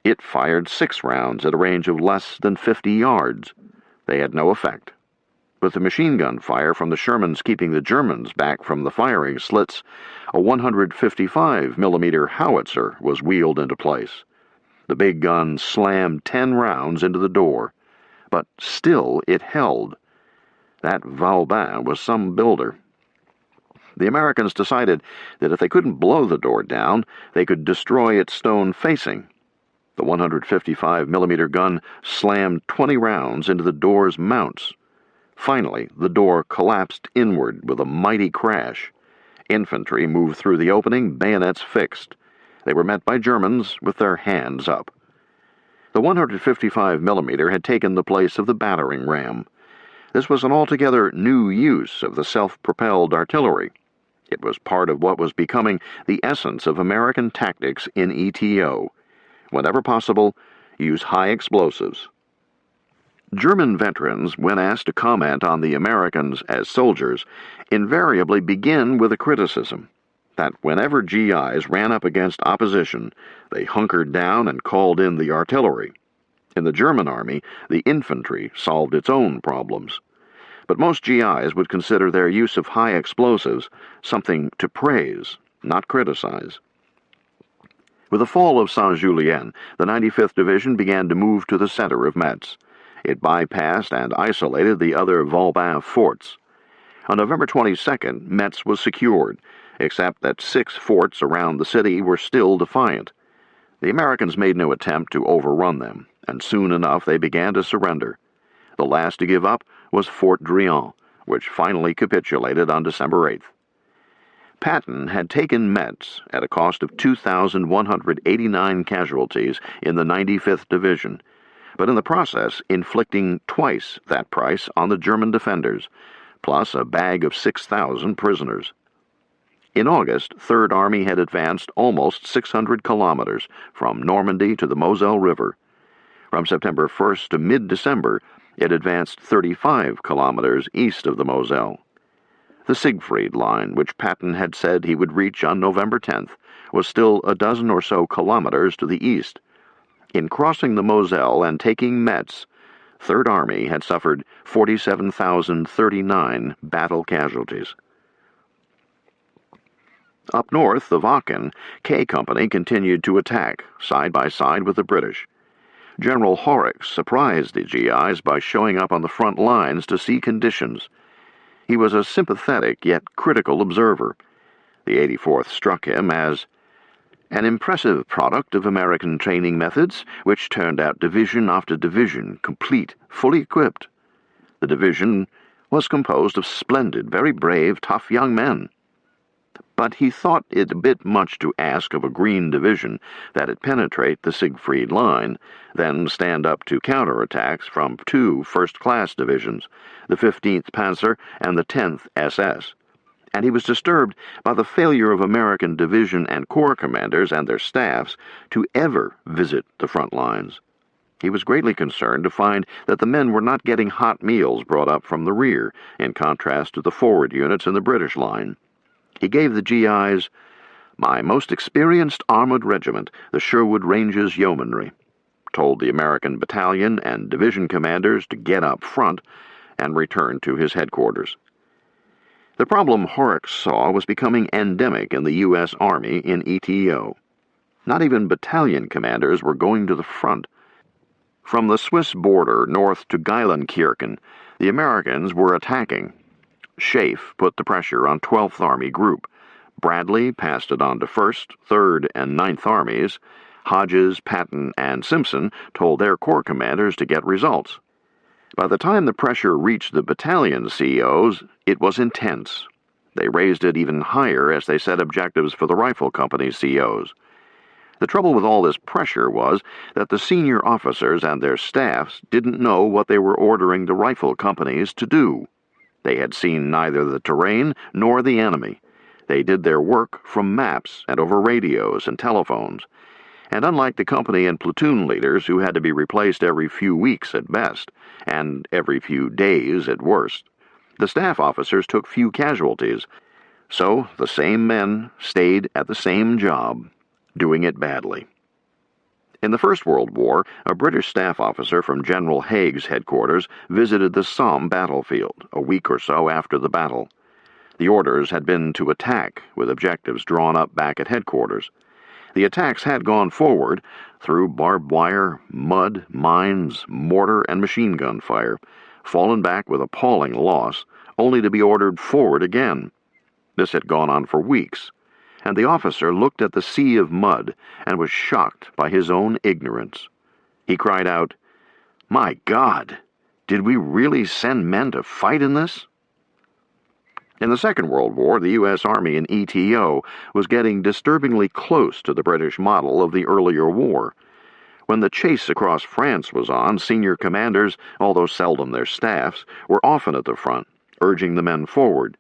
It fired 6 rounds at a range of less than 50 yards. They had no effect. With the machine gun fire from the Shermans keeping the Germans back from the firing slits, a 155mm howitzer was wheeled into place. The big gun slammed 10 rounds into the door, but still it held. That Vauban was some builder. The Americans decided that if they couldn't blow the door down, they could destroy its stone facing. The 155mm gun slammed 20 rounds into the door's mounts. Finally, the door collapsed inward with a mighty crash. Infantry moved through the opening, bayonets fixed. They were met by Germans with their hands up. The 155mm had taken the place of the battering ram. This was an altogether new use of the self-propelled artillery. It was part of what was becoming the essence of American tactics in ETO. Whenever possible, use high explosives. German veterans, when asked to comment on the Americans as soldiers, invariably begin with a criticism that whenever GIs ran up against opposition, they hunkered down and called in the artillery. In the German army, the infantry solved its own problems. But most GIs would consider their use of high explosives something to praise, not criticize. With the fall of Saint-Julien, the 95th Division began to move to the center of Metz. It bypassed and isolated the other Vauban forts. On November 22nd, Metz was secured, except that 6 forts around the city were still defiant. The Americans made no attempt to overrun them, and soon enough they began to surrender. The last to give up was Fort Drian, which finally capitulated on December 8th. Patton had taken Metz at a cost of 2,189 casualties in the 95th Division, but in the process inflicting twice that price on the German defenders, plus a bag of 6,000 prisoners. In August, Third Army had advanced almost 600 kilometers from Normandy to the Moselle River. From September 1st to mid-December, it advanced 35 kilometers east of the Moselle. The Siegfried Line, which Patton had said he would reach on November 10th, was still a dozen or so kilometers to the east. In crossing the Moselle and taking Metz, Third Army had suffered 47,039 battle casualties. Up north of Aachen, K Company continued to attack, side by side with the British. General Horrocks surprised the GIs by showing up on the front lines to see conditions. He was a sympathetic yet critical observer. The 84th struck him as an impressive product of American training methods, which turned out division after division, complete, fully equipped. The division was composed of splendid, very brave, tough young men. But he thought it a bit much to ask of a Green Division that it penetrate the Siegfried Line, then stand up to counterattacks from two first-class divisions, the 15th Panzer and the 10th SS. And he was disturbed by the failure of American division and corps commanders and their staffs to ever visit the front lines. He was greatly concerned to find that the men were not getting hot meals brought up from the rear, in contrast to the forward units in the British line. He gave the GIs, "My most experienced armored regiment, the Sherwood Rangers Yeomanry," told the American battalion and division commanders to get up front and return to his headquarters. The problem Horrocks saw was becoming endemic in the U.S. Army in ETO. Not even battalion commanders were going to the front. From the Swiss border north to Geilenkirchen, the Americans were attacking. Schaeff put the pressure on 12th Army Group. Bradley passed it on to 1st, 3rd, and 9th Armies. Hodges, Patton, and Simpson told their corps commanders to get results. By the time the pressure reached the battalion CEOs, it was intense. They raised it even higher as they set objectives for the rifle company CEOs. The trouble with all this pressure was that the senior officers and their staffs didn't know what they were ordering the rifle companies to do. They had seen neither the terrain nor the enemy. They did their work from maps and over radios and telephones. And unlike the company and platoon leaders who had to be replaced every few weeks at best, and every few days at worst, the staff officers took few casualties. So the same men stayed at the same job, doing it badly. In the First World War, a British staff officer from General Haig's headquarters visited the Somme battlefield a week or so after the battle. The orders had been to attack, with objectives drawn up back at headquarters. The attacks had gone forward through barbed wire, mud, mines, mortar, and machine gun fire, fallen back with appalling loss, only to be ordered forward again. This had gone on for weeks, and the officer looked at the sea of mud and was shocked by his own ignorance. He cried out, "My God, did we really send men to fight in this?" In the Second World War, the U.S. Army in ETO was getting disturbingly close to the British model of the earlier war. When the chase across France was on, senior commanders, although seldom their staffs, were often at the front, urging the men forward.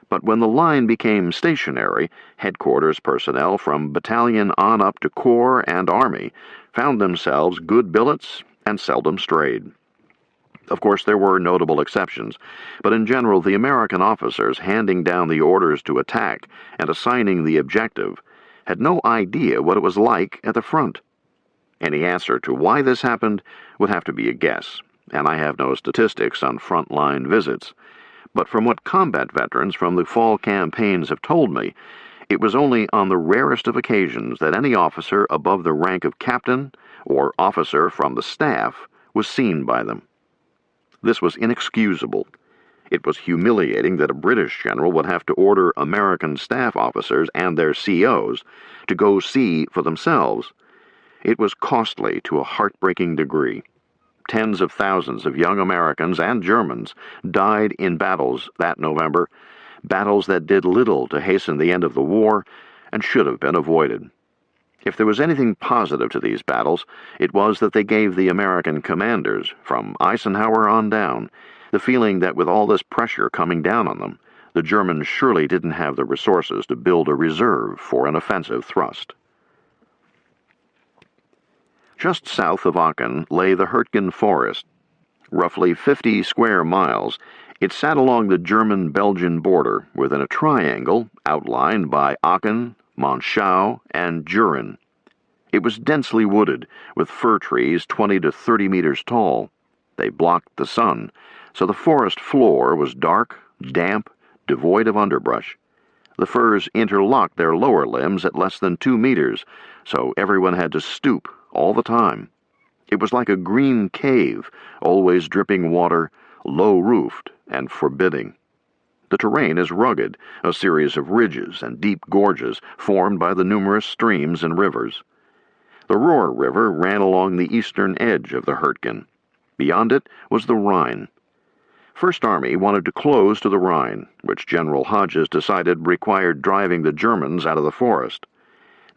But when the line became stationary, headquarters personnel from battalion on up to corps and army found themselves good billets and seldom strayed. Of course, there were notable exceptions, but in general the American officers handing down the orders to attack and assigning the objective had no idea what it was like at the front. Any answer to why this happened would have to be a guess, and I have no statistics on front-line visits. But from what combat veterans from the fall campaigns have told me, it was only on the rarest of occasions that any officer above the rank of captain or officer from the staff was seen by them. This was inexcusable. It was humiliating that a British general would have to order American staff officers and their COs to go see for themselves. It was costly to a heartbreaking degree. Tens of thousands of young Americans and Germans died in battles that November, battles that did little to hasten the end of the war and should have been avoided. If there was anything positive to these battles, it was that they gave the American commanders, from Eisenhower on down, the feeling that with all this pressure coming down on them, The Germans surely didn't have the resources to build a reserve for an offensive thrust. Just south of Aachen lay the Hurtgen Forest. Roughly 50 square miles, it sat along the German-Belgian border within a triangle outlined by Aachen, Monschau, and Düren. It was densely wooded, with fir trees 20 to 30 meters tall. They blocked the sun, so the forest floor was dark, damp, devoid of underbrush. The firs interlocked their lower limbs at less than 2 meters, so everyone had to stoop all the time. It was like a green cave, always dripping water, low-roofed, and forbidding. The terrain is rugged, a series of ridges and deep gorges formed by the numerous streams and rivers. The Ruhr River ran along the eastern edge of the Hurtgen. Beyond it was the Rhine. First Army wanted to close to the Rhine, which General Hodges decided required driving the Germans out of the forest.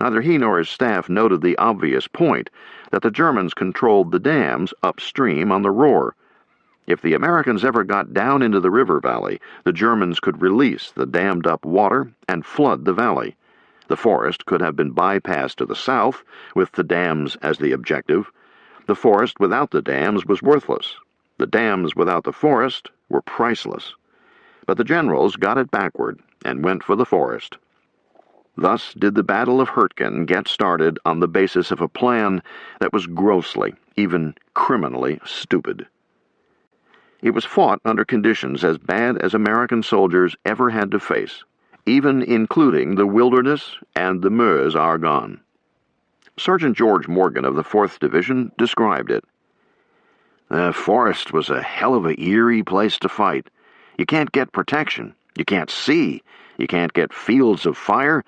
Neither he nor his staff noted the obvious point that the Germans controlled the dams upstream on the Ruhr. If the Americans ever got down into the river valley, the Germans could release the dammed-up water and flood the valley. The forest could have been bypassed to the south, with the dams as the objective. The forest without the dams was worthless. The dams without the forest were priceless. But the generals got it backward and went for the forest. Thus did the Battle of Hurtgen get started on the basis of a plan that was grossly, even criminally, stupid. It was fought under conditions as bad as American soldiers ever had to face, even including the wilderness and the Meuse-Argonne. Sergeant George Morgan of the 4th Division described it. The forest was a hell of a eerie place to fight. You can't get protection. You can't see. You can't get fields of fire.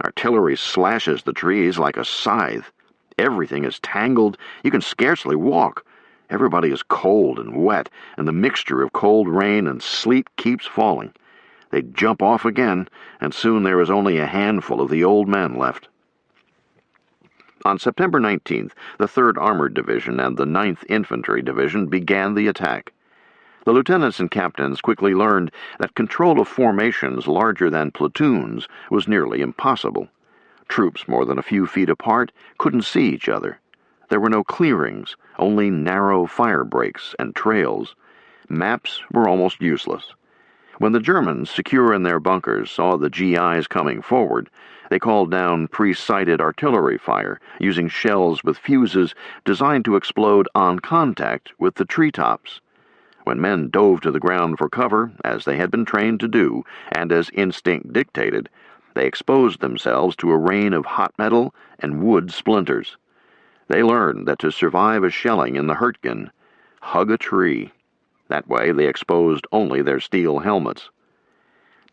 Artillery slashes the trees like a scythe. Everything is tangled. You can scarcely walk. Everybody is cold and wet, and the mixture of cold rain and sleet keeps falling. They jump off again, and soon there is only a handful of the old men left. On September 19th, the 3rd Armored Division and the 9th Infantry Division began the attack. The lieutenants and captains quickly learned that control of formations larger than platoons was nearly impossible. Troops more than a few feet apart couldn't see each other. There were no clearings, only narrow fire breaks and trails. Maps were almost useless. When the Germans, secure in their bunkers, saw the GIs coming forward, they called down pre-sighted artillery fire, using shells with fuses designed to explode on contact with the treetops. When men dove to the ground for cover, as they had been trained to do, and as instinct dictated, they exposed themselves to a rain of hot metal and wood splinters. They learned that to survive a shelling in the Hurtgen, hug a tree. That way they exposed only their steel helmets.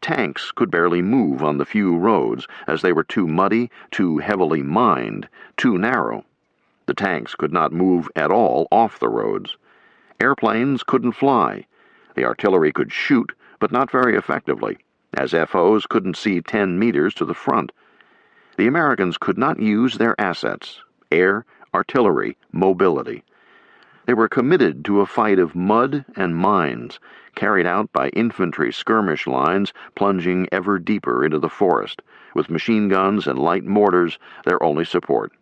Tanks could barely move on the few roads, as they were too muddy, too heavily mined, too narrow. The tanks could not move at all off the roads. Airplanes couldn't fly. The artillery could shoot, but not very effectively, as FOs couldn't see 10 meters to the front. The Americans could not use their assets: air, artillery, mobility. They were committed to a fight of mud and mines, carried out by infantry skirmish lines plunging ever deeper into the forest, with machine guns and light mortars their only support.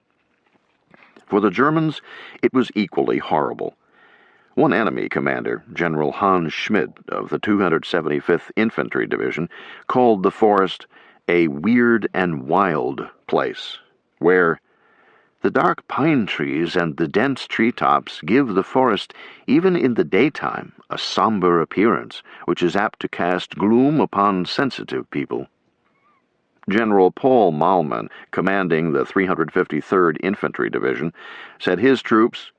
For the Germans, it was equally horrible. One enemy commander, General Hans Schmidt of the 275th Infantry Division, called the forest a weird and wild place, where the dark pine trees and the dense treetops give the forest, even in the daytime, a somber appearance, which is apt to cast gloom upon sensitive people. General Paul Malman, commanding the 353rd Infantry Division, said his troops,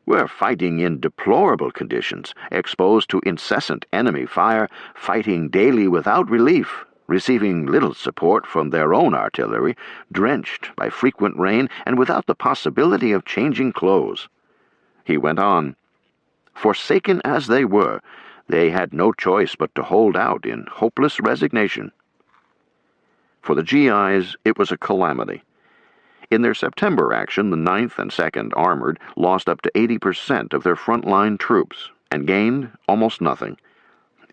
"We're fighting in deplorable conditions, exposed to incessant enemy fire, fighting daily without relief, receiving little support from their own artillery, drenched by frequent rain, and without the possibility of changing clothes." He went on, "Forsaken as they were, they had no choice but to hold out in hopeless resignation." For the GIs, it was a calamity. In their September action, the 9th and 2nd Armored lost up to 80% of their frontline troops and gained almost nothing.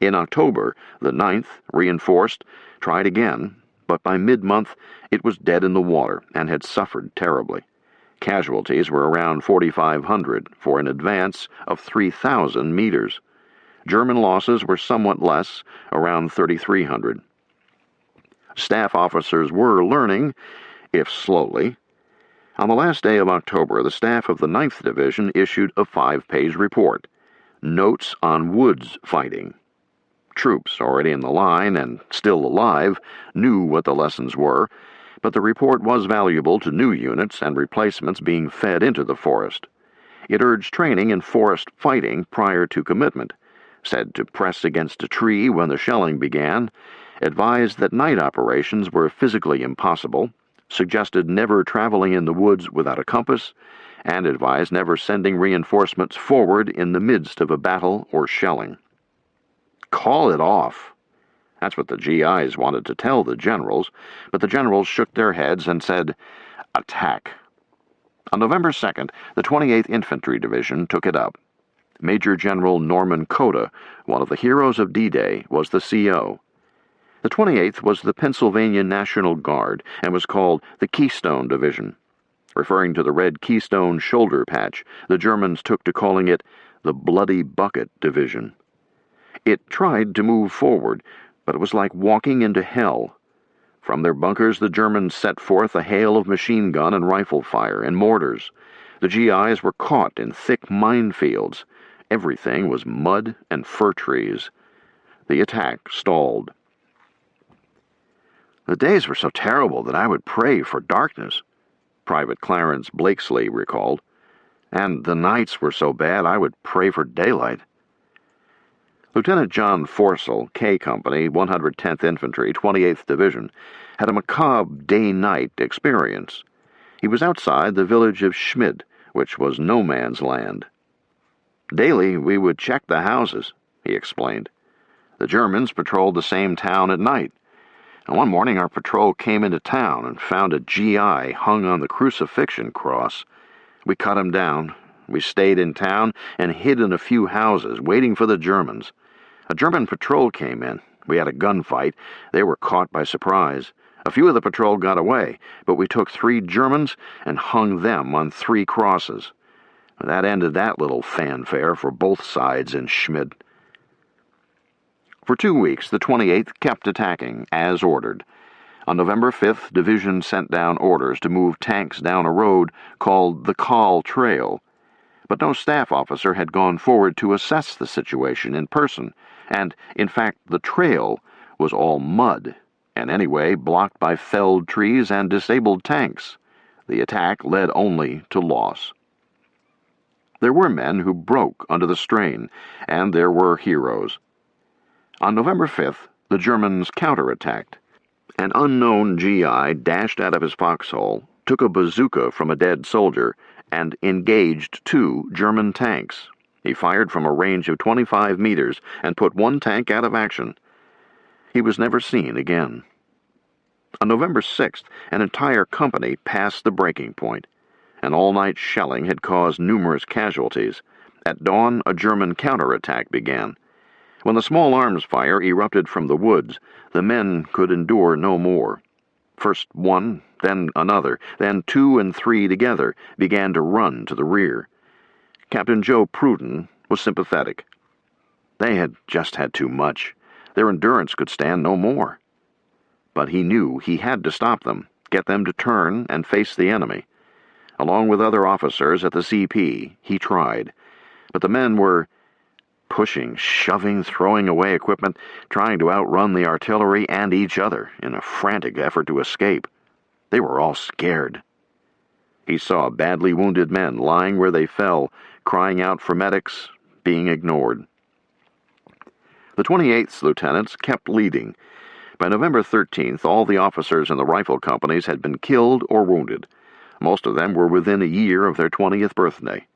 In October, the 9th, reinforced, tried again, but by mid-month it was dead in the water and had suffered terribly. Casualties were around 4,500 for an advance of 3,000 meters. German losses were somewhat less, around 3,300. Staff officers were learning, if slowly. On the last day of October, the staff of the 9th Division issued a 5-page report, Notes on Woods Fighting. Troops already in the line and still alive knew what the lessons were, but the report was valuable to new units and replacements being fed into the forest. It urged training in forest fighting prior to commitment, said to press against a tree when the shelling began, advised that night operations were physically impossible, suggested never traveling in the woods without a compass, and advised never sending reinforcements forward in the midst of a battle or shelling. Call it off. That's what the GIs wanted to tell the generals, but the generals shook their heads and said, attack. On November 2nd, the 28th Infantry Division took it up. Major General Norman Cota, one of the heroes of D-Day, was the CO. The 28th was the Pennsylvania National Guard and was called the Keystone Division. Referring to the red Keystone shoulder patch, the Germans took to calling it the Bloody Bucket Division. It tried to move forward, but it was like walking into hell. From their bunkers, the Germans set forth a hail of machine gun and rifle fire and mortars. The GIs were caught in thick minefields. Everything was mud and fir trees. The attack stalled. The days were so terrible that I would pray for darkness, Private Clarence Blakesley recalled, and the nights were so bad I would pray for daylight. Lieutenant John Forsell, K Company, 110th Infantry, 28th Division, had a macabre day-night experience. He was outside the village of Schmid, which was no man's land. Daily we would check the houses, he explained. The Germans patrolled the same town at night. And one morning our patrol came into town and found a GI hung on the crucifixion cross. We cut him down. We stayed in town and hid in a few houses, waiting for the Germans. A German patrol came in. We had a gunfight. They were caught by surprise. A few of the patrol got away, but we took 3 Germans and hung them on 3 crosses. That ended that little fanfare for both sides in Schmid. For 2 weeks, the 28th kept attacking, as ordered. On November 5th, Division sent down orders to move tanks down a road called the Kahl Trail. But no staff officer had gone forward to assess the situation in person, and, in fact, the trail was all mud, and anyway blocked by felled trees and disabled tanks. The attack led only to loss. There were men who broke under the strain, and there were heroes. On November 5th, the Germans counterattacked. An unknown GI dashed out of his foxhole, took a bazooka from a dead soldier, and engaged 2 German tanks. He fired from a range of 25 meters and put 1 tank out of action. He was never seen again. On November 6th, an entire company passed the breaking point. An all-night shelling had caused numerous casualties. At dawn, a German counterattack began. When the small arms fire erupted from the woods, the men could endure no more. First one, then another, then 2 and 3 together began to run to the rear. Captain Joe Pruden was sympathetic. They had just had too much. Their endurance could stand no more. But he knew he had to stop them, get them to turn and face the enemy. Along with other officers at the CP, he tried. But the men were pushing, shoving, throwing away equipment, trying to outrun the artillery and each other in a frantic effort to escape. They were all scared. He saw badly wounded men lying where they fell, crying out for medics, being ignored. The 28th lieutenants kept leading. By November 13th, all the officers in the rifle companies had been killed or wounded. Most of them were within a year of their 20th birthday.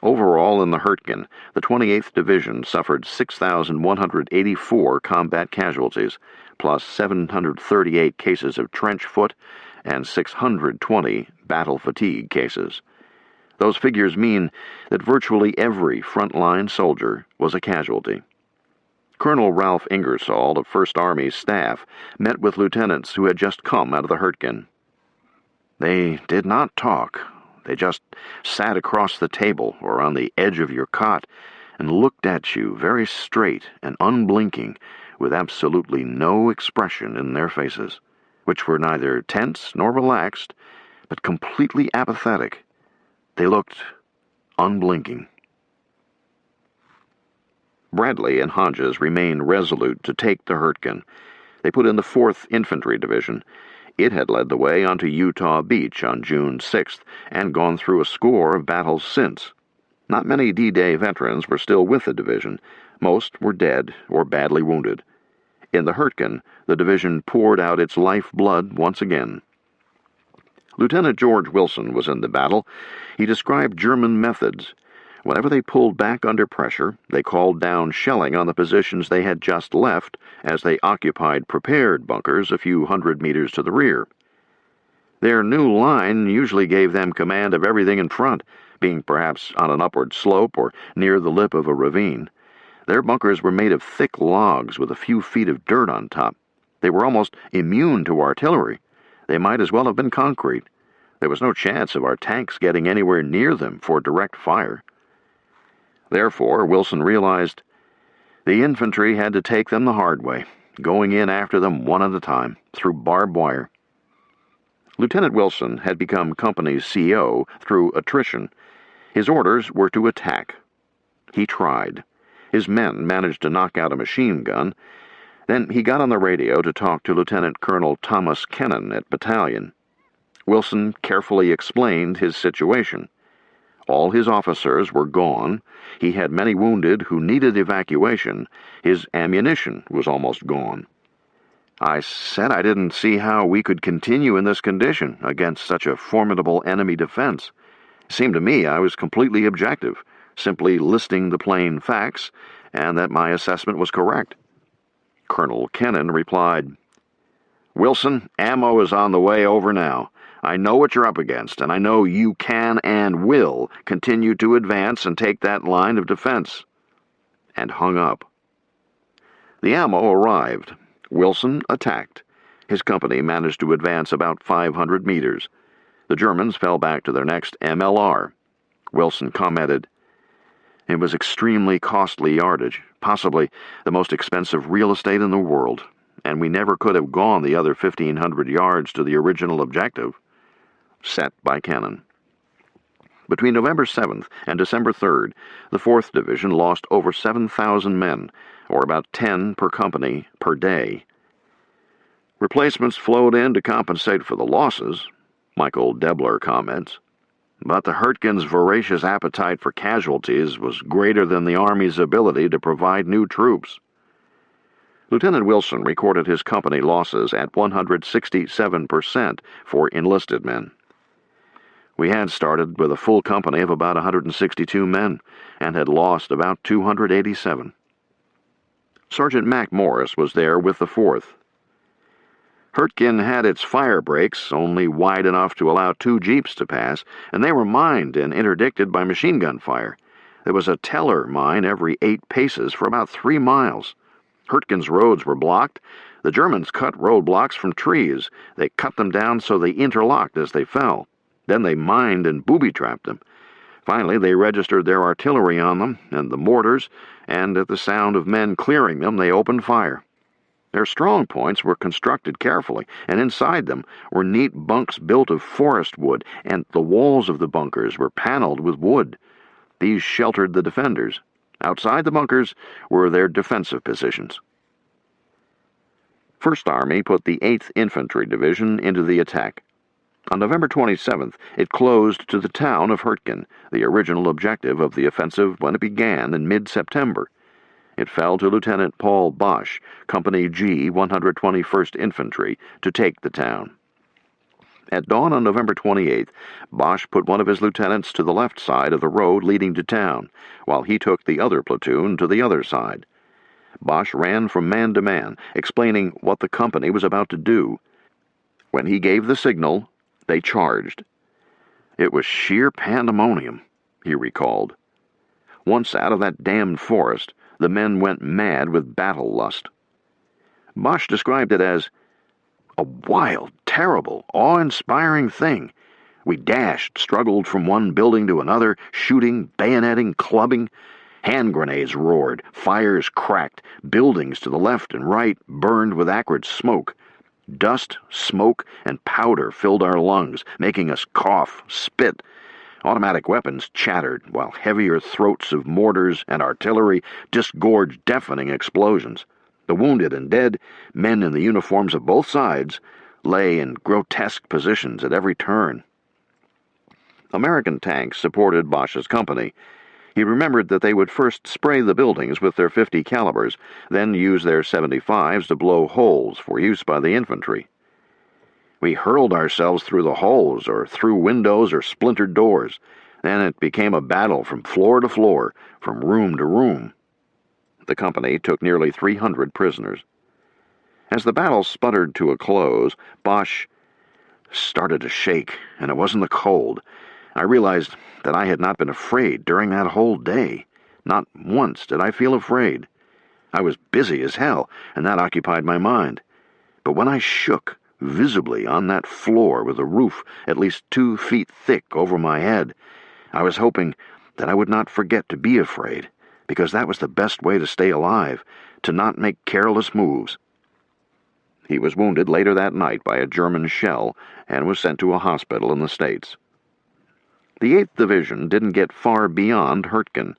Overall in the Hurtgen, the 28th Division suffered 6,184 combat casualties, plus 738 cases of trench foot and 620 battle fatigue cases. Those figures mean that virtually every frontline soldier was a casualty. Colonel Ralph Ingersoll of 1st Army's staff met with lieutenants who had just come out of the Hurtgen. They did not talk. They just sat across the table or on the edge of your cot and looked at you very straight and unblinking, with absolutely no expression in their faces, which were neither tense nor relaxed, but completely apathetic. They looked unblinking. Bradley and Hodges remained resolute to take the Hurtgen. They put in the 4th Infantry Division. It had led the way onto Utah Beach on June 6th and gone through a score of battles since. Not many D-Day veterans were still with the division. Most were dead or badly wounded. In the Hurtgen, the division poured out its lifeblood once again. Lieutenant George Wilson was in the battle. He described German methods. Whenever they pulled back under pressure, they called down shelling on the positions they had just left as they occupied prepared bunkers a few hundred meters to the rear. Their new line usually gave them command of everything in front, being perhaps on an upward slope or near the lip of a ravine. Their bunkers were made of thick logs with a few feet of dirt on top. They were almost immune to artillery. They might as well have been concrete. There was no chance of our tanks getting anywhere near them for direct fire. Therefore, Wilson realized the infantry had to take them the hard way, going in after them one at a time, through barbed wire. Lieutenant Wilson had become company's CO through attrition. His orders were to attack. He tried. His men managed to knock out a machine gun. Then he got on the radio to talk to Lieutenant Colonel Thomas Kennan at Battalion. Wilson carefully explained his situation. All his officers were gone. He had many wounded who needed evacuation. His ammunition was almost gone. I said I didn't see how we could continue in this condition against such a formidable enemy defense. It seemed to me I was completely objective, simply listing the plain facts, and that my assessment was correct. Colonel Kennan replied, "Wilson, ammo is on the way over now. I know what you're up against, and I know you can and will continue to advance and take that line of defense." And hung up. The ammo arrived. Wilson attacked. His company managed to advance about 500 meters. The Germans fell back to their next MLR. Wilson commented, "It was extremely costly yardage, possibly the most expensive real estate in the world, and we never could have gone the other 1,500 yards to the original objective." Set by Kennan. Between November 7th and December 3rd, the 4th Division lost over 7,000 men, or about 10 per company per day. Replacements flowed in to compensate for the losses, Michael Debler comments. But the Hurtgen's voracious appetite for casualties was greater than the Army's ability to provide new troops. Lieutenant Wilson recorded his company losses at 167% for enlisted men. We had started with a full company of about 162 men and had lost about 287. Sergeant Mac Morris was there with the 4th. Hurtgen had its fire breaks only wide enough to allow 2 jeeps to pass, and they were mined and interdicted by machine gun fire. There was a teller mine every 8 paces for about 3 miles. Hurtgen's roads were blocked. The Germans cut roadblocks from trees. They cut them down so they interlocked as they fell. Then they mined and booby-trapped them. Finally, they registered their artillery on them and the mortars, and at the sound of men clearing them, they opened fire. Their strong points were constructed carefully, and inside them were neat bunks built of forest wood, and the walls of the bunkers were paneled with wood. These sheltered the defenders. Outside the bunkers were their defensive positions. 1st Army put the 8th Infantry Division into the attack. On November 27th, it closed to the town of Hurtgen, the original objective of the offensive when it began in mid-September. It fell to Lieutenant Paul Bosch, Company G, 121st Infantry, to take the town. At dawn on November 28th, Bosch put one of his lieutenants to the left side of the road leading to town, while he took the other platoon to the other side. Bosch ran from man to man, explaining what the company was about to do. When he gave the signal, they charged. It was sheer pandemonium, he recalled. Once out of that damned forest, the men went mad with battle lust. Bosch described it as a wild, terrible, awe-inspiring thing. We dashed, struggled from one building to another, shooting, bayoneting, clubbing. Hand grenades roared, fires cracked, buildings to the left and right burned with acrid smoke. Dust, smoke, and powder filled our lungs, making us cough, spit. Automatic weapons chattered, while heavier throats of mortars and artillery disgorged deafening explosions. The wounded and dead, men in the uniforms of both sides, lay in grotesque positions at every turn. American tanks supported Bosch's company. He remembered that they would first spray the buildings with their .50 calibers, then use their .75s to blow holes for use by the infantry. We hurled ourselves through the holes, or through windows or splintered doors. Then it became a battle from floor to floor, from room to room. The company took nearly 300 prisoners. As the battle sputtered to a close, Bosch started to shake, and it wasn't the cold. I realized that I had not been afraid during that whole day. Not once did I feel afraid. I was busy as hell, and that occupied my mind. But when I shook, visibly on that floor with a roof at least 2 feet thick over my head, I was hoping that I would not forget to be afraid, because that was the best way to stay alive, to not make careless moves. He was wounded later that night by a German shell and was sent to a hospital in the States. The 8th Division didn't get far beyond Hurtgen.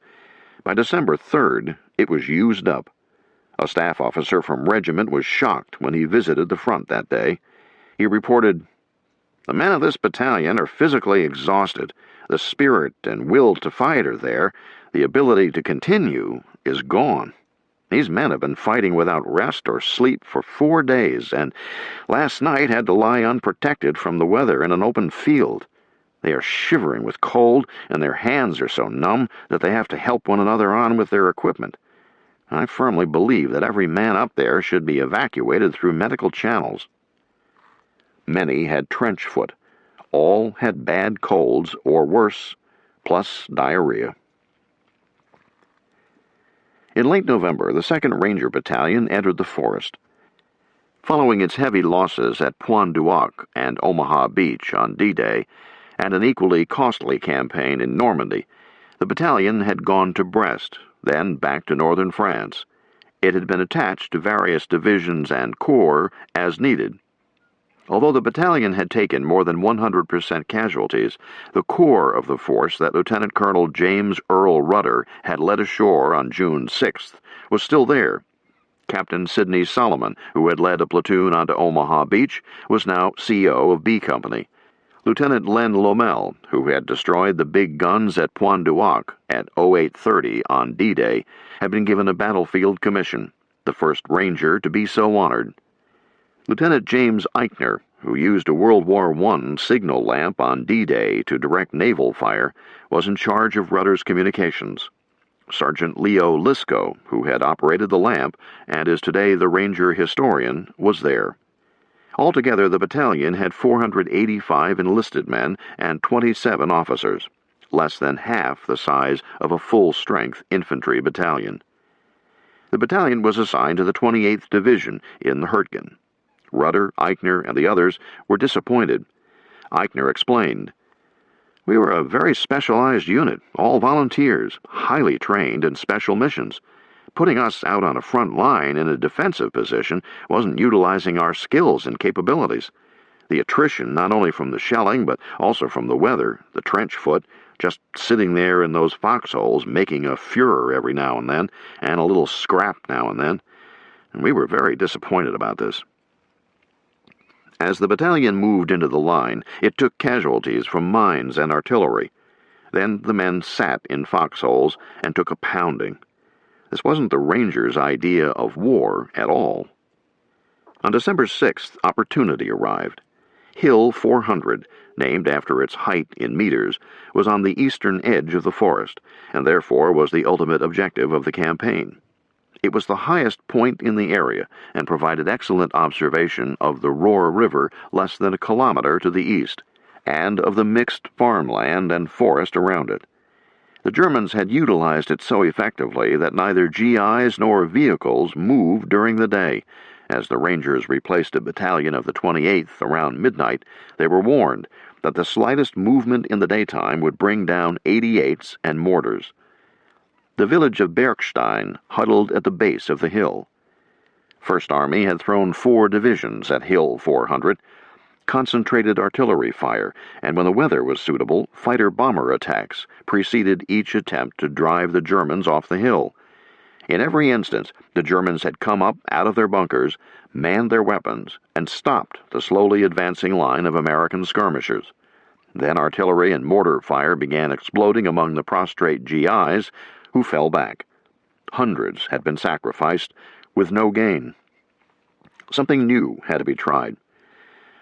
By December 3rd, it was used up. A staff officer from regiment was shocked when he visited the front that day. He reported, "The men of this battalion are physically exhausted. The spirit and will to fight are there. The ability to continue is gone. These men have been fighting without rest or sleep for 4 days, and last night had to lie unprotected from the weather in an open field. They are shivering with cold, and their hands are so numb that they have to help one another on with their equipment. I firmly believe that every man up there should be evacuated through medical channels." Many had trench foot. All had bad colds or worse, plus diarrhea. In late November, the 2nd Ranger Battalion entered the forest. Following its heavy losses at Pointe du Hoc and Omaha Beach on D-Day, and an equally costly campaign in Normandy, the battalion had gone to Brest, then back to northern France. It had been attached to various divisions and corps as needed. Although the battalion had taken more than 100% casualties, the core of the force that Lieutenant Colonel James Earl Rudder had led ashore on June 6th was still there. Captain Sidney Solomon, who had led a platoon onto Omaha Beach, was now CO of B Company. Lieutenant Len Lommel, who had destroyed the big guns at Pointe du Hoc at 0830 on D-Day, had been given a battlefield commission, the first Ranger to be so honored. Lieutenant James Eichner, who used a World War I signal lamp on D-Day to direct naval fire, was in charge of Rudder's communications. Sergeant Leo Lisco, who had operated the lamp and is today the Ranger historian, was there. Altogether, the battalion had 485 enlisted men and 27 officers, less than half the size of a full-strength infantry battalion. The battalion was assigned to the 28th Division in the Hurtgen. Rudder, Eichner, and the others were disappointed. Eichner explained, "We were a very specialized unit, all volunteers, highly trained in special missions. Putting us out on a front line in a defensive position wasn't utilizing our skills and capabilities. The attrition, not only from the shelling, but also from the weather, the trench foot, just sitting there in those foxholes making a furor every now and then, and a little scrap now and then. And we were very disappointed about this." As the battalion moved into the line, it took casualties from mines and artillery. Then the men sat in foxholes and took a pounding. This wasn't the Rangers' idea of war at all. On December 6th, opportunity arrived. Hill 400, named after its height in meters, was on the eastern edge of the forest, and therefore was the ultimate objective of the campaign. It was the highest point in the area and provided excellent observation of the Roar River less than a kilometer to the east, and of the mixed farmland and forest around it. The Germans had utilized it so effectively that neither GIs nor vehicles moved during the day. As the Rangers replaced a battalion of the 28th around midnight, they were warned that the slightest movement in the daytime would bring down 88s and mortars. The village of Bergstein huddled at the base of the hill. First Army had thrown 4 divisions at Hill 400, concentrated artillery fire, and when the weather was suitable, fighter-bomber attacks preceded each attempt to drive the Germans off the hill. In every instance, the Germans had come up out of their bunkers, manned their weapons, and stopped the slowly advancing line of American skirmishers. Then artillery and mortar fire began exploding among the prostrate GIs, who fell back. Hundreds had been sacrificed, with no gain. Something new had to be tried.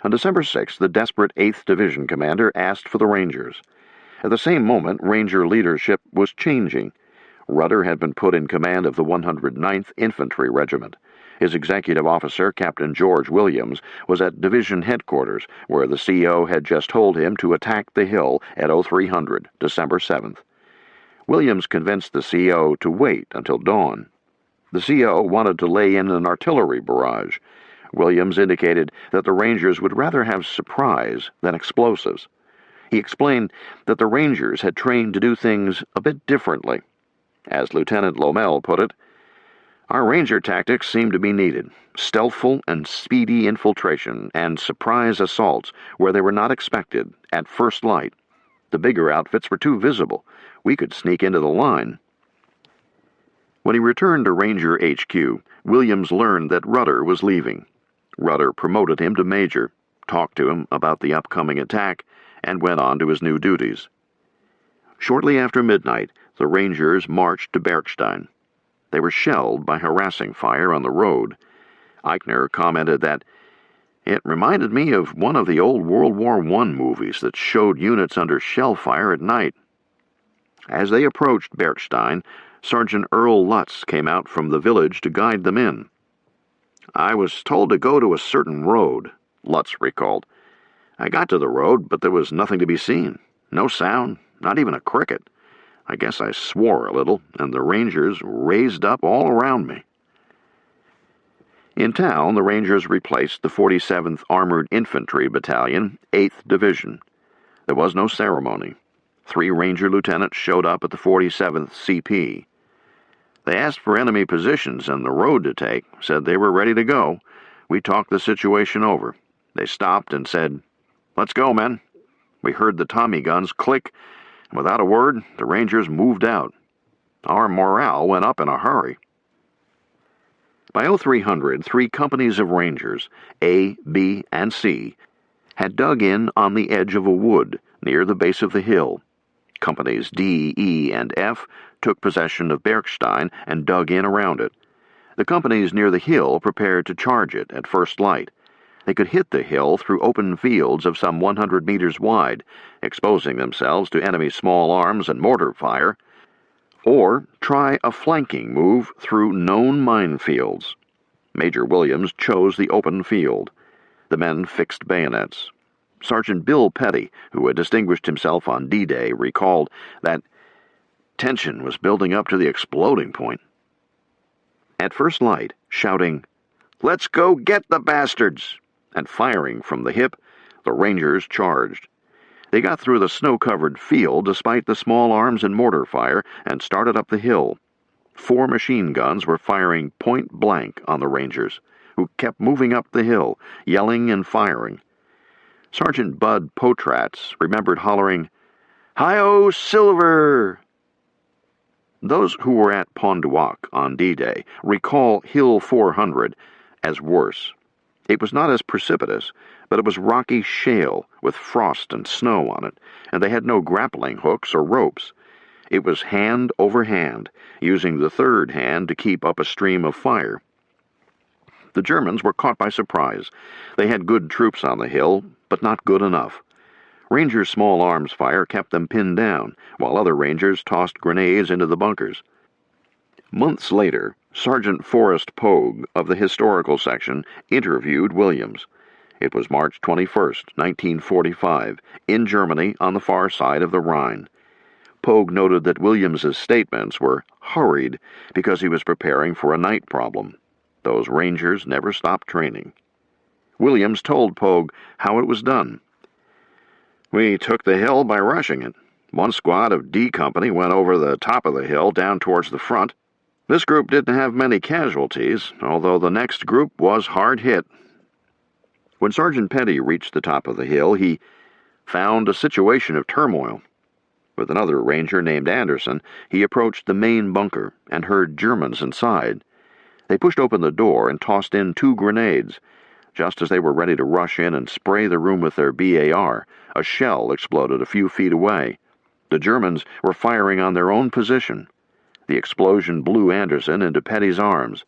On December 6th, the desperate 8th Division commander asked for the Rangers. At the same moment, Ranger leadership was changing. Rudder had been put in command of the 109th Infantry Regiment. His executive officer, Captain George Williams, was at division headquarters, where the CO had just told him to attack the hill at 0300, December 7th. Williams convinced the CO to wait until dawn. The CO wanted to lay in an artillery barrage. Williams indicated that the Rangers would rather have surprise than explosives. He explained that the Rangers had trained to do things a bit differently. As Lieutenant Lomel put it, "Our Ranger tactics seem to be needed. Stealthful and speedy infiltration and surprise assaults where they were not expected at first light. The bigger outfits were too visible. We could sneak into the line." When he returned to Ranger HQ, Williams learned that Rudder was leaving. Rudder promoted him to major, talked to him about the upcoming attack, and went on to his new duties. Shortly after midnight, the Rangers marched to Bergstein. They were shelled by harassing fire on the road. Eichner commented that it reminded me of one of the old World War I movies that showed units under shell fire at night. As they approached Bergstein, Sergeant Earl Lutz came out from the village to guide them in. "I was told to go to a certain road," Lutz recalled. "I got to the road, but there was nothing to be seen. No sound, not even a cricket. I guess I swore a little, and the Rangers raised up all around me." In town, the Rangers replaced the 47th Armored Infantry Battalion, 8th Division. There was no ceremony. 3 Ranger lieutenants showed up at the 47th CP. They asked for enemy positions and the road to take, said they were ready to go. We talked the situation over. They stopped and said, "Let's go, men." We heard the Tommy guns click, and without a word, the Rangers moved out. Our morale went up in a hurry. By 0300, 3 companies of Rangers, A, B, and C, had dug in on the edge of a wood near the base of the hill. Companies D, E, and F took possession of Bergstein and dug in around it. The companies near the hill prepared to charge it at first light. They could hit the hill through open fields of some 100 meters wide, exposing themselves to enemy small arms and mortar fire, or try a flanking move through known minefields. Major Williams chose the open field. The men fixed bayonets. Sergeant Bill Petty, who had distinguished himself on D-Day, recalled that tension was building up to the exploding point. At first light, shouting, "Let's go get the bastards!" and firing from the hip, the Rangers charged. They got through the snow-covered field despite the small arms and mortar fire and started up the hill. 4 machine guns were firing point-blank on the Rangers, who kept moving up the hill, yelling and firing. Sergeant Bud Potratz remembered hollering, "Hi-oh, Silver!" Those who were at Ponduac on D-Day recall Hill 400 as worse. It was not as precipitous, but it was rocky shale with frost and snow on it, and they had no grappling hooks or ropes. It was hand over hand, using the third hand to keep up a stream of fire. The Germans were caught by surprise. They had good troops on the hill, but not good enough. Rangers' small arms fire kept them pinned down, while other Rangers tossed grenades into the bunkers. Months later, Sergeant Forrest Pogue of the Historical Section interviewed Williams. It was March 21, 1945, in Germany on the far side of the Rhine. Pogue noted that Williams's statements were hurried because he was preparing for a night problem. Those Rangers never stopped training. Williams told Pogue how it was done. "We took the hill by rushing it. One squad of D Company went over the top of the hill down towards the front. This group didn't have many casualties, although the next group was hard hit." When Sergeant Petty reached the top of the hill, he found a situation of turmoil. With another ranger named Anderson, he approached the main bunker and heard Germans inside. They pushed open the door and tossed in 2 grenades. Just as they were ready to rush in and spray the room with their BAR, a shell exploded a few feet away. The Germans were firing on their own position. The explosion blew Anderson into Petty's arms.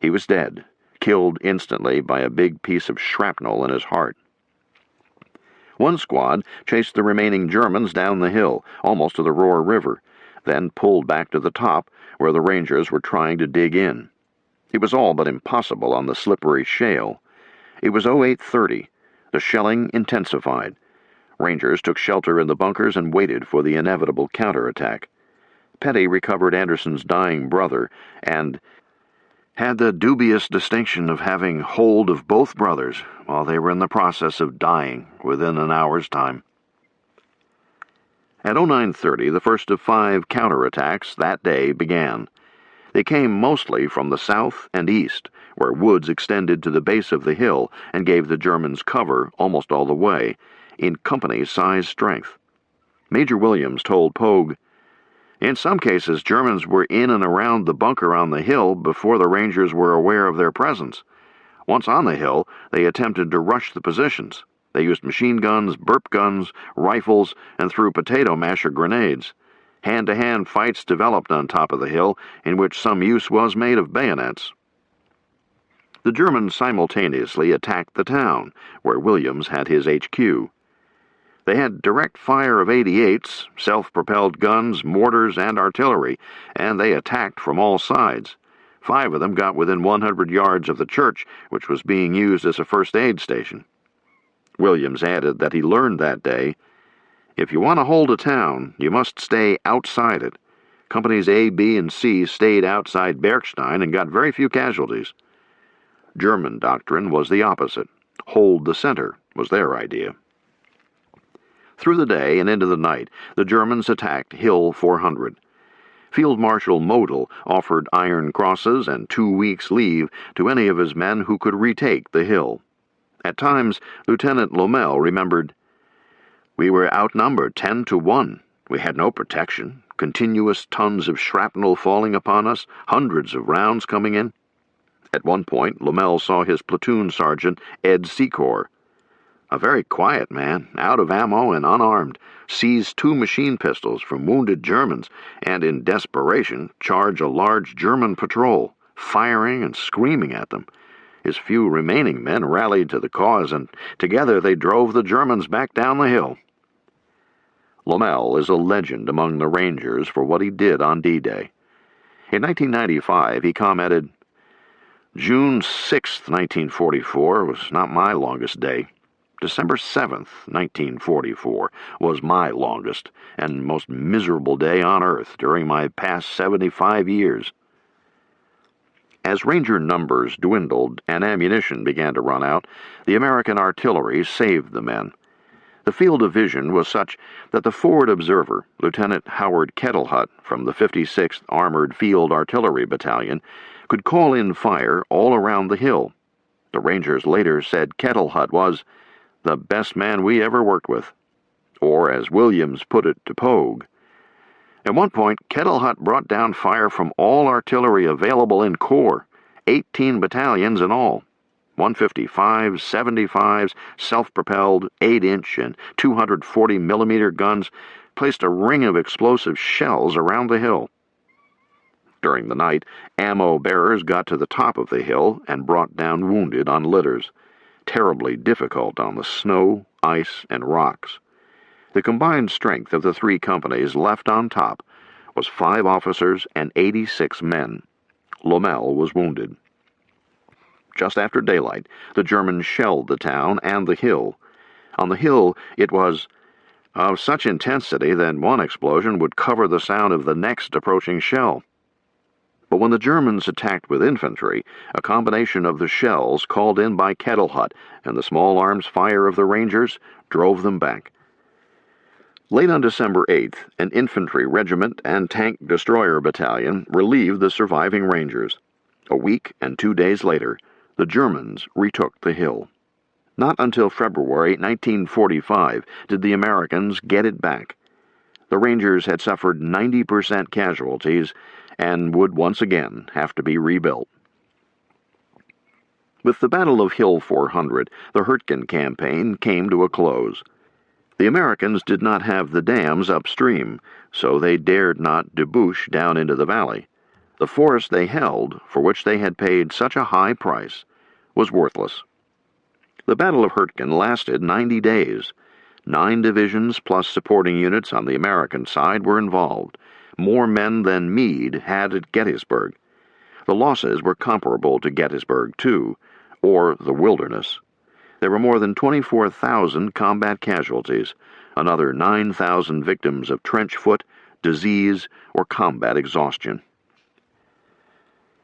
He was dead, killed instantly by a big piece of shrapnel in his heart. One squad chased the remaining Germans down the hill, almost to the Roar River, then pulled back to the top, where the Rangers were trying to dig in. It was all but impossible on the slippery shale. It was 0830. The shelling intensified. Rangers took shelter in the bunkers and waited for the inevitable counterattack. Petty recovered Anderson's dying brother and had the dubious distinction of having hold of both brothers while they were in the process of dying within an hour's time. At 0930, the first of 5 counterattacks that day began. They came mostly from the south and east, where woods extended to the base of the hill and gave the Germans cover almost all the way, in company-size strength. Major Williams told Pogue, "In some cases, Germans were in and around the bunker on the hill before the Rangers were aware of their presence. Once on the hill, they attempted to rush the positions. They used machine guns, burp guns, rifles, and threw potato masher grenades. Hand-to-hand fights developed on top of the hill, in which some use was made of bayonets." The Germans simultaneously attacked the town, where Williams had his HQ. They had direct fire of 88s, self-propelled guns, mortars, and artillery, and they attacked from all sides. 5 of them got within 100 yards of the church, which was being used as a first aid station. Williams added that he learned that day, "If you want to hold a town, you must stay outside it. Companies A, B, and C stayed outside Bergstein and got very few casualties." German doctrine was the opposite. Hold the center was their idea. Through the day and into the night, the Germans attacked Hill 400. Field Marshal Model offered Iron Crosses and 2 weeks' leave to any of his men who could retake the hill. At times, Lieutenant Lommel remembered, "We were outnumbered 10 to 1. We had no protection, continuous tons of shrapnel falling upon us, hundreds of rounds coming in." At one point, Lommel saw his platoon sergeant, Ed Secor, a very quiet man, out of ammo and unarmed, seized 2 machine pistols from wounded Germans and, in desperation, charged a large German patrol, firing and screaming at them. His few remaining men rallied to the cause, and together they drove the Germans back down the hill. Lommel is a legend among the Rangers for what he did on D-Day. In 1995, he commented, "June 6, 1944 was not my longest day. December 7th, 1944, was my longest and most miserable day on Earth during my past 75 years. As Ranger numbers dwindled and ammunition began to run out, the American artillery saved the men. The field of vision was such that the forward observer, Lieutenant Howard Kettlehut from the 56th Armored Field Artillery Battalion, could call in fire all around the hill. The Rangers later said Kettlehut was the best man we ever worked with. Or, as Williams put it to Pogue, "At one point, Kettlehut brought down fire from all artillery available in corps, 18 battalions in all, 155s, 75s, self-propelled, 8-inch and 240mm guns, placed a ring of explosive shells around the hill. During the night, ammo bearers got to the top of the hill and brought down wounded on litters, terribly difficult on the snow, ice, and rocks. The combined strength of the 3 companies left on top was 5 officers and 86 men. Lommel was wounded. Just after daylight, the Germans shelled the town and the hill. On the hill, it was of such intensity that one explosion would cover the sound of the next approaching shell. But when the Germans attacked with infantry, a combination of the shells called in by Kettle Hut and the small arms fire of the Rangers drove them back. Late on December 8th, an infantry regiment and tank destroyer battalion relieved the surviving Rangers. A week and 2 days later, the Germans retook the hill. Not until February 1945 did the Americans get it back. The Rangers had suffered 90% casualties and would once again have to be rebuilt. With the Battle of Hill 400, the Hurtgen campaign came to a close. The Americans did not have the dams upstream, so they dared not debouch down into the valley. The forest they held, for which they had paid such a high price, was worthless. The Battle of Hurtgen lasted 90 days. 9 divisions plus supporting units on the American side were involved, more men than Meade had at Gettysburg. The losses were comparable to Gettysburg, too, or the Wilderness. There were more than 24,000 combat casualties, another 9,000 victims of trench foot, disease, or combat exhaustion.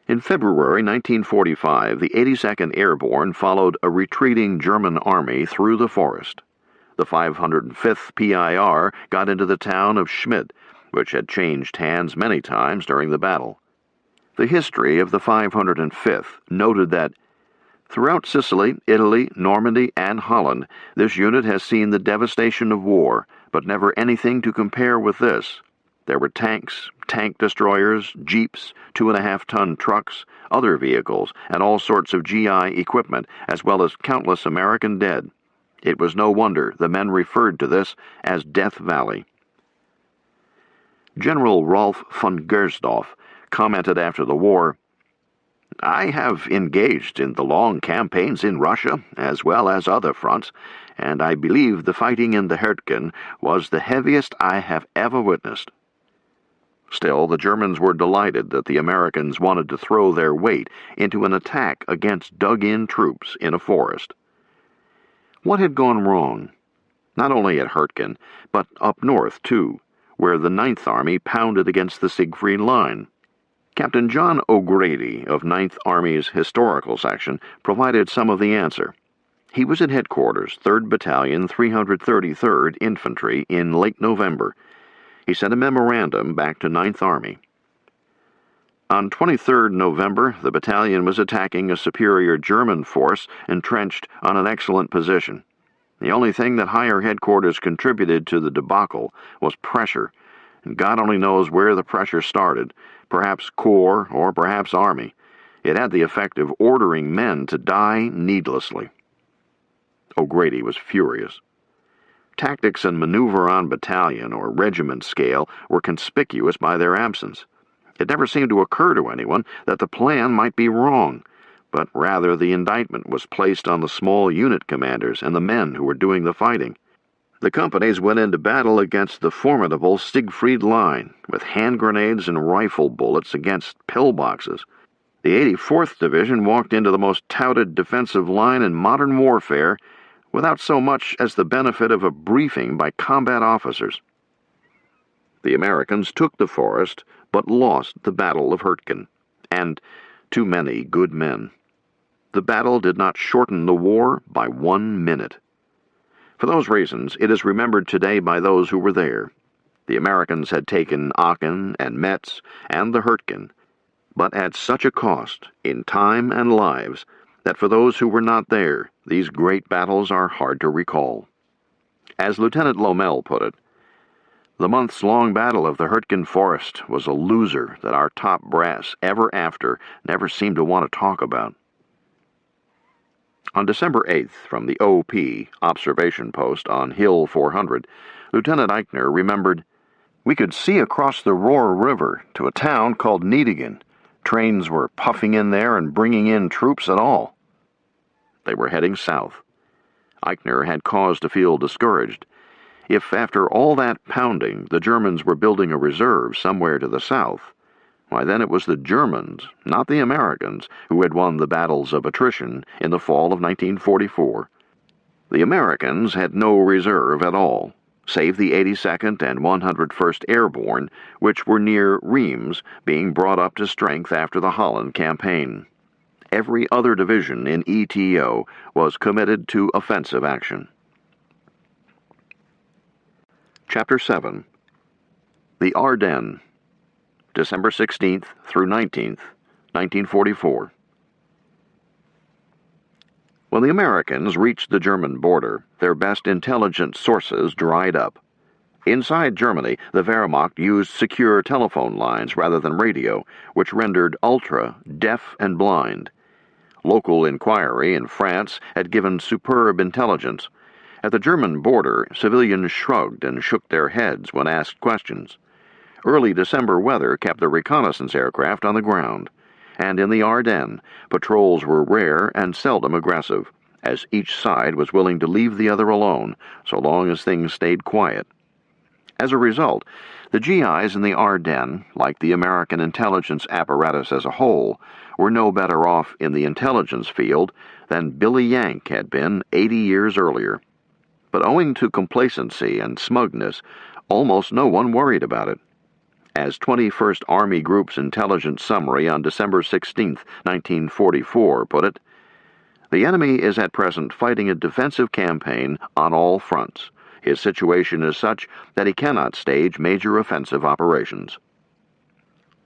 In February 1945, the 82nd Airborne followed a retreating German army through the forest. The 505th PIR got into the town of Schmidt, which had changed hands many times during the battle. The history of the 505th noted that throughout Sicily, Italy, Normandy, and Holland, this unit has seen the devastation of war, but never anything to compare with this. There were tanks, tank destroyers, jeeps, 2.5-ton trucks, other vehicles, and all sorts of GI equipment, as well as countless American dead. It was no wonder the men referred to this as Death Valley. General Rolf von Gersdorf commented after the war, "I have engaged in the long campaigns in Russia, as well as other fronts, and I believe the fighting in the Hurtgen was the heaviest I have ever witnessed." Still, the Germans were delighted that the Americans wanted to throw their weight into an attack against dug-in troops in a forest. What had gone wrong? Not only at Hurtgen, but up north, too, where the Ninth Army pounded against the Siegfried Line. Captain John O'Grady of Ninth Army's Historical Section provided some of the answer. He was at headquarters, 3rd Battalion, 333rd Infantry, in late November. He sent a memorandum back to Ninth Army. On 23rd November, the battalion was attacking a superior German force entrenched on an excellent position. The only thing that higher headquarters contributed to the debacle was pressure, and God only knows where the pressure started, perhaps Corps or perhaps Army. It had the effect of ordering men to die needlessly. O'Grady was furious. Tactics and maneuver on battalion or regiment scale were conspicuous by their absence. It never seemed to occur to anyone that the plan might be wrong, but rather the indictment was placed on the small unit commanders and the men who were doing the fighting. The companies went into battle against the formidable Siegfried Line, with hand grenades and rifle bullets against pillboxes. The 84th Division walked into the most touted defensive line in modern warfare without so much as the benefit of a briefing by combat officers. The Americans took the forest, but lost the Battle of Hurtgen, and too many good men. The battle did not shorten the war by 1 minute. For those reasons, it is remembered today by those who were there. The Americans had taken Aachen and Metz and the Hurtgen, but at such a cost in time and lives that for those who were not there, these great battles are hard to recall. As Lieutenant Lommel put it, "The months-long battle of the Hurtgen Forest was a loser that our top brass ever after never seemed to want to talk about." On December 8th, from the OP observation post on Hill 400, Lieutenant Eichner remembered, "We could see across the Rohr River to a town called Niedigen. Trains were puffing in there and bringing in troops and all." They were heading south. Eichner had cause to feel discouraged. If, after all that pounding, the Germans were building a reserve somewhere to the south, why then it was the Germans, not the Americans, who had won the battles of attrition in the fall of 1944. The Americans had no reserve at all. save the 82nd and 101st Airborne, which were near Reims, being brought up to strength after the Holland campaign. Every other division in ETO was committed to offensive action. Chapter 7. The Ardennes, December 16th through 19th, 1944. When the Americans reached the German border, their best intelligence sources dried up. Inside Germany, the Wehrmacht used secure telephone lines rather than radio, which rendered ultra deaf and blind. Local inquiry in France had given superb intelligence. At the German border, civilians shrugged and shook their heads when asked questions. Early December weather kept the reconnaissance aircraft on the ground, and in the Ardennes, patrols were rare and seldom aggressive, as each side was willing to leave the other alone so long as things stayed quiet. As a result, the GIs in the Ardennes, like the American intelligence apparatus as a whole, were no better off in the intelligence field than Billy Yank had been 80 years earlier. But owing to complacency and smugness, almost no one worried about it. As 21st Army Group's intelligence summary on December 16, 1944 put it, "The enemy is at present fighting a defensive campaign on all fronts. His situation is such that he cannot stage major offensive operations."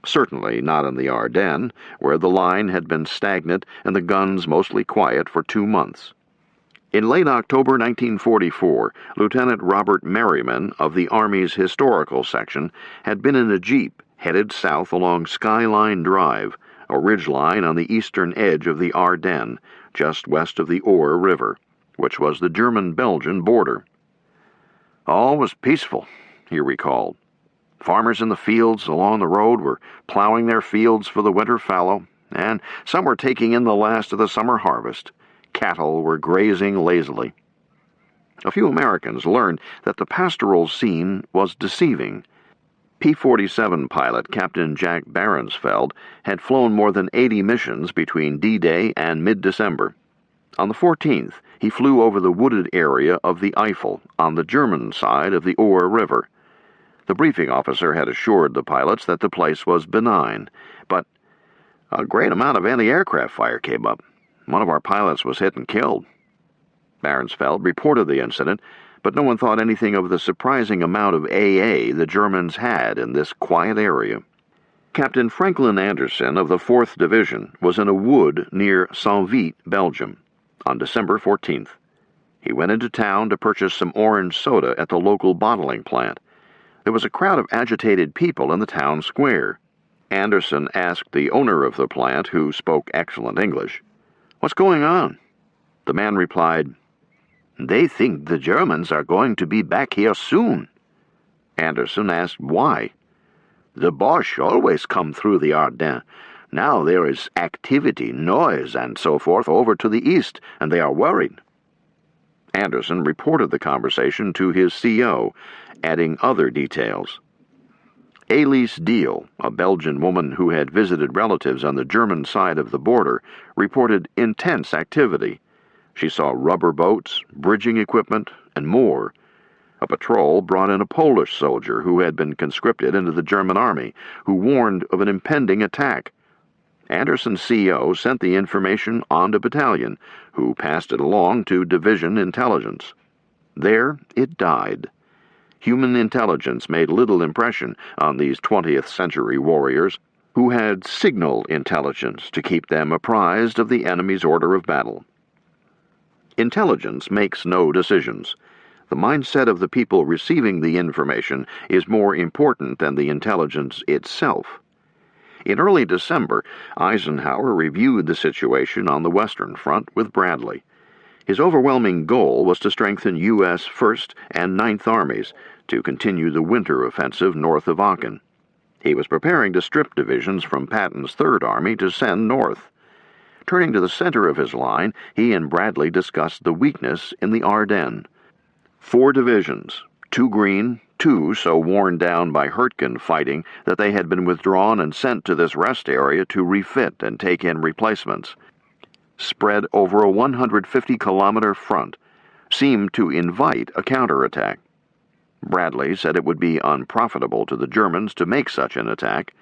Certainly not in the Ardennes, where the line had been stagnant and the guns mostly quiet for 2 months. In late October 1944, Lieutenant Robert Merriman of the Army's Historical Section had been in a jeep headed south along Skyline Drive, a ridgeline on the eastern edge of the Ardennes, just west of the Our River, which was the German-Belgian border. "All was peaceful," he recalled. "Farmers in the fields along the road were plowing their fields for the winter fallow, and some were taking in the last of the summer harvest. Cattle were grazing lazily." A few Americans learned that the pastoral scene was deceiving. P-47 pilot Captain Jack Barenfeld had flown more than 80 missions between D-Day and mid-December. On the 14th, he flew over the wooded area of the Eifel on the German side of the Our River. The briefing officer had assured the pilots that the place was benign, but a great amount of anti-aircraft fire came up. One of our pilots was hit and killed. Barenfeld reported the incident, but no one thought anything of the surprising amount of AA the Germans had in this quiet area. Captain Franklin Anderson of the 4th Division was in a wood near Saint-Vit, Belgium, on December 14th. He went into town to purchase some orange soda at the local bottling plant. There was a crowd of agitated people in the town square. Anderson asked the owner of the plant, who spoke excellent English, "What's going on?" The man replied, "They think the Germans are going to be back here soon." Anderson asked why. "The Boche always come through the Ardennes. Now there is activity, noise, and so forth over to the east, and they are worried." Anderson reported the conversation to his CO, adding other details. Elise Deal, a Belgian woman who had visited relatives on the German side of the border, reported intense activity. She saw rubber boats, bridging equipment, and more. A patrol brought in a Polish soldier who had been conscripted into the German army, who warned of an impending attack. Anderson's CO sent the information on to battalion, who passed it along to division intelligence. There it died. Human intelligence made little impression on these 20th century warriors, who had signal intelligence to keep them apprised of the enemy's order of battle. Intelligence makes no decisions. The mindset of the people receiving the information is more important than the intelligence itself. In early December, Eisenhower reviewed the situation on the Western Front with Bradley. His overwhelming goal was to strengthen U.S. 1st and 9th Armies to continue the winter offensive north of Aachen. He was preparing to strip divisions from Patton's 3rd Army to send north. Turning to the center of his line, he and Bradley discussed the weakness in the Ardennes. 4 divisions, 2 green, 2 so worn down by Hurtgen fighting that they had been withdrawn and sent to this rest area to refit and take in replacements, spread over a 150-kilometer front, seemed to invite a counterattack. Bradley said it would be unprofitable to the Germans to make such an attack.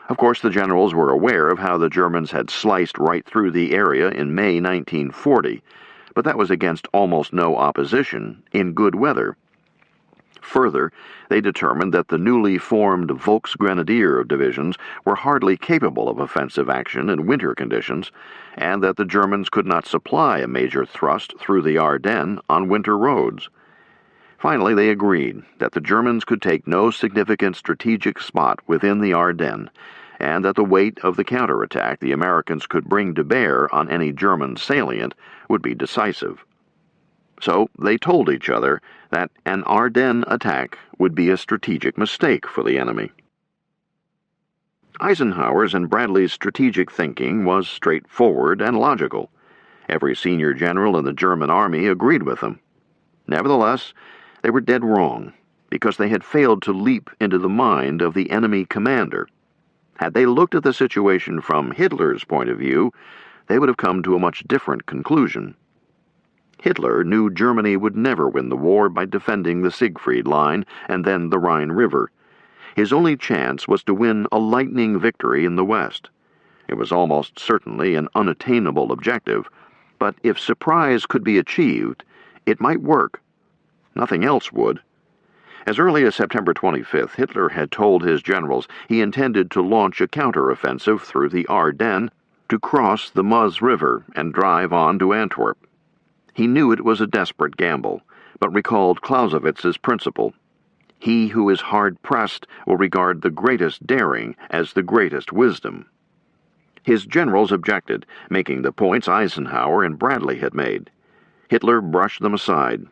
Of course, the generals were aware of how the Germans had sliced right through the area in May 1940, but that was against almost no opposition in good weather. Further, they determined that the newly formed Volksgrenadier divisions were hardly capable of offensive action in winter conditions, and that the Germans could not supply a major thrust through the Ardennes on winter roads. Finally, they agreed that the Germans could take no significant strategic spot within the Ardennes, and that the weight of the counterattack the Americans could bring to bear on any German salient would be decisive. So they told each other that an Ardennes attack would be a strategic mistake for the enemy. Eisenhower's and Bradley's strategic thinking was straightforward and logical. Every senior general in the German army agreed with them. Nevertheless, they were dead wrong, because they had failed to leap into the mind of the enemy commander. Had they looked at the situation from Hitler's point of view, they would have come to a much different conclusion. Hitler knew Germany would never win the war by defending the Siegfried Line and then the Rhine River. His only chance was to win a lightning victory in the West. It was almost certainly an unattainable objective, but if surprise could be achieved, it might work. Nothing else would. As early as September 25th, Hitler had told his generals he intended to launch a counteroffensive through the Ardennes to cross the Meuse River and drive on to Antwerp. He knew it was a desperate gamble, but recalled Clausewitz's principle. He who is hard-pressed will regard the greatest daring as the greatest wisdom. His generals objected, making the points Eisenhower and Bradley had made. Hitler brushed them aside.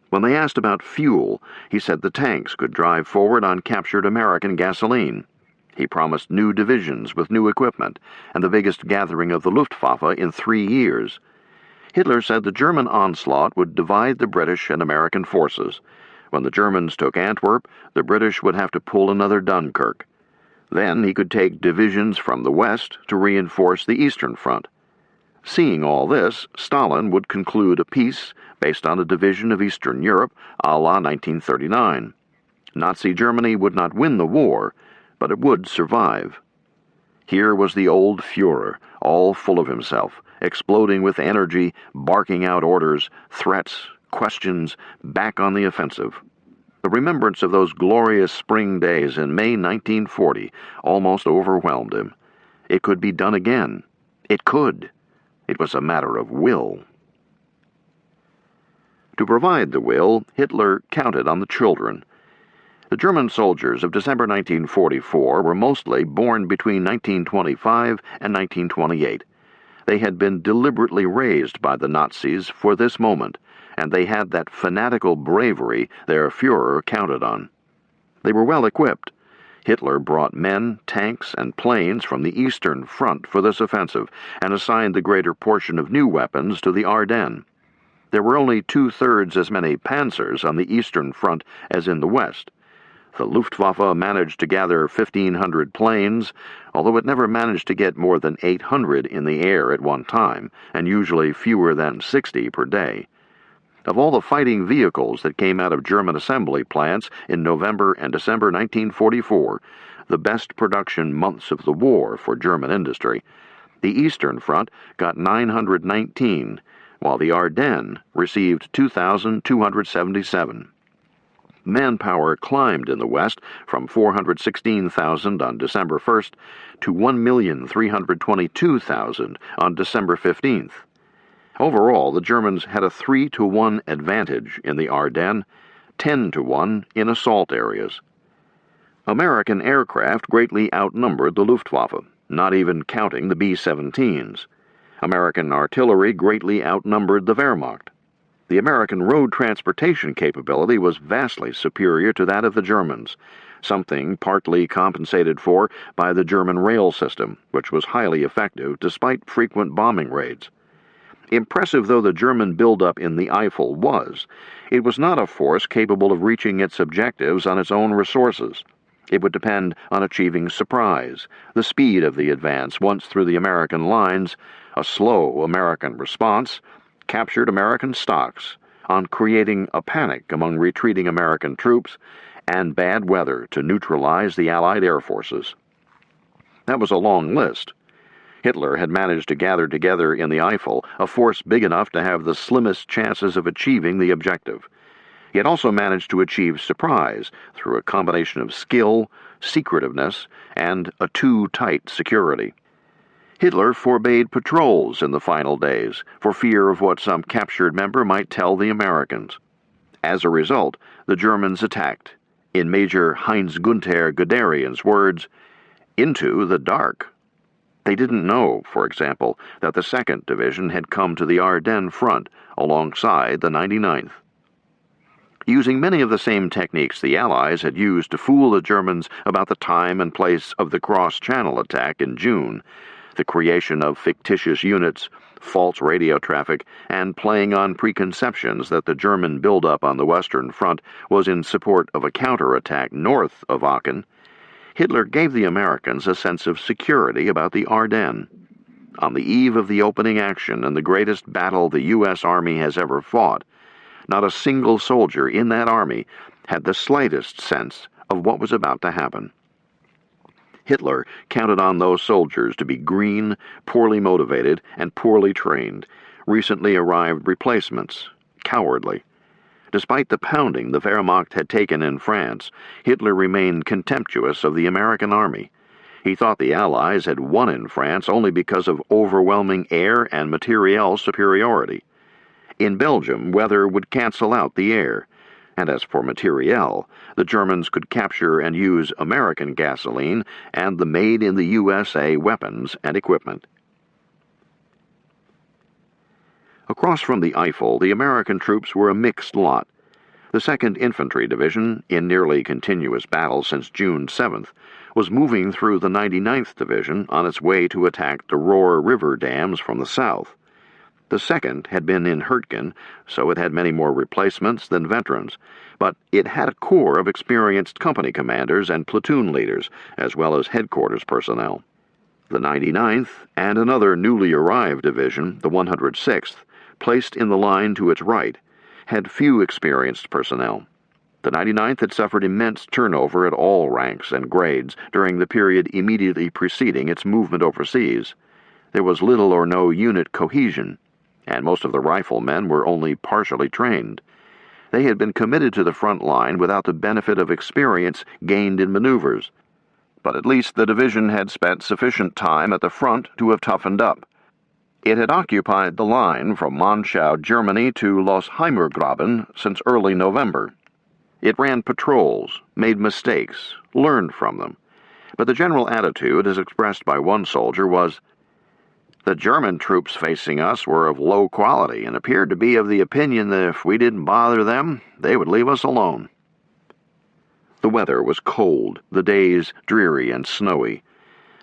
When they asked about fuel, he said the tanks could drive forward on captured American gasoline. He promised new divisions with new equipment, and the biggest gathering of the Luftwaffe in 3 years. Hitler said the German onslaught would divide the British and American forces. When the Germans took Antwerp, the British would have to pull another Dunkirk. Then he could take divisions from the west to reinforce the Eastern Front. Seeing all this, Stalin would conclude a peace based on a division of Eastern Europe a la 1939. Nazi Germany would not win the war, but it would survive. Here was the old Führer, all full of himself, exploding with energy, barking out orders, threats, questions, back on the offensive. The remembrance of those glorious spring days in May 1940 almost overwhelmed him. It could be done again. It could. It was a matter of will. To provide the will, Hitler counted on the children. The German soldiers of December 1944 were mostly born between 1925 and 1928. They had been deliberately raised by the Nazis for this moment, and they had that fanatical bravery their Führer counted on. They were well equipped. Hitler brought men, tanks, and planes from the Eastern Front for this offensive and assigned the greater portion of new weapons to the Ardennes. There were only 2/3 as many panzers on the Eastern Front as in the West. The Luftwaffe managed to gather 1,500 planes, although it never managed to get more than 800 in the air at one time, and usually fewer than 60 per day. Of all the fighting vehicles that came out of German assembly plants in November and December 1944, the best production months of the war for German industry, the Eastern Front got 919, while the Ardennes received 2,277. Manpower climbed in the West from 416,000 on December 1st to 1,322,000 on December 15th. Overall, the Germans had a 3-to-1 advantage in the Ardennes, 10-to-1 in assault areas. American aircraft greatly outnumbered the Luftwaffe, not even counting the B-17s. American artillery greatly outnumbered the Wehrmacht. The American road transportation capability was vastly superior to that of the Germans, something partly compensated for by the German rail system, which was highly effective despite frequent bombing raids. Impressive though the German buildup in the Eifel was, it was not a force capable of reaching its objectives on its own resources. It would depend on achieving surprise, the speed of the advance once through the American lines, a slow American response, captured American stocks, on creating a panic among retreating American troops and bad weather to neutralize the Allied air forces. That was a long list. Hitler had managed to gather together in the Eifel a force big enough to have the slimmest chances of achieving the objective. He had also managed to achieve surprise through a combination of skill, secretiveness, and a too tight security. Hitler forbade patrols in the final days for fear of what some captured member might tell the Americans. As a result, the Germans attacked, in Major Heinz Gunther Guderian's words, into the dark. They didn't know, for example, that the 2nd Division had come to the Ardennes front alongside the 99th. Using many of the same techniques the Allies had used to fool the Germans about the time and place of the cross-channel attack in June, the creation of fictitious units, false radio traffic, and playing on preconceptions that the German buildup on the Western Front was in support of a counterattack north of Aachen, Hitler gave the Americans a sense of security about the Ardennes. On the eve of the opening action in the greatest battle the U.S. Army has ever fought, not a single soldier in that army had the slightest sense of what was about to happen. Hitler counted on those soldiers to be green, poorly motivated, and poorly trained, recently arrived replacements, cowardly. Despite the pounding the Wehrmacht had taken in France, Hitler remained contemptuous of the American army. He thought the Allies had won in France only because of overwhelming air and materiel superiority. In Belgium, weather would cancel out the air, and as for materiel, the Germans could capture and use American gasoline and the made-in-the-USA weapons and equipment. Across from the Eifel, the American troops were a mixed lot. The 2nd Infantry Division, in nearly continuous battle since June 7th, was moving through the 99th Division on its way to attack the Rohr River dams from the south. The 2nd had been in Hurtgen, so it had many more replacements than veterans, but it had a corps of experienced company commanders and platoon leaders, as well as headquarters personnel. The 99th and another newly arrived division, the 106th, placed in the line to its right, had few experienced personnel. The 99th had suffered immense turnover at all ranks and grades during the period immediately preceding its movement overseas. There was little or no unit cohesion, and most of the riflemen were only partially trained. They had been committed to the front line without the benefit of experience gained in maneuvers, but at least the division had spent sufficient time at the front to have toughened up. It had occupied the line from Monschau, Germany to Losheimergraben since early November. It ran patrols, made mistakes, learned from them, but the general attitude, as expressed by one soldier, was, "The German troops facing us were of low quality and appeared to be of the opinion that if we didn't bother them, they would leave us alone." The weather was cold, the days dreary and snowy.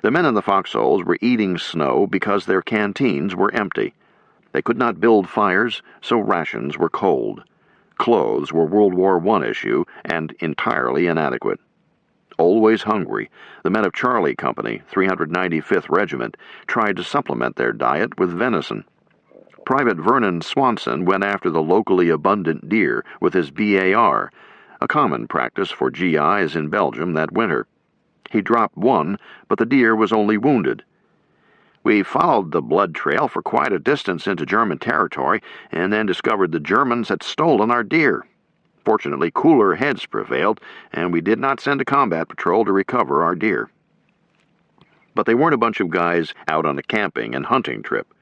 The men in the foxholes were eating snow because their canteens were empty. They could not build fires, so rations were cold. Clothes were World War I issue and entirely inadequate. Always hungry, the men of Charlie Company, 395th Regiment, tried to supplement their diet with venison. Private Vernon Swanson went after the locally abundant deer with his BAR, a common practice for GIs in Belgium that winter. He dropped one, but the deer was only wounded. "We followed the blood trail for quite a distance into German territory, and then discovered the Germans had stolen our deer. Fortunately, cooler heads prevailed, and we did not send a combat patrol to recover our deer." But they weren't a bunch of guys out on a camping and hunting trip.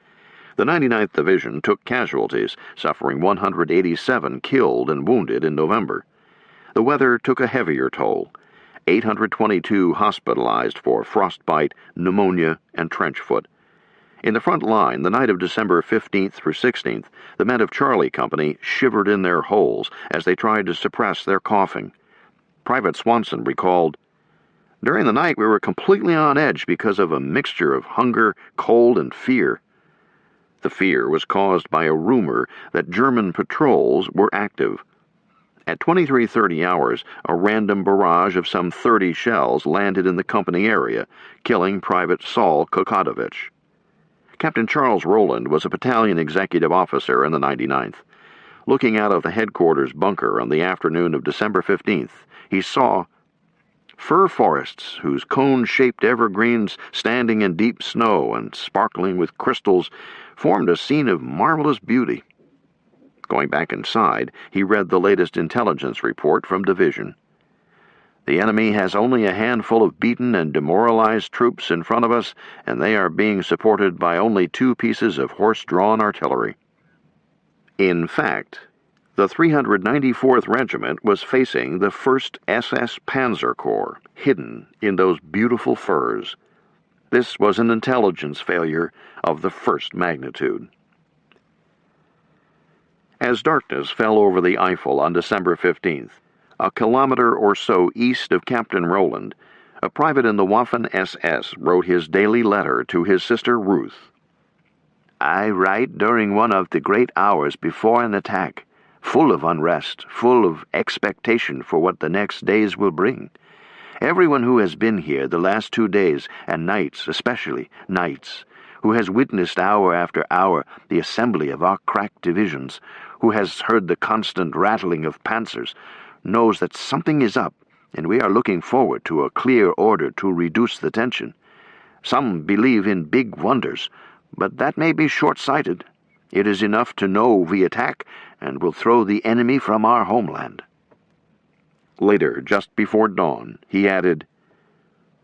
The 99th Division took casualties, suffering 187 killed and wounded in November. The weather took a heavier toll. 822 hospitalized for frostbite, pneumonia, and trench foot. In the front line, the night of December 15th through 16th, the men of Charlie Company shivered in their holes as they tried to suppress their coughing. Private Swanson recalled, "During the night we were completely on edge because of a mixture of hunger, cold, and fear." The fear was caused by a rumor that German patrols were active. At 23:30 hours, a random barrage of some 30 shells landed in the company area, killing Private Saul Kokadovich. Captain Charles Rowland was a battalion executive officer in the 99th. Looking out of the headquarters bunker on the afternoon of December 15th, he saw fir forests whose cone-shaped evergreens, standing in deep snow and sparkling with crystals, formed a scene of marvelous beauty. Going back inside, he read the latest intelligence report from division. The enemy has only a handful of beaten and demoralized troops in front of us, and they are being supported by only 2 pieces of horse-drawn artillery. In fact, the 394th Regiment was facing the 1st SS Panzer Corps, hidden in those beautiful firs. This was an intelligence failure of the first magnitude. As darkness fell over the Eifel on December 15th, a kilometer or so east of Captain Rowland, a private in the Waffen-SS wrote his daily letter to his sister Ruth. "I write during one of the great hours before an attack, full of unrest, full of expectation for what the next days will bring. Everyone who has been here the last 2 days, and nights, especially nights, who has witnessed hour after hour the assembly of our cracked divisions, who has heard the constant rattling of panzers, knows that something is up, and we are looking forward to a clear order to reduce the tension. Some believe in big wonders, but that may be short-sighted. It is enough to know we attack and will throw the enemy from our homeland." Later, just before dawn, he added,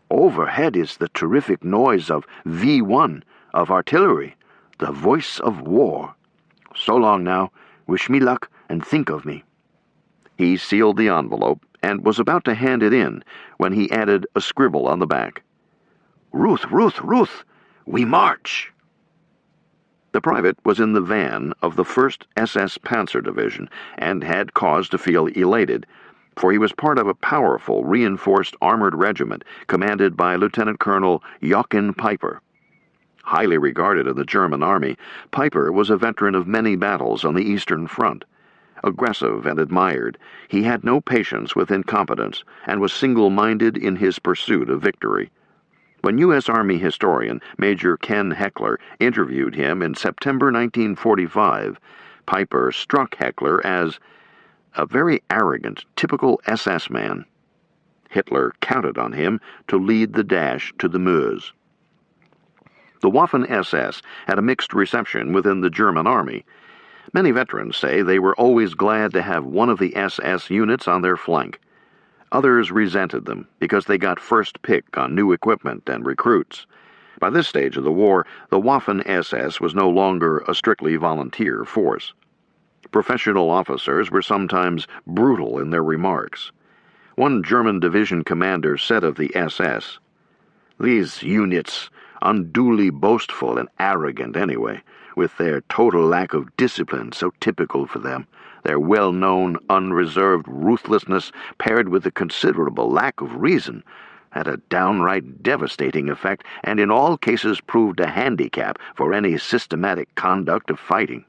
"Overhead is the terrific noise of V1, of artillery, the voice of war. So long now, wish me luck and think of me." He sealed the envelope and was about to hand it in when he added a scribble on the back. "Ruth, Ruth, Ruth, we march!" The private was in the van of the 1st SS Panzer Division and had cause to feel elated, for he was part of a powerful, reinforced armored regiment commanded by Lieutenant Colonel Joachim Peiper. Highly regarded in the German army, Peiper was a veteran of many battles on the Eastern Front. Aggressive and admired, he had no patience with incompetence and was single-minded in his pursuit of victory. When U.S. Army historian Major Ken Heckler interviewed him in September 1945, Peiper struck Heckler as a very arrogant, typical SS man. Hitler counted on him to lead the dash to the Meuse. The Waffen-SS had a mixed reception within the German army. Many veterans say they were always glad to have one of the SS units on their flank. Others resented them because they got first pick on new equipment and recruits. By this stage of the war, the Waffen-SS was no longer a strictly volunteer force. Professional officers were sometimes brutal in their remarks. One German division commander said of the SS, "These units, unduly boastful and arrogant anyway, with their total lack of discipline so typical for them, their well-known, unreserved ruthlessness paired with a considerable lack of reason, had a downright devastating effect and in all cases proved a handicap for any systematic conduct of fighting."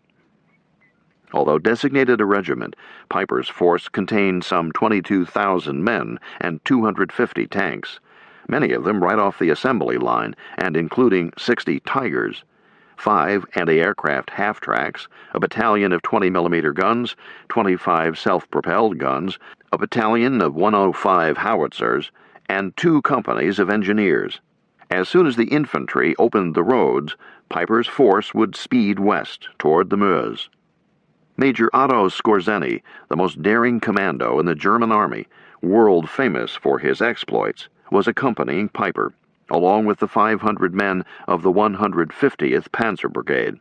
Although designated a regiment, Peiper's force contained some 22,000 men and 250 tanks, many of them right off the assembly line and including 60 Tigers, 5 anti-aircraft half-tracks, a battalion of 20mm guns, 25 self-propelled guns, a battalion of 105 howitzers, and 2 companies of engineers. As soon as the infantry opened the roads, Peiper's force would speed west toward the Meuse. Major Otto Skorzeny, the most daring commando in the German army, world famous for his exploits, was accompanying Peiper, along with the 500 men of the 150th Panzer Brigade.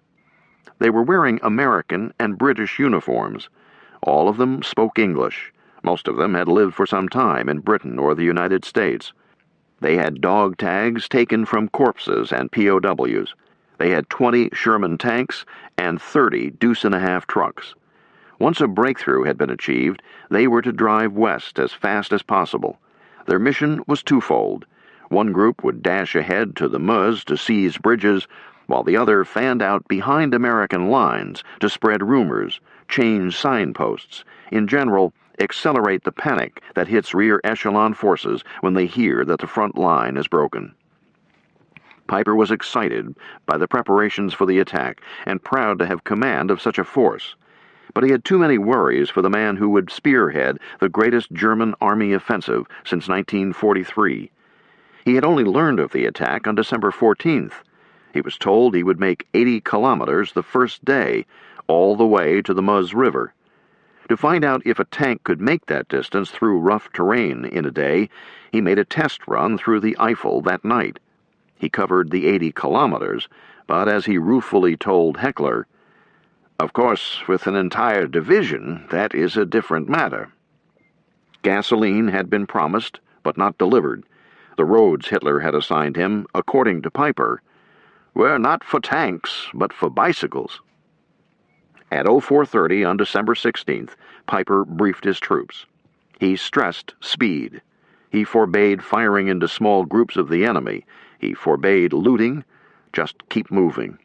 They were wearing American and British uniforms. All of them spoke English. Most of them had lived for some time in Britain or the United States. They had dog tags taken from corpses and POWs. They had 20 Sherman tanks and 30 deuce-and-a-half trucks. Once a breakthrough had been achieved, they were to drive west as fast as possible. Their mission was twofold. One group would dash ahead to the Meuse to seize bridges, while the other fanned out behind American lines to spread rumors, change signposts, in general, accelerate the panic that hits rear echelon forces when they hear that the front line is broken. Peiper was excited by the preparations for the attack and proud to have command of such a force. But he had too many worries for the man who would spearhead the greatest German army offensive since 1943. He had only learned of the attack on December 14th. He was told he would make 80 kilometers the first day, all the way to the Meuse River. To find out if a tank could make that distance through rough terrain in a day, he made a test run through the Eifel that night. He covered the 80 kilometers, but as he ruefully told Heckler, "Of course, with an entire division, that is a different matter." Gasoline had been promised, but not delivered. The roads Hitler had assigned him, according to Piper, were not for tanks, but for bicycles. At 0430 on December 16th, Piper briefed his troops. He stressed speed. He forbade firing into small groups of the enemy. He forbade looting. Just keep moving.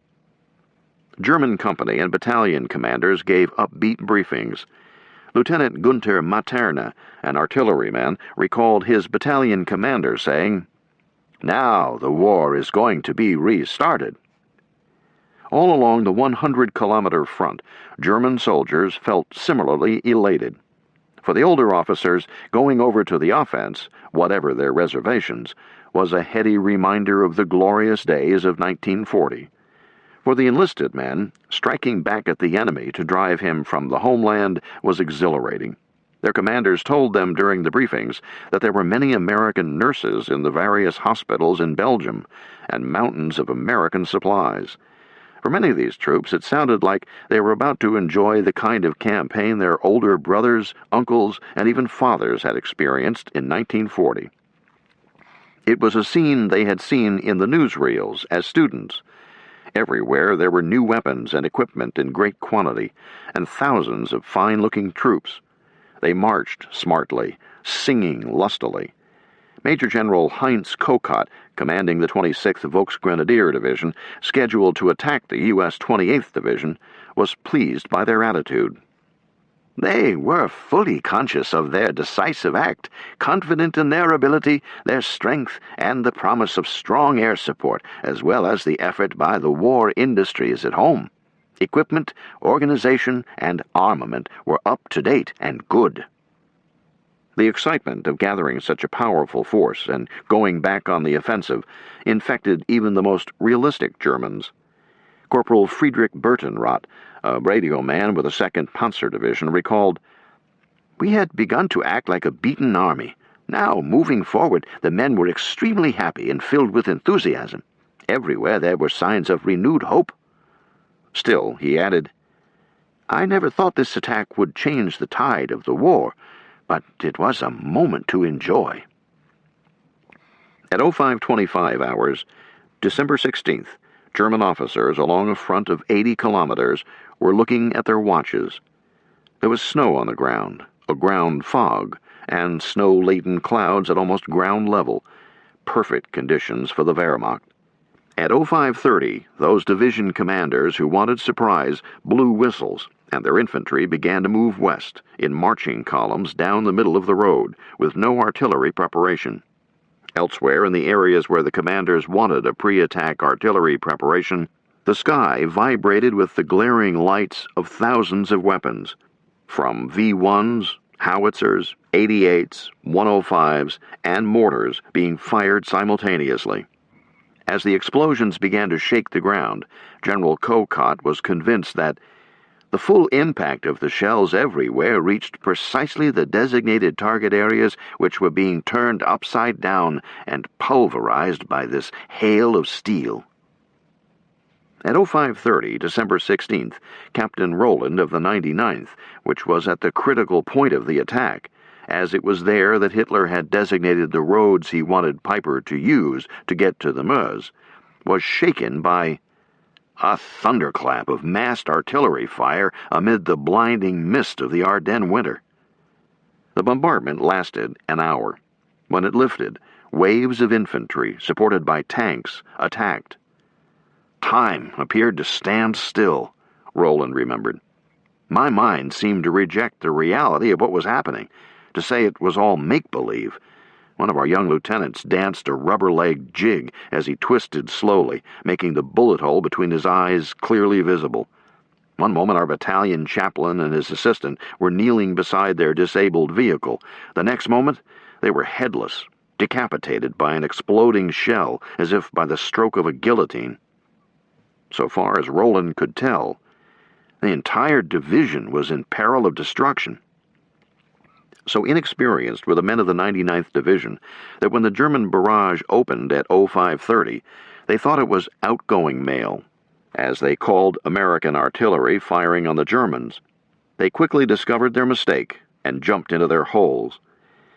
German company and battalion commanders gave upbeat briefings. Lieutenant Gunther Materna, an artilleryman, recalled his battalion commander saying, "Now the war is going to be restarted." All along the 100-kilometer front, German soldiers felt similarly elated. For the older officers, going over to the offense, whatever their reservations, was a heady reminder of the glorious days of 1940. For the enlisted men, striking back at the enemy to drive him from the homeland was exhilarating. Their commanders told them during the briefings that there were many American nurses in the various hospitals in Belgium and mountains of American supplies. For many of these troops, it sounded like they were about to enjoy the kind of campaign their older brothers, uncles, and even fathers had experienced in 1940. It was a scene they had seen in the newsreels as students. Everywhere there were new weapons and equipment in great quantity, and thousands of fine-looking troops. They marched smartly, singing lustily. Major General Heinz Kokott, commanding the 26th Volksgrenadier Division, scheduled to attack the U.S. 28th Division, was pleased by their attitude. They were fully conscious of their decisive act, confident in their ability, their strength, and the promise of strong air support, as well as the effort by the war industries at home. Equipment, organization, and armament were up to date and good. The excitement of gathering such a powerful force and going back on the offensive infected even the most realistic Germans. Corporal Friedrich Bertenrath, a radio man with the 2nd Panzer Division, recalled, "We had begun to act like a beaten army. Now, moving forward, the men were extremely happy and filled with enthusiasm. Everywhere there were signs of renewed hope." Still, he added, "I never thought this attack would change the tide of the war, but it was a moment to enjoy." At 0525 hours, December 16th, German officers along a front of 80 kilometers were looking at their watches. There was snow on the ground, a ground fog, and snow-laden clouds at almost ground level. Perfect conditions for the Wehrmacht. At 0530, those division commanders who wanted surprise blew whistles, and their infantry began to move west, in marching columns down the middle of the road, with no artillery preparation. Elsewhere, in the areas where the commanders wanted a pre-attack artillery preparation, the sky vibrated with the glaring lights of thousands of weapons, from V-1s, howitzers, 88s, 105s, and mortars being fired simultaneously. As the explosions began to shake the ground, General Kokott was convinced that the full impact of the shells everywhere reached precisely the designated target areas which were being turned upside down and pulverized by this hail of steel. At 0530, December 16th, Captain Roland of the 99th, which was at the critical point of the attack, as it was there that Hitler had designated the roads he wanted Piper to use to get to the Meuse, was shaken by a thunderclap of massed artillery fire amid the blinding mist of the Ardennes winter. The bombardment lasted an hour. When it lifted, waves of infantry, supported by tanks, attacked. Time appeared to stand still, Roland remembered. My mind seemed to reject the reality of what was happening, to say it was all make-believe. One of our young lieutenants danced a rubber-legged jig as he twisted slowly, making the bullet hole between his eyes clearly visible. One moment our battalion chaplain and his assistant were kneeling beside their disabled vehicle. The next moment, they were headless, decapitated by an exploding shell, as if by the stroke of a guillotine. So far as Roland could tell, the entire division was in peril of destruction. So inexperienced were the men of the 99th Division that when the German barrage opened at 0530, they thought it was outgoing mail, as they called American artillery firing on the Germans. They quickly discovered their mistake and jumped into their holes.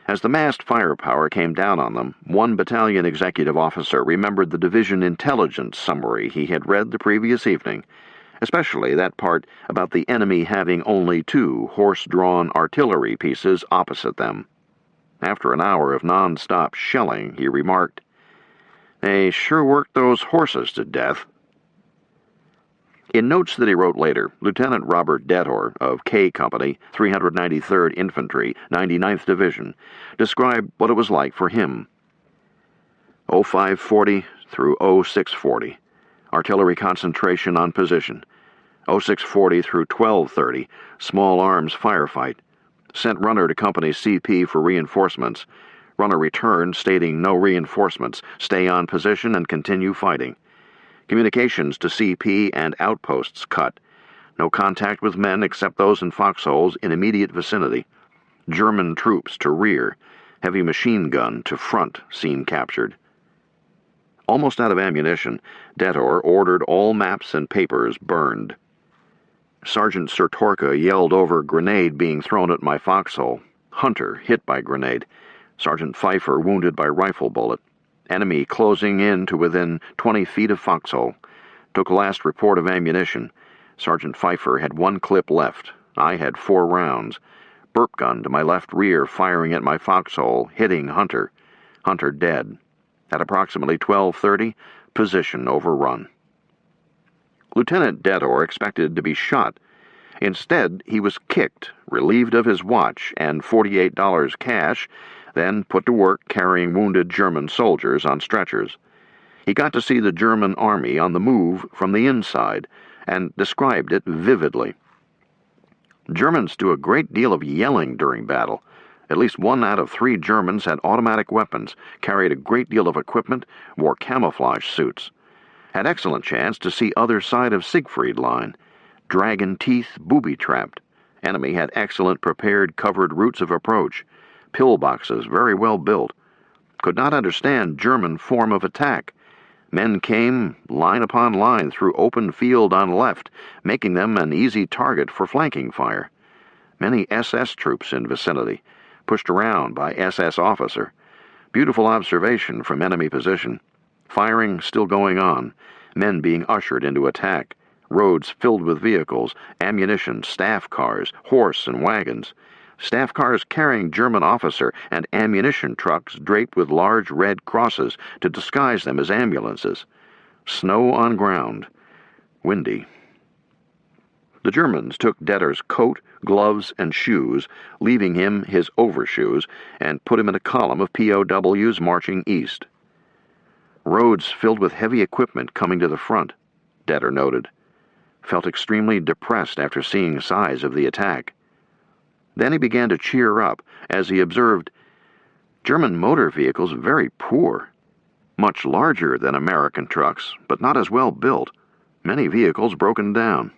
As the massed firepower came down on them, one battalion executive officer remembered the division intelligence summary he had read the previous evening, especially that part about the enemy having only 2 horse-drawn artillery pieces opposite them. After an hour of non-stop shelling, he remarked, "They sure worked those horses to death." In notes that he wrote later, Lieutenant Robert Detor of K Company, 393rd Infantry, 99th Division, described what it was like for him. 0540 through 0640, artillery concentration on position. 0640 through 1230, small arms firefight. Sent runner to company CP for reinforcements. Runner returned stating no reinforcements, stay on position and continue fighting. Communications to CP and outposts cut. No contact with men except those in foxholes in immediate vicinity. German troops to rear. Heavy machine gun to front seen captured. Almost out of ammunition, Detor ordered all maps and papers burned. Sergeant Sertorka yelled over grenade being thrown at my foxhole. Hunter hit by grenade. Sergeant Pfeiffer wounded by rifle bullet. Enemy closing in to within 20 feet of foxhole. Took last report of ammunition. Sergeant Pfeiffer had 1 clip left. I had 4 rounds. Burp gun to my left rear firing at my foxhole, hitting Hunter. Hunter dead. At approximately 12:30, position overrun. Lieutenant Detor expected to be shot. Instead, he was kicked, relieved of his watch and $48 cash, then put to work carrying wounded German soldiers on stretchers. He got to see the German army on the move from the inside and described it vividly. Germans do a great deal of yelling during battle. At least 1 out of 3 Germans had automatic weapons, carried a great deal of equipment, wore camouflage suits. Had excellent chance to see other side of Siegfried Line. Dragon teeth booby-trapped. Enemy had excellent prepared covered routes of approach. Pillboxes very well built. Could not understand German form of attack. Men came line upon line through open field on left, making them an easy target for flanking fire. Many SS troops in vicinity, pushed around by SS officer. Beautiful observation from enemy position. Firing still going on. Men being ushered into attack. Roads filled with vehicles, ammunition, staff cars, horse and wagons. Staff cars carrying German officer and ammunition trucks draped with large red crosses to disguise them as ambulances. Snow on ground. Windy. The Germans took Detor's coat, gloves, and shoes, leaving him his overshoes, and put him in a column of POWs marching east. Roads filled with heavy equipment coming to the front, Detor noted. Felt extremely depressed after seeing size of the attack. Then he began to cheer up as he observed German motor vehicles very poor. Much larger than American trucks, but not as well built. Many vehicles broken down.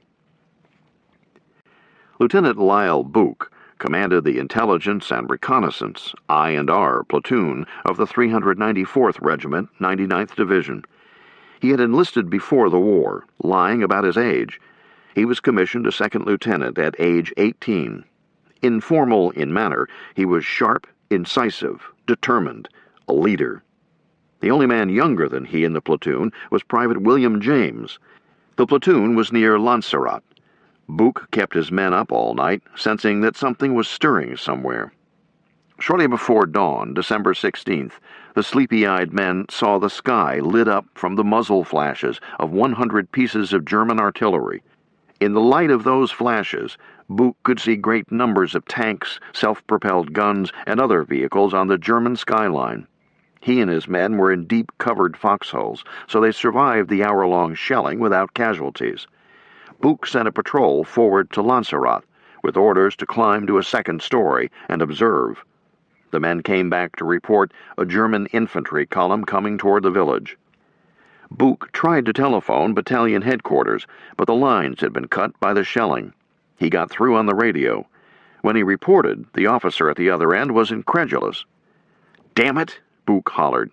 Lieutenant Lyle Book commanded the Intelligence and Reconnaissance I&R platoon of the 394th Regiment, 99th Division. He had enlisted before the war, lying about his age. He was commissioned a second lieutenant at age 18. Informal in manner, he was sharp, incisive, determined, a leader. The only man younger than he in the platoon was Private William James. The platoon was near Lanzarote. Book kept his men up all night, sensing that something was stirring somewhere. Shortly before dawn, December 16th, the sleepy-eyed men saw the sky lit up from the muzzle flashes of 100 pieces of German artillery. In the light of those flashes, Book could see great numbers of tanks, self-propelled guns, and other vehicles on the German skyline. He and his men were in deep covered foxholes, so they survived the hour-long shelling without casualties. Buch sent a patrol forward to Lanzarote, with orders to climb to a second story and observe. The men came back to report a German infantry column coming toward the village. Buch tried to telephone battalion headquarters, but the lines had been cut by the shelling. He got through on the radio. When he reported, the officer at the other end was incredulous. "Damn it," Buch hollered.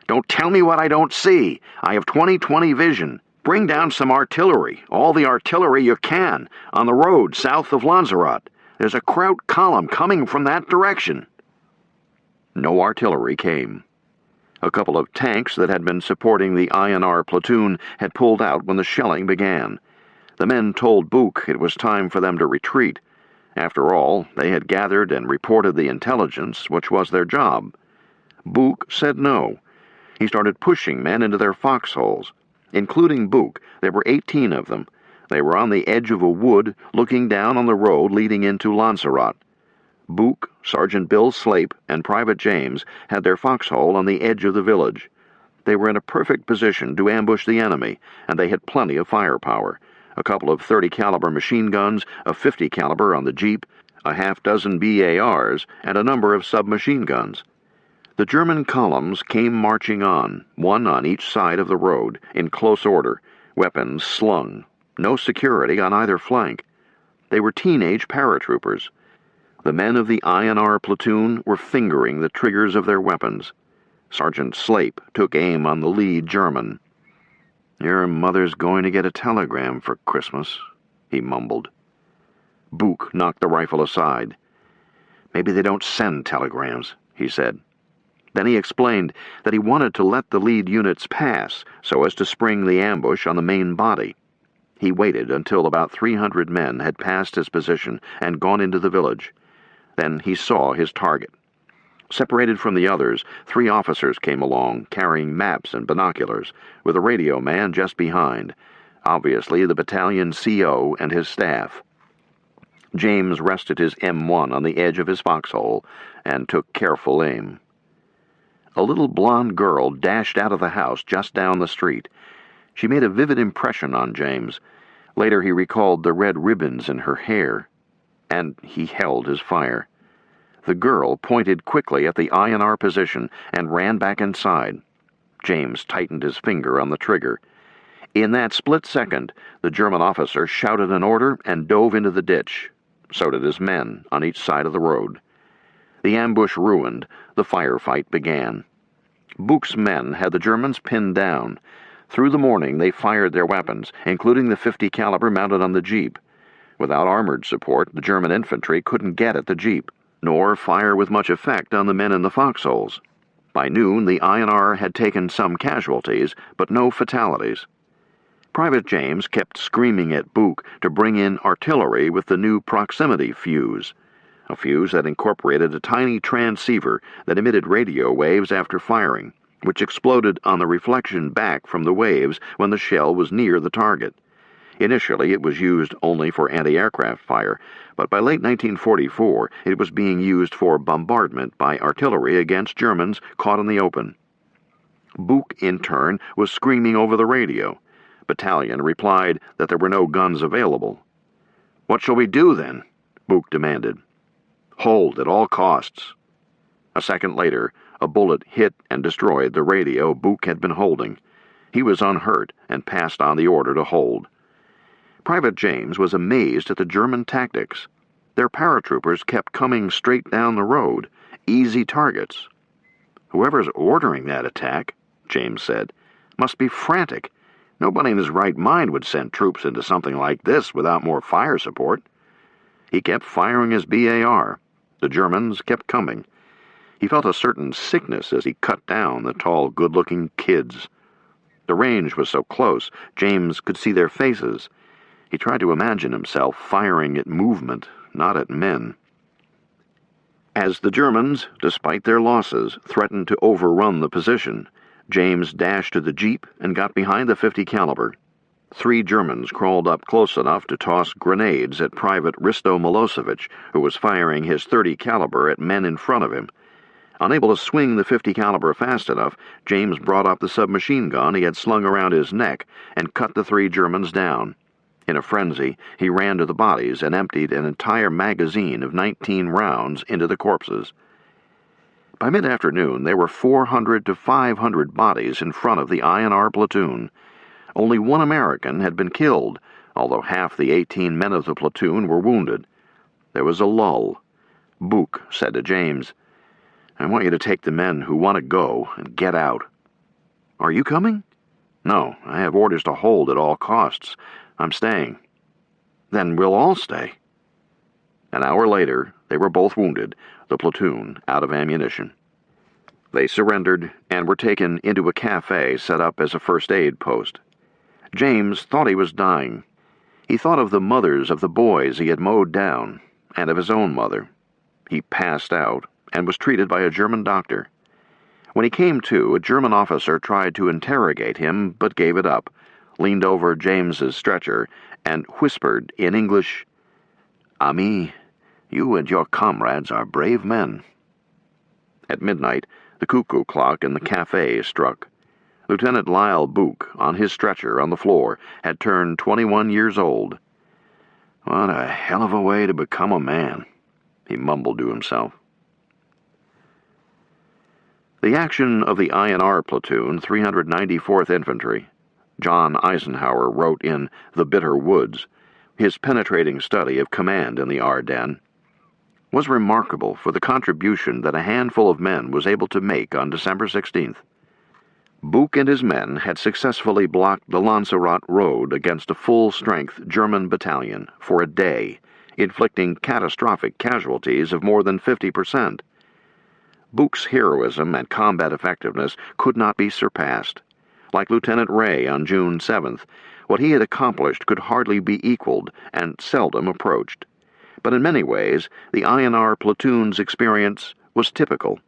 "Don't tell me what I don't see. I have 20/20 vision. Bring down some artillery, all the artillery you can, on the road south of Lanzarote. There's a Kraut column coming from that direction." No artillery came. A couple of tanks that had been supporting the INR platoon had pulled out when the shelling began. The men told Buch it was time for them to retreat. After all, they had gathered and reported the intelligence, which was their job. Buch said no. He started pushing men into their foxholes. Including Buch, there were 18 of them. They were on the edge of a wood, looking down on the road leading into Lanzarote. Buch, Sergeant Bill Slape, and Private James had their foxhole on the edge of the village. They were in a perfect position to ambush the enemy, and they had plenty of firepower. A couple of 30 caliber machine guns, a 50 caliber on the Jeep, a half-dozen BARs, and a number of submachine guns. The German columns came marching on, one on each side of the road, in close order, weapons slung. No security on either flank. They were teenage paratroopers. The men of the INR platoon were fingering the triggers of their weapons. Sergeant Slape took aim on the lead German. "Your mother's going to get a telegram for Christmas," he mumbled. Buch knocked the rifle aside. "Maybe they don't send telegrams," he said. Then he explained that he wanted to let the lead units pass so as to spring the ambush on the main body. He waited until about 300 men had passed his position and gone into the village. Then he saw his target. Separated from the others, 3 officers came along, carrying maps and binoculars, with a radio man just behind, obviously the battalion CO and his staff. James rested his M1 on the edge of his foxhole and took careful aim. A little blonde girl dashed out of the house just down the street. She made a vivid impression on James. Later he recalled the red ribbons in her hair, and he held his fire. The girl pointed quickly at the INR position and ran back inside. James tightened his finger on the trigger. In that split second, the German officer shouted an order and dove into the ditch. So did his men on each side of the road. The ambush ruined, the firefight began. Buch's men had the Germans pinned down. Through the morning they fired their weapons, including the 50 caliber mounted on the Jeep. Without armored support, the German infantry couldn't get at the Jeep, nor fire with much effect on the men in the foxholes. By noon, the INR had taken some casualties, but no fatalities. Private James kept screaming at Buch to bring in artillery with the new proximity fuse, a fuse that incorporated a tiny transceiver that emitted radio waves after firing, which exploded on the reflection back from the waves when the shell was near the target. Initially, it was used only for anti-aircraft fire, but by late 1944, it was being used for bombardment by artillery against Germans caught in the open. Buch, in turn, was screaming over the radio. Battalion replied that there were no guns available. "What shall we do, then?" Buch demanded. "Hold at all costs." A second later, a bullet hit and destroyed the radio Buch had been holding. He was unhurt and passed on the order to hold. Private James was amazed at the German tactics. Their paratroopers kept coming straight down the road, easy targets. "Whoever's ordering that attack," James said, "must be frantic. Nobody in his right mind would send troops into something like this without more fire support." He kept firing his BAR. The Germans kept coming. He felt a certain sickness as he cut down the tall, good-looking kids. The range was so close, James could see their faces. He tried to imagine himself firing at movement, not at men. As the Germans, despite their losses, threatened to overrun the position, James dashed to the Jeep and got behind the 50 caliber. 3 Germans crawled up close enough to toss grenades at Private Risto Milosevic, who was firing his 30 caliber at men in front of him. Unable to swing the 50 caliber fast enough, James brought up the submachine gun he had slung around his neck and cut the 3 Germans down. In a frenzy, he ran to the bodies and emptied an entire magazine of 19 rounds into the corpses. By mid-afternoon, there were 400 to 500 bodies in front of the INR platoon. Only one American had been killed, although half the 18 men of the platoon were wounded. There was a lull. Book said to James, "I want you to take the men who want to go and get out." "Are you coming?" "No, I have orders to hold at all costs. I'm staying." "Then we'll all stay." An hour later, they were both wounded, the platoon out of ammunition. They surrendered and were taken into a cafe set up as a first aid post. James thought he was dying. He thought of the mothers of the boys he had mowed down, and of his own mother. He passed out and was treated by a German doctor. When he came to, a German officer tried to interrogate him but gave it up, leaned over James's stretcher, and whispered in English, "Ami, you and your comrades are brave men." At midnight, the cuckoo clock in the cafe struck. Lieutenant Lyle Book, on his stretcher on the floor, had turned 21 years old. "What a hell of a way to become a man," he mumbled to himself. The action of the INR platoon, 394th Infantry, John Eisenhower wrote in The Bitter Woods, his penetrating study of command in the Ardennes, was remarkable for the contribution that a handful of men was able to make on December 16th. Book and his men had successfully blocked the Lanzarote road against a full-strength German battalion for a day, inflicting catastrophic casualties of more than 50%. Book's heroism and combat effectiveness could not be surpassed. Like Lieutenant Ray on June 7th, what he had accomplished could hardly be equaled and seldom approached. But in many ways, the INR platoon's experience was typical.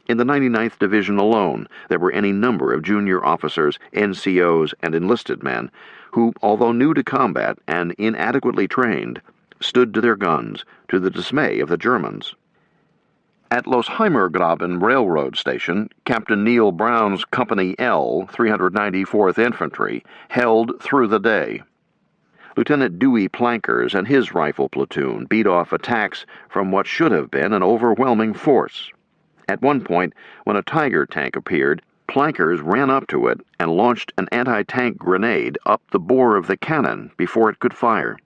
In the 99th Division alone, there were any number of junior officers, NCOs, and enlisted men who, although new to combat and inadequately trained, stood to their guns, to the dismay of the Germans. At Losheimergraben Railroad Station, Captain Neil Brown's Company L, 394th Infantry, held through the day. Lieutenant Dewey Plankers and his rifle platoon beat off attacks from what should have been an overwhelming force. At one point, when a Tiger tank appeared, Plankers ran up to it and launched an anti-tank grenade up the bore of the cannon before it could fire.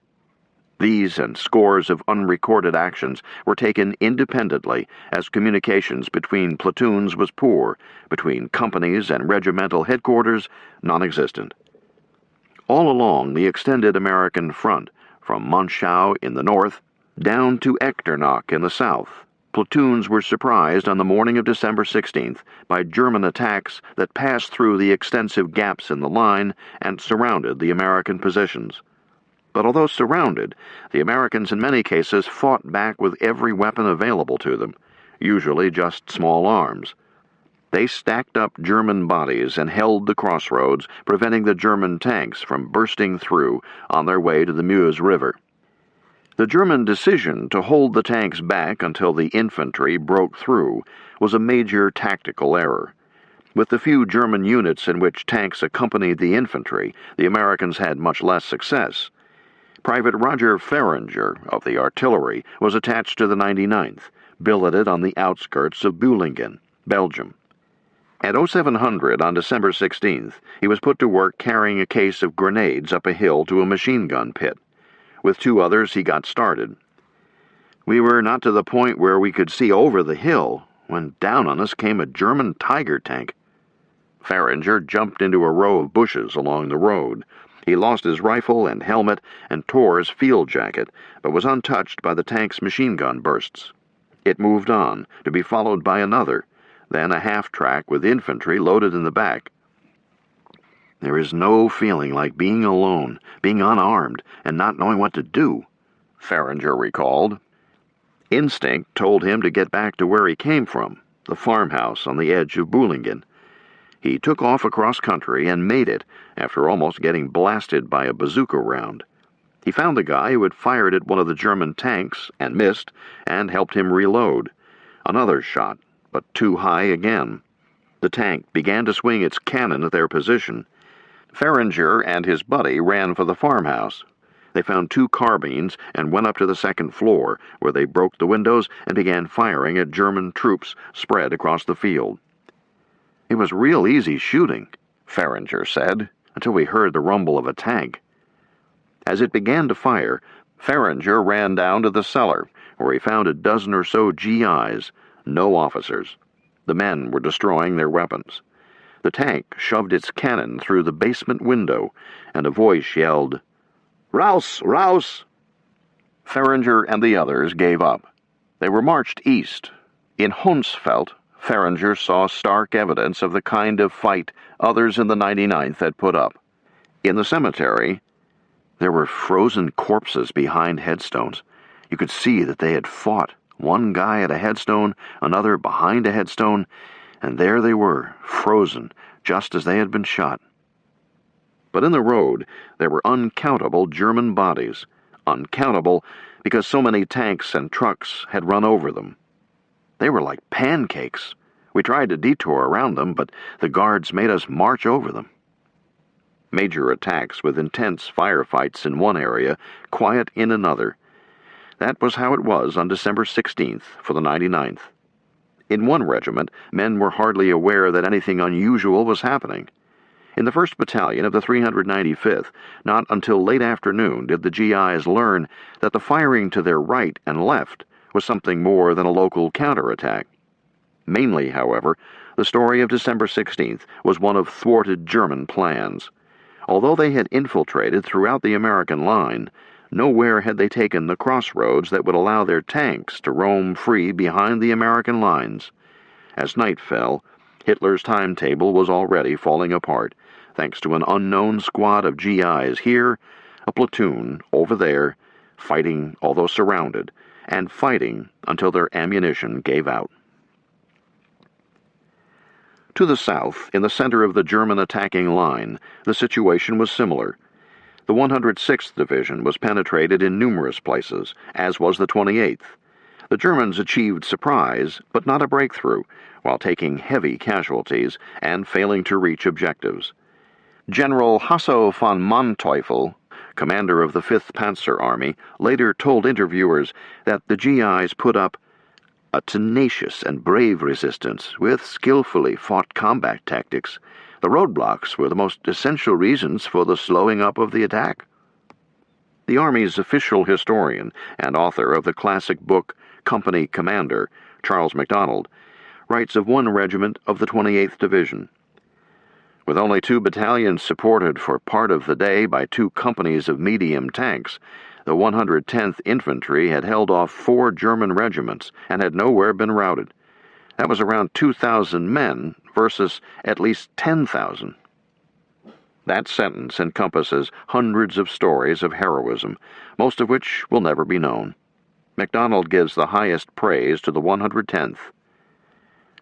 These and scores of unrecorded actions were taken independently, as communications between platoons was poor, between companies and regimental headquarters non-existent. All along the extended American front, from Monschau in the north down to Echternach in the south, platoons were surprised on the morning of December 16th by German attacks that passed through the extensive gaps in the line and surrounded the American positions. But although surrounded, the Americans in many cases fought back with every weapon available to them, usually just small arms. They stacked up German bodies and held the crossroads, preventing the German tanks from bursting through on their way to the Meuse River. The German decision to hold the tanks back until the infantry broke through was a major tactical error. With the few German units in which tanks accompanied the infantry, the Americans had much less success. Private Roger Feringer of the artillery was attached to the 99th, billeted on the outskirts of Beulingen, Belgium. At 0700 on December 16th, he was put to work carrying a case of grenades up a hill to a machine gun pit. With two others, he got started. We were not to the point where we could see over the hill when down on us came a German Tiger tank. Feringer jumped into a row of bushes along the road. He lost his rifle and helmet and tore his field jacket, but was untouched by the tank's machine gun bursts. It moved on, to be followed by another, then a half-track with infantry loaded in the back. There is no feeling like being alone, being unarmed, and not knowing what to do, Feringer recalled. Instinct told him to get back to where he came from, the farmhouse on the edge of Beulingen. He took off across country and made it after almost getting blasted by a bazooka round. He found the guy who had fired at one of the German tanks and missed, and helped him reload. Another shot, but too high again. The tank began to swing its cannon at their position. Feringer and his buddy ran for the farmhouse. They found 2 carbines and went up to the second floor, where they broke the windows and began firing at German troops spread across the field. "It was real easy shooting," Feringer said, "until we heard the rumble of a tank." As it began to fire, Feringer ran down to the cellar, where he found a dozen or so GIs, no officers. The men were destroying their weapons. The tank shoved its cannon through the basement window, and a voice yelled, "Raus! Raus!" Feringer and the others gave up. They were marched east. In Honsfeld, Feringer saw stark evidence of the kind of fight others in the 99th had put up. In the cemetery, there were frozen corpses behind headstones. You could see that they had fought, one guy at a headstone, another behind a headstone, and there they were, frozen, just as they had been shot. But in the road, there were uncountable German bodies, uncountable because so many tanks and trucks had run over them. They were like pancakes. We tried to detour around them, but the guards made us march over them. Major attacks with intense firefights in one area, quiet in another. That was how it was on December 16th for the 99th. In one regiment, men were hardly aware that anything unusual was happening. In the 1st Battalion of the 395th, not until late afternoon did the GIs learn that the firing to their right and left was something more than a local counterattack. Mainly, however, the story of December 16th was one of thwarted German plans. Although they had infiltrated throughout the American line, nowhere had they taken the crossroads that would allow their tanks to roam free behind the American lines. As night fell, Hitler's timetable was already falling apart, thanks to an unknown squad of GIs here, a platoon over there, fighting although surrounded, and fighting until their ammunition gave out. To the south, in the center of the German attacking line, the situation was similar. The 106th Division was penetrated in numerous places, as was the 28th. The Germans achieved surprise, but not a breakthrough, while taking heavy casualties and failing to reach objectives. General Hasso von Manteuffel, commander of the 5th Panzer Army, later told interviewers that the GIs put up a tenacious and brave resistance with skillfully fought combat tactics. The roadblocks were the most essential reasons for the slowing up of the attack. The Army's official historian and author of the classic book Company Commander, Charles MacDonald, writes of one regiment of the 28th Division. With only 2 battalions supported for part of the day by 2 companies of medium tanks, the 110th Infantry had held off 4 German regiments and had nowhere been routed. That was around 2,000 men versus at least 10,000. That sentence encompasses hundreds of stories of heroism, most of which will never be known. MacDonald gives the highest praise to the 110th.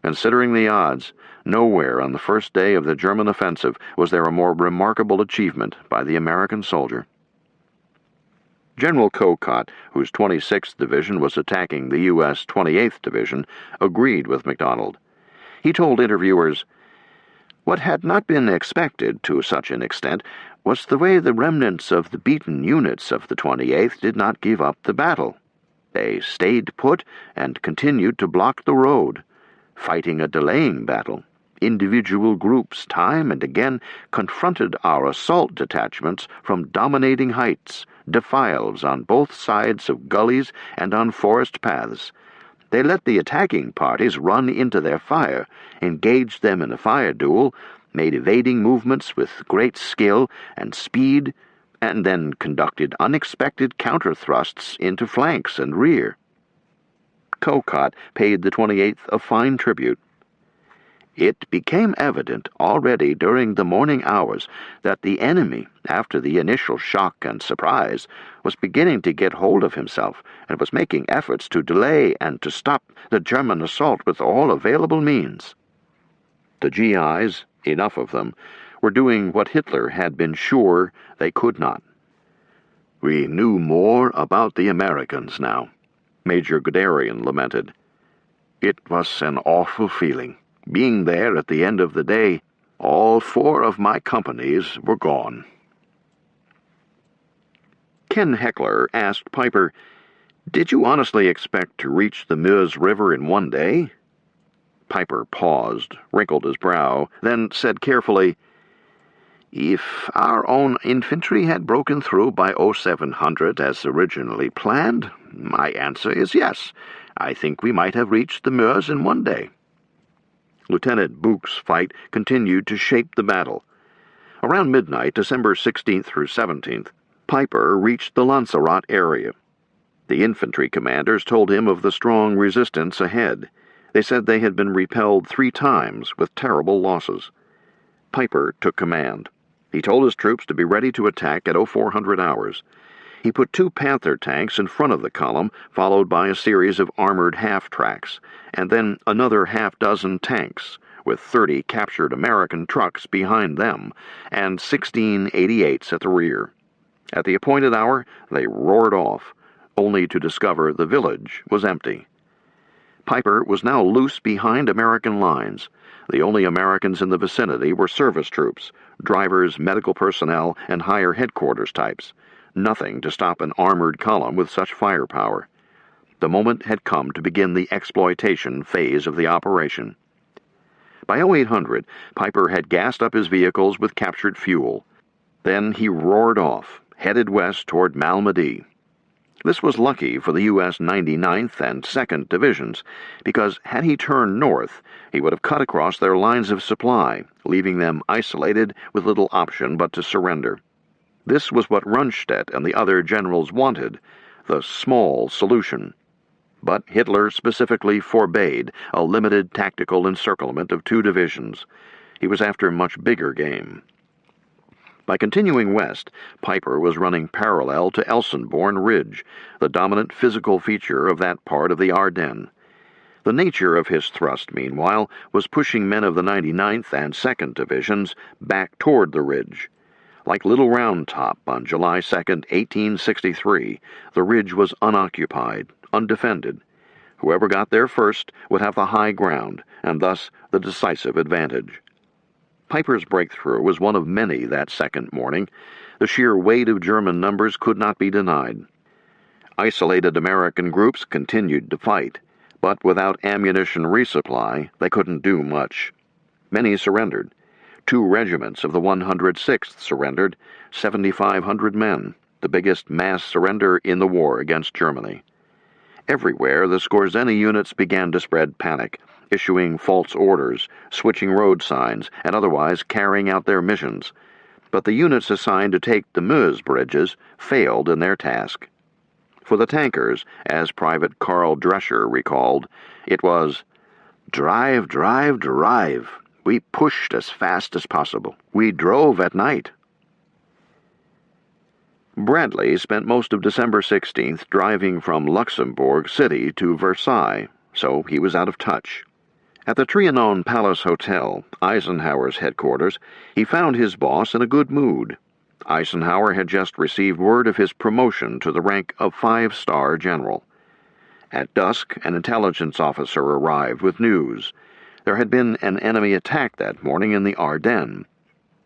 Considering the odds, nowhere on the first day of the German offensive was there a more remarkable achievement by the American soldier. General Cocott, whose 26th Division was attacking the U.S. 28th Division, agreed with MacDonald. He told interviewers, "What had not been expected to such an extent was the way the remnants of the beaten units of the 28th did not give up the battle. They stayed put and continued to block the road, fighting a delaying battle. Individual groups time and again confronted our assault detachments from dominating heights, defiles on both sides of gullies and on forest paths. They let the attacking parties run into their fire, engaged them in a fire duel, made evading movements with great skill and speed, and then conducted unexpected counter-thrusts into flanks and rear." Cocott paid the 28th a fine tribute. "It became evident already during the morning hours that the enemy, after the initial shock and surprise, was beginning to get hold of himself and was making efforts to delay and to stop the German assault with all available means." The GIs, enough of them, were doing what Hitler had been sure they could not. "We knew more about the Americans now," Major Guderian lamented. "It was an awful feeling, being there at the end of the day, All 4 of my companies were gone. Ken Heckler asked Piper, "Did you honestly expect to reach the Meuse River in one day?" Piper paused, wrinkled his brow, then said carefully, "If our own infantry had broken through by 0700 as originally planned, my answer is yes. I think we might have reached the Meuse in one day." Lieutenant Buch's fight continued to shape the battle. Around midnight, December 16th through 17th, Piper reached the Lanzarote area. The infantry commanders told him of the strong resistance ahead. They said they had been repelled 3 times with terrible losses. Piper took command. He told his troops to be ready to attack at 0400 hours. He put 2 Panther tanks in front of the column, followed by a series of armored half-tracks, and then another half-dozen tanks, with 30 captured American trucks behind them, and 16 88s at the rear. At the appointed hour, they roared off, only to discover the village was empty. Piper was now loose behind American lines. The only Americans in the vicinity were service troops, drivers, medical personnel, and higher headquarters types. Nothing to stop an armored column with such firepower. The moment had come to begin the exploitation phase of the operation. By 0800, Piper had gassed up his vehicles with captured fuel. Then he roared off, headed west toward Malmedy. This was lucky for the U.S. 99th and 2nd Divisions, because had he turned north, he would have cut across their lines of supply, leaving them isolated with little option but to surrender. This was what Rundstedt and the other generals wanted, the small solution. But Hitler specifically forbade a limited tactical encirclement of 2 divisions. He was after much bigger game. By continuing west, Piper was running parallel to Elsenborn Ridge, the dominant physical feature of that part of the Ardennes. The nature of his thrust, meanwhile, was pushing men of the 99th and 2nd Divisions back toward the ridge. Like Little Round Top on July 2, 1863, the ridge was unoccupied, undefended. Whoever got there first would have the high ground, and thus the decisive advantage. Piper's breakthrough was one of many that second morning. The sheer weight of German numbers could not be denied. Isolated American groups continued to fight, but without ammunition resupply, they couldn't do much. Many surrendered. 2 regiments of the 106th surrendered, 7,500 men, the biggest mass surrender in the war against Germany. Everywhere, the Skorzeny units began to spread panic, issuing false orders, switching road signs, and otherwise carrying out their missions. But the units assigned to take the Meuse bridges failed in their task. For the tankers, as Private Karl Drescher recalled, it was, "Drive, drive, drive. We pushed as fast as possible. We drove at night." Bradley spent most of December 16th driving from Luxembourg City to Versailles, so he was out of touch. At the Trianon Palace Hotel, Eisenhower's headquarters, he found his boss in a good mood. Eisenhower had just received word of his promotion to the rank of 5-star general. At dusk, an intelligence officer arrived with news. There had been an enemy attack that morning in the Ardennes.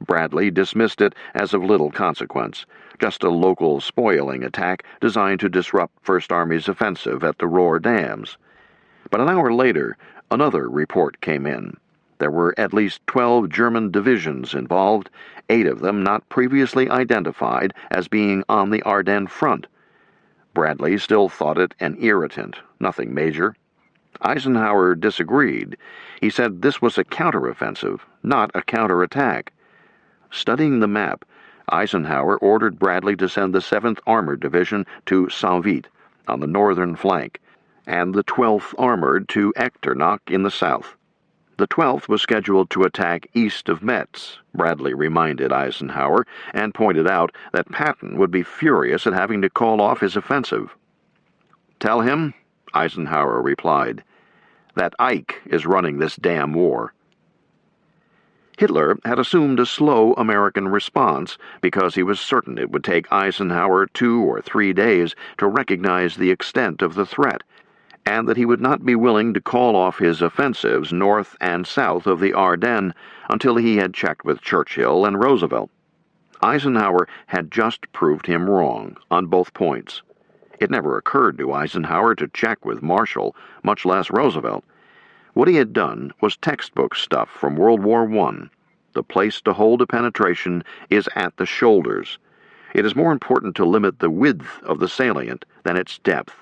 Bradley dismissed it as of little consequence, just a local spoiling attack designed to disrupt First Army's offensive at the Rohr dams. But an hour later, another report came in. There were at least 12 German divisions involved, 8 of them not previously identified as being on the Ardennes front. Bradley still thought it an irritant, nothing major. Eisenhower disagreed. He said this was a counteroffensive, not a counterattack. Studying the map, Eisenhower ordered Bradley to send the 7th Armored Division to Saint-Vite on the northern flank, and the 12th Armored to Echternach in the south. The 12th was scheduled to attack east of Metz, Bradley reminded Eisenhower, and pointed out that Patton would be furious at having to call off his offensive. "Tell him," Eisenhower replied, "that Ike is running this damn war." Hitler had assumed a slow American response because he was certain it would take Eisenhower 2 or 3 days to recognize the extent of the threat, and that he would not be willing to call off his offensives north and south of the Ardennes until he had checked with Churchill and Roosevelt. Eisenhower had just proved him wrong on both points. It never occurred to Eisenhower to check with Marshall, much less Roosevelt. What he had done was textbook stuff from World War I. The place to hold a penetration is at the shoulders. It is more important to limit the width of the salient than its depth.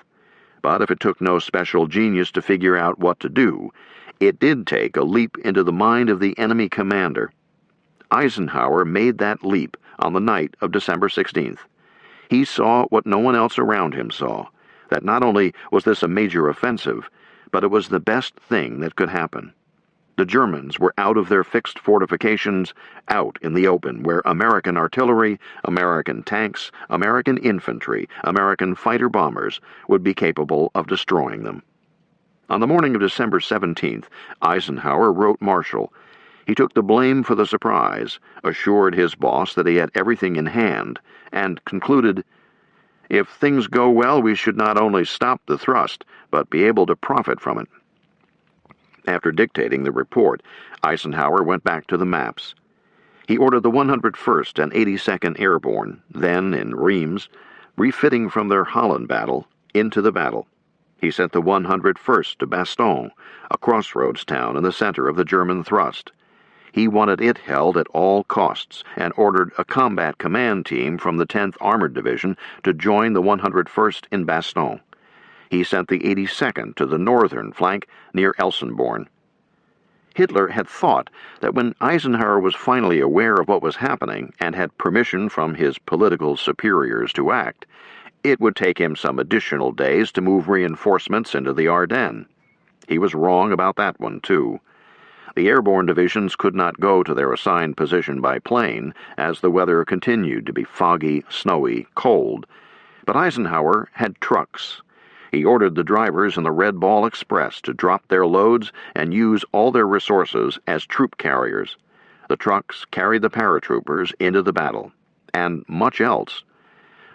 But if it took no special genius to figure out what to do, it did take a leap into the mind of the enemy commander. Eisenhower made that leap on the night of December 16th. He saw what no one else around him saw, that not only was this a major offensive, but it was the best thing that could happen. The Germans were out of their fixed fortifications, out in the open, where American artillery, American tanks, American infantry, American fighter-bombers would be capable of destroying them. On the morning of December 17th, Eisenhower wrote Marshall. He took the blame for the surprise, assured his boss that he had everything in hand, and concluded, "If things go well, we should not only stop the thrust, but be able to profit from it." After dictating the report, Eisenhower went back to the maps. He ordered the 101st and 82nd Airborne, then in Reims, refitting from their Holland battle, into the battle. He sent the 101st to Bastogne, a crossroads town in the center of the German thrust. He wanted it held at all costs and ordered a combat command team from the 10th Armored Division to join the 101st in Bastogne. He sent the 82nd to the northern flank near Elsenborn. Hitler had thought that when Eisenhower was finally aware of what was happening and had permission from his political superiors to act, it would take him some additional days to move reinforcements into the Ardennes. He was wrong about that one, too. The airborne divisions could not go to their assigned position by plane, as the weather continued to be foggy, snowy, cold. But Eisenhower had trucks. He ordered the drivers in the Red Ball Express to drop their loads and use all their resources as troop carriers. The trucks carried the paratroopers into the battle, and much else.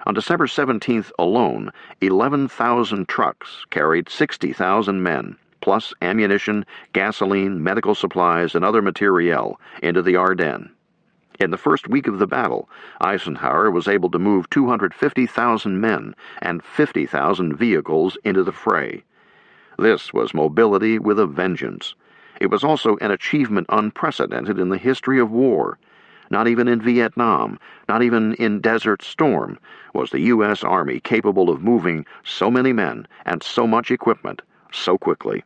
On December 17th alone, 11,000 trucks carried 60,000 men, plus ammunition, gasoline, medical supplies, and other materiel, into the Ardennes. In the first week of the battle, Eisenhower was able to move 250,000 men and 50,000 vehicles into the fray. This was mobility with a vengeance. It was also an achievement unprecedented in the history of war. Not even in Vietnam, not even in Desert Storm, was the U.S. Army capable of moving so many men and so much equipment so quickly.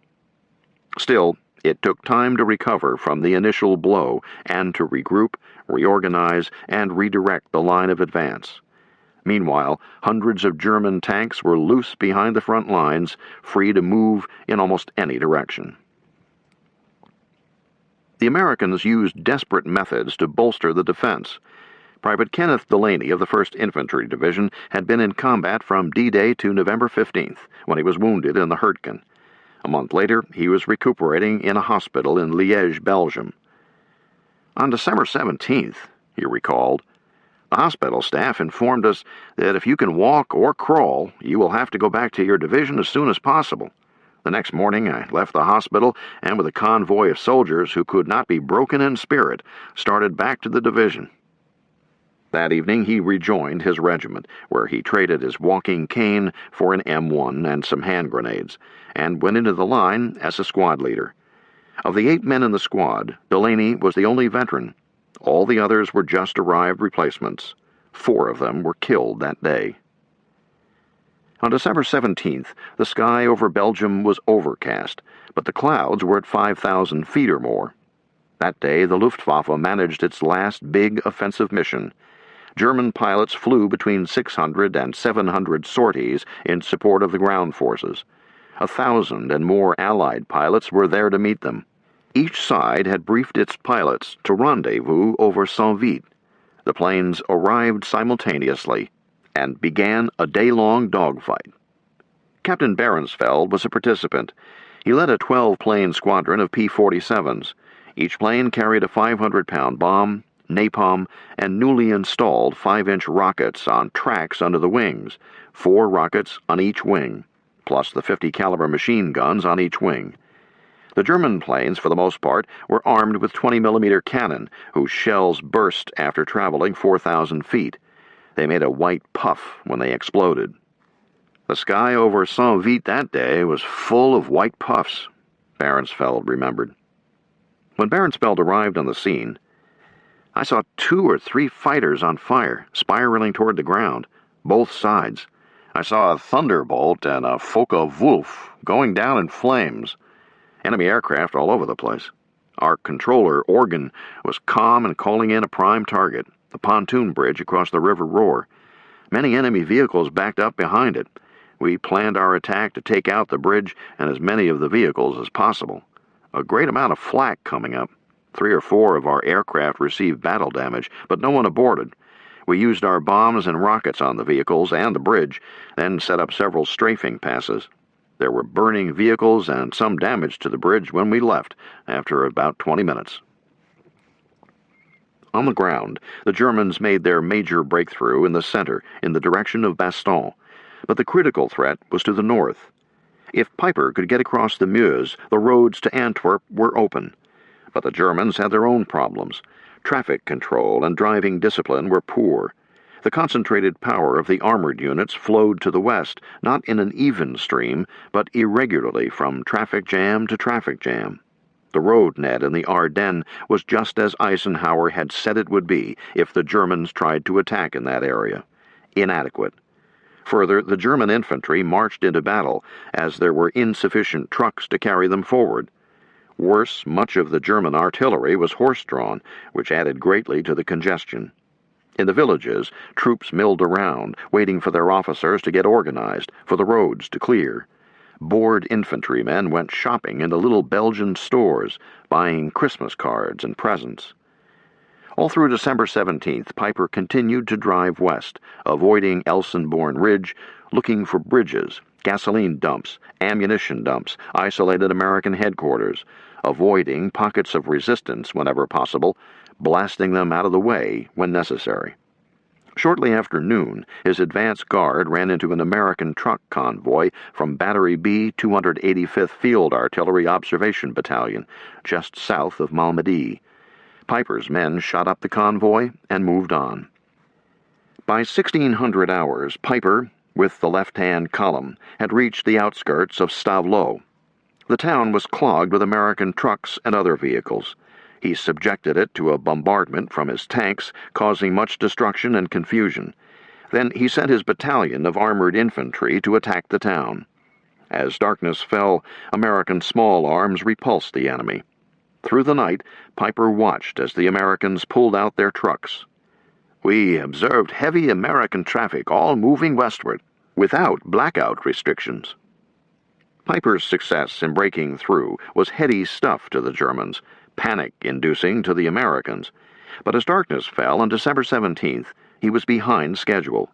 Still, it took time to recover from the initial blow and to regroup, reorganize, and redirect the line of advance. Meanwhile, hundreds of German tanks were loose behind the front lines, free to move in almost any direction. The Americans used desperate methods to bolster the defense. Private Kenneth Delaney of the 1st Infantry Division had been in combat from D-Day to November 15th, when he was wounded in the Hurtgen. A month later, he was recuperating in a hospital in Liège, Belgium. On December 17th, he recalled, the hospital staff informed us that if you can walk or crawl, you will have to go back to your division as soon as possible. The next morning, I left the hospital and, with a convoy of soldiers who could not be broken in spirit, started back to the division. That evening, he rejoined his regiment, where he traded his walking cane for an M1 and some hand grenades, and went into the line as a squad leader. Of the 8 men in the squad, Delaney was the only veteran. All the others were just arrived replacements. 4 of them were killed that day. On December 17th, the sky over Belgium was overcast, but the clouds were at 5,000 feet or more. That day, the Luftwaffe managed its last big offensive mission. German pilots flew between 600 and 700 sorties in support of the ground forces. 1,000 and more Allied pilots were there to meet them. Each side had briefed its pilots to rendezvous over Saint-Vite. The planes arrived simultaneously and began a day-long dogfight. Captain Behrensfeld was a participant. He led a 12-plane squadron of P-47s. Each plane carried a 500-pound bomb, napalm, and newly installed 5-inch rockets on tracks under the wings, 4 rockets on each wing, plus the 50 caliber machine guns on each wing. The German planes, for the most part, were armed with 20mm cannon, whose shells burst after traveling 4,000 feet. They made a white puff when they exploded. The sky over Saint-Vite that day was full of white puffs, Barentsfeld remembered. When Barentsfeld arrived on the scene, I saw 2 or 3 fighters on fire, spiraling toward the ground, both sides. I saw a Thunderbolt and a Focke-Wulf going down in flames. Enemy aircraft all over the place. Our controller, Organ, was calm and calling in a prime target, the pontoon bridge across the River Roar. Many enemy vehicles backed up behind it. We planned our attack to take out the bridge and as many of the vehicles as possible. A great amount of flak coming up. 3 or 4 of our aircraft received battle damage, but no one aborted. We used our bombs and rockets on the vehicles and the bridge, then set up several strafing passes. There were burning vehicles and some damage to the bridge when we left, after about 20 minutes. On the ground, the Germans made their major breakthrough in the center, in the direction of Bastogne, but the critical threat was to the north. If Piper could get across the Meuse, the roads to Antwerp were open. But the Germans had their own problems. Traffic control and driving discipline were poor. The concentrated power of the armored units flowed to the west, not in an even stream, but irregularly from traffic jam to traffic jam. The road net in the Ardennes was just as Eisenhower had said it would be if the Germans tried to attack in that area. Inadequate. Further, the German infantry marched into battle as there were insufficient trucks to carry them forward. Worse, much of the German artillery was horse-drawn, which added greatly to the congestion. In the villages, troops milled around, waiting for their officers to get organized, for the roads to clear. Bored infantrymen went shopping in the little Belgian stores, buying Christmas cards and presents. All through December 17th, Piper continued to drive west, avoiding Elsenborn Ridge, looking for bridges, gasoline dumps, ammunition dumps, isolated American headquarters, avoiding pockets of resistance whenever possible, blasting them out of the way when necessary. Shortly after noon, his advance guard ran into an American truck convoy from Battery B 285th Field Artillery Observation Battalion, just south of Malmedy. Piper's men shot up the convoy and moved on. By 1600 hours, Piper, with the left-hand column, had reached the outskirts of Stavelot. The town was clogged with American trucks and other vehicles. He subjected it to a bombardment from his tanks, causing much destruction and confusion. Then he sent his battalion of armored infantry to attack the town. As darkness fell, American small arms repulsed the enemy. Through the night, Piper watched as the Americans pulled out their trucks. We observed heavy American traffic all moving westward, without blackout restrictions. Piper's success in breaking through was heady stuff to the Germans, panic-inducing to the Americans. But as darkness fell on December 17th, he was behind schedule.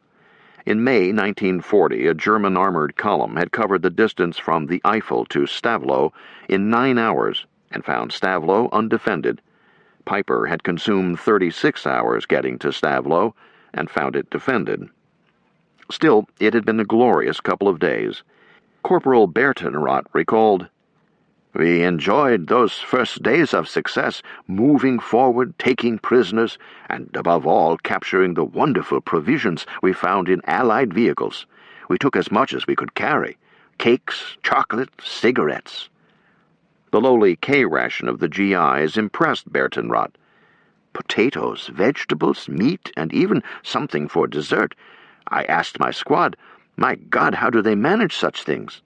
In May 1940, a German armored column had covered the distance from the Eifel to Stavelot in 9 hours and found Stavelot undefended. Piper had consumed 36 hours getting to Stavelot and found it defended. Still, it had been a glorious couple of days. Corporal Bertenrot recalled, "We enjoyed those first days of success, moving forward, taking prisoners, and above all capturing the wonderful provisions we found in Allied vehicles. We took as much as we could carry: cakes, chocolate, cigarettes." The lowly K-ration of the GIs impressed Bertenrot. Potatoes, vegetables, meat, and even something for dessert. I asked my squad, "My God, how do they manage such things?"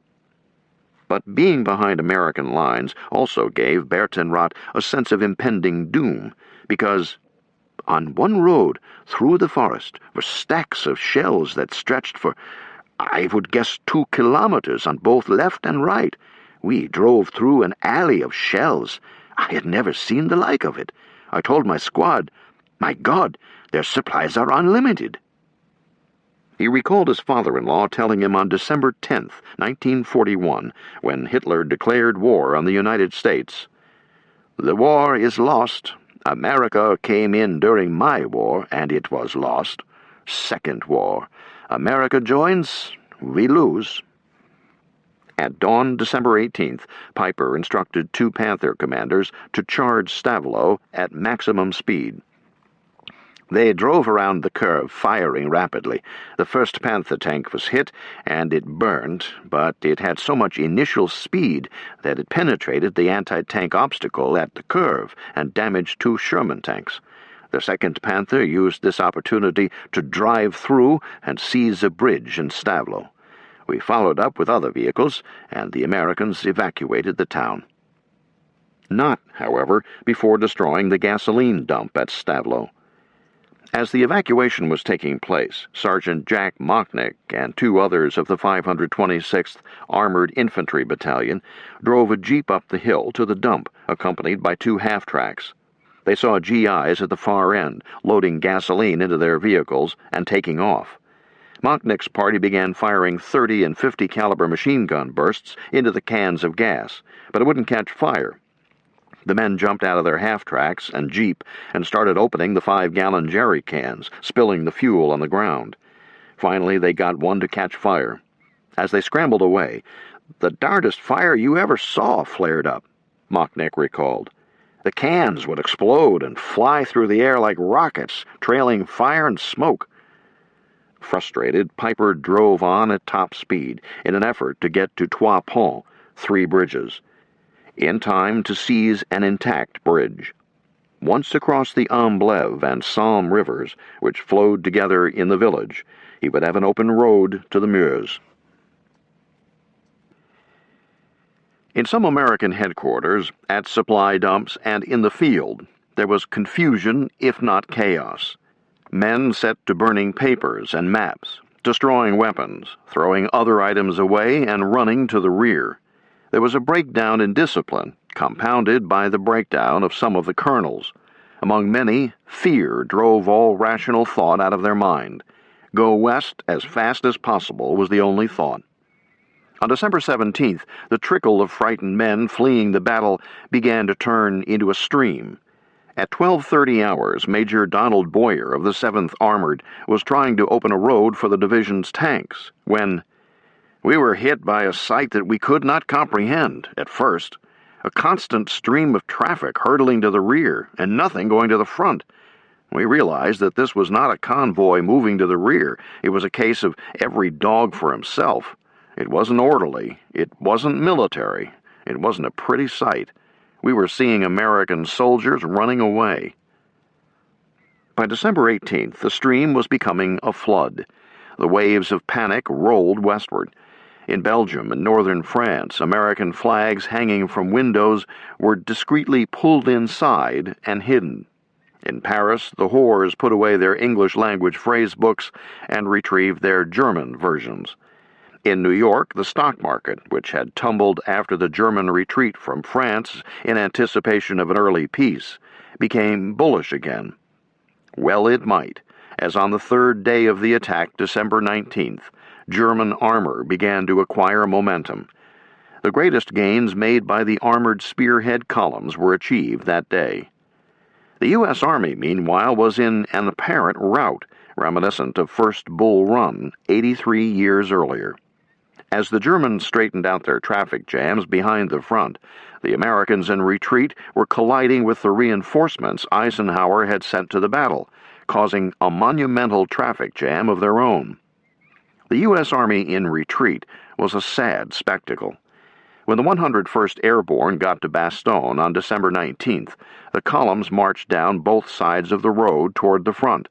But being behind American lines also gave Bertenrot a sense of impending doom, because on one road through the forest were stacks of shells that stretched for, I would guess, 2 kilometers on both left and right. We drove through an alley of shells. I had never seen the like of it. I told my squad, "My God, their supplies are unlimited." He recalled his father-in-law telling him on December 10th, 1941, when Hitler declared war on the United States, "The war is lost. America came in during my war, and it was lost. Second war. America joins, we lose." At dawn, December 18th, Piper instructed 2 Panther commanders to charge Stavelot at maximum speed. They drove around the curve, firing rapidly. The first Panther tank was hit, and it burned, but it had so much initial speed that it penetrated the anti-tank obstacle at the curve and damaged 2 Sherman tanks. The second Panther used this opportunity to drive through and seize a bridge in Stavelot. We followed up with other vehicles, and the Americans evacuated the town. Not, however, before destroying the gasoline dump at Stavelot. As the evacuation was taking place, Sergeant Jack Mocknick and 2 others of the 526th Armored Infantry Battalion drove a jeep up the hill to the dump, accompanied by 2 half-tracks. They saw GIs at the far end, loading gasoline into their vehicles and taking off. Mocknick's party began firing 30 and 50 caliber machine gun bursts into the cans of gas, but it wouldn't catch fire. The men jumped out of their half-tracks and jeep and started opening the 5-gallon jerry cans, spilling the fuel on the ground. Finally, they got one to catch fire. As they scrambled away, "The darndest fire you ever saw flared up," Mocknick recalled. "The cans would explode and fly through the air like rockets, trailing fire and smoke." Frustrated, Piper drove on at top speed in an effort to get to Trois Ponts, 3 bridges, in time to seize an intact bridge. Once across the Amblève and Somme rivers, which flowed together in the village, he would have an open road to the Meuse. In some American headquarters, at supply dumps, and in the field, there was confusion, if not chaos. Men set to burning papers and maps, destroying weapons, throwing other items away, and running to the rear. There was a breakdown in discipline, compounded by the breakdown of some of the colonels. Among many, fear drove all rational thought out of their mind. Go west as fast as possible was the only thought. On December 17th, the trickle of frightened men fleeing the battle began to turn into a stream. At 12:30 hours, Major Donald Boyer of the 7th Armored was trying to open a road for the division's tanks when we were hit by a sight that we could not comprehend at first. A constant stream of traffic hurtling to the rear and nothing going to the front. We realized that this was not a convoy moving to the rear. It was a case of every dog for himself. It wasn't orderly. It wasn't military. It wasn't a pretty sight. We were seeing American soldiers running away. By December 18th, the stream was becoming a flood. The waves of panic rolled westward. In Belgium and northern France, American flags hanging from windows were discreetly pulled inside and hidden. In Paris, the whores put away their English-language phrase books and retrieved their German versions. In New York, the stock market, which had tumbled after the German retreat from France in anticipation of an early peace, became bullish again. Well it might, as on the 3rd day of the attack, December 19th, German armor began to acquire momentum. The greatest gains made by the armored spearhead columns were achieved that day. The U.S. Army, meanwhile, was in an apparent rout, reminiscent of First Bull Run 83 years earlier. As the Germans straightened out their traffic jams behind the front, the Americans in retreat were colliding with the reinforcements Eisenhower had sent to the battle, causing a monumental traffic jam of their own. The U.S. Army in retreat was a sad spectacle. When the 101st Airborne got to Bastogne on December 19th, the columns marched down both sides of the road toward the front.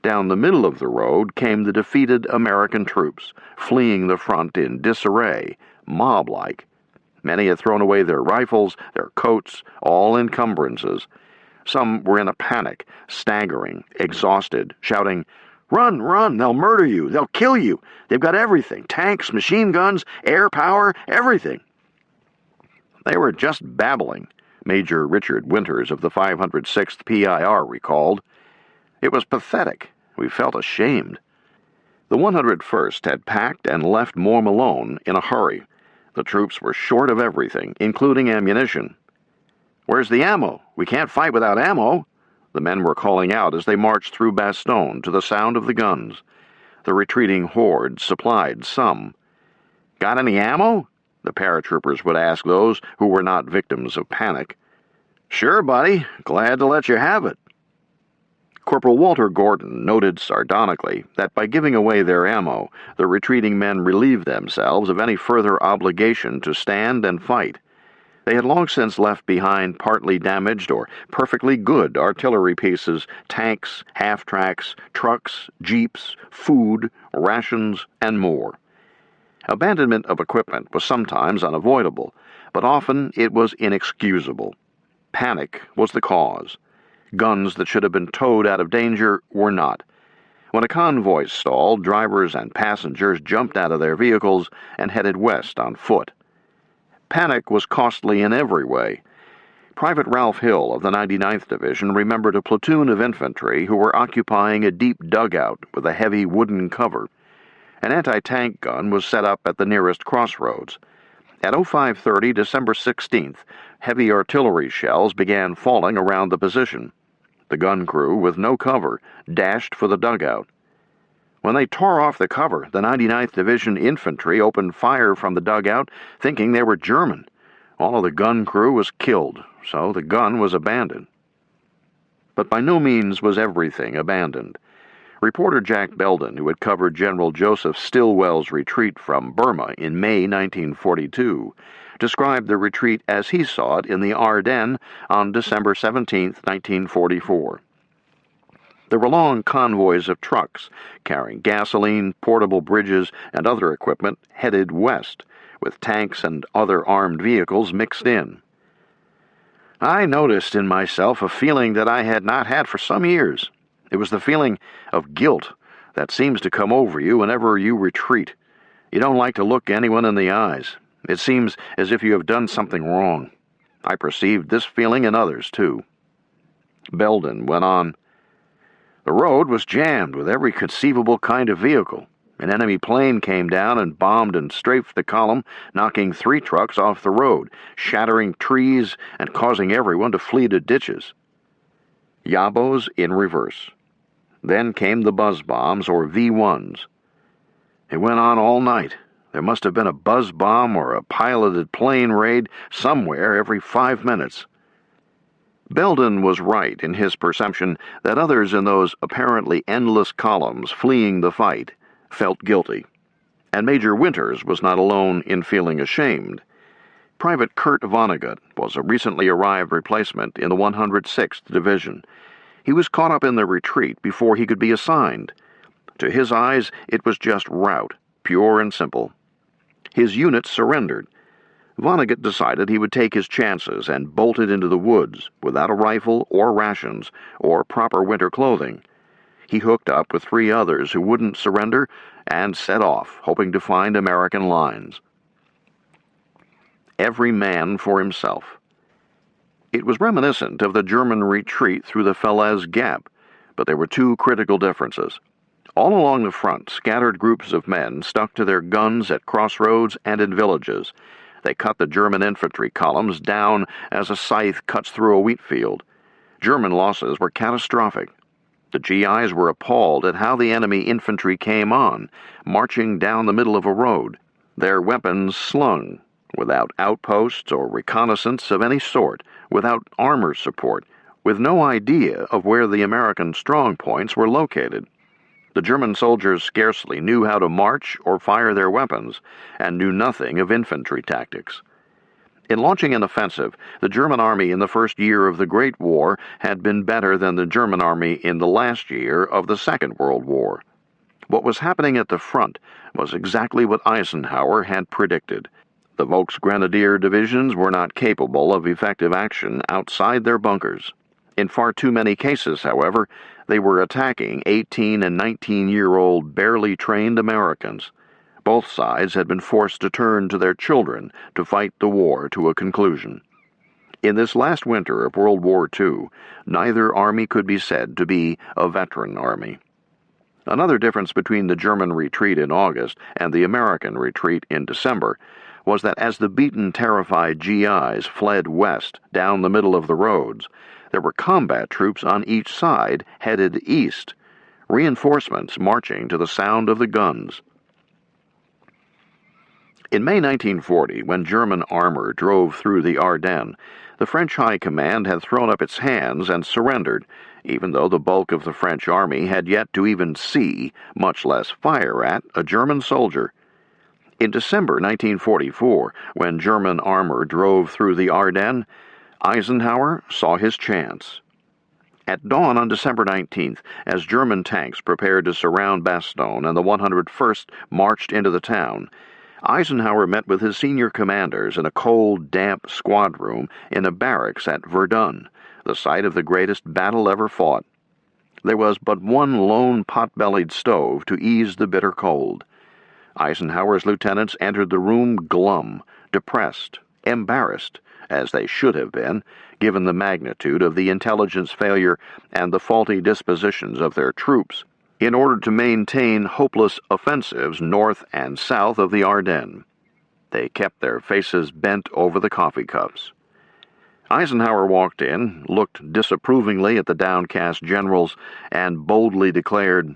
Down the middle of the road came the defeated American troops, fleeing the front in disarray, mob-like. Many had thrown away their rifles, their coats, all encumbrances. Some were in a panic, staggering, exhausted, shouting, "Run, run, they'll murder you, they'll kill you. They've got everything, tanks, machine guns, air power, everything." They were just babbling, Major Richard Winters of the 506th PIR recalled. It was pathetic. We felt ashamed. The 101st had packed and left Montmelon in a hurry. The troops were short of everything, including ammunition. "Where's the ammo? We can't fight without ammo," the men were calling out as they marched through Bastogne to the sound of the guns. The retreating horde supplied some. "Got any ammo?" the paratroopers would ask those who were not victims of panic. "Sure, buddy. Glad to let you have it." Corporal Walter Gordon noted sardonically that by giving away their ammo, the retreating men relieved themselves of any further obligation to stand and fight. They had long since left behind partly damaged or perfectly good artillery pieces, tanks, half-tracks, trucks, jeeps, food, rations, and more. Abandonment of equipment was sometimes unavoidable, but often it was inexcusable. Panic was the cause. Guns that should have been towed out of danger were not. When a convoy stalled, drivers and passengers jumped out of their vehicles and headed west on foot. Panic was costly in every way. Private Ralph Hill of the 99th Division remembered a platoon of infantry who were occupying a deep dugout with a heavy wooden cover. An anti-tank gun was set up at the nearest crossroads. At 05:30, December 16th, heavy artillery shells began falling around the position. The gun crew, with no cover, dashed for the dugout. When they tore off the cover, the 99th Division infantry opened fire from the dugout, thinking they were German. All of the gun crew was killed, so the gun was abandoned. But by no means was everything abandoned. Reporter Jack Belden, who had covered General Joseph Stilwell's retreat from Burma in May 1942, described the retreat as he saw it in the Ardennes on December 17, 1944. There were long convoys of trucks carrying gasoline, portable bridges, and other equipment headed west, with tanks and other armed vehicles mixed in. I noticed in myself a feeling that I had not had for some years. It was the feeling of guilt that seems to come over you whenever you retreat. You don't like to look anyone in the eyes. It seems as if you have done something wrong. I perceived this feeling in others, too. Belden went on. The road was jammed with every conceivable kind of vehicle. An enemy plane came down and bombed and strafed the column, knocking 3 trucks off the road, shattering trees and causing everyone to flee to ditches. Yabos in reverse. Then came the buzz bombs, or V-1s. It went on all night. There must have been a buzz bomb or a piloted plane raid somewhere every 5 minutes. Belden was right in his perception that others in those apparently endless columns fleeing the fight felt guilty. And Major Winters was not alone in feeling ashamed. Private Kurt Vonnegut was a recently arrived replacement in the 106th Division. He was caught up in the retreat before he could be assigned. To his eyes, it was just rout, pure and simple. His unit surrendered. Vonnegut decided he would take his chances and bolted into the woods without a rifle or rations or proper winter clothing. He hooked up with 3 others who wouldn't surrender and set off, hoping to find American lines. Every man for himself. It was reminiscent of the German retreat through the Falaise Gap, but there were 2 critical differences. All along the front, scattered groups of men stuck to their guns at crossroads and in villages. They cut the German infantry columns down as a scythe cuts through a wheat field. German losses were catastrophic. The GIs were appalled at how the enemy infantry came on, marching down the middle of a road, their weapons slung, without outposts or reconnaissance of any sort, without armor support, with no idea of where the American strong points were located. The German soldiers scarcely knew how to march or fire their weapons, and knew nothing of infantry tactics. In launching an offensive, the German army in the first year of the Great War had been better than the German army in the last year of the Second World War. What was happening at the front was exactly what Eisenhower had predicted. The Volksgrenadier divisions were not capable of effective action outside their bunkers. In far too many cases, however, they were attacking 18- and 19-year-old barely trained Americans. Both sides had been forced to turn to their children to fight the war to a conclusion. In this last winter of World War II, neither army could be said to be a veteran army. Another difference between the German retreat in August and the American retreat in December was that as the beaten, terrified GIs fled west down the middle of the roads, there were combat troops on each side headed east, reinforcements marching to the sound of the guns. In May 1940, when German armor drove through the Ardennes, the French High Command had thrown up its hands and surrendered, even though the bulk of the French army had yet to even see, much less fire at, a German soldier. In December 1944, when German armor drove through the Ardennes, Eisenhower saw his chance. At dawn on December 19th, as German tanks prepared to surround Bastogne and the 101st marched into the town, Eisenhower met with his senior commanders in a cold, damp squad room in a barracks at Verdun, the site of the greatest battle ever fought. There was but one lone pot-bellied stove to ease the bitter cold. Eisenhower's lieutenants entered the room glum, depressed, embarrassed, as they should have been, given the magnitude of the intelligence failure and the faulty dispositions of their troops, in order to maintain hopeless offensives north and south of the Ardennes. They kept their faces bent over the coffee cups. Eisenhower walked in, looked disapprovingly at the downcast generals, and boldly declared,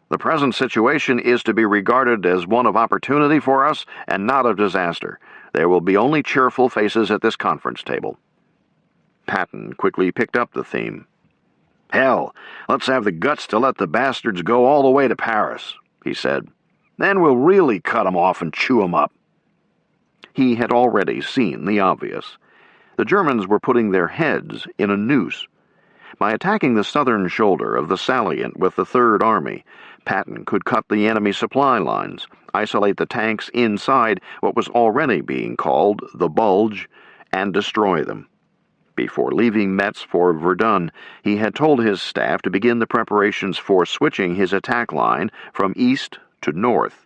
"The present situation is to be regarded as one of opportunity for us and not of disaster. There will be only cheerful faces at this conference table." Patton quickly picked up the theme. "Hell, let's have the guts to let the bastards go all the way to Paris," he said. "Then we'll really cut 'em off and chew 'em up." He had already seen the obvious. The Germans were putting their heads in a noose. By attacking the southern shoulder of the salient with the Third Army, Patton could cut the enemy supply lines, isolate the tanks inside what was already being called the Bulge, and destroy them. Before leaving Metz for Verdun, he had told his staff to begin the preparations for switching his attack line from east to north.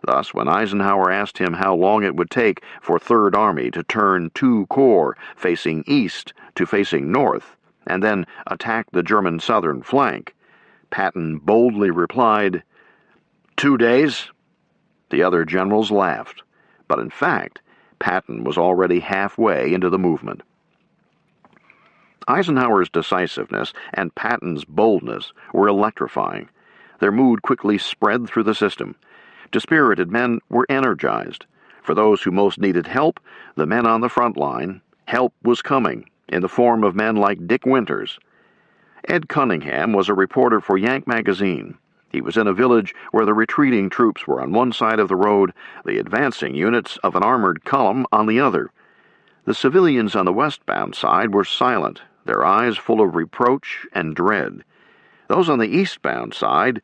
Thus, when Eisenhower asked him how long it would take for Third Army to turn two corps facing east to facing north, and then attack the German southern flank, Patton boldly replied, 2 days. The other generals laughed, but in fact, Patton was already halfway into the movement. Eisenhower's decisiveness and Patton's boldness were electrifying. Their mood quickly spread through the system. Dispirited men were energized. For those who most needed help, the men on the front line, help was coming, in the form of men like Dick Winters. Ed Cunningham was a reporter for Yank magazine. He was in a village where the retreating troops were on one side of the road, the advancing units of an armored column on the other. The civilians on the westbound side were silent, their eyes full of reproach and dread. Those on the eastbound side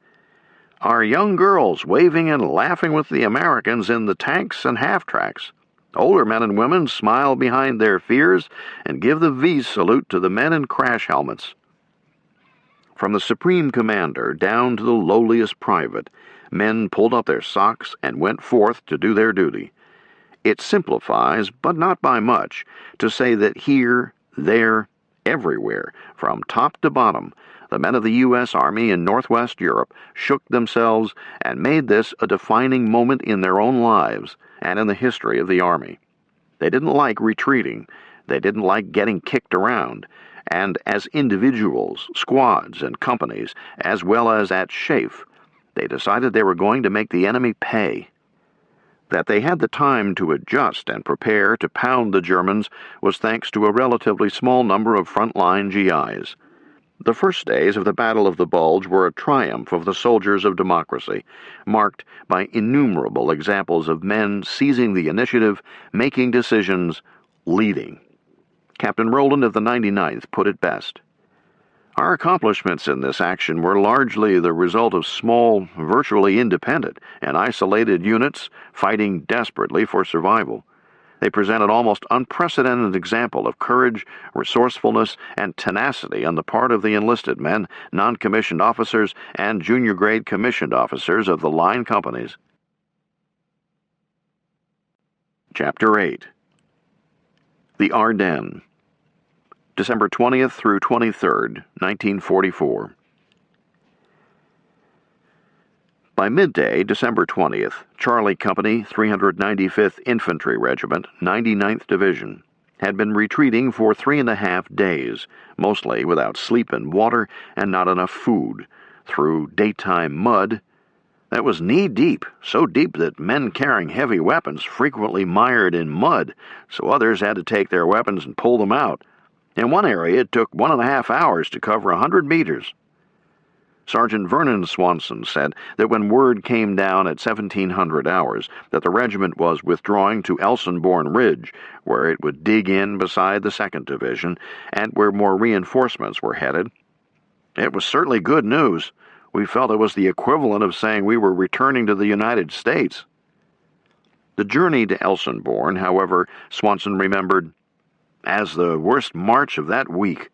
are young girls waving and laughing with the Americans in the tanks and half-tracks. Older men and women smile behind their fears and give the V salute to the men in crash helmets. From the supreme commander down to the lowliest private, men pulled up their socks and went forth to do their duty. It simplifies, but not by much, to say that here, there, everywhere, from top to bottom, the men of the U.S. Army in Northwest Europe shook themselves and made this a defining moment in their own lives and in the history of the Army. They didn't like retreating. They didn't like getting kicked around. And as individuals, squads, and companies, as well as at SHAEF, they decided they were going to make the enemy pay. That they had the time to adjust and prepare to pound the Germans was thanks to a relatively small number of front-line GIs. The first days of the Battle of the Bulge were a triumph of the soldiers of democracy, marked by innumerable examples of men seizing the initiative, making decisions, leading. Captain Rowland of the 99th put it best. Our accomplishments in this action were largely the result of small, virtually independent and isolated units fighting desperately for survival. They present an almost unprecedented example of courage, resourcefulness, and tenacity on the part of the enlisted men, non-commissioned officers, and junior-grade commissioned officers of the line companies. Chapter 8. The Ardennes, December 20th through 23rd, 1944. By midday, December 20th, Charlie Company, 395th Infantry Regiment, 99th Division, had been retreating for 3.5 days, mostly without sleep and water and not enough food, through daytime mud, That was knee-deep, so deep that men carrying heavy weapons frequently mired in mud, so others had to take their weapons and pull them out. In one area, it took 1.5 hours to cover 100 meters. Sergeant Vernon Swanson said that when word came down at 1700 hours that the regiment was withdrawing to Elsenborn Ridge, where it would dig in beside the 2nd Division and where more reinforcements were headed, it was certainly good news. We felt it was the equivalent of saying we were returning to the United States. The journey to Elsenborn, however, Swanson remembered as the worst march of that week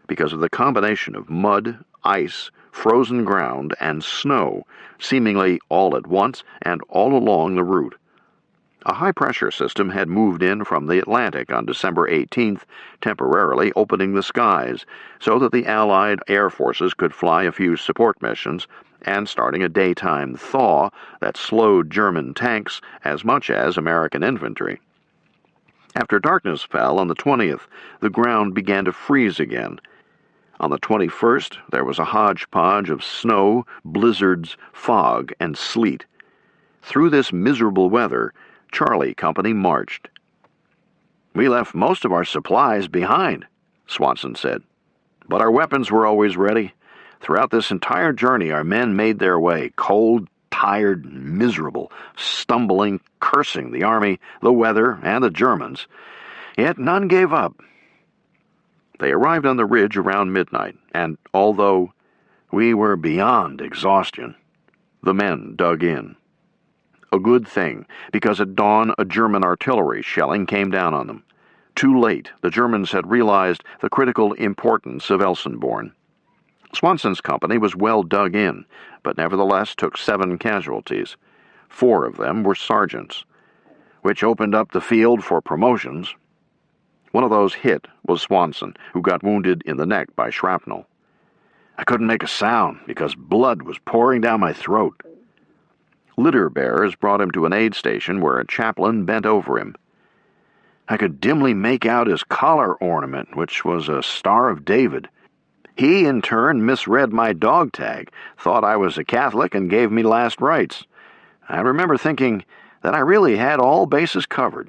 because of the combination of mud, ice, frozen ground, and snow, seemingly all at once and all along the route. A high-pressure system had moved in from the Atlantic on December 18th, temporarily opening the skies so that the Allied air forces could fly a few support missions and starting a daytime thaw that slowed German tanks as much as American infantry. After darkness fell on the 20th, the ground began to freeze again. On the 21st, there was a hodgepodge of snow, blizzards, fog, and sleet. Through this miserable weather, Charlie Company marched. "We left most of our supplies behind," Swanson said, "but our weapons were always ready. Throughout this entire journey, our men made their way, cold, tired, miserable, stumbling, cursing the army, the weather, and the Germans. Yet none gave up." They arrived on the ridge around midnight, and although we were beyond exhaustion, the men dug in. A good thing, because at dawn a German artillery shelling came down on them. Too late, the Germans had realized the critical importance of Elsenborn. Swanson's company was well dug in, but nevertheless took 7 casualties. 4 of them were sergeants, which opened up the field for promotions. One of those hit was Swanson, who got wounded in the neck by shrapnel. "I couldn't make a sound because blood was pouring down my throat." Litter bearers brought him to an aid station where a chaplain bent over him. "I could dimly make out his collar ornament, which was a Star of David. He, in turn, misread my dog tag, thought I was a Catholic, and gave me last rites. I remember thinking that I really had all bases covered."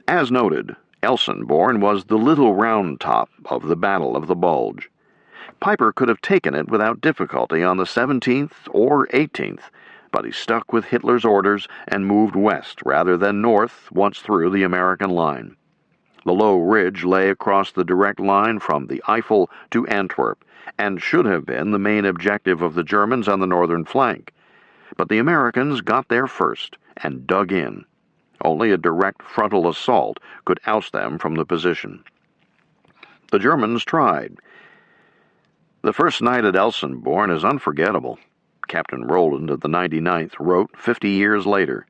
As noted, Elsenborn was the little round top of the Battle of the Bulge. Piper could have taken it without difficulty on the 17th or 18th, but he stuck with Hitler's orders and moved west rather than north once through the American line. The low ridge lay across the direct line from the Eifel to Antwerp and should have been the main objective of the Germans on the northern flank. But the Americans got there first and dug in. Only a direct frontal assault could oust them from the position. The Germans tried. "The first night at Elsenborn is unforgettable," Captain Rowland of the 99th wrote 50 years later.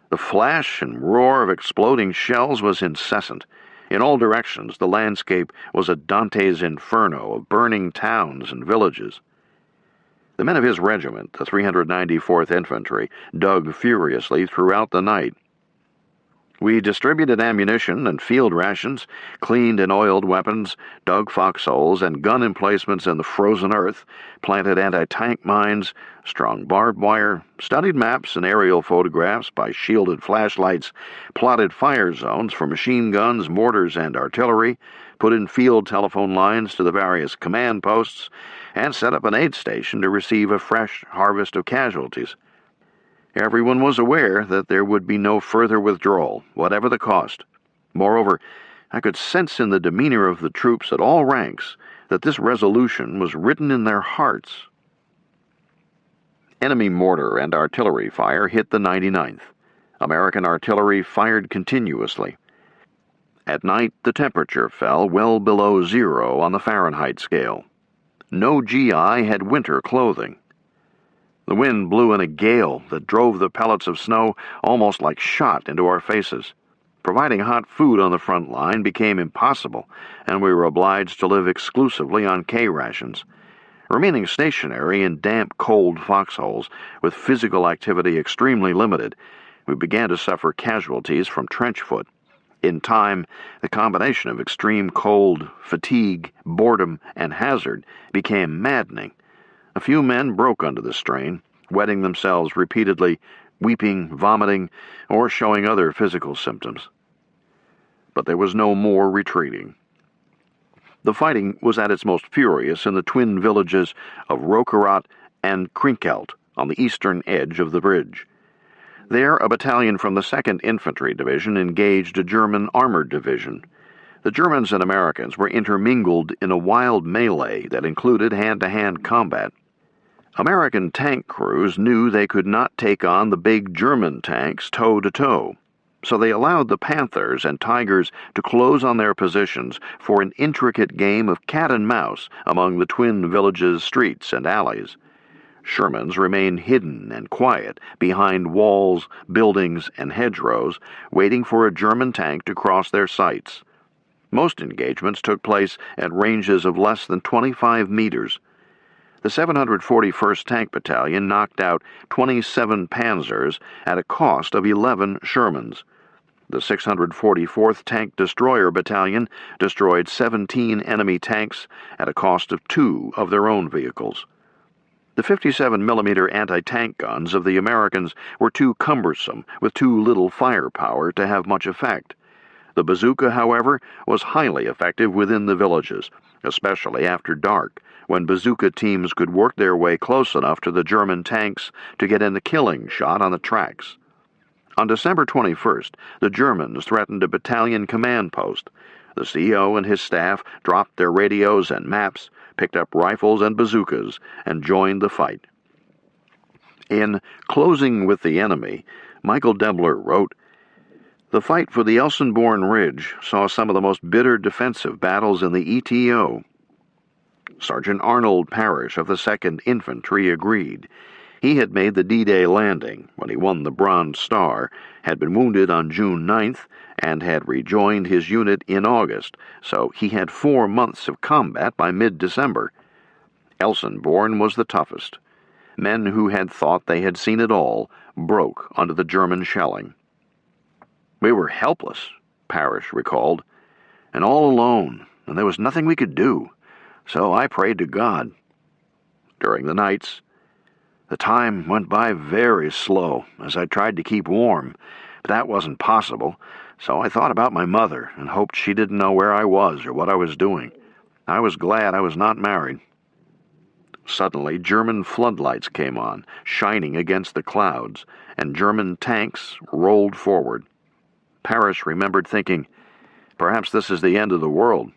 "The flash and roar of exploding shells was incessant. In all directions the landscape was a Dante's Inferno of burning towns and villages." The men of his regiment, the 394th Infantry, dug furiously throughout the night. "We distributed ammunition and field rations, cleaned and oiled weapons, dug foxholes and gun emplacements in the frozen earth, planted anti-tank mines, strung barbed wire, studied maps and aerial photographs by shielded flashlights, plotted fire zones for machine guns, mortars, and artillery, put in field telephone lines to the various command posts, and set up an aid station to receive a fresh harvest of casualties. Everyone was aware that there would be no further withdrawal, whatever the cost. Moreover, I could sense in the demeanor of the troops at all ranks that this resolution was written in their hearts." Enemy mortar and artillery fire hit the 99th. American artillery fired continuously. At night, the temperature fell well below 0 on the Fahrenheit scale. No GI had winter clothing. The wind blew in a gale that drove the pellets of snow almost like shot into our faces. Providing hot food on the front line became impossible, and we were obliged to live exclusively on K rations. Remaining stationary in damp, cold foxholes, with physical activity extremely limited, we began to suffer casualties from trench foot. In time, the combination of extreme cold, fatigue, boredom, and hazard became maddening. A few men broke under the strain. wetting themselves repeatedly, weeping, vomiting, or showing other physical symptoms. But there was no more retreating. The fighting was at its most furious in the twin villages of Rokerat and Krinkelt on the eastern edge of the bridge. There, a battalion from the 2nd Infantry Division engaged a German armored division. The Germans and Americans were intermingled in a wild melee that included hand-to-hand combat. American tank crews knew they could not take on the big German tanks toe-to-toe, so they allowed the Panthers and Tigers to close on their positions for an intricate game of cat and mouse among the twin villages' streets and alleys. Shermans remained hidden and quiet behind walls, buildings, and hedgerows, waiting for a German tank to cross their sights. Most engagements took place at ranges of less than 25 meters. The 741st Tank Battalion knocked out 27 Panzers at a cost of 11 Shermans. The 644th Tank Destroyer Battalion destroyed 17 enemy tanks at a cost of 2 of their own vehicles. The 57mm anti-tank guns of the Americans were too cumbersome, with too little firepower to have much effect. The bazooka, however, was highly effective within the villages, especially after dark, when bazooka teams could work their way close enough to the German tanks to get in the killing shot on the tracks. On December 21st, the Germans threatened a battalion command post. The CO and his staff dropped their radios and maps, picked up rifles and bazookas, and joined the fight. In Closing with the Enemy, Michael Debler wrote, "The fight for the Elsenborn Ridge saw some of the most bitter defensive battles in the ETO. Sergeant Arnold Parrish of the 2nd Infantry agreed. He had made the D-Day landing when he won the Bronze Star, had been wounded on June 9th, and had rejoined his unit in August, so he had 4 months of combat by mid-December. Elsenborn was the toughest. Men who had thought they had seen it all broke under the German shelling. We were helpless," Parrish recalled, "and all alone, and there was nothing we could do, so I prayed to God." During the nights, "The time went by very slow as I tried to keep warm, but that wasn't possible, so I thought about my mother and hoped she didn't know where I was or what I was doing. I was glad I was not married." Suddenly, German floodlights came on, shining against the clouds, and German tanks rolled forward. Parrish remembered thinking, perhaps this is the end of the world.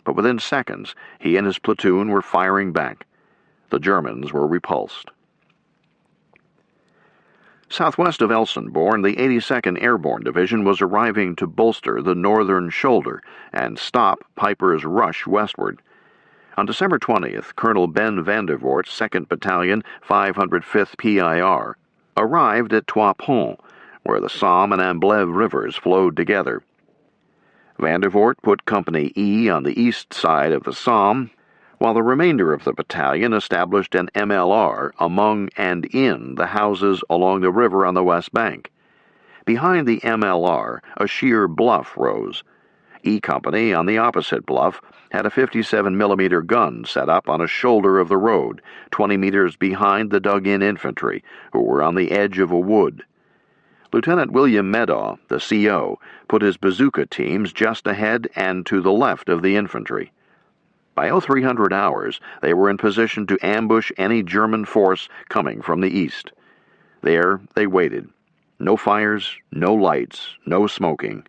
But within seconds, he and his platoon were firing back. The Germans were repulsed. Southwest of Elsenborn, the 82nd Airborne Division was arriving to bolster the northern shoulder and stop Piper's rush westward. On December 20th, Colonel Ben Vandervoort's 2nd Battalion, 505th PIR, arrived at Trois Ponts, where the Somme and Amblève rivers flowed together. Vandervoort put Company E on the east side of the Somme, while the remainder of the battalion established an MLR among and in the houses along the river on the west bank. Behind the MLR, a sheer bluff rose. E Company, on the opposite bluff, had a 57mm gun set up on a shoulder of the road, 20 meters behind the dug-in infantry, who were on the edge of a wood. Lieutenant William Medaw, the CO, put his bazooka teams just ahead and to the left of the infantry. By 0300 hours, they were in position to ambush any German force coming from the east. There they waited. No fires, no lights, no smoking.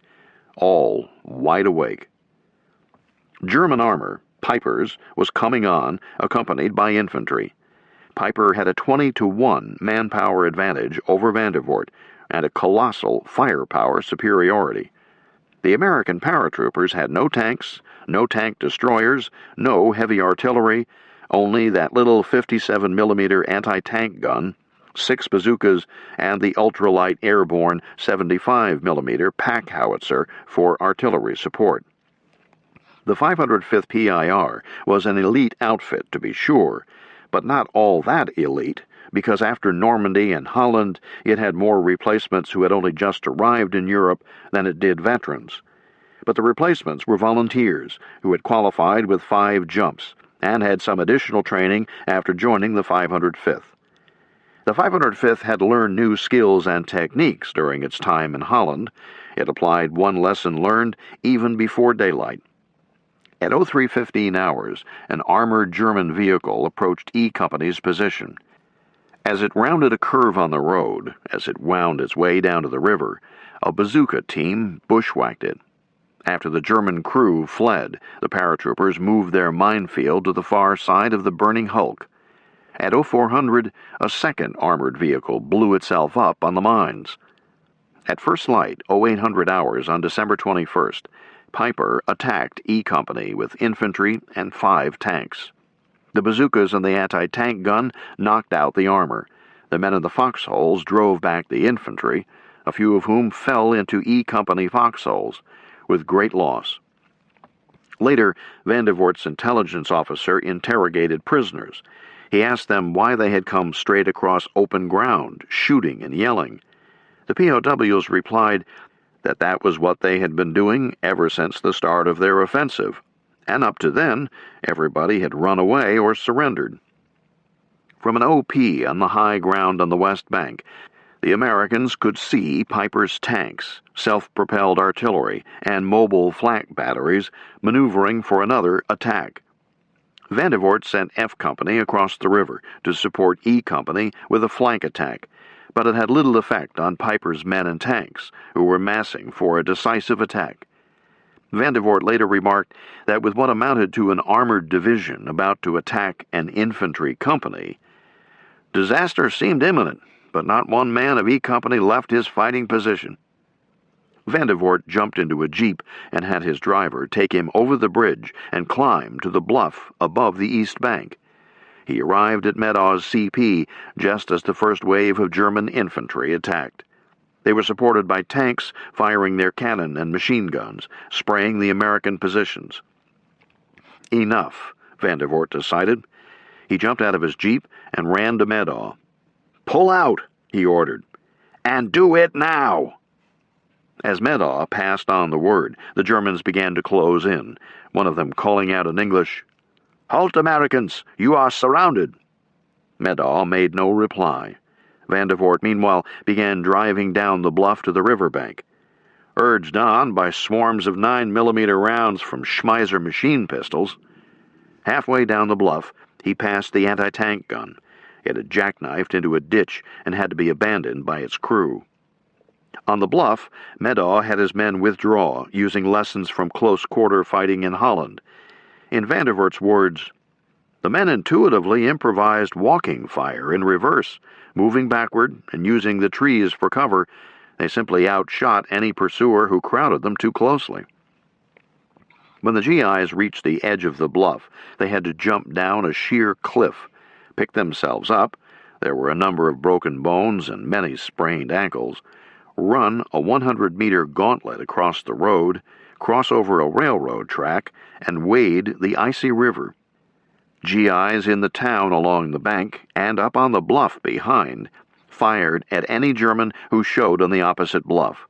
All wide awake. German armor, Piper's, was coming on, accompanied by infantry. Piper had a 20-to-1 manpower advantage over Vandervoort and a colossal firepower superiority. The American paratroopers had no tanks, no tank destroyers, no heavy artillery, only that little 57mm anti-tank gun, 6 bazookas, and the ultralight airborne 75mm pack howitzer for artillery support. The 505th PIR was an elite outfit, to be sure, but not all that elite, because after Normandy and Holland, it had more replacements who had only just arrived in Europe than it did veterans. But the replacements were volunteers who had qualified with 5 jumps and had some additional training after joining the 505th. The 505th had learned new skills and techniques during its time in Holland. It applied one lesson learned even before daylight. At 03:15 hours, an armored German vehicle approached E Company's position. As it rounded a curve on the road, as it wound its way down to the river, a bazooka team bushwhacked it. After the German crew fled, the paratroopers moved their minefield to the far side of the burning hulk. At 0400, a second armored vehicle blew itself up on the mines. At first light, 0800 hours on December 21st, Piper attacked E Company with infantry and 5 tanks. The bazookas and the anti-tank gun knocked out the armor. The men in the foxholes drove back the infantry, a few of whom fell into E Company foxholes, with great loss. Later, Vandevoort's intelligence officer interrogated prisoners. He asked them why they had come straight across open ground, shooting and yelling. The POWs replied that that was what they had been doing ever since the start of their offensive, and up to then, everybody had run away or surrendered. From an OP on the high ground on the West Bank, the Americans could see Piper's tanks, self-propelled artillery, and mobile flak batteries maneuvering for another attack. Vandevoort sent F Company across the river to support E Company with a flank attack, but it had little effect on Piper's men and tanks, who were massing for a decisive attack. Vandevoort later remarked that with what amounted to an armored division about to attack an infantry company, disaster seemed imminent, but not one man of E Company left his fighting position. Vandevoort jumped into a jeep and had his driver take him over the bridge and climb to the bluff above the east bank. He arrived at Meadow's CP just as the first wave of German infantry attacked. They were supported by tanks firing their cannon and machine guns, spraying the American positions. Enough, Vandevoort decided. He jumped out of his jeep and ran to Meadow. "Pull out," he ordered. "And do it now!" As Meadow passed on the word, the Germans began to close in, one of them calling out in English, "Halt, Americans! You are surrounded!" Meadow made no reply. Vandevoort, meanwhile, began driving down the bluff to the riverbank. Urged on by swarms of 9mm rounds from Schmeisser machine pistols, halfway down the bluff, he passed the anti-tank gun. It had jackknifed into a ditch and had to be abandoned by its crew. On the bluff, Meadow had his men withdraw, using lessons from close-quarter fighting in Holland. In Vandevoort's words, "The men intuitively improvised walking fire in reverse, moving backward and using the trees for cover. They simply outshot any pursuer who crowded them too closely." When the GIs reached the edge of the bluff, they had to jump down a sheer cliff, pick themselves up — there were a number of broken bones and many sprained ankles — run a 100-meter gauntlet across the road, cross over a railroad track, and wade the icy river. GIs in the town along the bank and up on the bluff behind fired at any German who showed on the opposite bluff.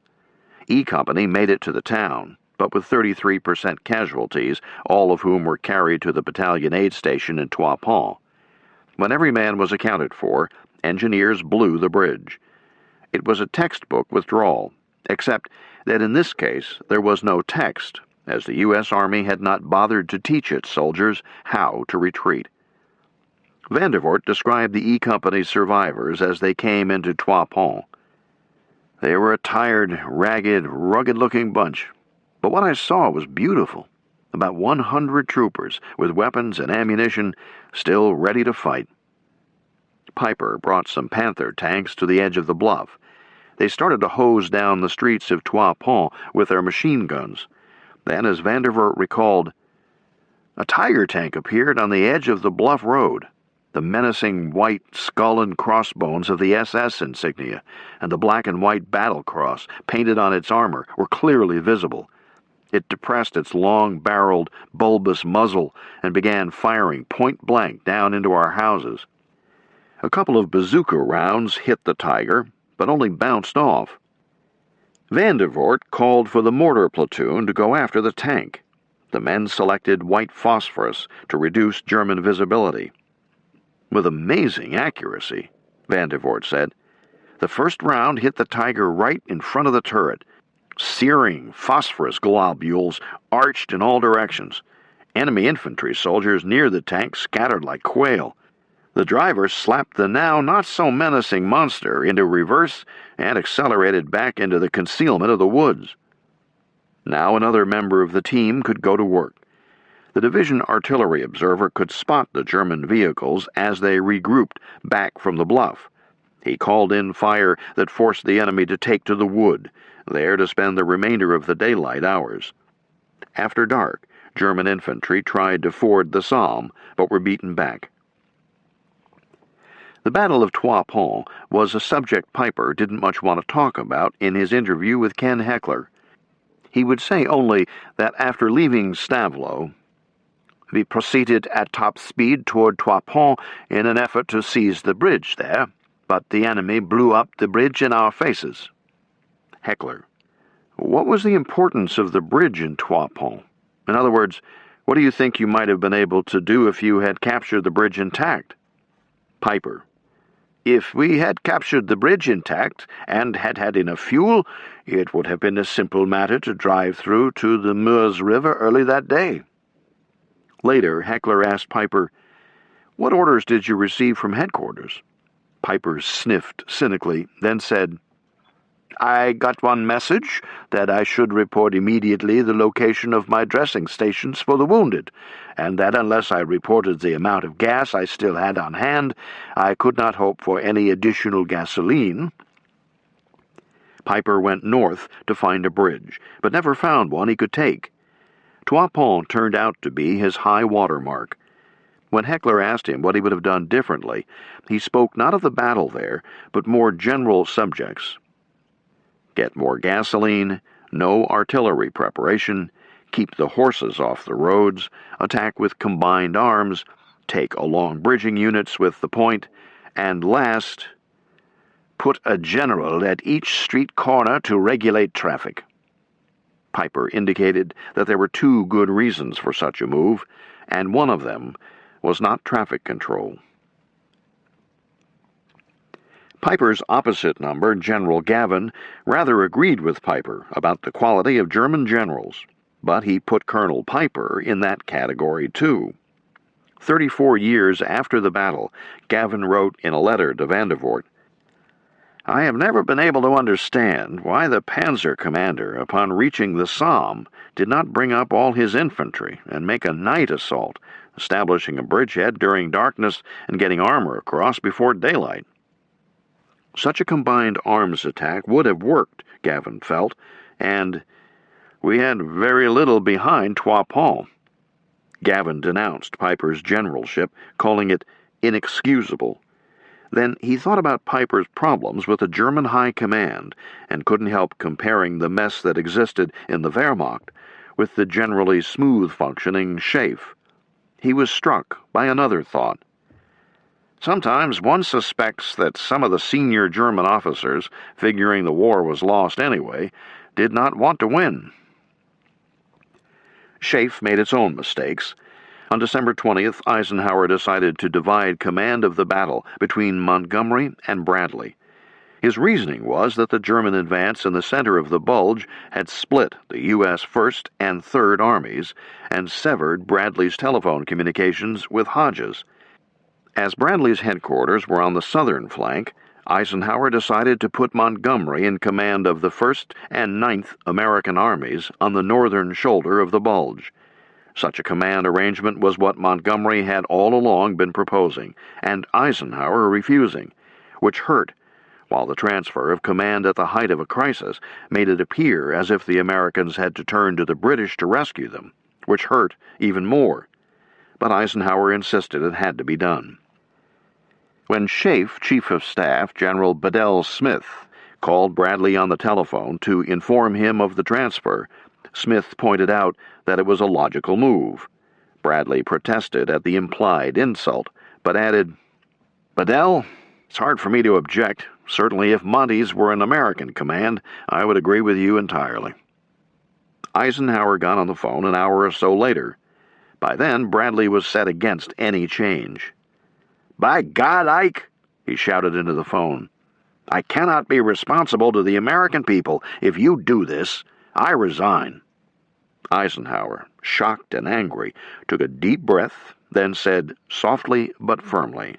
E Company made it to the town, but with 33% casualties, all of whom were carried to the battalion aid station in Trois Ponts. When every man was accounted for, engineers blew the bridge. It was a textbook withdrawal, except that in this case there was no text, as the U.S. Army had not bothered to teach its soldiers how to retreat. Vandevoort described the E Company's survivors as they came into Trois Ponts. They were a tired, ragged, rugged-looking bunch, but what I saw was beautiful. About 100 troopers with weapons and ammunition still ready to fight. Piper brought some Panther tanks to the edge of the bluff. They started to hose down the streets of Trois Ponts with their machine guns. Then, as Vandevoort recalled, a Tiger tank appeared on the edge of the bluff road. The menacing white skull and crossbones of the SS insignia and the black and white battle cross painted on its armor were clearly visible. It depressed its long-barreled, bulbous muzzle and began firing point-blank down into our houses. A couple of bazooka rounds hit the Tiger, but only bounced off. Vandevoort called for the mortar platoon to go after the tank. The men selected white phosphorus to reduce German visibility. With amazing accuracy, Vandervoort said. The first round hit the Tiger right in front of the turret. Searing phosphorus globules arched in all directions. Enemy infantry soldiers near the tank scattered like quail. The driver slapped the now not-so-menacing monster into reverse and accelerated back into the concealment of the woods. Now another member of the team could go to work. The division artillery observer could spot the German vehicles as they regrouped back from the bluff. He called in fire that forced the enemy to take to the wood, there to spend the remainder of the daylight hours. After dark, German infantry tried to ford the Somme, but were beaten back. The Battle of Trois Ponts was a subject Piper didn't much want to talk about in his interview with Ken Heckler. He would say only that after leaving Stavelot, we proceeded at top speed toward Trois Ponts in an effort to seize the bridge there, but the enemy blew up the bridge in our faces. Heckler: What was the importance of the bridge in Trois Ponts? In other words, what do you think you might have been able to do if you had captured the bridge intact? Piper: If we had captured the bridge intact and had had enough fuel, it would have been a simple matter to drive through to the Meuse River early that day. Later, Heckler asked Piper, What orders did you receive from headquarters? Piper sniffed cynically, then said, I got one message that I should report immediately the location of my dressing stations for the wounded, and that unless I reported the amount of gas I still had on hand, I could not hope for any additional gasoline. Piper went north to find a bridge, but never found one he could take. Trois Ponts turned out to be his high water mark. When Heckler asked him what he would have done differently, he spoke not of the battle there, but more general subjects. Get more gasoline, no artillery preparation, keep the horses off the roads, attack with combined arms, take along bridging units with the point, and last, put a general at each street corner to regulate traffic. Piper indicated that there were two good reasons for such a move, and one of them was not traffic control. Piper's opposite number, General Gavin, rather agreed with Piper about the quality of German generals, but he put Colonel Piper in that category too. 34 years after the battle, Gavin wrote in a letter to Vandervoort, I have never been able to understand why the panzer commander, upon reaching the Somme, did not bring up all his infantry and make a night assault, establishing a bridgehead during darkness and getting armor across before daylight. Such a combined arms attack would have worked, Gavin felt, and we had very little behind Trois Ponts. Gavin denounced Piper's generalship, calling it inexcusable. Then he thought about Piper's problems with the German High Command and couldn't help comparing the mess that existed in the Wehrmacht with the generally smooth-functioning SHAEF. He was struck by another thought. Sometimes one suspects that some of the senior German officers, figuring the war was lost anyway, did not want to win. SHAEF made its own mistakes. On December 20th, Eisenhower decided to divide command of the battle between Montgomery and Bradley. His reasoning was that the German advance in the center of the Bulge had split the U.S. 1st and 3rd Armies and severed Bradley's telephone communications with Hodges. As Bradley's headquarters were on the southern flank, Eisenhower decided to put Montgomery in command of the 1st and 9th American armies on the northern shoulder of the Bulge. Such a command arrangement was what Montgomery had all along been proposing, and Eisenhower refusing, which hurt, while the transfer of command at the height of a crisis made it appear as if the Americans had to turn to the British to rescue them, which hurt even more. But Eisenhower insisted it had to be done. When SHAEF Chief of Staff General Bedell Smith called Bradley on the telephone to inform him of the transfer, Smith pointed out that it was a logical move. Bradley protested at the implied insult, but added, Bedell, it's hard for me to object. Certainly if Monty's were in American command, I would agree with you entirely. Eisenhower got on the phone an hour or so later. By then, Bradley was set against any change. By God, Ike, He shouted into the phone. "I cannot be responsible to the American people if you do this. I resign." Eisenhower, shocked and angry, took a deep breath, then said softly but firmly,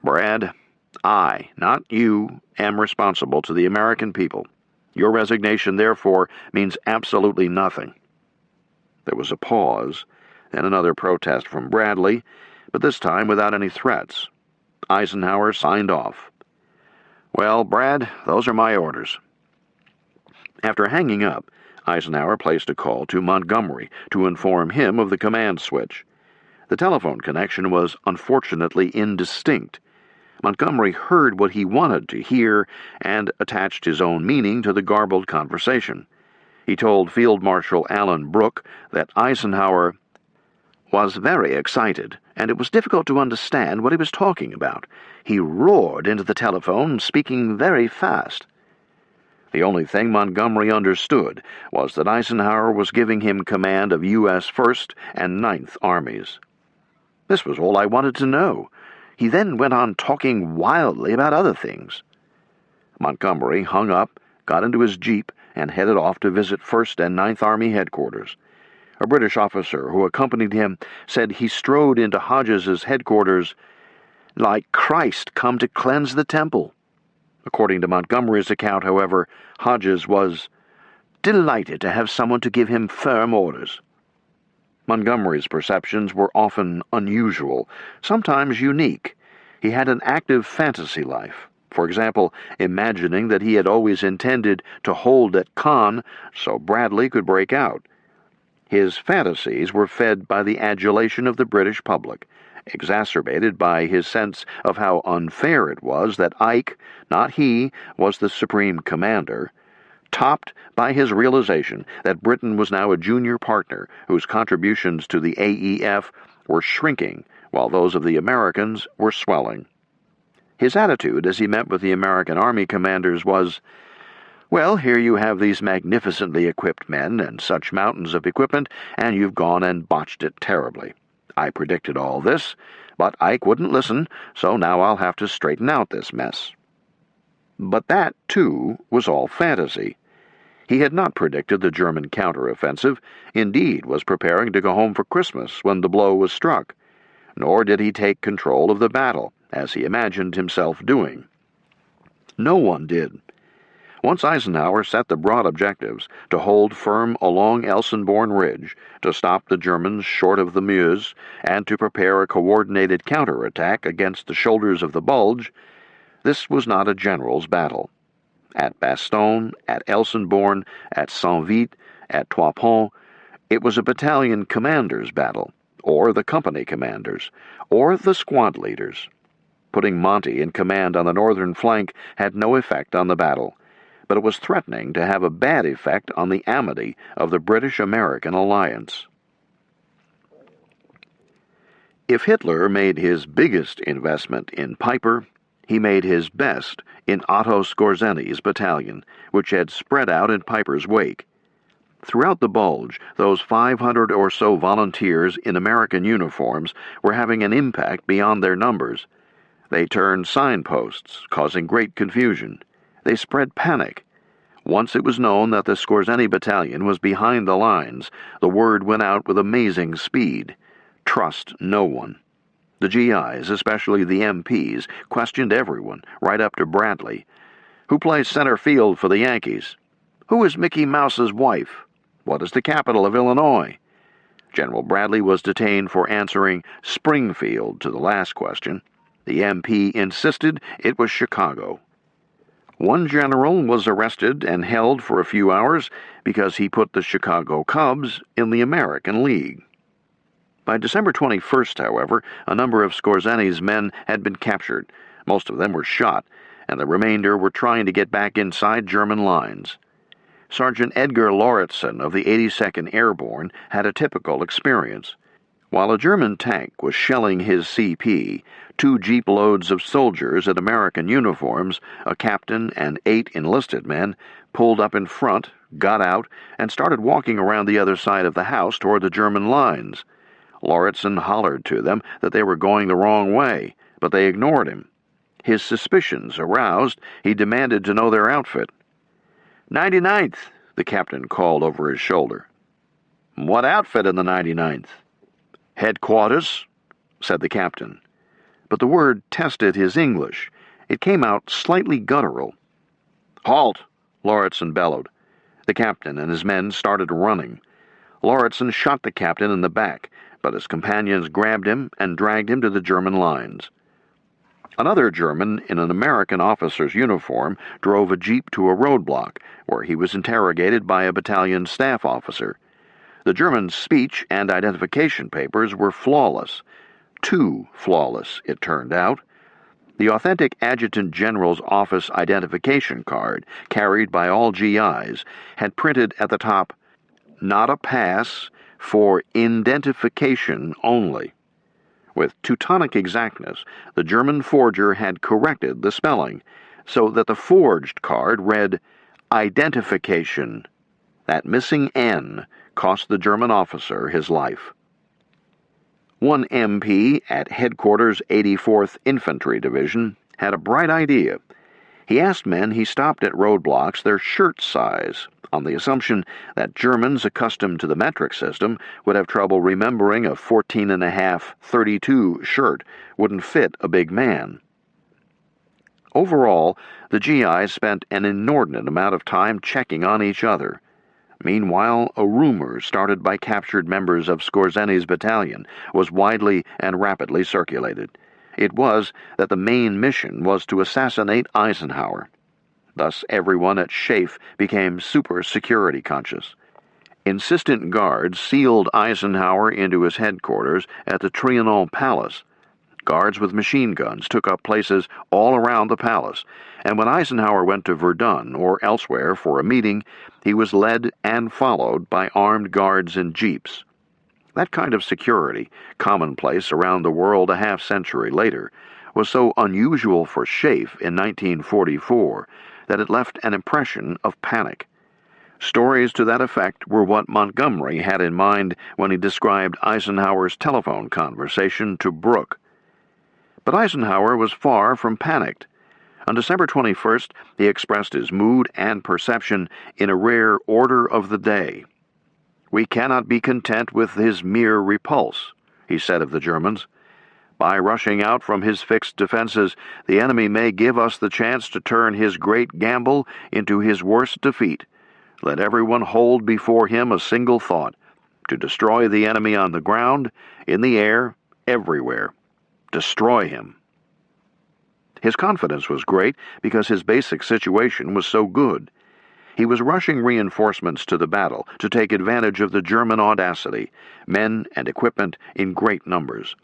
"Brad, I, not you, am responsible to the American people. Your resignation, therefore, means absolutely nothing." There was a pause, then another protest from Bradley, but this time without any threats. Eisenhower signed off. "Well, Brad, those are my orders." After hanging up, Eisenhower placed a call to Montgomery to inform him of the command switch. The telephone connection was unfortunately indistinct. Montgomery heard what he wanted to hear and attached his own meaning to the garbled conversation. He told Field Marshal Alan Brooke that Eisenhower was very excited, and it was difficult to understand what he was talking about. He roared into the telephone, speaking very fast. The only thing Montgomery understood was that Eisenhower was giving him command of U.S. 1st and 9th Armies. This was all I wanted to know. He then went on talking wildly about other things. Montgomery hung up, got into his jeep, and headed off to visit 1st and 9th Army headquarters. A British officer who accompanied him said he strode into Hodges's headquarters like Christ come to cleanse the temple. According to Montgomery's account, however, Hodges was delighted to have someone to give him firm orders. Montgomery's perceptions were often unusual, sometimes unique. He had an active fantasy life. For example, imagining that he had always intended to hold at Caen so Bradley could break out. His fantasies were fed by the adulation of the British public, exacerbated by his sense of how unfair it was that Ike, not he, was the supreme commander, topped by his realization that Britain was now a junior partner whose contributions to the AEF were shrinking while those of the Americans were swelling. His attitude as he met with the American Army commanders was, "Well, here you have these magnificently equipped men and such mountains of equipment, and you've gone and botched it terribly. I predicted all this, but Ike wouldn't listen, so now I'll have to straighten out this mess." But that, too, was all fantasy. He had not predicted the German counteroffensive, indeed was preparing to go home for Christmas when the blow was struck. Nor did he take control of the battle, as he imagined himself doing. No one did. Once Eisenhower set the broad objectives to hold firm along Elsenborn Ridge, to stop the Germans short of the Meuse, and to prepare a coordinated counterattack against the shoulders of the Bulge, this was not a general's battle. At Bastogne, at Elsenborn, at Saint-Vite, at Trois Ponts, it was a battalion commander's battle, or the company commanders, or the squad leaders. Putting Monty in command on the northern flank had no effect on the battle, but it was threatening to have a bad effect on the amity of the British-American alliance. If Hitler made his biggest investment in Piper, he made his best in Otto Skorzeny's battalion, which had spread out in Piper's wake. Throughout the Bulge, those 500 or so volunteers in American uniforms were having an impact beyond their numbers. They turned signposts, causing great confusion. They spread panic. Once it was known that the Skorzeny battalion was behind the lines, the word went out with amazing speed. Trust no one. The GIs, especially the MPs, questioned everyone, right up to Bradley. Who plays center field for the Yankees? Who is Mickey Mouse's wife? What is the capital of Illinois? General Bradley was detained for answering Springfield to the last question. The MP insisted it was Chicago. One general was arrested and held for a few hours because he put the Chicago Cubs in the American League. By December 21st, however, a number of Skorzeny's men had been captured. Most of them were shot, and the remainder were trying to get back inside German lines. Sergeant Edgar Lauritsen of the 82nd Airborne had a typical experience. While a German tank was shelling his CP, 2 jeep loads of soldiers in American uniforms, a captain and 8 enlisted men, pulled up in front, got out, and started walking around the other side of the house toward the German lines. Lauritsen hollered to them that they were going the wrong way, but they ignored him. His suspicions aroused, he demanded to know their outfit. 99th, the captain called over his shoulder. What outfit in the 99th? Headquarters, said the captain. But the word tested his English. It came out slightly guttural. Halt, Lauritsen bellowed. The captain and his men started running. Lauritsen shot the captain in the back, but his companions grabbed him and dragged him to the German lines. Another German in an American officer's uniform drove a jeep to a roadblock, where he was interrogated by a battalion staff officer. The German's speech and identification papers were flawless. Too flawless, it turned out. The authentic Adjutant General's office identification card, carried by all GIs, had printed at the top, "Not a pass, for identification only." With Teutonic exactness, the German forger had corrected the spelling, so that the forged card read, "Identification." That missing N cost the German officer his life. One MP at Headquarters 84th Infantry Division had a bright idea. He asked men he stopped at roadblocks their shirt size, on the assumption that Germans accustomed to the metric system would have trouble remembering a 14.5/32 shirt wouldn't fit a big man. Overall, the GIs spent an inordinate amount of time checking on each other. Meanwhile, a rumor started by captured members of Skorzeni's battalion was widely and rapidly circulated. It was that the main mission was to assassinate Eisenhower. Thus, everyone at SHAEF became super security conscious. Insistent guards sealed Eisenhower into his headquarters at the Trianon Palace. Guards with machine guns took up places all around the palace, and when Eisenhower went to Verdun or elsewhere for a meeting, he was led and followed by armed guards in jeeps. That kind of security, commonplace around the world a half-century later, was so unusual for SHAEF in 1944 that it left an impression of panic. Stories to that effect were what Montgomery had in mind when he described Eisenhower's telephone conversation to Brooke. But Eisenhower was far from panicked. On December 21st, he expressed his mood and perception in a rare order of the day. "We cannot be content with his mere repulse," he said of the Germans. "By rushing out from his fixed defenses, the enemy may give us the chance to turn his great gamble into his worst defeat. Let everyone hold before him a single thought: to destroy the enemy on the ground, in the air, everywhere. Destroy him." His confidence was great because his basic situation was so good. He was rushing reinforcements to the battle to take advantage of the German audacity, men and equipment in great numbers.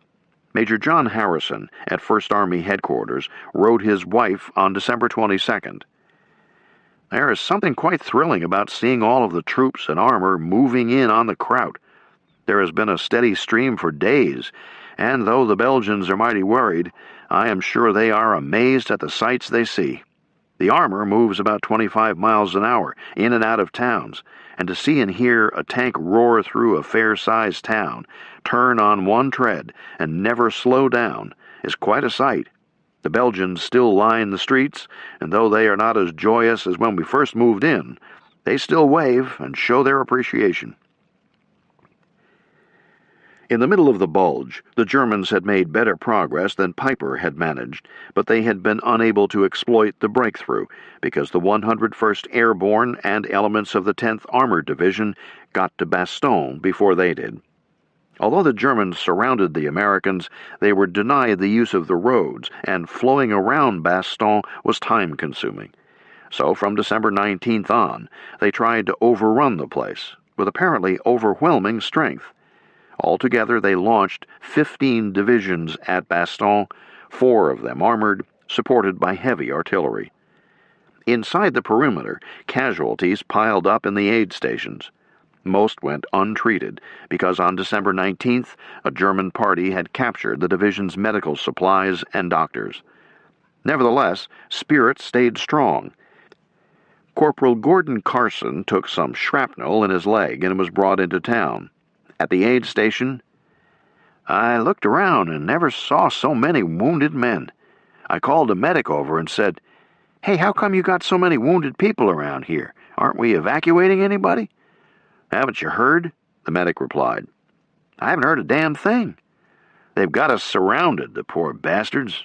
Major John Harrison at 1st Army Headquarters wrote his wife on December 22nd. "There is something quite thrilling about seeing all of the troops and armor moving in on the Kraut. There has been a steady stream for days, and though the Belgians are mighty worried, I am sure they are amazed at the sights they see. The armor moves about 25 miles an hour, in and out of towns, and to see and hear a tank roar through a fair-sized town, turn on one tread, and never slow down, is quite a sight. The Belgians still line the streets, and though they are not as joyous as when we first moved in, they still wave and show their appreciation." In the middle of the Bulge, the Germans had made better progress than Piper had managed, but they had been unable to exploit the breakthrough because the 101st Airborne and elements of the 10th Armored Division got to Bastogne before they did. Although the Germans surrounded the Americans, they were denied the use of the roads, and flowing around Bastogne was time-consuming. So from December 19th on, they tried to overrun the place, with apparently overwhelming strength. Altogether, they launched 15 divisions at Bastogne, 4 of them armored, supported by heavy artillery. Inside the perimeter, casualties piled up in the aid stations. Most went untreated, because on December 19th, a German party had captured the division's medical supplies and doctors. Nevertheless, spirits stayed strong. Corporal Gordon Carson took some shrapnel in his leg and was brought into town. At the aid station, "I looked around and never saw so many wounded men. I called a medic over and said, "Hey, how come you got so many wounded people around here? Aren't we evacuating anybody?" "Haven't you heard?" the medic replied. "I haven't heard a damn thing. They've got us surrounded, the poor bastards."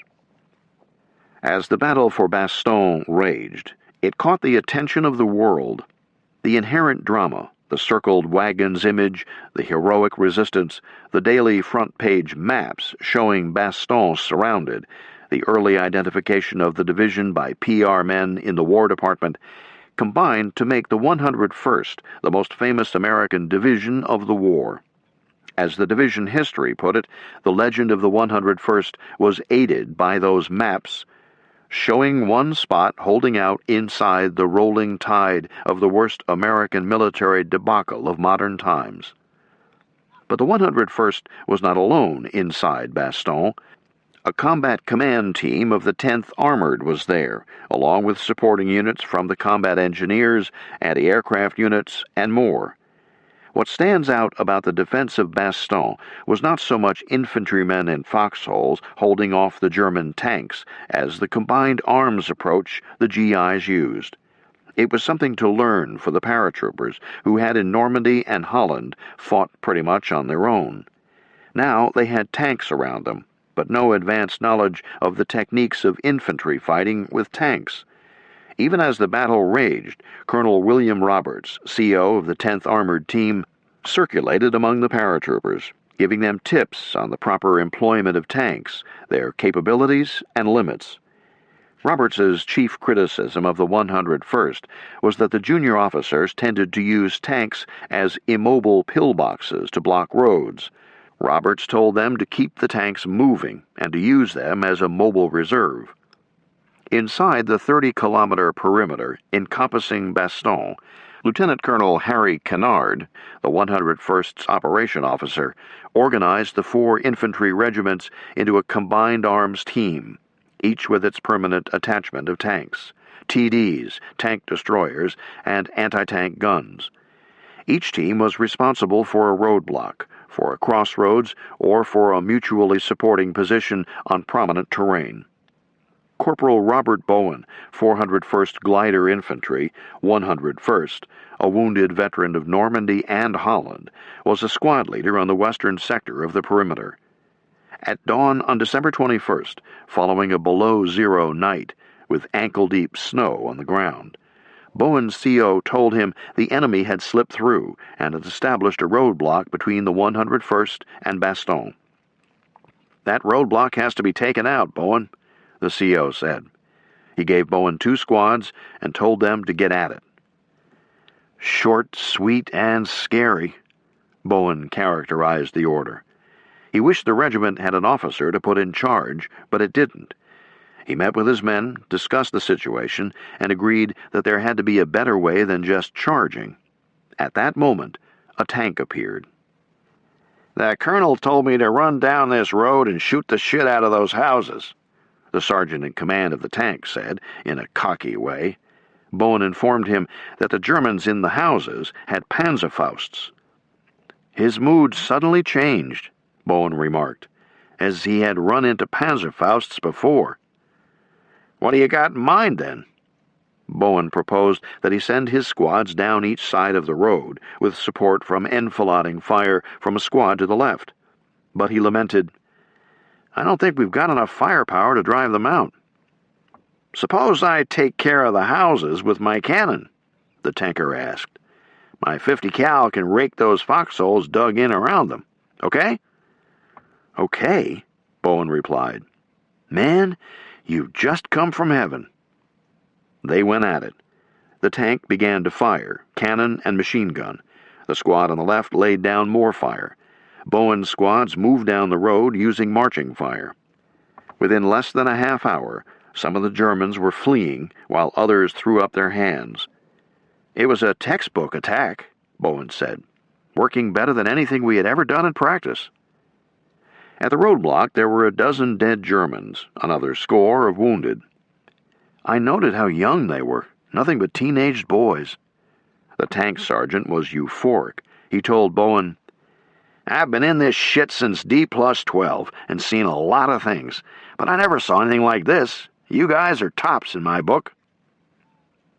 As the battle for Bastogne raged, it caught the attention of the world. The inherent drama, the circled wagons image, the heroic resistance, the daily front-page maps showing Bastogne surrounded, the early identification of the division by PR men in the War Department, combined to make the 101st the most famous American division of the war. As the division history put it, the legend of the 101st was aided by those maps showing one spot holding out inside the rolling tide of the worst American military debacle of modern times. But the 101st was not alone inside Bastogne. A combat command team of the 10th Armored was there, along with supporting units from the combat engineers, anti-aircraft units, and more. What stands out about the defense of Bastogne was not so much infantrymen in foxholes holding off the German tanks as the combined arms approach the GIs used. It was something to learn for the paratroopers who had in Normandy and Holland fought pretty much on their own. Now they had tanks around them, but no advanced knowledge of the techniques of infantry fighting with tanks. Even as the battle raged, Colonel William Roberts, CO of the 10th Armored Team, circulated among the paratroopers, giving them tips on the proper employment of tanks, their capabilities and limits. Roberts's chief criticism of the 101st was that the junior officers tended to use tanks as immobile pillboxes to block roads. Roberts told them to keep the tanks moving and to use them as a mobile reserve. Inside the 30-kilometer perimeter encompassing Bastogne, Lieutenant Colonel Harry Kennard, the 101st's operation officer, organized the 4 infantry regiments into a combined arms team, each with its permanent attachment of tanks, TDs, tank destroyers, and anti-tank guns. Each team was responsible for a roadblock, for a crossroads, or for a mutually supporting position on prominent terrain. Corporal Robert Bowen, 401st Glider Infantry, 101st, a wounded veteran of Normandy and Holland, was a squad leader on the western sector of the perimeter. At dawn on December 21st, following a below-zero night, with ankle-deep snow on the ground, Bowen's CO told him the enemy had slipped through and had established a roadblock between the 101st and Bastogne. "That roadblock has to be taken out, Bowen," the CO said. He gave Bowen 2 squads and told them to get at it. "Short, sweet, and scary," Bowen characterized the order. He wished the regiment had an officer to put in charge, but it didn't. He met with his men, discussed the situation, and agreed that there had to be a better way than just charging. At that moment, a tank appeared. "The colonel told me to run down this road and shoot the shit out of those houses," the sergeant in command of the tank said, in a cocky way. Bowen informed him that the Germans in the houses had Panzerfausts. "His mood suddenly changed," Bowen remarked, as he had run into Panzerfausts before. "What do you got in mind, then?" Bowen proposed that he send his squads down each side of the road, with support from enfilading fire from a squad to the left. But he lamented, "I don't think we've got enough firepower to drive them out." "Suppose I take care of the houses with my cannon?" the tanker asked. "My 50 cal can rake those foxholes dug in around them. Okay?" "Okay," Bowen replied. "Man, you've just come from heaven." They went at it. The tank began to fire, cannon and machine gun. The squad on the left laid down more fire. Bowen's squads moved down the road using marching fire. Within less than a half hour, some of the Germans were fleeing while others threw up their hands. "It was a textbook attack," Bowen said, "working better than anything we had ever done in practice." At the roadblock there were a dozen dead Germans, another score of wounded. I noted how young they were, nothing but teenaged boys. The tank sergeant was euphoric. He told Bowen, "I've been in this shit since D+12 and seen a lot of things. but I never saw anything like this. You guys are tops in my book."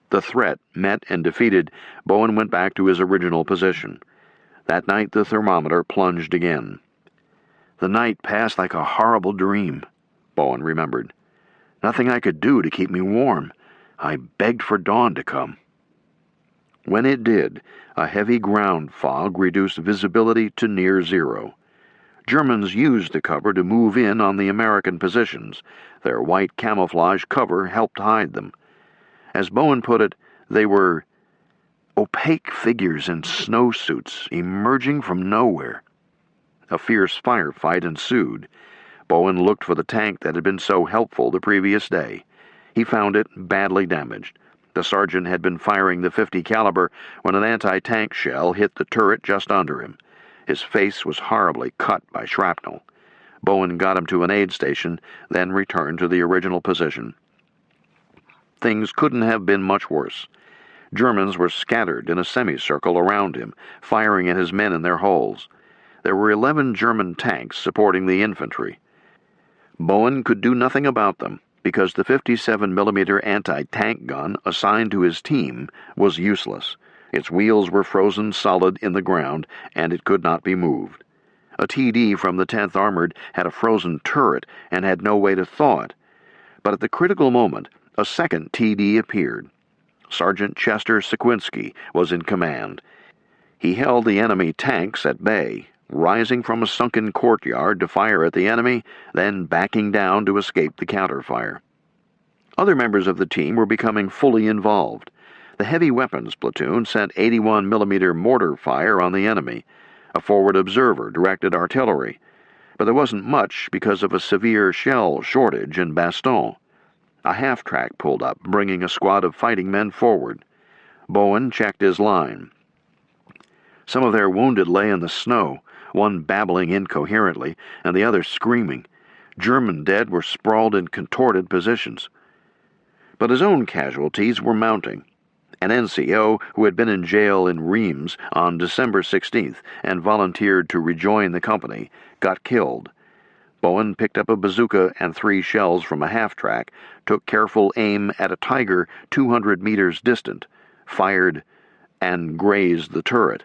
The threat met and defeated, Bowen went back to his original position. That night the thermometer plunged again. "The night passed like a horrible dream," Bowen remembered. "Nothing I could do to keep me warm. I begged for dawn to come." When it did, a heavy ground fog reduced visibility to near zero. Germans used the cover to move in on the American positions. Their white camouflage cover helped hide them. As Bowen put it, they were opaque figures in snowsuits emerging from nowhere. A fierce firefight ensued. Bowen looked for the tank that had been so helpful the previous day. He found it badly damaged. The sergeant had been firing the .50 caliber when an anti-tank shell hit the turret just under him. His face was horribly cut by shrapnel. Bowen got him to an aid station, then returned to the original position. Things couldn't have been much worse. Germans were scattered in a semicircle around him, firing at his men in their holes. There were 11 German tanks supporting the infantry. Bowen could do nothing about them, because the 57mm anti-tank gun assigned to his team was useless. Its wheels were frozen solid in the ground, and it could not be moved. A TD from the 10th Armored had a frozen turret and had no way to thaw it. But at the critical moment, a second TD appeared. Sergeant Chester Sequinski was in command. He held the enemy tanks at bay, rising from a sunken courtyard to fire at the enemy, then backing down to escape the counterfire. Other members of the team were becoming fully involved. The heavy weapons platoon sent 81mm mortar fire on the enemy. A forward observer directed artillery. But there wasn't much because of a severe shell shortage in Bastogne. A half-track pulled up, bringing a squad of fighting men forward. Bowen checked his line. Some of their wounded lay in the snow, one babbling incoherently, and the other screaming. German dead were sprawled in contorted positions. But his own casualties were mounting. An NCO who had been in jail in Reims on December 16th and volunteered to rejoin the company got killed. Bowen picked up a bazooka and 3 shells from a half-track, took careful aim at a Tiger 200 meters distant, fired, and grazed the turret.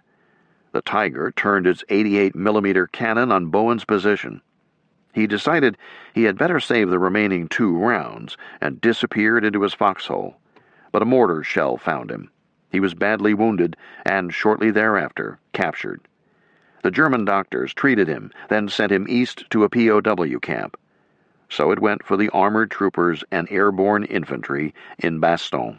The Tiger turned its 88mm cannon on Bowen's position. He decided he had better save the remaining 2 rounds and disappeared into his foxhole. But a mortar shell found him. He was badly wounded and shortly thereafter captured. The German doctors treated him, then sent him east to a POW camp. So it went for the armored troopers and airborne infantry in Bastogne.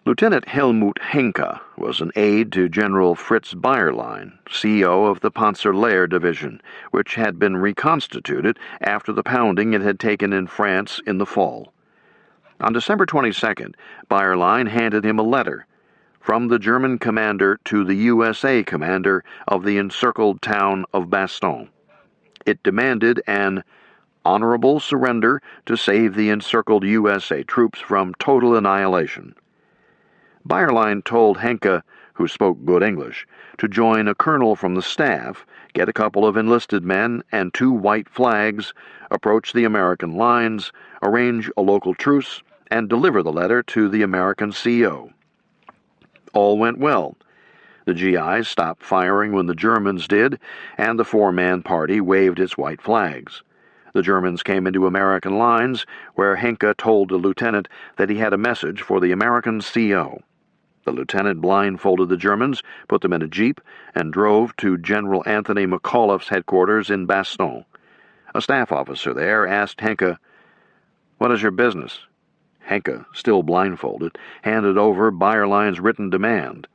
Lieutenant Helmut Henke was an aide to General Fritz Bayerlein, CO of the Panzerlehr Division, which had been reconstituted after the pounding it had taken in France in the fall. On December 22nd, Bayerlein handed him a letter from the German commander to the USA commander of the encircled town of Bastogne. It demanded an honorable surrender to save the encircled USA troops from total annihilation. Bayerlein told Henke, who spoke good English, to join a colonel from the staff, get a couple of enlisted men and 2 white flags, approach the American lines, arrange a local truce, and deliver the letter to the American CO. All went well. The GIs stopped firing when the Germans did, and the 4-man party waved its white flags. The Germans came into American lines, where Henke told the lieutenant that he had a message for the American CO. The lieutenant blindfolded the Germans, put them in a jeep, and drove to General Anthony McAuliffe's headquarters in Bastogne. A staff officer there asked Henke, "What is your business?" Henke, still blindfolded, handed over Bayerlein's written demand.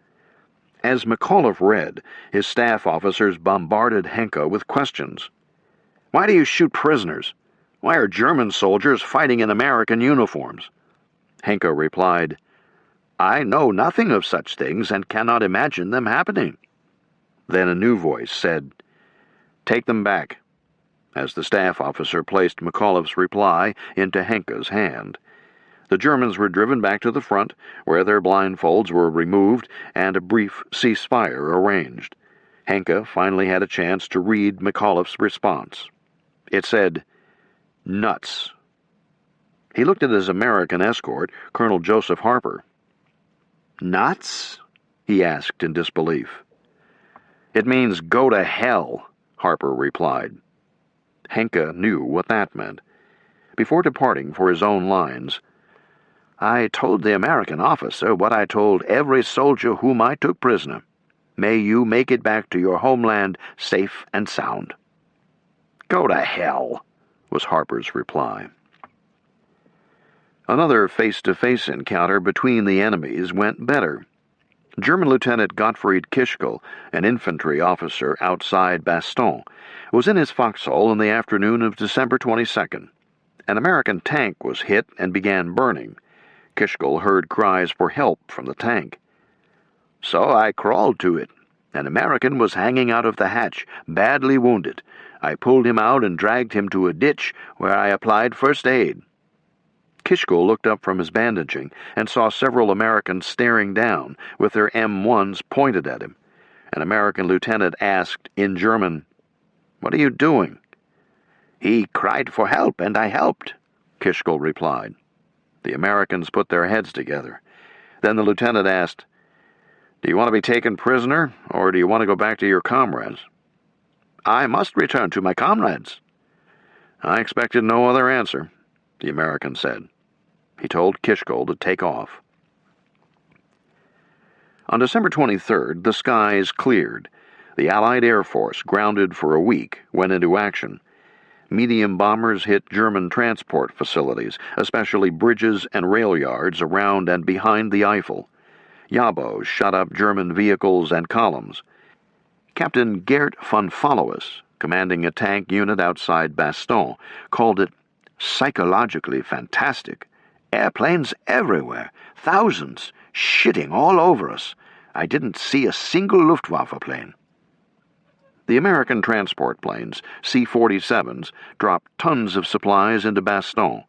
As McAuliffe read, his staff officers bombarded Henke with questions. "Why do you shoot prisoners? Why are German soldiers fighting in American uniforms?" Henke replied, "I know nothing of such things and cannot imagine them happening." Then a new voice said, "Take them back," as the staff officer placed McAuliffe's reply into Henke's hand. The Germans were driven back to the front, where their blindfolds were removed and a brief ceasefire arranged. Henke finally had a chance to read McAuliffe's response. It said, "Nuts." He looked at his American escort, Colonel Joseph Harper. "Nuts?" he asked in disbelief. "It means go to hell," Harper replied. Henke knew what that meant. Before departing for his own lines, "I told the American officer what I told every soldier whom I took prisoner. May you make it back to your homeland safe and sound." "Go to hell," was Harper's reply. Another face-to-face encounter between the enemies went better. German Lieutenant Gottfried Kischel, an infantry officer outside Bastogne, was in his foxhole in the afternoon of December 22nd. An American tank was hit and began burning. Kischel heard cries for help from the tank. "So I crawled to it. An American was hanging out of the hatch, badly wounded. I pulled him out and dragged him to a ditch where I applied first aid." Kischel looked up from his bandaging and saw several Americans staring down with their M1s pointed at him. An American lieutenant asked in German, "What are you doing?" "He cried for help, and I helped," Kischel replied. The Americans put their heads together. Then the lieutenant asked, "Do you want to be taken prisoner, or do you want to go back to your comrades?" "I must return to my comrades." "I expected no other answer," the American said. He told Kischel to take off. On December 23rd, the skies cleared. The Allied Air Force, grounded for a week, went into action. Medium bombers hit German transport facilities, especially bridges and rail yards around and behind the Eifel. Yabos shot up German vehicles and columns. Captain Gert von Followes, commanding a tank unit outside Bastogne, called it psychologically fantastic. "Airplanes everywhere, thousands, shitting all over us. I didn't see a single Luftwaffe plane." The American transport planes, C-47s, dropped tons of supplies into Bastogne.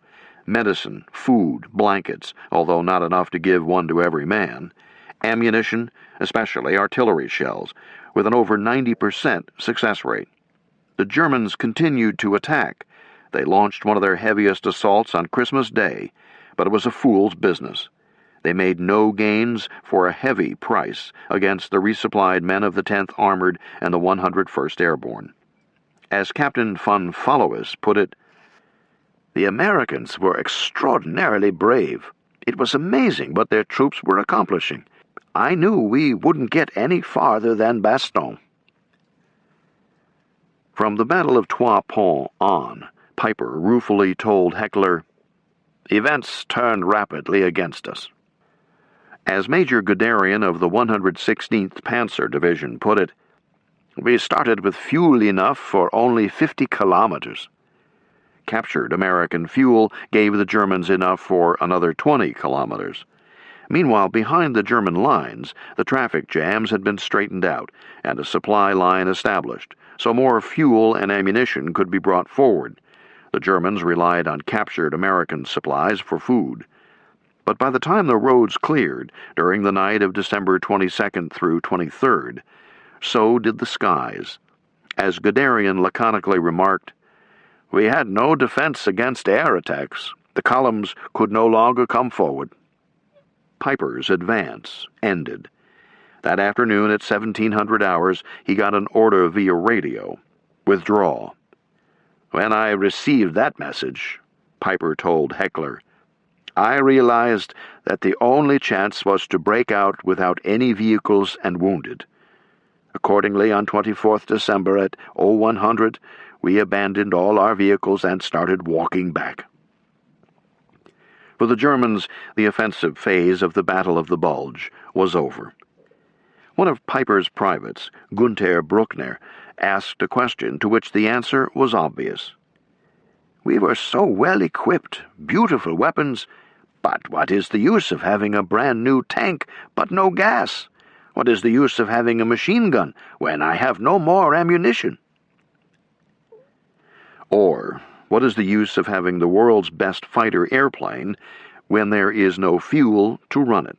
Medicine, food, blankets, although not enough to give one to every man. Ammunition, especially artillery shells, with an over 90% success rate. The Germans continued to attack. They launched one of their heaviest assaults on Christmas Day, but it was a fool's business. They made no gains for a heavy price against the resupplied men of the 10th Armored and the 101st Airborne. As Captain von Followes put it, "The Americans were extraordinarily brave. It was amazing what their troops were accomplishing. I knew we wouldn't get any farther than Bastogne." From the Battle of Trois Ponts on, Piper ruefully told Heckler, "Events turned rapidly against us." As Major Guderian of the 116th Panzer Division put it, "We started with fuel enough for only 50 kilometers. Captured American fuel gave the Germans enough for another 20 kilometers. Meanwhile, behind the German lines, the traffic jams had been straightened out and a supply line established, so more fuel and ammunition could be brought forward. The Germans relied on captured American supplies for food. But by the time the roads cleared, during the night of December 22nd through 23rd, so did the skies. As Guderian laconically remarked, "We had no defense against air attacks. The columns could no longer come forward." Piper's advance ended. That afternoon at 1700 hours, he got an order via radio. "Withdraw." "When I received that message," Piper told Heckler, "I realized that the only chance was to break out without any vehicles and wounded. Accordingly, on 24th December at 0100, we abandoned all our vehicles and started walking back." For the Germans, the offensive phase of the Battle of the Bulge was over. One of Piper's privates, Gunther Bruckner, asked a question to which the answer was obvious. "We were so well equipped, beautiful weapons, but what is the use of having a brand new tank but no gas? What is the use of having a machine gun when I have no more ammunition?" Or, what is the use of having the world's best fighter airplane when there is no fuel to run it?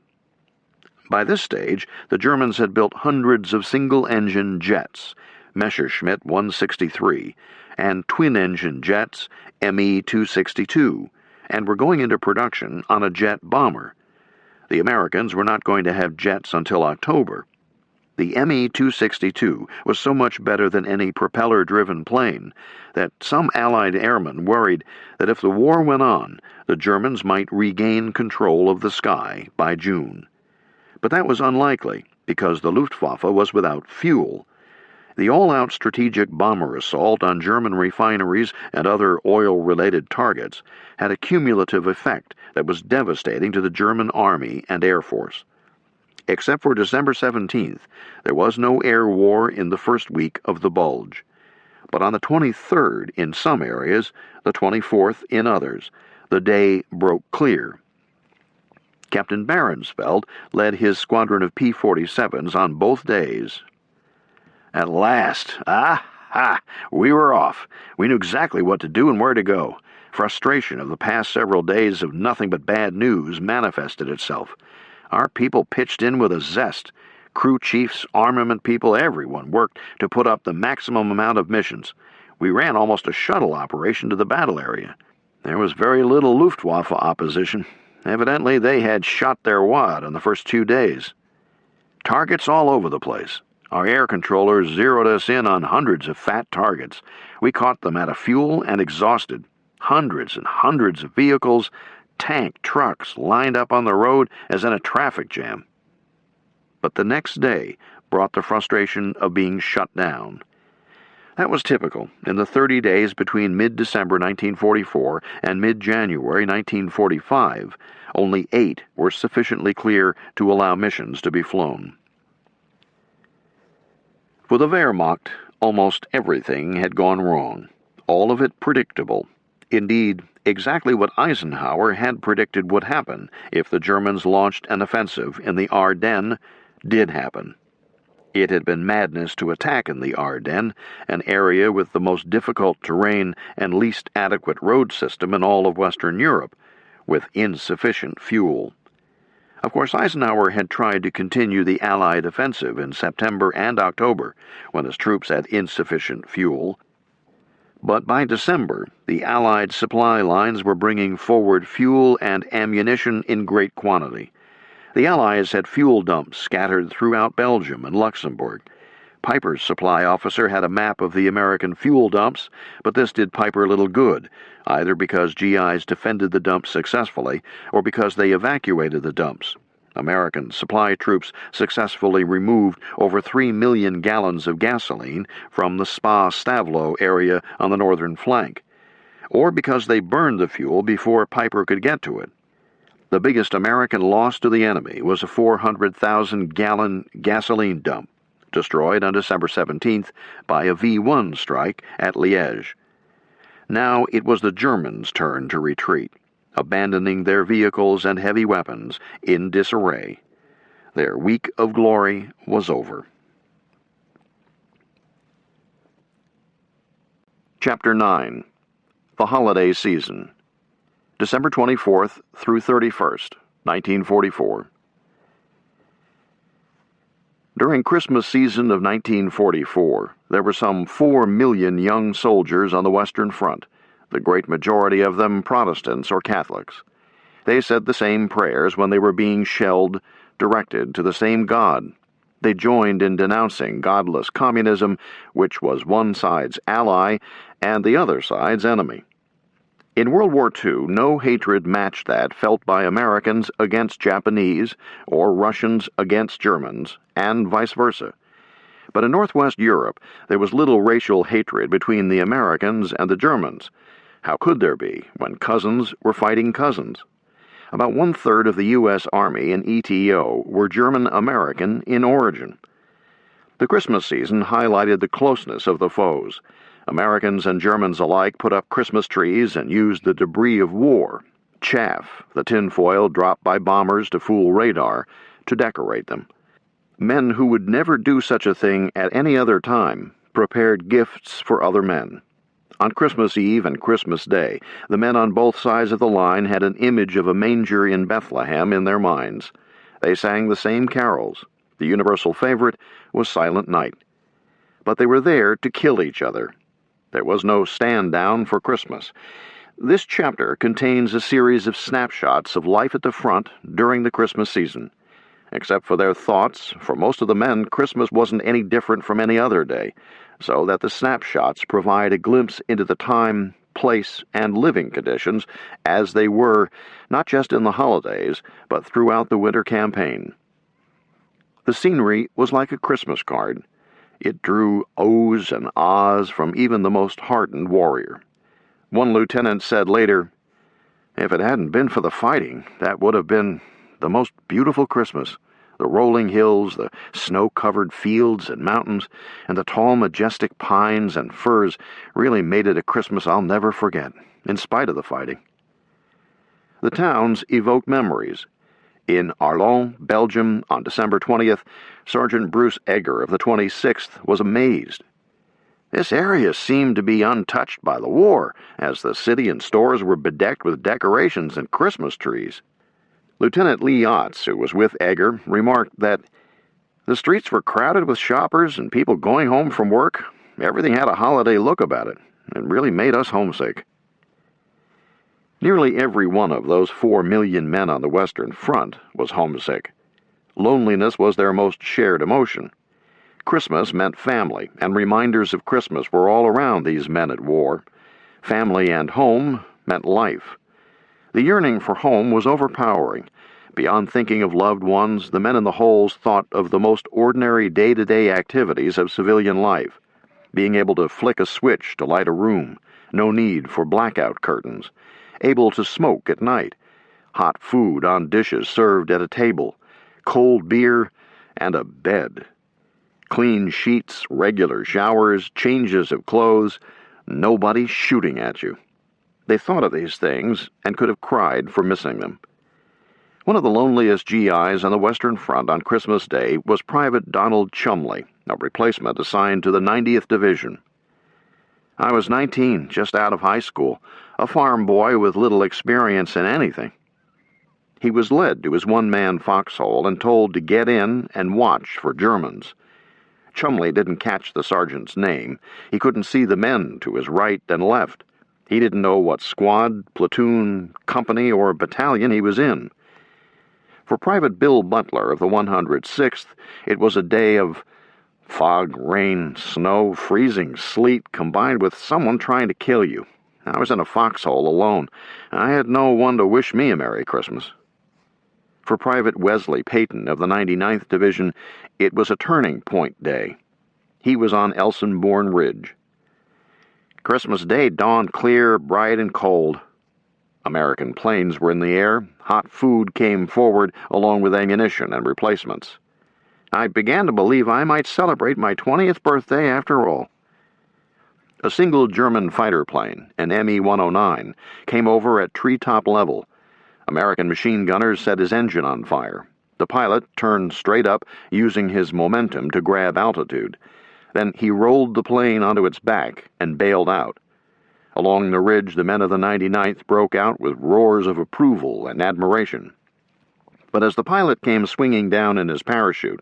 By this stage, the Germans had built hundreds of single-engine jets, Messerschmitt 163, and twin-engine jets Me-262, and were going into production on a jet bomber. The Americans were not going to have jets until October. The Me-262 was so much better than any propeller-driven plane that some Allied airmen worried that if the war went on, the Germans might regain control of the sky by June. But that was unlikely, because the Luftwaffe was without fuel. The all-out strategic bomber assault on German refineries and other oil-related targets had a cumulative effect that was devastating to the German Army and Air Force. Except for December 17th, there was no air war in the first week of the Bulge. But on the 23rd in some areas, the 24th in others, the day broke clear. Captain Barenfeld led his squadron of P-47s on both days. At last! We were off. We knew exactly what to do and where to go. Frustration of the past several days of nothing but bad news manifested itself. Our people pitched in with a zest. Crew chiefs, armament people, everyone worked to put up the maximum amount of missions. We ran almost a shuttle operation to the battle area. There was very little Luftwaffe opposition. Evidently, they had shot their wad on the first 2 days. Targets all over the place. Our air controllers zeroed us in on hundreds of fat targets. We caught them out of fuel and exhausted. Hundreds and hundreds of vehicles, tank trucks lined up on the road as in a traffic jam. But the next day brought the frustration of being shut down. That was typical. In the 30 days between mid-December 1944 and mid-January 1945, only 8 were sufficiently clear to allow missions to be flown. For the Wehrmacht, almost everything had gone wrong, all of it predictable. Indeed, exactly what Eisenhower had predicted would happen if the Germans launched an offensive in the Ardennes did happen. It had been madness to attack in the Ardennes, an area with the most difficult terrain and least adequate road system in all of Western Europe, with insufficient fuel. Of course, Eisenhower had tried to continue the Allied offensive in September and October, when his troops had insufficient fuel. But by December, the Allied supply lines were bringing forward fuel and ammunition in great quantity. The Allies had fuel dumps scattered throughout Belgium and Luxembourg. Piper's supply officer had a map of the American fuel dumps, but this did Piper little good, either because GIs defended the dumps successfully or because they evacuated the dumps. American supply troops successfully removed over 3 million gallons of gasoline from the Spa-Stavelot area on the northern flank, or because they burned the fuel before Piper could get to it. The biggest American loss to the enemy was a 400,000-gallon gasoline dump, destroyed on December 17th by a V-1 strike at Liège. Now it was the Germans' turn to retreat, abandoning their vehicles and heavy weapons in disarray. Their week of glory was over. Chapter 9. The Holiday Season. December 24th through 31st, 1944. During Christmas season of 1944, there were some 4 million young soldiers on the Western Front, the great majority of them Protestants or Catholics. They said the same prayers when they were being shelled, directed to the same God. They joined in denouncing godless communism, which was one side's ally and the other side's enemy. In World War II, no hatred matched that felt by Americans against Japanese or Russians against Germans, and vice versa. But in Northwest Europe, there was little racial hatred between the Americans and the Germans. How could there be, when cousins were fighting cousins? About 1/3 of the U.S. Army and ETO were German-American in origin. The Christmas season highlighted the closeness of the foes. Americans and Germans alike put up Christmas trees and used the debris of war, chaff, the tinfoil dropped by bombers to fool radar, to decorate them. Men who would never do such a thing at any other time prepared gifts for other men. On Christmas Eve and Christmas Day, the men on both sides of the line had an image of a manger in Bethlehem in their minds. They sang the same carols. The universal favorite was Silent Night. but they were there to kill each other. There was no stand down for Christmas. This chapter contains a series of snapshots of life at the front during the Christmas season. Except for their thoughts, for most of the men, Christmas wasn't any different from any other day, so that the snapshots provide a glimpse into the time, place, and living conditions as they were, not just in the holidays, but throughout the winter campaign. The scenery was like a Christmas card. It drew ohs and ahs from even the most hardened warrior. One lieutenant said later, "If it hadn't been for the fighting, that would have been the most beautiful Christmas. The rolling hills, the snow-covered fields and mountains, and the tall, majestic pines and firs really made it a Christmas I'll never forget, in spite of the fighting." The towns evoke memories. In Arlon, Belgium, on December 20th, Sergeant Bruce Egger of the 26th was amazed. This area seemed to be untouched by the war, as the city and stores were bedecked with decorations and Christmas trees. Lieutenant Lee Otts, who was with Egger, remarked that the streets were crowded with shoppers and people going home from work. Everything had a holiday look about it. It really made us homesick. Nearly every one of those 4 million men on the Western Front was homesick. Loneliness was their most shared emotion. Christmas meant family, and reminders of Christmas were all around these men at war. Family and home meant life. The yearning for home was overpowering. Beyond thinking of loved ones, the men in the holes thought of the most ordinary day-to-day activities of civilian life. Being able to flick a switch to light a room, no need for blackout curtains, able to smoke at night, hot food on dishes served at a table, cold beer, and a bed. Clean sheets, regular showers, changes of clothes, nobody shooting at you. They thought of these things and could have cried for missing them. One of the loneliest GIs on the Western Front on Christmas Day was Private Donald Chumley, a replacement assigned to the 90th Division. "I was 19, just out of high school, a farm boy with little experience in anything." He was led to his one-man foxhole and told to get in and watch for Germans. Chumley didn't catch the sergeant's name. He couldn't see the men to his right and left. He didn't know what squad, platoon, company, or battalion he was in. For Private Bill Butler of the 106th, it was a day of fog, rain, snow, freezing sleet, combined with someone trying to kill you. I was in a foxhole alone. I had no one to wish me a Merry Christmas. For Private Wesley Payton of the 99th Division, it was a turning point day. He was on Elsonbourne Ridge. Christmas Day dawned clear, bright, and cold. American planes were in the air. Hot food came forward, along with ammunition and replacements. I began to believe I might celebrate my 20th birthday after all. A single German fighter plane, an Me-109, came over at treetop level. American machine gunners set his engine on fire. The pilot turned straight up, using his momentum to grab altitude. Then he rolled the plane onto its back and bailed out. Along the ridge, the men of the 99th broke out with roars of approval and admiration. But as the pilot came swinging down in his parachute,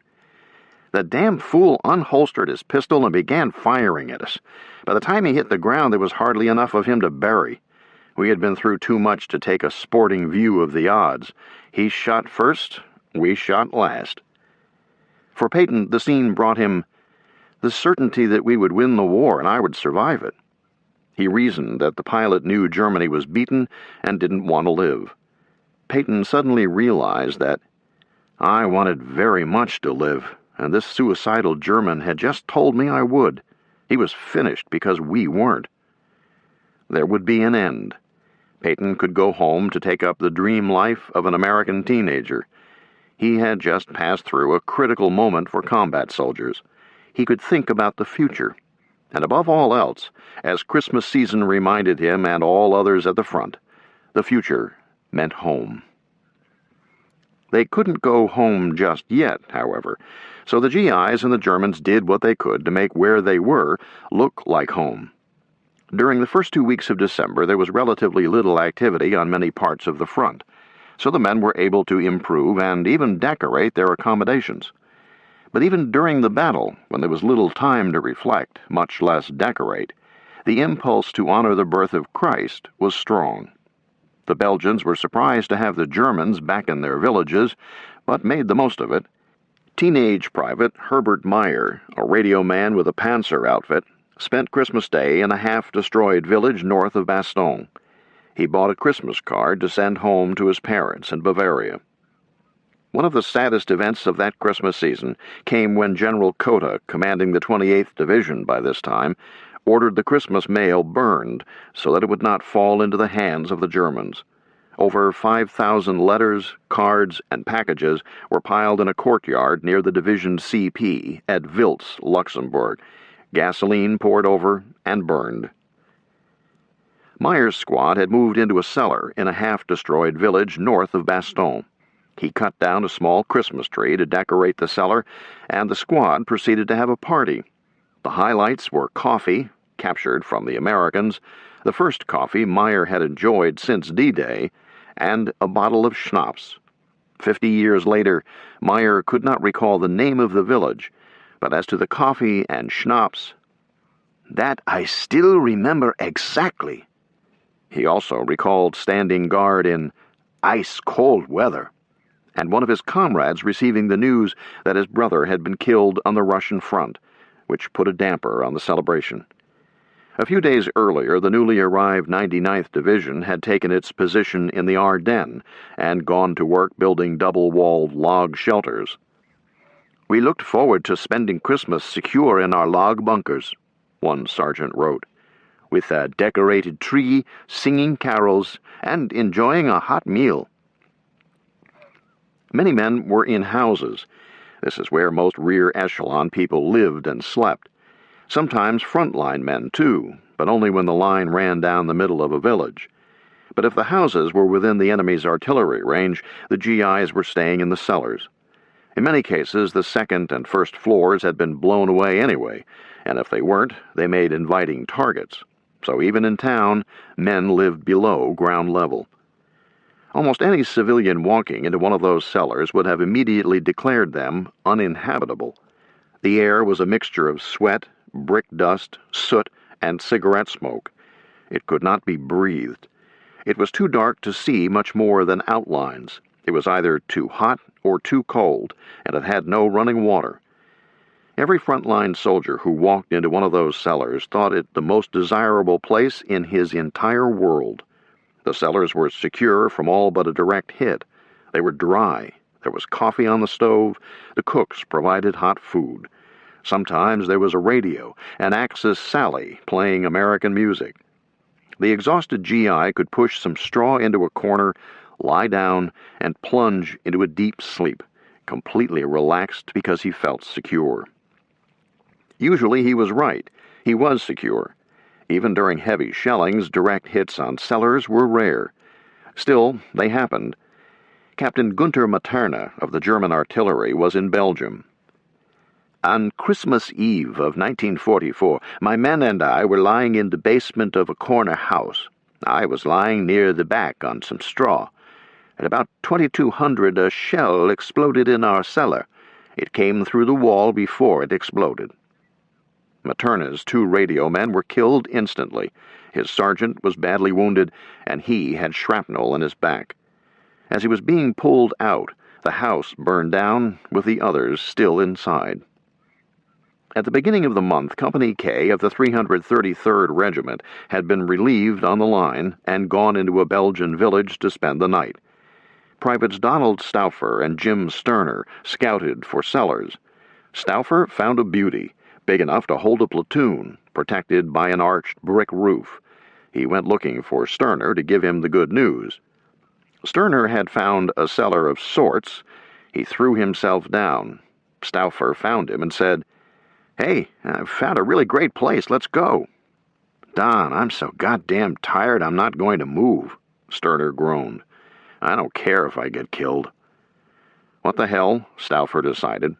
the damn fool unholstered his pistol and began firing at us. By the time he hit the ground, there was hardly enough of him to bury. We had been through too much to take a sporting view of the odds. He shot first, we shot last. For Payton, the scene brought him the certainty that we would win the war and I would survive it. He reasoned that the pilot knew Germany was beaten and didn't want to live. Payton suddenly realized that I wanted very much to live, and this suicidal German had just told me I would. He was finished because we weren't. There would be an end. Payton could go home to take up the dream life of an American teenager. He had just passed through a critical moment for combat soldiers. He could think about the future. And above all else, as Christmas season reminded him and all others at the front, the future meant home. They couldn't go home just yet, however, so the GIs and the Germans did what they could to make where they were look like home. During the first 2 weeks of December, there was relatively little activity on many parts of the front, so the men were able to improve and even decorate their accommodations. But even during the battle, when there was little time to reflect, much less decorate, the impulse to honor the birth of Christ was strong. The Belgians were surprised to have the Germans back in their villages, but made the most of it. Teenage Private Herbert Meyer, a radio man with a Panzer outfit, spent Christmas Day in a half-destroyed village north of Bastogne. He bought a Christmas card to send home to his parents in Bavaria. One of the saddest events of that Christmas season came when General Cotta, commanding the 28th Division by this time, ordered the Christmas mail burned so that it would not fall into the hands of the Germans. Over 5,000 letters, cards, and packages were piled in a courtyard near the division CP at Wiltz, Luxembourg. Gasoline poured over and burned. Meyer's squad had moved into a cellar in a half-destroyed village north of Bastogne. He cut down a small Christmas tree to decorate the cellar, and the squad proceeded to have a party. The highlights were coffee, captured from the Americans, the first coffee Meyer had enjoyed since D-Day, and a bottle of schnapps. 50 years later, Meyer could not recall the name of the village, but as to the coffee and schnapps, "That I still remember exactly." He also recalled standing guard in ice-cold weather, and one of his comrades receiving the news that his brother had been killed on the Russian front, which put a damper on the celebration. A few days earlier, the newly arrived 99th Division had taken its position in the Ardennes and gone to work building double-walled log shelters. "We looked forward to spending Christmas secure in our log bunkers," one sergeant wrote, "with a decorated tree, singing carols, and enjoying a hot meal." Many men were in houses. This is where most rear echelon people lived and slept. Sometimes frontline men, too, but only when the line ran down the middle of a village. But if the houses were within the enemy's artillery range, the GIs were staying in the cellars. In many cases, the second and first floors had been blown away anyway, and if they weren't, they made inviting targets. So even in town, men lived below ground level. Almost any civilian walking into one of those cellars would have immediately declared them uninhabitable. The air was a mixture of sweat, brick dust, soot, and cigarette smoke. It could not be breathed. It was too dark to see much more than outlines. It was either too hot or too cold, and it had no running water. Every frontline soldier who walked into one of those cellars thought it the most desirable place in his entire world. The cellars were secure from all but a direct hit. They were dry. There was coffee on the stove. The cooks provided hot food. Sometimes there was a radio, an Axis Sally, playing American music. The exhausted GI could push some straw into a corner, lie down, and plunge into a deep sleep, completely relaxed because he felt secure. Usually he was right. He was secure. Even during heavy shellings, direct hits on cellars were rare. Still, they happened. Captain Gunther Materna of the German artillery was in Belgium. "On Christmas Eve of 1944, my men and I were lying in the basement of a corner house. I was lying near the back on some straw. At about 2200, a shell exploded in our cellar. It came through the wall before it exploded." Materna's 2 radio men were killed instantly. His sergeant was badly wounded, and he had shrapnel in his back. As he was being pulled out, the house burned down, with the others still inside. At the beginning of the month, Company K of the 333rd Regiment had been relieved on the line and gone into a Belgian village to spend the night. Privates Donald Stauffer and Jim Sterner scouted for cellars. Stauffer found a beauty, big enough to hold a platoon, protected by an arched brick roof. He went looking for Sterner to give him the good news. Sterner had found a cellar of sorts. He threw himself down. Stauffer found him and said, "Hey, I've found a really great place. Let's go." "Don, I'm so goddamn tired I'm not going to move," Sterner groaned. "I don't care if I get killed." What the hell, Stauffer decided.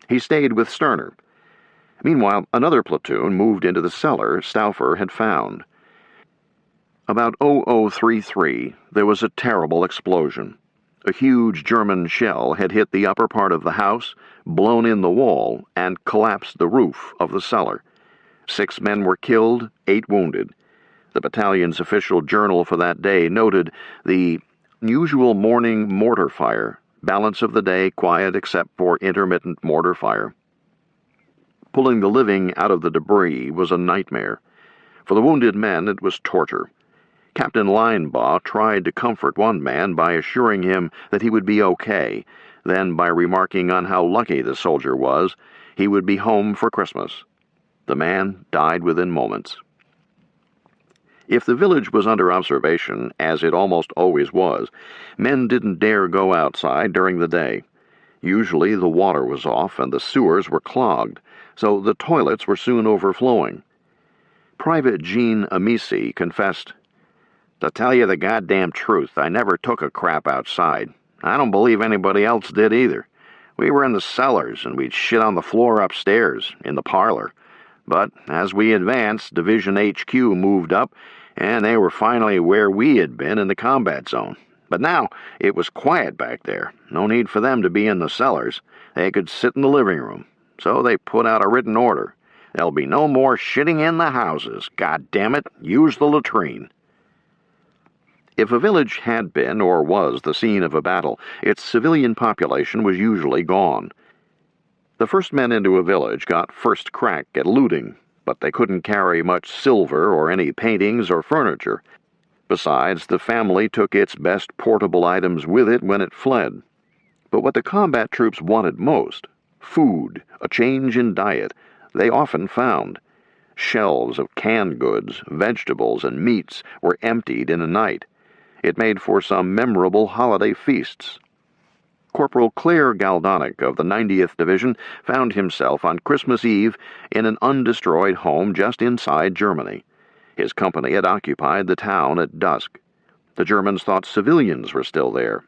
He stayed with Sterner. Meanwhile, another platoon moved into the cellar Stauffer had found. About 0033, there was a terrible explosion. A huge German shell had hit the upper part of the house, blown in the wall, and collapsed the roof of the cellar. 6 men were killed, 8 wounded. The battalion's official journal for that day noted the usual morning mortar fire, balance of the day quiet except for intermittent mortar fire. Pulling the living out of the debris was a nightmare. For the wounded men, it was torture. Captain Linebaugh tried to comfort one man by assuring him that he would be okay, then by remarking on how lucky the soldier was, he would be home for Christmas. The man died within moments. If the village was under observation, as it almost always was, men didn't dare go outside during the day. Usually the water was off and the sewers were clogged, so the toilets were soon overflowing. Private Jean Amici confessed, "To tell you the goddamn truth, I never took a crap outside. I don't believe anybody else did either. We were in the cellars, and we'd shit on the floor upstairs, in the parlor. But as we advanced, Division HQ moved up, and they were finally where we had been in the combat zone. But now it was quiet back there. No need for them to be in the cellars. They could sit in the living room. So they put out a written order. There'll be no more shitting in the houses. God damn it, use the latrine." If a village had been or was the scene of a battle, its civilian population was usually gone. The first men into a village got first crack at looting, but they couldn't carry much silver or any paintings or furniture. Besides, the family took its best portable items with it when it fled. But what the combat troops wanted most, food, a change in diet, they often found. Shelves of canned goods, vegetables, and meats were emptied in a night. It made for some memorable holiday feasts. Corporal Claire Galdonic of the 90th Division found himself on Christmas Eve in an undestroyed home just inside Germany. His company had occupied the town at dusk. The Germans thought civilians were still there.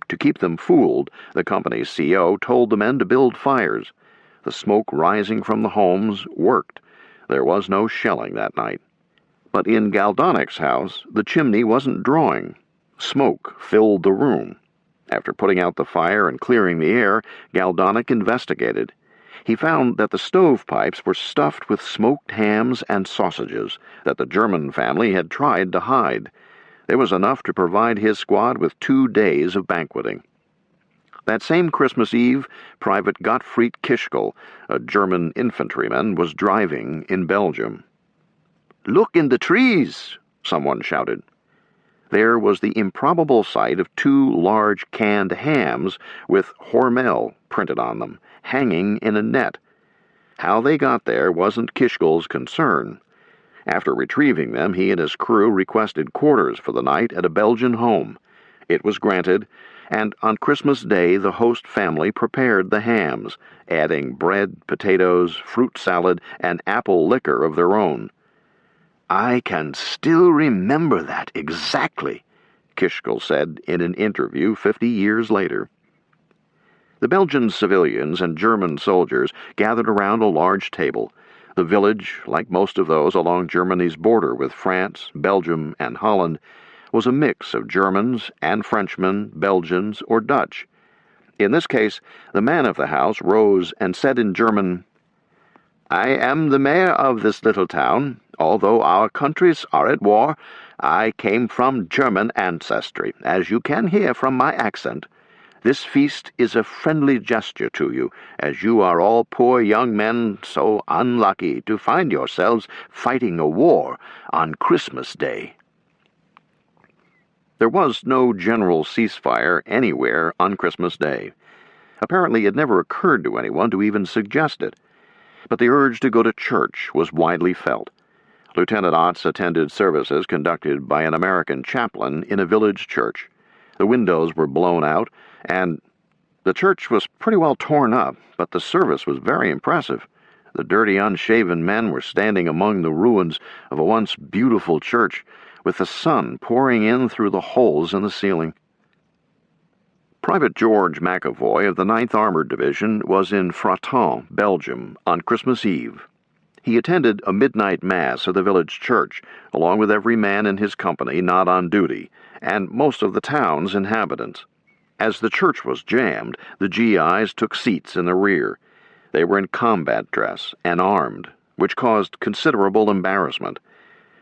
To keep them fooled, the company's CO told the men to build fires. The smoke rising from the homes worked. There was no shelling that night. But in Galdonic's house, the chimney wasn't drawing. Smoke filled the room. After putting out the fire and clearing the air, Galdonic investigated. He found that the stovepipes were stuffed with smoked hams and sausages that the German family had tried to hide. There was enough to provide his squad with 2 days of banqueting. That same Christmas Eve, Private Gottfried Kischel, a German infantryman, was driving in Belgium. "Look in the trees!" someone shouted. There was the improbable sight of 2 large canned hams with Hormel printed on them, hanging in a net. How they got there wasn't Kischel's concern. After retrieving them, he and his crew requested quarters for the night at a Belgian home. It was granted, and on Christmas Day the host family prepared the hams, adding bread, potatoes, fruit salad, and apple liquor of their own. "I can still remember that exactly," Kischel said in an interview 50 years later. The Belgian civilians and German soldiers gathered around a large table. The village, like most of those along Germany's border with France, Belgium, and Holland, was a mix of Germans and Frenchmen, Belgians, or Dutch. In this case, the man of the house rose and said in German, "I am the mayor of this little town. Although our countries are at war, I came from German ancestry, as you can hear from my accent. This feast is a friendly gesture to you, as you are all poor young men so unlucky to find yourselves fighting a war on Christmas Day." There was no general ceasefire anywhere on Christmas Day. Apparently it never occurred to anyone to even suggest it. But the urge to go to church was widely felt. Lieutenant Otts attended services conducted by an American chaplain in a village church. The windows were blown out, and the church was pretty well torn up, but the service was very impressive. The dirty, unshaven men were standing among the ruins of a once beautiful church, with the sun pouring in through the holes in the ceiling. Private George McAvoy of the 9th Armored Division was in Fratin, Belgium, on Christmas Eve. He attended a midnight mass at the village church, along with every man in his company not on duty, and most of the town's inhabitants. As the church was jammed, the GIs took seats in the rear. They were in combat dress and armed, which caused considerable embarrassment.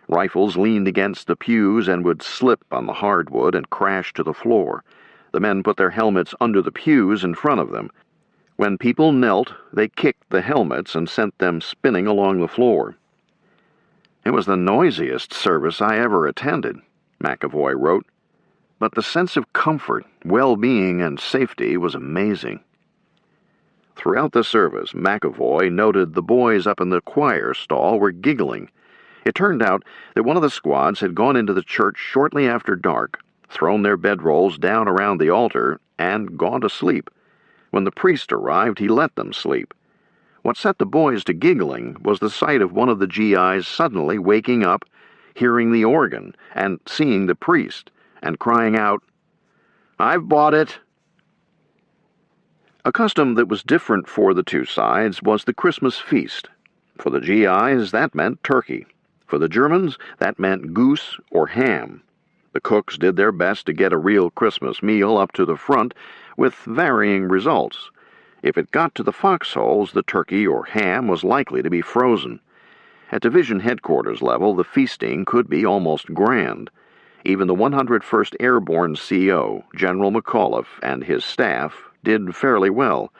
Rifles leaned against the pews and would slip on the hardwood and crash to the floor. The men put their helmets under the pews in front of them. When people knelt, they kicked the helmets and sent them spinning along the floor. "It was the noisiest service I ever attended," McAvoy wrote, "but the sense of comfort, well-being, and safety was amazing." Throughout the service, McAvoy noted the boys up in the choir stall were giggling. It turned out that one of the squads had gone into the church shortly after dark, thrown their bedrolls down around the altar, and gone to sleep. When the priest arrived, he let them sleep. What set the boys to giggling was the sight of one of the GIs suddenly waking up, hearing the organ, and seeing the priest, and crying out, "I've bought it!" A custom that was different for the two sides was the Christmas feast. For the GIs, that meant turkey. For the Germans, that meant goose or ham. The cooks did their best to get a real Christmas meal up to the front, with varying results. If it got to the foxholes, the turkey or ham was likely to be frozen. At division headquarters level, the feasting could be almost grand. Even the 101st Airborne CO, General McAuliffe, and his staff did fairly well.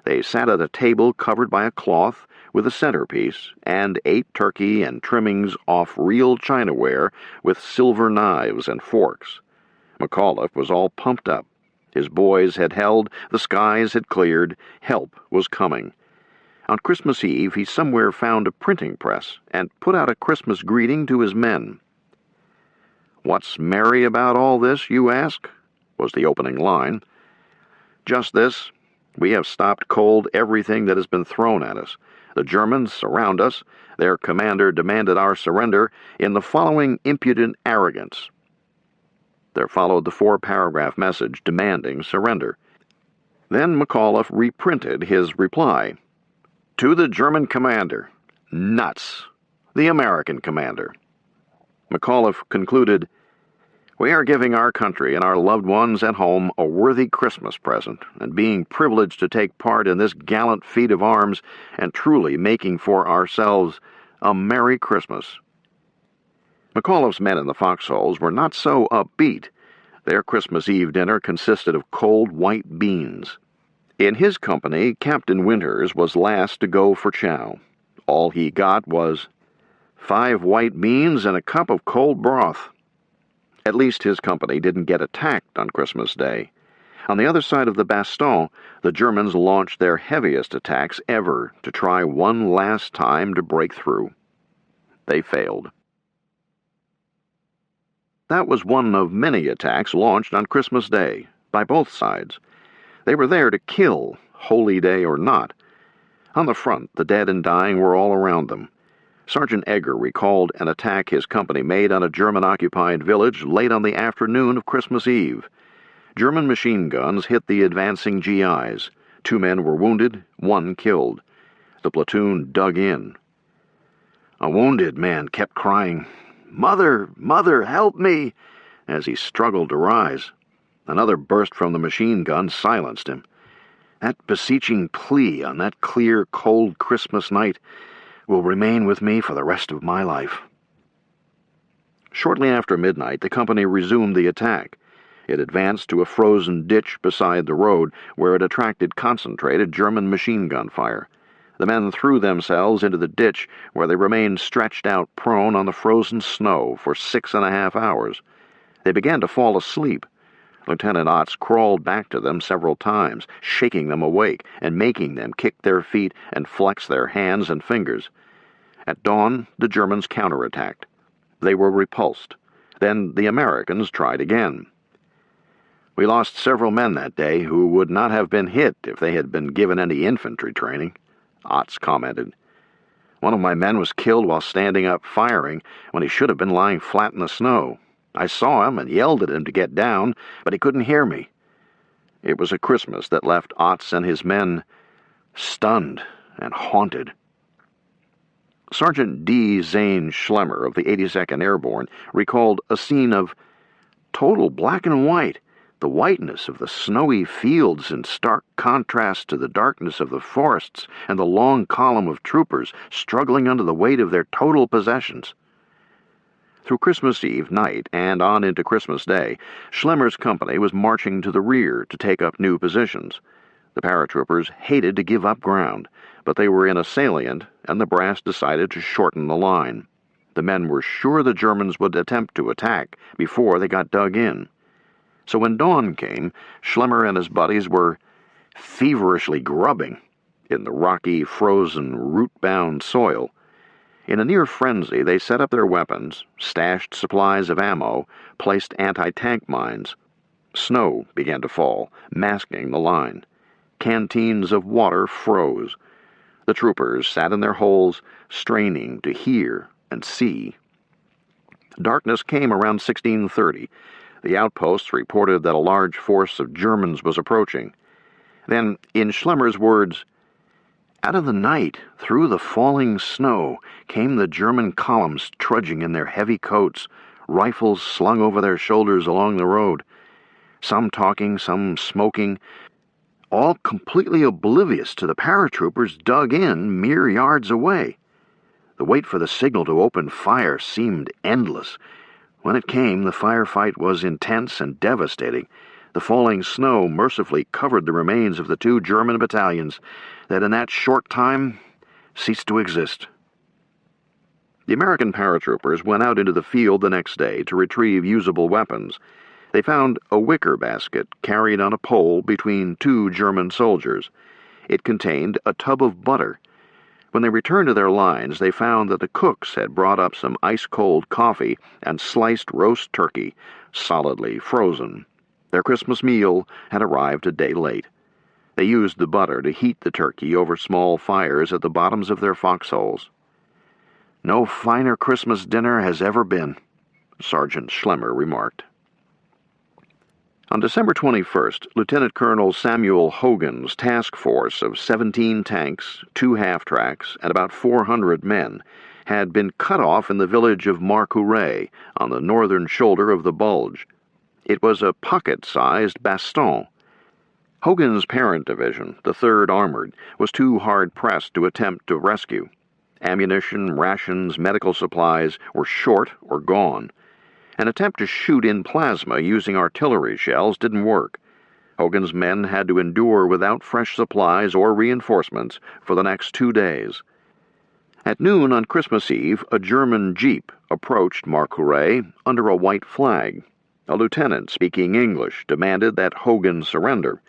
They sat at a table covered by a cloth with a centerpiece and ate turkey and trimmings off real chinaware with silver knives and forks. McAuliffe was all pumped up. His boys had held, the skies had cleared, help was coming. On Christmas Eve, he somewhere found a printing press and put out a Christmas greeting to his men. "What's merry about all this, you ask?" was the opening line. "Just this. We have stopped cold everything that has been thrown at us. The Germans surround us. Their commander demanded our surrender in the following impudent arrogance." There followed the 4-paragraph message demanding surrender. Then McAuliffe reprinted his reply. "To the German commander. Nuts. The American commander." McAuliffe concluded, "We are giving our country and our loved ones at home a worthy Christmas present, and being privileged to take part in this gallant feat of arms, and truly making for ourselves a Merry Christmas." McAuliffe's men in the foxholes were not so upbeat. Their Christmas Eve dinner consisted of cold white beans. In his company, Captain Winters was last to go for chow. All he got was 5 white beans and a cup of cold broth. At least his company didn't get attacked on Christmas Day. On the other side of the Bastion, the Germans launched their heaviest attacks ever to try one last time to break through. They failed. That was one of many attacks launched on Christmas Day, by both sides. They were there to kill, holy day or not. On the front, the dead and dying were all around them. Sergeant Egger recalled an attack his company made on a German-occupied village late on the afternoon of Christmas Eve. German machine guns hit the advancing GIs. 2 men were wounded, 1 killed. The platoon dug in. A wounded man kept crying, "Mother, Mother, help me!" as he struggled to rise. Another burst from the machine gun silenced him. That beseeching plea on that clear, cold Christmas night will remain with me for the rest of my life. Shortly after midnight, the company resumed the attack. It advanced to a frozen ditch beside the road, where it attracted concentrated German machine gun fire. The men threw themselves into the ditch, where they remained stretched out prone on the frozen snow for 6.5 hours. They began to fall asleep. Lieutenant Otts crawled back to them several times, shaking them awake and making them kick their feet and flex their hands and fingers. At dawn, the Germans counterattacked. They were repulsed. Then the Americans tried again. "We lost several men that day who would not have been hit if they had been given any infantry training," Otts commented. "One of my men was killed while standing up firing when he should have been lying flat in the snow. I saw him and yelled at him to get down, but he couldn't hear me." It was a Christmas that left Otts and his men stunned and haunted. Sergeant D. Zane Schlemmer of the 82nd Airborne recalled a scene of total black and white, The whiteness of the snowy fields in stark contrast to the darkness of the forests and the long column of troopers struggling under the weight of their total possessions. Through Christmas Eve night and on into Christmas Day, Schlemmer's company was marching to the rear to take up new positions. The paratroopers hated to give up ground, but they were in a salient, and the brass decided to shorten the line. The men were sure the Germans would attempt to attack before they got dug in. So when dawn came, Schlemmer and his buddies were feverishly grubbing in the rocky, frozen, root-bound soil. In a near frenzy, they set up their weapons, stashed supplies of ammo, placed anti-tank mines. Snow began to fall, masking the line. Canteens of water froze. The troopers sat in their holes, straining to hear and see. Darkness came around 1630. The outposts reported that a large force of Germans was approaching. Then, in Schlemmer's words, "Out of the night, through the falling snow, came the German columns trudging in their heavy coats, rifles slung over their shoulders along the road. Some talking, some smoking, all completely oblivious to the paratroopers dug in mere yards away. The wait for the signal to open fire seemed endless. When it came, the firefight was intense and devastating. The falling snow mercifully covered the remains of the 2 German battalions that in that short time ceased to exist." The American paratroopers went out into the field the next day to retrieve usable weapons. They found a wicker basket carried on a pole between 2 German soldiers. It contained a tub of butter. When they returned to their lines, they found that the cooks had brought up some ice-cold coffee and sliced roast turkey, solidly frozen. Their Christmas meal had arrived a day late. They used the butter to heat the turkey over small fires at the bottoms of their foxholes. "No finer Christmas dinner has ever been," Sergeant Schlemmer remarked. On December 21st, Lieutenant Colonel Samuel Hogan's task force of 17 tanks, 2 half-tracks, and about 400 men had been cut off in the village of Marcourès on the northern shoulder of the Bulge. It was a pocket-sized bastion. Hogan's parent division, the 3rd Armored, was too hard-pressed to attempt to rescue. Ammunition, rations, medical supplies were short or gone. An attempt to shoot in plasma using artillery shells didn't work. Hogan's men had to endure without fresh supplies or reinforcements for the next 2 days. At noon on Christmas Eve, a German jeep approached Marcourès under a white flag. A lieutenant speaking English demanded that Hogan surrender.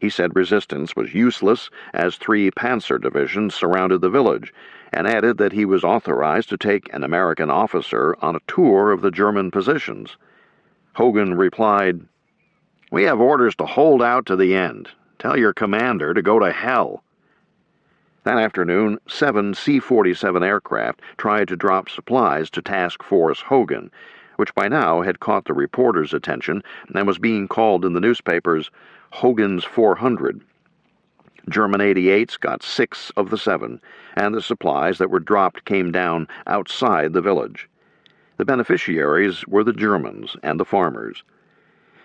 He said resistance was useless as 3 panzer divisions surrounded the village, and added that he was authorized to take an American officer on a tour of the German positions. Hogan replied, "We have orders to hold out to the end. Tell your commander to go to hell." That afternoon, 7 C-47 aircraft tried to drop supplies to Task Force Hogan, which by now had caught the reporters' attention and was being called in the newspapers Hogan's 400. German 88s got 6 of the 7, and the supplies that were dropped came down outside the village. The beneficiaries were the Germans and the farmers.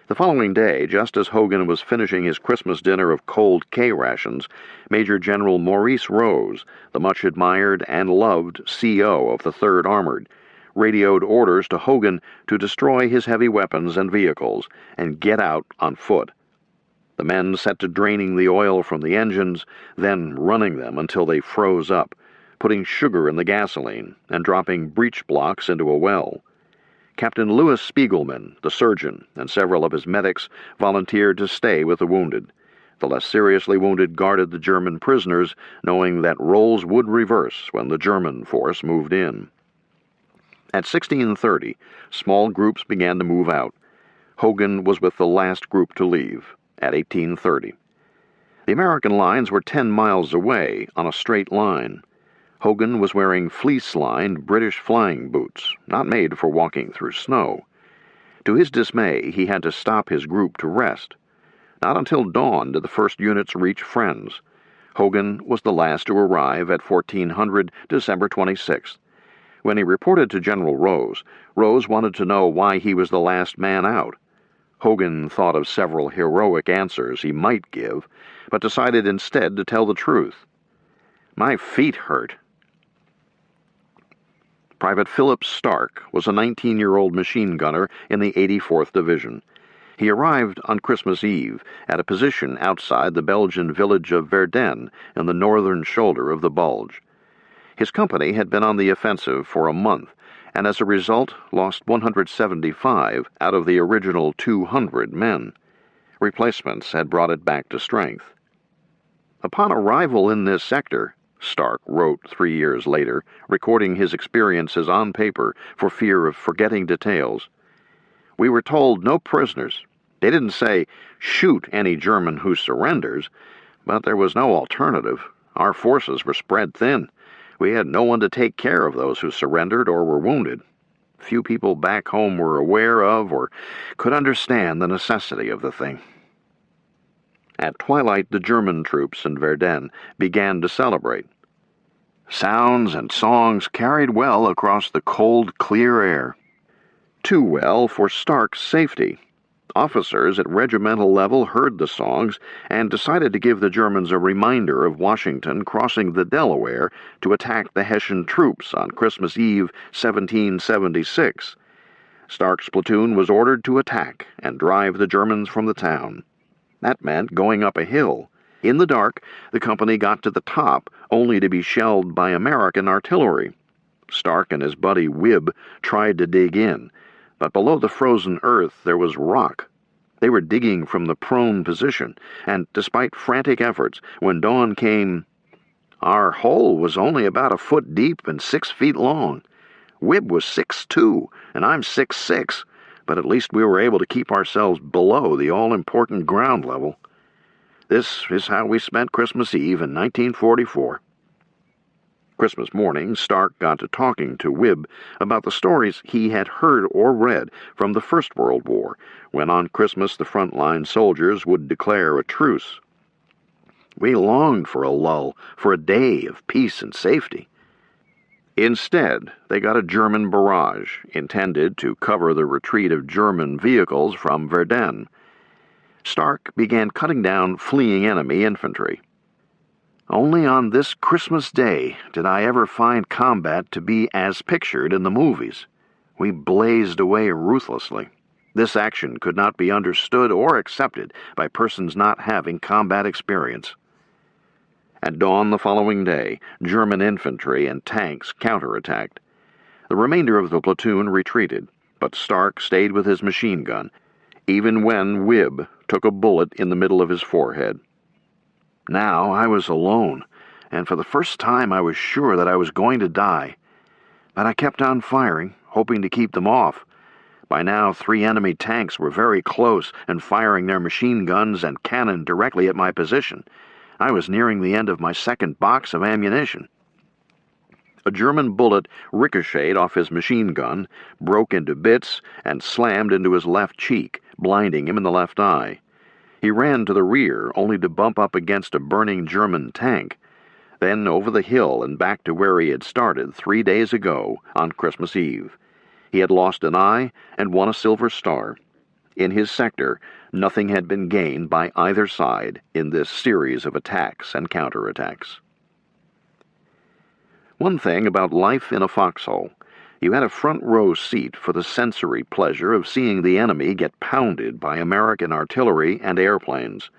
The following day, just as Hogan was finishing his Christmas dinner of cold K-rations, Major General Maurice Rose, the much-admired and loved CO of the 3rd Armored, radioed orders to Hogan to destroy his heavy weapons and vehicles and get out on foot. The men set to draining the oil from the engines, then running them until they froze up, putting sugar in the gasoline, and dropping breech blocks into a well. Captain Louis Spiegelman, the surgeon, and several of his medics volunteered to stay with the wounded. The less seriously wounded guarded the German prisoners, knowing that roles would reverse when the German force moved in. At 1630, small groups began to move out. Hogan was with the last group to leave, at 1830. The American lines were 10 miles away on a straight line. Hogan was wearing fleece-lined British flying boots, not made for walking through snow. To his dismay, he had to stop his group to rest. Not until dawn did the first units reach Friends. Hogan was the last to arrive at 1400, December 26th. When he reported to General Rose, Rose wanted to know why he was the last man out. Hogan thought of several heroic answers he might give, but decided instead to tell the truth. "My feet hurt." Private Philip Stark was a 19-year-old machine gunner in the 84th Division. He arrived on Christmas Eve at a position outside the Belgian village of Verdun in the northern shoulder of the Bulge. His company had been on the offensive for a month, and as a result lost 175 out of the original 200 men. Replacements had brought it back to strength. Upon arrival in this sector, Stark wrote 3 years later, recording his experiences on paper for fear of forgetting details, "We were told no prisoners. They didn't say, 'Shoot any German who surrenders,' but there was no alternative. Our forces were spread thin. We had no one to take care of those who surrendered or were wounded. Few people back home were aware of or could understand the necessity of the thing." At twilight, the German troops in Verdun began to celebrate. Sounds and songs carried well across the cold, clear air. Too well for Stark's safety. Officers at regimental level heard the songs and decided to give the Germans a reminder of Washington crossing the Delaware to attack the Hessian troops on Christmas Eve, 1776. Stark's platoon was ordered to attack and drive the Germans from the town. That meant going up a hill. In the dark, the company got to the top, only to be shelled by American artillery. Stark and his buddy WWII tried to dig in, but below the frozen earth there was rock. They were digging from the prone position, and despite frantic efforts, when dawn came, our hole was only about a foot deep and 6 feet long. WWII was 6'2", and I'm 6'6", but at least we were able to keep ourselves below the all-important ground level. This is how we spent Christmas Eve in 1944. Christmas morning, Stark got to talking to WWII about the stories he had heard or read from the First World War, when on Christmas the frontline soldiers would declare a truce. We longed for a lull, for a day of peace and safety. Instead, they got a German barrage, intended to cover the retreat of German vehicles from Verdun. Stark began cutting down fleeing enemy infantry. Only on this Christmas Day did I ever find combat to be as pictured in the movies. We blazed away ruthlessly. This action could not be understood or accepted by persons not having combat experience. At dawn the following day, German infantry and tanks counterattacked. The remainder of the platoon retreated, but Stark stayed with his machine gun, even when WWII took a bullet in the middle of his forehead. Now I was alone, and for the first time I was sure that I was going to die. But I kept on firing, hoping to keep them off. By now 3 enemy tanks were very close and firing their machine guns and cannon directly at my position. I was nearing the end of my second box of ammunition. A German bullet ricocheted off his machine gun, broke into bits, and slammed into his left cheek, blinding him in the left eye. He ran to the rear, only to bump up against a burning German tank, then over the hill and back to where he had started 3 days ago on Christmas Eve. He had lost an eye and won a Silver Star. In his sector, nothing had been gained by either side in this series of attacks and counterattacks. One thing about life in a foxhole: you had a front-row seat for the sensory pleasure of seeing the enemy get pounded by American artillery and airplanes.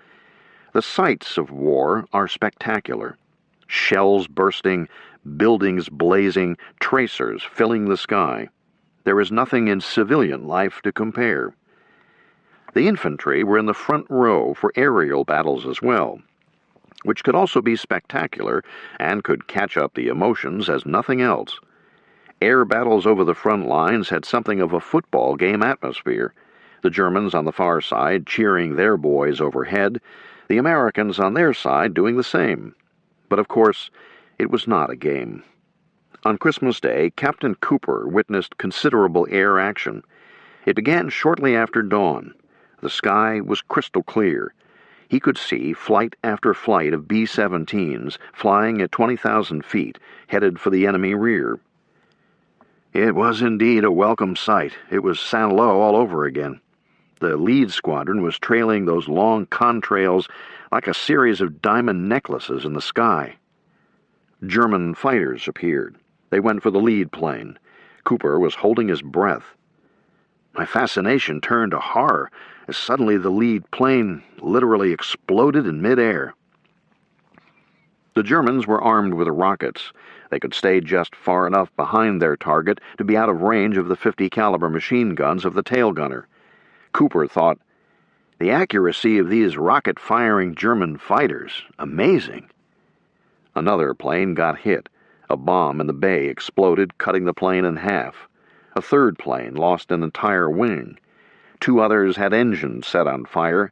The sights of war are spectacular. Shells bursting, buildings blazing, tracers filling the sky. There is nothing in civilian life to compare. The infantry were in the front row for aerial battles as well, which could also be spectacular and could catch up the emotions as nothing else. Air battles over the front lines had something of a football game atmosphere, the Germans on the far side cheering their boys overhead, the Americans on their side doing the same. But of course, it was not a game. On Christmas Day, Captain Cooper witnessed considerable air action. It began shortly after dawn. The sky was crystal clear. He could see flight after flight of B-17s flying at 20,000 feet, headed for the enemy rear. It was indeed a welcome sight. It was Saint-Lô all over again. The lead squadron was trailing those long contrails like a series of diamond necklaces in the sky. German fighters appeared. They went for the lead plane. Cooper was holding his breath. My fascination turned to horror as suddenly the lead plane literally exploded in midair. The Germans were armed with rockets. They could stay just far enough behind their target to be out of range of the .50 caliber machine guns of the tail gunner. Cooper thought, the accuracy of these rocket-firing German fighters, amazing. Another plane got hit. A bomb in the bay exploded, cutting the plane in half. A third plane lost an entire wing. Two others had engines set on fire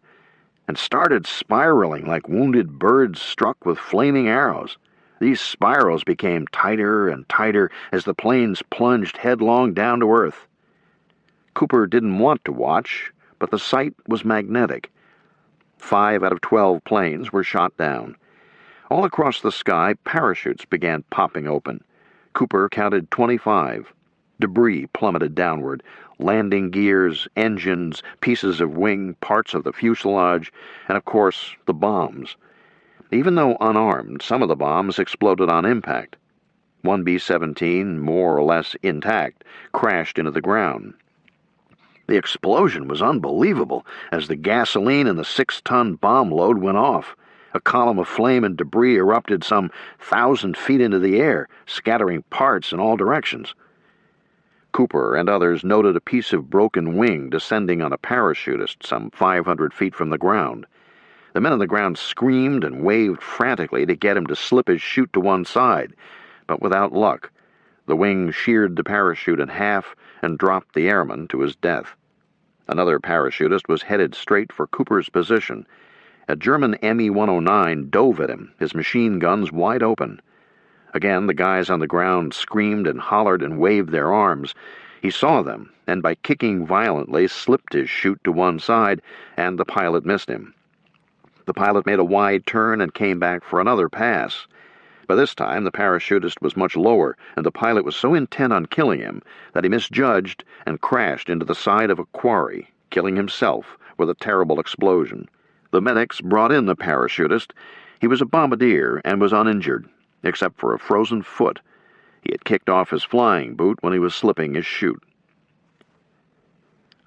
and started spiraling like wounded birds struck with flaming arrows. These spirals became tighter and tighter as the planes plunged headlong down to earth. Cooper didn't want to watch, but the sight was magnetic. 5 out of 12 planes were shot down. All across the sky, parachutes began popping open. Cooper counted 25. Debris plummeted downward. Landing gears, engines, pieces of wing, parts of the fuselage, and of course, the bombs. Even though unarmed, some of the bombs exploded on impact. One B-17, more or less intact, crashed into the ground. The explosion was unbelievable as the gasoline in the 6-ton bomb load went off. A column of flame and debris erupted some 1,000 feet into the air, scattering parts in all directions. Cooper and others noted a piece of broken wing descending on a parachutist some 500 feet from the ground. The men on the ground screamed and waved frantically to get him to slip his chute to one side, but without luck. The wing sheared the parachute in half and dropped the airman to his death. Another parachutist was headed straight for Cooper's position. A German Me-109 dove at him, his machine guns wide open. Again, the guys on the ground screamed and hollered and waved their arms. He saw them, and by kicking violently, slipped his chute to one side, and the pilot missed him. The pilot made a wide turn and came back for another pass. By this time, the parachutist was much lower, and the pilot was so intent on killing him that he misjudged and crashed into the side of a quarry, killing himself with a terrible explosion. The medics brought in the parachutist. He was a bombardier and was uninjured, except for a frozen foot. He had kicked off his flying boot when he was slipping his chute.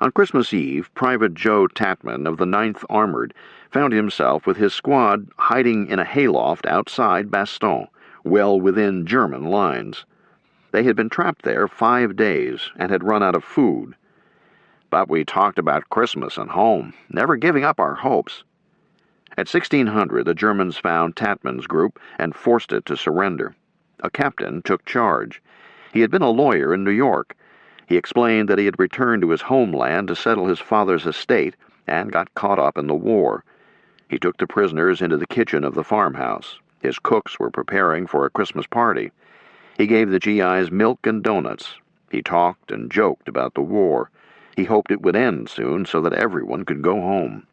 On Christmas Eve, Private Joe Tatman of the 9th Armored found himself with his squad hiding in a hayloft outside Bastogne, well within German lines. They had been trapped there 5 days and had run out of food. But we talked about Christmas and home, never giving up our hopes. At 1600, the Germans found Tatman's group and forced it to surrender. A captain took charge. He had been a lawyer in New York. He explained that he had returned to his homeland to settle his father's estate and got caught up in the war. He took the prisoners into the kitchen of the farmhouse. His cooks were preparing for a Christmas party. He gave the GIs milk and donuts. He talked and joked about the war. He hoped it would end soon so that everyone could go home.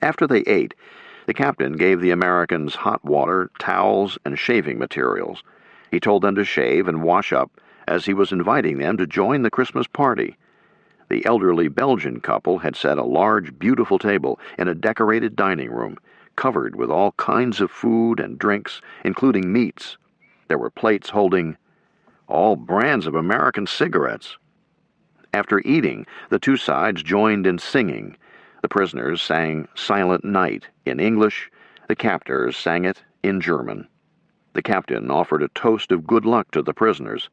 After they ate, the captain gave the Americans hot water, towels, and shaving materials. He told them to shave and wash up as he was inviting them to join the Christmas party. The elderly Belgian couple had set a large, beautiful table in a decorated dining room, covered with all kinds of food and drinks, including meats. There were plates holding all brands of American cigarettes. After eating, the two sides joined in singing. The prisoners sang Silent Night in English. The captors sang it in German. The captain offered a toast of good luck to the prisoners.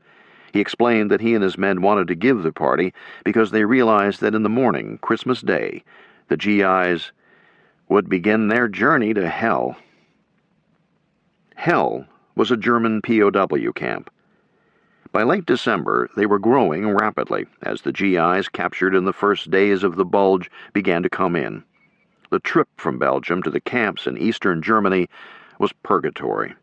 He explained that he and his men wanted to give the party because they realized that in the morning, Christmas Day, the GIs would begin their journey to hell. Hell was a German POW camp. By late December, they were growing rapidly as the GIs captured in the first days of the Bulge began to come in. The trip from Belgium to the camps in eastern Germany was purgatory.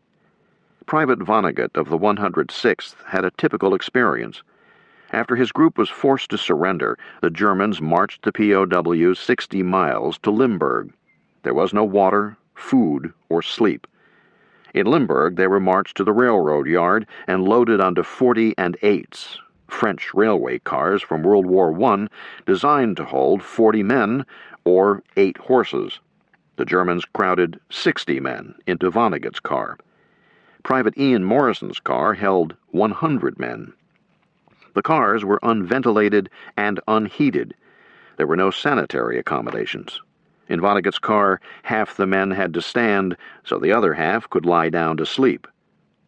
Private Vonnegut of the 106th had a typical experience. After his group was forced to surrender, the Germans marched the POWs 60 miles to Limburg. There was no water, food, or sleep. In Limburg, they were marched to the railroad yard and loaded onto 40 and 8s. French railway cars from World War I designed to hold 40 men or 8 horses. The Germans crowded 60 men into Vonnegut's car. Private Ian Morrison's car held 100 men. The cars were unventilated and unheated. There were no sanitary accommodations. In Vonnegut's car, half the men had to stand so the other half could lie down to sleep.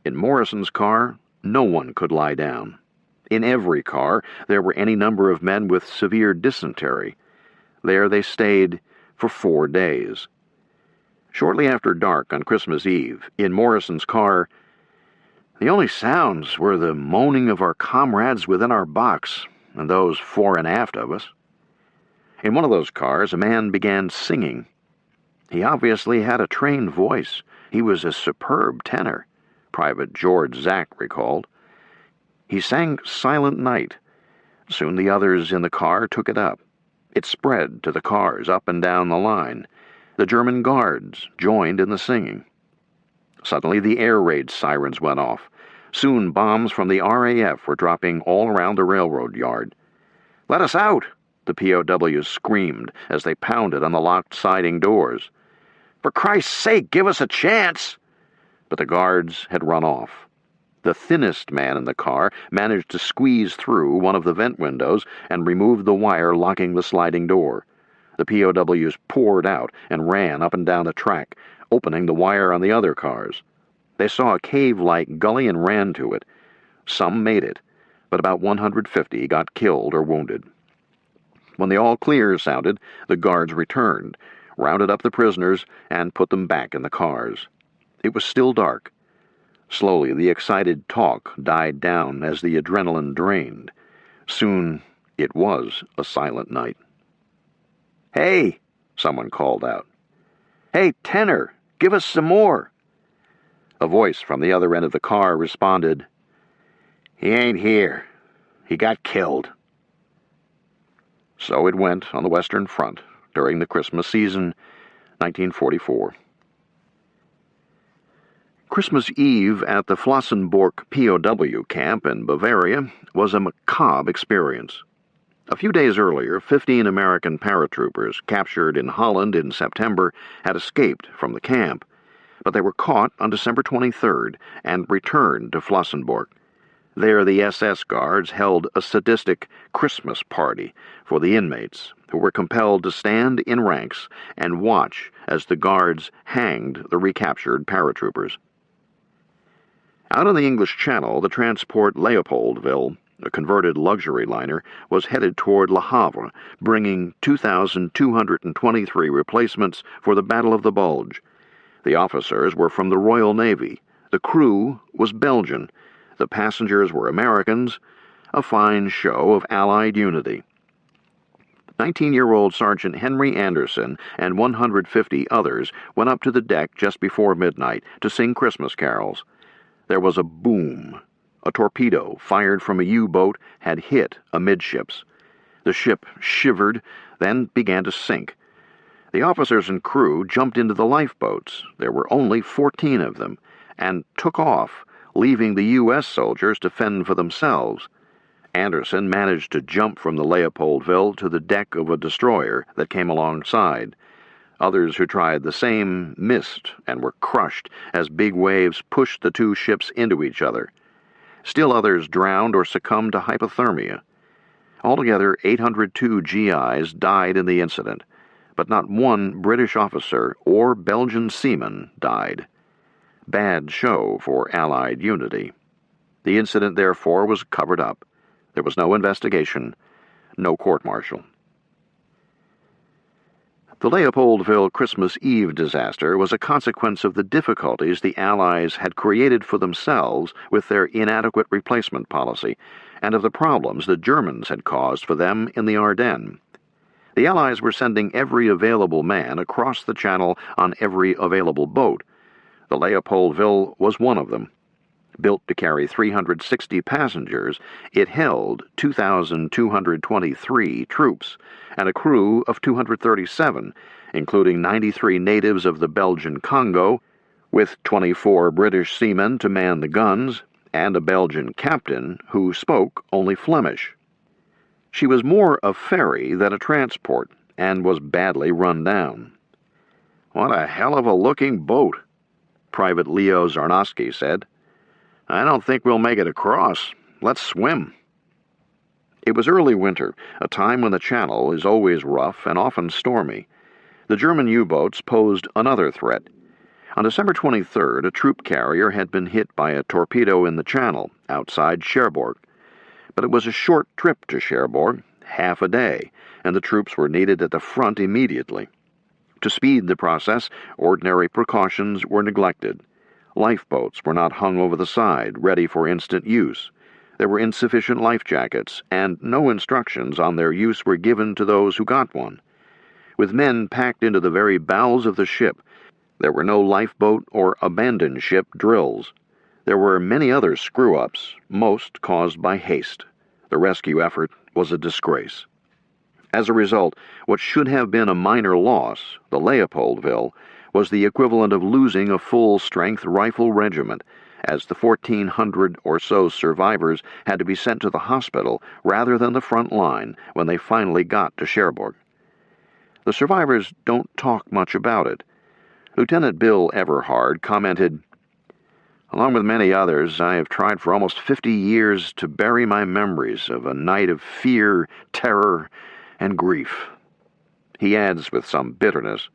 In Morrison's car, no one could lie down. In every car, there were any number of men with severe dysentery. There they stayed for 4 days. Shortly after dark on Christmas Eve, in Morrison's car, the only sounds were the moaning of our comrades within our box and those fore and aft of us. In one of those cars, a man began singing. He obviously had a trained voice. He was a superb tenor, Private George Zack recalled. He sang Silent Night. Soon the others in the car took it up. It spread to the cars up and down the line. The German guards joined in the singing. Suddenly the air raid sirens went off. Soon bombs from the RAF were dropping all around the railroad yard. "Let us out!" the POWs screamed as they pounded on the locked siding doors. "For Christ's sake, give us a chance!" But the guards had run off. The thinnest man in the car managed to squeeze through one of the vent windows and remove the wire locking the sliding door. The POWs poured out and ran up and down the track, opening the wire on the other cars. They saw a cave-like gully and ran to it. Some made it, but about 150 got killed or wounded. When the all-clear sounded, the guards returned, rounded up the prisoners, and put them back in the cars. It was still dark. Slowly, the excited talk died down as the adrenaline drained. Soon, it was a silent night. "Hey!" someone called out. "Hey, tenor, give us some more!" A voice from the other end of the car responded, "He ain't here. He got killed." So it went on the Western Front during the Christmas season, 1944. Christmas Eve at the Flossenburg POW camp in Bavaria was a macabre experience. A few days earlier, 15 American paratroopers captured in Holland in September had escaped from the camp, but they were caught on December 23rd and returned to Flossenburg. There, the SS guards held a sadistic Christmas party for the inmates, who were compelled to stand in ranks and watch as the guards hanged the recaptured paratroopers. Out on the English Channel, the transport Leopoldville, a converted luxury liner, was headed toward Le Havre, bringing 2,223 replacements for the Battle of the Bulge. The officers were from the Royal Navy. The crew was Belgian. The passengers were Americans, a fine show of Allied unity. 19-year-old Sergeant Henry Anderson and 150 others went up to the deck just before midnight to sing Christmas carols. There was a boom. A torpedo fired from a U-boat had hit amidships. The ship shivered, then began to sink. The officers and crew jumped into the lifeboats. There were only 14 of them, and took off, leaving the U.S. soldiers to fend for themselves. Anderson managed to jump from the Leopoldville to the deck of a destroyer that came alongside. Others who tried the same missed and were crushed as big waves pushed the two ships into each other. Still others drowned or succumbed to hypothermia. Altogether, 802 GIs died in the incident, but not one British officer or Belgian seaman died. Bad show for Allied unity. The incident, therefore, was covered up. There was no investigation, no court-martial. The Leopoldville Christmas Eve disaster was a consequence of the difficulties the Allies had created for themselves with their inadequate replacement policy, and of the problems the Germans had caused for them in the Ardennes. The Allies were sending every available man across the Channel on every available boat. The Leopoldville was one of them. Built to carry 360 passengers, it held 2,223 troops and a crew of 237, including 93 natives of the Belgian Congo, with 24 British seamen to man the guns, and a Belgian captain who spoke only Flemish. She was more a ferry than a transport, and was badly run down. "What a hell of a looking boat," Private Leo Zarnowski said. "I don't think we'll make it across. Let's swim." It was early winter, a time when the channel is always rough and often stormy. The German U-boats posed another threat. On December 23rd, a troop carrier had been hit by a torpedo in the channel, outside Cherbourg. But it was a short trip to Cherbourg, half a day, and the troops were needed at the front immediately. To speed the process, ordinary precautions were neglected. Lifeboats were not hung over the side, ready for instant use. There were insufficient life jackets, and no instructions on their use were given to those who got one. With men packed into the very bowels of the ship, there were no lifeboat or abandoned ship drills. There were many other screw-ups, most caused by haste. The rescue effort was a disgrace. As a result, what should have been a minor loss, the Leopoldville, was the equivalent of losing a full-strength rifle regiment, as the 1,400 or so survivors had to be sent to the hospital rather than the front line when they finally got to Cherbourg. The survivors don't talk much about it. Lieutenant Bill Everhard commented, "Along with many others, I have tried for almost 50 years to bury my memories of a night of fear, terror, and grief." He adds with some bitterness,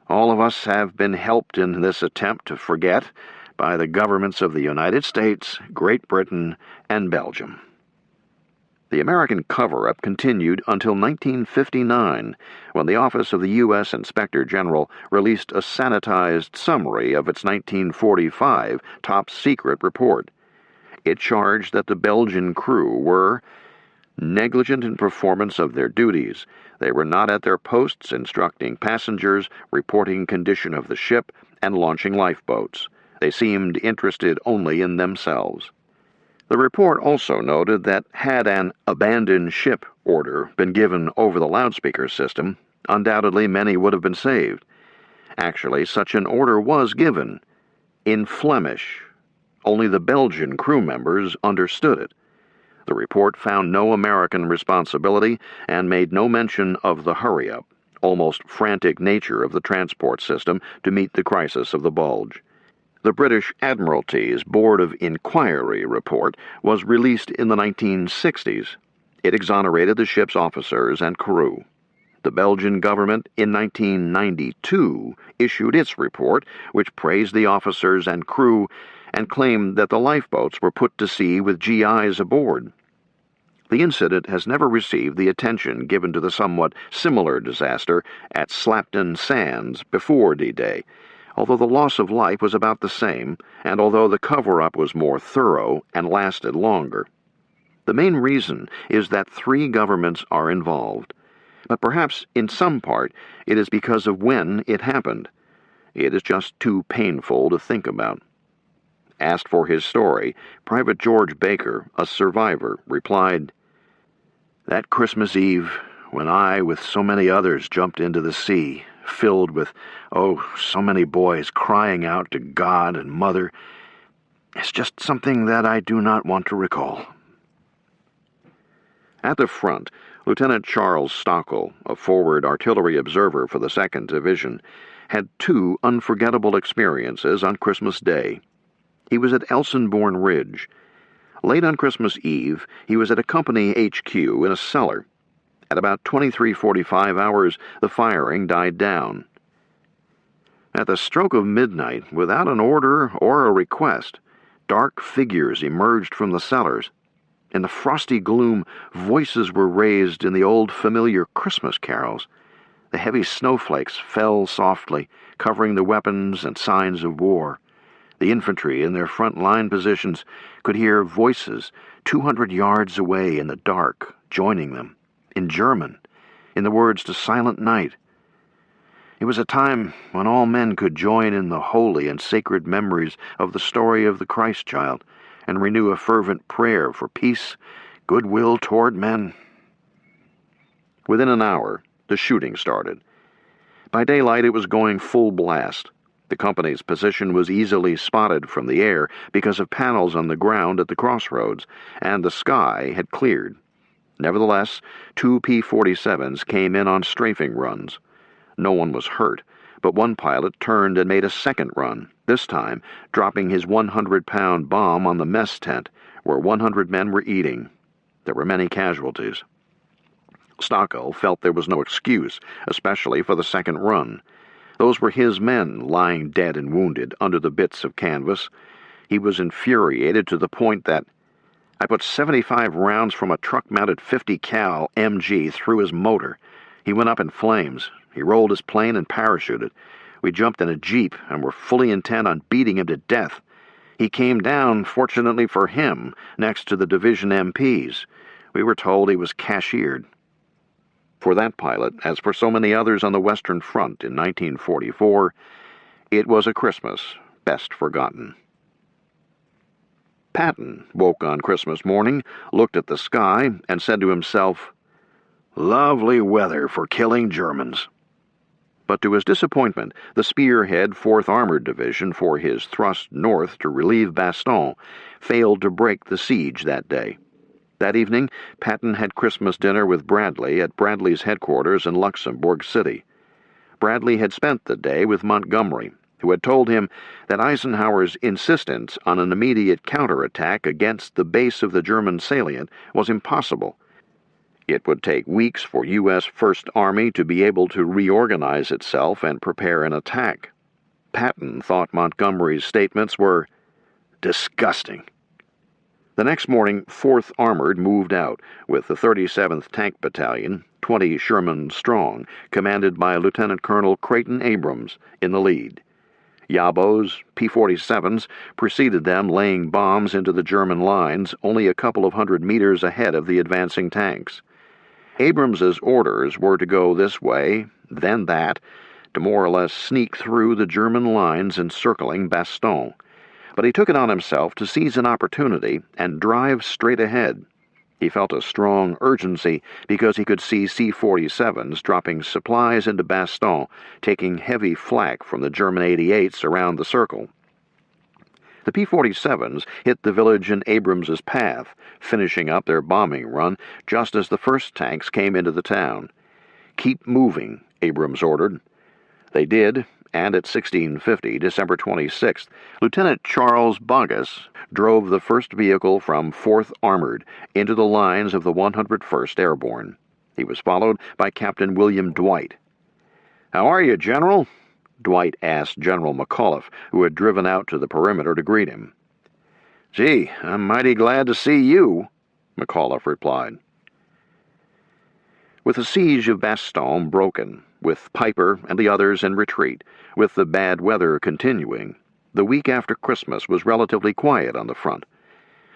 "All of us have been helped in this attempt to forget by the governments of the United States, Great Britain, and Belgium." The American cover-up continued until 1959, when the Office of the U.S. Inspector General released a sanitized summary of its 1945 top-secret report. It charged that the Belgian crew were negligent in performance of their duties. They were not at their posts instructing passengers, reporting condition of the ship, and launching lifeboats. They seemed interested only in themselves. The report also noted that had an abandoned ship order been given over the loudspeaker system, undoubtedly many would have been saved. Actually, such an order was given, in Flemish. Only the Belgian crew members understood it. The report found no American responsibility and made no mention of the hurry-up, almost frantic nature of the transport system to meet the crisis of the bulge. The British Admiralty's Board of Inquiry report was released in the 1960s. It exonerated the ship's officers and crew. The Belgian government in 1992 issued its report, which praised the officers and crew and claimed that the lifeboats were put to sea with GIs aboard. The incident has never received the attention given to the somewhat similar disaster at Slapton Sands before D-Day, although the loss of life was about the same, and although the cover-up was more thorough and lasted longer. The main reason is that 3 governments are involved, but perhaps in some part it is because of when it happened. It is just too painful to think about. Asked for his story, Private George Baker, a survivor, replied, "That Christmas Eve, when I, with so many others, jumped into the sea, filled with, so many boys crying out to God and Mother, it's just something that I do not want to recall." At the front, Lieutenant Charles Stockel, a forward artillery observer for the 2nd Division, had 2 unforgettable experiences on Christmas Day. He was at Elsenborn Ridge. Late on Christmas Eve, he was at a company HQ in a cellar. At about 23:45 hours, the firing died down. At the stroke of midnight, without an order or a request, dark figures emerged from the cellars. In the frosty gloom, voices were raised in the old familiar Christmas carols. The heavy snowflakes fell softly, covering the weapons and signs of war. The infantry in their front line positions could hear voices 200 yards away in the dark, joining them, in German, in the words to Silent Night. It was a time when all men could join in the holy and sacred memories of the story of the Christ child and renew a fervent prayer for peace, goodwill toward men. Within an hour, the shooting started. By daylight, it was going full blast. The company's position was easily spotted from the air because of panels on the ground at the crossroads, and the sky had cleared. Nevertheless, 2 P-47s came in on strafing runs. No one was hurt, but one pilot turned and made a second run, this time dropping his 100-pound bomb on the mess tent, where 100 men were eating. There were many casualties. Stockel felt there was no excuse, especially for the second run. Those were his men lying dead and wounded under the bits of canvas. He was infuriated to the point that I put 75 rounds from a truck-mounted 50 cal MG through his motor. He went up in flames. He rolled his plane and parachuted. We jumped in a jeep and were fully intent on beating him to death. He came down, fortunately for him, next to the division MPs. We were told he was cashiered. For that pilot, as for so many others on the Western Front in 1944, it was a Christmas best forgotten. Patton woke on Christmas morning, looked at the sky, and said to himself, "Lovely weather for killing Germans." But to his disappointment, the spearhead 4th Armored Division for his thrust north to relieve Bastogne failed to break the siege that day. That evening, Patton had Christmas dinner with Bradley at Bradley's headquarters in Luxembourg City. Bradley had spent the day with Montgomery, who had told him that Eisenhower's insistence on an immediate counterattack against the base of the German salient was impossible. It would take weeks for U.S. First Army to be able to reorganize itself and prepare an attack. Patton thought Montgomery's statements were disgusting. The next morning, 4th Armored moved out, with the 37th Tank Battalion, 20 Sherman strong, commanded by Lieutenant Colonel Creighton Abrams, in the lead. Yabos, P-47s, preceded them, laying bombs into the German lines only a couple of hundred meters ahead of the advancing tanks. Abrams's orders were to go this way, then that, to more or less sneak through the German lines encircling Bastogne. But he took it on himself to seize an opportunity and drive straight ahead. He felt a strong urgency because he could see C-47s dropping supplies into Bastogne, taking heavy flak from the German 88s around the circle. The P-47s hit the village in Abrams's path, finishing up their bombing run just as the first tanks came into the town. "Keep moving," Abrams ordered. They did, and at 1650, December 26th, Lieutenant Charles Boggess drove the first vehicle from 4th Armored into the lines of the 101st Airborne. He was followed by Captain William Dwight. "How are you, General?" Dwight asked General McAuliffe, who had driven out to the perimeter to greet him. "Gee, I'm mighty glad to see you," McAuliffe replied. With the siege of Bastogne broken, with Piper and the others in retreat, with the bad weather continuing, the week after Christmas was relatively quiet on the front.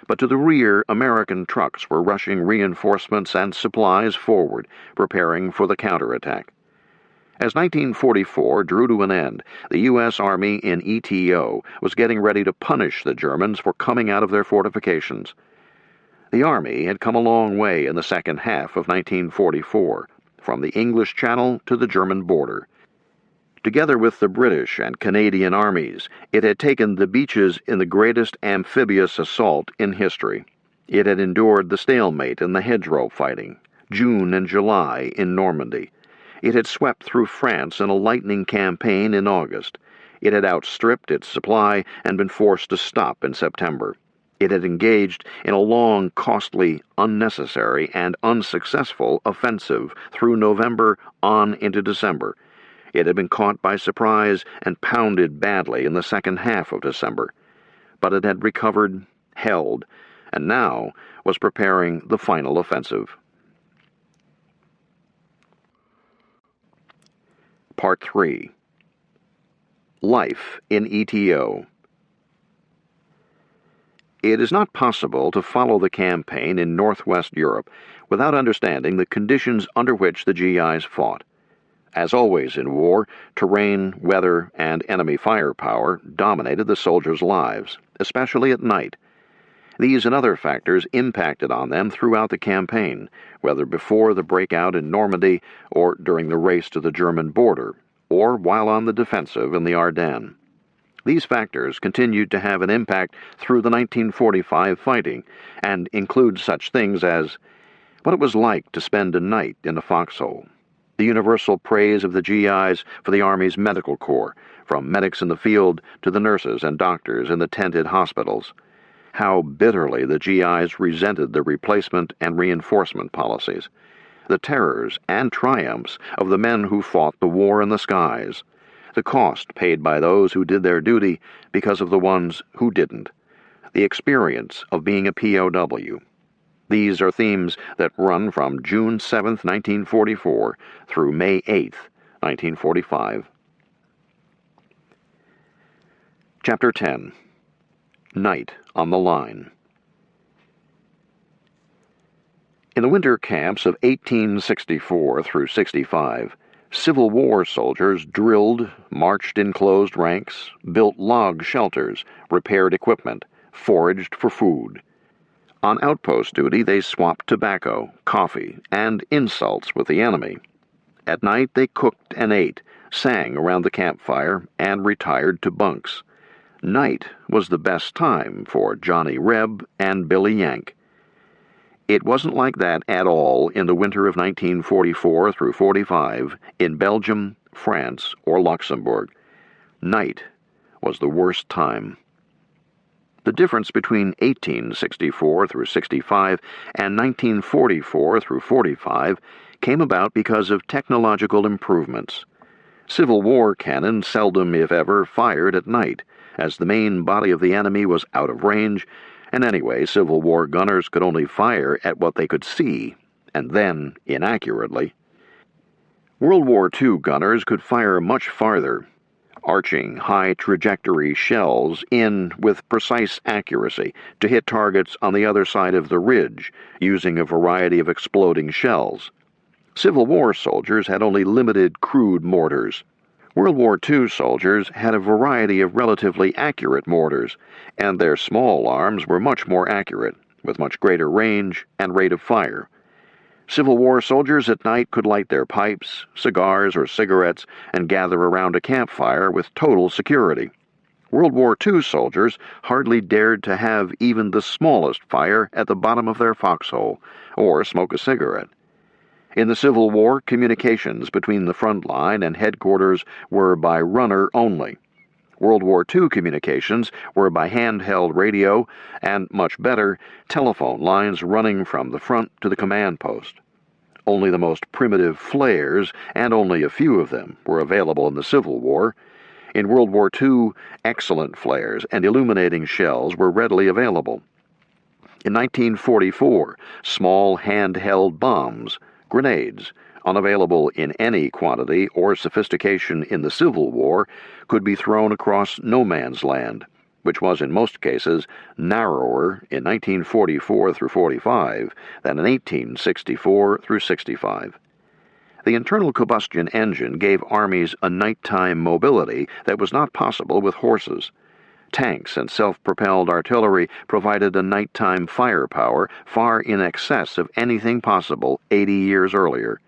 But to the rear, American trucks were rushing reinforcements and supplies forward, preparing for the counterattack. As 1944 drew to an end, the U.S. Army in ETO was getting ready to punish the Germans for coming out of their fortifications. The Army had come a long way in the second half of 1944, from the English Channel to the German border. Together with the British and Canadian armies, it had taken the beaches in the greatest amphibious assault in history. It had endured the stalemate and the hedgerow fighting, June and July in Normandy. It had swept through France in a lightning campaign in August. It had outstripped its supply and been forced to stop in September. It had engaged in a long, costly, unnecessary, and unsuccessful offensive through November on into December. It had been caught by surprise and pounded badly in the second half of December. But it had recovered, held, and now was preparing the final offensive. Part 3. Life in ETO. It is not possible to follow the campaign in Northwest Europe without understanding the conditions under which the GIs fought. As always in war, terrain, weather, and enemy firepower dominated the soldiers' lives, especially at night. These and other factors impacted on them throughout the campaign, whether before the breakout in Normandy or during the race to the German border, or while on the defensive in the Ardennes. These factors continued to have an impact through the 1945 fighting, and include such things as what it was like to spend a night in a foxhole, the universal praise of the GIs for the Army's medical corps, from medics in the field to the nurses and doctors in the tented hospitals, how bitterly the GIs resented the replacement and reinforcement policies, the terrors and triumphs of the men who fought the war in the skies, the cost paid by those who did their duty because of the ones who didn't, the experience of being a POW. These are themes that run from June 7, 1944 through May 8, 1945. Chapter 10. Night on the Line. In the winter camps of 1864 through 65, Civil War soldiers drilled, marched in closed ranks, built log shelters, repaired equipment, foraged for food. On outpost duty, they swapped tobacco, coffee, and insults with the enemy. At night, they cooked and ate, sang around the campfire, and retired to bunks. Night was the best time for Johnny Reb and Billy Yank. It wasn't like that at all in the winter of 1944 through 45 in Belgium, France, or Luxembourg. Night was the worst time. The difference between 1864 through 65 and 1944 through 45 came about because of technological improvements. Civil War cannon seldom, if ever, fired at night, as the main body of the enemy was out of range, and anyway, Civil War gunners could only fire at what they could see, and then inaccurately. World War II gunners could fire much farther, arching high-trajectory shells in with precise accuracy to hit targets on the other side of the ridge, using a variety of exploding shells. Civil War soldiers had only limited crude mortars. World War II soldiers had a variety of relatively accurate mortars, and their small arms were much more accurate, with much greater range and rate of fire. Civil War soldiers at night could light their pipes, cigars, or cigarettes and gather around a campfire with total security. World War II soldiers hardly dared to have even the smallest fire at the bottom of their foxhole, or smoke a cigarette. In the Civil War, communications between the front line and headquarters were by runner only. World War II communications were by handheld radio and, much better, telephone lines running from the front to the command post. Only the most primitive flares, and only a few of them, were available in the Civil War. In World War II, excellent flares and illuminating shells were readily available. In 1944, small handheld bombs, grenades, unavailable in any quantity or sophistication in the Civil War, could be thrown across no man's land, which was in most cases narrower in 1944 through 45 than in 1864 through 65. The internal combustion engine gave armies a nighttime mobility that was not possible with horses. Tanks and self-propelled artillery provided a nighttime firepower far in excess of anything possible 80 years earlier.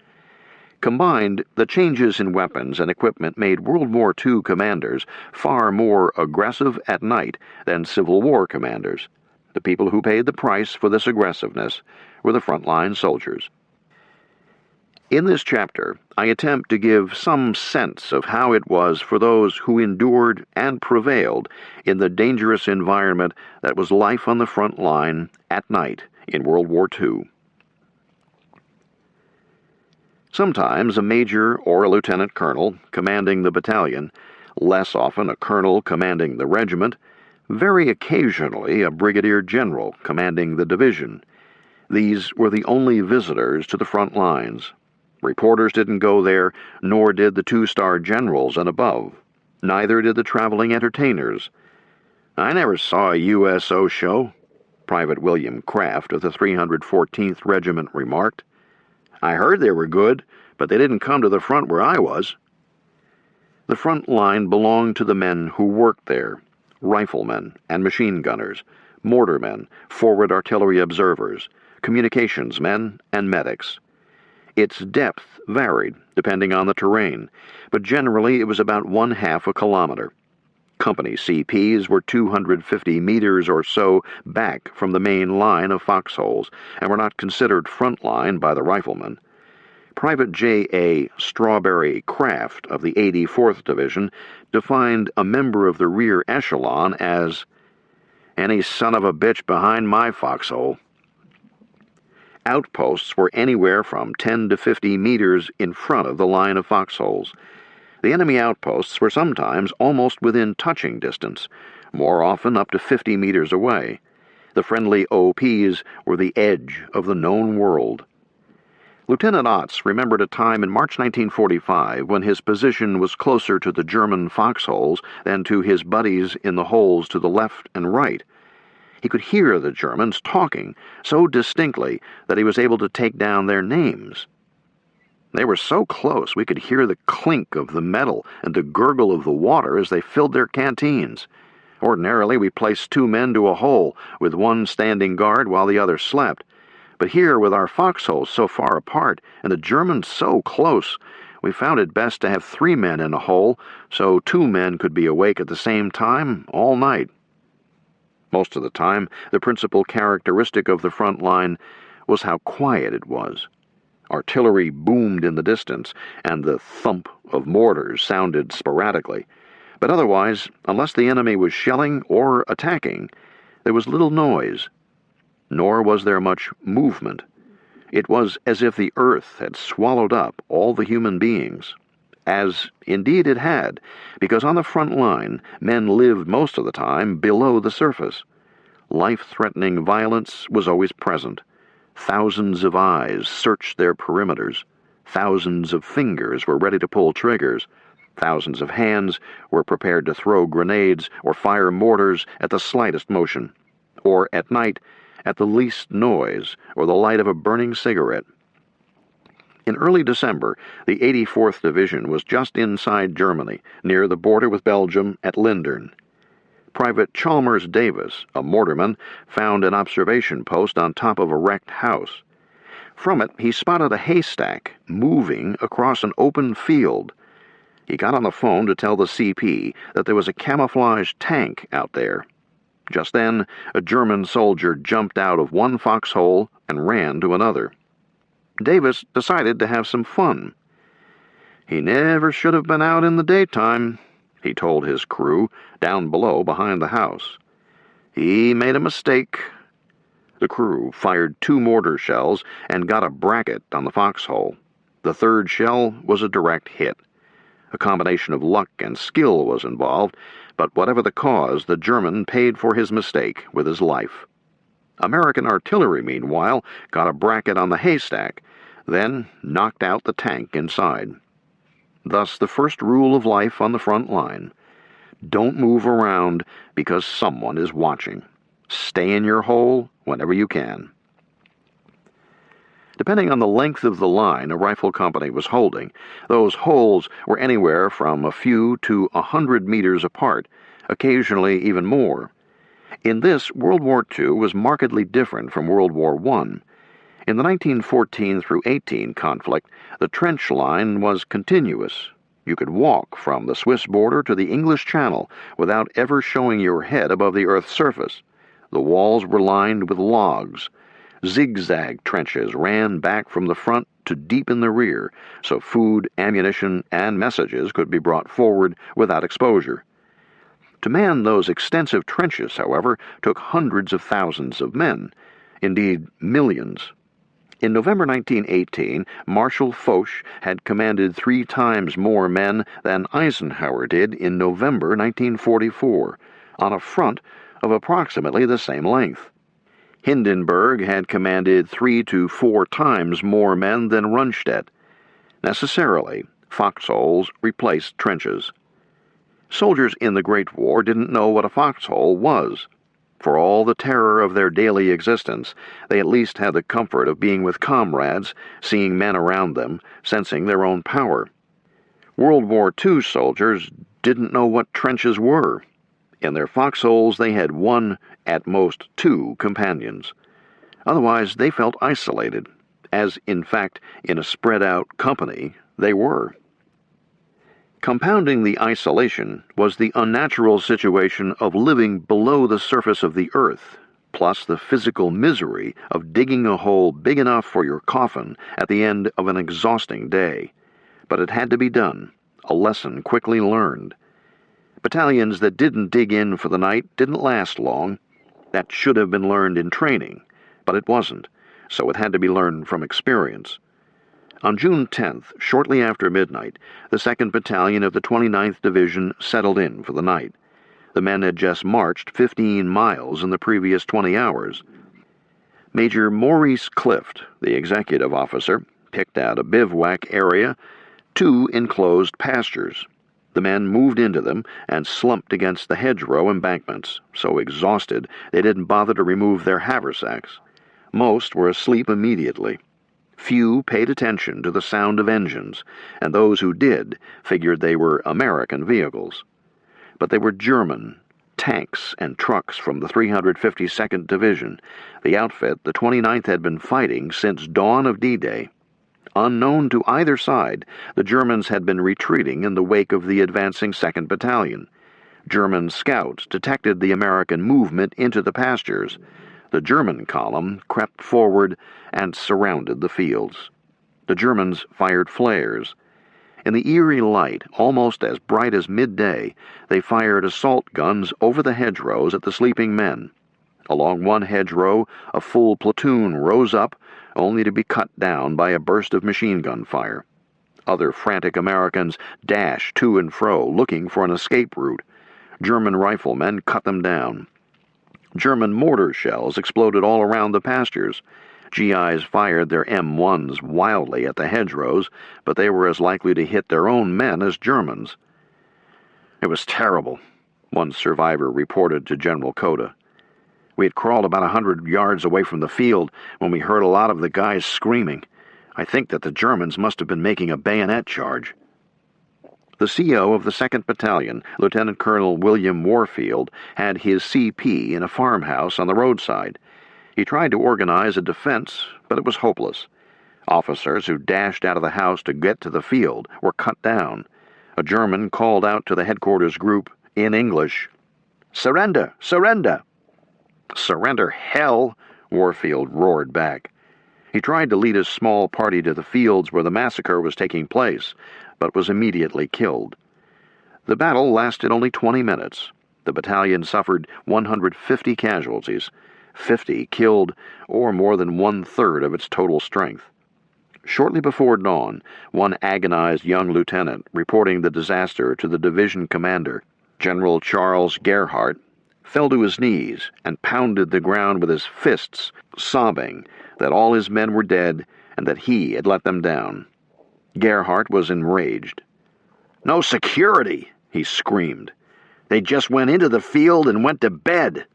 Combined, the changes in weapons and equipment made World War II commanders far more aggressive at night than Civil War commanders. The people who paid the price for this aggressiveness were the frontline soldiers. In this chapter, I attempt to give some sense of how it was for those who endured and prevailed in the dangerous environment that was life on the front line at night in World War II. Sometimes a major or a lieutenant colonel commanding the battalion, less often a colonel commanding the regiment, very occasionally a brigadier general commanding the division. These were the only visitors to the front lines. Reporters didn't go there, nor did the two-star generals and above. Neither did the traveling entertainers. "I never saw a USO show," Private William Kraft of the 314th Regiment remarked. "I heard they were good, but they didn't come to the front where I was." The front line belonged to the men who worked there, riflemen and machine gunners, mortarmen, forward artillery observers, communications men, and medics. Its depth varied, depending on the terrain, but generally it was about 1/2 a kilometer. Company CPs were 250 meters or so back from the main line of foxholes and were not considered front line by the riflemen. Private J.A. Strawberry Craft of the 84th Division defined a member of the rear echelon as any son of a bitch behind my foxhole. Outposts were anywhere from 10 to 50 meters in front of the line of foxholes. The enemy outposts were sometimes almost within touching distance, more often up to 50 meters away. The friendly OPs were the edge of the known world. Lieutenant Otts remembered a time in March 1945 when his position was closer to the German foxholes than to his buddies in the holes to the left and right. He could hear the Germans talking so distinctly that he was able to take down their names. They were so close we could hear the clink of the metal and the gurgle of the water as they filled their canteens. Ordinarily, we placed 2 men to a hole, with one standing guard while the other slept. But here, with our foxholes so far apart and the Germans so close, we found it best to have 3 men in a hole so 2 men could be awake at the same time all night. Most of the time, the principal characteristic of the front line was how quiet it was. Artillery boomed in the distance, and the thump of mortars sounded sporadically. But otherwise, unless the enemy was shelling or attacking, there was little noise. Nor was there much movement. It was as if the earth had swallowed up all the human beings. As, indeed, it had, because on the front line, men lived most of the time below the surface. Life-threatening violence was always present. Thousands of eyes searched their perimeters. Thousands of fingers were ready to pull triggers. Thousands of hands were prepared to throw grenades or fire mortars at the slightest motion, or at night, at the least noise or the light of a burning cigarette. In early December, the 84th Division was just inside Germany, near the border with Belgium at Lindern. Private Chalmers Davis, a mortarman, found an observation post on top of a wrecked house. From it, he spotted a haystack moving across an open field. He got on the phone to tell the CP that there was a camouflaged tank out there. Just then, a German soldier jumped out of one foxhole and ran to another. Davis decided to have some fun. He never should have been out in the daytime, he told his crew down below behind the house. He made a mistake. The crew fired 2 mortar shells and got a bracket on the foxhole. The 3rd shell was a direct hit. A combination of luck and skill was involved, but whatever the cause, the German paid for his mistake with his life. American artillery, meanwhile, got a bracket on the haystack, then knocked out the tank inside. Thus the first rule of life on the front line: don't move around because someone is watching. Stay in your hole whenever you can. Depending on the length of the line a rifle company was holding, those holes were anywhere from a few to 100 meters apart, occasionally even more. In this, World War II was markedly different from World War I. In the 1914 through 18 conflict, the trench line was continuous. You could walk from the Swiss border to the English Channel without ever showing your head above the Earth's surface. The walls were lined with logs. Zigzag trenches ran back from the front to deep in the rear, so food, ammunition, and messages could be brought forward without exposure. To man those extensive trenches, however, took hundreds of thousands of men, indeed millions. In November 1918, Marshal Foch had commanded 3 times more men than Eisenhower did in November 1944, on a front of approximately the same length. Hindenburg had commanded 3 to 4 times more men than Rundstedt. Necessarily, foxholes replaced trenches. Soldiers in the Great War didn't know what a foxhole was. For all the terror of their daily existence, they at least had the comfort of being with comrades, seeing men around them, sensing their own power. World War II soldiers didn't know what trenches were. In their foxholes they had 1, at most 2, companions. Otherwise they felt isolated, as in fact in a spread-out company they were. Compounding the isolation was the unnatural situation of living below the surface of the earth, plus the physical misery of digging a hole big enough for your coffin at the end of an exhausting day. But it had to be done, a lesson quickly learned. Battalions that didn't dig in for the night didn't last long. That should have been learned in training, but it wasn't, so it had to be learned from experience. On June 10th, shortly after midnight, the 2nd Battalion of the 29th Division settled in for the night. The men had just marched 15 miles in the previous 20 hours. Major Maurice Clift, the executive officer, picked out a bivouac area, 2 enclosed pastures. The men moved into them and slumped against the hedgerow embankments, so exhausted they didn't bother to remove their haversacks. Most were asleep immediately. Few paid attention to the sound of engines, and those who did figured they were American vehicles. But they were German tanks and trucks from the 352nd Division, the outfit the 29th had been fighting since dawn of D-Day. Unknown to either side, the Germans had been retreating in the wake of the advancing 2nd Battalion. German scouts detected the American movement into the pastures. The German column crept forward and surrounded the fields. The Germans fired flares. In the eerie light, almost as bright as midday, they fired assault guns over the hedgerows at the sleeping men. Along one hedgerow, a full platoon rose up, only to be cut down by a burst of machine gun fire. Other frantic Americans dashed to and fro, looking for an escape route. German riflemen cut them down. German mortar shells exploded all around the pastures. GIs fired their M1s wildly at the hedgerows, but they were as likely to hit their own men as Germans. "It was terrible," one survivor reported to General Coda. "We had crawled about 100 yards away from the field when we heard a lot of the guys screaming. I think that the Germans must have been making a bayonet charge." The CO of the 2nd Battalion, Lieutenant Colonel William Warfield, had his CP in a farmhouse on the roadside. He tried to organize a defense, but it was hopeless. Officers who dashed out of the house to get to the field were cut down. A German called out to the headquarters group in English, "Surrender! Surrender!" "Surrender, hell!" Warfield roared back. He tried to lead his small party to the fields where the massacre was taking place, but was immediately killed. The battle lasted only 20 minutes. The battalion suffered 150 casualties, 50 killed, or more than 1/3 of its total strength. Shortly before dawn, one agonized young lieutenant, reporting the disaster to the division commander, General Charles Gerhardt, fell to his knees and pounded the ground with his fists, sobbing that all his men were dead and that he had let them down. Gerhardt was enraged. "No security!" he screamed. "They just went into the field and went to bed!"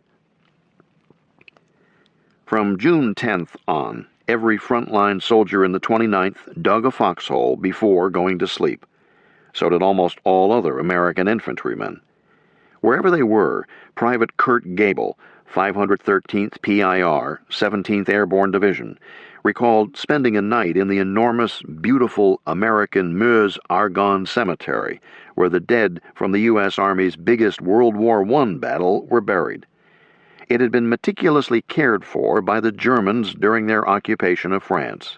From June 10th on, every frontline soldier in the 29th dug a foxhole before going to sleep. So did almost all other American infantrymen. Wherever they were, Private Kurt Gable, 513th PIR, 17th Airborne Division, recalled spending a night in the enormous, beautiful American Meuse-Argonne Cemetery, where the dead from the U.S. Army's biggest World War I battle were buried. It had been meticulously cared for by the Germans during their occupation of France.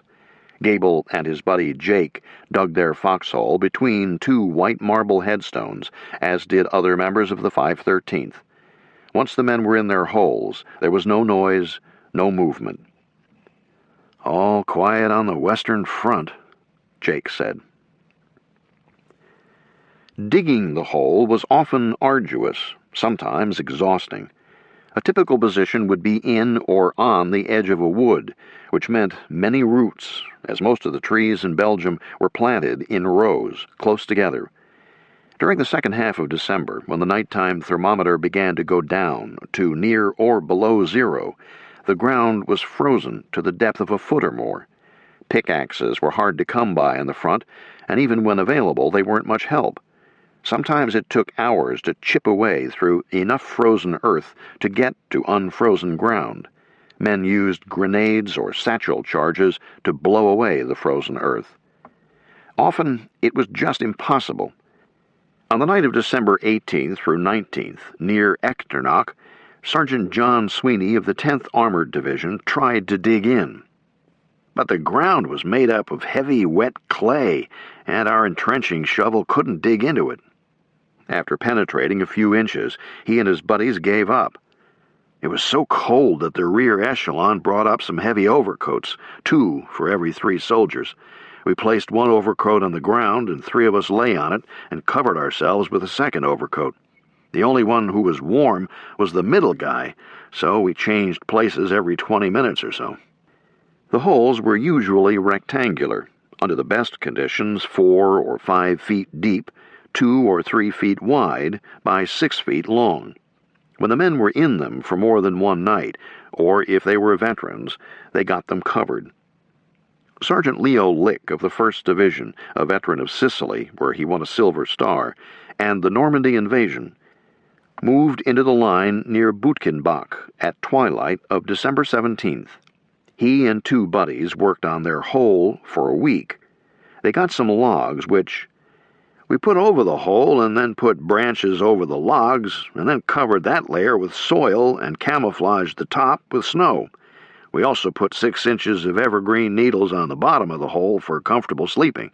Gable and his buddy Jake dug their foxhole between 2 white marble headstones, as did other members of the 513th. Once the men were in their holes, there was no noise, no movement. "All quiet on the Western Front," Jake said. Digging the hole was often arduous, sometimes exhausting. A typical position would be in or on the edge of a wood, which meant many roots, as most of the trees in Belgium were planted in rows, close together. During the second half of December, when the nighttime thermometer began to go down to near or below zero, the ground was frozen to the depth of a foot or more. Pickaxes were hard to come by in the front, and even when available, they weren't much help. Sometimes it took hours to chip away through enough frozen earth to get to unfrozen ground. Men used grenades or satchel charges to blow away the frozen earth. Often it was just impossible. On the night of December 18th through 19th, near Echternach, Sergeant John Sweeney of the 10th Armored Division tried to dig in. But the ground was made up of heavy, wet clay, and our entrenching shovel couldn't dig into it. After penetrating a few inches, he and his buddies gave up. It was so cold that the rear echelon brought up some heavy overcoats, 2 for every 3 soldiers. We placed one overcoat on the ground, and 3 of us lay on it and covered ourselves with a second overcoat. The only one who was warm was the middle guy, so we changed places every 20 minutes or so. The holes were usually rectangular, under the best conditions 4 or 5 feet deep, 2 or 3 feet wide by 6 feet long. When the men were in them for more than one night, or if they were veterans, they got them covered. Sergeant Leo Lick of the 1st Division, a veteran of Sicily, where he won a Silver Star, and the Normandy invasion, moved into the line near Buchenbach at twilight of December 17th. He and 2 buddies worked on their hole for a week. They got some logs, which we put over the hole and then put branches over the logs and then covered that layer with soil and camouflaged the top with snow. We also put 6 inches of evergreen needles on the bottom of the hole for comfortable sleeping.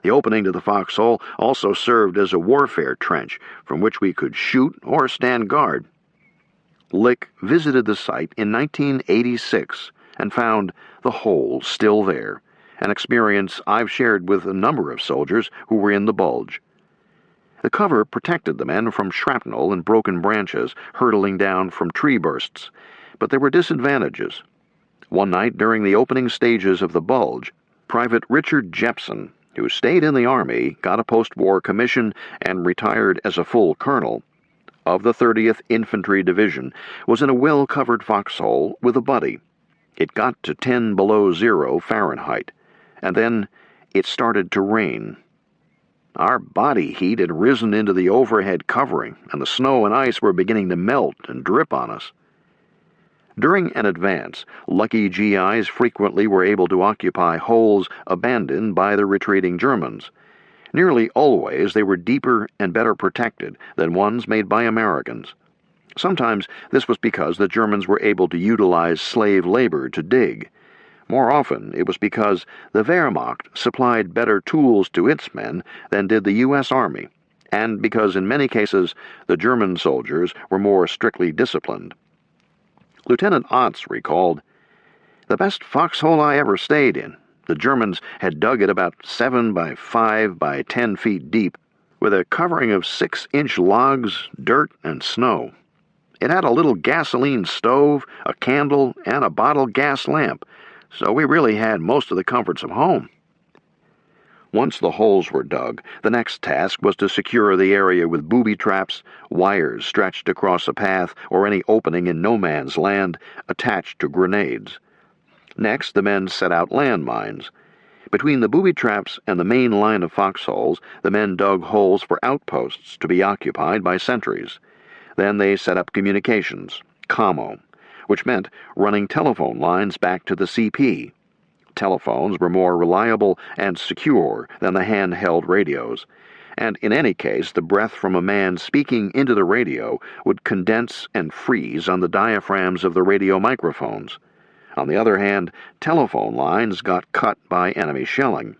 The opening to the foxhole also served as a warfare trench from which we could shoot or stand guard. Lick visited the site in 1986 and found the hole still there, an experience I've shared with a number of soldiers who were in the bulge. The cover protected the men from shrapnel and broken branches hurtling down from tree bursts, but there were disadvantages. One night during the opening stages of the bulge, Private Richard Jepson, who stayed in the Army, got a post-war commission, and retired as a full colonel, of the 30th Infantry Division, was in a well-covered foxhole with a buddy. It got to 10 below 0 Fahrenheit, and then it started to rain. Our body heat had risen into the overhead covering, and the snow and ice were beginning to melt and drip on us. During an advance, lucky GIs frequently were able to occupy holes abandoned by the retreating Germans. Nearly always they were deeper and better protected than ones made by Americans. Sometimes this was because the Germans were able to utilize slave labor to dig. More often it was because the Wehrmacht supplied better tools to its men than did the U.S. Army, and because in many cases the German soldiers were more strictly disciplined. Lieutenant Otts recalled, "The best foxhole I ever stayed in. The Germans had dug it about 7 by 5 by 10 feet deep, with a covering of 6-inch logs, dirt, and snow. It had a little gasoline stove, a candle, and a bottle gas lamp, so we really had most of the comforts of home." Once the holes were dug, the next task was to secure the area with booby traps, wires stretched across a path, or any opening in no man's land attached to grenades. Next, the men set out landmines. Between the booby traps and the main line of foxholes, the men dug holes for outposts to be occupied by sentries. Then they set up communications, commo, which meant running telephone lines back to the CP. Telephones were more reliable and secure than the handheld radios, and in any case the breath from a man speaking into the radio would condense and freeze on the diaphragms of the radio microphones. On the other hand, telephone lines got cut by enemy shelling.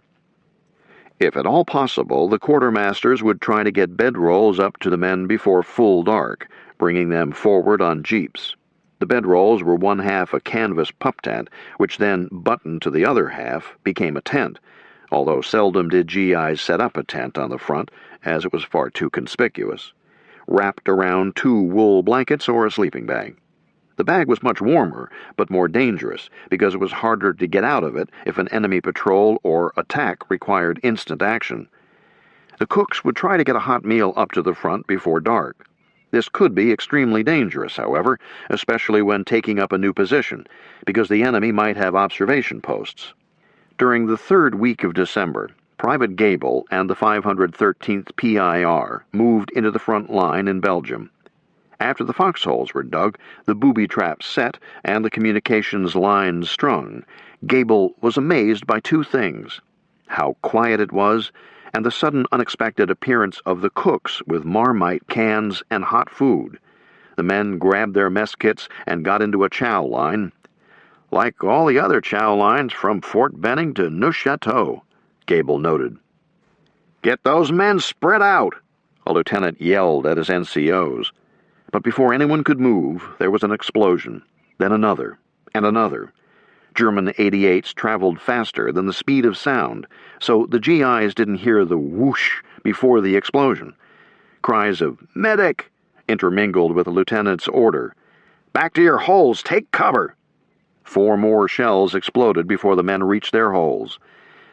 If at all possible, the quartermasters would try to get bedrolls up to the men before full dark, bringing them forward on jeeps. The bedrolls were one half a canvas pup tent, which then, buttoned to the other half, became a tent, although seldom did GIs set up a tent on the front, as it was far too conspicuous, wrapped around 2 wool blankets or a sleeping bag. The bag was much warmer, but more dangerous, because it was harder to get out of it if an enemy patrol or attack required instant action. The cooks would try to get a hot meal up to the front before dark. This could be extremely dangerous, however, especially when taking up a new position, because the enemy might have observation posts. During the 3rd week of December, Private Gable and the 513th PIR moved into the front line in Belgium. After the foxholes were dug, the booby traps set, and the communications lines strung, Gable was amazed by 2 things: how quiet it was, and the sudden unexpected appearance of the cooks with Marmite cans and hot food. The men grabbed their mess kits and got into a chow line. "Like all the other chow lines from Fort Benning to Neuchâtel," Gable noted. "Get those men spread out," a lieutenant yelled at his NCOs. But before anyone could move, there was an explosion, then another, and another. German 88s traveled faster than the speed of sound, so the GIs didn't hear the whoosh before the explosion. Cries of "Medic!" intermingled with the lieutenant's order. "Back to your holes! Take cover!" 4 more shells exploded before the men reached their holes.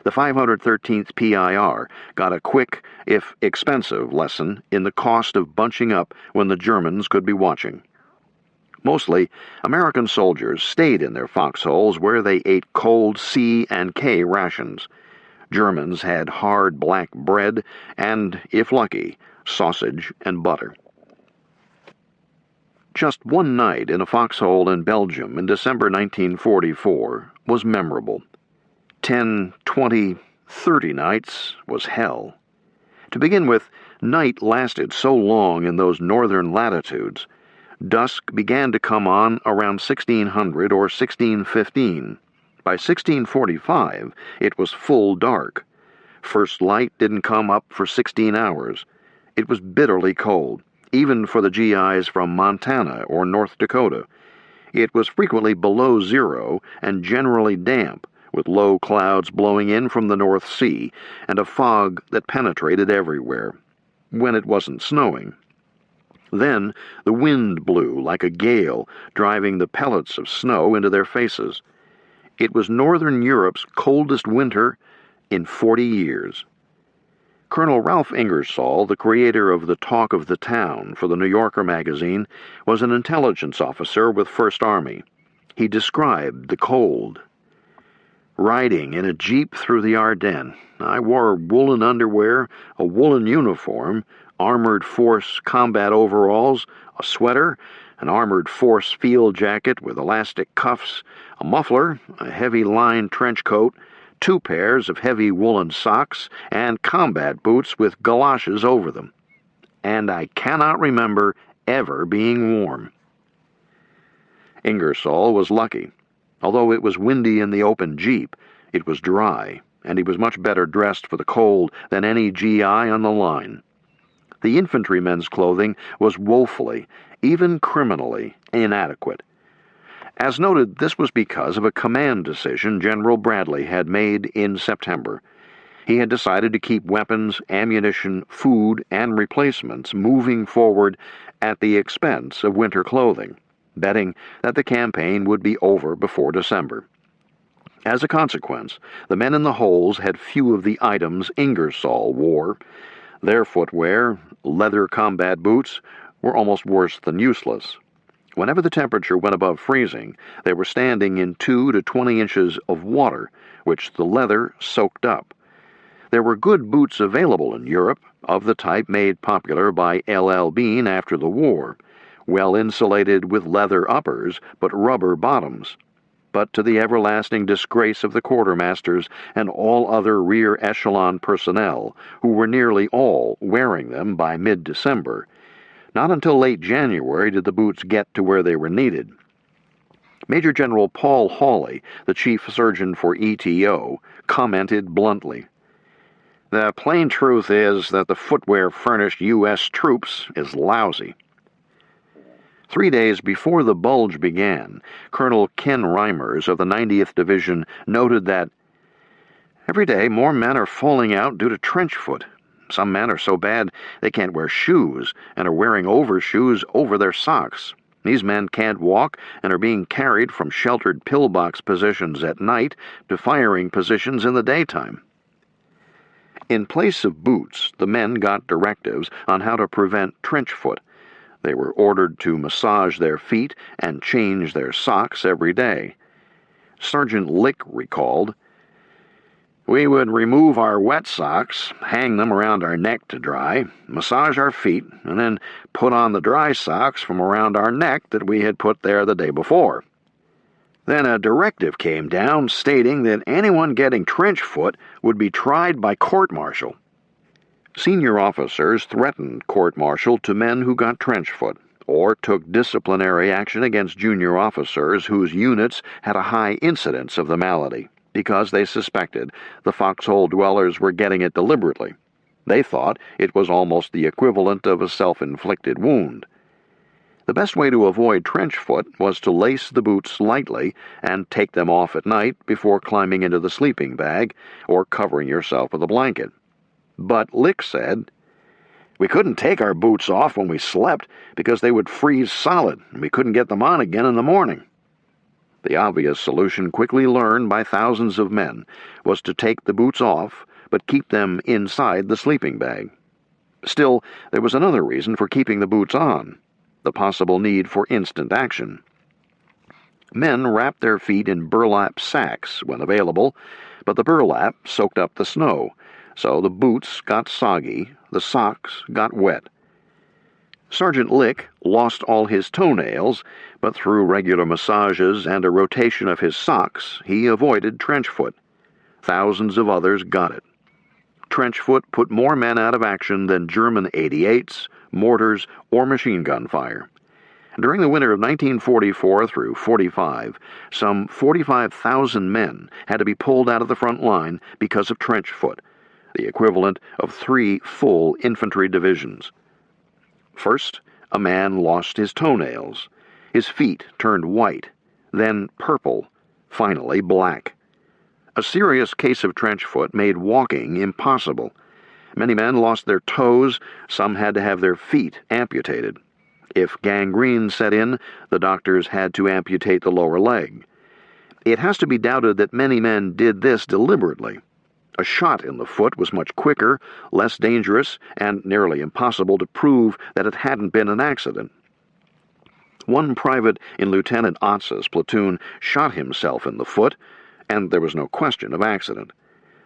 The 513th PIR got a quick, if expensive, lesson in the cost of bunching up when the Germans could be watching. Mostly, American soldiers stayed in their foxholes where they ate cold C and K rations. Germans had hard black bread and, if lucky, sausage and butter. Just one night in a foxhole in Belgium in December 1944 was memorable. 10, 20, 30 nights was hell. To begin with, night lasted so long in those northern latitudes. Dusk began to come on around 1600 or 1615. By 1645, it was full dark. First light didn't come up for 16 hours. It was bitterly cold, even for the GIs from Montana or North Dakota. It was frequently below zero and generally damp, with low clouds blowing in from the North Sea and a fog that penetrated everywhere, when it wasn't snowing. Then the wind blew like a gale, driving the pellets of snow into their faces. It was Northern Europe's coldest winter in 40 years. Colonel Ralph Ingersoll, the creator of the Talk of the Town for the New Yorker magazine, was an intelligence officer with First Army. He described the cold. "Riding in a jeep through the Ardennes, I wore woolen underwear, a woolen uniform, armored force combat overalls, a sweater, an armored force field jacket with elastic cuffs, a muffler, a heavy lined trench coat, 2 pairs of heavy woolen socks, and combat boots with galoshes over them. And I cannot remember ever being warm." Ingersoll was lucky. Although it was windy in the open jeep, it was dry, and he was much better dressed for the cold than any GI on the line. The infantrymen's clothing was woefully, even criminally, inadequate. As noted, this was because of a command decision General Bradley had made in September. He had decided to keep weapons, ammunition, food, and replacements moving forward at the expense of winter clothing, betting that the campaign would be over before December. As a consequence, the men in the holes had few of the items Ingersoll wore. Their footwear, leather combat boots, were almost worse than useless. Whenever the temperature went above freezing, they were standing in 2 to 20 inches of water, which the leather soaked up. There were good boots available in Europe, of the type made popular by L.L. Bean after the war, well insulated with leather uppers but rubber bottoms. But to the everlasting disgrace of the quartermasters and all other rear echelon personnel, who were nearly all wearing them by mid-December, not until late January did the boots get to where they were needed. Major General Paul Hawley, the chief surgeon for ETO, commented bluntly, "The plain truth is that the footwear furnished U.S. troops is lousy." 3 days before the bulge began, Colonel Ken Reimers of the 90th Division noted that every day more men are falling out due to trench foot. Some men are so bad they can't wear shoes and are wearing overshoes over their socks. These men can't walk and are being carried from sheltered pillbox positions at night to firing positions in the daytime. In place of boots, the men got directives on how to prevent trench foot. They were ordered to massage their feet and change their socks every day. Sergeant Lick recalled, "We would remove our wet socks, hang them around our neck to dry, massage our feet, and then put on the dry socks from around our neck that we had put there the day before. Then a directive came down stating that anyone getting trench foot would be tried by court-martial. Senior officers threatened court-martial to men who got trench foot, or took disciplinary action against junior officers whose units had a high incidence of the malady, because they suspected the foxhole dwellers were getting it deliberately. They thought it was almost the equivalent of a self-inflicted wound. The best way to avoid trench foot was to lace the boots lightly and take them off at night before climbing into the sleeping bag or covering yourself with a blanket. But Lick said, "We couldn't take our boots off when we slept because they would freeze solid and we couldn't get them on again in the morning." The obvious solution, quickly learned by thousands of men, was to take the boots off but keep them inside the sleeping bag. Still, there was another reason for keeping the boots on: the possible need for instant action. Men wrapped their feet in burlap sacks when available, but the burlap soaked up the snow, so the boots got soggy, the socks got wet. Sergeant Lick lost all his toenails, but through regular massages and a rotation of his socks, he avoided trench foot. Thousands of others got it. Trench foot put more men out of action than German 88s, mortars, or machine gun fire. During the winter of 1944 through 45, some 45,000 men had to be pulled out of the front line because of trench foot, the equivalent of 3 full infantry divisions. First, a man lost his toenails. His feet turned white, then purple, finally black. A serious case of trench foot made walking impossible. Many men lost their toes, some had to have their feet amputated. If gangrene set in, the doctors had to amputate the lower leg. It has to be doubted that many men did this deliberately. A shot in the foot was much quicker, less dangerous, and nearly impossible to prove that it hadn't been an accident. One private in Lieutenant Otz's platoon shot himself in the foot, and there was no question of accident.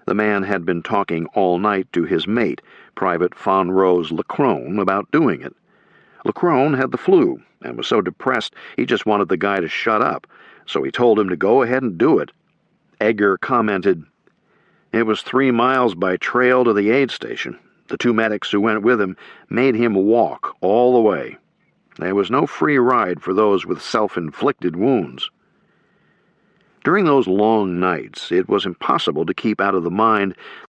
The man had been talking all night to his mate, Private Von Rose Lacrone, about doing it. Lacrone had the flu, and was so depressed he just wanted the guy to shut up, so he told him to go ahead and do it. Egger commented, "It was 3 miles by trail to the aid station. The 2 medics who went with him made him walk all the way. There was no free ride for those with self-inflicted wounds." During those long nights, it was impossible to keep out of the mind